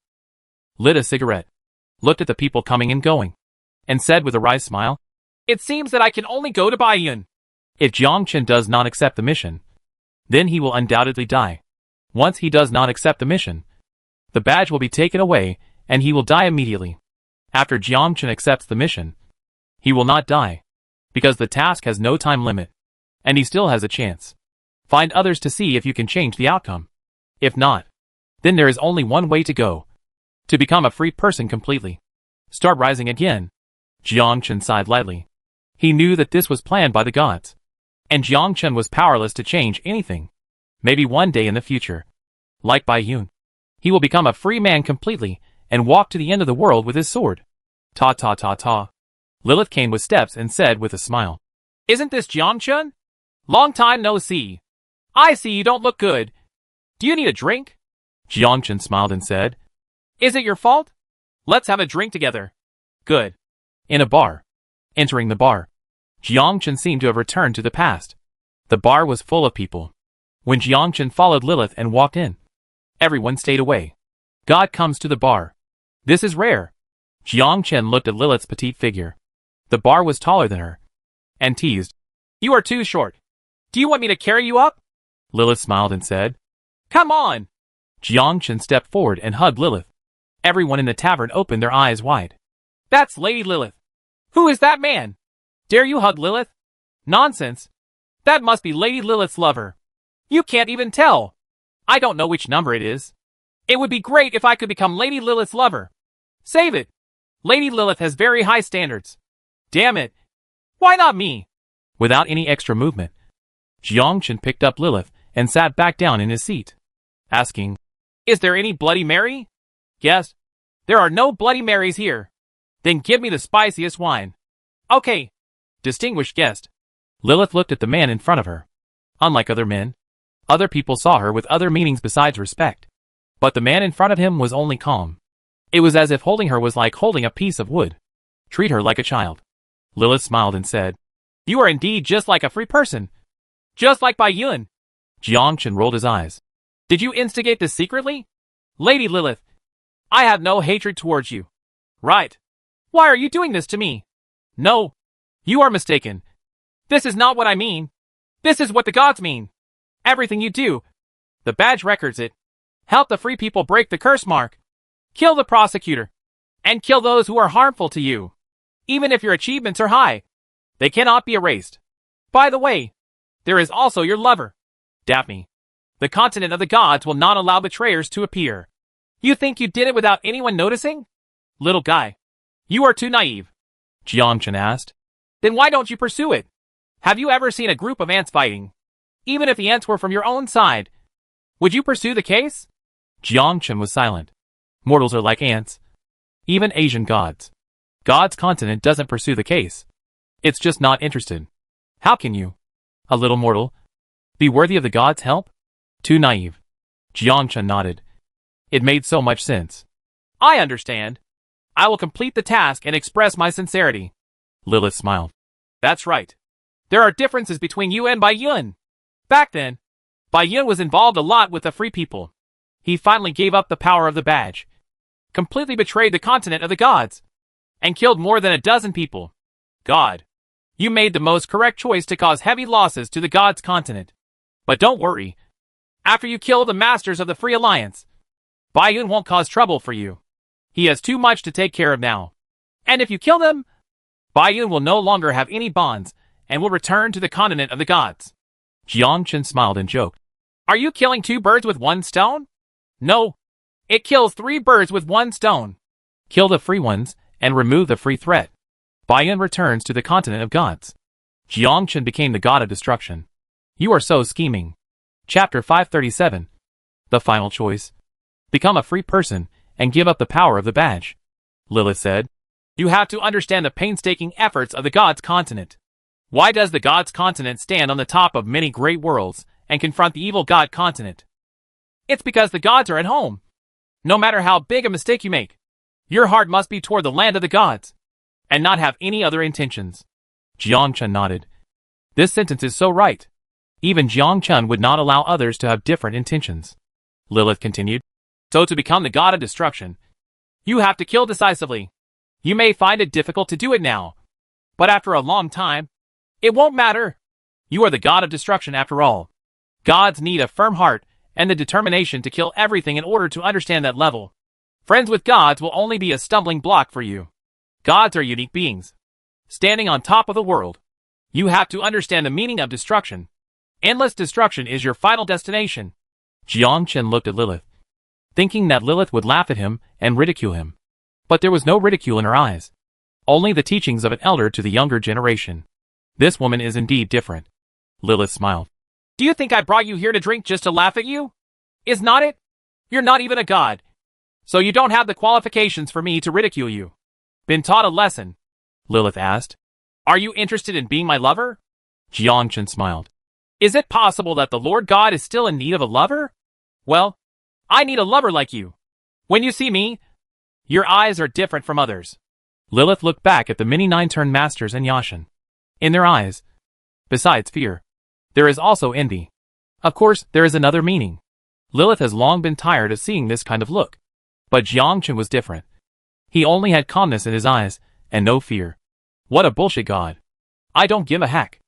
lit a cigarette, looked at the people coming and going, and said with a wry smile, "It seems that I can only go to Baiyun. If Jiang Chen does not accept the mission, then he will undoubtedly die. Once he does not accept the mission, the badge will be taken away and he will die immediately. After Jiang Chen accepts the mission, he will not die, because the task has no time limit, and he still has a chance. Find others to see if you can change the outcome. If not, then there is only one way to go. To become a free person completely. Start rising again." Jiang Chen sighed lightly. He knew that this was planned by the gods, and Jiang Chen was powerless to change anything. Maybe one day in the future, like Baiyun, he will become a free man completely and walk to the end of the world with his sword. Ta ta ta ta. Lilith came with steps and said with a smile, "Isn't this Jiang Chen? Long time no see. I see you don't look good. Do you need a drink?" Jiang Chen smiled and said, "Is it your fault? Let's have a drink together." "Good." In a bar. Entering the bar, Jiang Chen seemed to have returned to the past. The bar was full of people. When Jiang Chen followed Lilith and walked in, everyone stayed away. God comes to the bar. This is rare. Jiang Chen looked at Lilith's petite figure. The bar was taller than her, and teased, "You are too short. Do you want me to carry you up?" Lilith smiled and said, "Come on." Jiang Chen stepped forward and hugged Lilith. Everyone in the tavern opened their eyes wide. "That's Lady Lilith. Who is that man? Dare you hug Lilith? Nonsense. That must be Lady Lilith's lover. You can't even tell. I don't know which number it is. It would be great if I could become Lady Lilith's lover. Save it. Lady Lilith has very high standards. Damn it. Why not me?" Without any extra movement, Jiang Chen picked up Lilith and sat back down in his seat, asking, "Is there any Bloody Mary?" "Yes. There are no Bloody Marys here." "Then give me the spiciest wine." "Okay, distinguished guest." Lilith looked at the man in front of her. Unlike other men, other people saw her with other meanings besides respect. But the man in front of him was only calm. It was as if holding her was like holding a piece of wood. Treat her like a child. Lilith smiled and said, "You are indeed just like a free person. Just like Baiyun." Jiang Chen rolled his eyes. "Did you instigate this secretly?" "Lady Lilith, I have no hatred towards you." "Right. Why are you doing this to me?" "No. You are mistaken. This is not what I mean. This is what the gods mean. Everything you do, the badge records it. Help the free people break the curse mark. Kill the prosecutor. And kill those who are harmful to you. Even if your achievements are high, they cannot be erased. By the way, there is also your lover, Daphne. The continent of the gods will not allow betrayers to appear. You think you did it without anyone noticing? Little guy, you are too naive." Jiang Chen asked. "Then why don't you pursue it? Have you ever seen a group of ants fighting? Even if the ants were from your own side, would you pursue the case?" Jiang Chen was silent. Mortals are like ants. Even Asian gods. God's continent doesn't pursue the case. It's just not interested. How can you, a little mortal, be worthy of the gods' help? Too naive. Jiang Chen nodded. It made so much sense. "I understand. I will complete the task and express my sincerity." Lilith smiled. "That's right. There are differences between you and Baiyun. Back then, Baiyun was involved a lot with the free people. He finally gave up the power of the badge, completely betrayed the continent of the gods, and killed more than a dozen people. God, you made the most correct choice to cause heavy losses to the gods' continent. But don't worry. After you kill the masters of the Free Alliance, Baiyun won't cause trouble for you. He has too much to take care of now. And if you kill them, Baiyun will no longer have any bonds and will return to the continent of the gods." Jiang Chen smiled and joked. "Are you killing 2 birds with 1 stone? No. It kills 3 birds with 1 stone. Kill the free ones and remove the free threat. Baiyun returns to the continent of gods." Jiang Chen became the god of destruction. You are so scheming. Chapter 537. The final choice. Become a free person and give up the power of the badge. Lilith said, "You have to understand the painstaking efforts of the gods' continent. Why does the gods' continent stand on the top of many great worlds and confront the evil god continent? It's because the gods are at home. No matter how big a mistake you make, your heart must be toward the land of the gods, and not have any other intentions. Jiang Chen nodded. This sentence is so right. Even Jiang Chen would not allow others to have different intentions. Lilith continued. So to become the god of destruction, you have to kill decisively. You may find it difficult to do it now, but after a long time, it won't matter. You are the god of destruction after all. Gods need a firm heart and the determination to kill everything in order to understand that level. Friends with gods will only be a stumbling block for you. Gods are unique beings, standing on top of the world. You have to understand the meaning of destruction. Endless destruction is your final destination. Jiang Chen looked at Lilith, thinking that Lilith would laugh at him and ridicule him. But there was no ridicule in her eyes. Only the teachings of an elder to the younger generation. This woman is indeed different. Lilith smiled. Do you think I brought you here to drink just to laugh at you? Is not it? You're not even a god. So you don't have the qualifications for me to ridicule you. Been taught a lesson? Lilith asked. Are you interested in being my lover? Jiang Chen smiled. Is it possible that the Lord God is still in need of a lover? Well, I need a lover like you. When you see me, your eyes are different from others. Lilith looked back at the many nine-turn masters and Yashin. In their eyes, besides fear, there is also envy. Of course, there is another meaning. Lilith has long been tired of seeing this kind of look. But Jiang Chen was different. He only had calmness in his eyes, and no fear. What a bullshit god. I don't give a heck.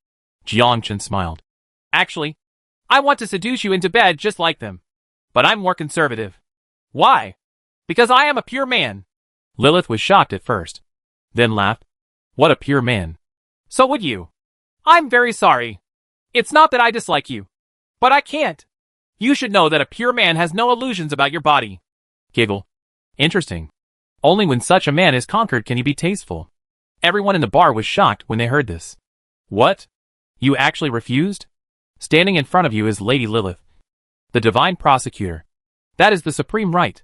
Jiang Chen smiled. Actually, I want to seduce you into bed just like them. But I'm more conservative. Why? Because I am a pure man. Lilith was shocked at first, then laughed. What a pure man. So would you. I'm very sorry. It's not that I dislike you, but I can't. You should know that a pure man has no illusions about your body. Giggle. Interesting. Only when such a man is conquered can he be tasteful. Everyone in the bar was shocked when they heard this. What? You actually refused? Standing in front of you is Lady Lilith, the divine prosecutor. That is the supreme right.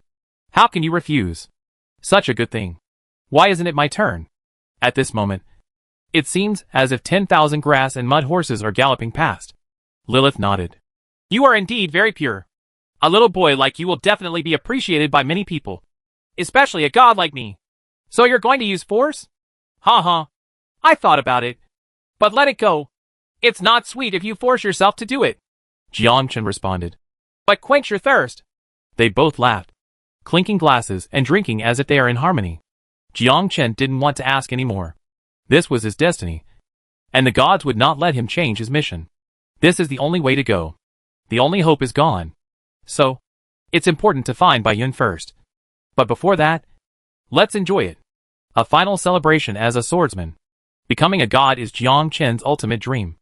How can you refuse? Such a good thing. Why isn't it my turn? At this moment, it seems as if 10,000 grass and mud horses are galloping past. Lilith nodded. You are indeed very pure. A little boy like you will definitely be appreciated by many people, especially a god like me. So you're going to use force? Ha. I thought about it. But let it go. It's not sweet if you force yourself to do it. Jiang Chen responded. But quench your thirst. They both laughed, clinking glasses and drinking as if they are in harmony. Jiang Chen didn't want to ask any more. This was his destiny, and the gods would not let him change his mission. This is the only way to go. The only hope is gone. So, it's important to find Baiyun first. But before that, let's enjoy it. A final celebration as a swordsman. Becoming a god is Jiang Chen's ultimate dream.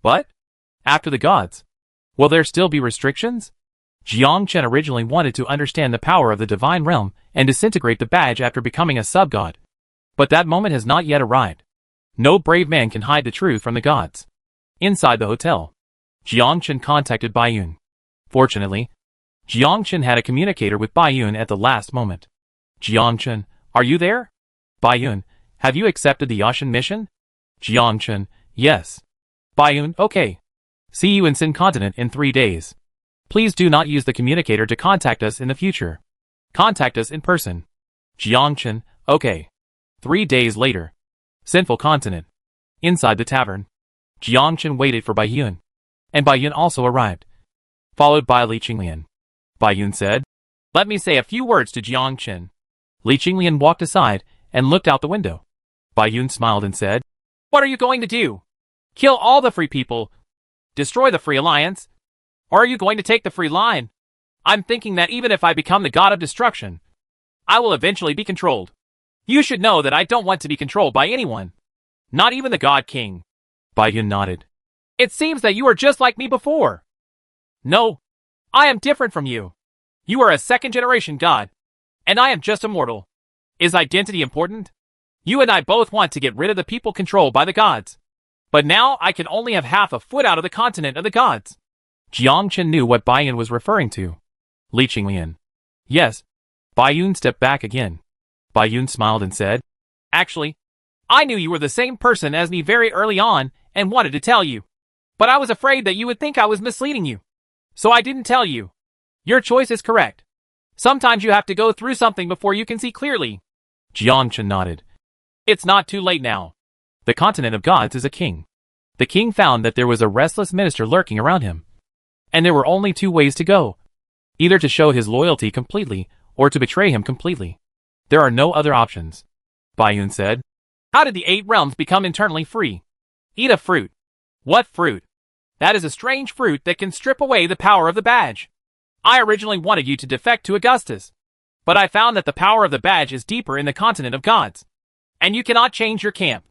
But, after the gods, will there still be restrictions? Jiang Chen originally wanted to understand the power of the divine realm and disintegrate the badge after becoming a sub-god. But that moment has not yet arrived. No brave man can hide the truth from the gods. Inside the hotel, Jiang Chen contacted Baiyun. Fortunately, Jiang Chen had a communicator with Baiyun at the last moment. Jiang Chen, are you there? Baiyun, have you accepted the Yashin mission? Jiang Chen, yes. Baiyun, okay. See you in Sin Continent in 3 days. Please do not use the communicator to contact us in the future. Contact us in person. Jiang Chen, okay. 3 days later. Sinful Continent. Inside the tavern, Jiang Chen waited for Baiyun. And Baiyun also arrived, followed by Li Qinglian. Baiyun said, let me say a few words to Jiang Chen. Li Qinglian walked aside and looked out the window. Baiyun smiled and said, what are you going to do? Kill all the free people? Destroy the Free Alliance? Or are you going to take the free line? I'm thinking that even if I become the god of destruction, I will eventually be controlled. You should know that I don't want to be controlled by anyone. Not even the God King. Baiyun nodded. It seems that you are just like me before. No, I am different from you. You are a second-generation god, and I am just a mortal. Is identity important? You and I both want to get rid of the people controlled by the gods. But now I can only have half a foot out of the continent of the gods. Jiang Chen knew what Baiyun was referring to. Li Qinglian. Yes. Baiyun stepped back again. Baiyun smiled and said, actually, I knew you were the same person as me very early on and wanted to tell you. But I was afraid that you would think I was misleading you. So I didn't tell you. Your choice is correct. Sometimes you have to go through something before you can see clearly. Jiang Chen nodded. It's not too late now. The continent of gods is a king. The king found that there was a restless minister lurking around him. And there were only two ways to go. Either to show his loyalty completely, or to betray him completely. There are no other options. Bayun said. How did the 8 realms become internally free? Eat a fruit. What fruit? That is a strange fruit that can strip away the power of the badge. I originally wanted you to defect to Augustus. But I found that the power of the badge is deeper in the continent of gods. And you cannot change your camp.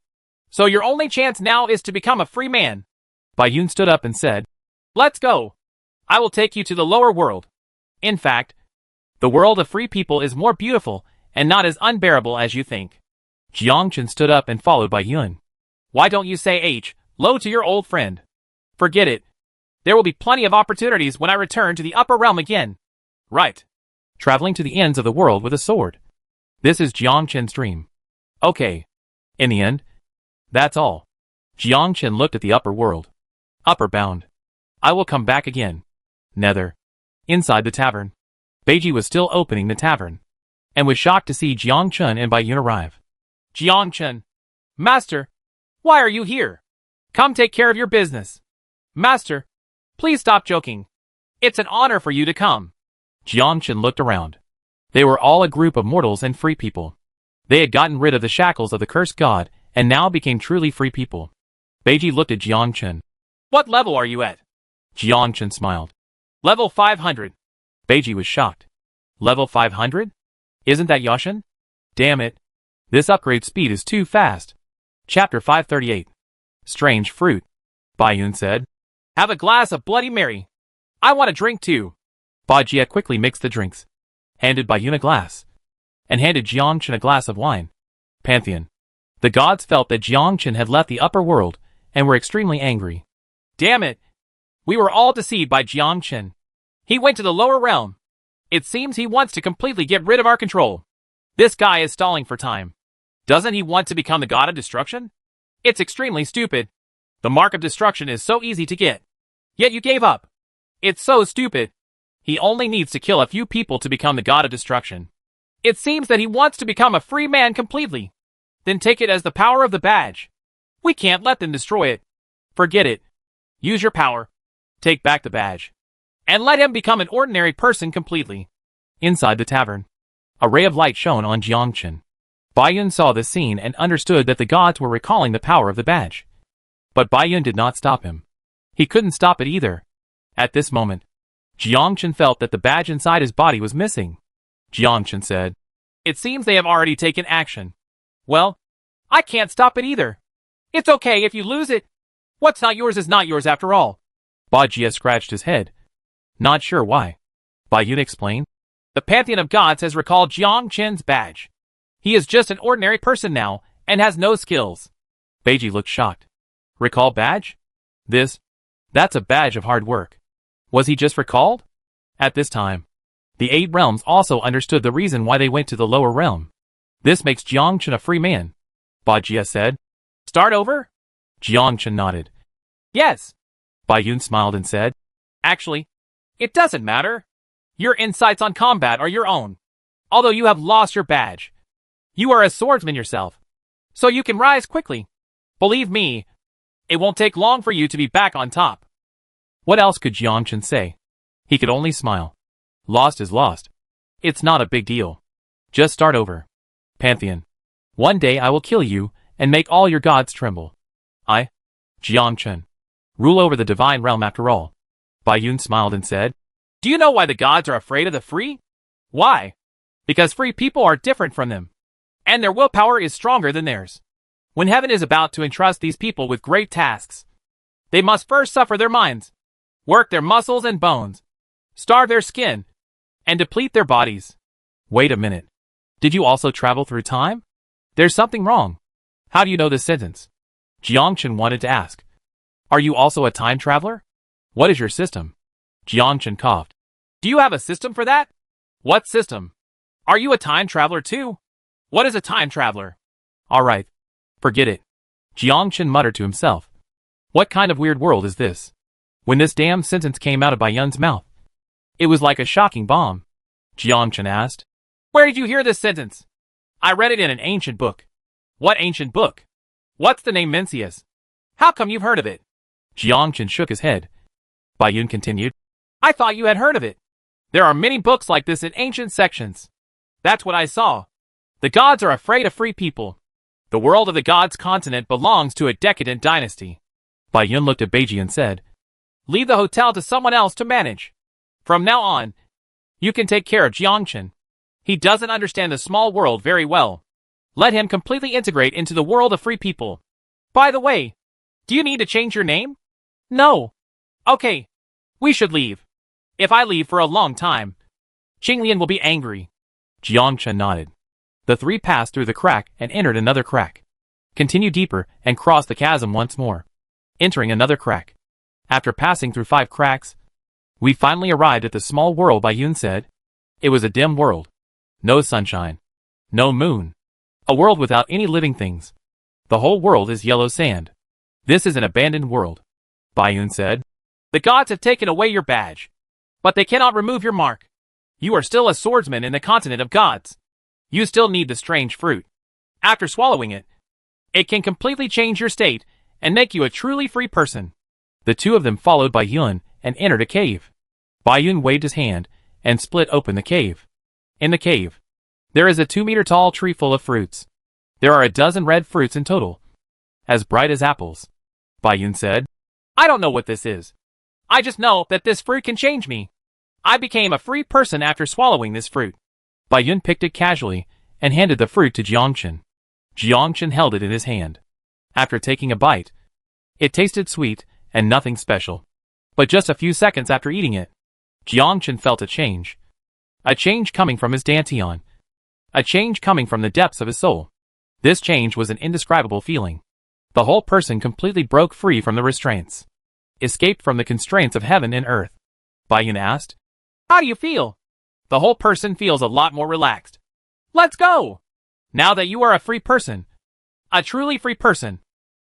So your only chance now is to become a free man. Bayun stood up and said, Let's go. I will take you to the lower world. In fact, the world of free people is more beautiful and not as unbearable as you think. Jiangchen stood up and followed by Yun. Why don't you say hello to your old friend? Forget it. There will be plenty of opportunities when I return to the upper realm again. Right. Traveling to the ends of the world with a sword. This is Jiangchen's dream. Okay. In the end, that's all. Jiangchen looked at the upper world. Upper bound. I will come back again. Nether. Inside the tavern. Beiji was still opening the tavern, and was shocked to see Jiangchen and Bayun arrive. Jiangchen. Master. Why are you here? Come take care of your business. Master. Please stop joking. It's an honor for you to come. Jiangchen looked around. They were all a group of mortals and free people. They had gotten rid of the shackles of the cursed god, and now became truly free people. Beiji looked at Jiangchen. What level are you at? Jiangchen smiled. Level 500. Beiji was shocked. Level 500? Isn't that Yashin? Damn it. This upgrade speed is too fast. Chapter 538. Strange fruit. Bayun said. Have a glass of Bloody Mary. I want a drink too. Bajie quickly mixed the drinks. Handed Bayun a glass. And handed Jiangchen a glass of wine. Pantheon. The gods felt that Jiangchen had left the upper world, and were extremely angry. Damn it. We were all deceived by Jiangchen. He went to the lower realm. It seems he wants to completely get rid of our control. This guy is stalling for time. Doesn't he want to become the god of destruction? It's extremely stupid. The mark of destruction is so easy to get. Yet you gave up. It's so stupid. He only needs to kill a few people to become the god of destruction. It seems that he wants to become a free man completely. Then take it as the power of the badge. We can't let them destroy it. Forget it. Use your power. Take back the badge. And let him become an ordinary person completely. Inside the tavern, a ray of light shone on Jiangchen. Bayun saw this scene and understood that the gods were recalling the power of the badge. But Bayun did not stop him. He couldn't stop it either. At this moment, Jiangchen felt that the badge inside his body was missing. Jiangchen said, It seems they have already taken action. Well, I can't stop it either. It's okay if you lose it. What's not yours is not yours after all. Bajie scratched his head. Not sure why. Bayun explained. The Pantheon of Gods has recalled Jiangchen's badge. He is just an ordinary person now, and has no skills. Beiji looked shocked. Recall badge? That's a badge of hard work. Was he just recalled? At this time, the 8 realms also understood the reason why they went to the lower realm. This makes Jiangchen a free man, Bajie said. Start over? Jiangchen nodded. Yes. Bayun smiled and said, Actually, it doesn't matter. Your insights on combat are your own. Although you have lost your badge, you are a swordsman yourself, so you can rise quickly. Believe me, it won't take long for you to be back on top. What else could Jiangchen say? He could only smile. Lost is lost. It's not a big deal. Just start over. Pantheon. One day I will kill you and make all your gods tremble. Jiangchen, rule over the divine realm after all. Bayun smiled and said, Do you know why the gods are afraid of the free? Why? Because free people are different from them, and their willpower is stronger than theirs. When heaven is about to entrust these people with great tasks, they must first suffer their minds, work their muscles and bones, starve their skin, and deplete their bodies. Wait a minute. Did you also travel through time? There's something wrong. How do you know this sentence? Jiangchen wanted to ask. Are you also a time traveler? What is your system? Jiangchen coughed. Do you have a system for that? What system? Are you a time traveler too? What is a time traveler? All right. Forget it. Jiangchen muttered to himself. What kind of weird world is this? When this damn sentence came out of Bayun's mouth, it was like a shocking bomb. Jiangchen asked, Where did you hear this sentence? I read it in an ancient book. What ancient book? What's the name Mencius? How come you've heard of it? Jiangchen shook his head. Bai Yun continued. I thought you had heard of it. There are many books like this in ancient sections. That's what I saw. The gods are afraid of free people. The world of the gods continent belongs to a decadent dynasty. Bai Yun looked at Beiji and said, Leave the hotel to someone else to manage. From now on, you can take care of Jiangchen. He doesn't understand the small world very well. Let him completely integrate into the world of free people. By the way, do you need to change your name? No. Okay. We should leave. If I leave for a long time, Qinglian will be angry. Jiangchen nodded. The three passed through the crack and entered another crack. Continued deeper and crossed the chasm once more. Entering another crack. After passing through 5 cracks, we finally arrived at the small world Bai Yun said. It was a dim world. No sunshine. No moon. A world without any living things. The whole world is yellow sand. This is an abandoned world. Bai Yun said. The gods have taken away your badge. But they cannot remove your mark. You are still a swordsman in the continent of gods. You still need the strange fruit. After swallowing it, it can completely change your state and make you a truly free person. The two of them followed Bai Yun and entered a cave. Bai Yun waved his hand and split open the cave. In the cave, there is a 2-meter-tall tree full of fruits. There are a dozen red fruits in total, as bright as apples. Bai Yun said, I don't know what this is. I just know that this fruit can change me. I became a free person after swallowing this fruit. Bai Yun picked it casually and handed the fruit to Jiangchen. Jiangchen held it in his hand. After taking a bite, it tasted sweet and nothing special. But just a few seconds after eating it, Jiangchen felt a change. A change coming from his dantian. A change coming from the depths of his soul. This change was an indescribable feeling. The whole person completely broke free from the restraints. Escaped from the constraints of heaven and earth. Bai Yun asked, How do you feel? The whole person feels a lot more relaxed. Let's go! Now that you are a free person, a truly free person,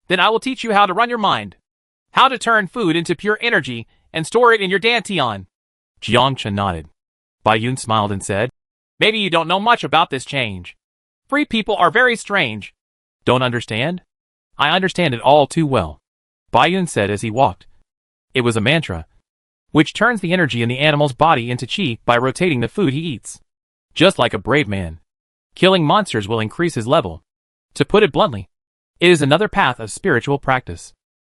then I will teach you how to run your mind. How to turn food into pure energy and store it in your dantian. Jiangchen nodded. Bai Yun smiled and said, Maybe you don't know much about this change. Free people are very strange. Don't understand? I understand it all too well. Bai Yun said as he walked. It was a mantra, which turns the energy in the animal's body into qi by rotating the food he eats. Just like a brave man, killing monsters will increase his level. To put it bluntly, it is another path of spiritual practice.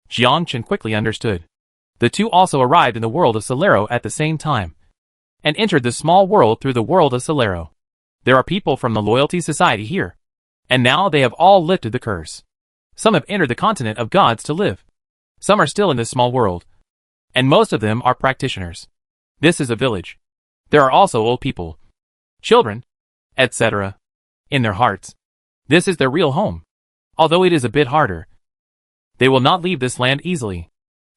Jiangchen quickly understood. The two also arrived in the world of Solero at the same time, and entered the small world through the world of Solero. There are people from the Loyalty Society here, and now they have all lifted the curse. Some have entered the continent of gods to live. Some are still in this small world, and most of them are practitioners. This is a village. There are also old people, children, etc. In their hearts, this is their real home. Although it is a bit harder, they will not leave this land easily.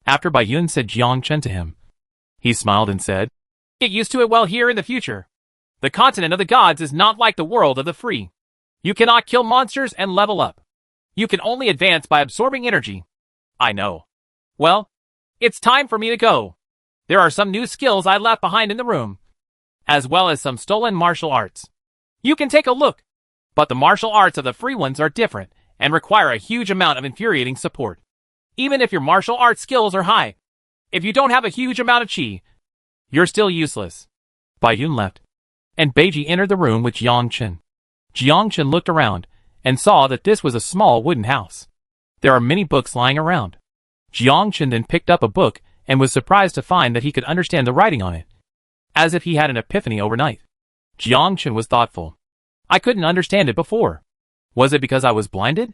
After Bai Yun said Jiangchen to him, he smiled and said, Get used to it well here in the future. The continent of the gods is not like the world of the free. You cannot kill monsters and level up. You can only advance by absorbing energy. I know. Well, it's time for me to go. There are some new skills I left behind in the room, as well as some stolen martial arts. You can take a look. But the martial arts of the free ones are different and require a huge amount of infuriating support. Even if your martial arts skills are high, if you don't have a huge amount of qi, you're still useless. Bai Yun left, and Beiji entered the room with Jiangchen. Jiangchen looked around and saw that this was a small wooden house. There are many books lying around. Jiangchen then picked up a book and was surprised to find that he could understand the writing on it, as if he had an epiphany overnight. Jiangchen was thoughtful. I couldn't understand it before. Was it because I was blinded?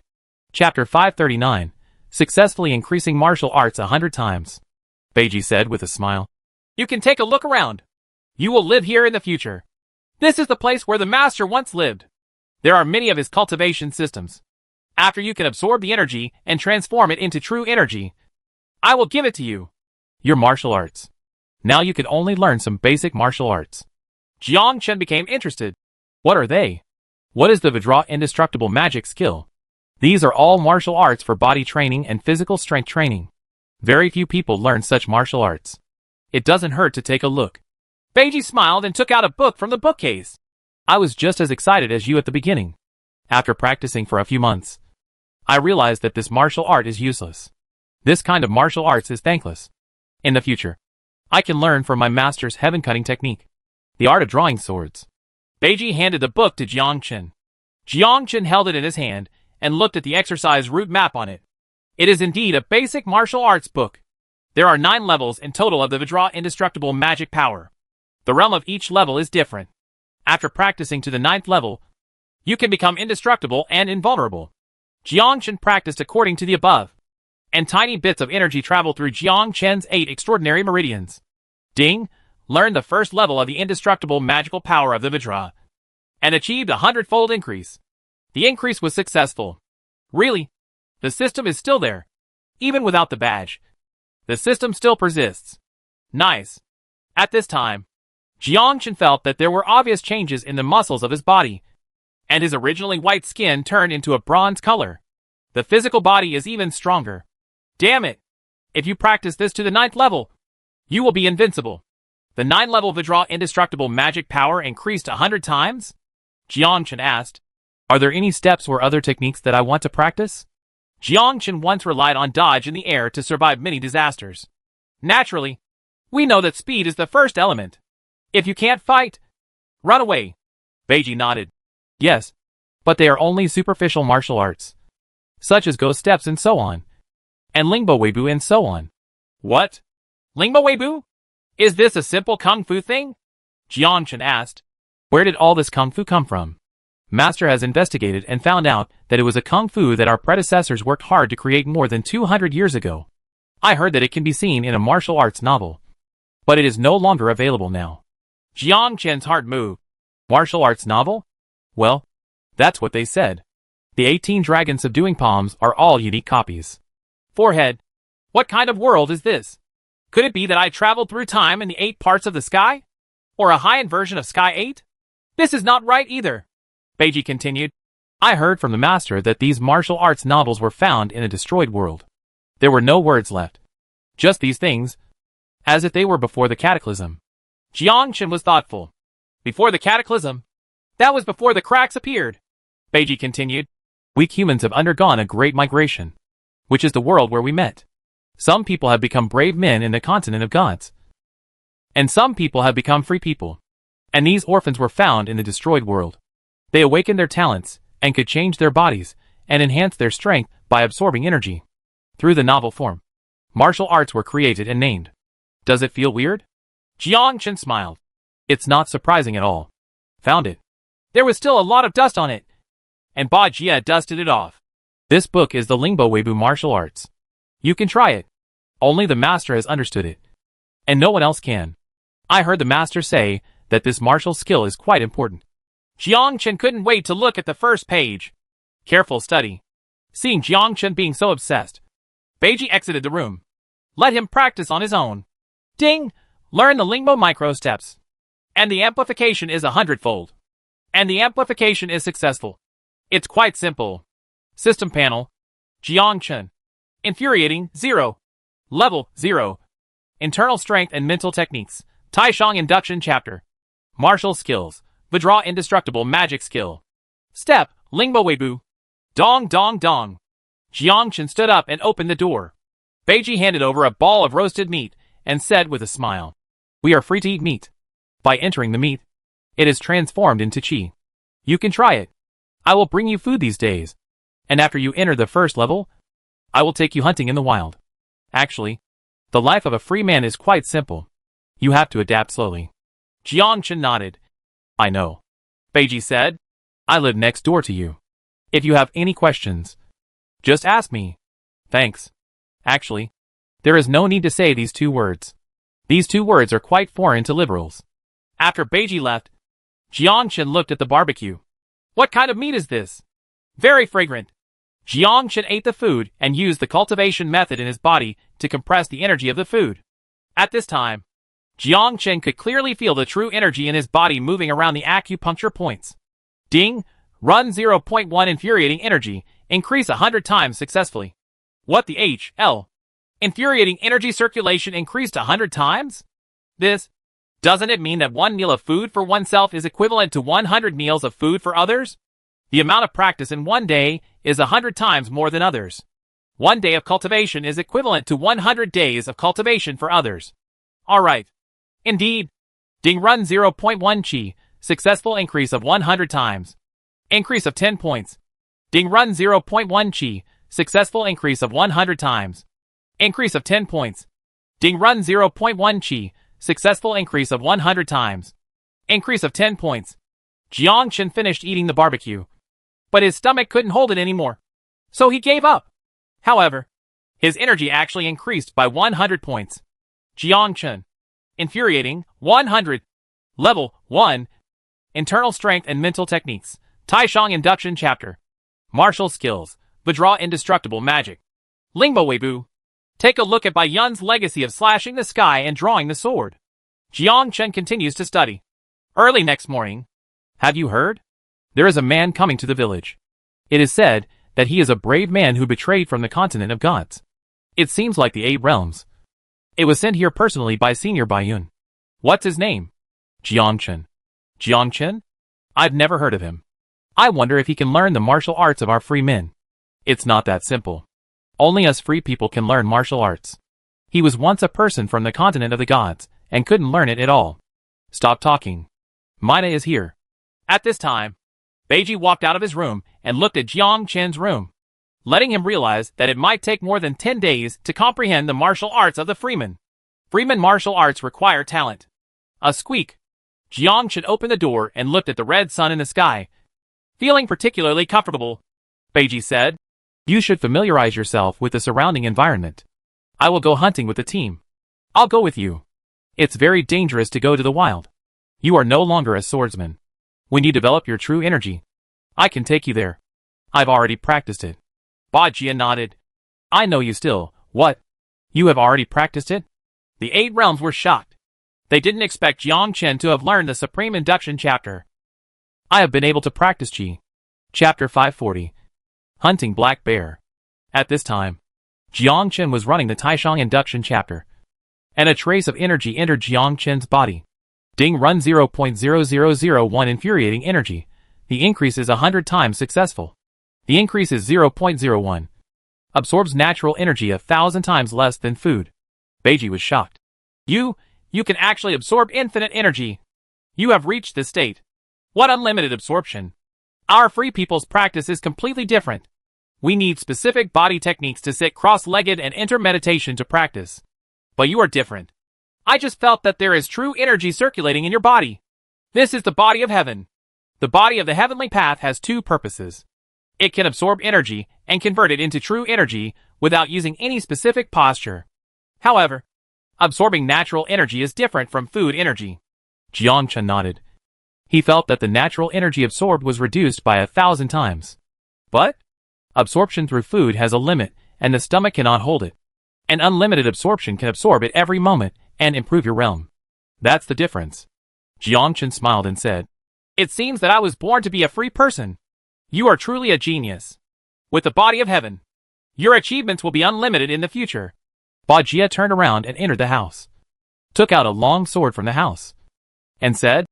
Chapter 539, Successfully Increasing Martial Arts 100 Times. Beiji said with a smile. You can take a look around. You will live here in the future. This is the place where the master once lived. There are many of his cultivation systems. After you can absorb the energy and transform it into true energy, I will give it to you. Your martial arts. Now you can only learn some basic martial arts. Jiangchen became interested. What are they? What is the Vidra indestructible magic skill? These are all martial arts for body training and physical strength training. Very few people learn such martial arts. It doesn't hurt to take a look. Beiji smiled and took out a book from the bookcase. I was just as excited as you at the beginning. After practicing for a few months, I realized that this martial art is useless. This kind of martial arts is thankless. In the future, I can learn from my master's heaven-cutting technique, the art of drawing swords. Beiji handed the book to Jiangchen. Jiangchen held it in his hand and looked at the exercise route map on it. It is indeed a basic martial arts book. There are 9 levels in total of the Vajra indestructible magic power. The realm of each level is different. After practicing to the 9th level, you can become indestructible and invulnerable. Jiangchen practiced according to the above, and tiny bits of energy traveled through Jiangchen's 8 extraordinary meridians. Ding learned the first level of the indestructible magical power of the Vajra, and achieved a 100-fold increase. The increase was successful. Really, the system is still there. Even without the badge, the system still persists. Nice. At this time, Jiangchen felt that there were obvious changes in the muscles of his body, and his originally white skin turned into a bronze color. The physical body is even stronger. Damn it! If you practice this to the 9th level, you will be invincible. The 9th-level Vajra indestructible magic power increased 100 times? Jiangchen asked. Are there any steps or other techniques that I want to practice? Jiangchen once relied on dodge in the air to survive many disasters. Naturally, we know that speed is the first element. If you can't fight, run away. Beiji nodded. Yes, but they are only superficial martial arts, such as ghost steps and so on, and Lingbo Weibo and so on. What? Lingbo Weibo? Is this a simple kung fu thing? Jiangchen asked. Where did all this kung fu come from? Master has investigated and found out that it was a kung fu that our predecessors worked hard to create more than 200 years ago. I heard that it can be seen in a martial arts novel, but it is no longer available now. Jiangchen's heart moved. Martial arts novel? Well, that's what they said. The 18 dragon subduing palms are all unique copies. Forehead. What kind of world is this? Could it be that I traveled through time in the 8 parts of the sky? Or a high-end version of Sky 8? This is not right either. Beiji continued. I heard from the master that these martial arts novels were found in a destroyed world. There were no words left. Just these things, as if they were before the cataclysm. Jiangchen was thoughtful. Before the cataclysm? That was before the cracks appeared. Beiji continued. We humans have undergone a great migration, which is the world where we met. Some people have become brave men in the continent of gods, and some people have become free people. And these orphans were found in the destroyed world. They awakened their talents and could change their bodies and enhance their strength by absorbing energy. Through the novel form, martial arts were created and named. Does it feel weird? Jiangchen smiled. It's not surprising at all. Found it. There was still a lot of dust on it, and Ba Jia dusted it off. This book is the Lingbo Weibo martial arts. You can try it. Only the master has understood it, and no one else can. I heard the master say that this martial skill is quite important. Jiangchen couldn't wait to look at the first page. Careful study. Seeing Jiangchen being so obsessed, Beiji exited the room. Let him practice on his own. Ding! Learn the Lingbo micro steps. And the amplification is 100-fold. And the amplification is successful. It's quite simple. System panel. Jiangchen. Infuriating, 0. Level, 0. Internal strength and mental techniques. Taishang induction chapter. Martial skills. Vajra indestructible magic skill. Step, Lingbo Weibo. Dong dong dong. Jiangchen stood up and opened the door. Beiji handed over a ball of roasted meat and said with a smile, We are free to eat meat. By entering the meat, it is transformed into qi. You can try it. I will bring you food these days. And after you enter the first level, I will take you hunting in the wild. Actually, the life of a free man is quite simple. You have to adapt slowly. Jiangchen nodded. I know. Beiji said. I live next door to you. If you have any questions, just ask me. Thanks. Actually, there is no need to say these 2 words. These 2 words are quite foreign to liberals. After Beiji left, Jiangchen looked at the barbecue. What kind of meat is this? Very fragrant. Jiangchen ate the food and used the cultivation method in his body to compress the energy of the food. At this time, Jiangchen could clearly feel the true energy in his body moving around the acupuncture points. Ding! Run 0.1 infuriating energy, increase 100 times successfully. What the HL? Infuriating energy circulation increased 100 times? Doesn't it mean that 1 meal of food for oneself is equivalent to 100 meals of food for others? The amount of practice in one day is 100 times more than others. 1 day of cultivation is equivalent to 100 days of cultivation for others. Alright. Indeed. Ding run 0.1 chi, successful increase of 100 times. Increase of 10 points. Ding run 0.1 chi, successful increase of 100 times. Increase of 10 points. Ding run 0.1 chi, successful increase of 100 times. Increase of 10 points. Jiang Chen finished eating the barbecue, but his stomach couldn't hold it anymore, so he gave up. However, his energy actually increased by 100 points. Jiang Chen. Infuriating, 100. Level 1. Internal Strength and Mental Techniques. Taishang Induction Chapter. Martial Skills. Withdraw Indestructible Magic. Lingbo Weibu. Take a look at Bai Yun's legacy of slashing the sky and drawing the sword. Jiang Chen continues to study. Early next morning. Have you heard? There is a man coming to the village. It is said that he is a brave man who betrayed from the continent of gods. It seems like the 8 realms. It was sent here personally by Senior Bai Yun. What's his name? Jiang Chen. Jiang Chen? I've never heard of him. I wonder if he can learn the martial arts of our free men. It's not that simple. Only us free people can learn martial arts. He was once a person from the continent of the gods, and couldn't learn it at all. Stop talking. Mina is here. At this time, Beiji walked out of his room and looked at Jiang Chen's room, letting him realize that it might take more than 10 days to comprehend the martial arts of the freeman. Freeman martial arts require talent. A squeak. Jiang Chen opened the door and looked at the red sun in the sky. Feeling particularly comfortable, Beiji said, "You should familiarize yourself with the surrounding environment. I will go hunting with the team. I'll go with you. It's very dangerous to go to the wild. You are no longer a swordsman. When you develop your true energy, I can take you there. I've already practiced it." Ba Jia nodded. "I know you still. What? You have already practiced it?" The 8 realms were shocked. They didn't expect Jiang Chen to have learned the Supreme Induction Chapter. I have been able to practice Qi. Chapter 540. Hunting Black Bear. At this time, Jiang Chen was running the Taishang Induction Chapter, and a trace of energy entered Jiang Chen's body. Ding run 0.0001 infuriating energy. The increase is 100 times successful. The increase is 0.01. Absorbs natural energy 1,000 times less than food. Beiji was shocked. You can actually absorb infinite energy. You have reached this state. What unlimited absorption. Our free people's practice is completely different. We need specific body techniques to sit cross-legged and enter meditation to practice. But you are different. I just felt that there is true energy circulating in your body. This is the body of heaven. The body of the heavenly path has 2 purposes. It can absorb energy and convert it into true energy without using any specific posture. However, absorbing natural energy is different from food energy. Jiang Chen nodded. He felt that the natural energy absorbed was reduced by 1,000 times. But absorption through food has a limit, and the stomach cannot hold it. An unlimited absorption can absorb it every moment and improve your realm. That's the difference. Jiang Chen smiled and said, "It seems that I was born to be a free person. You are truly a genius. With the body of heaven, your achievements will be unlimited in the future." Ba Jia turned around and entered the house, took out a long sword from the house, and said,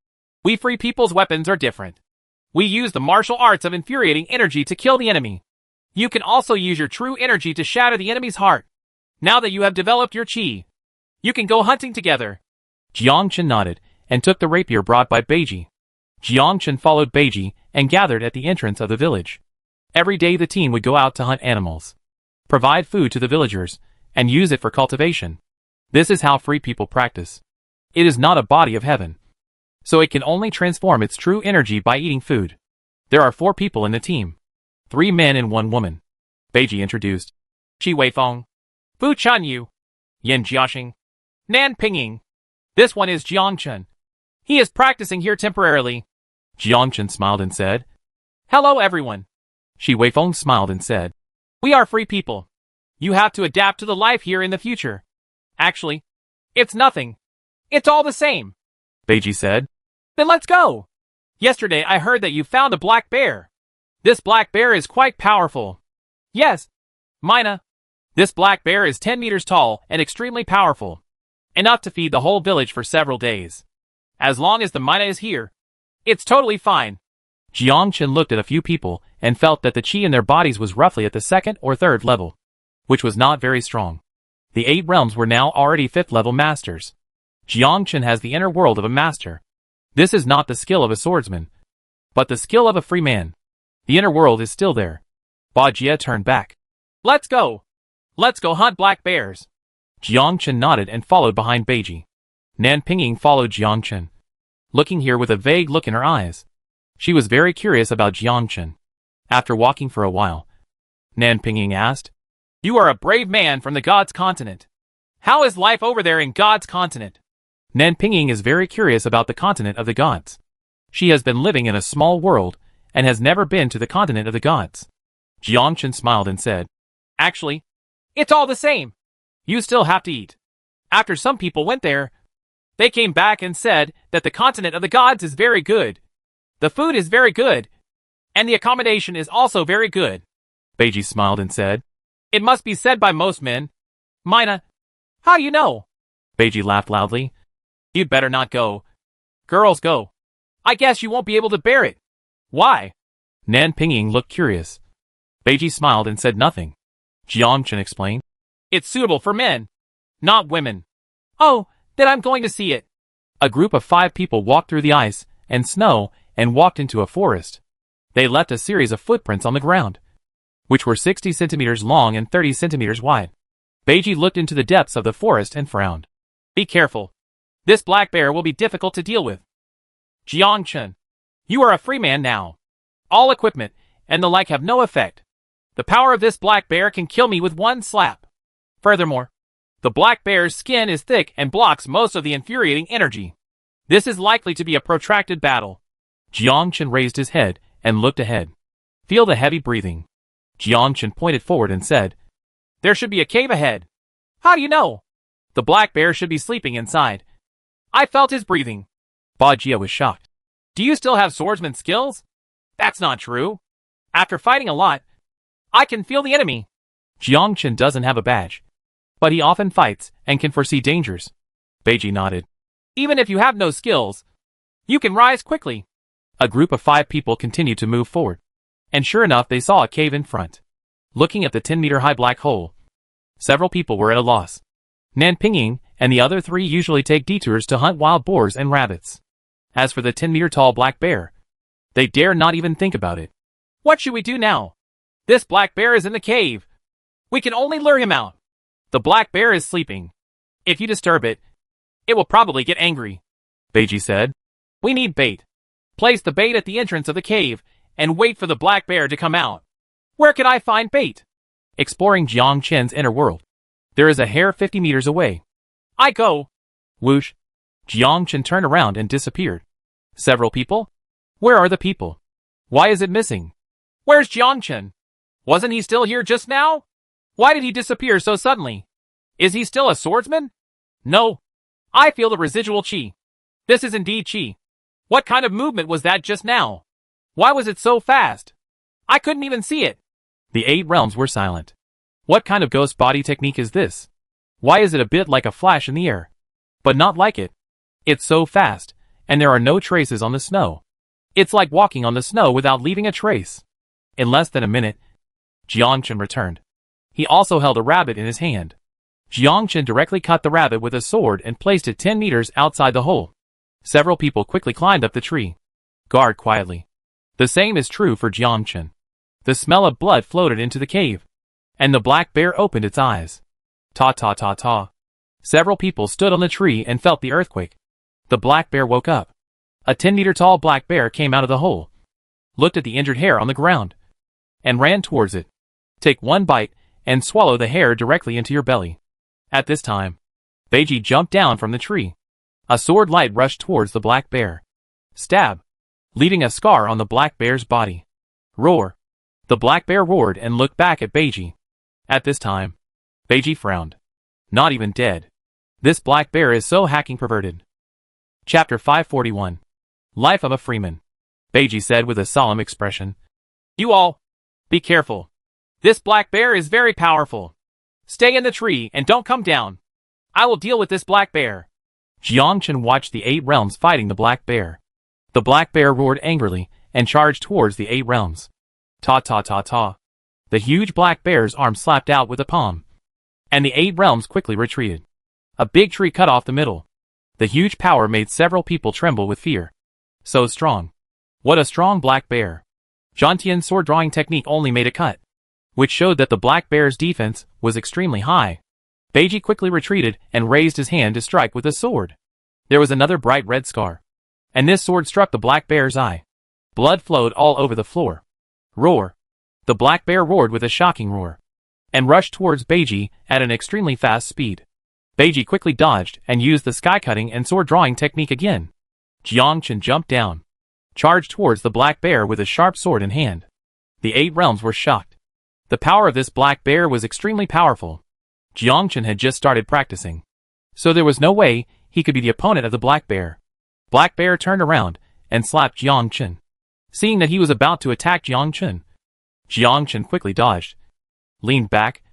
"We free people's weapons are different. We use the martial arts of infuriating energy to kill the enemy. You can also use your true energy to shatter the enemy's heart. Now that you have developed your qi, you can go hunting together." Jiang Chen nodded and took the rapier brought by Beiji. Jiang Chen followed Beiji and gathered at the entrance of the village. Every day the team would go out to hunt animals, provide food to the villagers, and use it for cultivation. This is how free people practice. It is not a body of heaven, so it can only transform its true energy by eating food. There are 4 people in the team, 3 men and 1 woman. Beiji introduced. Qi Weifeng, Fu Chanyu, Yan Jiaxing, Nan Pingying. This one is Jiang Chen. He is practicing here temporarily. Jiang Chen smiled and said, "Hello everyone." Qi Weifeng smiled and said, "We are free people. You have to adapt to the life here in the future." "Actually, it's nothing. It's all the same," Beiji said. "Then let's go. Yesterday I heard that you found a black bear. This black bear is quite powerful." "Yes, Mina. This black bear is 10 meters tall and extremely powerful, enough to feed the whole village for several days. As long as the Mina is here, it's totally fine." Jiangchen looked at a few people and felt that the qi in their bodies was roughly at the second or third level, which was not very strong. The 8 realms were now already 5th level masters. Jiangchen has the inner world of a master. This is not the skill of a swordsman, but the skill of a free man. The inner world is still there. Ba Jia turned back. Let's go! Let's go hunt black bears! Jiangchen nodded and followed behind Beiji. Nan Pingying followed Jiangchen, looking here with a vague look in her eyes. She was very curious about Jiangchen. After walking for a while, Nan Pingying asked, You are a brave man from the God's continent. How is life over there in God's continent? Nan Pingying is very curious about the continent of the gods. She has been living in a small world and has never been to the continent of the gods. Jiangchen smiled and said, Actually, it's all the same. You still have to eat. After some people went there, they came back and said that the continent of the gods is very good. The food is very good, and the accommodation is also very good. Beiji smiled and said, It must be said by most men. Mina, how you know? Beiji laughed loudly. You'd better not go. Girls go. I guess you won't be able to bear it. Why? Nan Pingying looked curious. Beiji smiled and said nothing. Jiangchen explained, It's suitable for men, not women. Oh, then I'm going to see it. A group of 5 people walked through the ice and snow and walked into a forest. They left a series of footprints on the ground, which were 60 centimeters long and 30 centimeters wide. Beiji looked into the depths of the forest and frowned. Be careful. This black bear will be difficult to deal with. Jiangchen, you are a free man now. All equipment and the like have no effect. The power of this black bear can kill me with one slap. Furthermore, the black bear's skin is thick and blocks most of the infuriating energy. This is likely to be a protracted battle. Jiangchen raised his head and looked ahead. Feel the heavy breathing. Jiangchen pointed forward and said, There should be a cave ahead. How do you know? The black bear should be sleeping inside. I felt his breathing. Ba Jia was shocked. Do you still have swordsman skills? That's not true. After fighting a lot, I can feel the enemy. Jiangchen doesn't have a badge, but he often fights and can foresee dangers. Beiji nodded. Even if you have no skills, you can rise quickly. A group of 5 people continued to move forward, and sure enough they saw a cave in front. Looking at the 10-meter-high black hole, several people were at a loss. Nan Pingying and the other 3 usually take detours to hunt wild boars and rabbits. As for the 10-meter-tall black bear, they dare not even think about it. What should we do now? This black bear is in the cave. We can only lure him out. The black bear is sleeping. If you disturb it, it will probably get angry. Beiji said, We need bait. Place the bait at the entrance of the cave and wait for the black bear to come out. Where can I find bait? Exploring Jiangchen's inner world. There is a hare 50 meters away. I go. Whoosh. Jiangchen turned around and disappeared. Several people? Where are the people? Why is it missing? Where's Jiangchen? Wasn't he still here just now? Why did he disappear so suddenly? Is he still a swordsman? No. I feel the residual qi. This is indeed qi. What kind of movement was that just now? Why was it so fast? I couldn't even see it. The 8 realms were silent. What kind of ghost body technique is this? Why is it a bit like a flash in the air? But not like it. It's so fast, and there are no traces on the snow. It's like walking on the snow without leaving a trace. In less than a minute, Jiangchen returned. He also held a rabbit in his hand. Jiangchen directly cut the rabbit with a sword and placed it 10 meters outside the hole. Several people quickly climbed up the tree. Guard quietly. The same is true for Jiangchen. The smell of blood floated into the cave, and the black bear opened its eyes. Ta ta ta ta. Several people stood on the tree and felt the earthquake. The black bear woke up. A 10-meter-tall black bear came out of the hole, looked at the injured hare on the ground, and ran towards it. Take one bite and swallow the hare directly into your belly. At this time, Beiji jumped down from the tree. A sword light rushed towards the black bear. Stab, leaving a scar on the black bear's body. Roar. The black bear roared and looked back at Beiji. At this time, Beiji frowned. Not even dead. This black bear is so hacking perverted. Chapter 541. Life of a Freeman. Beiji said with a solemn expression. You all, be careful. This black bear is very powerful. Stay in the tree and don't come down. I will deal with this black bear. Jiangchen watched the 8 realms fighting the black bear. The black bear roared angrily and charged towards the 8 realms. Ta ta ta ta. The huge black bear's arm slapped out with a palm, and the 8 realms quickly retreated. A big tree cut off the middle. The huge power made several people tremble with fear. So strong. What a strong black bear. Jiang Tian's sword drawing technique only made a cut, which showed that the black bear's defense was extremely high. Beiji quickly retreated and raised his hand to strike with his sword. There was another bright red scar, and this sword struck the black bear's eye. Blood flowed all over the floor. Roar! The black bear roared with a shocking roar, and rushed towards Beiji at an extremely fast speed. Beiji quickly dodged and used the sky-cutting and sword-drawing technique again. Jiang Chen jumped down, charged towards the black bear with a sharp sword in hand. The 8 realms were shocked. The power of this black bear was extremely powerful. Jiang Chen had just started practicing, so there was no way he could be the opponent of the black bear. Black bear turned around and slapped Jiang Chen. Seeing that he was about to attack Jiang Chen quickly dodged, leaned back,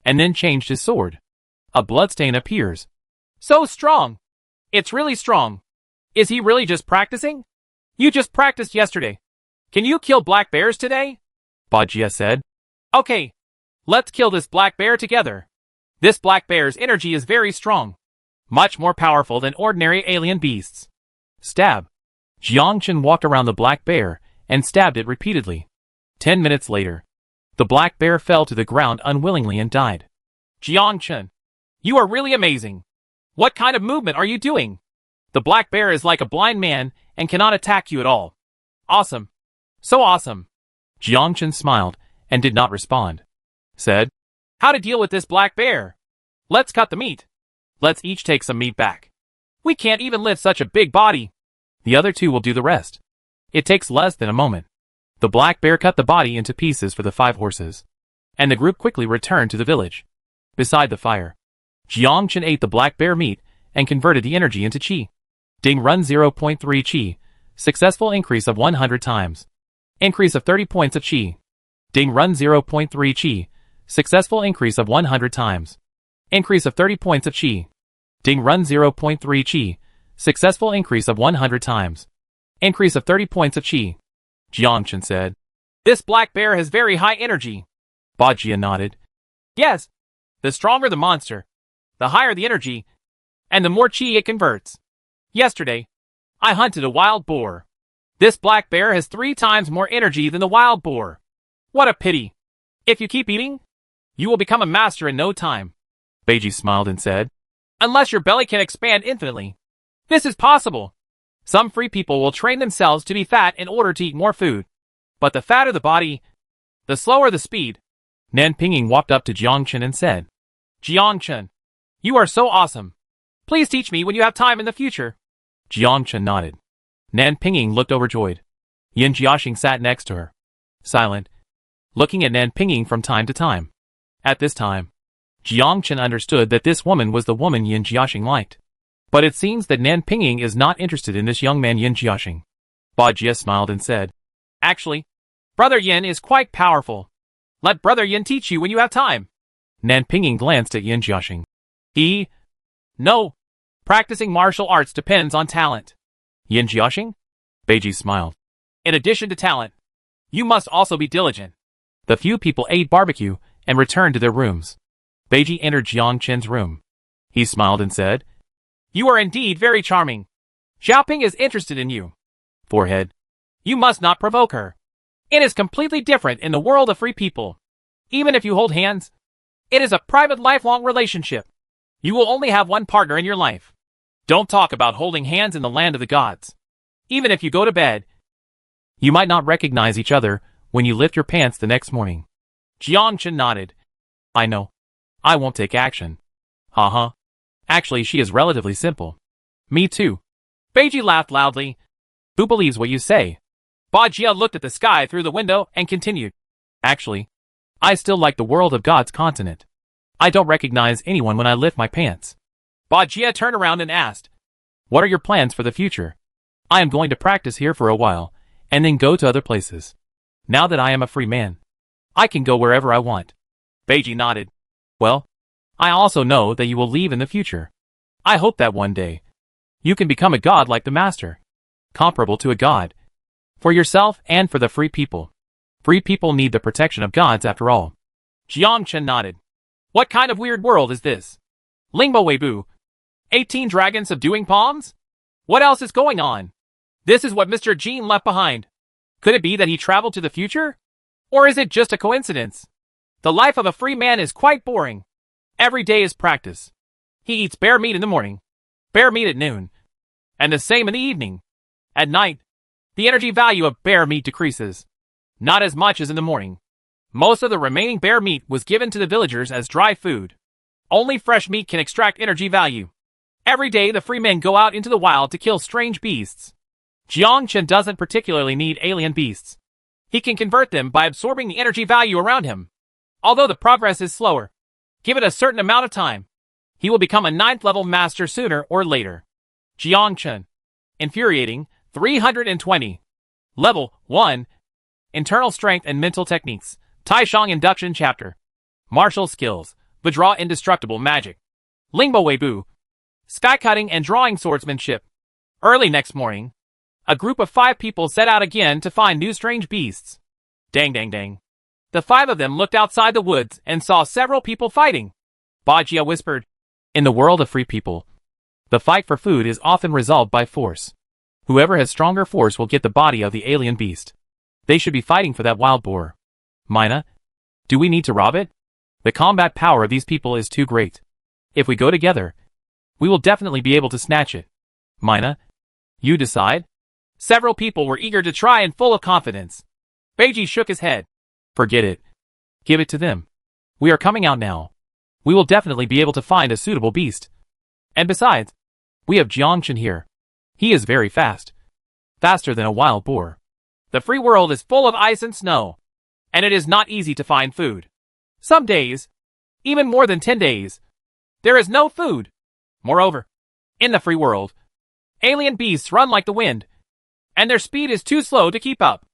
and then changed his sword. A bloodstain appears. So strong! It's really strong. Is he really just practicing? You just practiced yesterday. Can you kill black bears today? Bajia said. Okay. Let's kill this black bear together. This black bear's energy is very strong. Much more powerful than ordinary alien beasts. Stab. Jiang Chen walked around the black bear and stabbed it repeatedly. 10 minutes later, the black bear fell to the ground unwillingly and died. Jiang Chen, you are really amazing. What kind of movement are you doing? The black bear is like a blind man and cannot attack you at all. Awesome. So awesome. Jiang Chen smiled and did not respond. Said, how to deal with this black bear? Let's cut the meat. Let's each take some meat back. We can't even lift such a big body. The other 2 will do the rest. It takes less than a moment. The black bear cut the body into pieces for the 5 horses, and the group quickly returned to the village. Beside the fire, Jiang Chen ate the black bear meat and converted the energy into qi. Ding run 0.3 qi. Successful increase of 100 times. Increase of 30 points of qi. Ding run 0.3 qi. Successful increase of 100 times. Increase of 30 points of qi. Ding run 0.3 qi. Successful increase of 100 times. Increase of 30 points of qi. Jiang Chen said. This black bear has very high energy. Bajia nodded. Yes. The stronger the monster, the higher the energy, and the more qi it converts. Yesterday, I hunted a wild boar. This black bear has 3 times more energy than the wild boar. What a pity. If you keep eating, you will become a master in no time. Beiji smiled and said, unless your belly can expand infinitely. This is possible. Some free people will train themselves to be fat in order to eat more food. But the fatter the body, the slower the speed. Nan Pingying walked up to Jiang Chen and said, Jiang Chen, you are so awesome. Please teach me when you have time in the future. Jiang Chen nodded. Nan Pingying looked overjoyed. Yin Jiaxing sat next to her, silent, looking at Nan Pingying from time to time. At this time, Jiang Chen understood that this woman was the woman Yin Jiaxing liked. But it seems that Nan Pingying is not interested in this young man Yin Jiaxing. Bajia smiled and said, actually, Brother Yin is quite powerful. Let Brother Yin teach you when you have time. Nan Pingying glanced at Yin Jiaxing. No. Practicing martial arts depends on talent. Yin Jiaxing? Beiji smiled. In addition to talent, you must also be diligent. The few people ate barbecue and returned to their rooms. Beiji entered Jiang Chen's room. He smiled and said, you are indeed very charming. Xiaoping is interested in you. Forehead. You must not provoke her. It is completely different in the world of free people. Even if you hold hands, it is a private lifelong relationship. You will only have one partner in your life. Don't talk about holding hands in the land of the gods. Even if you go to bed, you might not recognize each other when you lift your pants the next morning. Jiang Chen nodded. I know. I won't take action. Haha. Actually, she is relatively simple. Me too. Beiji laughed loudly. Who believes what you say? Bajia looked at the sky through the window and continued. Actually, I still like the world of God's continent. I don't recognize anyone when I lift my pants. Bajia turned around and asked, what are your plans for the future? I am going to practice here for a while, and then go to other places. Now that I am a free man, I can go wherever I want. Beiji nodded. Well, I also know that you will leave in the future. I hope that one day, you can become a god like the master. Comparable to a god. For yourself and for the free people. Free people need the protection of gods after all. Jiang Chen nodded. What kind of weird world is this? Lingbo Weibu. 18 dragons subduing palms? What else is going on? This is what Mr. Jean left behind. Could it be that he traveled to the future? Or is it just a coincidence? The life of a free man is quite boring. Every day is practice. He eats bear meat in the morning, bear meat at noon, and the same in the evening. At night, the energy value of bear meat decreases. Not as much as in the morning. Most of the remaining bear meat was given to the villagers as dry food. Only fresh meat can extract energy value. Every day the free men go out into the wild to kill strange beasts. Jiang Chen doesn't particularly need alien beasts. He can convert them by absorbing the energy value around him. Although the progress is slower, give it a certain amount of time, he will become a 9th level master sooner or later. Jiang Chen. Infuriating, 320. Level 1. Internal Strength and Mental Techniques. Taishang Induction Chapter. Martial Skills. Withdraw Indestructible Magic. Lingbo Weibu. Sky Cutting and Drawing Swordsmanship. Early next morning, a group of 5 people set out again to find new strange beasts. Dang dang dang. The 5 of them looked outside the woods and saw several people fighting. Bajia whispered, in the world of free people, the fight for food is often resolved by force. Whoever has stronger force will get the body of the alien beast. They should be fighting for that wild boar. Mina, do we need to rob it? The combat power of these people is too great. If we go together, we will definitely be able to snatch it. Mina, you decide? Several people were eager to try and full of confidence. Beiji shook his head. Forget it. Give it to them. We are coming out now. We will definitely be able to find a suitable beast. And besides, we have Jiang Chen here. He is very fast. Faster than a wild boar. The free world is full of ice and snow, and it is not easy to find food. Some days, even more than 10 days, there is no food. Moreover, in the free world, alien beasts run like the wind, and their speed is too slow to keep up.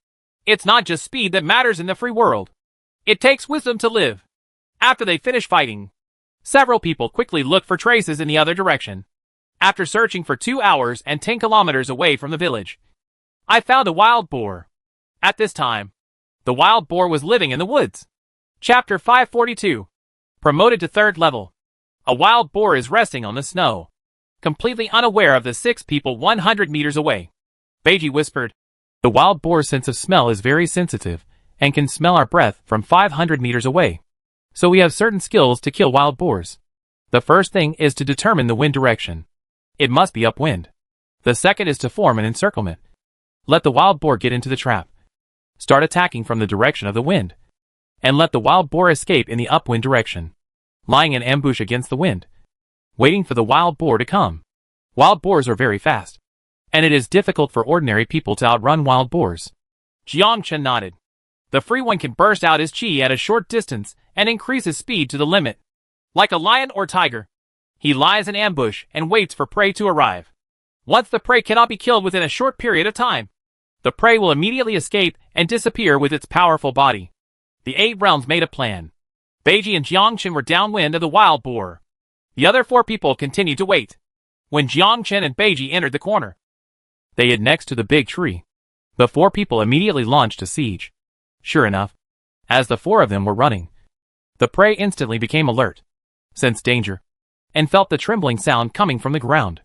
It's not just speed that matters in the free world. It takes wisdom to live. After they finish fighting, several people quickly look for traces in the other direction. After searching for 2 hours and 10 kilometers away from the village, I found a wild boar. At this time, the wild boar was living in the woods. Chapter 542. Promoted to 3rd level. A wild boar is resting on the snow, completely unaware of the 6 people 100 meters away. Beiji whispered, the wild boar's sense of smell is very sensitive and can smell our breath from 500 meters away. So we have certain skills to kill wild boars. The first thing is to determine the wind direction. It must be upwind. The second is to form an encirclement. Let the wild boar get into the trap. Start attacking from the direction of the wind, and let the wild boar escape in the upwind direction, lying in ambush against the wind, waiting for the wild boar to come. Wild boars are very fast, and it is difficult for ordinary people to outrun wild boars. Jiang Chen nodded. The free one can burst out his chi at a short distance and increase his speed to the limit. Like a lion or tiger, he lies in ambush and waits for prey to arrive. Once the prey cannot be killed within a short period of time, the prey will immediately escape and disappear with its powerful body. The 8 realms made a plan. Beiji and Jiang Chen were downwind of the wild boar. The other 4 people continued to wait. When Jiang Chen and Beiji entered the corner, they hid next to the big tree. The 4 people immediately launched a siege. Sure enough, as the 4 of them were running, the prey instantly became alert, sensed danger, and felt the trembling sound coming from the ground.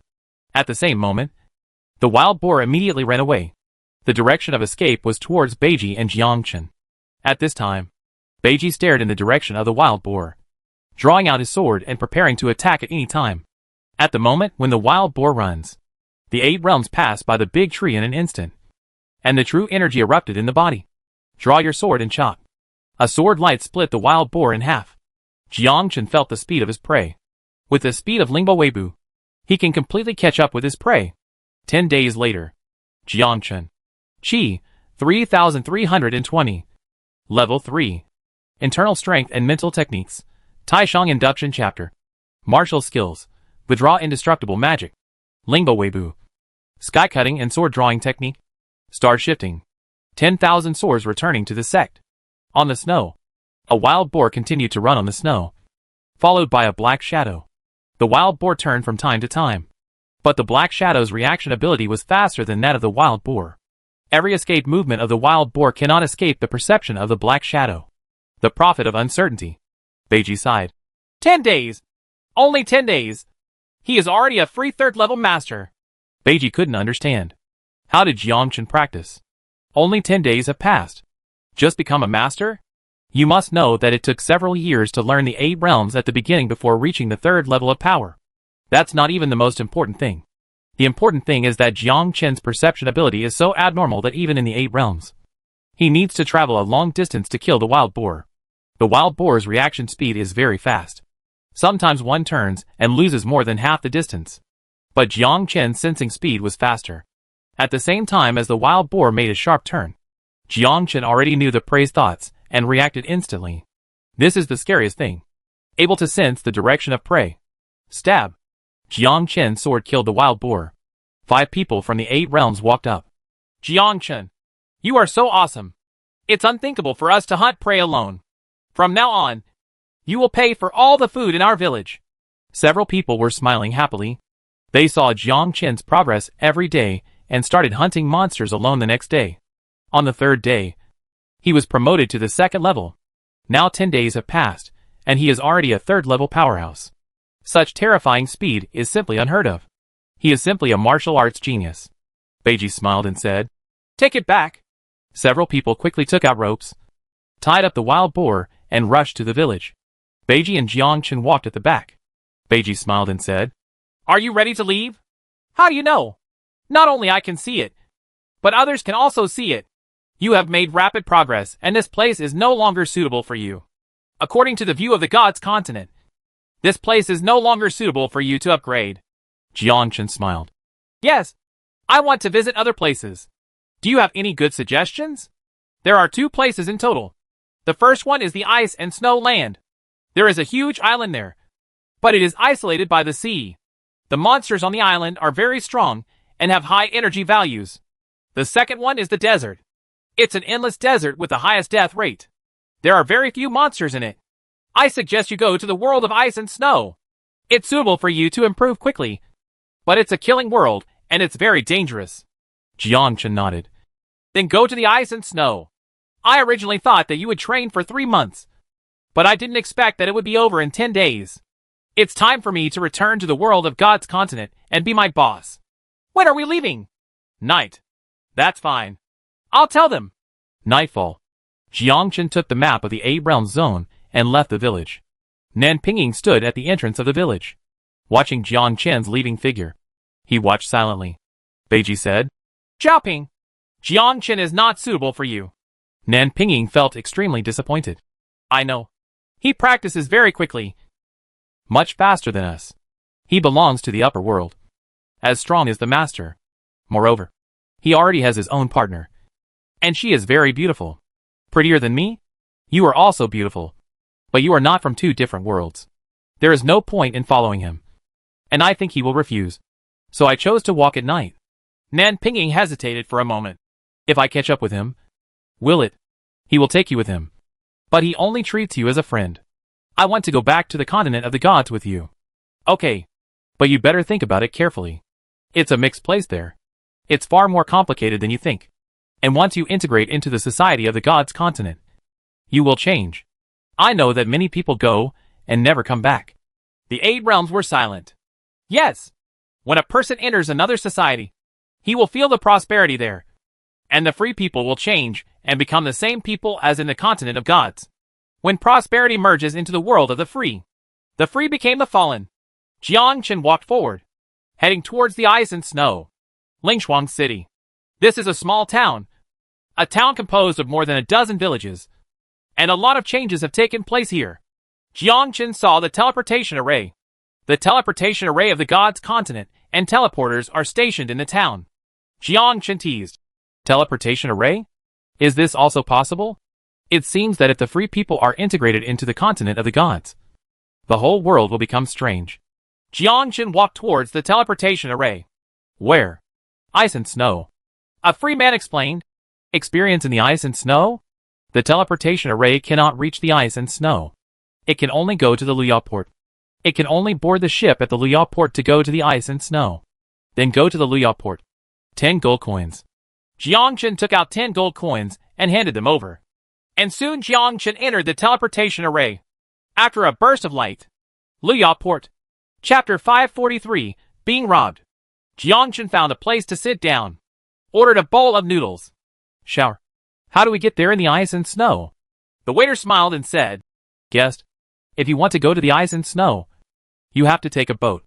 At the same moment, the wild boar immediately ran away. The direction of escape was towards Beiji and Jiang Chen. At this time, Beiji stared in the direction of the wild boar, drawing out his sword and preparing to attack at any time. At the moment when the wild boar runs, the 8 realms pass by the big tree in an instant, and the true energy erupted in the body. Draw your sword and chop. A sword light split the wild boar in half. Jiang Chen felt the speed of his prey. With the speed of Lingbo Weibu, he can completely catch up with his prey. 10 days later, Jiang Chen. Chi, 3,320. Level 3. Internal Strength and Mental Techniques. Taishang Induction Chapter. Martial Skills. Withdraw Indestructible Magic. Lingbo Weibu. Sky Cutting and Sword Drawing Technique. Star Shifting. 10,000 swords returning to the sect. On the snow. A wild boar continued to run on the snow, followed by a black shadow. The wild boar turned from time to time, but the black shadow's reaction ability was faster than that of the wild boar. Every escaped movement of the wild boar cannot escape the perception of the black shadow. The prophet of uncertainty. Beiji sighed. 10 days. Only 10 days. He is already a free 3rd level master. Beiji couldn't understand. How did Jiangchen practice? Only 10 days have passed. Just become a master? You must know that it took several years to learn the 8 realms at the beginning before reaching the 3rd level of power. That's not even the most important thing. The important thing is that Jiangchen's perception ability is so abnormal that even in the 8 realms, he needs to travel a long distance to kill the wild boar. The wild boar's reaction speed is very fast. Sometimes one turns and loses more than half the distance. But Jiangchen's sensing speed was faster. At the same time as the wild boar made a sharp turn, Jiangchen already knew the prey's thoughts and reacted instantly. This is the scariest thing. Able to sense the direction of prey. Stab. Jiangchen's sword killed the wild boar. 5 people from the 8 realms walked up. Jiangchen, you are so awesome. It's unthinkable for us to hunt prey alone. From now on, you will pay for all the food in our village. Several people were smiling happily. They saw Jiangchen's progress every day and started hunting monsters alone the next day. On the 3rd day, he was promoted to the 2nd level. Now 10 days have passed, and he is already a 3rd level powerhouse. Such terrifying speed is simply unheard of. He is simply a martial arts genius. Beiji smiled and said, Take it back. Several people quickly took out ropes, tied up the wild boar, and rushed to the village. Beiji and Jiangchen walked at the back. Beiji smiled and said, Are you ready to leave? How do you know? Not only I can see it, but others can also see it. You have made rapid progress, and this place is no longer suitable for you. According to the view of the God's continent, this place is no longer suitable for you to upgrade. Jiangchen smiled. Yes, I want to visit other places. Do you have any good suggestions? There are 2 places in total. The first one is the ice and snow land. There is a huge island there, but it is isolated by the sea. The monsters on the island are very strong and have high energy values. The second one is the desert. It's an endless desert with the highest death rate. There are very few monsters in it. I suggest you go to the world of ice and snow. It's suitable for you to improve quickly, but it's a killing world and it's very dangerous. Jiangchen nodded. Then go to the ice and snow. I originally thought that you would train for 3 months, but I didn't expect that it would be over in 10 days. It's time for me to return to the world of God's continent and be my boss. When are we leaving? Night. That's fine. I'll tell them. Nightfall. Jiangchen took the map of the 8 realms zone and left the village. Nanpinging stood at the entrance of the village, watching Jiangchen's leaving figure. He watched silently. Beiji said, Xiaoping, Jiangchen is not suitable for you. Nanpinging felt extremely disappointed. I know. He practices very quickly. Much faster than us. He belongs to the upper world. As strong as the master. Moreover, he already has his own partner. And she is very beautiful. Prettier than me? You are also beautiful. But you are not from 2 different worlds. There is no point in following him. And I think he will refuse. So I chose to walk at night. Nanpinging hesitated for a moment. If I catch up with him, will it? He will take you with him. But he only treats you as a friend. I want to go back to the continent of the gods with you. Okay. But you better think about it carefully. It's a mixed place there. It's far more complicated than you think. And once you integrate into the society of the gods continent, you will change. I know that many people go and never come back. The 8 realms were silent. Yes. When a person enters another society, he will feel the prosperity there. And the free people will change and become the same people as in the continent of gods. When prosperity merges into the world of the free became the fallen. Jiangchen walked forward, heading towards the ice and snow. Lingshuang City. This is a small town. A town composed of more than a dozen villages. And a lot of changes have taken place here. Jiangchen saw the teleportation array. The teleportation array of the gods continent and teleporters are stationed in the town. Jiangchen teased. Teleportation array? Is this also possible? It seems that if the free people are integrated into the continent of the gods, the whole world will become strange. Jiangchen walked towards the teleportation array. Where? Ice and snow. A free man explained. Experience in the ice and snow? The teleportation array cannot reach the ice and snow. It can only go to the Liao port. It can only board the ship at the Liao port to go to the ice and snow. Then go to the Liao port. 10 gold coins. Jiang Chen took out 10 gold coins and handed them over. And soon Jiang Chen entered the teleportation array. After a burst of light. Luya Port. Chapter 543, Being Robbed. Jiang Chen found a place to sit down. Ordered a bowl of noodles. Shower. How do we get there in the ice and snow? The waiter smiled and said, Guest, if you want to go to the ice and snow, you have to take a boat.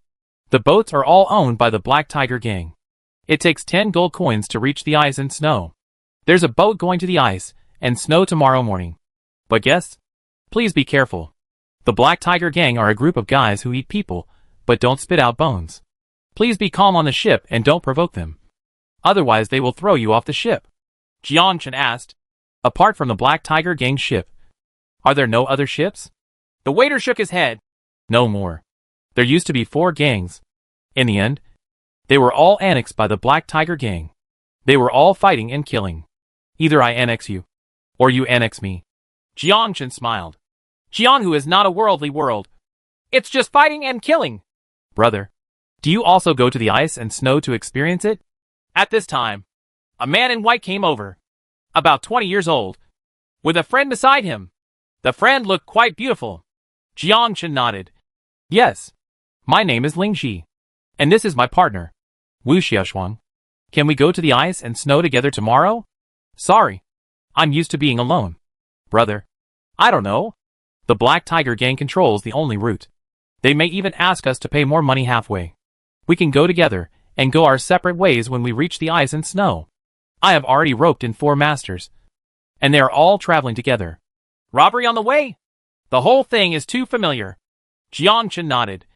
The boats are all owned by the Black Tiger Gang. It takes 10 gold coins to reach the ice and snow. There's a boat going to the ice and snow tomorrow morning. But guests, please be careful. The Black Tiger Gang are a group of guys who eat people, but don't spit out bones. Please be calm on the ship and don't provoke them. Otherwise they will throw you off the ship. Jiang Chen asked, Apart from the Black Tiger Gang ship, are there no other ships? The waiter shook his head. No more. There used to be 4 gangs. In the end, they were all annexed by the Black Tiger Gang. They were all fighting and killing. Either I annex you, or you annex me. Jiang Chen smiled. Jianghu is not a worldly world. It's just fighting and killing. Brother, do you also go to the ice and snow to experience it? At this time, a man in white came over. About 20 years old. With a friend beside him. The friend looked quite beautiful. Jiang Chen nodded. Yes. My name is Ling Ji. And this is my partner, Wu Xiaoshuang. Can we go to the ice and snow together tomorrow? Sorry. I'm used to being alone. Brother, I don't know. The Black Tiger Gang controls the only route. They may even ask us to pay more money halfway. We can go together and go our separate ways when we reach the ice and snow. I have already roped in 4 masters. And they are all traveling together. Robbery on the way? The whole thing is too familiar. Jiang Chen nodded.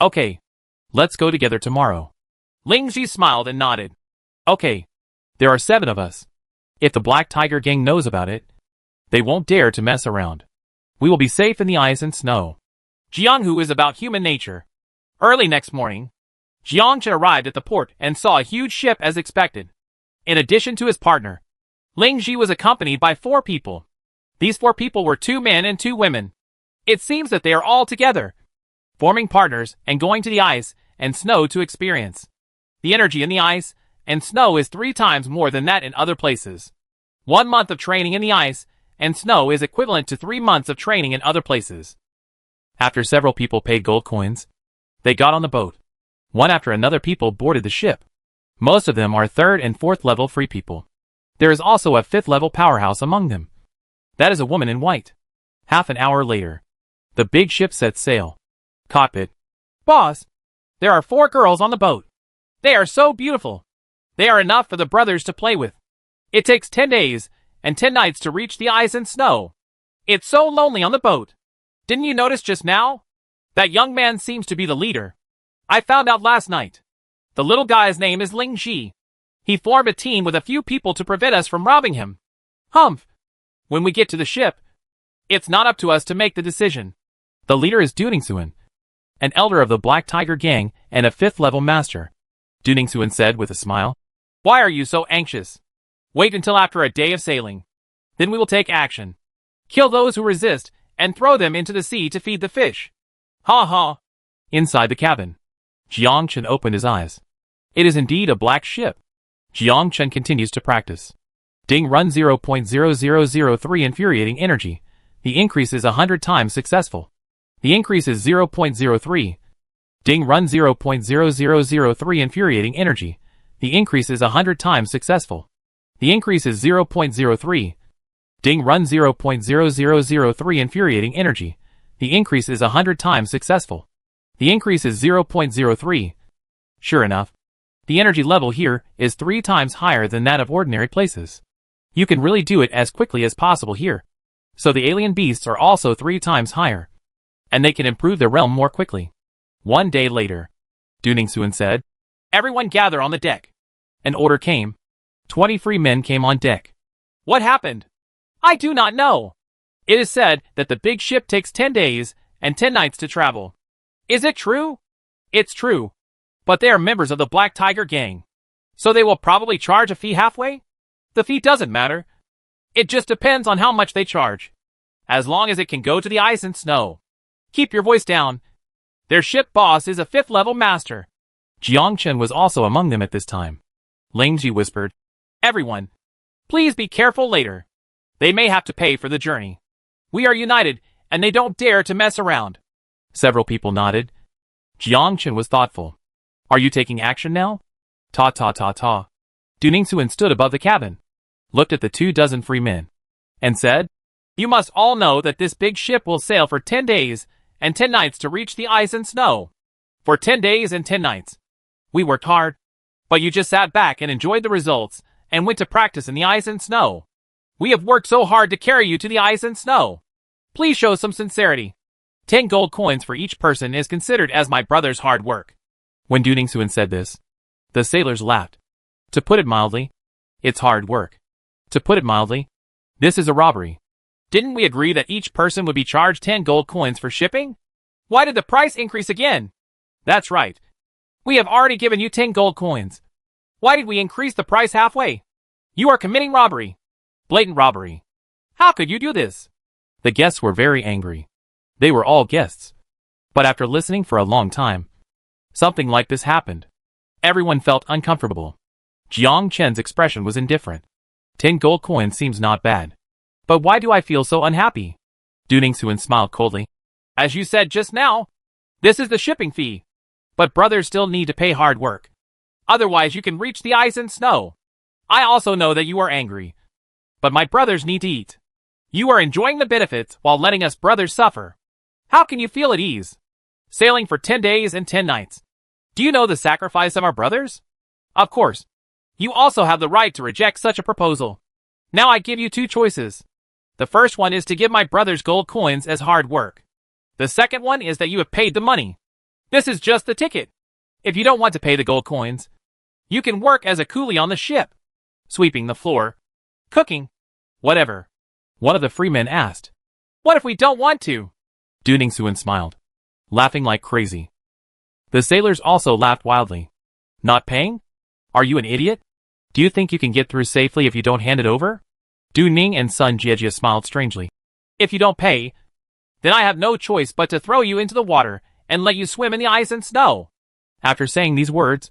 Okay. Let's go together tomorrow. Ling Ji smiled and nodded. Okay. There are 7 of us. If the Black Tiger Gang knows about it, they won't dare to mess around. We will be safe in the ice and snow. Jianghu is about human nature. Early next morning, Jiang Chen arrived at the port and saw a huge ship as expected. In addition to his partner, Ling Ji was accompanied by 4 people. These 4 people were 2 men and 2 women. It seems that they are all together, forming partners and going to the ice and snow to experience. The energy in the ice and snow is 3 times more than that in other places. 1 month of training in the ice and snow is equivalent to 3 months of training in other places. After several people paid gold coins, they got on the boat. One after another people boarded the ship. Most of them are 3rd and 4th level free people. There is also a 5th level powerhouse among them. That is a woman in white. Half an hour later, the big ship set sail. Cockpit. Boss, there are 4 girls on the boat. They are so beautiful. They are enough for the brothers to play with. It takes 10 days and 10 nights to reach the ice and snow. It's so lonely on the boat. Didn't you notice just now? That young man seems to be the leader. I found out last night. The little guy's name is Ling Ji. He formed a team with a few people to prevent us from robbing him. Humph. When we get to the ship, it's not up to us to make the decision. The leader is Duningsuan, an elder of the Black Tiger Gang and a 5th level master. Duningsuan said with a smile. Why are you so anxious? Wait until after a day of sailing. Then we will take action. Kill those who resist and throw them into the sea to feed the fish. Ha ha. Inside the cabin, Jiang Chen opened his eyes. It is indeed a black ship. Jiang Chen continues to practice. Ding run 0.0003 infuriating energy. The increase is 100 times successful. The increase is 0.03. Ding run 0.0003 infuriating energy. The increase is 100 times successful. The increase is 0.03. Ding run 0.0003 infuriating energy. The increase is 100 times successful. The increase is 0.03. Sure enough, the energy level here is 3 times higher than that of ordinary places. You can really do it as quickly as possible here. So the alien beasts are also 3 times higher. And they can improve their realm more quickly. 1 day later, Duningsuan said, Everyone gather on the deck. An order came. 20 free men came on deck. What happened? I do not know. It is said that the big ship takes 10 days and 10 nights to travel. Is it true? It's true. But they are members of the Black Tiger Gang. So they will probably charge a fee halfway? The fee doesn't matter. It just depends on how much they charge. As long as it can go to the ice and snow. Keep your voice down. Their ship boss is a 5th level master. Jiang Chen was also among them at this time. Ling Ji whispered, Everyone, please be careful later. They may have to pay for the journey. We are united, and they don't dare to mess around. Several people nodded. Jiang Chen was thoughtful. Are you taking action now? Ta ta ta ta. Du Ningxuan stood above the cabin, looked at the 24 free men, and said, You must all know that this big ship will sail for 10 days and 10 nights to reach the ice and snow. For 10 days and 10 nights. We worked hard, but you just sat back and enjoyed the results and went to practice in the ice and snow. We have worked so hard to carry you to the ice and snow. Please show some sincerity. 10 gold coins for each person is considered as my brother's hard work. When Du Ningxuan said this, the sailors laughed. To put it mildly, it's hard work. To put it mildly, this is a robbery. Didn't we agree that each person would be charged 10 gold coins for shipping? Why did the price increase again? That's right. We have already given you 10 gold coins. Why did we increase the price halfway? You are committing robbery. Blatant robbery. How could you do this? The guests were very angry. They were all guests. But after listening for a long time, something like this happened. Everyone felt uncomfortable. Jiang Chen's expression was indifferent. 10 gold coins seems not bad. But why do I feel so unhappy? Du Ningxuan smiled coldly. As you said just now, this is the shipping fee. But brothers still need to pay hard work. Otherwise you can reach the ice and snow. I also know that you are angry. But my brothers need to eat. You are enjoying the benefits while letting us brothers suffer. How can you feel at ease? Sailing for 10 days and 10 nights. Do you know the sacrifice of our brothers? Of course. You also have the right to reject such a proposal. Now I give you 2 choices. The first one is to give my brothers gold coins as hard work. The second one is that you have paid the money. This is just the ticket. If you don't want to pay the gold coins, you can work as a coolie on the ship, sweeping the floor, cooking, whatever. One of the free men asked, What if we don't want to? Du Ningxuan smiled, laughing like crazy. The sailors also laughed wildly. Not paying? Are you an idiot? Do you think you can get through safely if you don't hand it over? Du Ning and Sun Jiejie smiled strangely. If you don't pay, then I have no choice but to throw you into the water and let you swim in the ice and snow. After saying these words,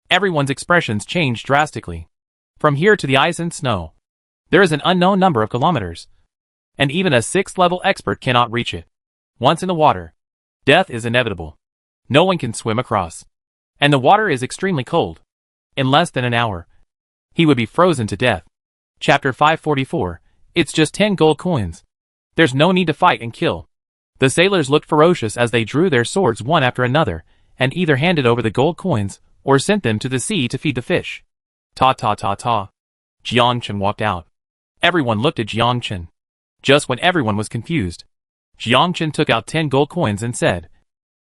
everyone's expressions changed drastically. From here to the ice and snow, there is an unknown number of kilometers, and even a 6th-level expert cannot reach it. Once in the water, death is inevitable. No one can swim across, and the water is extremely cold. In less than an hour, he would be frozen to death. Chapter 544, It's just 10 gold coins. There's no need to fight and kill. The sailors looked ferocious as they drew their swords one after another, and either handed over the gold coins, or sent them to the sea to feed the fish. Ta ta ta ta. Jiang Chen walked out. Everyone looked at Jiang Chen. Just when everyone was confused, Jiang Chen took out 10 gold coins and said,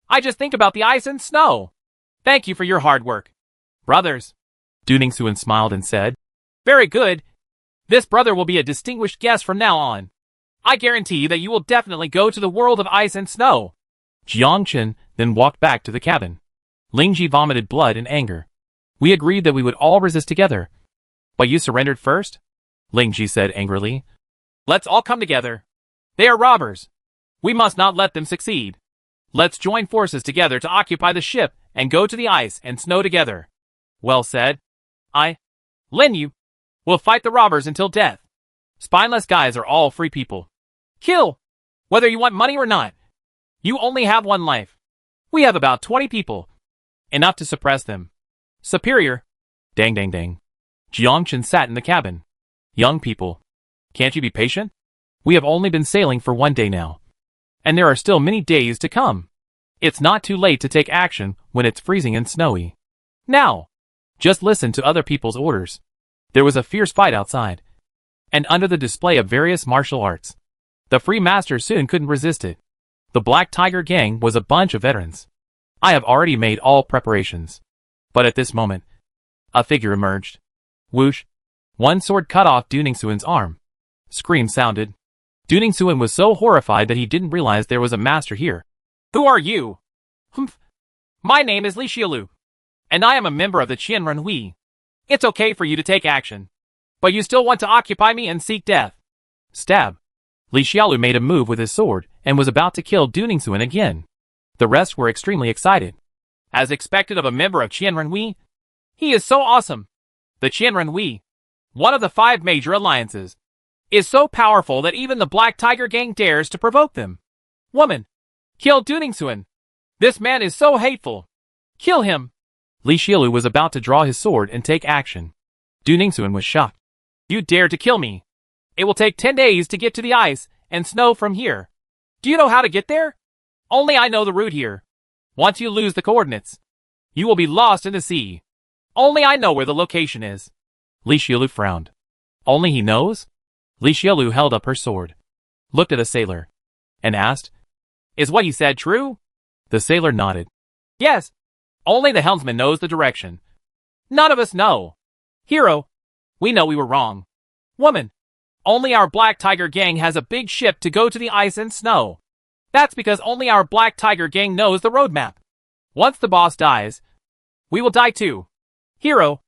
I just think about the ice and snow. Thank you for your hard work. Brothers. Du Ningxuan smiled and said, Very good. This brother will be a distinguished guest from now on. I guarantee that you will definitely go to the world of ice and snow. Jiang Chen then walked back to the cabin. Lingji vomited blood in anger. We agreed that we would all resist together. But you surrendered first? Lingji said angrily. Let's all come together. They are robbers. We must not let them succeed. Let's join forces together to occupy the ship and go to the ice and snow together. Well said. Lin Yu, will fight the robbers until death. Spineless guys are all free people. Kill! Whether you want money or not. You only have one life. We have about 20 people. Enough to suppress them. Superior. Dang dang dang. Jiang Chen sat in the cabin. Young people. Can't you be patient? We have only been sailing for 1 day now. And there are still many days to come. It's not too late to take action when it's freezing and snowy. Now, just listen to other people's orders. There was a fierce fight outside, and under the display of various martial arts, the free master soon couldn't resist it. The Black Tiger gang was a bunch of veterans. I have already made all preparations. But at this moment, a figure emerged. Whoosh! One sword cut off Du Ningxuan's arm. Screams sounded. Du Ningxuan was so horrified that he didn't realize there was a master here. Who are you? Humph. My name is Li Xiaolu, and I am a member of the Qianren Hui. It's okay for you to take action, but you still want to occupy me and seek death. Stab. Li Xiaolu made a move with his sword and was about to kill Du Ningxuan again. The rest were extremely excited. As expected of a member of Qianren Hui, he is so awesome. The Qianren Hui. one of the 5 major alliances, is so powerful that even the Black Tiger Gang dares to provoke them. Woman, kill Duningsuan. This man is so hateful. Kill him. Li Xiaolu was about to draw his sword and take action. Duningsuan was shocked. You dare to kill me? It will take 10 days to get to the ice and snow from here. Do you know how to get there? Only I know the route here. Once you lose the coordinates, you will be lost in the sea. Only I know where the location is. Li Xiaolu frowned. Only he knows? Li Xiaolu held up her sword, looked at the sailor, and asked, Is what he said true? The sailor nodded. Yes. Only the helmsman knows the direction. None of us know. Hero, we know we were wrong. Woman, only our Black Tiger Gang has a big ship to go to the ice and snow. That's because only our Black Tiger Gang knows the roadmap. Once the boss dies, we will die too. Hero,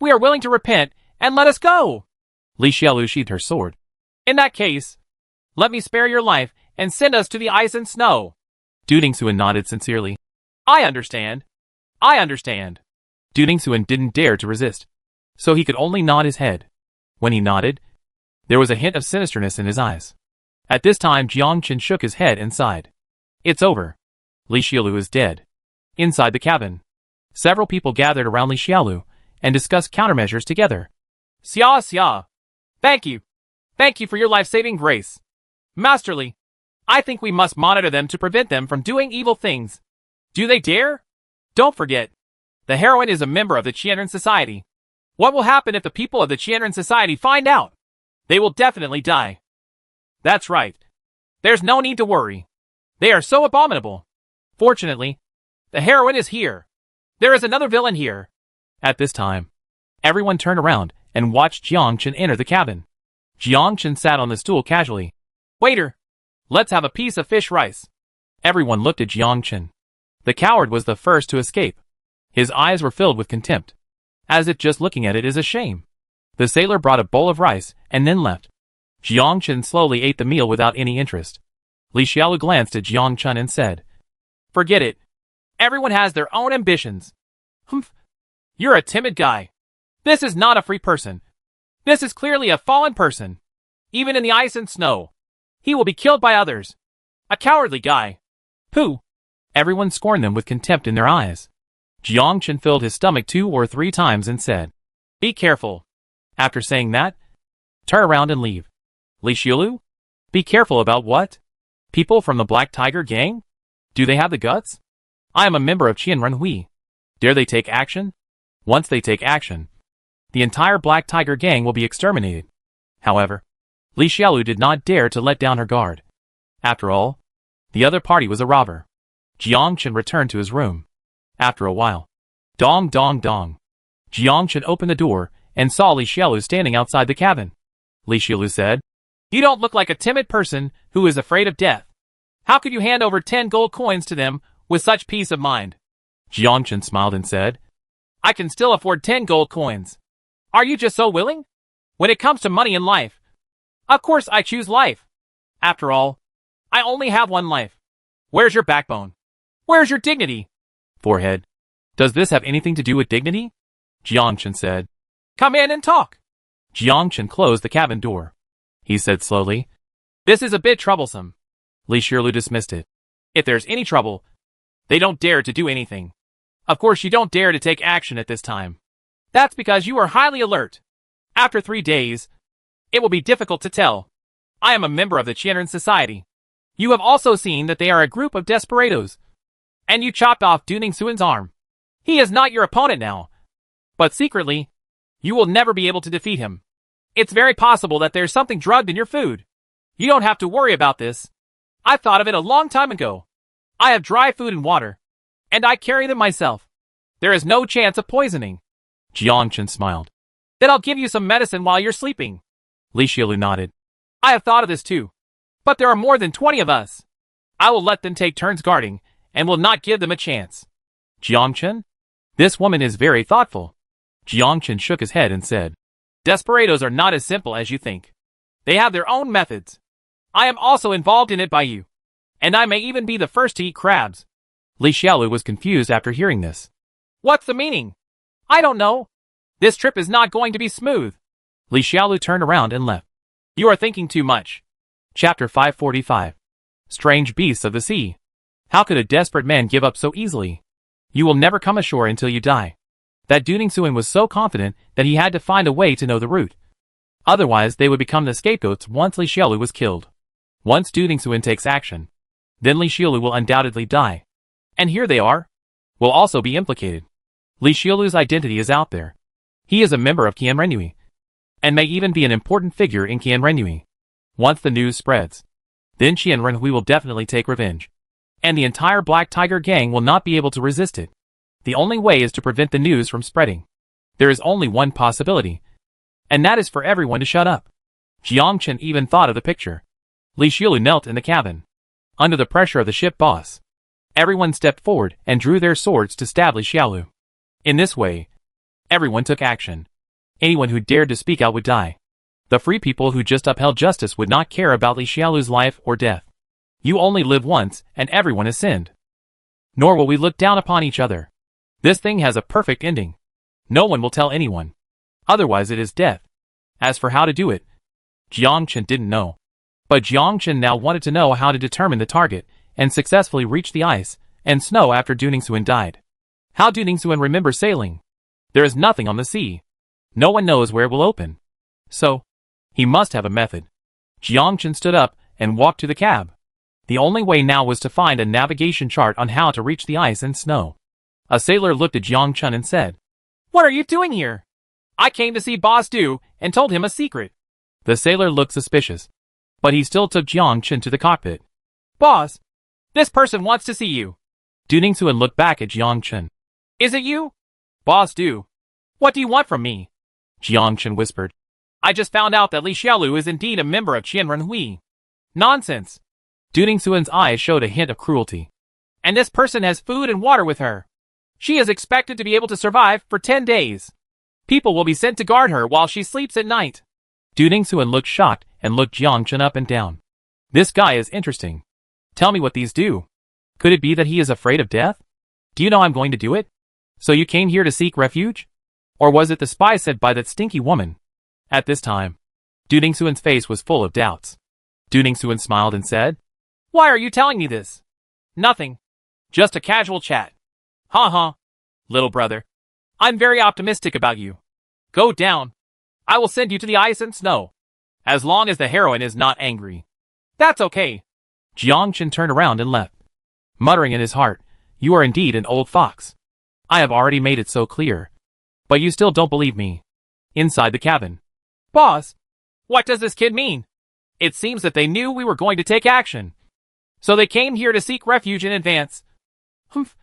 we are willing to repent and let us go. Li Xiaolu sheathed her sword. In that case, let me spare your life and send us to the ice and snow. Duningsuan nodded sincerely. I understand. I understand. Duningsuan didn't dare to resist, so he could only nod his head. When he nodded, there was a hint of sinisterness in his eyes. At this time, Jiangchen shook his head and sighed. It's over. Li Xiaolu is dead. Inside the cabin, several people gathered around Li Xiaolu and discussed countermeasures together. Xia Xia. Thank you. Thank you for your life-saving grace. Master Li, I think we must monitor them to prevent them from doing evil things. Do they dare? Don't forget, the heroine is a member of the Qianren Society. What will happen if the people of the Qianren Society find out? They will definitely die. That's right. There's no need to worry. They are so abominable. Fortunately, the heroine is here. There is another villain here. At this time, everyone turned around and watched Jiangchen enter the cabin. Jiangchen sat on the stool casually. Waiter, let's have a piece of fish rice. Everyone looked at Jiangchen. The coward was the first to escape. His eyes were filled with contempt, as if just looking at it is a shame. The sailor brought a bowl of rice and then left. Jiangchen slowly ate the meal without any interest. Li Xiaolu glanced at Jiangchen and said, Forget it. Everyone has their own ambitions. Humph. You're a timid guy. This is not a free person. This is clearly a fallen person. Even in the ice and snow, he will be killed by others. A cowardly guy. Pooh. Everyone scorned them with contempt in their eyes. Jiangchen filled his stomach 2 or 3 times and said, Be careful. After saying that, turn around and leave. Li Xiaolu? Be careful about what? People from the Black Tiger Gang? Do they have the guts? I am a member of Qianren Hui. Dare they take action? Once they take action, the entire Black Tiger Gang will be exterminated. However, Li Xiaolu did not dare to let down her guard. After all, the other party was a robber. Jiangchen returned to his room. After a while, dong dong dong. Jiangchen opened the door and saw Li Xiaolu standing outside the cabin. Li Xiaolu said, You don't look like a timid person who is afraid of death. How could you hand over 10 gold coins to them with such peace of mind? Jiangchen smiled and said, I can still afford 10 gold coins. Are you just so willing? When it comes to money in life, of course I choose life. After all, I only have one life. Where's your backbone? Where's your dignity? Forehead. Does this have anything to do with dignity? Jiangchen said. Come in and talk. Jiangchen closed the cabin door. He said slowly, This is a bit troublesome. Li Xiaolu dismissed it. If there's any trouble, they don't dare to do anything. Of course you don't dare to take action at this time. That's because you are highly alert. After 3 days, it will be difficult to tell. I am a member of the Qianren Society. You have also seen that they are a group of desperados. And you chopped off Duningsuan's arm. He is not your opponent now. But secretly, you will never be able to defeat him. It's very possible that there's something drugged in your food. You don't have to worry about this. I thought of it a long time ago. I have dry food and water, and I carry them myself. There is no chance of poisoning. Jiangchen smiled. Then I'll give you some medicine while you're sleeping. Li Xiaolu nodded. I have thought of this too. But there are more than 20 of us. I will let them take turns guarding, and will not give them a chance. Jiangchen? This woman is very thoughtful. Jiangchen shook his head and said, Desperados are not as simple as you think. They have their own methods. I am also involved in it by you. And I may even be the first to eat crabs. Li Xiaolu was confused after hearing this. What's the meaning? I don't know. This trip is not going to be smooth. Li Xiaolu turned around and left. You are thinking too much. Chapter 545. Strange beasts of the sea. How could a desperate man give up so easily? You will never come ashore until you die. That Duning Suan was so confident that he had to find a way to know the route. Otherwise they would become the scapegoats once Li Xiaolu was killed. Once Duning Suan takes action, then Li Xiaolu will undoubtedly die. And here they are, will also be implicated. Li Xiaolu's identity is out there. He is a member of Qian Renhui, and may even be an important figure in Qian Renhui. Once the news spreads, then Qian Renhui will definitely take revenge. And the entire Black Tiger gang will not be able to resist it. The only way is to prevent the news from spreading. There is only one possibility, and that is for everyone to shut up. Jiang Chen even thought of the picture. Li Xiaolu knelt in the cabin. Under the pressure of the ship boss, everyone stepped forward and drew their swords to stab Li Xiaolu. In this way, everyone took action. Anyone who dared to speak out would die. The free people who just upheld justice would not care about Li Xiaolu's life or death. You only live once, and everyone has sinned. Nor will we look down upon each other. This thing has a perfect ending. No one will tell anyone. Otherwise it is death. As for how to do it, Jiang Chen didn't know. But Jiang Chen now wanted to know how to determine the target, and successfully reach the ice and snow after Duning Suan died. How Duning Suan remembers sailing? There is nothing on the sea. No one knows where it will open. So, he must have a method. Jiang Chen stood up and walked to the cab. The only way now was to find a navigation chart on how to reach the ice and snow. A sailor looked at Jiang Chen and said, "What are you doing here?" "I came to see Boss Du and told him a secret." The sailor looked suspicious, but he still took Jiang Chen to the cockpit. "Boss, this person wants to see you." Duning Suan looked back at Jiang Chen. "Is it you?" "Boss Du, what do you want from me?" Jiang Chen whispered. "I just found out that Li Xiaolu is indeed a member of Qian Renhui." "Nonsense." Duning Suan's eyes showed a hint of cruelty. "And this person has food and water with her. She is expected to be able to survive for 10 days. People will be sent to guard her while she sleeps at night." Duning Suan looked shocked and looked Jiang Chen up and down. "This guy is interesting. Tell me what these do. Could it be that he is afraid of death? Do you know I'm going to do it? So you came here to seek refuge? Or was it the spy sent by that stinky woman?" At this time, Duning Suan's face was full of doubts. Duning Suan smiled and said, "Why are you telling me this?" "Nothing. Just a casual chat." "Ha ha. Little brother. I'm very optimistic about you. Go down. I will send you to the ice and snow. As long as the heroine is not angry." "That's okay." Jiang Chen turned around and left, muttering in his heart, "You are indeed an old fox. I have already made it so clear. But you still don't believe me." Inside the cabin. "Boss, what does this kid mean? It seems that they knew we were going to take action. So they came here to seek refuge in advance." "Humph.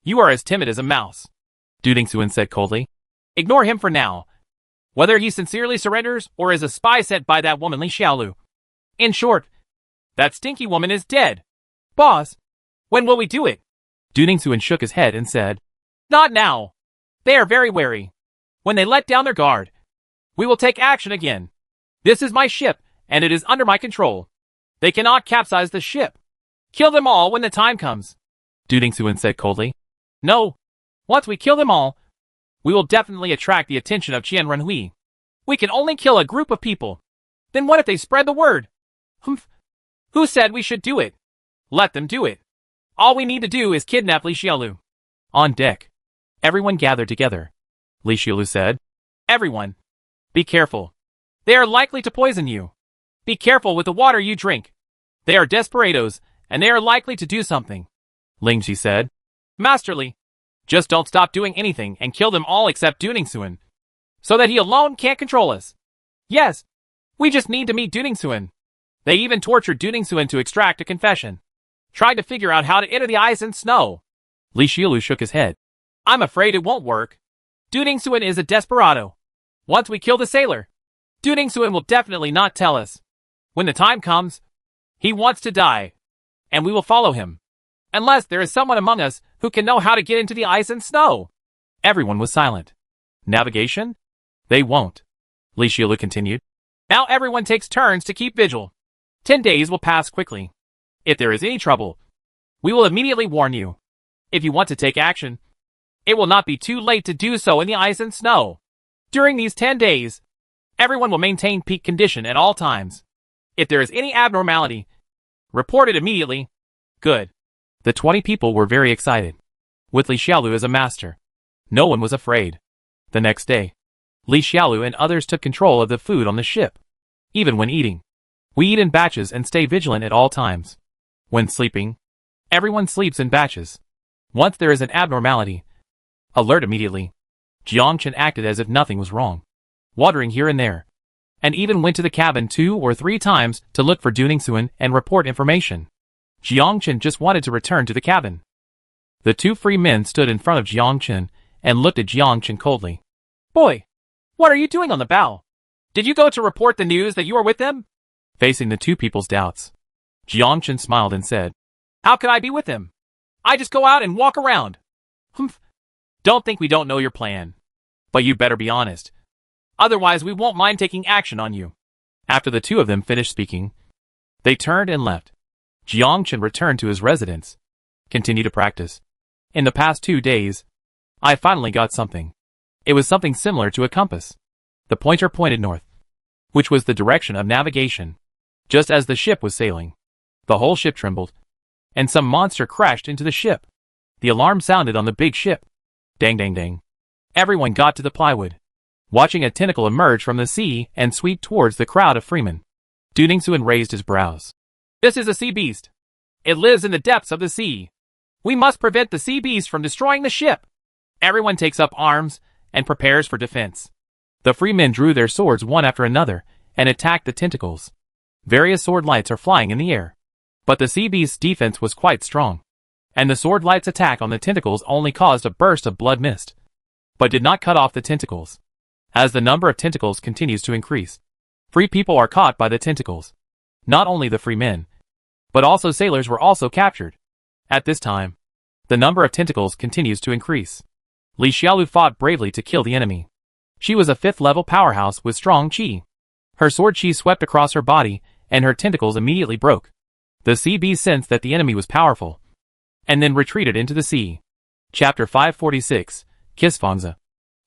You are as timid as a mouse," Duning Suan said coldly. "Ignore him for now. Whether he sincerely surrenders or is a spy sent by that woman Li Xiaolu. In short, that stinky woman is dead. Boss, when will we do it?" Duning Suan shook his head and said, "Not now. They are very wary. When they let down their guard, we will take action again. This is my ship, and it is under my control. They cannot capsize the ship. Kill them all when the time comes," Duning Suan said coldly. "No. Once we kill them all, we will definitely attract the attention of Qian Renhui. We can only kill a group of people. Then what if they spread the word?" "Humph. Who said we should do it? Let them do it. All we need to do is kidnap Li Xiaolu." On deck, everyone gathered together. Li Xiaolu said, "Everyone, be careful. They are likely to poison you. Be careful with the water you drink. They are desperados, and they are likely to do something." Ling Ji said, "Masterly. Just don't stop doing anything and kill them all except Duning Suan, so that he alone can't control us. Yes, we just need to meet Duning Suan." They even tortured Duning Suan to extract a confession. Tried to figure out how to enter the ice and snow. Li Xiaolu shook his head. "I'm afraid it won't work. Duning Suan is a desperado. Once we kill the sailor, Duning Suan will definitely not tell us. When the time comes, he wants to die, and we will follow him. Unless there is someone among us who can know how to get into the ice and snow." Everyone was silent. "Navigation? They won't," Li Xiaolu continued. "Now everyone takes turns to keep vigil. 10 days will pass quickly. If there is any trouble, we will immediately warn you. If you want to take action, it will not be too late to do so in the ice and snow. During these 10 days, Everyone will maintain peak condition at all times. If there is any abnormality, report it immediately. Good. The 20 people were very excited. With Li Xiaolu as a master, no one was afraid. The next day, Li Xiaolu and others took control of the food on the ship. Even when eating, we eat in batches and stay vigilant at all times. When sleeping, everyone sleeps in batches. Once there is an abnormality, alert immediately. Jiang Chen acted as if nothing was wrong, wandering here and there, and even went to the cabin 2 or 3 times to look for Du Ningxuan and report information. Jiang Chen just wanted to return to the cabin. The 2 free men stood in front of Jiang Chen and looked at Jiang Chen coldly. Boy, what are you doing on the bow? Did you go to report the news that you are with them? Facing the 2 people's doubts, Jiang Chen smiled and said, How could I be with them? I just go out and walk around. Humph. Don't think we don't know your plan. But you better be honest. Otherwise we won't mind taking action on you. After the 2 of them finished speaking, they turned and left. Jiang Chen returned to his residence. Continue to practice. In the past 2 days, I finally got something. It was something similar to a compass. The pointer pointed north, which was the direction of navigation. Just as the ship was sailing, the whole ship trembled, and some monster crashed into the ship. The alarm sounded on the big ship. Dang dang dang. Everyone got to the plywood, watching a tentacle emerge from the sea and sweep towards the crowd of freemen. Du Ningxuan raised his brows. This is a sea beast. It lives in the depths of the sea. We must prevent the sea beast from destroying the ship. Everyone takes up arms and prepares for defense. The freemen drew their swords one after another and attacked the tentacles. Various sword lights are flying in the air. But the sea beast's defense was quite strong, and the sword light's attack on the tentacles only caused a burst of blood mist, but did not cut off the tentacles. As the number of tentacles continues to increase, free people are caught by the tentacles. Not only the free men, but also sailors were also captured. At this time, the number of tentacles continues to increase. Li Xiaolu fought bravely to kill the enemy. She was a 5th-level powerhouse with strong qi. Her sword qi swept across her body, and her tentacles immediately broke. The sea beast sensed that the enemy was powerful, and then retreated into the sea. Chapter 546, Kisfangza.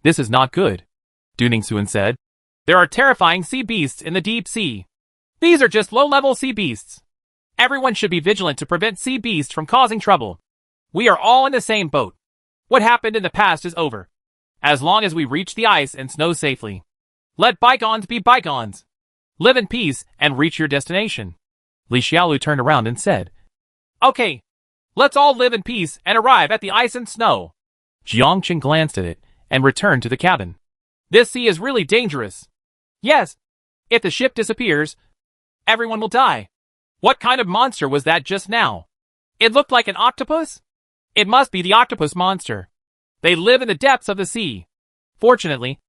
This is not good, Du Ningxuan said. There are terrifying sea beasts in the deep sea. These are just low-level sea beasts. Everyone should be vigilant to prevent sea beasts from causing trouble. We are all in the same boat. What happened in the past is over. As long as we reach the ice and snow safely. Let bygones be bygones. Live in peace and reach your destination. Li Xiaolu turned around and said, Okay, let's all live in peace and arrive at the ice and snow. Jiang Chen glanced at it and returned to the cabin. This sea is really dangerous. Yes, if the ship disappears, everyone will die. What kind of monster was that just now? It looked like an octopus? It must be the octopus monster. They live in the depths of the sea. Fortunately,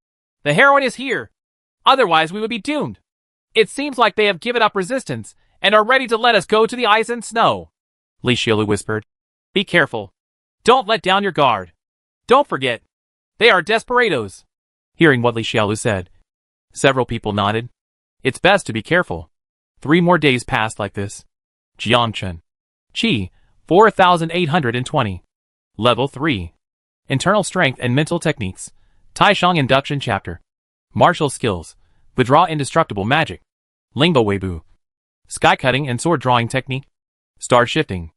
the heroine is here. Otherwise we would be doomed. It seems like they have given up resistance and are ready to let us go to the ice and snow. Li Xiaolu whispered. Be careful. Don't let down your guard. Don't forget, they are desperados. Hearing what Li Xiaolu said, several people nodded. It's best to be careful. 3 more days passed like this. Jiang Chen. Qi, 4,820. Level 3. Internal Strength and Mental Techniques. Taishang Induction Chapter. Martial Skills. Withdraw Indestructible Magic. Lingbo Weibu. Sky Cutting and Sword Drawing Technique. Star Shifting.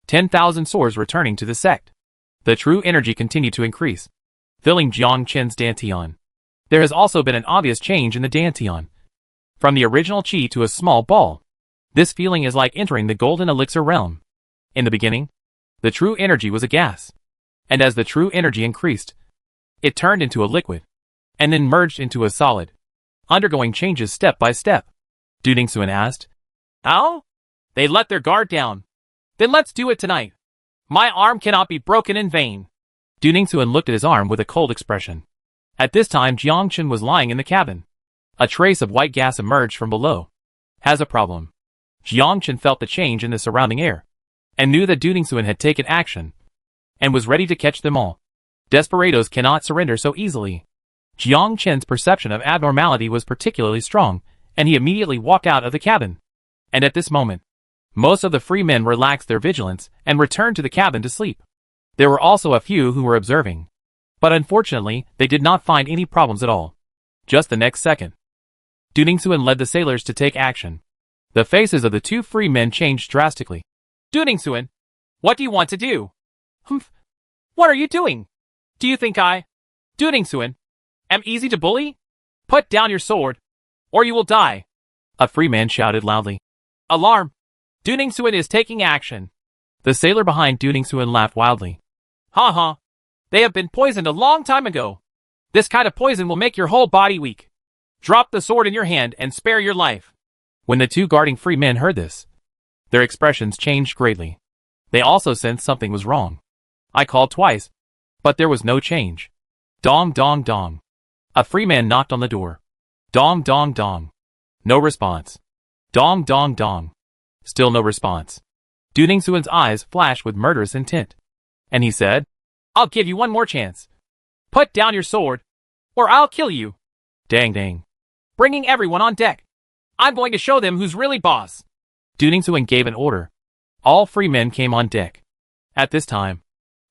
10,000 swords returning to the sect. The true energy continued to increase, filling Jiang Chen's Dantian. There has also been an obvious change in the Dantian. From the original qi to a small ball. This feeling is like entering the golden elixir realm. In the beginning, the true energy was a gas. And as the true energy increased, it turned into a liquid, and then merged into a solid, undergoing changes step by step. Du Ningxuan asked, How? They let their guard down. Then let's do it tonight. My arm cannot be broken in vain. Du Ningxuan looked at his arm with a cold expression. At this time Jiang Chen was lying in the cabin. A trace of white gas emerged from below. Has a problem. Jiang Chen felt the change in the surrounding air, and knew that Du Ningxuan had taken action, and was ready to catch them all. Desperados cannot surrender so easily. Jiang Chen's perception of abnormality was particularly strong, and he immediately walked out of the cabin. And at this moment, most of the free men relaxed their vigilance and returned to the cabin to sleep. There were also a few who were observing. But unfortunately, they did not find any problems at all. Just the next second, Duningsuan led the sailors to take action. The faces of the two free men changed drastically. Duningsuan, what do you want to do? Humph. What are you doing? Do you think I, Duningsuan, am easy to bully? Put down your sword, or you will die. A free man shouted loudly. Alarm! Duningsuan is taking action. The sailor behind Duningsuan laughed wildly. Ha ha! They have been poisoned a long time ago. This kind of poison will make your whole body weak. Drop the sword in your hand and spare your life. When the two guarding free men heard this, their expressions changed greatly. They also sensed something was wrong. I called twice, but there was no change. Dong dong dong. A free man knocked on the door. Dong dong dong. No response. Dong dong dong. Still no response. Duningsuan's eyes flashed with murderous intent. And he said, I'll give you one more chance. Put down your sword, or I'll kill you. Dang dang. Bringing everyone on deck. I'm going to show them who's really boss. Duningsuan gave an order. All free men came on deck. At this time,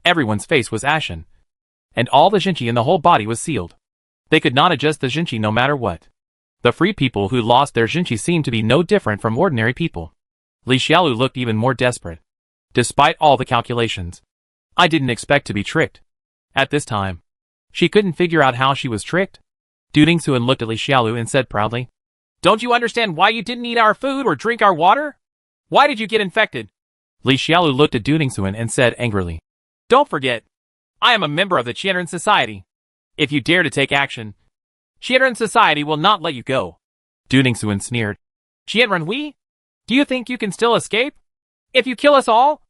everyone's face was ashen, and all the jinchi in the whole body was sealed. They could not adjust the jinchi no matter what. The free people who lost their jinchi seemed to be no different from ordinary people. Li Xiaolu looked even more desperate. Despite all the calculations, I didn't expect to be tricked. At this time, she couldn't figure out how she was tricked. Duningsuan looked at Li Xiaolu and said proudly, Don't you understand why you didn't eat our food or drink our water? Why did you get infected? Li Xiaolu looked at Duningsuan and said angrily, Don't forget, I am a member of the Qianren Society. If you dare to take action, Qianren Society will not let you go. Duningsuan sneered. Qianren we? Do you think you can still escape? If you kill us all?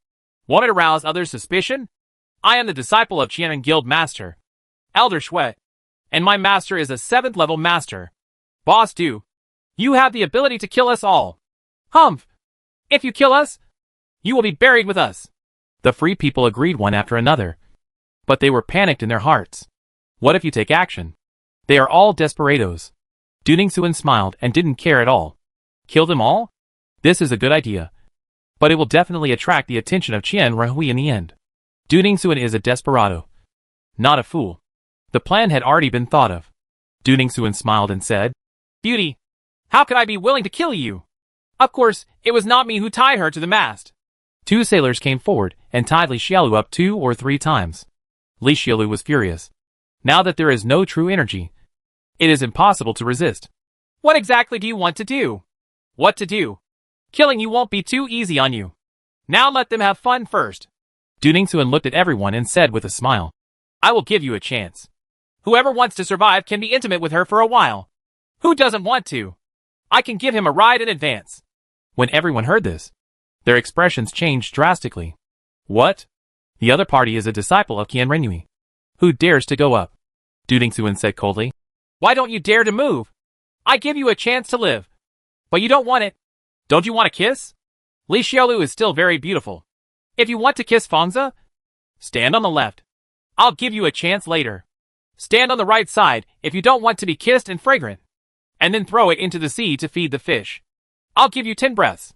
Want to arouse others' suspicion? I am the disciple of Qianren Guild Master, Elder Shui, and my master is a 7th level master. Boss Du, you have the ability to kill us all. Humph! If you kill us, you will be buried with us. The free people agreed one after another, but they were panicked in their hearts. What if you take action? They are all desperados. Duningsuan smiled and didn't care at all. Kill them all? This is a good idea, but it will definitely attract the attention of Qian Renhui in the end. Duningsuan is a desperado, not a fool. The plan had already been thought of. Duningsuan smiled and said, Beauty, how could I be willing to kill you? Of course, it was not me who tied her to the mast. Two sailors came forward and tied Li Xiaolu up 2 or 3 times. Li Xiaolu was furious. Now that there is no true energy, it is impossible to resist. What exactly do you want to do? What to do? Killing you won't be too easy on you. Now let them have fun first. Duningsuan looked at everyone and said with a smile, I will give you a chance. Whoever wants to survive can be intimate with her for a while. Who doesn't want to? I can give him a ride in advance. When everyone heard this, their expressions changed drastically. What? The other party is a disciple of Qian Renhui. Who dares to go up? Duningsuan said coldly. Why don't you dare to move? I give you a chance to live. But you don't want it. Don't you want a kiss? Li Xiaolu is still very beautiful. If you want to kiss Fangza, stand on the left. I'll give you a chance later. Stand on the right side if you don't want to be kissed and fragrant. And then throw it into the sea to feed the fish. I'll give you 10 breaths.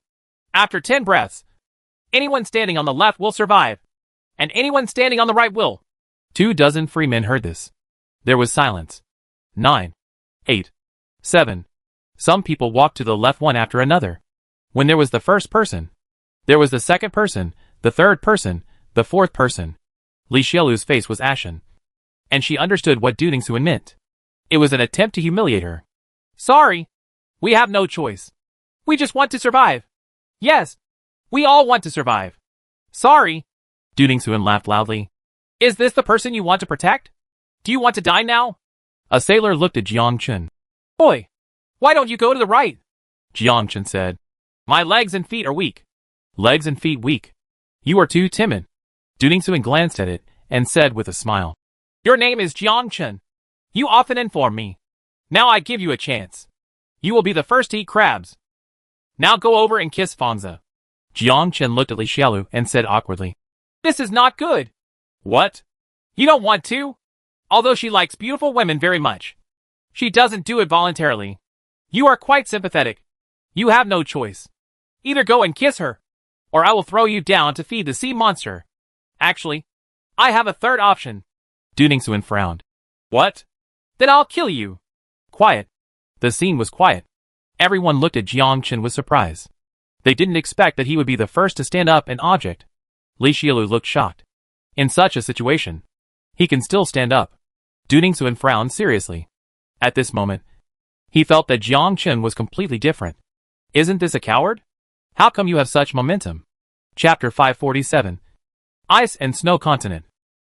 After 10 breaths, anyone standing on the left will survive. And anyone standing on the right will. 24 free men heard this. There was silence. 9, 8, 7. Some people walked to the left one after another. When there was the first person, there was the second person, the third person, the fourth person. Li Xiaolu's face was ashen. And she understood what Duningsuan meant. It was an attempt to humiliate her. Sorry. We have no choice. We just want to survive. Yes. We all want to survive. Sorry. Duningsuan laughed loudly. Is this the person you want to protect? Do you want to die now? A sailor looked at Jiang Chun. Oi! Why don't you go to the right? Jiang Chun said. My legs and feet are weak. Legs and feet weak. You are too timid. Duningsuan glanced at it and said with a smile. Your name is Jiang Chun. You often inform me. Now I give you a chance. You will be the first to eat crabs. Now go over and kiss Fangza. Jiang Chun looked at Li Xiaolu and said awkwardly. This is not good. What? You don't want to? Although she likes beautiful women very much. She doesn't do it voluntarily. You are quite sympathetic. You have no choice. Either go and kiss her, or I will throw you down to feed the sea monster. Actually, I have a third option. Duningsuan frowned. What? Then I'll kill you. Quiet. The scene was quiet. Everyone looked at Jiang Chen with surprise. They didn't expect that he would be the first to stand up an object. Li Xiaolu looked shocked. In such a situation, he can still stand up. Du Ningxuan frowned seriously. At this moment, he felt that Jiang Chen was completely different. Isn't this a coward? How come you have such momentum? Chapter 547. Ice and Snow Continent.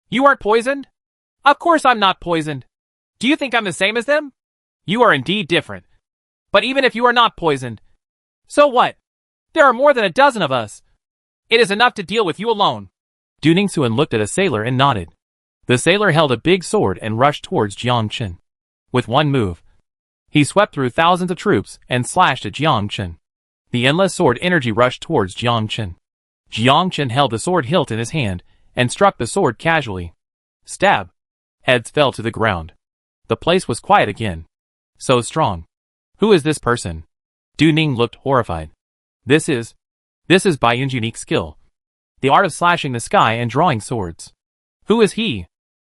You aren't poisoned? Of course I'm not poisoned. Do you think I'm the same as them? You are indeed different. But even if you are not poisoned, so what? There are more than a dozen of us. It is enough to deal with you alone. Du Ningxuan looked at a sailor and nodded. The sailor held a big sword and rushed towards Jiang Chen. With one move, he swept through thousands of troops and slashed at Jiang Chen. The endless sword energy rushed towards Jiang Chen. Jiang Chen held the sword hilt in his hand and struck the sword casually. Stab. Heads fell to the ground. The place was quiet again. So strong. Who is this person? Du Ning looked horrified. This is Bai Yin's unique skill. The art of slashing the sky and drawing swords. Who is he?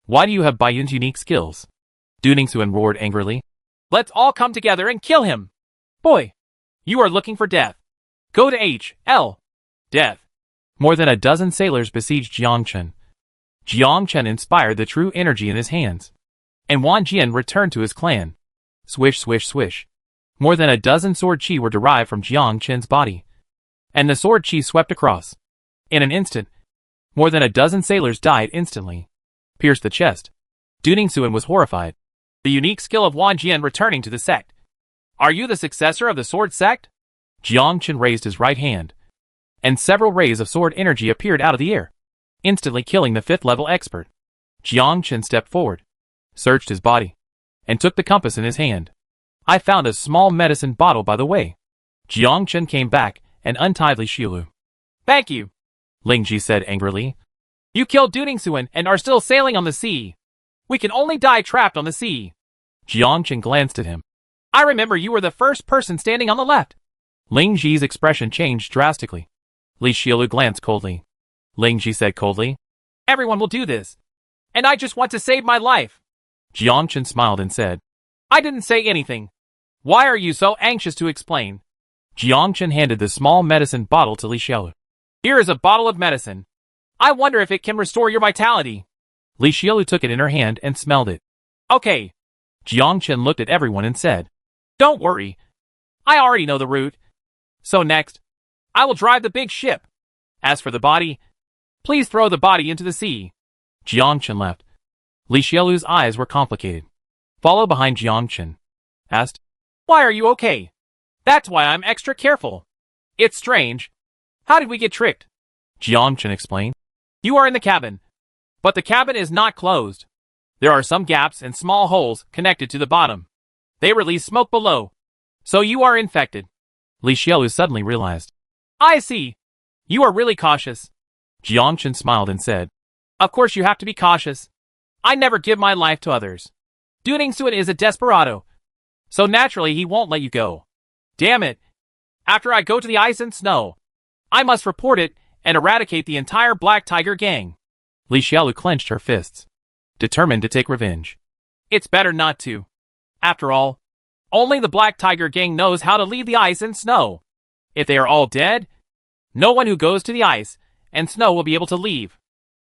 Why do you have Bai Yin's unique skills? Du Ningxuan roared angrily. Let's all come together and kill him. Boy, you are looking for death. Go to H.L. Death. More than a dozen sailors besieged Jiang Chen. Jiang Chen inspired the true energy in his hands. And Wan Jian returned to his clan. Swish, swish, swish. More than a dozen sword chi were derived from Jiang Chen's body. And the sword chi swept across. In an instant, more than a dozen sailors died instantly. Pierced the chest. Du Ningxuan was horrified. The unique skill of Wan Jian returning to the sect. Are you the successor of the sword sect? Jiang Chen raised his right hand. And several rays of sword energy appeared out of the air, instantly killing the 5th level expert. Jiang Chen stepped forward, searched his body, and took the compass in his hand. I found a small medicine bottle by the way. Jiang Chen came back and untied Li Xiaolu. Thank you, Ling Ji said angrily. You killed Du Ningxuan and are still sailing on the sea. We can only die trapped on the sea. Jiang Chen glanced at him. I remember you were the first person standing on the left. Ling Ji's expression changed drastically. Li Xiaolu glanced coldly. Ling Ji said coldly, everyone will do this. And I just want to save my life. Jiang Chen smiled and said, I didn't say anything. Why are you so anxious to explain? Jiang Chen handed the small medicine bottle to Li Xiaolu. Here is a bottle of medicine. I wonder if it can restore your vitality. Li Xiaolu took it in her hand and smelled it. Okay. Jiang Chen looked at everyone and said, don't worry. I already know the route. So next, I will drive the big ship. As for the body, please throw the body into the sea. Jiang Chen left. Li Xiaolu's eyes were complicated. Follow behind Jiang Chen. Asked, why are you okay? That's why I'm extra careful. It's strange. How did we get tricked? Jiang Chen explained. You are in the cabin. But the cabin is not closed. There are some gaps and small holes connected to the bottom. They release smoke below. So you are infected. Li Xiaolu suddenly realized. I see. You are really cautious. Jiang Chen smiled and said, of course you have to be cautious. I never give my life to others. Du Ningxuan is a desperado. So naturally he won't let you go. Damn it. After I go to the ice and snow, I must report it and eradicate the entire Black Tiger gang. Li Xiaolu clenched her fists, determined to take revenge. It's better not to. After all, only the Black Tiger gang knows how to leave the ice and snow. If they are all dead, no one who goes to the ice and snow will be able to leave.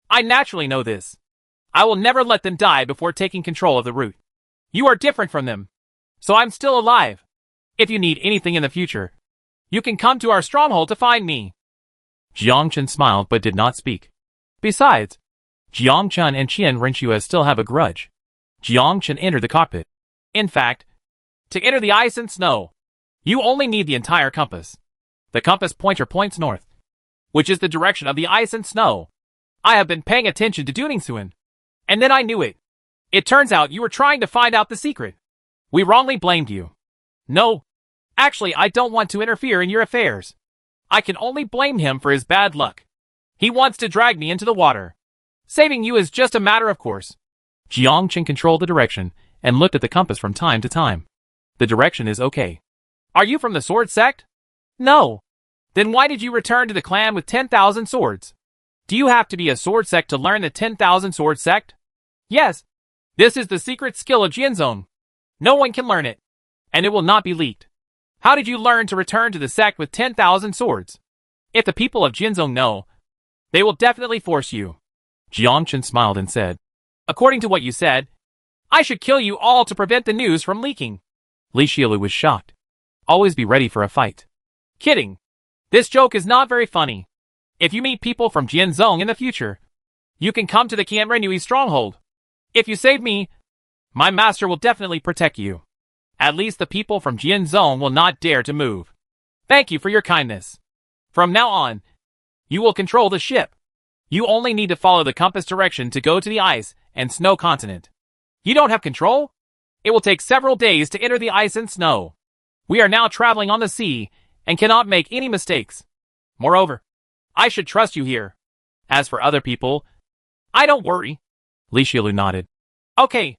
I naturally know this. I will never let them die before taking control of the route. You are different from them, so I'm still alive. If you need anything in the future, you can come to our stronghold to find me. Jiang Chen smiled but did not speak. Besides, Jiang Chen and Qian Renxue still have a grudge. Jiang Chen entered the cockpit. In fact, to enter the ice and snow, you only need the entire compass. The compass pointer points north, which is the direction of the ice and snow. I have been paying attention to Du Ningxuan, and then I knew it. It turns out you were trying to find out the secret. We wrongly blamed you. No, actually I don't want to interfere in your affairs. I can only blame him for his bad luck. He wants to drag me into the water. Saving you is just a matter of course. Jiang Chen controlled the direction and looked at the compass from time to time. The direction is okay. Are you from the sword sect? No. Then why did you return to the clan with 10,000 swords? Do you have to be a sword sect to learn the 10,000 sword sect? Yes. This is the secret skill of Jianzong. No one can learn it, and it will not be leaked. How did you learn to return to the sect with 10,000 swords? If the people of Jinzhong know, they will definitely force you. Jiangchen smiled and said, according to what you said, I should kill you all to prevent the news from leaking. Li Xiaolu was shocked. Always be ready for a fight. Kidding. This joke is not very funny. If you meet people from Jinzhong in the future, you can come to the Qianrenui stronghold. If you save me, my master will definitely protect you. At least the people from Jinzhong will not dare to move. Thank you for your kindness. From now on, you will control the ship. You only need to follow the compass direction to go to the ice and snow continent. You don't have control? It will take several days to enter the ice and snow. We are now traveling on the sea and cannot make any mistakes. Moreover, I should trust you here. As for other people, I don't worry. Li Xiaolu nodded. Okay.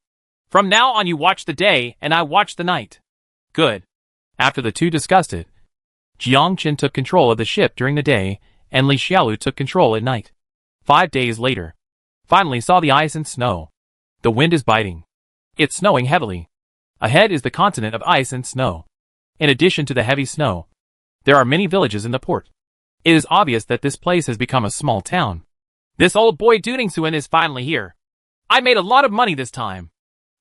From now on you watch the day and I watch the night. Good. After the two discussed it, Jiangchen took control of the ship during the day and Li Xiaolu took control at night. 5 days later, finally saw the ice and snow. The wind is biting. It's snowing heavily. Ahead is the continent of ice and snow. In addition to the heavy snow, there are many villages in the port. It is obvious that this place has become a small town. This old boy Duningsuan is finally here. I made a lot of money this time.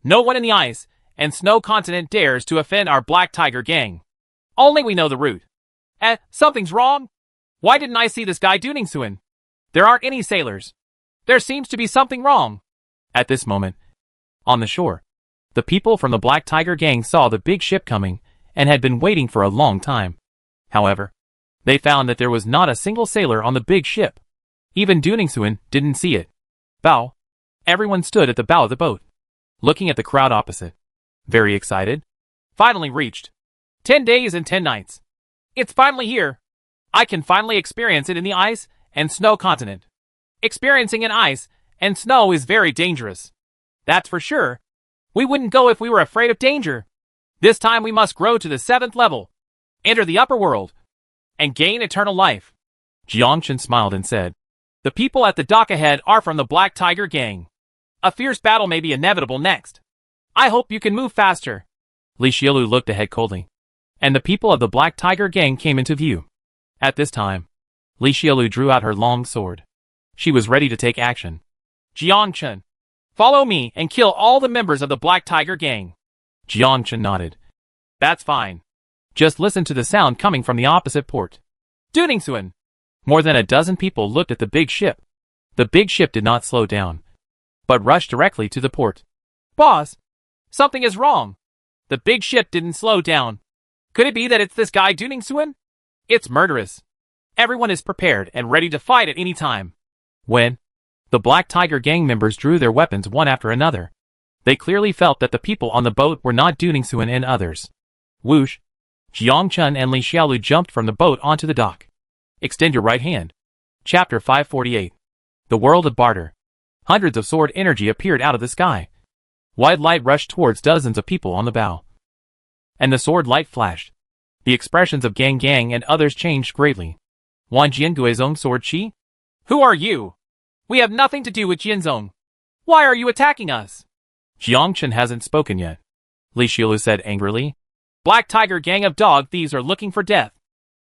No one in the ice and snow continent dares to offend our Black Tiger gang. Only we know the route. Something's wrong? Why didn't I see this guy Duningsuan? There aren't any sailors. There seems to be something wrong. At this moment, on the shore, the people from the Black Tiger gang saw the big ship coming and had been waiting for a long time. However, they found that there was not a single sailor on the big ship. Even Duningsuan didn't see it. Bow. Everyone stood at the bow of the boat, looking at the crowd opposite. Very excited. Finally reached. 10 days and 10 nights. It's finally here. I can finally experience it in the ice and snow continent. Experiencing in ice and snow is very dangerous. That's for sure. We wouldn't go if we were afraid of danger. This time we must grow to the 7th level, enter the upper world, and gain eternal life. Jiangchen smiled and said, the people at the dock ahead are from the Black Tiger gang. A fierce battle may be inevitable next. I hope you can move faster. Li Xiaolu looked ahead coldly, and the people of the Black Tiger gang came into view. At this time, Li Xiaolu drew out her long sword. She was ready to take action. Jiangchen, follow me and kill all the members of the Black Tiger gang. Jiangchen nodded. That's fine. Just listen to the sound coming from the opposite port. Duningsuan. More than a dozen people looked at the big ship. The big ship did not slow down, but rushed directly to the port. Boss, something is wrong. The big ship didn't slow down. Could it be that it's this guy Duningsuan? It's murderous. Everyone is prepared and ready to fight at any time. When the Black Tiger gang members drew their weapons one after another, they clearly felt that the people on the boat were not Duningsuan and others. Whoosh! Jiangchen and Li Xiaolu jumped from the boat onto the dock. Extend your right hand. Chapter 548. The World of Barter. Hundreds of sword energy appeared out of the sky. Wide light rushed towards dozens of people on the bow. And the sword light flashed. The expressions of Gang Gang and others changed greatly. Wan Jiangui's own sword chi? Who are you? We have nothing to do with Jinzhong. Why are you attacking us? Jiangchen hasn't spoken yet. Li Xiaolu said angrily. Black Tiger gang of dog thieves are looking for death.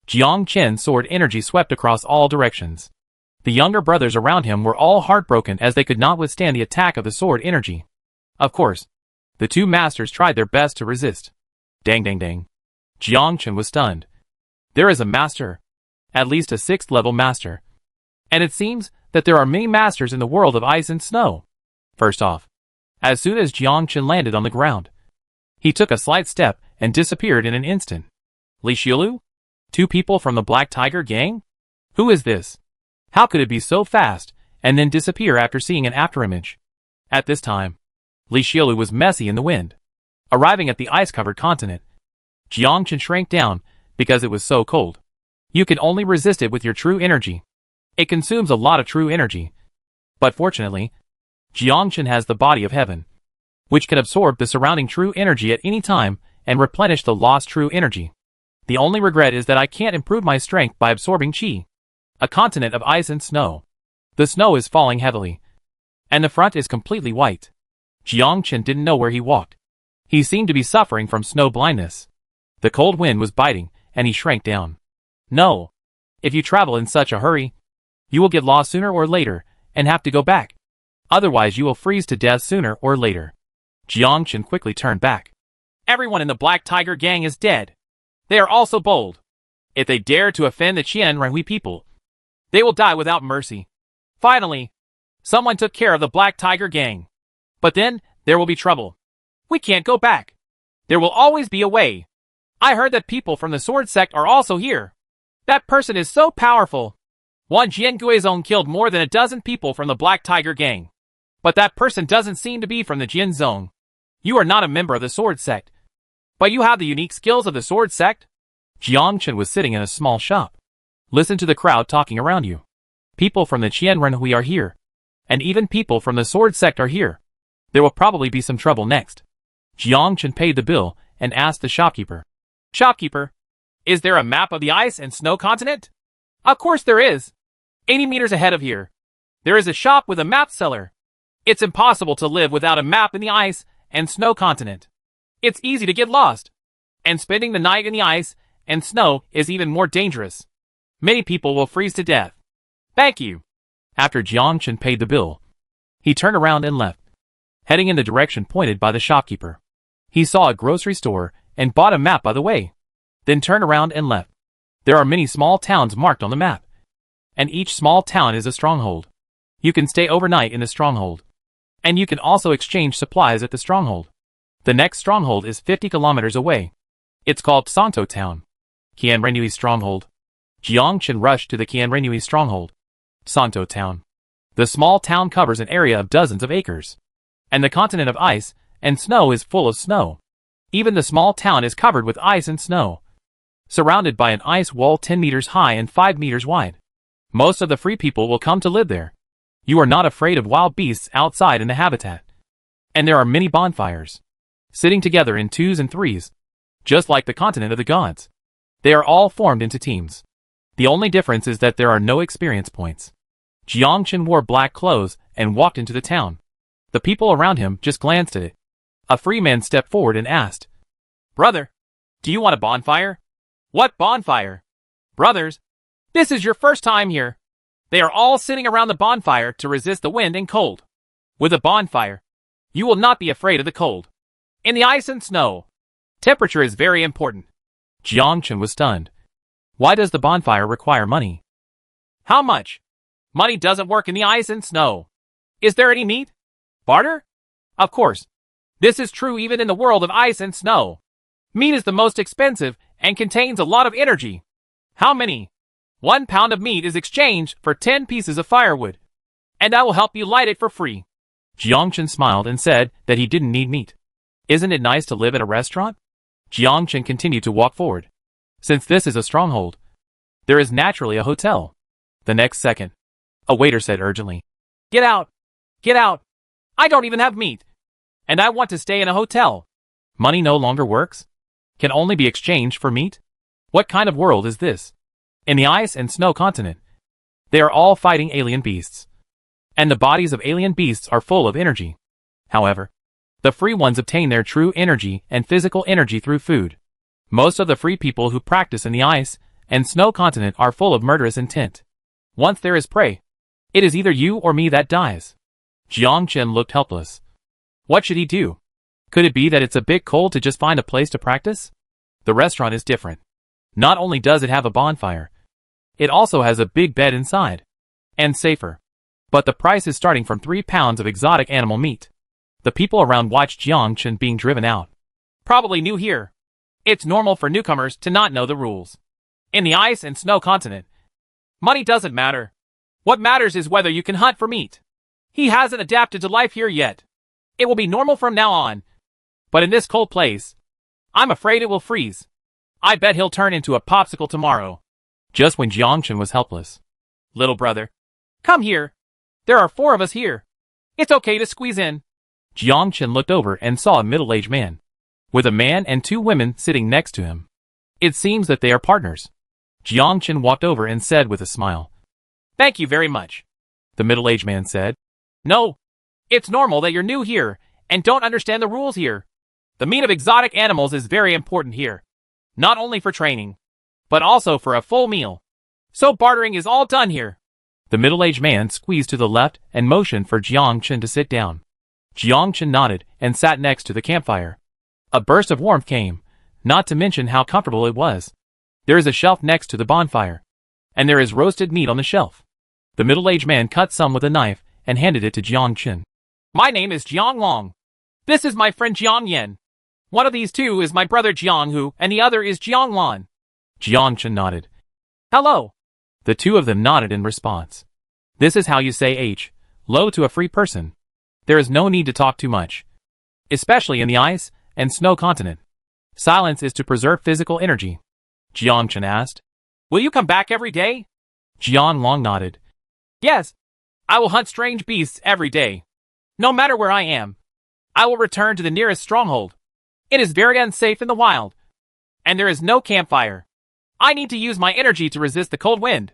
Jiangchen's sword energy swept across all directions. The younger brothers around him were all heartbroken as they could not withstand the attack of the sword energy. Of course, the two masters tried their best to resist. Dang dang dang. Jiangchen was stunned. There is a master. At least a 6th level master. And it seems that there are many masters in the world of ice and snow. First off, as soon as Jiangchen landed on the ground, he took a slight step and disappeared in an instant. Li Xiaolu? 2 people from the Black Tiger gang? Who is this? How could it be so fast and then disappear after seeing an afterimage? At this time, Li Xiaolu was messy in the wind. Arriving at the ice-covered continent, Jiangchen shrank down because it was so cold. You can only resist it with your true energy. It consumes a lot of true energy. But fortunately, Jiangchen has the body of heaven, which can absorb the surrounding true energy at any time and replenish the lost true energy. The only regret is that I can't improve my strength by absorbing chi. A continent of ice and snow. The snow is falling heavily, and the front is completely white. Jiangchen didn't know where he walked. He seemed to be suffering from snow blindness. The cold wind was biting, and he shrank down. No. If you travel in such a hurry, you will get lost sooner or later, and have to go back. Otherwise you will freeze to death sooner or later. Jiangchen quickly turned back. Everyone in the Black Tiger gang is dead. They are all so bold. If they dare to offend the Qianrenhui people, they will die without mercy. Finally, someone took care of the Black Tiger gang. But then, there will be trouble. We can't go back. There will always be a way. I heard that people from the Sword Sect are also here. That person is so powerful. One Jianguizong killed more than a dozen people from the Black Tiger gang. But that person doesn't seem to be from the Jin Zone. You are not a member of the Sword Sect. But you have the unique skills of the Sword Sect? Jiangchen was sitting in a small shop. Listen to the crowd talking around you. People from the Qianrenhui are here. And even people from the Sword Sect are here. There will probably be some trouble next. Jiangchen paid the bill and asked the shopkeeper. Shopkeeper, is there a map of the ice and snow continent? Of course there is. 80 meters ahead of here. There is a shop with a map seller. It's impossible to live without a map in the ice and snow continent. It's easy to get lost. And spending the night in the ice and snow is even more dangerous. Many people will freeze to death. Thank you. After Jiangchen paid the bill, he turned around and left, heading in the direction pointed by the shopkeeper. He saw a grocery store and bought a map by the way, then turned around and left. There are many small towns marked on the map, and each small town is a stronghold. You can stay overnight in the stronghold, and you can also exchange supplies at the stronghold. The next stronghold is 50 kilometers away. It's called Santo Town. Qianrenhui Stronghold. Jiangchen rushed to the Qianrenhui Stronghold. Santo Town. The small town covers an area of dozens of acres, and the continent of ice and snow is full of snow. Even the small town is covered with ice and snow, surrounded by an ice wall 10 meters high and 5 meters wide. Most of the free people will come to live there. You are not afraid of wild beasts outside in the habitat. And there are many bonfires, sitting together in 2s and 3s, just like the continent of the gods. They are all formed into teams. The only difference is that there are no experience points. Jiangchen wore black clothes and walked into the town. The people around him just glanced at it. A free man stepped forward and asked, Brother, do you want a bonfire? What bonfire? Brothers, this is your first time here. They are all sitting around the bonfire to resist the wind and cold. With a bonfire, you will not be afraid of the cold. In the ice and snow, temperature is very important. Jiangchen was stunned. Why does the bonfire require money? How much? Money doesn't work in the ice and snow. Is there any meat? Barter? Of course. This is true even in the world of ice and snow. Meat is the most expensive and contains a lot of energy. How many? 1 pound of meat is exchanged for 10 pieces of firewood. And I will help you light it for free. Jiangchen smiled and said that he didn't need meat. Isn't it nice to live at a restaurant? Jiangchen continued to walk forward. Since this is a stronghold, there is naturally a hotel. The next second, a waiter said urgently, Get out! Get out! I don't even have meat. And I want to stay in a hotel. Money no longer works? Can only be exchanged for meat? What kind of world is this? In the ice and snow continent, they are all fighting alien beasts. And the bodies of alien beasts are full of energy. However, the free ones obtain their true energy and physical energy through food. Most of the free people who practice in the ice and snow continent are full of murderous intent. Once there is prey, it is either you or me that dies. Jiangchen looked helpless. What should he do? Could it be that it's a bit cold to just find a place to practice? The restaurant is different. Not only does it have a bonfire, it also has a big bed inside. And safer. But the price is starting from 3 pounds of exotic animal meat. The people around watched Jiangchen being driven out. Probably new here. It's normal for newcomers to not know the rules. In the ice and snow continent, money doesn't matter. What matters is whether you can hunt for meat. He hasn't adapted to life here yet. It will be normal from now on. But in this cold place, I'm afraid it will freeze. I bet he'll turn into a popsicle tomorrow. Just when Jiangchen was helpless. Little brother, come here. There are 4 of us here. It's okay to squeeze in. Jiangchen looked over and saw a middle-aged man, with a man and 2 women sitting next to him. It seems that they are partners. Jiangchen walked over and said with a smile, Thank you very much. The middle-aged man said, No, it's normal that you're new here and don't understand the rules here. The meat of exotic animals is very important here. not only for training, but also for a full meal. So bartering is all done here. The middle-aged man squeezed to the left and motioned for Jiang Chen to sit down. Jiang Chen nodded and sat next to the campfire. A burst of warmth came, not to mention how comfortable it was. There is a shelf next to the bonfire, and there is roasted meat on the shelf. The middle-aged man cut some with a knife and handed it to Jiang Chen. My name is Jiang Long. This is my friend Jiang Yan. One of these two is my brother Jiang Hu, and the other is Jiang Lan. Jiang Chen nodded. Hello. The two of them nodded in response. This is how you say hello to a free person. There is no need to talk too much, especially in the ice and snow continent. Silence is to preserve physical energy. Jiang Chen asked. Will you come back every day? Jiang Long nodded. Yes. I will hunt strange beasts every day. No matter where I am, I will return to the nearest stronghold. It is very unsafe in the wild, and there is no campfire. I need to use my energy to resist the cold wind.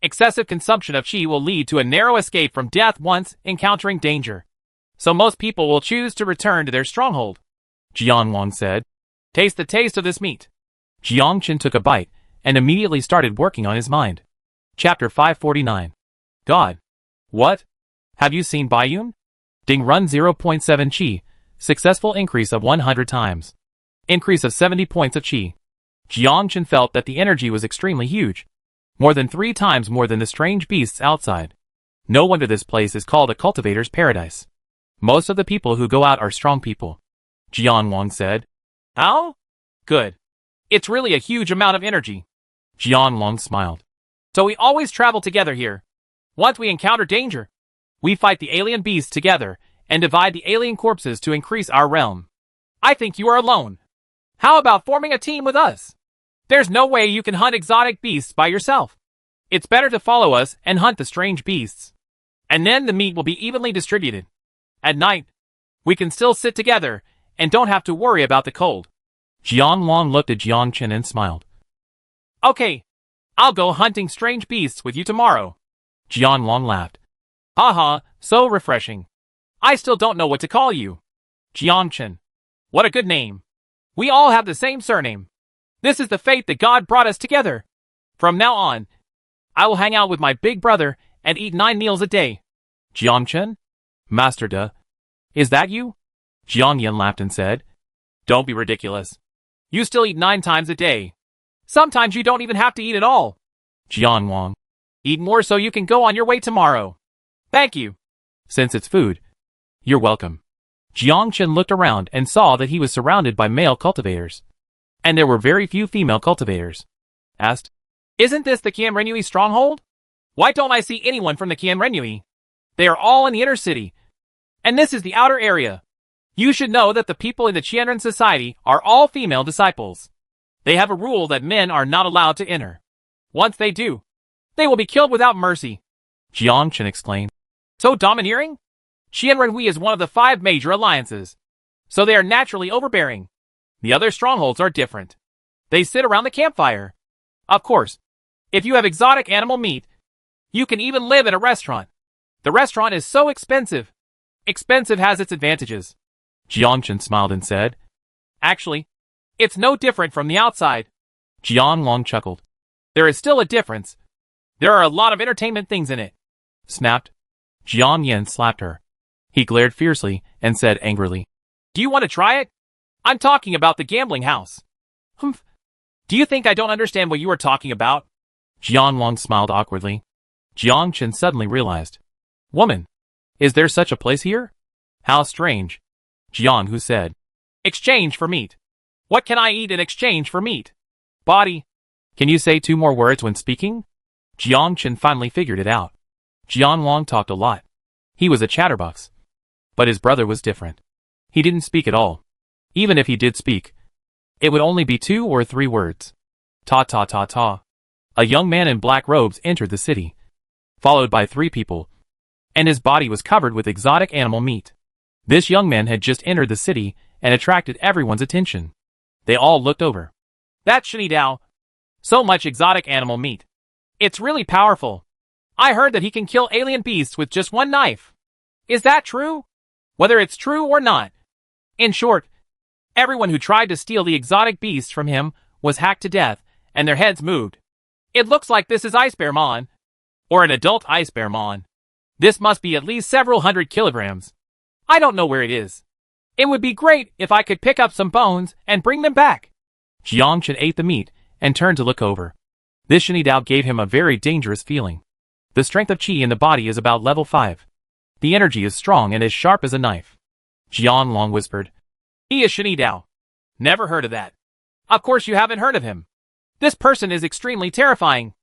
Excessive consumption of qi will lead to a narrow escape from death once encountering danger. So most people will choose to return to their stronghold. Jiang Long said. Taste the taste of this meat. Jiang Chen took a bite and immediately started working on his mind. Chapter 549. God. What? Have you seen Baiyun? Ding run 0.7 qi. Successful increase of 100 times. Increase of 70 points of qi. Jiang Chen felt that the energy was extremely huge. More than 3 times more than the strange beasts outside. No wonder this place is called a cultivator's paradise. Most of the people who go out are strong people. Jiang Long said. How? Good. It's really a huge amount of energy. Jiang Long smiled. So we always travel together here. Once we encounter danger, we fight the alien beasts together and divide the alien corpses to increase our realm. I think you are alone. How about forming a team with us? There's no way you can hunt exotic beasts by yourself. It's better to follow us and hunt the strange beasts. And then the meat will be evenly distributed. At night, we can still sit together and don't have to worry about the cold. Jiang Long looked at Jiang Chen and smiled. Okay, I'll go hunting strange beasts with you tomorrow. Jiang Long laughed. Haha, so refreshing. I still don't know what to call you. Jiang Chen. What a good name. We all have the same surname. This is the fate that God brought us together. From now on, I will hang out with my big brother and eat 9 meals a day. Jiang Chen? Master De. Is that you? Jiang Yan laughed and said. Don't be ridiculous. You still eat 9 times a day. Sometimes you don't even have to eat at all. Jiang Wang. Eat more so you can go on your way tomorrow. Thank you. Since it's food, you're welcome. Jiang Chen looked around and saw that he was surrounded by male cultivators. And there were very few female cultivators. Asked, Isn't this the Qian Renyi stronghold? Why don't I see anyone from the Qian Renyi? They are all in the inner city. And this is the outer area. You should know that the people in the Qianren society are all female disciples. They have a rule that men are not allowed to enter. Once they do, they will be killed without mercy. Jiang Chen explained. So domineering? Qianren is one of the 5 major alliances. So they are naturally overbearing. The other strongholds are different. They sit around the campfire. Of course, if you have exotic animal meat, you can even live at a restaurant. The restaurant is so expensive. Expensive has its advantages. Jiang Chen smiled and said, Actually, it's no different from the outside. Jiang Long chuckled. There is still a difference. There are a lot of entertainment things in it. Snapped. Jiang Yan slapped her. He glared fiercely and said angrily, Do you want to try it? I'm talking about the gambling house. Humph. Do you think I don't understand what you are talking about? Jiang Long smiled awkwardly. Jiang Chen suddenly realized. Woman, is there such a place here? How strange. Jiang Hu said. Exchange for meat. What can I eat in exchange for meat? Body. Can you say 2 more words when speaking? Jiang Chen finally figured it out. Jiang Long talked a lot. He was a chatterbox. But his brother was different. He didn't speak at all. Even if he did speak, it would only be 2 or 3 words. Ta ta ta ta. A young man in black robes entered the city, followed by 3 people, and his body was covered with exotic animal meat. This young man had just entered the city and attracted everyone's attention. They all looked over. That's Shini Dao. So much exotic animal meat. It's really powerful. I heard that he can kill alien beasts with just 1 knife. Is that true? Whether it's true or not. In short, everyone who tried to steal the exotic beasts from him was hacked to death, and their heads moved. It looks like this is Ice Bear Mon. Or an adult Ice Bear Mon. This must be at least several hundred kilograms. I don't know where it is. It would be great if I could pick up some bones and bring them back. Jiangchen ate the meat and turned to look over. This Shinidao gave him a very dangerous feeling. The strength of qi in the body is about level 5. The energy is strong and as sharp as a knife. Jian Long whispered. He is Shinidao. Never heard of that. Of course you haven't heard of him. This person is extremely terrifying.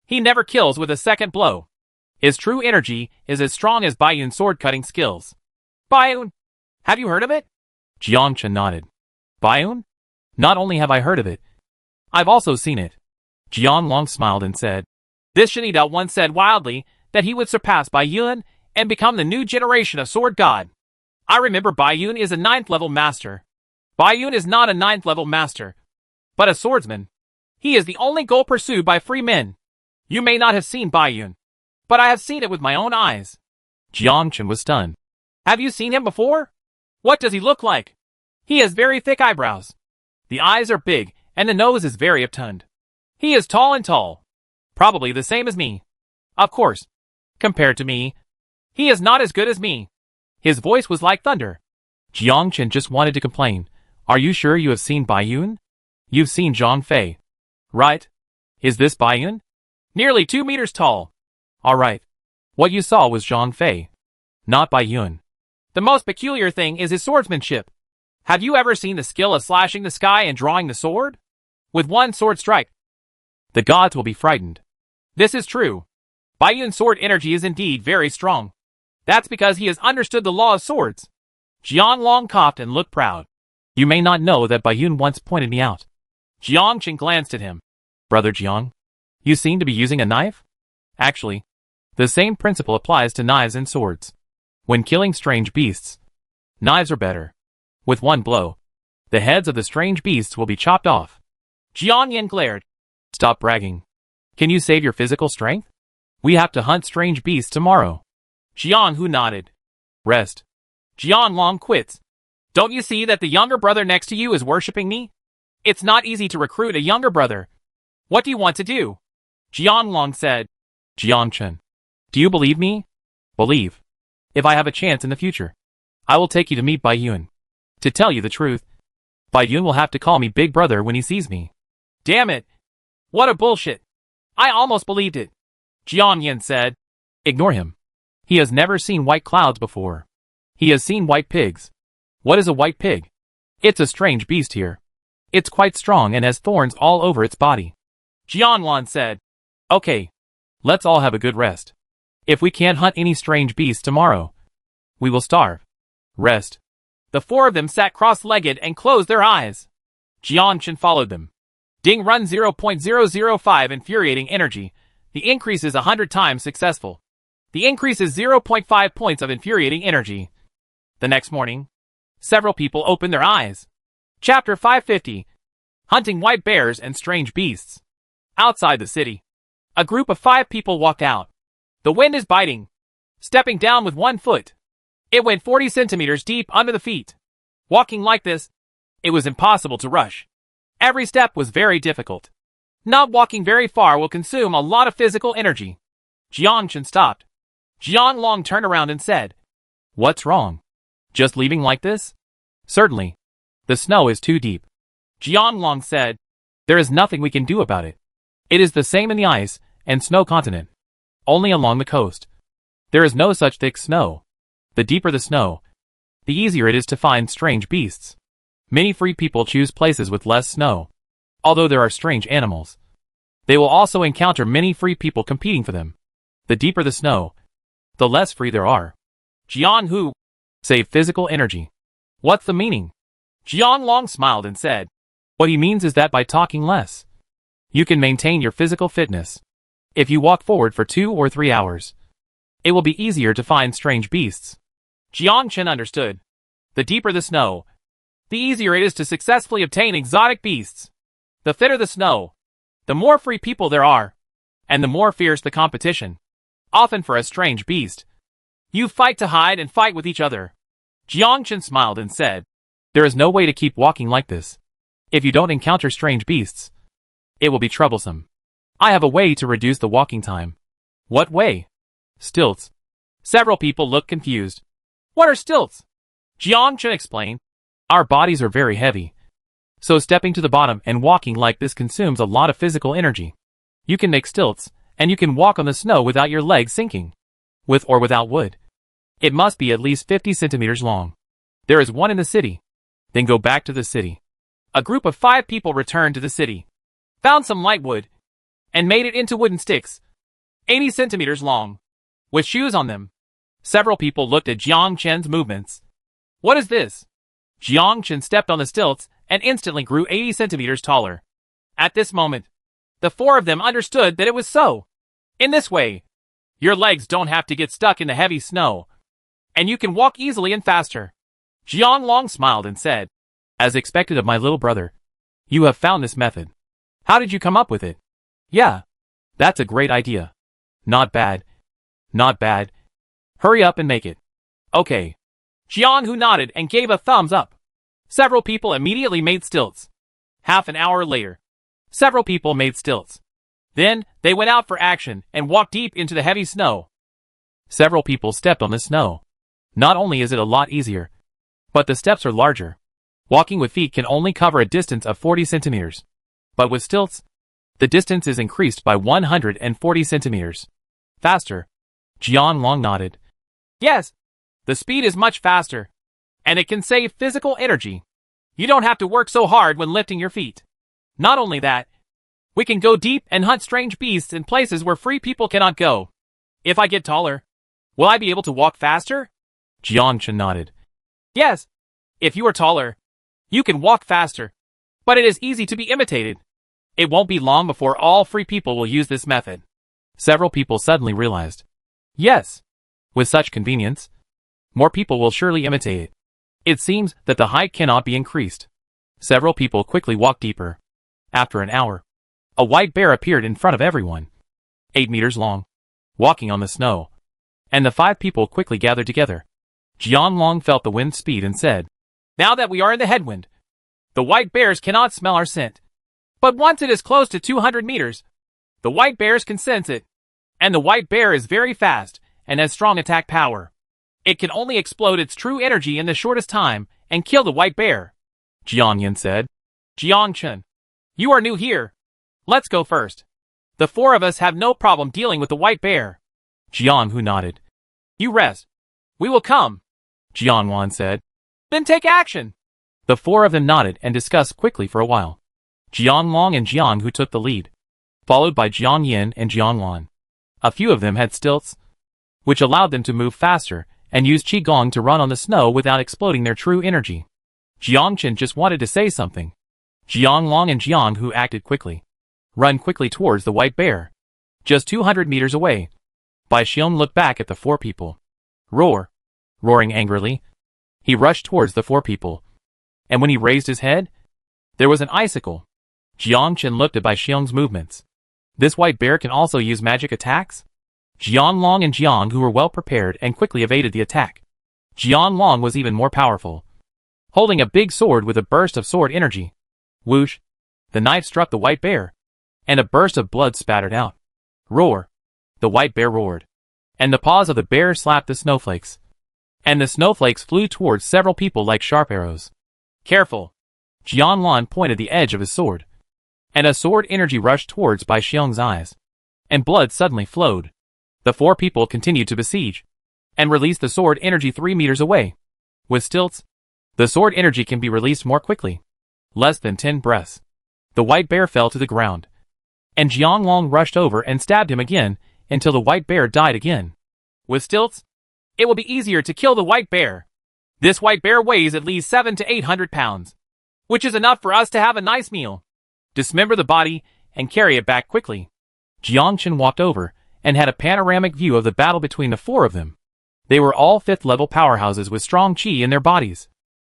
He never kills with a second blow. His true energy is as strong as Baiyun's sword-cutting skills. Baiyun? Have you heard of it? Jiangchen nodded. Baiyun? Not only have I heard of it, I've also seen it. Jian Long smiled and said, This Shinidao once said wildly that he would surpass Baiyun and become the new generation of sword god. I remember Baiyun is a 9th level master. Baiyun is not a 9th level master, but a swordsman. He is the only goal pursued by free men. You may not have seen Baiyun, but I have seen it with my own eyes. Jiangchen was stunned. Have you seen him before? What does he look like? He has very thick eyebrows. The eyes are big, and the nose is very obtund. He is tall and tall. Probably the same as me. Of course, compared to me, he is not as good as me. His voice was like thunder. Jiangchen just wanted to complain. Are you sure you have seen Baiyun? You've seen Zhang Fei, right? Is this Baiyun? Nearly 2 meters tall. All right. What you saw was Zhang Fei, not Baiyun. The most peculiar thing is his swordsmanship. Have you ever seen the skill of slashing the sky and drawing the sword? With one sword strike, the gods will be frightened. This is true. Baiyun's sword energy is indeed very strong. That's because he has understood the law of swords. Jian Long coughed and looked proud. You may not know that Baiyun once pointed me out. Jiangchen glanced at him. Brother Jiang, you seem to be using a knife? Actually, the same principle applies to knives and swords. When killing strange beasts, knives are better. With one blow, the heads of the strange beasts will be chopped off. Jiang Yin glared. Stop bragging. Can you save your physical strength? We have to hunt strange beasts tomorrow. Jiang Hu nodded. Rest. Jian Long quits. Don't you see that the younger brother next to you is worshipping me? It's not easy to recruit a younger brother. What do you want to do? Jian Long said. Jiangchen, do you believe me? Believe. If I have a chance in the future, I will take you to meet Baiyun. To tell you the truth, Baiyun will have to call me big brother when he sees me. Damn it. What a bullshit. I almost believed it. Jian Yin said. Ignore him. He has never seen white clouds before. He has seen white pigs. What is a white pig? It's a strange beast here. It's quite strong and has thorns all over its body. Jian Lan said. Okay. Let's all have a good rest. If we can't hunt any strange beasts tomorrow, we will starve. Rest. The 4 of them sat cross-legged and closed their eyes. Jiangchen followed them. Ding run 0.005 infuriating energy. The increase is 100 times successful. The increase is 0.5 points of infuriating energy. The next morning, several people opened their eyes. Chapter 550. Hunting white bears and strange beasts. Outside the city, a group of 5 people walked out. The wind is biting. Stepping down with 1 foot. It went 40 centimeters deep under the feet. Walking like this, it was impossible to rush. Every step was very difficult. Not walking very far will consume a lot of physical energy. Jiangchen stopped. Jian Long turned around and said, What's wrong? Just leaving like this? Certainly. The snow is too deep. Jian Long said, There is nothing we can do about it. It is the same in the ice and snow continent. Only along the coast. There is no such thick snow. The deeper the snow, the easier it is to find strange beasts. Many free people choose places with less snow. Although there are strange animals, they will also encounter many free people competing for them. The deeper the snow, the less free there are. Jian Hu, save physical energy. What's the meaning? Jian Long smiled and said, What he means is that by talking less, you can maintain your physical fitness. If you walk forward for 2 or 3 hours, it will be easier to find strange beasts. Jiangchen understood. The deeper the snow, the easier it is to successfully obtain exotic beasts. The thinner the snow, the more free people there are, and the more fierce the competition. Often for a strange beast, you fight to hide and fight with each other. Jiangchen smiled and said, There is no way to keep walking like this. If you don't encounter strange beasts, it will be troublesome. I have a way to reduce the walking time. What way? Stilts. Several people look confused. What are stilts? Jiang Chen explained. Our bodies are very heavy, so stepping to the bottom and walking like this consumes a lot of physical energy. You can make stilts, and you can walk on the snow without your legs sinking. With or without wood. It must be at least 50 centimeters long. There is one in the city. Then go back to the city. A group of 5 people returned to the city, found some light wood, and made it into wooden sticks, 80 centimeters long, with shoes on them. Several people looked at Jiang Chen's movements. What is this? Jiang Chen stepped on the stilts and instantly grew 80 centimeters taller. At this moment, the 4 of them understood that it was so. In this way, your legs don't have to get stuck in the heavy snow, and you can walk easily and faster. Jiang Long smiled and said, as expected of my little brother, you have found this method. How did you come up with it? Yeah, that's a great idea. Not bad. Not bad. Hurry up and make it. Okay. Jiang Hu nodded and gave a thumbs up. Several people immediately made stilts. Half an hour later, several people made stilts. Then, they went out for action and walked deep into the heavy snow. Several people stepped on the snow. Not only is it a lot easier, but the steps are larger. Walking with feet can only cover a distance of 40 centimeters. But with stilts, the distance is increased by 140 centimeters. Faster. Jiang Long nodded. Yes, the speed is much faster, and it can save physical energy. You don't have to work so hard when lifting your feet. Not only that, we can go deep and hunt strange beasts in places where free people cannot go. If I get taller, will I be able to walk faster? Jiang Chen nodded. Yes, if you are taller, you can walk faster, but it is easy to be imitated. It won't be long before all free people will use this method. Several people suddenly realized. Yes, with such convenience, more people will surely imitate it. It seems that the height cannot be increased. Several people quickly walked deeper. After an hour, a white bear appeared in front of everyone, 8 meters long, walking on the snow. And the 5 people quickly gathered together. Jiang Long felt the wind speed and said, now that we are in the headwind, the white bears cannot smell our scent. But once it is close to 200 meters, the white bears can sense it. And the white bear is very fast and has strong attack power. It can only explode its true energy in the shortest time and kill the white bear. Jiang Yin said. Jiang Chen, you are new here. Let's go first. The 4 of us have no problem dealing with the white bear. Jiang Hu nodded. You rest. We will come. Jiang Wan said. Then take action. The 4 of them nodded and discussed quickly for a while. Jiang Long and Jiang Hu took the lead, followed by Jiang Yin and Jiang Wan. A few of them had stilts, which allowed them to move faster and use Qigong to run on the snow without exploding their true energy. Jiang Chen just wanted to say something. Jiang Long and Jiang Hu acted quickly. Run quickly towards the white bear. Just 200 meters away. Bai Xiong looked back at the 4 people. Roar. Roaring angrily, he rushed towards the 4 people. And when he raised his head, there was an icicle. Jiang Chen looked at Bai Xiong's movements. This white bear can also use magic attacks? Jiang Long and Jiang Hu were well prepared and quickly evaded the attack. Jiang Long was even more powerful, holding a big sword with a burst of sword energy. Whoosh! The knife struck the white bear, and a burst of blood spattered out. Roar! The white bear roared, and the paws of the bear slapped the snowflakes. And the snowflakes flew towards several people like sharp arrows. Careful! Jiang Lan pointed the edge of his sword, and a sword energy rushed towards Bai Xiong's eyes, and blood suddenly flowed. The 4 people continued to besiege, and released the sword energy 3 meters away. With stilts, the sword energy can be released more quickly. Less than 10 breaths. The white bear fell to the ground, and Jiang Long rushed over and stabbed him again until the white bear died again. With stilts, it will be easier to kill the white bear. This white bear weighs at least 700 to 800 pounds, which is enough for us to have a nice meal. Dismember the body and carry it back quickly. Jiang Chen walked over and had a panoramic view of the battle between the 4 of them. They were all 5th level powerhouses with strong qi in their bodies.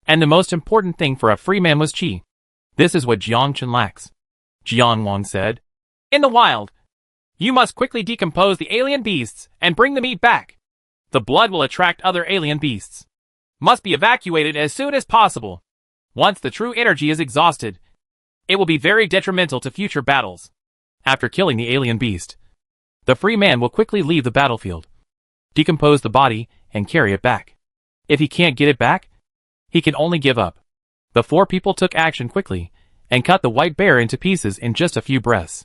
And the most important thing for a free man was qi. This is what Jiang Chen lacks. Jiang Wang said, in the wild, you must quickly decompose the alien beasts and bring the meat back. The blood will attract other alien beasts. Must be evacuated as soon as possible. Once the true energy is exhausted, It will be very detrimental to future battles. After killing the alien beast, the free man will quickly leave the battlefield, decompose the body, and carry it back. If he can't get it back, he can only give up. The 4 people took action quickly and cut the white bear into pieces in just a few breaths.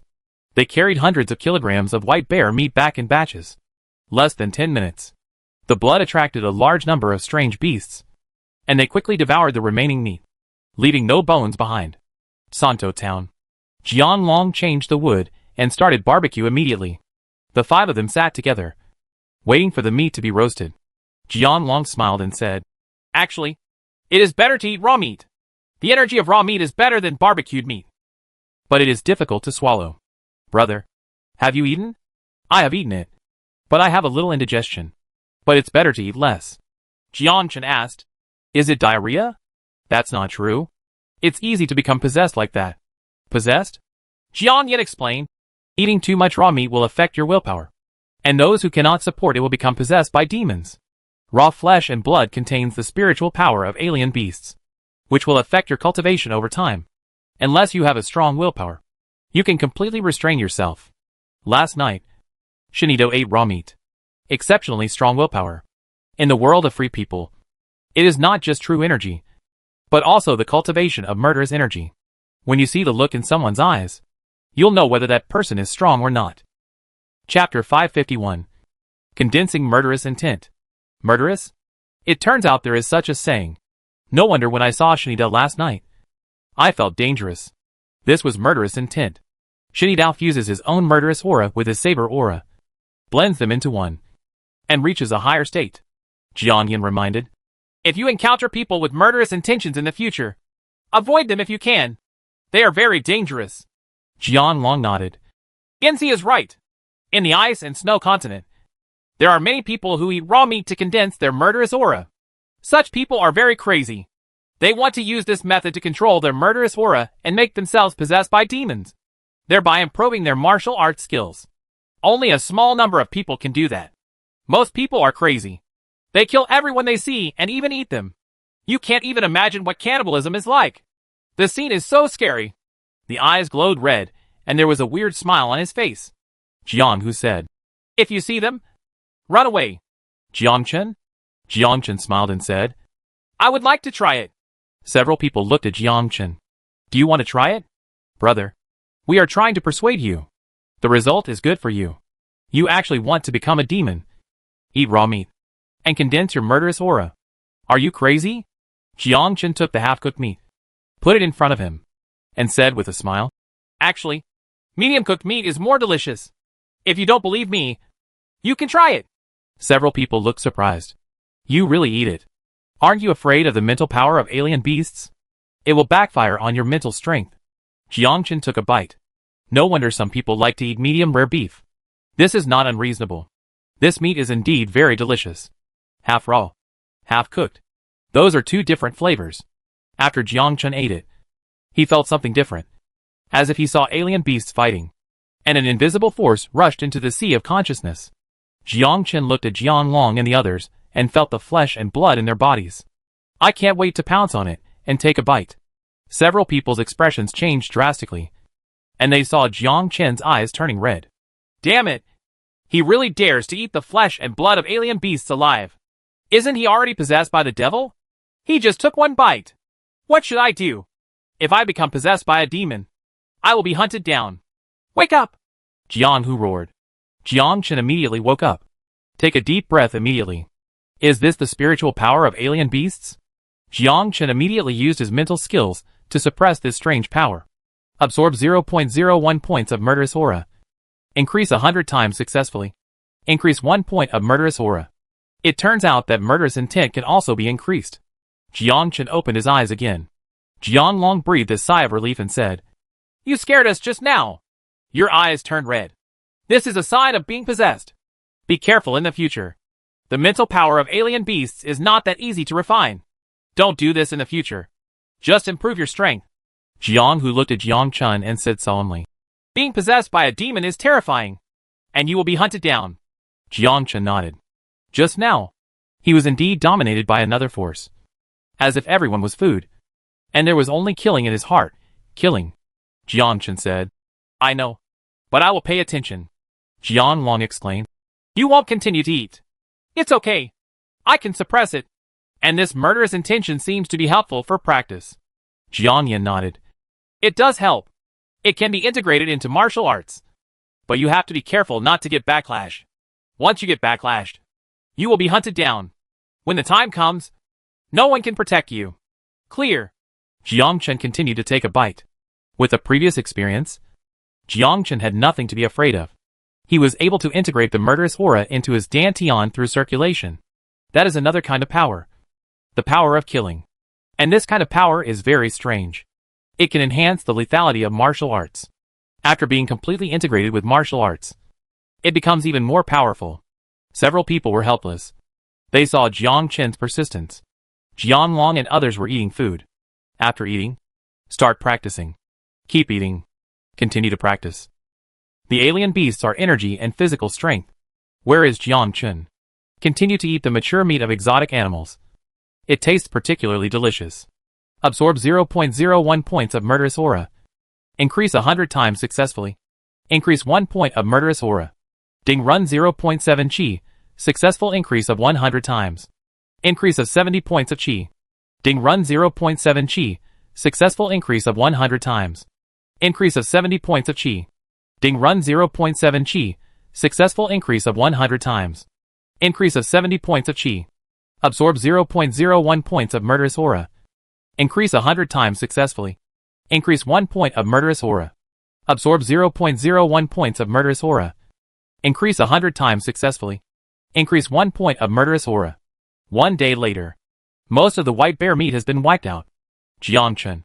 They carried hundreds of kilograms of white bear meat back in batches. Less than 10 minutes. The blood attracted a large number of strange beasts, and they quickly devoured the remaining meat, leaving no bones behind. Santo Town. Jian Long changed the wood and started barbecue immediately. The 5 of them sat together, waiting for the meat to be roasted. Jian Long smiled and said, "Actually, it is better to eat raw meat. The energy of raw meat is better than barbecued meat. But it is difficult to swallow. Brother, have you eaten?" "I have eaten it, but I have a little indigestion. But it's better to eat less." Jiang Chen asked, "Is it diarrhea?" "That's not true. It's easy to become possessed like that." "Possessed?" Jiang Yan explained, "Eating too much raw meat will affect your willpower, and those who cannot support it will become possessed by demons. Raw flesh and blood contains the spiritual power of alien beasts, which will affect your cultivation over time. Unless you have a strong willpower, you can completely restrain yourself." Last night, Shinito ate raw meat. Exceptionally strong willpower. In the world of free people, it is not just true energy, but also the cultivation of murderous energy. When you see the look in someone's eyes, you'll know whether that person is strong or not. Chapter 551. Condensing Murderous Intent. Murderous? It turns out there is such a saying. No wonder when I saw Shinida last night, I felt dangerous. This was murderous intent. Shinida fuses his own murderous aura with his saber aura, blends them into one, and reaches a higher state. Jiang Yan reminded, "If you encounter people with murderous intentions in the future, avoid them if you can. They are very dangerous." Jian Long nodded. Genzi is right. In the ice and snow continent, there are many people who eat raw meat to condense their murderous aura. Such people are very crazy. They want to use this method to control their murderous aura and make themselves possessed by demons, thereby improving their martial arts skills. Only a small number of people can do that. Most people are crazy. They kill everyone they see and even eat them. You can't even imagine what cannibalism is like. The scene is so scary. The eyes glowed red, and there was a weird smile on his face. Jiang Hu said, "If you see them, run away." Jiang Chen? Jiang Chen smiled and said, "I would like to try it." Several people looked at Jiang Chen. "Do you want to try it?" "Brother, we are trying to persuade you. The result is good for you. You actually want to become a demon. Eat raw meat and condense your murderous aura. Are you crazy?" Jiang Chen took the half-cooked meat, put it in front of him, and said with a smile, "Actually, medium-cooked meat is more delicious. If you don't believe me, you can try it." Several people looked surprised. "You really eat it? Aren't you afraid of the mental power of alien beasts? It will backfire on your mental strength." Jiang Chen took a bite. No wonder some people like to eat medium-rare beef. This is not unreasonable. This meat is indeed very delicious. Half raw, half cooked. Those are 2 different flavors. After Jiang Chen ate it, he felt something different, as if he saw alien beasts fighting, and an invisible force rushed into the sea of consciousness. Jiang Chen looked at Jian Long and the others, and felt the flesh and blood in their bodies. "I can't wait to pounce on it and take a bite." Several people's expressions changed drastically, and they saw Jiang Chen's eyes turning red. "Damn it! He really dares to eat the flesh and blood of alien beasts alive. Isn't he already possessed by the devil? He just took one bite. What should I do? If I become possessed by a demon, I will be hunted down. Wake up!" Jiang Hu roared. Jiang Chen immediately woke up. Take a deep breath immediately. Is this the spiritual power of alien beasts? Jiang Chen immediately used his mental skills to suppress this strange power. Absorb 0.01 points of murderous aura. Increase 100 times successfully. Increase 1 point of murderous aura. It turns out that murderous intent can also be increased. Jiang Chen opened his eyes again. Jian Long breathed a sigh of relief and said, "You scared us just now. Your eyes turned red. This is a sign of being possessed. Be careful in the future. The mental power of alien beasts is not that easy to refine. Don't do this in the future. Just improve your strength." Jiang Hu looked at Jiang Chen and said solemnly, "Being possessed by a demon is terrifying, and you will be hunted down." Jiang Chen nodded. Just now, he was indeed dominated by another force. As if everyone was food, and there was only killing in his heart, killing, Jiang Chen said. I know. But I will pay attention. Jiang Long exclaimed. You won't continue to eat. It's okay. I can suppress it. And this murderous intention seems to be helpful for practice. Jiang Yan nodded. It does help. It can be integrated into martial arts. But you have to be careful not to get backlash. Once you get backlashed, you will be hunted down. When the time comes, no one can protect you. Clear. Jiang Chen continued to take a bite. With the previous experience, Jiang Chen had nothing to be afraid of. He was able to integrate the murderous aura into his dantian through circulation. That is another kind of power. The power of killing. And this kind of power is very strange. It can enhance the lethality of martial arts. After being completely integrated with martial arts, it becomes even more powerful. Several people were helpless. They saw Jiang Chen's persistence. Jiang Long and others were eating food. After eating, start practicing. Keep eating. Continue to practice. The alien beasts are energy and physical strength. Where is Jiang Chen? Continue to eat the mature meat of exotic animals. It tastes particularly delicious. Absorb 0.01 points of murderous aura. Increase 100 times successfully. Increase 1 point of murderous aura. Ding run 0.7 chi. Successful increase of 100 times. Increase of 70 points of chi. Ding run 0.7 chi. Successful increase of 100 times. Increase of 70 points of chi. Ding run 0.7 chi. Successful increase of 100 times. Increase of 70 points of chi. Absorb 0.01 points of murderous aura. Increase 100 times successfully. Increase 1 point of murderous aura. Absorb 0.01 points of murderous aura. Increase 100 times successfully. Increase 1 point of murderous aura. 1 day later. Most of the white bear meat has been wiped out. Jiang Chen.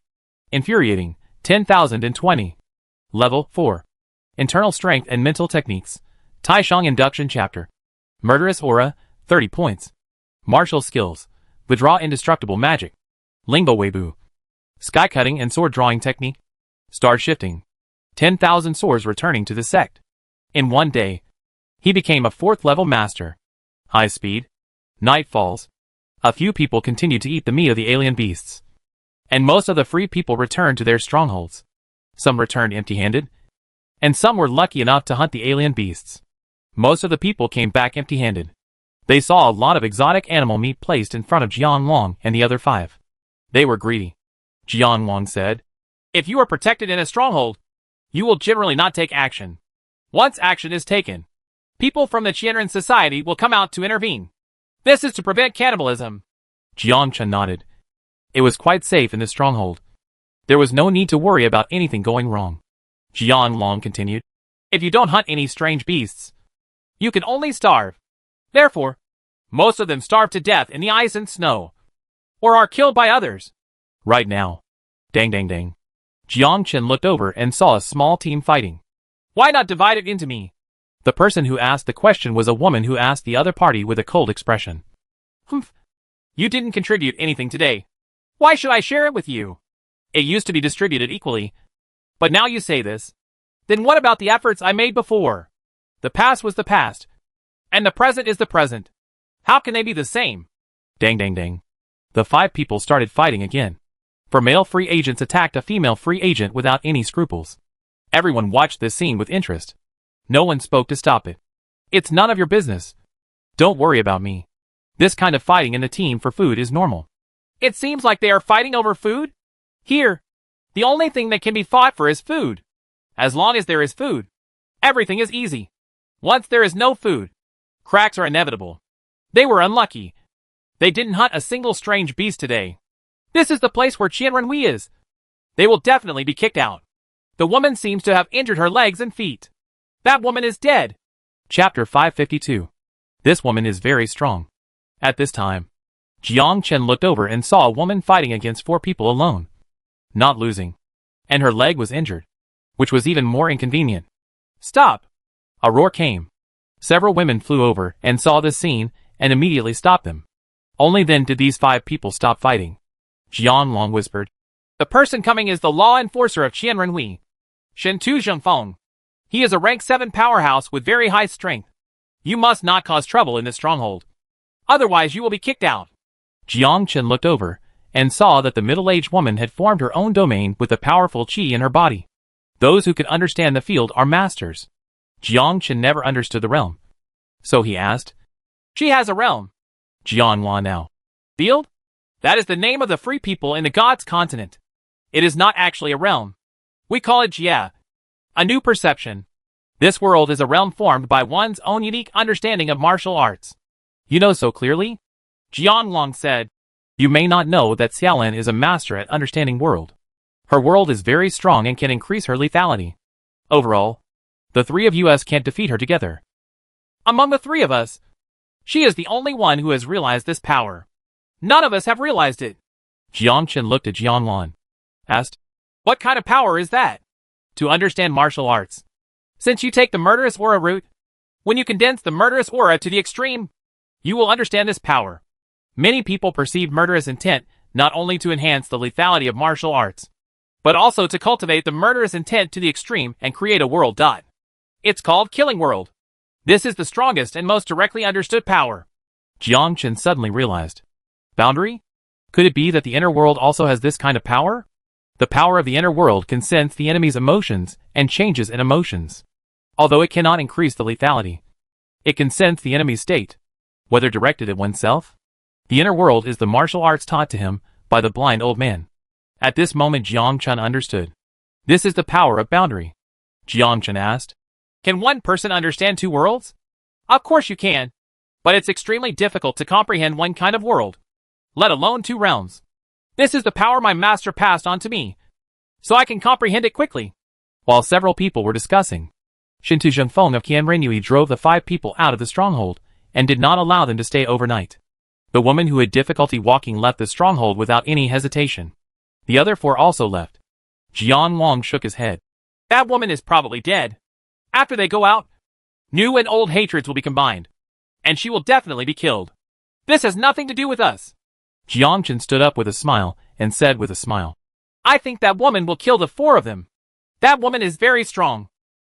Infuriating. 10,020. Level 4. Internal Strength and Mental Techniques. Taishang Induction Chapter. Murderous Aura, 30 points. Martial Skills. Withdraw Indestructible Magic. Lingbo Weibu. Sky Cutting and Sword Drawing Technique. Star Shifting. 10,000 swords returning to the sect. In 1 day, he became a 4th level master. High Speed. Night falls. A few people continued to eat the meat of the alien beasts. And most of the free people returned to their strongholds. Some returned empty-handed, and some were lucky enough to hunt the alien beasts. Most of the people came back empty-handed. They saw a lot of exotic animal meat placed in front of Jiang Long and the other 5. They were greedy. Jiang Long said, if you are protected in a stronghold, you will generally not take action. Once action is taken, people from the Qianren society will come out to intervene. This is to prevent cannibalism. Jiang Chen nodded. It was quite safe in the stronghold. There was no need to worry about anything going wrong. Jiang Long continued. If you don't hunt any strange beasts, you can only starve. Therefore, most of them starve to death in the ice and snow, or are killed by others. Right now. Dang dang dang. Jiang Chen looked over and saw a small team fighting. Why not divide it into me? The person who asked the question was a woman who asked the other party with a cold expression. Humph. You didn't contribute anything today. Why should I share it with you? It used to be distributed equally. But now you say this. Then what about the efforts I made before? The past was the past. And the present is the present. How can they be the same? Dang dang dang. The 5 people started fighting again. 4 male free agents attacked a female free agent without any scruples. Everyone watched this scene with interest. No one spoke to stop it. It's none of your business. Don't worry about me. This kind of fighting in the team for food is normal. It seems like they are fighting over food? Here, the only thing that can be fought for is food. As long as there is food, everything is easy. Once there is no food, cracks are inevitable. They were unlucky. They didn't hunt a single strange beast today. This is the place where Qianrenhui is. They will definitely be kicked out. The woman seems to have injured her legs and feet. That woman is dead. Chapter 552. This woman is very strong. At this time, Jiang Chen looked over and saw a woman fighting against 4 people alone. Not losing. And her leg was injured, which was even more inconvenient. Stop! A roar came. Several women flew over and saw this scene and immediately stopped them. Only then did these 5 people stop fighting. Jiang Long whispered. The person coming is the law enforcer of Qianrenhui, Shentu Zhengfeng. He is a rank 7 powerhouse with very high strength. You must not cause trouble in this stronghold. Otherwise you will be kicked out. Jiang Chen looked over and saw that the middle-aged woman had formed her own domain with the powerful qi in her body. Those who can understand the field are masters. Jiang Chen never understood the realm. So he asked, "She has a realm." Jiang Hua now. Field? That is the name of the free people in the God's continent. It is not actually a realm. We call it Jia. A new perception. This world is a realm formed by one's own unique understanding of martial arts. You know so clearly? Jiang Long said. You may not know that Xiaolin is a master at understanding world. Her world is very strong and can increase her lethality. Overall, the three of us can't defeat her together. Among the three of us, she is the only one who has realized this power. None of us have realized it. Jiang Chen looked at Jiang Lan. Asked, what kind of power is that? To understand martial arts. Since you take the murderous aura route, when you condense the murderous aura to the extreme, you will understand this power. Many people perceive murderous intent not only to enhance the lethality of martial arts, but also to cultivate the murderous intent to the extreme and create a world. It's called Killing World. This is the strongest and most directly understood power. Jiang Chen suddenly realized. Boundary? Could it be that the inner world also has this kind of power? The power of the inner world can sense the enemy's emotions and changes in emotions. Although it cannot increase the lethality, it can sense the enemy's state, whether directed at oneself. The inner world is the martial arts taught to him by the blind old man. At this moment Jiang Chen understood. This is the power of boundary. Jiang Chen asked, can one person understand two worlds? Of course you can, but it's extremely difficult to comprehend one kind of world, let alone two realms. This is the power my master passed on to me, so I can comprehend it quickly. While several people were discussing, Shintu Zhengfeng of Qianrenui drove the 5 people out of the stronghold and did not allow them to stay overnight. The woman who had difficulty walking left the stronghold without any hesitation. The other 4 also left. Jiang Wang shook his head. That woman is probably dead. After they go out, new and old hatreds will be combined, and she will definitely be killed. This has nothing to do with us. Jiang Chen stood up with a smile and said with a smile, I think that woman will kill the 4 of them. That woman is very strong.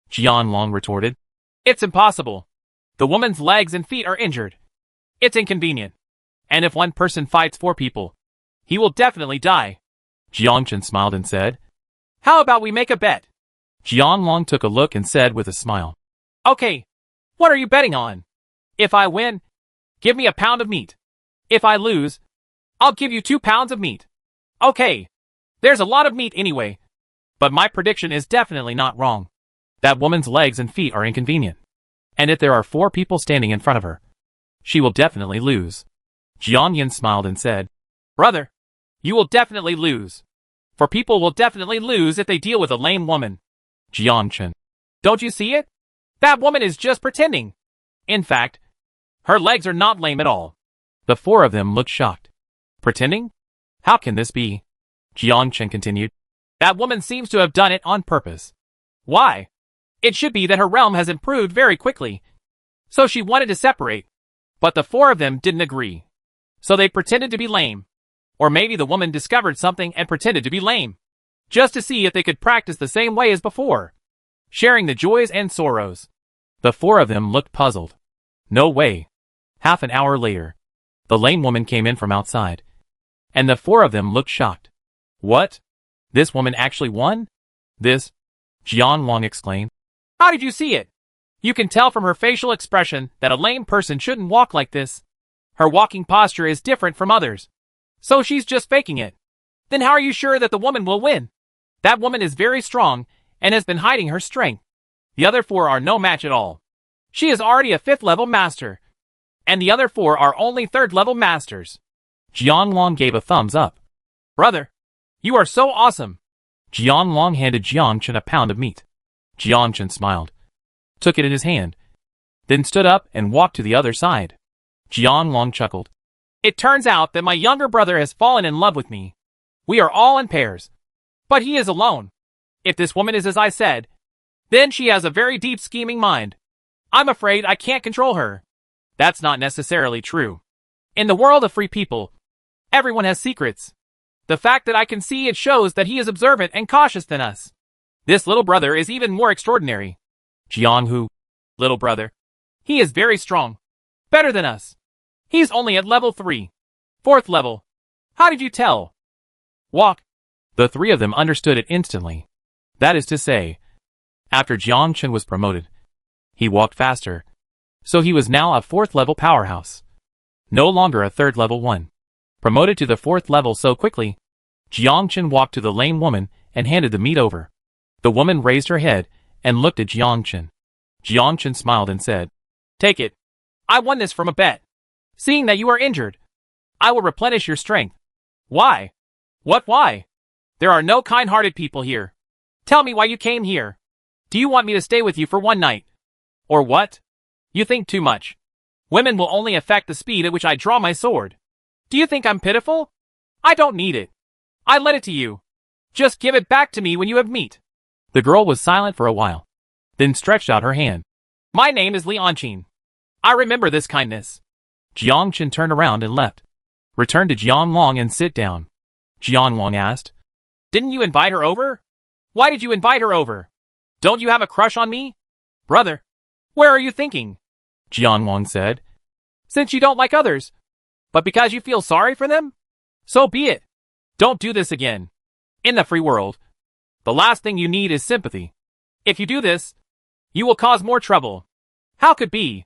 Jiang Long retorted. It's impossible. The woman's legs and feet are injured. It's inconvenient. And if one person fights 4 people, he will definitely die. Jiang Chen smiled and said, how about we make a bet? Jiang Long took a look and said with a smile, okay, what are you betting on? If I win, give me a pound of meat. If I lose, I'll give you 2 pounds of meat. Okay, there's a lot of meat anyway, but my prediction is definitely not wrong. That woman's legs and feet are inconvenient. And if there are 4 people standing in front of her, she will definitely lose. Jiang Yin smiled and said, brother, you will definitely lose. For people will definitely lose if they deal with a lame woman. Jiang Chen, don't you see it? That woman is just pretending. In fact, her legs are not lame at all. The 4 of them looked shocked. Pretending? How can this be? Jiang Chen continued. That woman seems to have done it on purpose. Why? It should be that her realm has improved very quickly. So she wanted to separate. But the 4 of them didn't agree. So they pretended to be lame. Or maybe the woman discovered something and pretended to be lame, just to see if they could practice the same way as before, sharing the joys and sorrows. The 4 of them looked puzzled. No way. Half an hour later, the lame woman came in from outside, and the 4 of them looked shocked. What? This woman actually won? This? Jiang Wang exclaimed. How did you see it? You can tell from her facial expression that a lame person shouldn't walk like this. Her walking posture is different from others. So she's just faking it. Then how are you sure that the woman will win? That woman is very strong and has been hiding her strength. The other 4 are no match at all. She is already a 5th level master, and the other 4 are only 3rd level masters. Jiang Long gave a thumbs up. Brother, you are so awesome. Jiang Long handed Jiang Chen a pound of meat. Jiang Chen smiled, took it in his hand, then stood up and walked to the other side. Jiang Long chuckled. It turns out that my younger brother has fallen in love with me. We are all in pairs, but he is alone. If this woman is as I said, then she has a very deep scheming mind. I'm afraid I can't control her. That's not necessarily true. In the world of free people, everyone has secrets. The fact that I can see it shows that he is observant and cautious than us. This little brother is even more extraordinary. Jiang Hu, little brother. He is very strong. Better than us. He's only at level 3. 4th level. How did you tell? Walk. The 3 of them understood it instantly. That is to say, After Jiang Chen was promoted, he walked faster, so he was now a 4th level powerhouse. No longer a 3rd level one. Promoted to the 4th level so quickly, Jiang Chen walked to the lame woman and handed the meat over. The woman raised her head and looked at Jiang Chen. Jiang Chen smiled and said, "Take it. I won this from a bet. Seeing that you are injured, I will replenish your strength." "Why? What why? There are no kind-hearted people here. Tell me why you came here. Do you want me to stay with you for one night? Or what? You think too much. Women will only affect the speed at which I draw my sword. Do you think I'm pitiful? I don't need it. I lent it to you. Just give it back to me when you have meat." The girl was silent for a while, then stretched out her hand. "My name is Lianqin. I remember this kindness." Jiang Chen turned around and left. "Return to Jiang Long and sit down." Jiang Long asked, "Didn't you invite her over? Why did you invite her over? Don't you have a crush on me? Brother, where are you thinking?" Jiang Long said, "Since you don't like others, but because you feel sorry for them? So be it. Don't do this again. In the free world, the last thing you need is sympathy. If you do this, you will cause more trouble." "How could be?"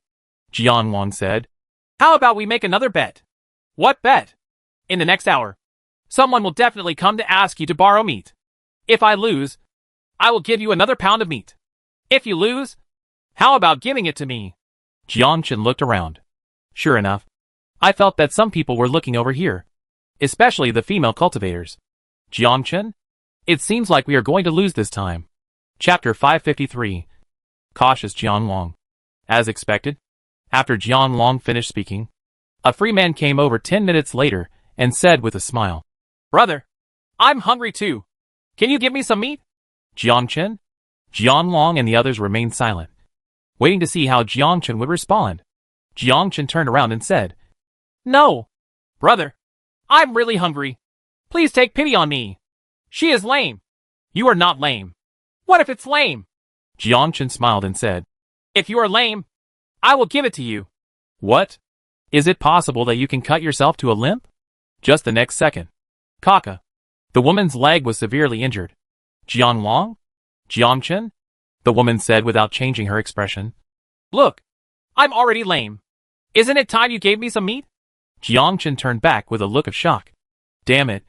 Jiang Long said. "How about we make another bet?" "What bet?" "In the next hour, someone will definitely come to ask you to borrow meat. If I lose, I will give you another pound of meat. If you lose, how about giving it to me?" Jiang Chen looked around. Sure enough, I felt that some people were looking over here, especially the female cultivators. "Jiang Chen? It seems like we are going to lose this time." Chapter 553. Cautious Jiang Long. As expected, after Jiang Long finished speaking, a free man came over 10 minutes later and said with a smile, "Brother, I'm hungry too. Can you give me some meat?" "Jiang Chen?" Jiang Long and the others remained silent, waiting to see how Jiang Chen would respond. Jiang Chen turned around and said, "No, brother, I'm really hungry. Please take pity on me. She is lame." "You are not lame." "What if it's lame?" Jiang Chen smiled and said, "If you are lame, I will give it to you." "What? Is it possible that you can cut yourself to a limp?" Just the next second, Kaka, the woman's leg was severely injured. "Jiang Long? Jiang Chen?" the woman said without changing her expression. "Look, I'm already lame. Isn't it time you gave me some meat?" Jiang Chen turned back with a look of shock. "Damn it.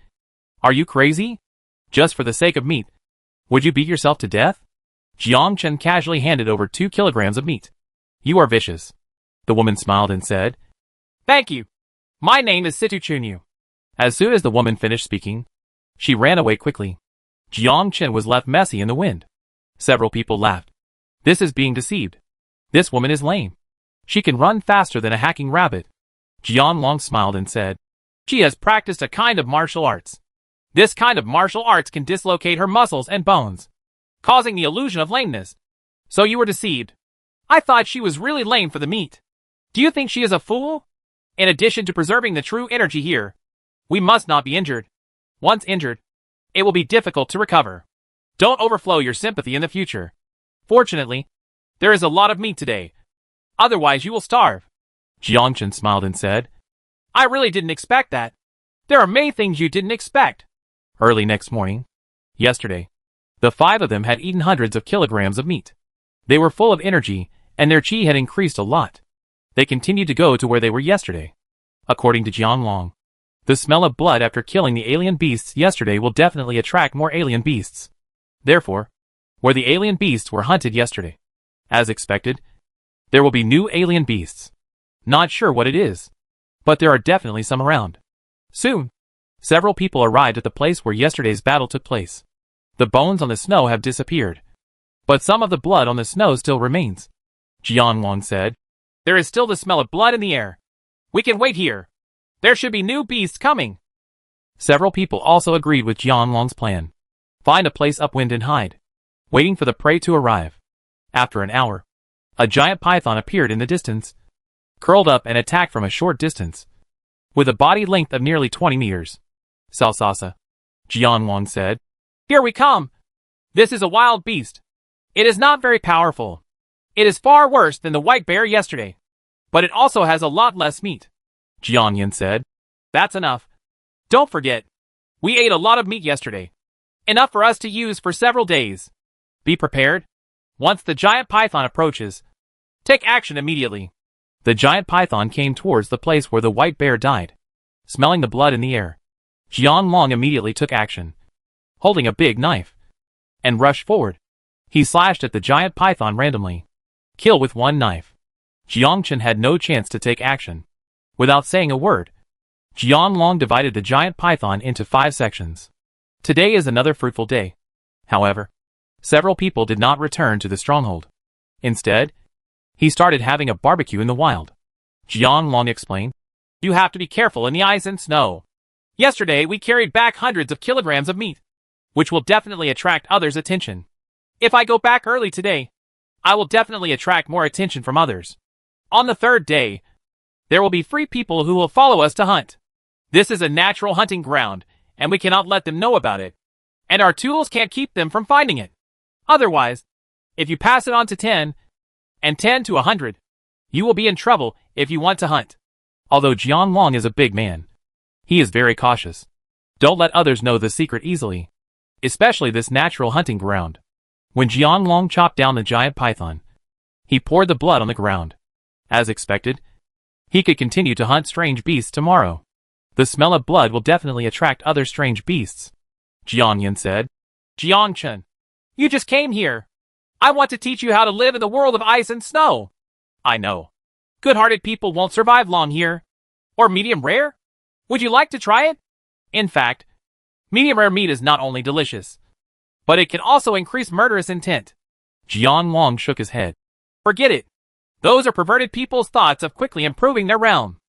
Are you crazy? Just for the sake of meat, would you beat yourself to death?" Jiang Chen casually handed over 2 kilograms of meat. "You are vicious." The woman smiled and said, "Thank you. My name is Situ Chunyu." As soon as the woman finished speaking, she ran away quickly. Jiang Chen was left messy in the wind. Several people laughed. "This is being deceived. This woman is lame. She can run faster than a hacking rabbit." Jiang Long smiled and said, "She has practiced a kind of martial arts. This kind of martial arts can dislocate her muscles and bones, causing the illusion of lameness. So you were deceived. I thought she was really lame for the meat. Do you think she is a fool? In addition to preserving the true energy here, we must not be injured. Once injured, it will be difficult to recover. Don't overflow your sympathy in the future. Fortunately, there is a lot of meat today. Otherwise you will starve." Jiang Chen smiled and said, "I really didn't expect that. There are many things you didn't expect." Early next morning, yesterday, the 5 of them had eaten hundreds of kilograms of meat. They were full of energy, and their chi had increased a lot. They continued to go to where they were yesterday. According to Jiang Long, the smell of blood after killing the alien beasts yesterday will definitely attract more alien beasts. Therefore, where the alien beasts were hunted yesterday, as expected, there will be new alien beasts. Not sure what it is, but there are definitely some around. Soon, several people arrived at the place where yesterday's battle took place. The bones on the snow have disappeared, but some of the blood on the snow still remains. Jiang Long said, "There is still the smell of blood in the air. We can wait here. There should be new beasts coming." Several people also agreed with Jiang Long's plan. Find a place upwind and hide, waiting for the prey to arrive. After an hour, a giant python appeared in the distance, curled up and attacked from a short distance, with a body length of nearly 20 meters. "Salsasa," Jiang Long said, "Here we come. This is a wild beast. It is not very powerful. It is far worse than the white bear yesterday, but it also has a lot less meat." Jiang Yin said, "That's enough. Don't forget, we ate a lot of meat yesterday. Enough for us to use for several days. Be prepared. Once the giant python approaches, take action immediately. The giant python came towards the place where the white bear died. Smelling the blood in the air, Jiang Long immediately took action, holding a big knife, and rushed forward. He slashed at the giant python randomly. Kill with one knife. Jiang Chen had no chance to take action. Without saying a word, Jiang Long divided the giant python into 5 sections. Today is another fruitful day. However, several people did not return to the stronghold. Instead, he started having a barbecue in the wild. Jiang Long explained, "You have to be careful in the ice and snow. Yesterday we carried back hundreds of kilograms of meat, which will definitely attract others' attention. If I go back early today, I will definitely attract more attention from others. On the 3rd day, there will be 3 people who will follow us to hunt. This is a natural hunting ground, and we cannot let them know about it. And our tools can't keep them from finding it. Otherwise, if you pass it on to 10, and 10 to 100, you will be in trouble if you want to hunt." Although Jiang Long is a big man, he is very cautious. Don't let others know the secret easily, especially this natural hunting ground. When Jiang Long chopped down the giant python, he poured the blood on the ground. As expected, he could continue to hunt strange beasts tomorrow. The smell of blood will definitely attract other strange beasts. Jiang Yan said, "Jiang Chen, you just came here. I want to teach you how to live in the world of ice and snow. I know. Good-hearted people won't survive long here. Or medium rare? Would you like to try it? In fact, medium rare meat is not only delicious, but it can also increase murderous intent." Jiang Long shook his head. "Forget it. Those are perverted people's thoughts of quickly improving their realm.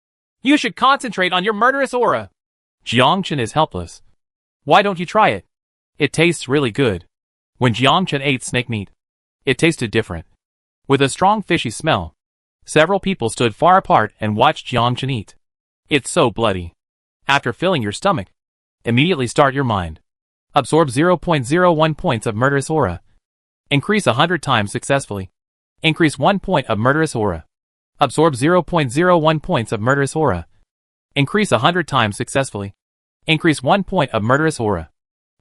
You should concentrate on your murderous aura." Jiang Chen is helpless. "Why don't you try it? It tastes really good." When Jiang Chen ate snake meat, it tasted different. With a strong fishy smell, several people stood far apart and watched Jiang Chen eat. "It's so bloody." After filling your stomach, immediately start your mind. Absorb 0.01 points of murderous aura. Increase 100 times successfully. Increase 1 point of murderous aura. Absorb 0.01 points of murderous aura. Increase 100 times successfully. Increase 1 point of murderous aura.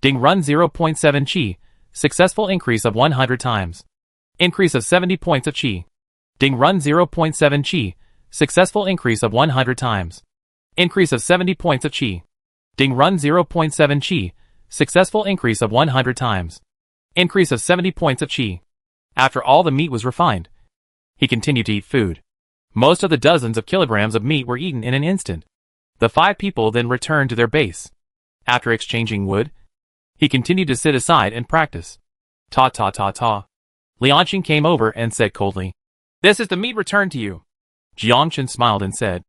Ding run 0.7 chi. Successful increase of 100 times. Increase of 70 points of chi. Ding run 0.7 chi. Successful increase of 100 times. Increase of 70 points of chi. Ding run 0.7 chi. Successful increase of 100 times. Increase of 70 points of chi. After all the meat was refined, he continued to eat food. Most of the dozens of kilograms of meat were eaten in an instant. The 5 people then returned to their base. After exchanging wood, he continued to sit aside and practice. Ta ta ta ta. Lianqing came over and said coldly, "This is the meat returned to you." Jiang Chen smiled and said,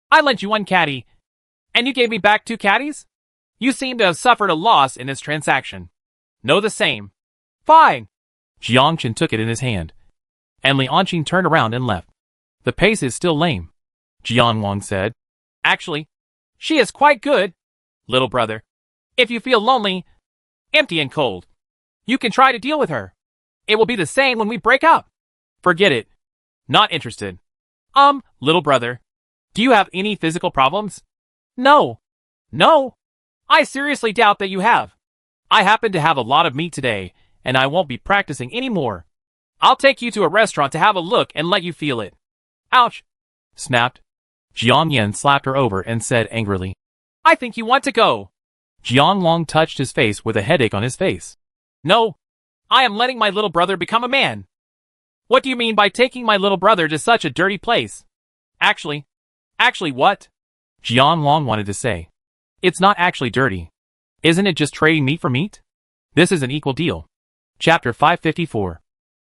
"I lent you 1 caddy, and you gave me back 2 caddies? You seem to have suffered a loss in this transaction. No, the same. Fine." Jiang Chen took it in his hand, and Lianqing turned around and left. "The pace is still lame," Jiang Long said. "Actually, she is quite good, little brother. If you feel lonely, empty and cold, you can try to deal with her. It will be the same when we break up." "Forget it. Not interested." Little brother, do you have any physical problems?" No. I seriously doubt that you have. I happen to have a lot of meat today, and I won't be practicing anymore. I'll take you to a restaurant to have a look and let you feel it." "Ouch!" snapped. Jiang Yan slapped her over and said angrily, "I think you want to go." Jiang Long touched his face with a headache on his face. "No, I am letting my little brother become a man." "What do you mean by taking my little brother to such a dirty place?" Actually what?" Jiang Long wanted to say. "It's not actually dirty. Isn't it just trading meat for meat? This is an equal deal." Chapter 554.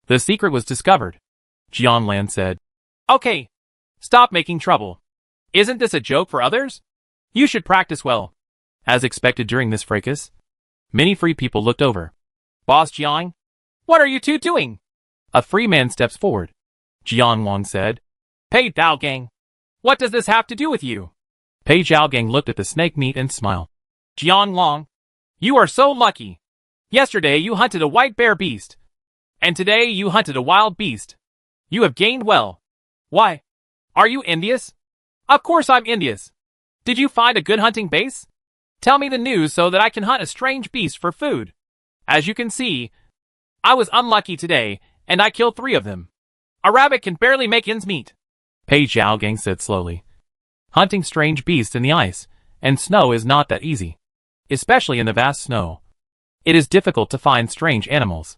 The secret was discovered. Jiang Lan said, "Okay, stop making trouble. Isn't this a joke for others? You should practice well." As expected during this fracas, many free people looked over. "Boss Jiang, what are you two doing?" A free man steps forward. Jiang Long said, "Pei Daogang, what does this have to do with you?" Pei Daogang looked at the snake meat and smiled. "Jiang Long, you are so lucky. Yesterday you hunted a white bear beast, and today you hunted a wild beast. You have gained well. Why? Are you envious?" "Of course I'm envious. Did you find a good hunting base? Tell me the news so that I can hunt a strange beast for food. As you can see, I was unlucky today, and I killed 3 of them. A rabbit can barely make ends meet. Pei Zhaogang said slowly. Hunting strange beasts in the ice and snow is not that easy, especially in the vast snow. It is difficult to find strange animals.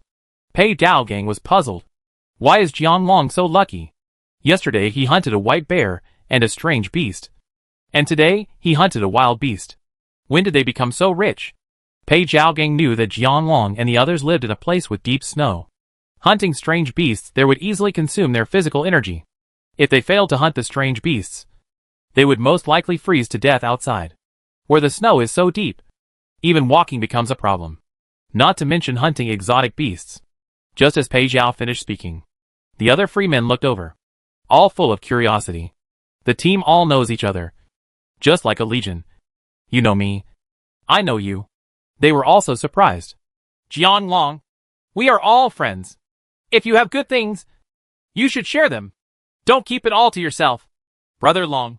Pei Zhaogang was puzzled. Why is Jianglong so lucky? Yesterday he hunted a white bear and a strange beast. And today he hunted a wild beast. When did they become so rich? Pei Zhaogang knew that Jianglong and the others lived in a place with deep snow. Hunting strange beasts there would easily consume their physical energy. If they failed to hunt the strange beasts, they would most likely freeze to death outside, where the snow is so deep. Even walking becomes a problem. Not to mention hunting exotic beasts. Just as Pei Zhao finished speaking, the other freemen looked over, all full of curiosity. The team all knows each other, just like a legion. You know me. I know you. They were also surprised. Jianglong, we are all friends. If you have good things, you should share them. Don't keep it all to yourself. Brother Long,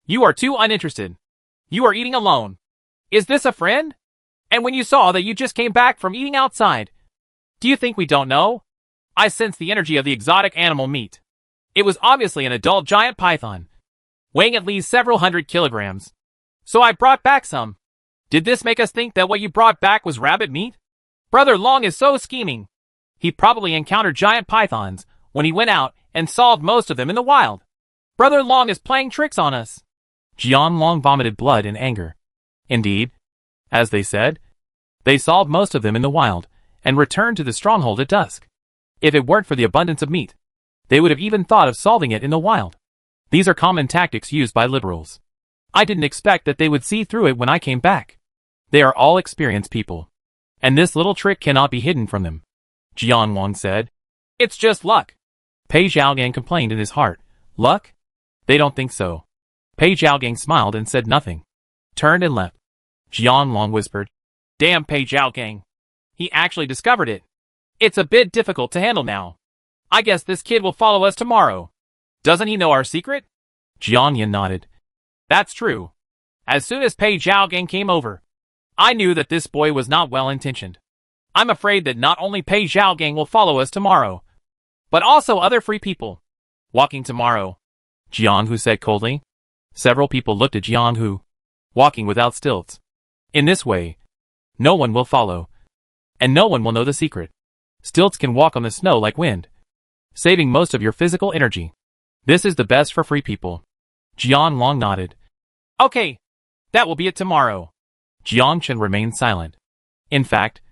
you are too uninterested. You are eating alone. Is this a friend? And when you saw that you just came back from eating outside, do you think we don't know? I sense the energy of the exotic animal meat. It was obviously an adult giant python, weighing at least several hundred kilograms. So I brought back some. Did this make us think that what you brought back was rabbit meat? Brother Long is so scheming. He probably encountered giant pythons when he went out and solved most of them in the wild. Brother Long is playing tricks on us. Jianglong vomited blood in anger. Indeed, as they said, they solved most of them in the wild and returned to the stronghold at dusk. If it weren't for the abundance of meat, they would have even thought of solving it in the wild. These are common tactics used by liberals. I didn't expect that they would see through it when I came back. They are all experienced people, and this little trick cannot be hidden from them. Jianglong said. It's just luck. Pei Zhaogang complained in his heart. Luck? They don't think so. Pei Zhaogang smiled and said nothing. Turned and left. Jianglong whispered. Damn Pei Zhaogang. He actually discovered it. It's a bit difficult to handle now. I guess this kid will follow us tomorrow. Doesn't he know our secret? Jianyan nodded. That's true. As soon as Pei Zhaogang came over, I knew that this boy was not well-intentioned. I'm afraid that not only Pei Zhaogang will follow us tomorrow, but also other free people. Walking tomorrow, Jianghu said coldly. Several people looked at Jianghu, walking without stilts. In this way, no one will follow, and no one will know the secret. Stilts can walk on the snow like wind, saving most of your physical energy. This is the best for free people. Jianglong nodded. Okay, that will be it tomorrow. Jiangchen remained silent. In fact,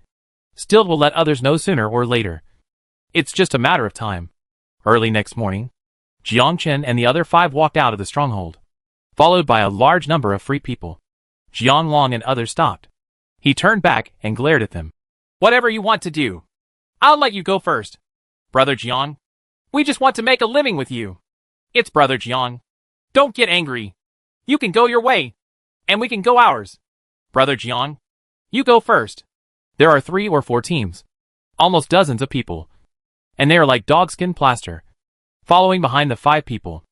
Stilt will let others know sooner or later. It's just a matter of time. Early next morning, Jiangchen and the other 5 walked out of the stronghold, followed by a large number of free people. Jianglong and others stopped. He turned back and glared at them. Whatever you want to do. I'll let you go first. Brother Jiang, we just want to make a living with you. It's Brother Jiang. Don't get angry. You can go your way, and we can go ours. Brother Jiang, you go first. There are 3 or 4 teams, almost dozens of people, and they are like dogskin plaster, following behind the 5 people.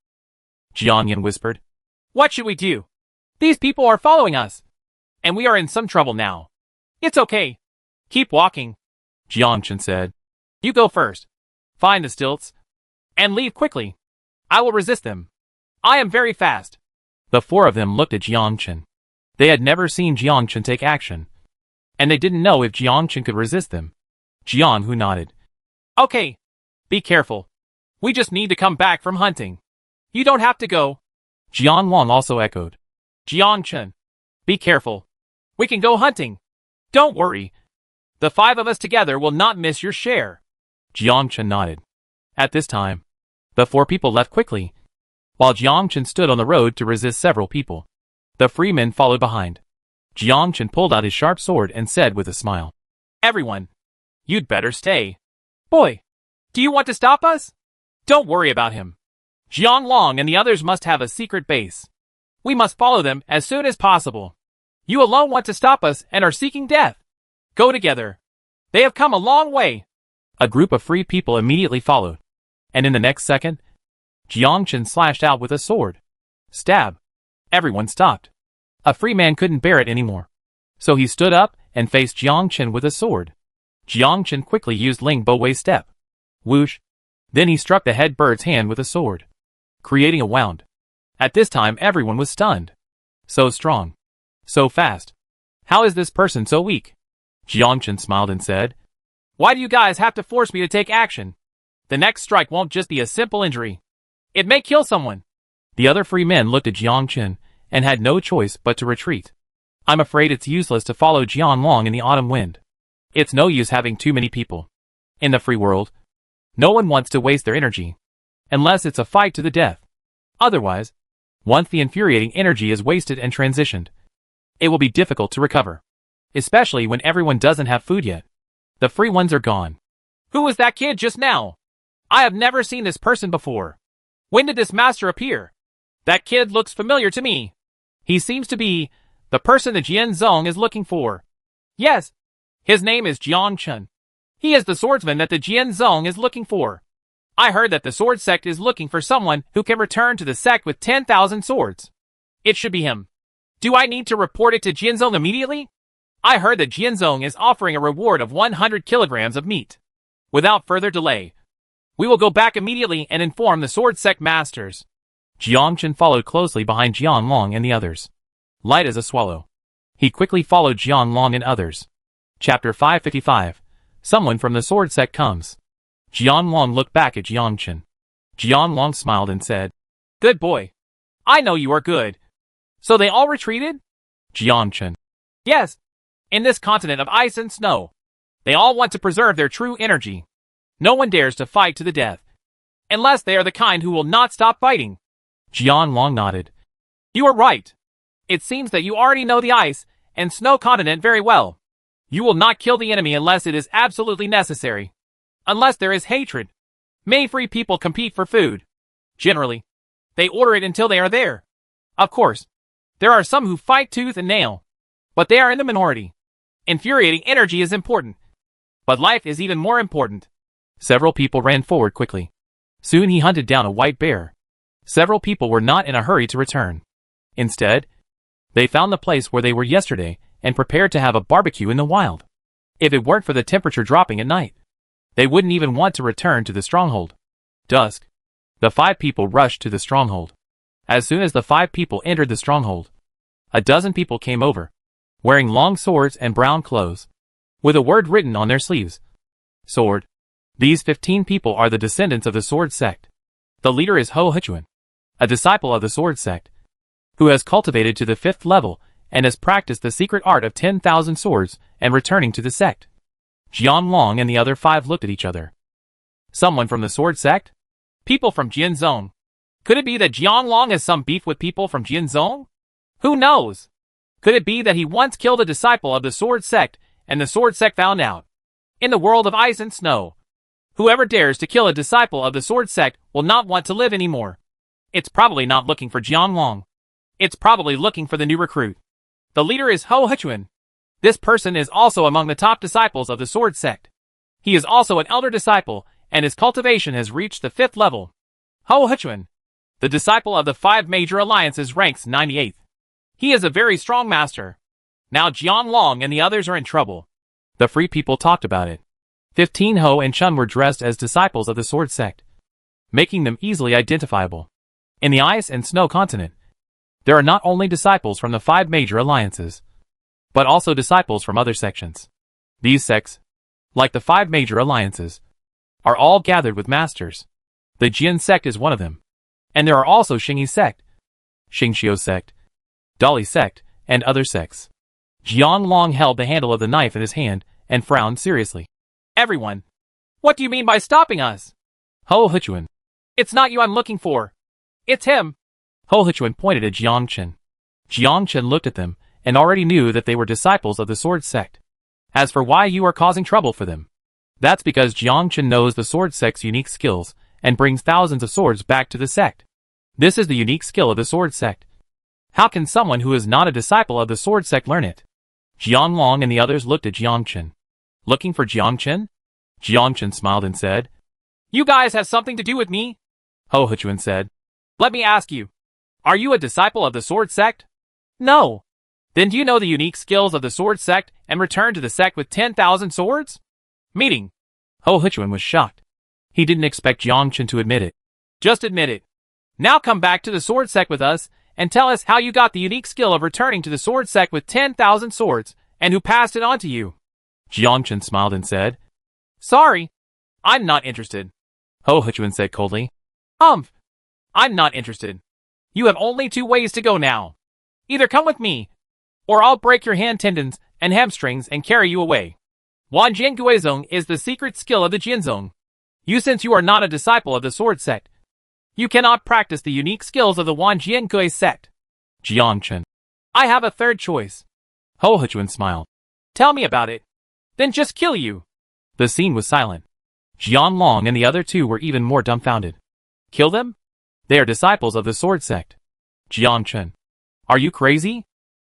Jianyan whispered. What should we do? These people are following us, and we are in some trouble now. It's okay. Keep walking. Jiangchen said. You go first. Find the stilts, and leave quickly. I will resist them. I am very fast. The 4 of them looked at Jiangchen. They had never seen Jiangchen take action, and they didn't know if Jiangchen could resist them. Jianghu nodded. Okay. Be careful. We just need to come back from hunting. You don't have to go. Jianglong also echoed. Jiangchen, be careful. We can go hunting. Don't worry. The 5 of us together will not miss your share. Jiangchen nodded. At this time, the 4 people left quickly, while Jiangchen stood on the road to resist several people. The freemen followed behind. Jiangchen pulled out his sharp sword and said with a smile. Everyone, you'd better stay. Boy, do you want to stop us? Don't worry about him. Jianglong and the others must have a secret base. We must follow them as soon as possible. You alone want to stop us and are seeking death. Go together. They have come a long way. A group of free people immediately followed, and in the next second, Jiangchen slashed out with a sword. Stab. Everyone stopped. A free man couldn't bear it anymore, so he stood up and faced Jiangchen with a sword. Jiangchen quickly used Ling Bo Wei's step. Whoosh. Then he struck the head bird's hand with a sword, creating a wound. At this time everyone was stunned. So strong. So fast. How is this person so weak? Jiangchen smiled and said, "Why do you guys have to force me to take action? The next strike won't just be a simple injury. It may kill someone." The other 3 men looked at Jiangchen and had no choice but to retreat. I'm afraid it's useless to follow Jianlong in the autumn wind. It's no use having too many people. In the free world, no one wants to waste their energy, unless it's a fight to the death. Otherwise, once the infuriating energy is wasted and transitioned, it will be difficult to recover, especially when everyone doesn't have food yet. The free ones are gone. Who was that kid just now? I have never seen this person before. When did this master appear? That kid looks familiar to me. He seems to be the person the Jianzong is looking for. Yes, his name is Jiangchen. He is the swordsman that the Jianzong is looking for. I heard that the sword sect is looking for someone who can return to the sect with 10,000 swords. It should be him. Do I need to report it to Jianzong immediately? I heard that Jianzong is offering a reward of 100 kilograms of meat. Without further delay, we will go back immediately and inform the sword sect masters. Jiangchen followed closely behind Jianlong and the others. Light as a swallow, he quickly followed Jianlong and others. Chapter 555. Someone from the sword sect comes. Jianlong looked back at Jiangchen. Jianlong smiled and said, "Good boy. I know you are good." So they all retreated? Jiangchen. Yes. In this continent of ice and snow, they all want to preserve their true energy. No one dares to fight to the death, unless they are the kind who will not stop fighting. Jianlong nodded. You are right. It seems that you already know the ice and snow continent very well. You will not kill the enemy unless it is absolutely necessary. Unless there is hatred. May free people compete for food. Generally, they order it until they are there. Of course, there are some who fight tooth and nail, but they are in the minority. Infuriating energy is important, but life is even more important. Several people ran forward quickly. Soon he hunted down a white bear. Several people were not in a hurry to return. Instead, they found the place where they were yesterday and prepared to have a barbecue in the wild. If it weren't for the temperature dropping at night, they wouldn't even want to return to the stronghold. Dusk. The 5 people rushed to the stronghold. As soon as the 5 people entered the stronghold, a dozen people came over, wearing long swords and brown clothes, with a word written on their sleeves. Sword. These 15 people are the descendants of the sword sect. The leader is Ho Hichuan, a disciple of the sword sect, who has cultivated to the 5th level and has practiced the secret art of 10,000 swords and returning to the sect. Jianlong and the other 5 looked at each other. Someone from the sword sect? People from Jianzong. Could it be that Jianlong has some beef with people from Jianzong? Who knows? Could it be that he once killed a disciple of the sword sect and the sword sect found out? In the world of ice and snow, whoever dares to kill a disciple of the sword sect will not want to live anymore. It's probably not looking for Jianlong. It's probably looking for the new recruit. The leader is Ho Hichuan. This person is also among the top disciples of the sword sect. He is also an elder disciple, and his cultivation has reached the 5th level. Ho Hichuan, the disciple of the 5 major alliances, ranks 98th. He is a very strong master. Now Jianlong and the others are in trouble. The free people talked about it. 15 Ho and Chun were dressed as disciples of the sword sect, making them easily identifiable. In the ice and snow continent, there are not only disciples from the 5 major alliances, but also disciples from other sections. These sects, like the 5 major alliances, are all gathered with masters. The Jian sect is one of them. And there are also Xingyi sect, Xingxiu sect, Dali sect, and other sects. Jianlong held the handle of the knife in his hand and frowned seriously. Everyone, what do you mean by stopping us? Ho Hichuan. It's not you I'm looking for. It's him. Ho Hichuan pointed at Jiangchen. Jiangchen looked at them and already knew that they were disciples of the sword sect. As for why you are causing trouble for them, that's because Jiangchen knows the sword sect's unique skills and brings thousands of swords back to the sect. This is the unique skill of the sword sect. How can someone who is not a disciple of the sword sect learn it? Jianlong and the others looked at Jiangchen. Looking for Jiangchen? Jiangchen smiled and said, You guys have something to do with me? Ho Hichuan said, Let me ask you, are you a disciple of the sword sect? No. Then do you know the unique skills of the sword sect and return to the sect with 10,000 swords? Meeting. Ho Hichuan was shocked. He didn't expect Jiang Chen to admit it. Just admit it. Now come back to the sword sect with us, and tell us how you got the unique skill of returning to the sword sect with 10,000 swords, and who passed it on to you. Jiang Chen smiled and said, Sorry, I'm not interested. Ho Huchuan said coldly. I'm not interested. You have only 2 ways to go now. Either come with me, or I'll break your hand tendons and hamstrings and carry you away. Wanjian Guizong is the secret skill of the Jinzong. Since you are not a disciple of the sword sect, you cannot practice the unique skills of the Wanjian Gui sect. Jiang Chen. I have a third choice. Ho Huchuan smiled. Tell me about it. Then just kill you. The scene was silent. Jian Long and the other 2 were even more dumbfounded. Kill them? They are disciples of the sword sect. Jiang Chen. Are you crazy?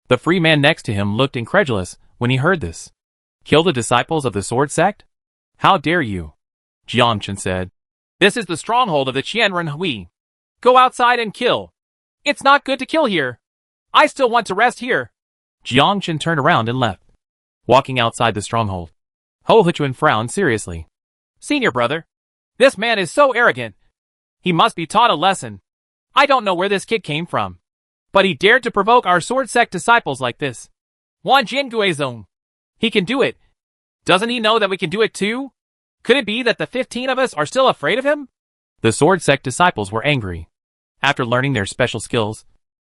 The free man next to him looked incredulous when he heard this. Kill the disciples of the sword sect? How dare you? Jiang Chen said. This is the stronghold of the Qianren Hui. Go outside and kill. It's not good to kill here. I still want to rest here. Jiang Chen turned around and left. Walking outside the stronghold, Ho Huchuan frowned seriously. Senior brother, this man is so arrogant. He must be taught a lesson. I don't know where this kid came from, but he dared to provoke our sword sect disciples like this. Wanjian Guizong. He can do it. Doesn't he know that we can do it too? Could it be that the 15 of us are still afraid of him? The sword sect disciples were angry. After learning their special skills,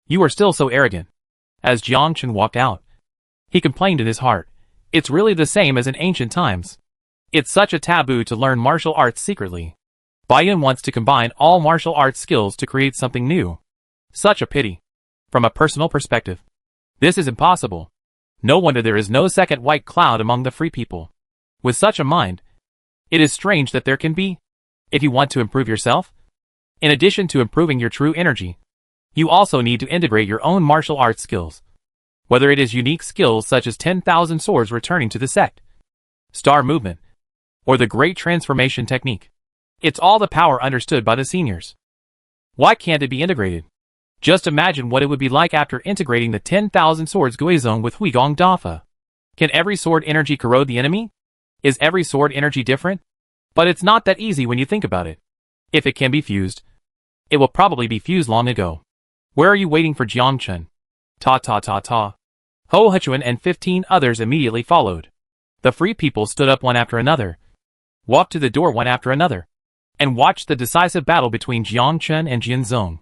you are still so arrogant. As Jiang Chen walked out, he complained in his heart. It's really the same as in ancient times. It's such a taboo to learn martial arts secretly. Baiyan wants to combine all martial arts skills to create something new. Such a pity. From a personal perspective, this is impossible. No wonder there is no second white cloud among the free people. With such a mind, it is strange that there can be. If you want to improve yourself, in addition to improving your true energy, you also need to integrate your own martial arts skills. Whether it is unique skills such as 10,000 swords returning to the sect, star movement, or the great transformation technique. It's all the power understood by the seniors. Why can't it be integrated? Just imagine what it would be like after integrating the 10,000 swords Guizong with Huigong Dafa. Can every sword energy corrode the enemy? Is every sword energy different? But it's not that easy when you think about it. If it can be fused, it will probably be fused long ago. Where are you waiting for Jiang Chen? Ta. Ho Huchuan and 15 others immediately followed. The free people stood up one after another, walked to the door one after another, and watched the decisive battle between Jiang Chen and Jinzong.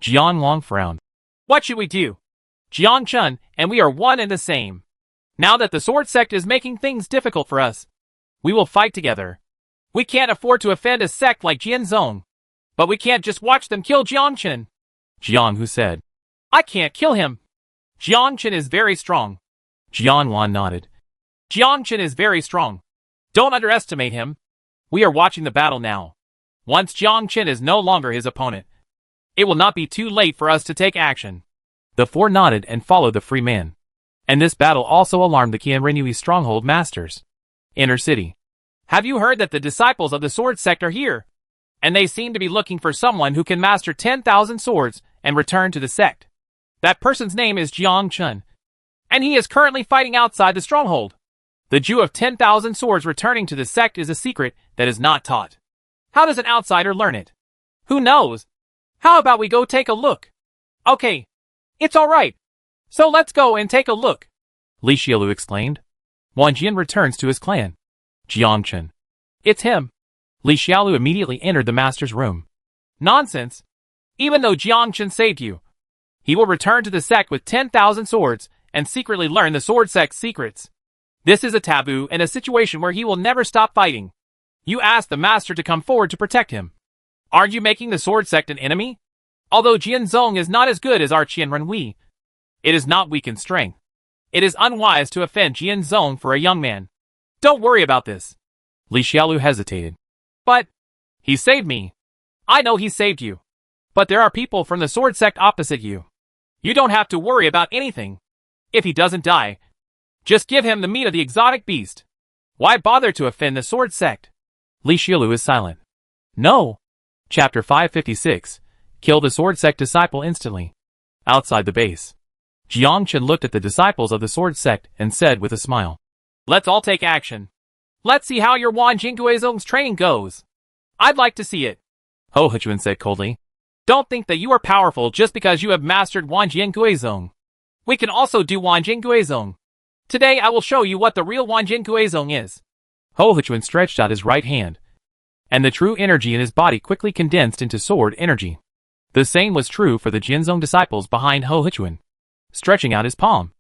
Jian Long frowned. What should we do? Jiang Chen and we are one and the same. Now that the sword sect is making things difficult for us, we will fight together. We can't afford to offend a sect like Jinzong. But we can't just watch them kill Jiang Chen. Jiang Hu said. I can't kill him. Jiang Chen is very strong. Jian Lan nodded. Jiang Chen is very strong. Don't underestimate him. We are watching the battle now. Once Jiang Chen is no longer his opponent, it will not be too late for us to take action. The 4 nodded and followed the free man. And this battle also alarmed the Qianrenui stronghold masters. Inner city. Have you heard that the disciples of the sword sect are here? And they seem to be looking for someone who can master 10,000 swords and return to the sect. That person's name is Jiang Chen, and he is currently fighting outside the stronghold. The Jew of 10,000 swords returning to the sect is a secret that is not taught. How does an outsider learn it? Who knows? How about we go take a look? Okay, it's alright. So let's go and take a look. Li Xiaolu exclaimed. Wanjian returns to his clan. Jiang Chen. It's him. Li Xiaolu immediately entered the master's room. Nonsense. Even though Jiang Chen saved you, he will return to the sect with 10,000 swords and secretly learn the sword sect's secrets. This is a taboo and a situation where he will never stop fighting. You asked the master to come forward to protect him. Aren't you making the sword sect an enemy? Although Jinzong is not as good as our Qianrenui, it is not weak in strength. It is unwise to offend Jinzong for a young man. Don't worry about this. Li Xiaolu hesitated. But he saved me. I know he saved you. But there are people from the sword sect opposite you. You don't have to worry about anything. If he doesn't die, just give him the meat of the exotic beast. Why bother to offend the sword sect? Li Xiaolu is silent. No. Chapter 556. Kill the sword sect disciple instantly. Outside the base, Jiang Chen looked at the disciples of the sword sect and said with a smile, Let's all take action. Let's see how your Wanjing Guizong's training goes. I'd like to see it, Ho Hichuan said coldly. Don't think that you are powerful just because you have mastered Wanjian Guizong. We can also do Wanjian Guizong. Today I will show you what the real Wanjian Guizong is. Ho Hichuan stretched out his right hand, and the true energy in his body quickly condensed into sword energy. The same was true for the Jinzong disciples behind Ho Hichuan. Stretching out his palm,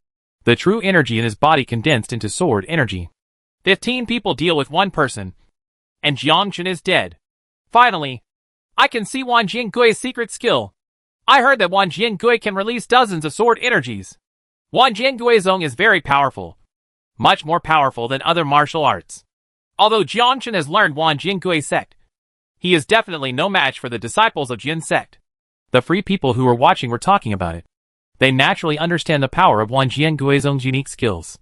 the true energy in his body condensed into sword energy. 15 people deal with one person, and Jiangchen is dead. Finally, I can see Wan Jiangui's secret skill. I heard that Wan Jiangui can release dozens of sword energies. Wan Jianguizong is very powerful, much more powerful than other martial arts. Although Jiangchen has learned Wan Jiangui sect, he is definitely no match for the disciples of Jin sect. The free people who were watching were talking about it. They naturally understand the power of Wan Jianguizong's unique skills.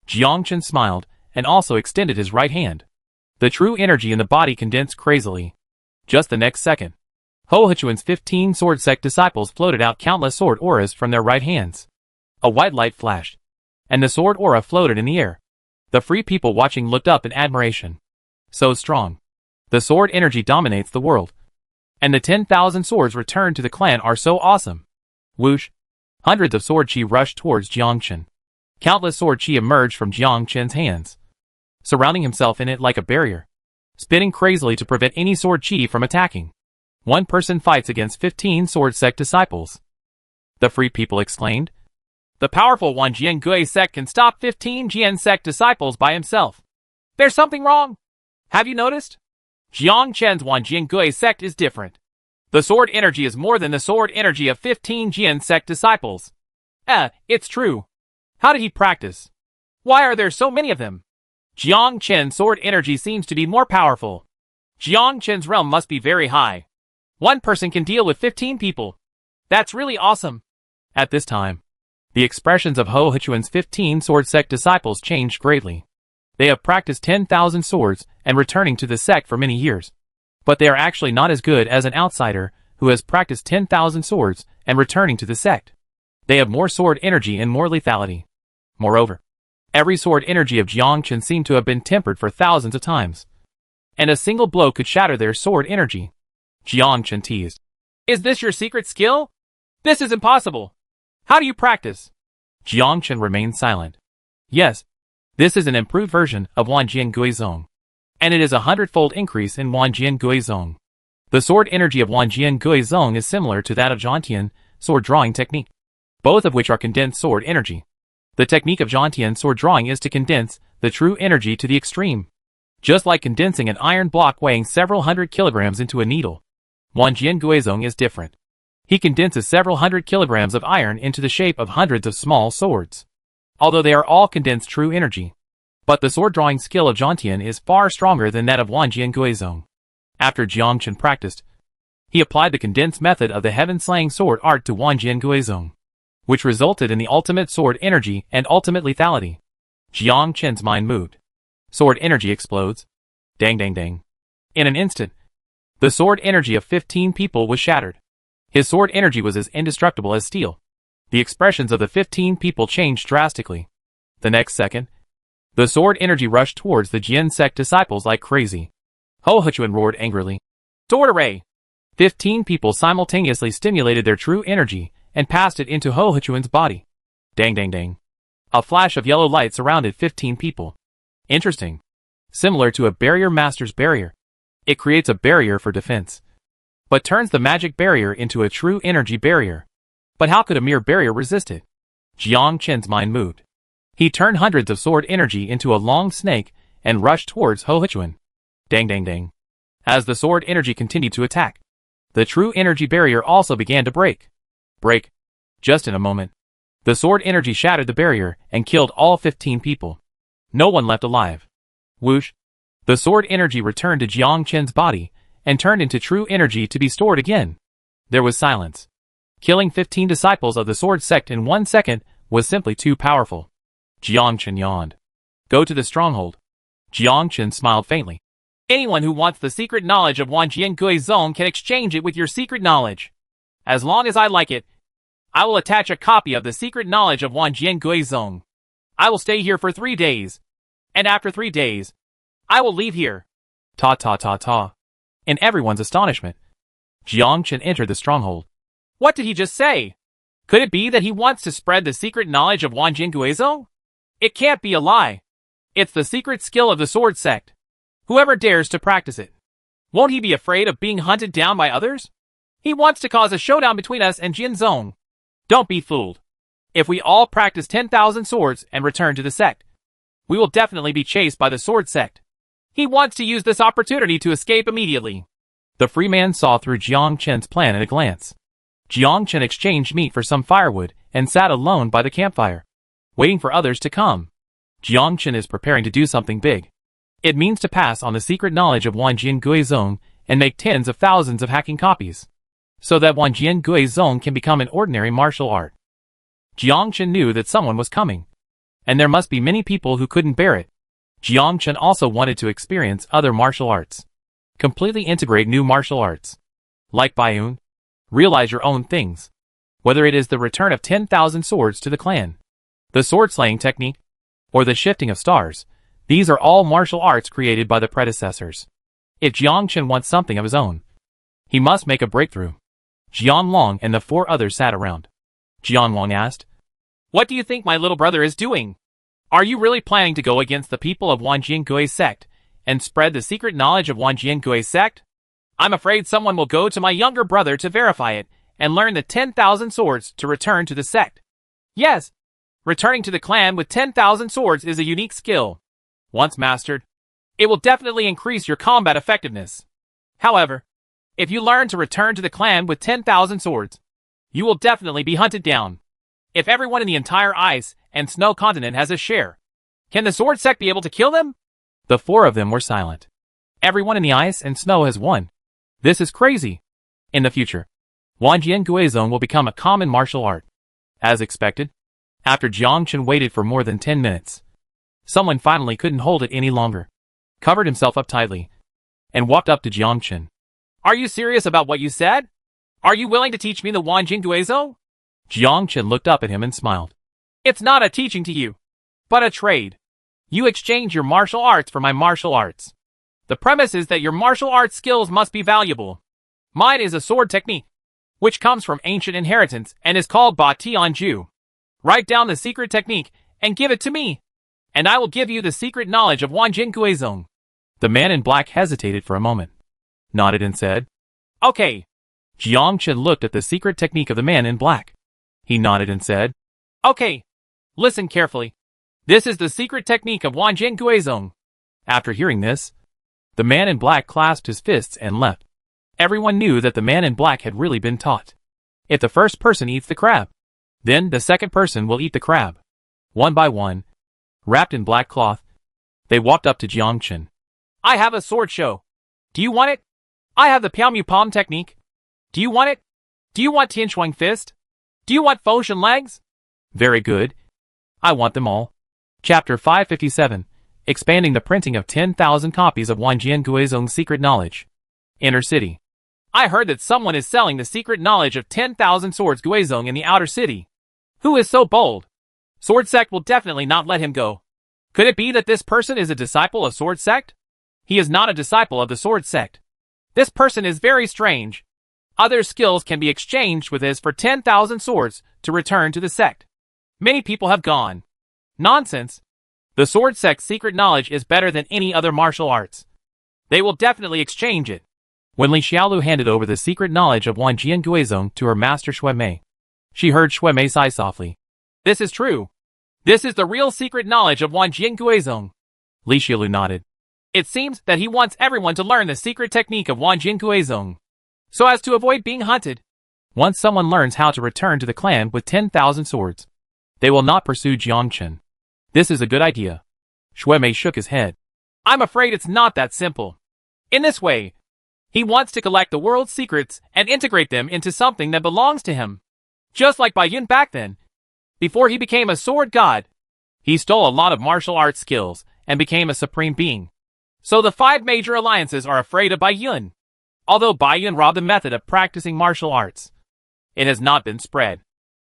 Jiangchen smiled and also extended his right hand. The true energy in the body condensed crazily. Just the next second, Ho Hichuan's 15 sword sect disciples floated out countless sword auras from their right hands. A white light flashed, and the sword aura floated in the air. The free people watching looked up in admiration. So strong. The sword energy dominates the world. And the 10,000 swords returned to the clan are so awesome. Whoosh. Hundreds of sword chi rushed towards Jiangchen. Countless sword chi emerged from Jiangchen's hands, surrounding himself in it like a barrier, spinning crazily to prevent any sword chi from attacking. One person fights against 15 sword sect disciples. The free people exclaimed. The powerful Wan Jiangui sect can stop 15 Jian sect disciples by himself. There's something wrong. Have you noticed? Jiangchen's Wan Jiangui sect is different. The sword energy is more than the sword energy of 15 Jian sect disciples. It's true. How did he practice? Why are there so many of them? Jiangchen's sword energy seems to be more powerful. Jiangchen's realm must be very high. One person can deal with 15 people. That's really awesome. At this time, the expressions of Ho Hichuan's 15 sword sect disciples changed greatly. They have practiced 10,000 swords and returning to the sect for many years. But they are actually not as good as an outsider who has practiced 10,000 swords and returning to the sect. They have more sword energy and more lethality. Moreover, every sword energy of Jiangchen seemed to have been tempered for thousands of times, and a single blow could shatter their sword energy. Jiangchen teased. Is this your secret skill? This is impossible. How do you practice? Jiangchen remained silent. Yes, this is an improved version of Wanjian Guizong, and it is a 100-fold increase in Wanjian Guizong. The sword energy of Wanjian Guizong is similar to that of Zhantian sword drawing technique, both of which are condensed sword energy. The technique of Zhantian sword drawing is to condense the true energy to the extreme, just like condensing an iron block weighing several hundred kilograms into a needle. Wanjian Guizong is different. He condenses several hundred kilograms of iron into the shape of hundreds of small swords, although they are all condensed true energy. But the sword drawing skill of Zhantian is far stronger than that of Wanjian Guizong. After Jiangchen practiced, he applied the condensed method of the heaven-slaying sword art to Wanjian Guizong, which resulted in the ultimate sword energy and ultimate lethality. Jiangchen's mind moved. Sword energy explodes. Dang dang dang. In an instant, the sword energy of 15 people was shattered. His sword energy was as indestructible as steel. The expressions of the 15 people changed drastically. The next second, the sword energy rushed towards the Jian sect disciples like crazy. Ho Hichuan roared angrily. Sword array! 15 people simultaneously stimulated their true energy and passed it into Ho Hichuan's body. Dang dang dang. A flash of yellow light surrounded 15 people. Interesting. Similar to a barrier master's barrier. It creates a barrier for defense, but turns the magic barrier into a true energy barrier. But how could a mere barrier resist it? Jiangchen's mind moved. He turned hundreds of sword energy into a long snake and rushed towards Ho Hichuan. Dang dang dang. As the sword energy continued to attack, the true energy barrier also began to break. Break. Just in a moment, the sword energy shattered the barrier and killed all 15 people. No one left alive. Whoosh. The sword energy returned to Jiangchen's body and turned into true energy to be stored again. There was silence. Killing 15 disciples of the sword sect in 1 second was simply too powerful. Jiangchen yawned. Go to the stronghold. Jiangchen smiled faintly. Anyone who wants the secret knowledge of Wanjian Guizong can exchange it with your secret knowledge. As long as I like it, I will attach a copy of the secret knowledge of Wanjian Guizong. I will stay here for 3 days, and after 3 days, I will leave here. Ta ta ta ta. In everyone's astonishment, Jiang Chen entered the stronghold. What did he just say? Could it be that he wants to spread the secret knowledge of Wanjian Guizhou? It can't be a lie. It's the secret skill of the sword sect. Whoever dares to practice it. Won't he be afraid of being hunted down by others? He wants to cause a showdown between us and Jinzong. Don't be fooled. If we all practice 10,000 swords and return to the sect, we will definitely be chased by the sword sect. He wants to use this opportunity to escape immediately. The free man saw through Jiang Chen's plan at a glance. Jiang Chen exchanged meat for some firewood and sat alone by the campfire, waiting for others to come. Jiang Chen is preparing to do something big. It means to pass on the secret knowledge of Wanjian Guizhou and make tens of thousands of hacking copies, so that Wanjian Guizhou can become an ordinary martial art. Jiang Chen knew that someone was coming, and there must be many people who couldn't bear it. Jiang Chen also wanted to experience other martial arts, completely integrate new martial arts, like Baiyun, realize your own things, whether it is the return of 10,000 swords to the clan, the sword-slaying technique, or the shifting of stars. These are all martial arts created by the predecessors. If Jiang Chen wants something of his own, he must make a breakthrough. Jian Long and the 4 others sat around. Jian Long asked, "What do you think my little brother is doing? Are you really planning to go against the people of Wanjian Gui sect and spread the secret knowledge of Wanjian Gui sect? I'm afraid someone will go to my younger brother to verify it and learn the 10,000 swords to return to the sect." Yes, returning to the clan with 10,000 swords is a unique skill. Once mastered, it will definitely increase your combat effectiveness. However, if you learn to return to the clan with 10,000 swords, you will definitely be hunted down. If everyone in the entire ice and snow continent has a share, can the sword sect be able to kill them? The 4 of them were silent. Everyone in the ice and snow has won. This is crazy. In the future, Wanjian Guizhou will become a common martial art. As expected, after Jiang Chen waited for more than 10 minutes, someone finally couldn't hold it any longer, covered himself up tightly, and walked up to Jiang Chen. "Are you serious about what you said? Are you willing to teach me the Wanjian Guizhou?" Jiang Chen looked up at him and smiled. "It's not a teaching to you, but a trade. You exchange your martial arts for my martial arts. The premise is that your martial arts skills must be valuable. Mine is a sword technique, which comes from ancient inheritance and is called Ba Tianju. Write down the secret technique and give it to me, and I will give you the secret knowledge of Wanjian Guizhou." The man in black hesitated for a moment, nodded and said, "Okay." Jiang Chen looked at the secret technique of the man in black. He nodded and said, "Okay. Listen carefully. This is the secret technique of Wanjian Guizhou." After hearing this, the man in black clasped his fists and left. Everyone knew that the man in black had really been taught. If the first person eats the crab, then the second person will eat the crab. One by one, wrapped in black cloth, they walked up to Jiang Chen. "I have a sword show. Do you want it? I have the Piaomu Palm technique. Do you want it? Do you want Tian Shuang Fist? Do you want Foshan Legs?" "Very good. I want them all." Chapter 557, Expanding the Printing of 10,000 Copies of Wanjian Guizhou's Secret Knowledge. Inner City. I heard that someone is selling the secret knowledge of 10,000 swords Guizhou in the outer city. Who is so bold? Sword Sect will definitely not let him go. Could it be that this person is a disciple of Sword Sect? He is not a disciple of the Sword Sect. This person is very strange. Other skills can be exchanged with his for 10,000 swords to return to the sect. Many people have gone. Nonsense. The Sword Sect's secret knowledge is better than any other martial arts. They will definitely exchange it. When Li Xiaolu handed over the secret knowledge of Wanjian Guizhou to her master Xue Mei, she heard Xue Mei sigh softly. "This is true. This is the real secret knowledge of Wanjian Guizhou." Li Xiaolu nodded. It seems that he wants everyone to learn the secret technique of Wanjian Guizhou, so as to avoid being hunted. Once someone learns how to return to the clan with 10,000 swords, they will not pursue Jiang Chen. This is a good idea. Xue Mei shook his head. "I'm afraid it's not that simple. In this way, he wants to collect the world's secrets and integrate them into something that belongs to him. Just like Baiyun back then. Before he became a sword god, he stole a lot of martial arts skills and became a supreme being. So the 5 major alliances are afraid of Baiyun. Although Baiyun robbed the method of practicing martial arts, it has not been spread.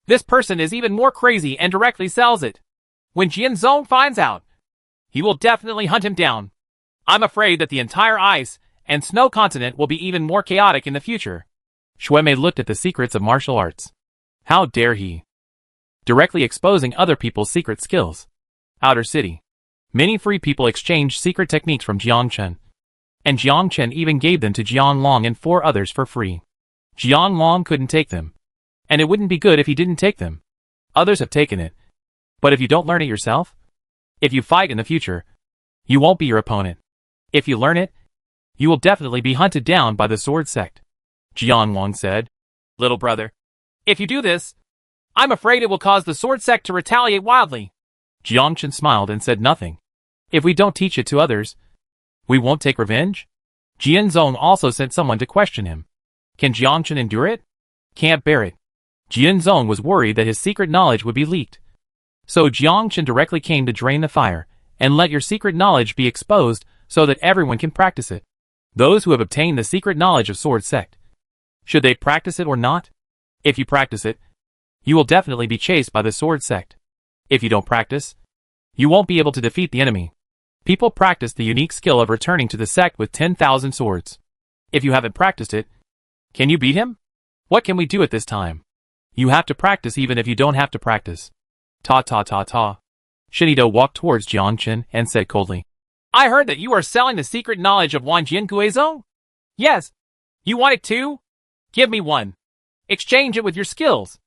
This person is even more crazy and directly sells it. When Jinzong finds out, he will definitely hunt him down. I'm afraid that the entire ice and Snow Continent will be even more chaotic in the future. Shuemei looked at the secrets of martial arts. How dare he? Directly exposing other people's secret skills. Outer City. Many free people exchanged secret techniques from Jiang Chen. And Jiang Chen even gave them to Jiang Long and 4 others for free. Jiang Long couldn't take them. And it wouldn't be good if he didn't take them. Others have taken it. But if you don't learn it yourself, if you fight in the future, you won't be your opponent. If you learn it, you will definitely be hunted down by the sword sect. Jiang Long said, Little brother, if you do this, I'm afraid it will cause the sword sect to retaliate wildly. Jiang Chen smiled and said nothing. If we don't teach it to others, we won't take revenge? Jian Zong also sent someone to question him. Can Jiang Chen endure it? Can't bear it. Jian Zong was worried that his secret knowledge would be leaked. So Jiang Chen directly came to drain the fire, and let your secret knowledge be exposed so that everyone can practice it. Those who have obtained the secret knowledge of sword sect. Should they practice it or not? If you practice it, you will definitely be chased by the sword sect. If you don't practice, you won't be able to defeat the enemy. People practice the unique skill of returning to the sect with 10,000 swords. If you haven't practiced it, can you beat him? What can we do at this time? You have to practice even if you don't have to practice. Ta ta ta ta. Shinido walked towards Jiang Chen and said coldly, I heard that you are selling the secret knowledge of Wanjian Guizhou? Yes. You want it too? Give me one. Exchange it with your skills.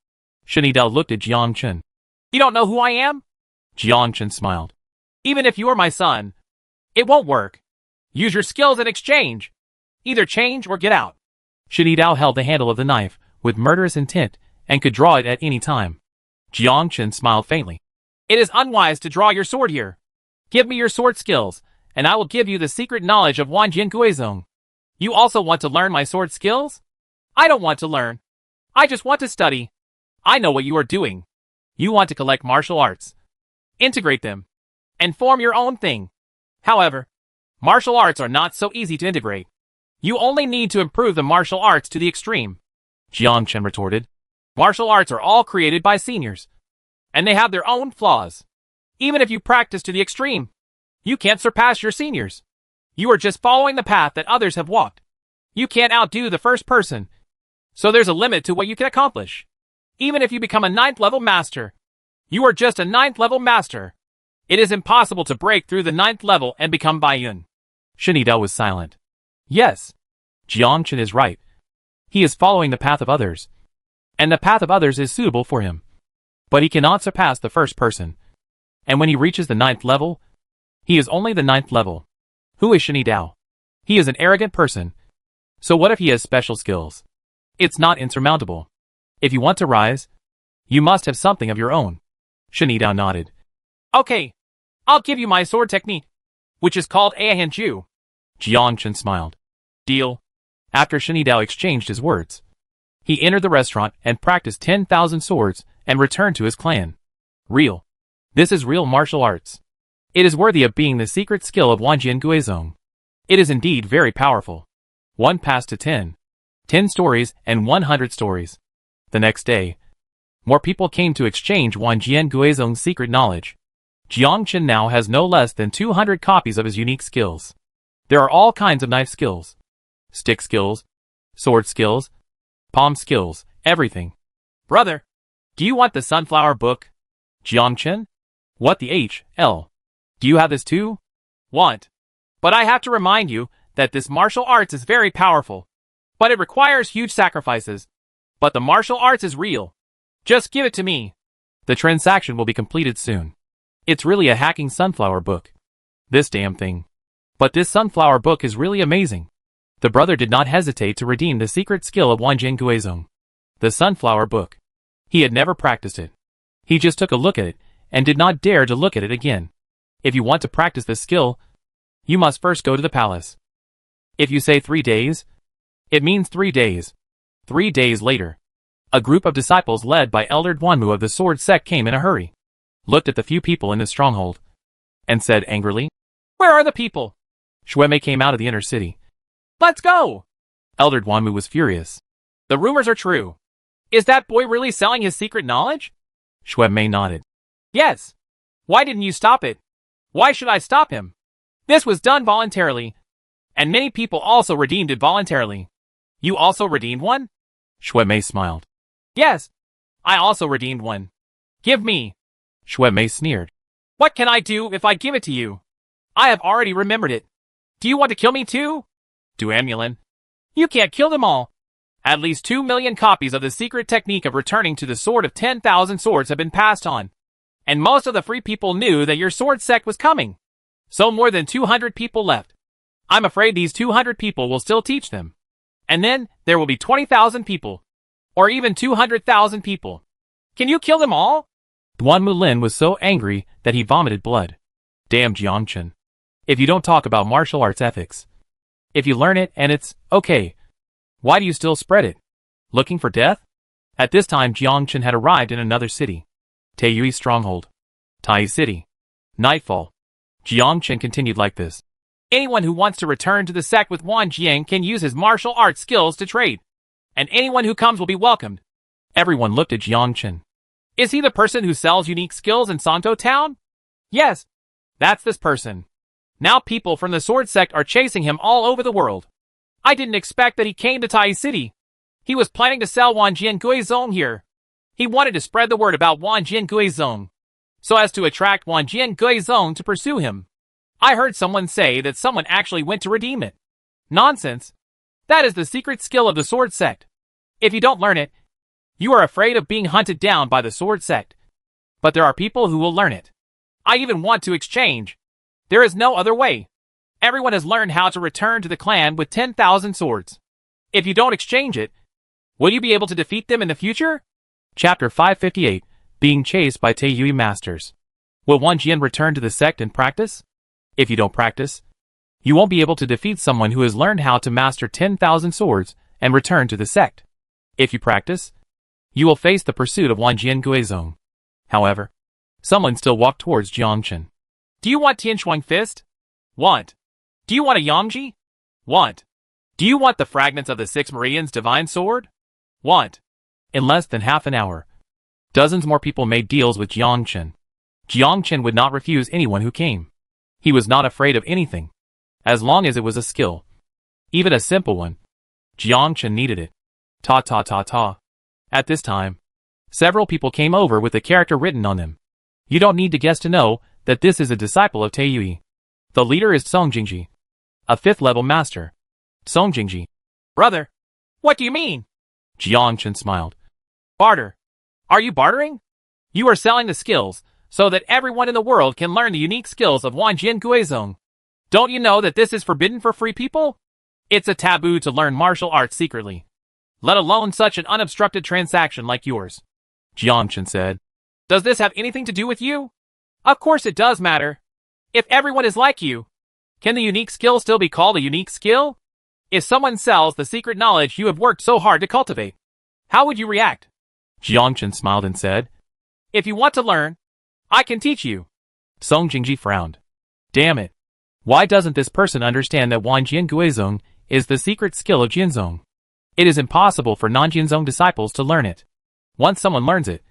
Shinido looked at Jiang Chen. You don't know who I am? Jiang Chen smiled. Even if you are my son, it won't work. Use your skills in exchange. Either change or get out. Shinido held the handle of the knife with murderous intent and could draw it at any time. Jiang Chen smiled faintly. It is unwise to draw your sword here. Give me your sword skills, and I will give you the secret knowledge of Wanjian Guizhou. You also want to learn my sword skills? I don't want to learn. I just want to study. I know what you are doing. You want to collect martial arts, integrate them, and form your own thing. However, martial arts are not so easy to integrate. You only need to improve the martial arts to the extreme. Jiang Chen retorted. Martial arts are all created by seniors, and they have their own flaws. Even if you practice to the extreme, you can't surpass your seniors. You are just following the path that others have walked. You can't outdo the first person, so there's a limit to what you can accomplish. Even if you become a 9th level master, you are just a 9th level master. It is impossible to break through the 9th level and become Baiyun. Shinido was silent. Yes, Jiang Chen is right. He is following the path of others, and the path of others is suitable for him. But he cannot surpass the first person. And when he reaches the 9th level, he is only the 9th level. Who is Shinido? He is an arrogant person. So what if he has special skills? It's not insurmountable. If you want to rise, you must have something of your own. Shinido nodded. Okay, I'll give you my sword technique, which is called Aihanju. Jiang Chen smiled. Deal. After Shinido exchanged his words, he entered the restaurant and practiced 10,000 swords and returned to his clan. Real. This is real martial arts. It is worthy of being the secret skill of Wanjian Guizhou. It is indeed very powerful. 1 passed to 10. 10 stories and 100 stories. The next day, more people came to exchange Wanjian Guizhou's secret knowledge. Jiang Chen now has no less than 200 copies of his unique skills. There are all kinds of knife skills, stick skills, sword skills, palm skills, everything. Brother, do you want the sunflower book? Jiang Chen? What the HL? Do you have this too? Want. But I have to remind you that this martial arts is very powerful. But it requires huge sacrifices. But the martial arts is real. Just give it to me. The transaction will be completed soon. It's really a hacking sunflower book. This damn thing. But this sunflower book is really amazing. The brother did not hesitate to redeem the secret skill of Wanjian Guizhou. The sunflower book. He had never practiced it. He just took a look at it and did not dare to look at it again. If you want to practice this skill, you must first go to the palace. If you say 3 days, it means 3 days. 3 days later, a group of disciples led by Elder Duanmu of the sword sect came in a hurry, looked at the few people in the stronghold, and said angrily, Where are the people? Shuemei came out of the inner city. Let's go! Elder Duanmu was furious. The rumors are true. Is that boy really selling his secret knowledge? Shuemei nodded. Yes. Why didn't you stop it? Why should I stop him? This was done voluntarily. And many people also redeemed it voluntarily. You also redeemed one? Xue Mei smiled. Yes. I also redeemed one. Give me. Xue Mei sneered. What can I do if I give it to you? I have already remembered it. Do you want to kill me too? Duamulin. You can't kill them all. At least 2 million copies of the secret technique of returning to the sword of 10,000 swords have been passed on. And most of the free people knew that your sword sect was coming. So more than 200 people left. I'm afraid these 200 people will still teach them. And then there will be 20,000 people. Or even 200,000 people. Can you kill them all? Duan Mulin was so angry that he vomited blood. Damn Jiangchen. If you don't talk about martial arts ethics. If you learn it and it's okay, why do you still spread it? Looking for death? At this time Jiangchen had arrived in another city. Taiyui's stronghold. Tai City. Nightfall. Jiangchen continued like this. Anyone who wants to return to the sect with Wan Jiang can use his martial arts skills to trade. And anyone who comes will be welcomed. Everyone looked at Jiangchen. Is he the person who sells unique skills in Santo Town? Yes. That's this person. Now people from the sword sect are chasing him all over the world. I didn't expect that he came to Tai City. He was planning to sell Wanjian Guizong here. He wanted to spread the word about Wanjian Guizong, so as to attract Wanjian Guizong to pursue him. I heard someone say that someone actually went to redeem it. Nonsense. That is the secret skill of the sword sect. If you don't learn it, you are afraid of being hunted down by the sword sect. But there are people who will learn it. I even want to exchange. There is no other way. Everyone has learned how to return to the clan with 10,000 swords. If you don't exchange it, will you be able to defeat them in the future? Chapter 558, Being Chased by Taiyui Masters. Will Wan Jian return to the sect and practice? If you don't practice, you won't be able to defeat someone who has learned how to master 10,000 swords and return to the sect. If you practice, you will face the pursuit of Wanjian Guizong. However, someone still walked towards Jiangchen. Do you want Tianshuang Fist? Want. Do you want a Yangji? Want. Do you want the fragments of the Six Meridians Divine Sword? Want. In less than half an hour, dozens more people made deals with Jiangchen. Jiangchen would not refuse anyone who came. He was not afraid of anything, as long as it was a skill. Even a simple one. Jiangchen needed it. Ta ta ta ta. At this time, several people came over with the character written on them. You don't need to guess to know that this is a disciple of Taiyui. The leader is Song Jingji, a 5th level master. Song Jingji. Brother, what do you mean? Jiangchen smiled. Barter. Are you bartering? You are selling the skills, so that everyone in the world can learn the unique skills of Wanjian Guizong. Don't you know that this is forbidden for free people? It's a taboo to learn martial arts secretly. Let alone such an unobstructed transaction like yours. Jiangchen said. Does this have anything to do with you? Of course it does matter. If everyone is like you, can the unique skill still be called a unique skill? If someone sells the secret knowledge you have worked so hard to cultivate, how would you react? Jiangchen smiled and said, if you want to learn, I can teach you. Song Jingji frowned. Damn it. Why doesn't this person understand that Wanjian Guizong is the secret skill of Jianzong? It is impossible for non-Jianzong disciples to learn it. Once someone learns it,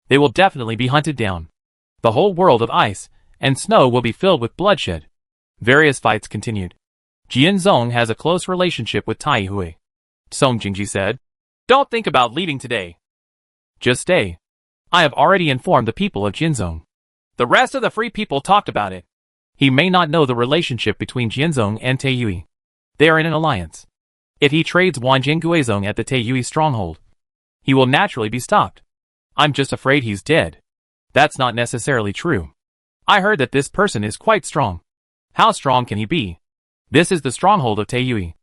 they will definitely be hunted down. The whole world of ice and snow will be filled with bloodshed. Various fights continued. Jianzong has a close relationship with Taihui. Song Jingji said, don't think about leaving today. Just stay. I have already informed the people of Jianzong. The rest of the free people talked about it. He may not know the relationship between Jianzong and Taiyui. They are in an alliance. If he trades Wanjian Guizong at the Taiyui stronghold, he will naturally be stopped. I'm just afraid he's dead. That's not necessarily true. I heard that this person is quite strong. How strong can he be? This is the stronghold of Taiyui.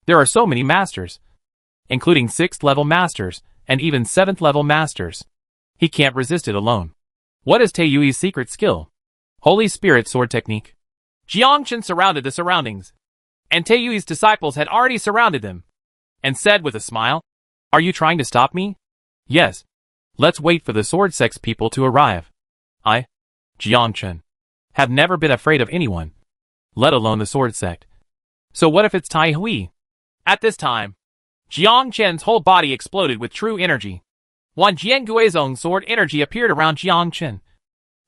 There are so many masters, including 6th level masters and even 7th level masters. He can't resist it alone. What is Taiyui's secret skill? Holy Spirit sword technique. Jiangchen surrounded the surroundings, and Taiyui's disciples had already surrounded them, and said with a smile, are you trying to stop me? Yes. Let's wait for the sword sect's people to arrive. I, Jiangchen, have never been afraid of anyone, let alone the sword sect. So what if it's Taihui? At this time, Jiangchen's whole body exploded with true energy. Wanjian Guizong's sword energy appeared around Jiangchen,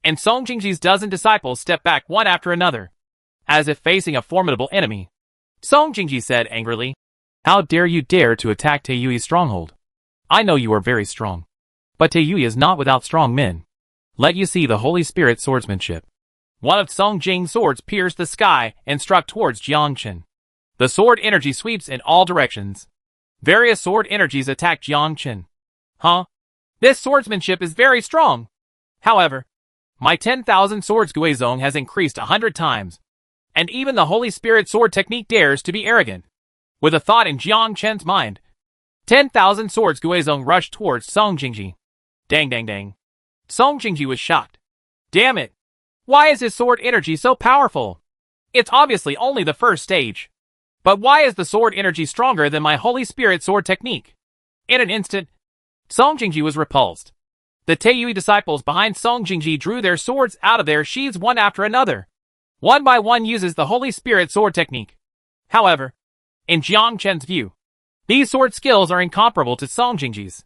and Song Jingji's dozen disciples stepped back one after another, as if facing a formidable enemy. Song Jingji said angrily. How dare you dare to attack Taiyui's stronghold? I know you are very strong. But Taiyui is not without strong men. Let you see the Holy Spirit swordsmanship. One of Song Jing's swords pierced the sky and struck towards Jiang Chen. The sword energy sweeps in all directions. Various sword energies attack Jiang Chen. Huh? This swordsmanship is very strong. However, my 10,000 swords Guizhong has increased 100 times. And even the Holy Spirit sword technique dares to be arrogant. With a thought in Jiang Chen's mind, 10,000 swords Guizhong rushed towards Song Jingji. Dang dang dang. Song Jingji was shocked. Damn it. Why is his sword energy so powerful? It's obviously only the first stage. But why is the sword energy stronger than my Holy Spirit sword technique? In an instant, Song Jingji was repulsed. The Taiyui disciples behind Song Jingji drew their swords out of their sheaths one after another. One by one uses the Holy Spirit sword technique. However, in Jiang Chen's view, these sword skills are incomparable to Song Jingji's.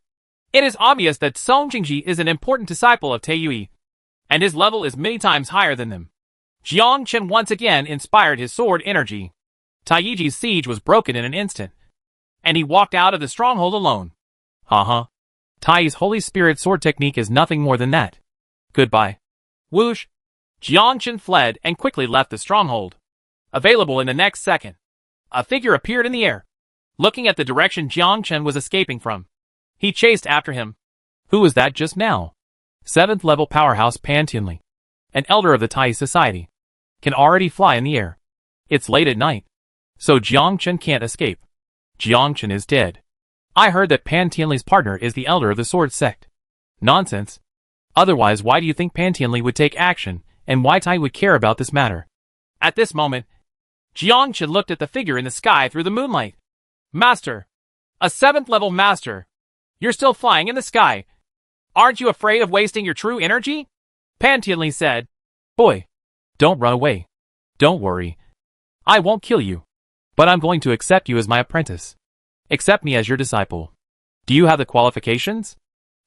It is obvious that Song Jingji is an important disciple of Taiyui, and his level is many times higher than them. Jiang Chen once again inspired his sword energy. Taiyiji's siege was broken in an instant, and he walked out of the stronghold alone. Haha. Tai's Holy Spirit sword technique is nothing more than that. Goodbye. Whoosh. Jiang Chen fled and quickly left the stronghold. Available in the next second, a figure appeared in the air, looking at the direction Jiang Chen was escaping from. He chased after him. Who was that just now? 7th level powerhouse Pan Tianli, an elder of the Tai society, can already fly in the air. It's late at night, so Jiang Chen can't escape. Jiang Chen is dead. I heard that Pan Tianli's partner is the elder of the sword sect. Nonsense. Otherwise, why do you think Pan Tianli would take action, and why Tai would care about this matter? At this moment, Jiang Chen looked at the figure in the sky through the moonlight. Master! A 7th level master! You're still flying in the sky. Aren't you afraid of wasting your true energy? Pan Tianli said. Boy, don't run away. Don't worry. I won't kill you. But I'm going to accept you as my apprentice. Accept me as your disciple. Do you have the qualifications?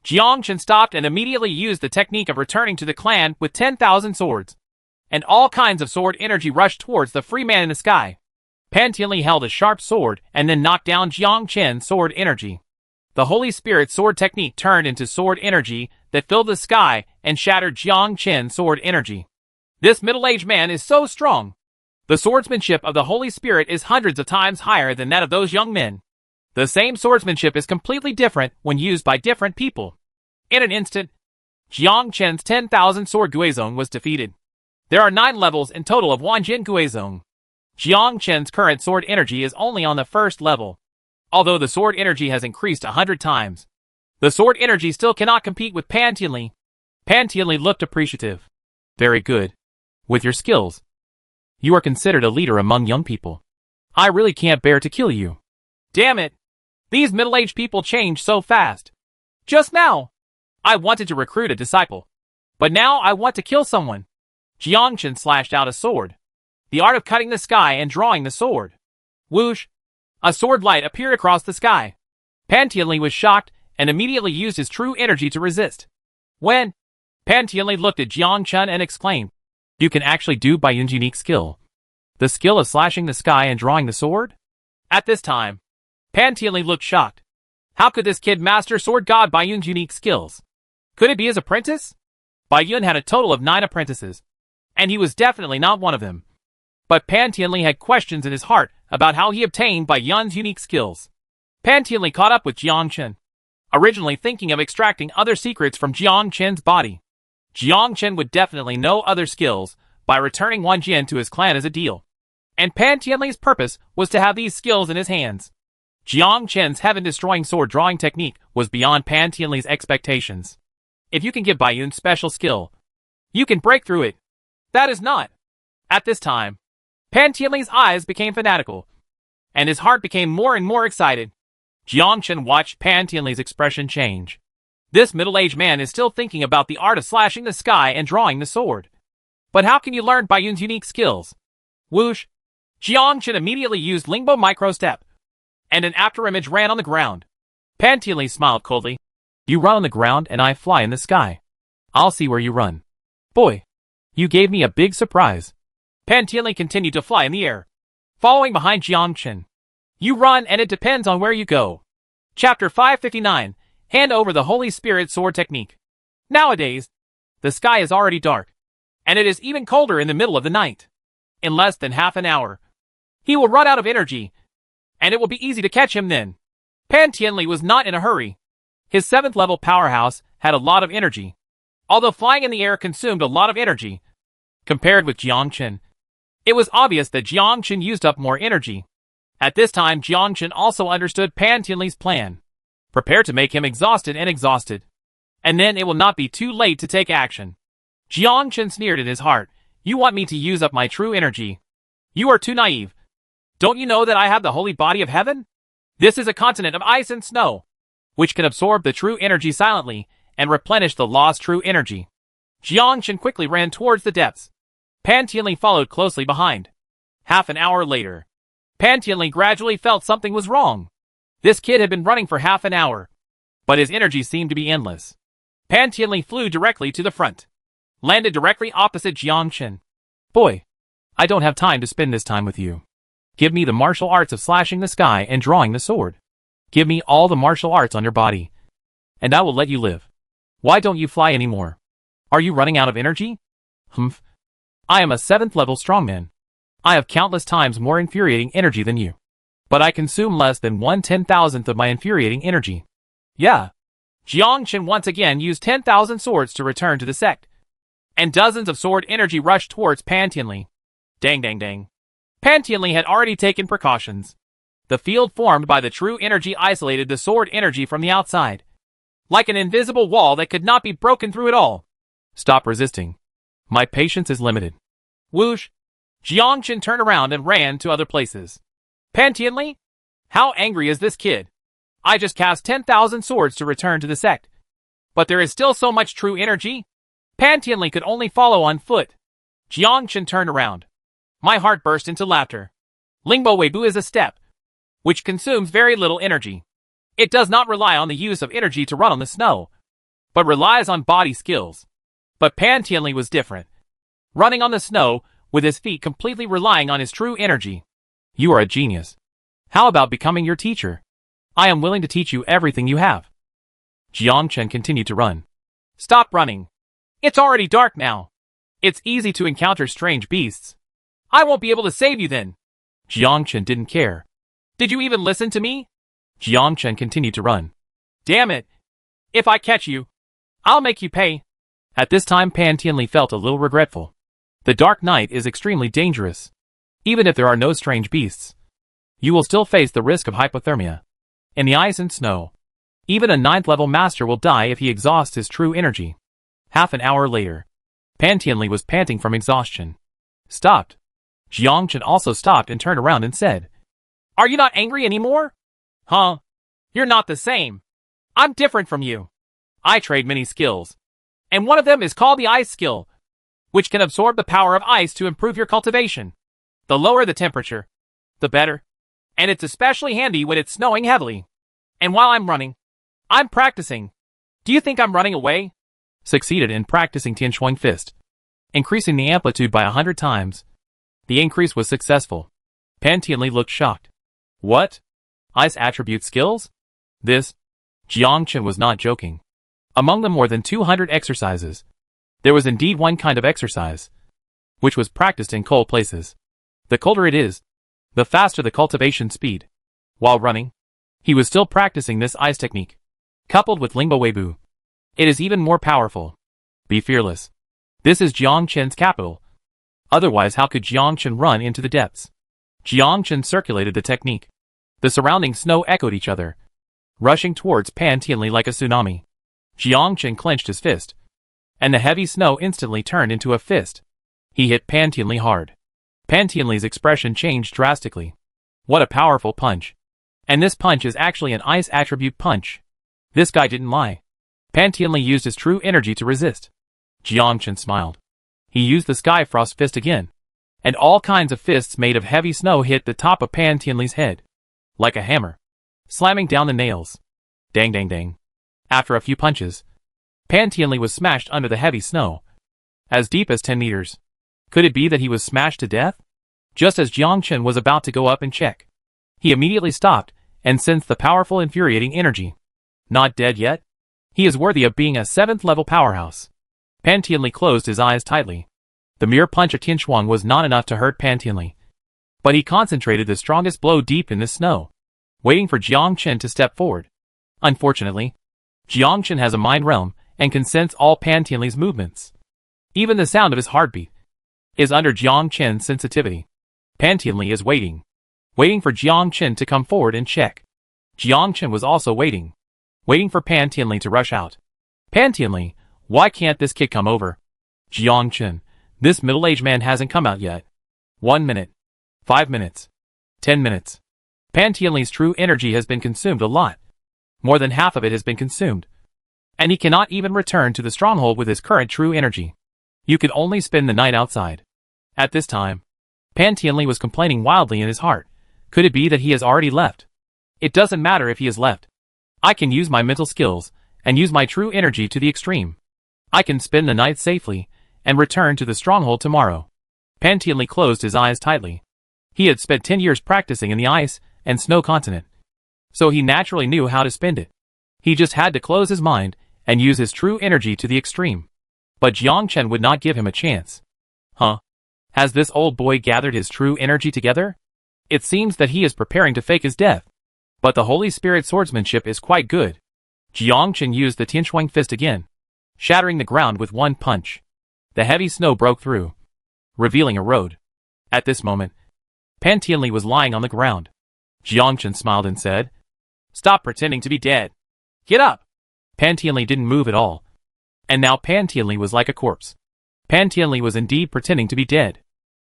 Jiang Chen stopped and immediately used the technique of returning to the clan with 10,000 swords. And all kinds of sword energy rushed towards the free man in the sky. Pan Tianli held a sharp sword and then knocked down Jiang Chen's sword energy. The Holy Spirit sword technique turned into sword energy that filled the sky and shattered Jiang Chen's sword energy. This middle-aged man is so strong. The swordsmanship of the Holy Spirit is hundreds of times higher than that of those young men. The same swordsmanship is completely different when used by different people. In an instant, Jiang Chen's 10,000 sword Guizhong was defeated. There are 9 levels in total of Wanjin Guizhong. Jiang Chen's current sword energy is only on the 1st level. Although the sword energy has increased 100 times, the sword energy still cannot compete with Pan Tianli. Pan Tianli looked appreciative. Very good. With your skills, you are considered a leader among young people. I really can't bear to kill you. Damn it! These middle-aged people change so fast. Just now, I wanted to recruit a disciple. But now I want to kill someone. Jiang Chen slashed out a sword. The art of cutting the sky and drawing the sword. Whoosh! A sword light appeared across the sky. Pan Tianli was shocked and immediately used his true energy to resist. When Pan Tianli looked at Jiang Chen and exclaimed, You can actually do Bayun's unique skill. The skill of slashing the sky and drawing the sword? At this time, Pan Tianli looked shocked. How could this kid master sword god Bayun's unique skills? Could it be his apprentice? Bayun had a total of 9 apprentices, and he was definitely not one of them. But Pan Tianli had questions in his heart about how he obtained Bayun's unique skills. Pan Tianli caught up with Jiang Chen, originally thinking of extracting other secrets from Jiang Chen's body. Jiang Chen would definitely know other skills by returning Wanjin to his clan as a deal. And Pan Tianli's purpose was to have these skills in his hands. Jiang Chen's heaven-destroying sword drawing technique was beyond Pan Tianli's expectations. If you can give Bayun special skill, you can break through it. That is not. At this time, Pan Tianli's eyes became fanatical, and his heart became more and more excited. Jiang Chen watched Pan Tianli's expression change. This middle-aged man is still thinking about the art of slashing the sky and drawing the sword. But how can you learn Bayun's unique skills? Whoosh! Jiang Chen immediately used Lingbo Micro-Step, and an afterimage ran on the ground. Pan Tianli smiled coldly. You run on the ground and I fly in the sky. I'll see where you run. Boy, you gave me a big surprise. Pan Tianli continued to fly in the air. following behind Jiangchen. You run and it depends on where you go. Chapter 559, Hand over the Holy Spirit Sword Technique. Nowadays, the sky is already dark, and it is even colder in the middle of the night. In less than half an hour, he will run out of energy, and it will be easy to catch him then. Pan Tianli was not in a hurry. His 7th level powerhouse had a lot of energy. Although flying in the air consumed a lot of energy, compared with Jiangchen, it was obvious that Jiangchen used up more energy. At this time, Jiangchen also understood Pan Tianli's plan. Prepare to make him exhausted. And then it will not be too late to take action. Jiangchen sneered in his heart. You want me to use up my true energy? You are too naive. Don't you know that I have the holy body of heaven? This is a continent of ice and snow, which can absorb the true energy silently and replenish the lost true energy. Jiangchen quickly ran towards the depths. Pan Tianli followed closely behind. Half an hour later, Pan Tianli gradually felt something was wrong. This kid had been running for half an hour, but his energy seemed to be endless. Pan Tianli flew directly to the front, landed directly opposite Jiangchen. Boy, I don't have time to spend this time with you. Give me the martial arts of slashing the sky and drawing the sword. Give me all the martial arts on your body, and I will let you live. Why don't you fly anymore? Are you running out of energy? Humph. I am a 7th level strongman. I have countless times more infuriating energy than you. But I consume less than 1/10,000th of my infuriating energy. Yeah. Jiangchen once again used 10,000 swords to return to the sect, and dozens of sword energy rushed towards Pan Tianli. Dang. Pan Tianli had already taken precautions. The field formed by the true energy isolated the sword energy from the outside, like an invisible wall that could not be broken through at all. Stop resisting. My patience is limited. Whoosh! Jiangchen turned around and ran to other places. Pan Tianli? How angry is this kid? I just cast 10,000 swords to return to the sect, but there is still so much true energy. Pan Tianli could only follow on foot. Jiangchen turned around. My heart burst into laughter. Lingbo Weibu is a step, which consumes very little energy. It does not rely on the use of energy to run on the snow, but relies on body skills. But Pan Tianli was different. Running on the snow, with his feet completely relying on his true energy. You are a genius. How about becoming your teacher? I am willing to teach you everything you have. Jiangchen continued to run. Stop running. It's already dark now. It's easy to encounter strange beasts. I won't be able to save you then. Jiangchen didn't care. Did you even listen to me? Jiangchen continued to run. Damn it. If I catch you, I'll make you pay. At this time Pan Tianli felt a little regretful. The dark night is extremely dangerous. Even if there are no strange beasts, you will still face the risk of hypothermia. In the ice and snow, even a 9th level master will die if he exhausts his true energy. Half an hour later, Pan Tianli was panting from exhaustion. Stopped. Jiangchen also stopped and turned around and said, Are you not angry anymore? Huh? You're not the same. I'm different from you. I trade many skills, and one of them is called the ice skill, which can absorb the power of ice to improve your cultivation. The lower the temperature, the better. And it's especially handy when it's snowing heavily. And while I'm running, I'm practicing. Do you think I'm running away? Succeeded in practicing Tianshuang Fist, increasing the amplitude by 100 times. The increase was successful. Pan Tianli looked shocked. What? Ice attribute skills? This? Jiangchen was not joking. Among the more than 200 exercises, there was indeed one kind of exercise, which was practiced in cold places. The colder it is, the faster the cultivation speed. While running, he was still practicing this ice technique. Coupled with Lingbo Weibu, it is even more powerful. Be fearless. This is Jiangchen's capital. Otherwise how could Jiangchen run into the depths? Jiangchen circulated the technique. The surrounding snow echoed each other, rushing towards Pan Tianli like a tsunami. Jiangchen clenched his fist, and the heavy snow instantly turned into a fist. He hit Pan Tianli hard. Pan Tianli's expression changed drastically. What a powerful punch. And this punch is actually an ice attribute punch. This guy didn't lie. Pan Tianli used his true energy to resist. Jiangchen smiled. He used the Sky Frost Fist again, and all kinds of fists made of heavy snow hit the top of Pan Tianli's head, like a hammer, slamming down the nails. Dang. After a few punches, Pan Tianli was smashed under the heavy snow, as deep as 10 meters. Could it be that he was smashed to death? Just as Jiang Chen was about to go up and check, he immediately stopped and sensed the powerful infuriating energy. Not dead yet? He is worthy of being a 7th level powerhouse. Pan Tianli closed his eyes tightly. The mere punch of Tian Shuang was not enough to hurt Pan Tianli, but he concentrated the strongest blow deep in the snow, waiting for Jiang Chen to step forward. Unfortunately, Jiang Chen has a mind realm and can sense all Pan Tianli's movements. Even the sound of his heartbeat is under Jiang Chen's sensitivity. Pan Tianli is waiting for Jiang Chen to come forward and check. Jiang Chen was also waiting for Pan Tianli to rush out. Pan Tianli, why can't this kid come over? Jiang Chen, this middle-aged man hasn't come out yet. 1 minute. 5 minutes. 10 minutes. Pan Tianli's true energy has been consumed a lot. More than half of it has been consumed. And he cannot even return to the stronghold with his current true energy. You could only spend the night outside. At this time, Pan Tianli was complaining wildly in his heart. Could it be that he has already left? It doesn't matter if he has left. I can use my mental skills and use my true energy to the extreme. I can spend the night safely and return to the stronghold tomorrow. Pan Tianli closed his eyes tightly. He had spent 10 years practicing in the ice and snow continent, so he naturally knew how to spend it. He just had to close his mind and use his true energy to the extreme. But Jiang Chen would not give him a chance. Huh? Has this old boy gathered his true energy together? It seems that he is preparing to fake his death. But the Holy Spirit swordsmanship is quite good. Jiang Chen used the Tianshuang fist again, shattering the ground with one punch. The heavy snow broke through, revealing a road. At this moment, Pan Tianli was lying on the ground. Jiang Chen smiled and said, "Stop pretending to be dead. Get up." Pan Tianli didn't move at all. And now Pan Tianli was like a corpse. Pan Tianli was indeed pretending to be dead.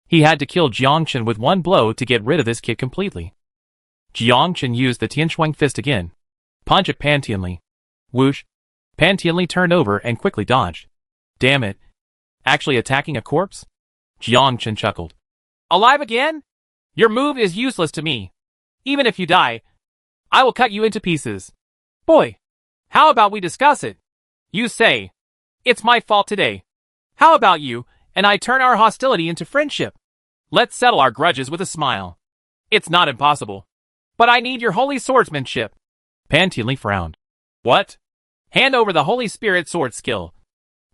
He had to kill Jiang Chen with one blow to get rid of this kid completely. Jiang Chen used the Tianshuang fist again. Punch at Pan Tianli. Whoosh. Pan Tianli turned over and quickly dodged. Damn it. Actually attacking a corpse? Jiang Chen chuckled. Alive again? Your move is useless to me. Even if you die, I will cut you into pieces. Boy, how about we discuss it? You say, it's my fault today. How about you and I turn our hostility into friendship? Let's settle our grudges with a smile. It's not impossible. But I need your holy swordsmanship. Pan Tianli frowned. What? Hand over the Holy Spirit sword skill,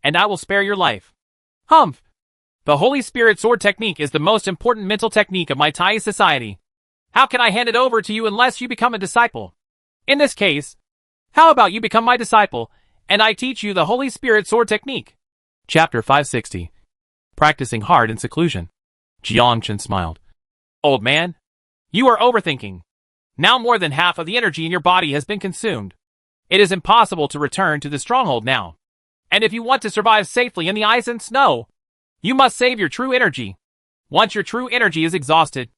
and I will spare your life. Humph. The Holy Spirit sword technique is the most important mental technique of my Tai society. How can I hand it over to you unless you become a disciple? In this case, how about you become my disciple, and I teach you the Holy Spirit sword technique? Chapter 560. Practicing hard in seclusion. Jiang Chen smiled. Old man, you are overthinking. Now more than half of the energy in your body has been consumed. It is impossible to return to the stronghold now. And if you want to survive safely in the ice and snow, you must save your true energy. Once your true energy is exhausted,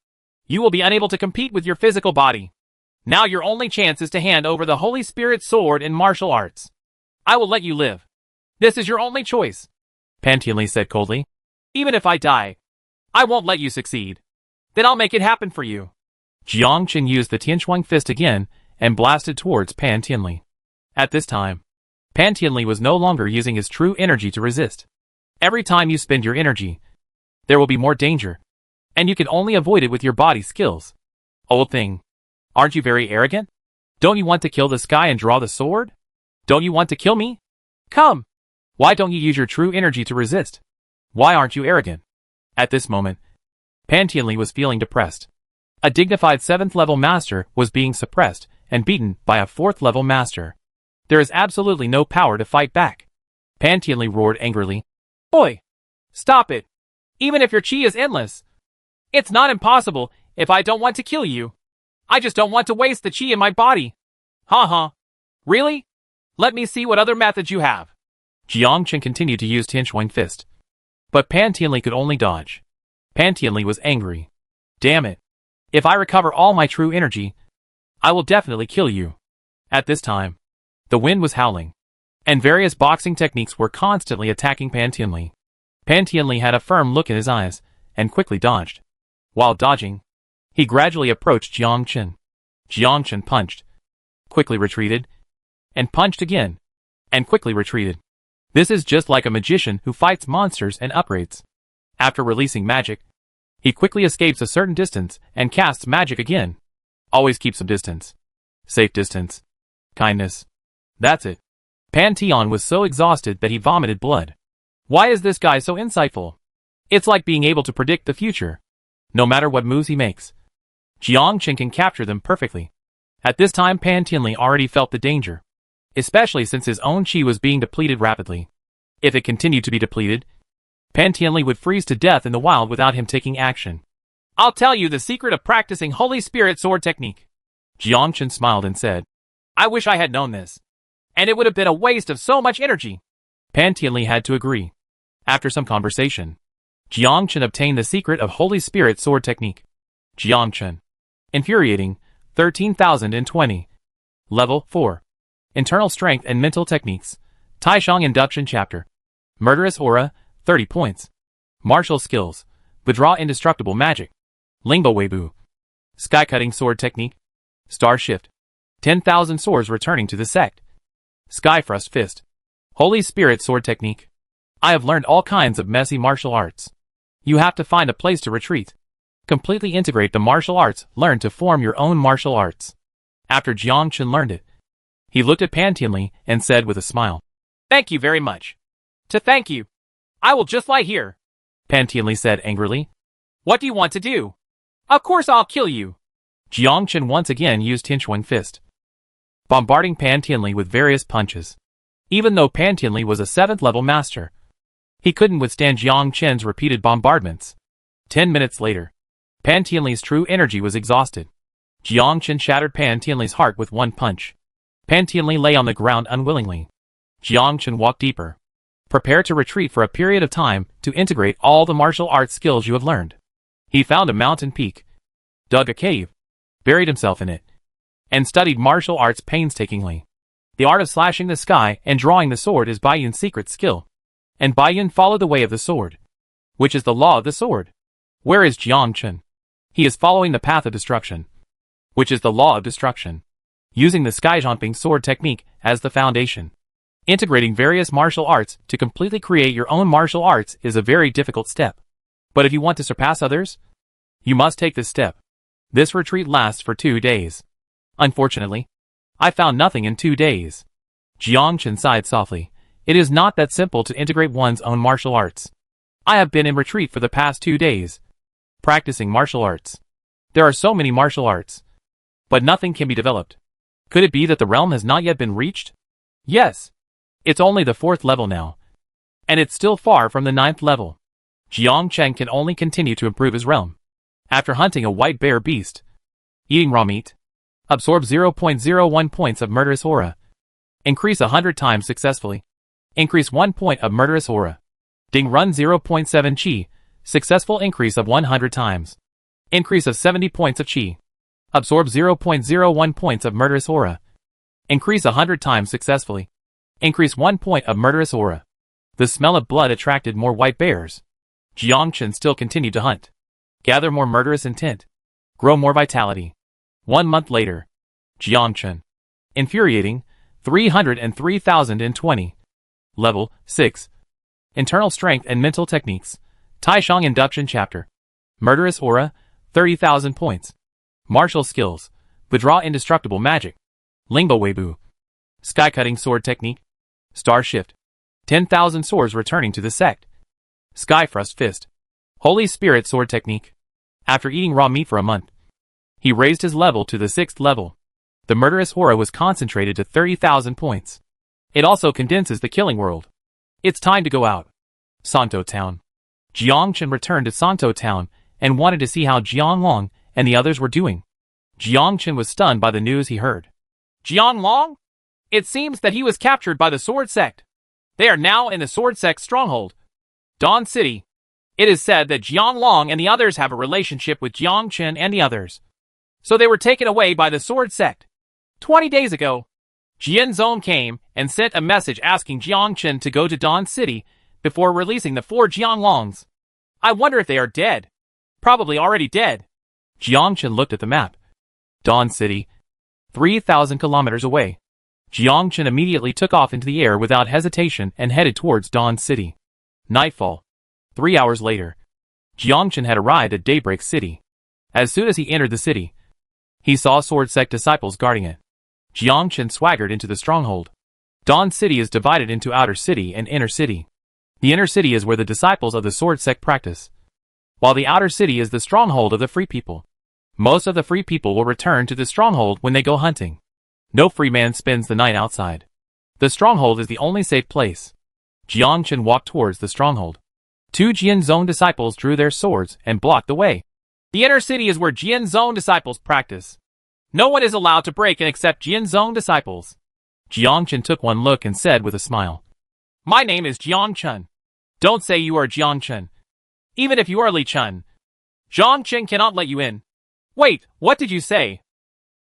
you will be unable to compete with your physical body. Now your only chance is to hand over the Holy Spirit sword in martial arts. I will let you live. This is your only choice. Pan Tianli said coldly. Even if I die, I won't let you succeed. Then I'll make it happen for you. Jiang Chen used the Tianshuang fist again and blasted towards Pan Tianli. At this time, Pan Tianli was no longer using his true energy to resist. Every time you spend your energy, there will be more danger, and you can only avoid it with your body skills. Old thing, aren't you very arrogant? Don't you want to kill this guy and draw the sword? Don't you want to kill me? Come! Why don't you use your true energy to resist? Why aren't you arrogant? At this moment, Pan Tianli was feeling depressed. A dignified 7th level master was being suppressed and beaten by a 4th level master. There is absolutely no power to fight back. Pan Tianli roared angrily. Boy! Stop it! Even if your chi is endless. It's not impossible if I don't want to kill you. I just don't want to waste the chi in my body. Ha. Really? Let me see what other methods you have. Jiang Chen continued to use Tianshuang fist. But Pan Tianli could only dodge. Pan Tianli was angry. Damn it. If I recover all my true energy, I will definitely kill you. At this time, the wind was howling, and various boxing techniques were constantly attacking Pan Tianli. Pan Tianli had a firm look in his eyes, and quickly dodged. While dodging, he gradually approached Jiang Chen. Jiang Chen punched, quickly retreated, and punched again, and quickly retreated. This is just like a magician who fights monsters and upgrades. After releasing magic, He quickly escapes a certain distance and casts magic again. Always keep some distance. Safe distance. Kindness. That's it. Pantheon was so exhausted that he vomited blood. Why is this guy so insightful? It's like being able to predict the future. No matter what moves he makes, Jiangchen can capture them perfectly. At this time Pan Tianli already felt the danger, especially since his own chi was being depleted rapidly. If it continued to be depleted, Pan Tianli would freeze to death in the wild without him taking action. I'll tell you the secret of practicing Holy Spirit sword technique. Jiangchen smiled and said, I wish I had known this. And it would have been a waste of so much energy. Pan Tianli had to agree. After some conversation, Jiangchen obtained the secret of Holy Spirit sword technique. Jiangchen. Infuriating, 13,020. Level 4. Internal Strength and Mental Techniques. Taishang Induction Chapter. Murderous Aura, 30 points. Martial Skills. Withdraw Indestructible Magic. Lingbo Weibu. Sky Cutting Sword Technique. Star Shift. 10,000 swords returning to the sect. Skyfrost Fist. Holy Spirit Sword Technique. I have learned all kinds of messy martial arts. You have to find a place to retreat. Completely integrate the martial arts learned to form your own martial arts. After Jiangchen learned it, he looked at Pan Tianli and said with a smile, Thank you very much. To thank you, I will just lie here. Pan Tianli said angrily. What do you want to do? Of course I'll kill you. Jiangchen once again used Tinchuan Fist, bombarding Pan Tianli with various punches. Even though Pan Tianli was a 7th level master, he couldn't withstand Jiangchen's repeated bombardments. 10 minutes later, Pan Tianli's true energy was exhausted. Jiangchen shattered Pan Tianli's heart with one punch. Pan Tianli lay on the ground unwillingly. Jiangchen walked deeper. Prepare to retreat for a period of time to integrate all the martial arts skills you have learned. He found a mountain peak, dug a cave, buried himself in it, and studied martial arts painstakingly. The art of slashing the sky and drawing the sword is Bai Yun's secret skill. And Bai Yun followed the way of the sword, which is the law of the sword. Where is Jiangchen? He is following the path of destruction, which is the law of destruction, using the sky-jumping sword technique as the foundation. Integrating various martial arts to completely create your own martial arts is a very difficult step. But if you want to surpass others, you must take this step. This retreat lasts for 2 days. Unfortunately, I found nothing in 2 days. Jiangchen sighed softly. It is not that simple to integrate one's own martial arts. I have been in retreat for the past 2 days, practicing martial arts. There are so many martial arts, but nothing can be developed. Could it be that the realm has not yet been reached? Yes. It's only the 4th level now, and it's still far from the 9th level. Jiangchen can only continue to improve his realm. After hunting a white bear beast, eating raw meat, absorb 0.01 points of murderous aura. Increase 100 times successfully. Increase 1 point of murderous aura. Ding run 0.7 chi. Successful increase of 100 times. Increase of 70 points of chi. Absorb 0.01 points of murderous aura. Increase 100 times successfully. Increase 1 point of murderous aura. The smell of blood attracted more white bears. Jiangchen still continued to hunt. Gather more murderous intent. Grow more vitality. 1 month later. Jiangchen. Infuriating, 303,020. Level 6. Internal Strength and Mental Techniques. Taishang Induction Chapter. Murderous Aura, 30,000 points. Martial Skills. Withdraw Indestructible Magic. Lingbo Weibu. Sky Cutting Sword Technique. Star Shift. 10,000 swords returning to the sect. Skyfrost Fist. Holy Spirit Sword Technique. After eating raw meat for a month, he raised his level to the 6th level. The murderous aura was concentrated to 30,000 points. It also condenses the killing world. It's time to go out. Santo Town. Jiangchen returned to Santo Town and wanted to see how Jianglong and the others were doing. Jiangchen was stunned by the news he heard. Jianglong? It seems that he was captured by the Sword Sect. They are now in the Sword Sect's stronghold, Dawn City. It is said that Jianglong and the others have a relationship with Jiangchen and the others. So they were taken away by the Sword Sect. 20 days ago, Jianzong came and sent a message asking Jiangchen to go to Dawn City before releasing the 4 Jianglongs. I wonder if they are dead. Probably already dead. Jiangchen looked at the map. Dawn City, 3,000 kilometers away. Jiangchen immediately took off into the air without hesitation and headed towards Dawn City. Nightfall. 3 hours later. Jiangchen had arrived at Daybreak City. As soon as he entered the city, he saw sword sect disciples guarding it. Jiangchen swaggered into the stronghold. Dawn City is divided into outer city and inner city. The inner city is where the disciples of the sword sect practice, while the outer city is the stronghold of the free people. Most of the free people will return to the stronghold when they go hunting. No free man spends the night outside. The stronghold is the only safe place. Jiangchen walked towards the stronghold. Two Jian Zone disciples drew their swords and blocked the way. The inner city is where Jian Zone disciples practice. No one is allowed to break in except Jian Zone disciples. Jiangchen took one look and said with a smile, "My name is Jiangchen. Don't say you are Jiangchen. Even if you are Li Chen, Jiangchen cannot let you in." "Wait, what did you say?"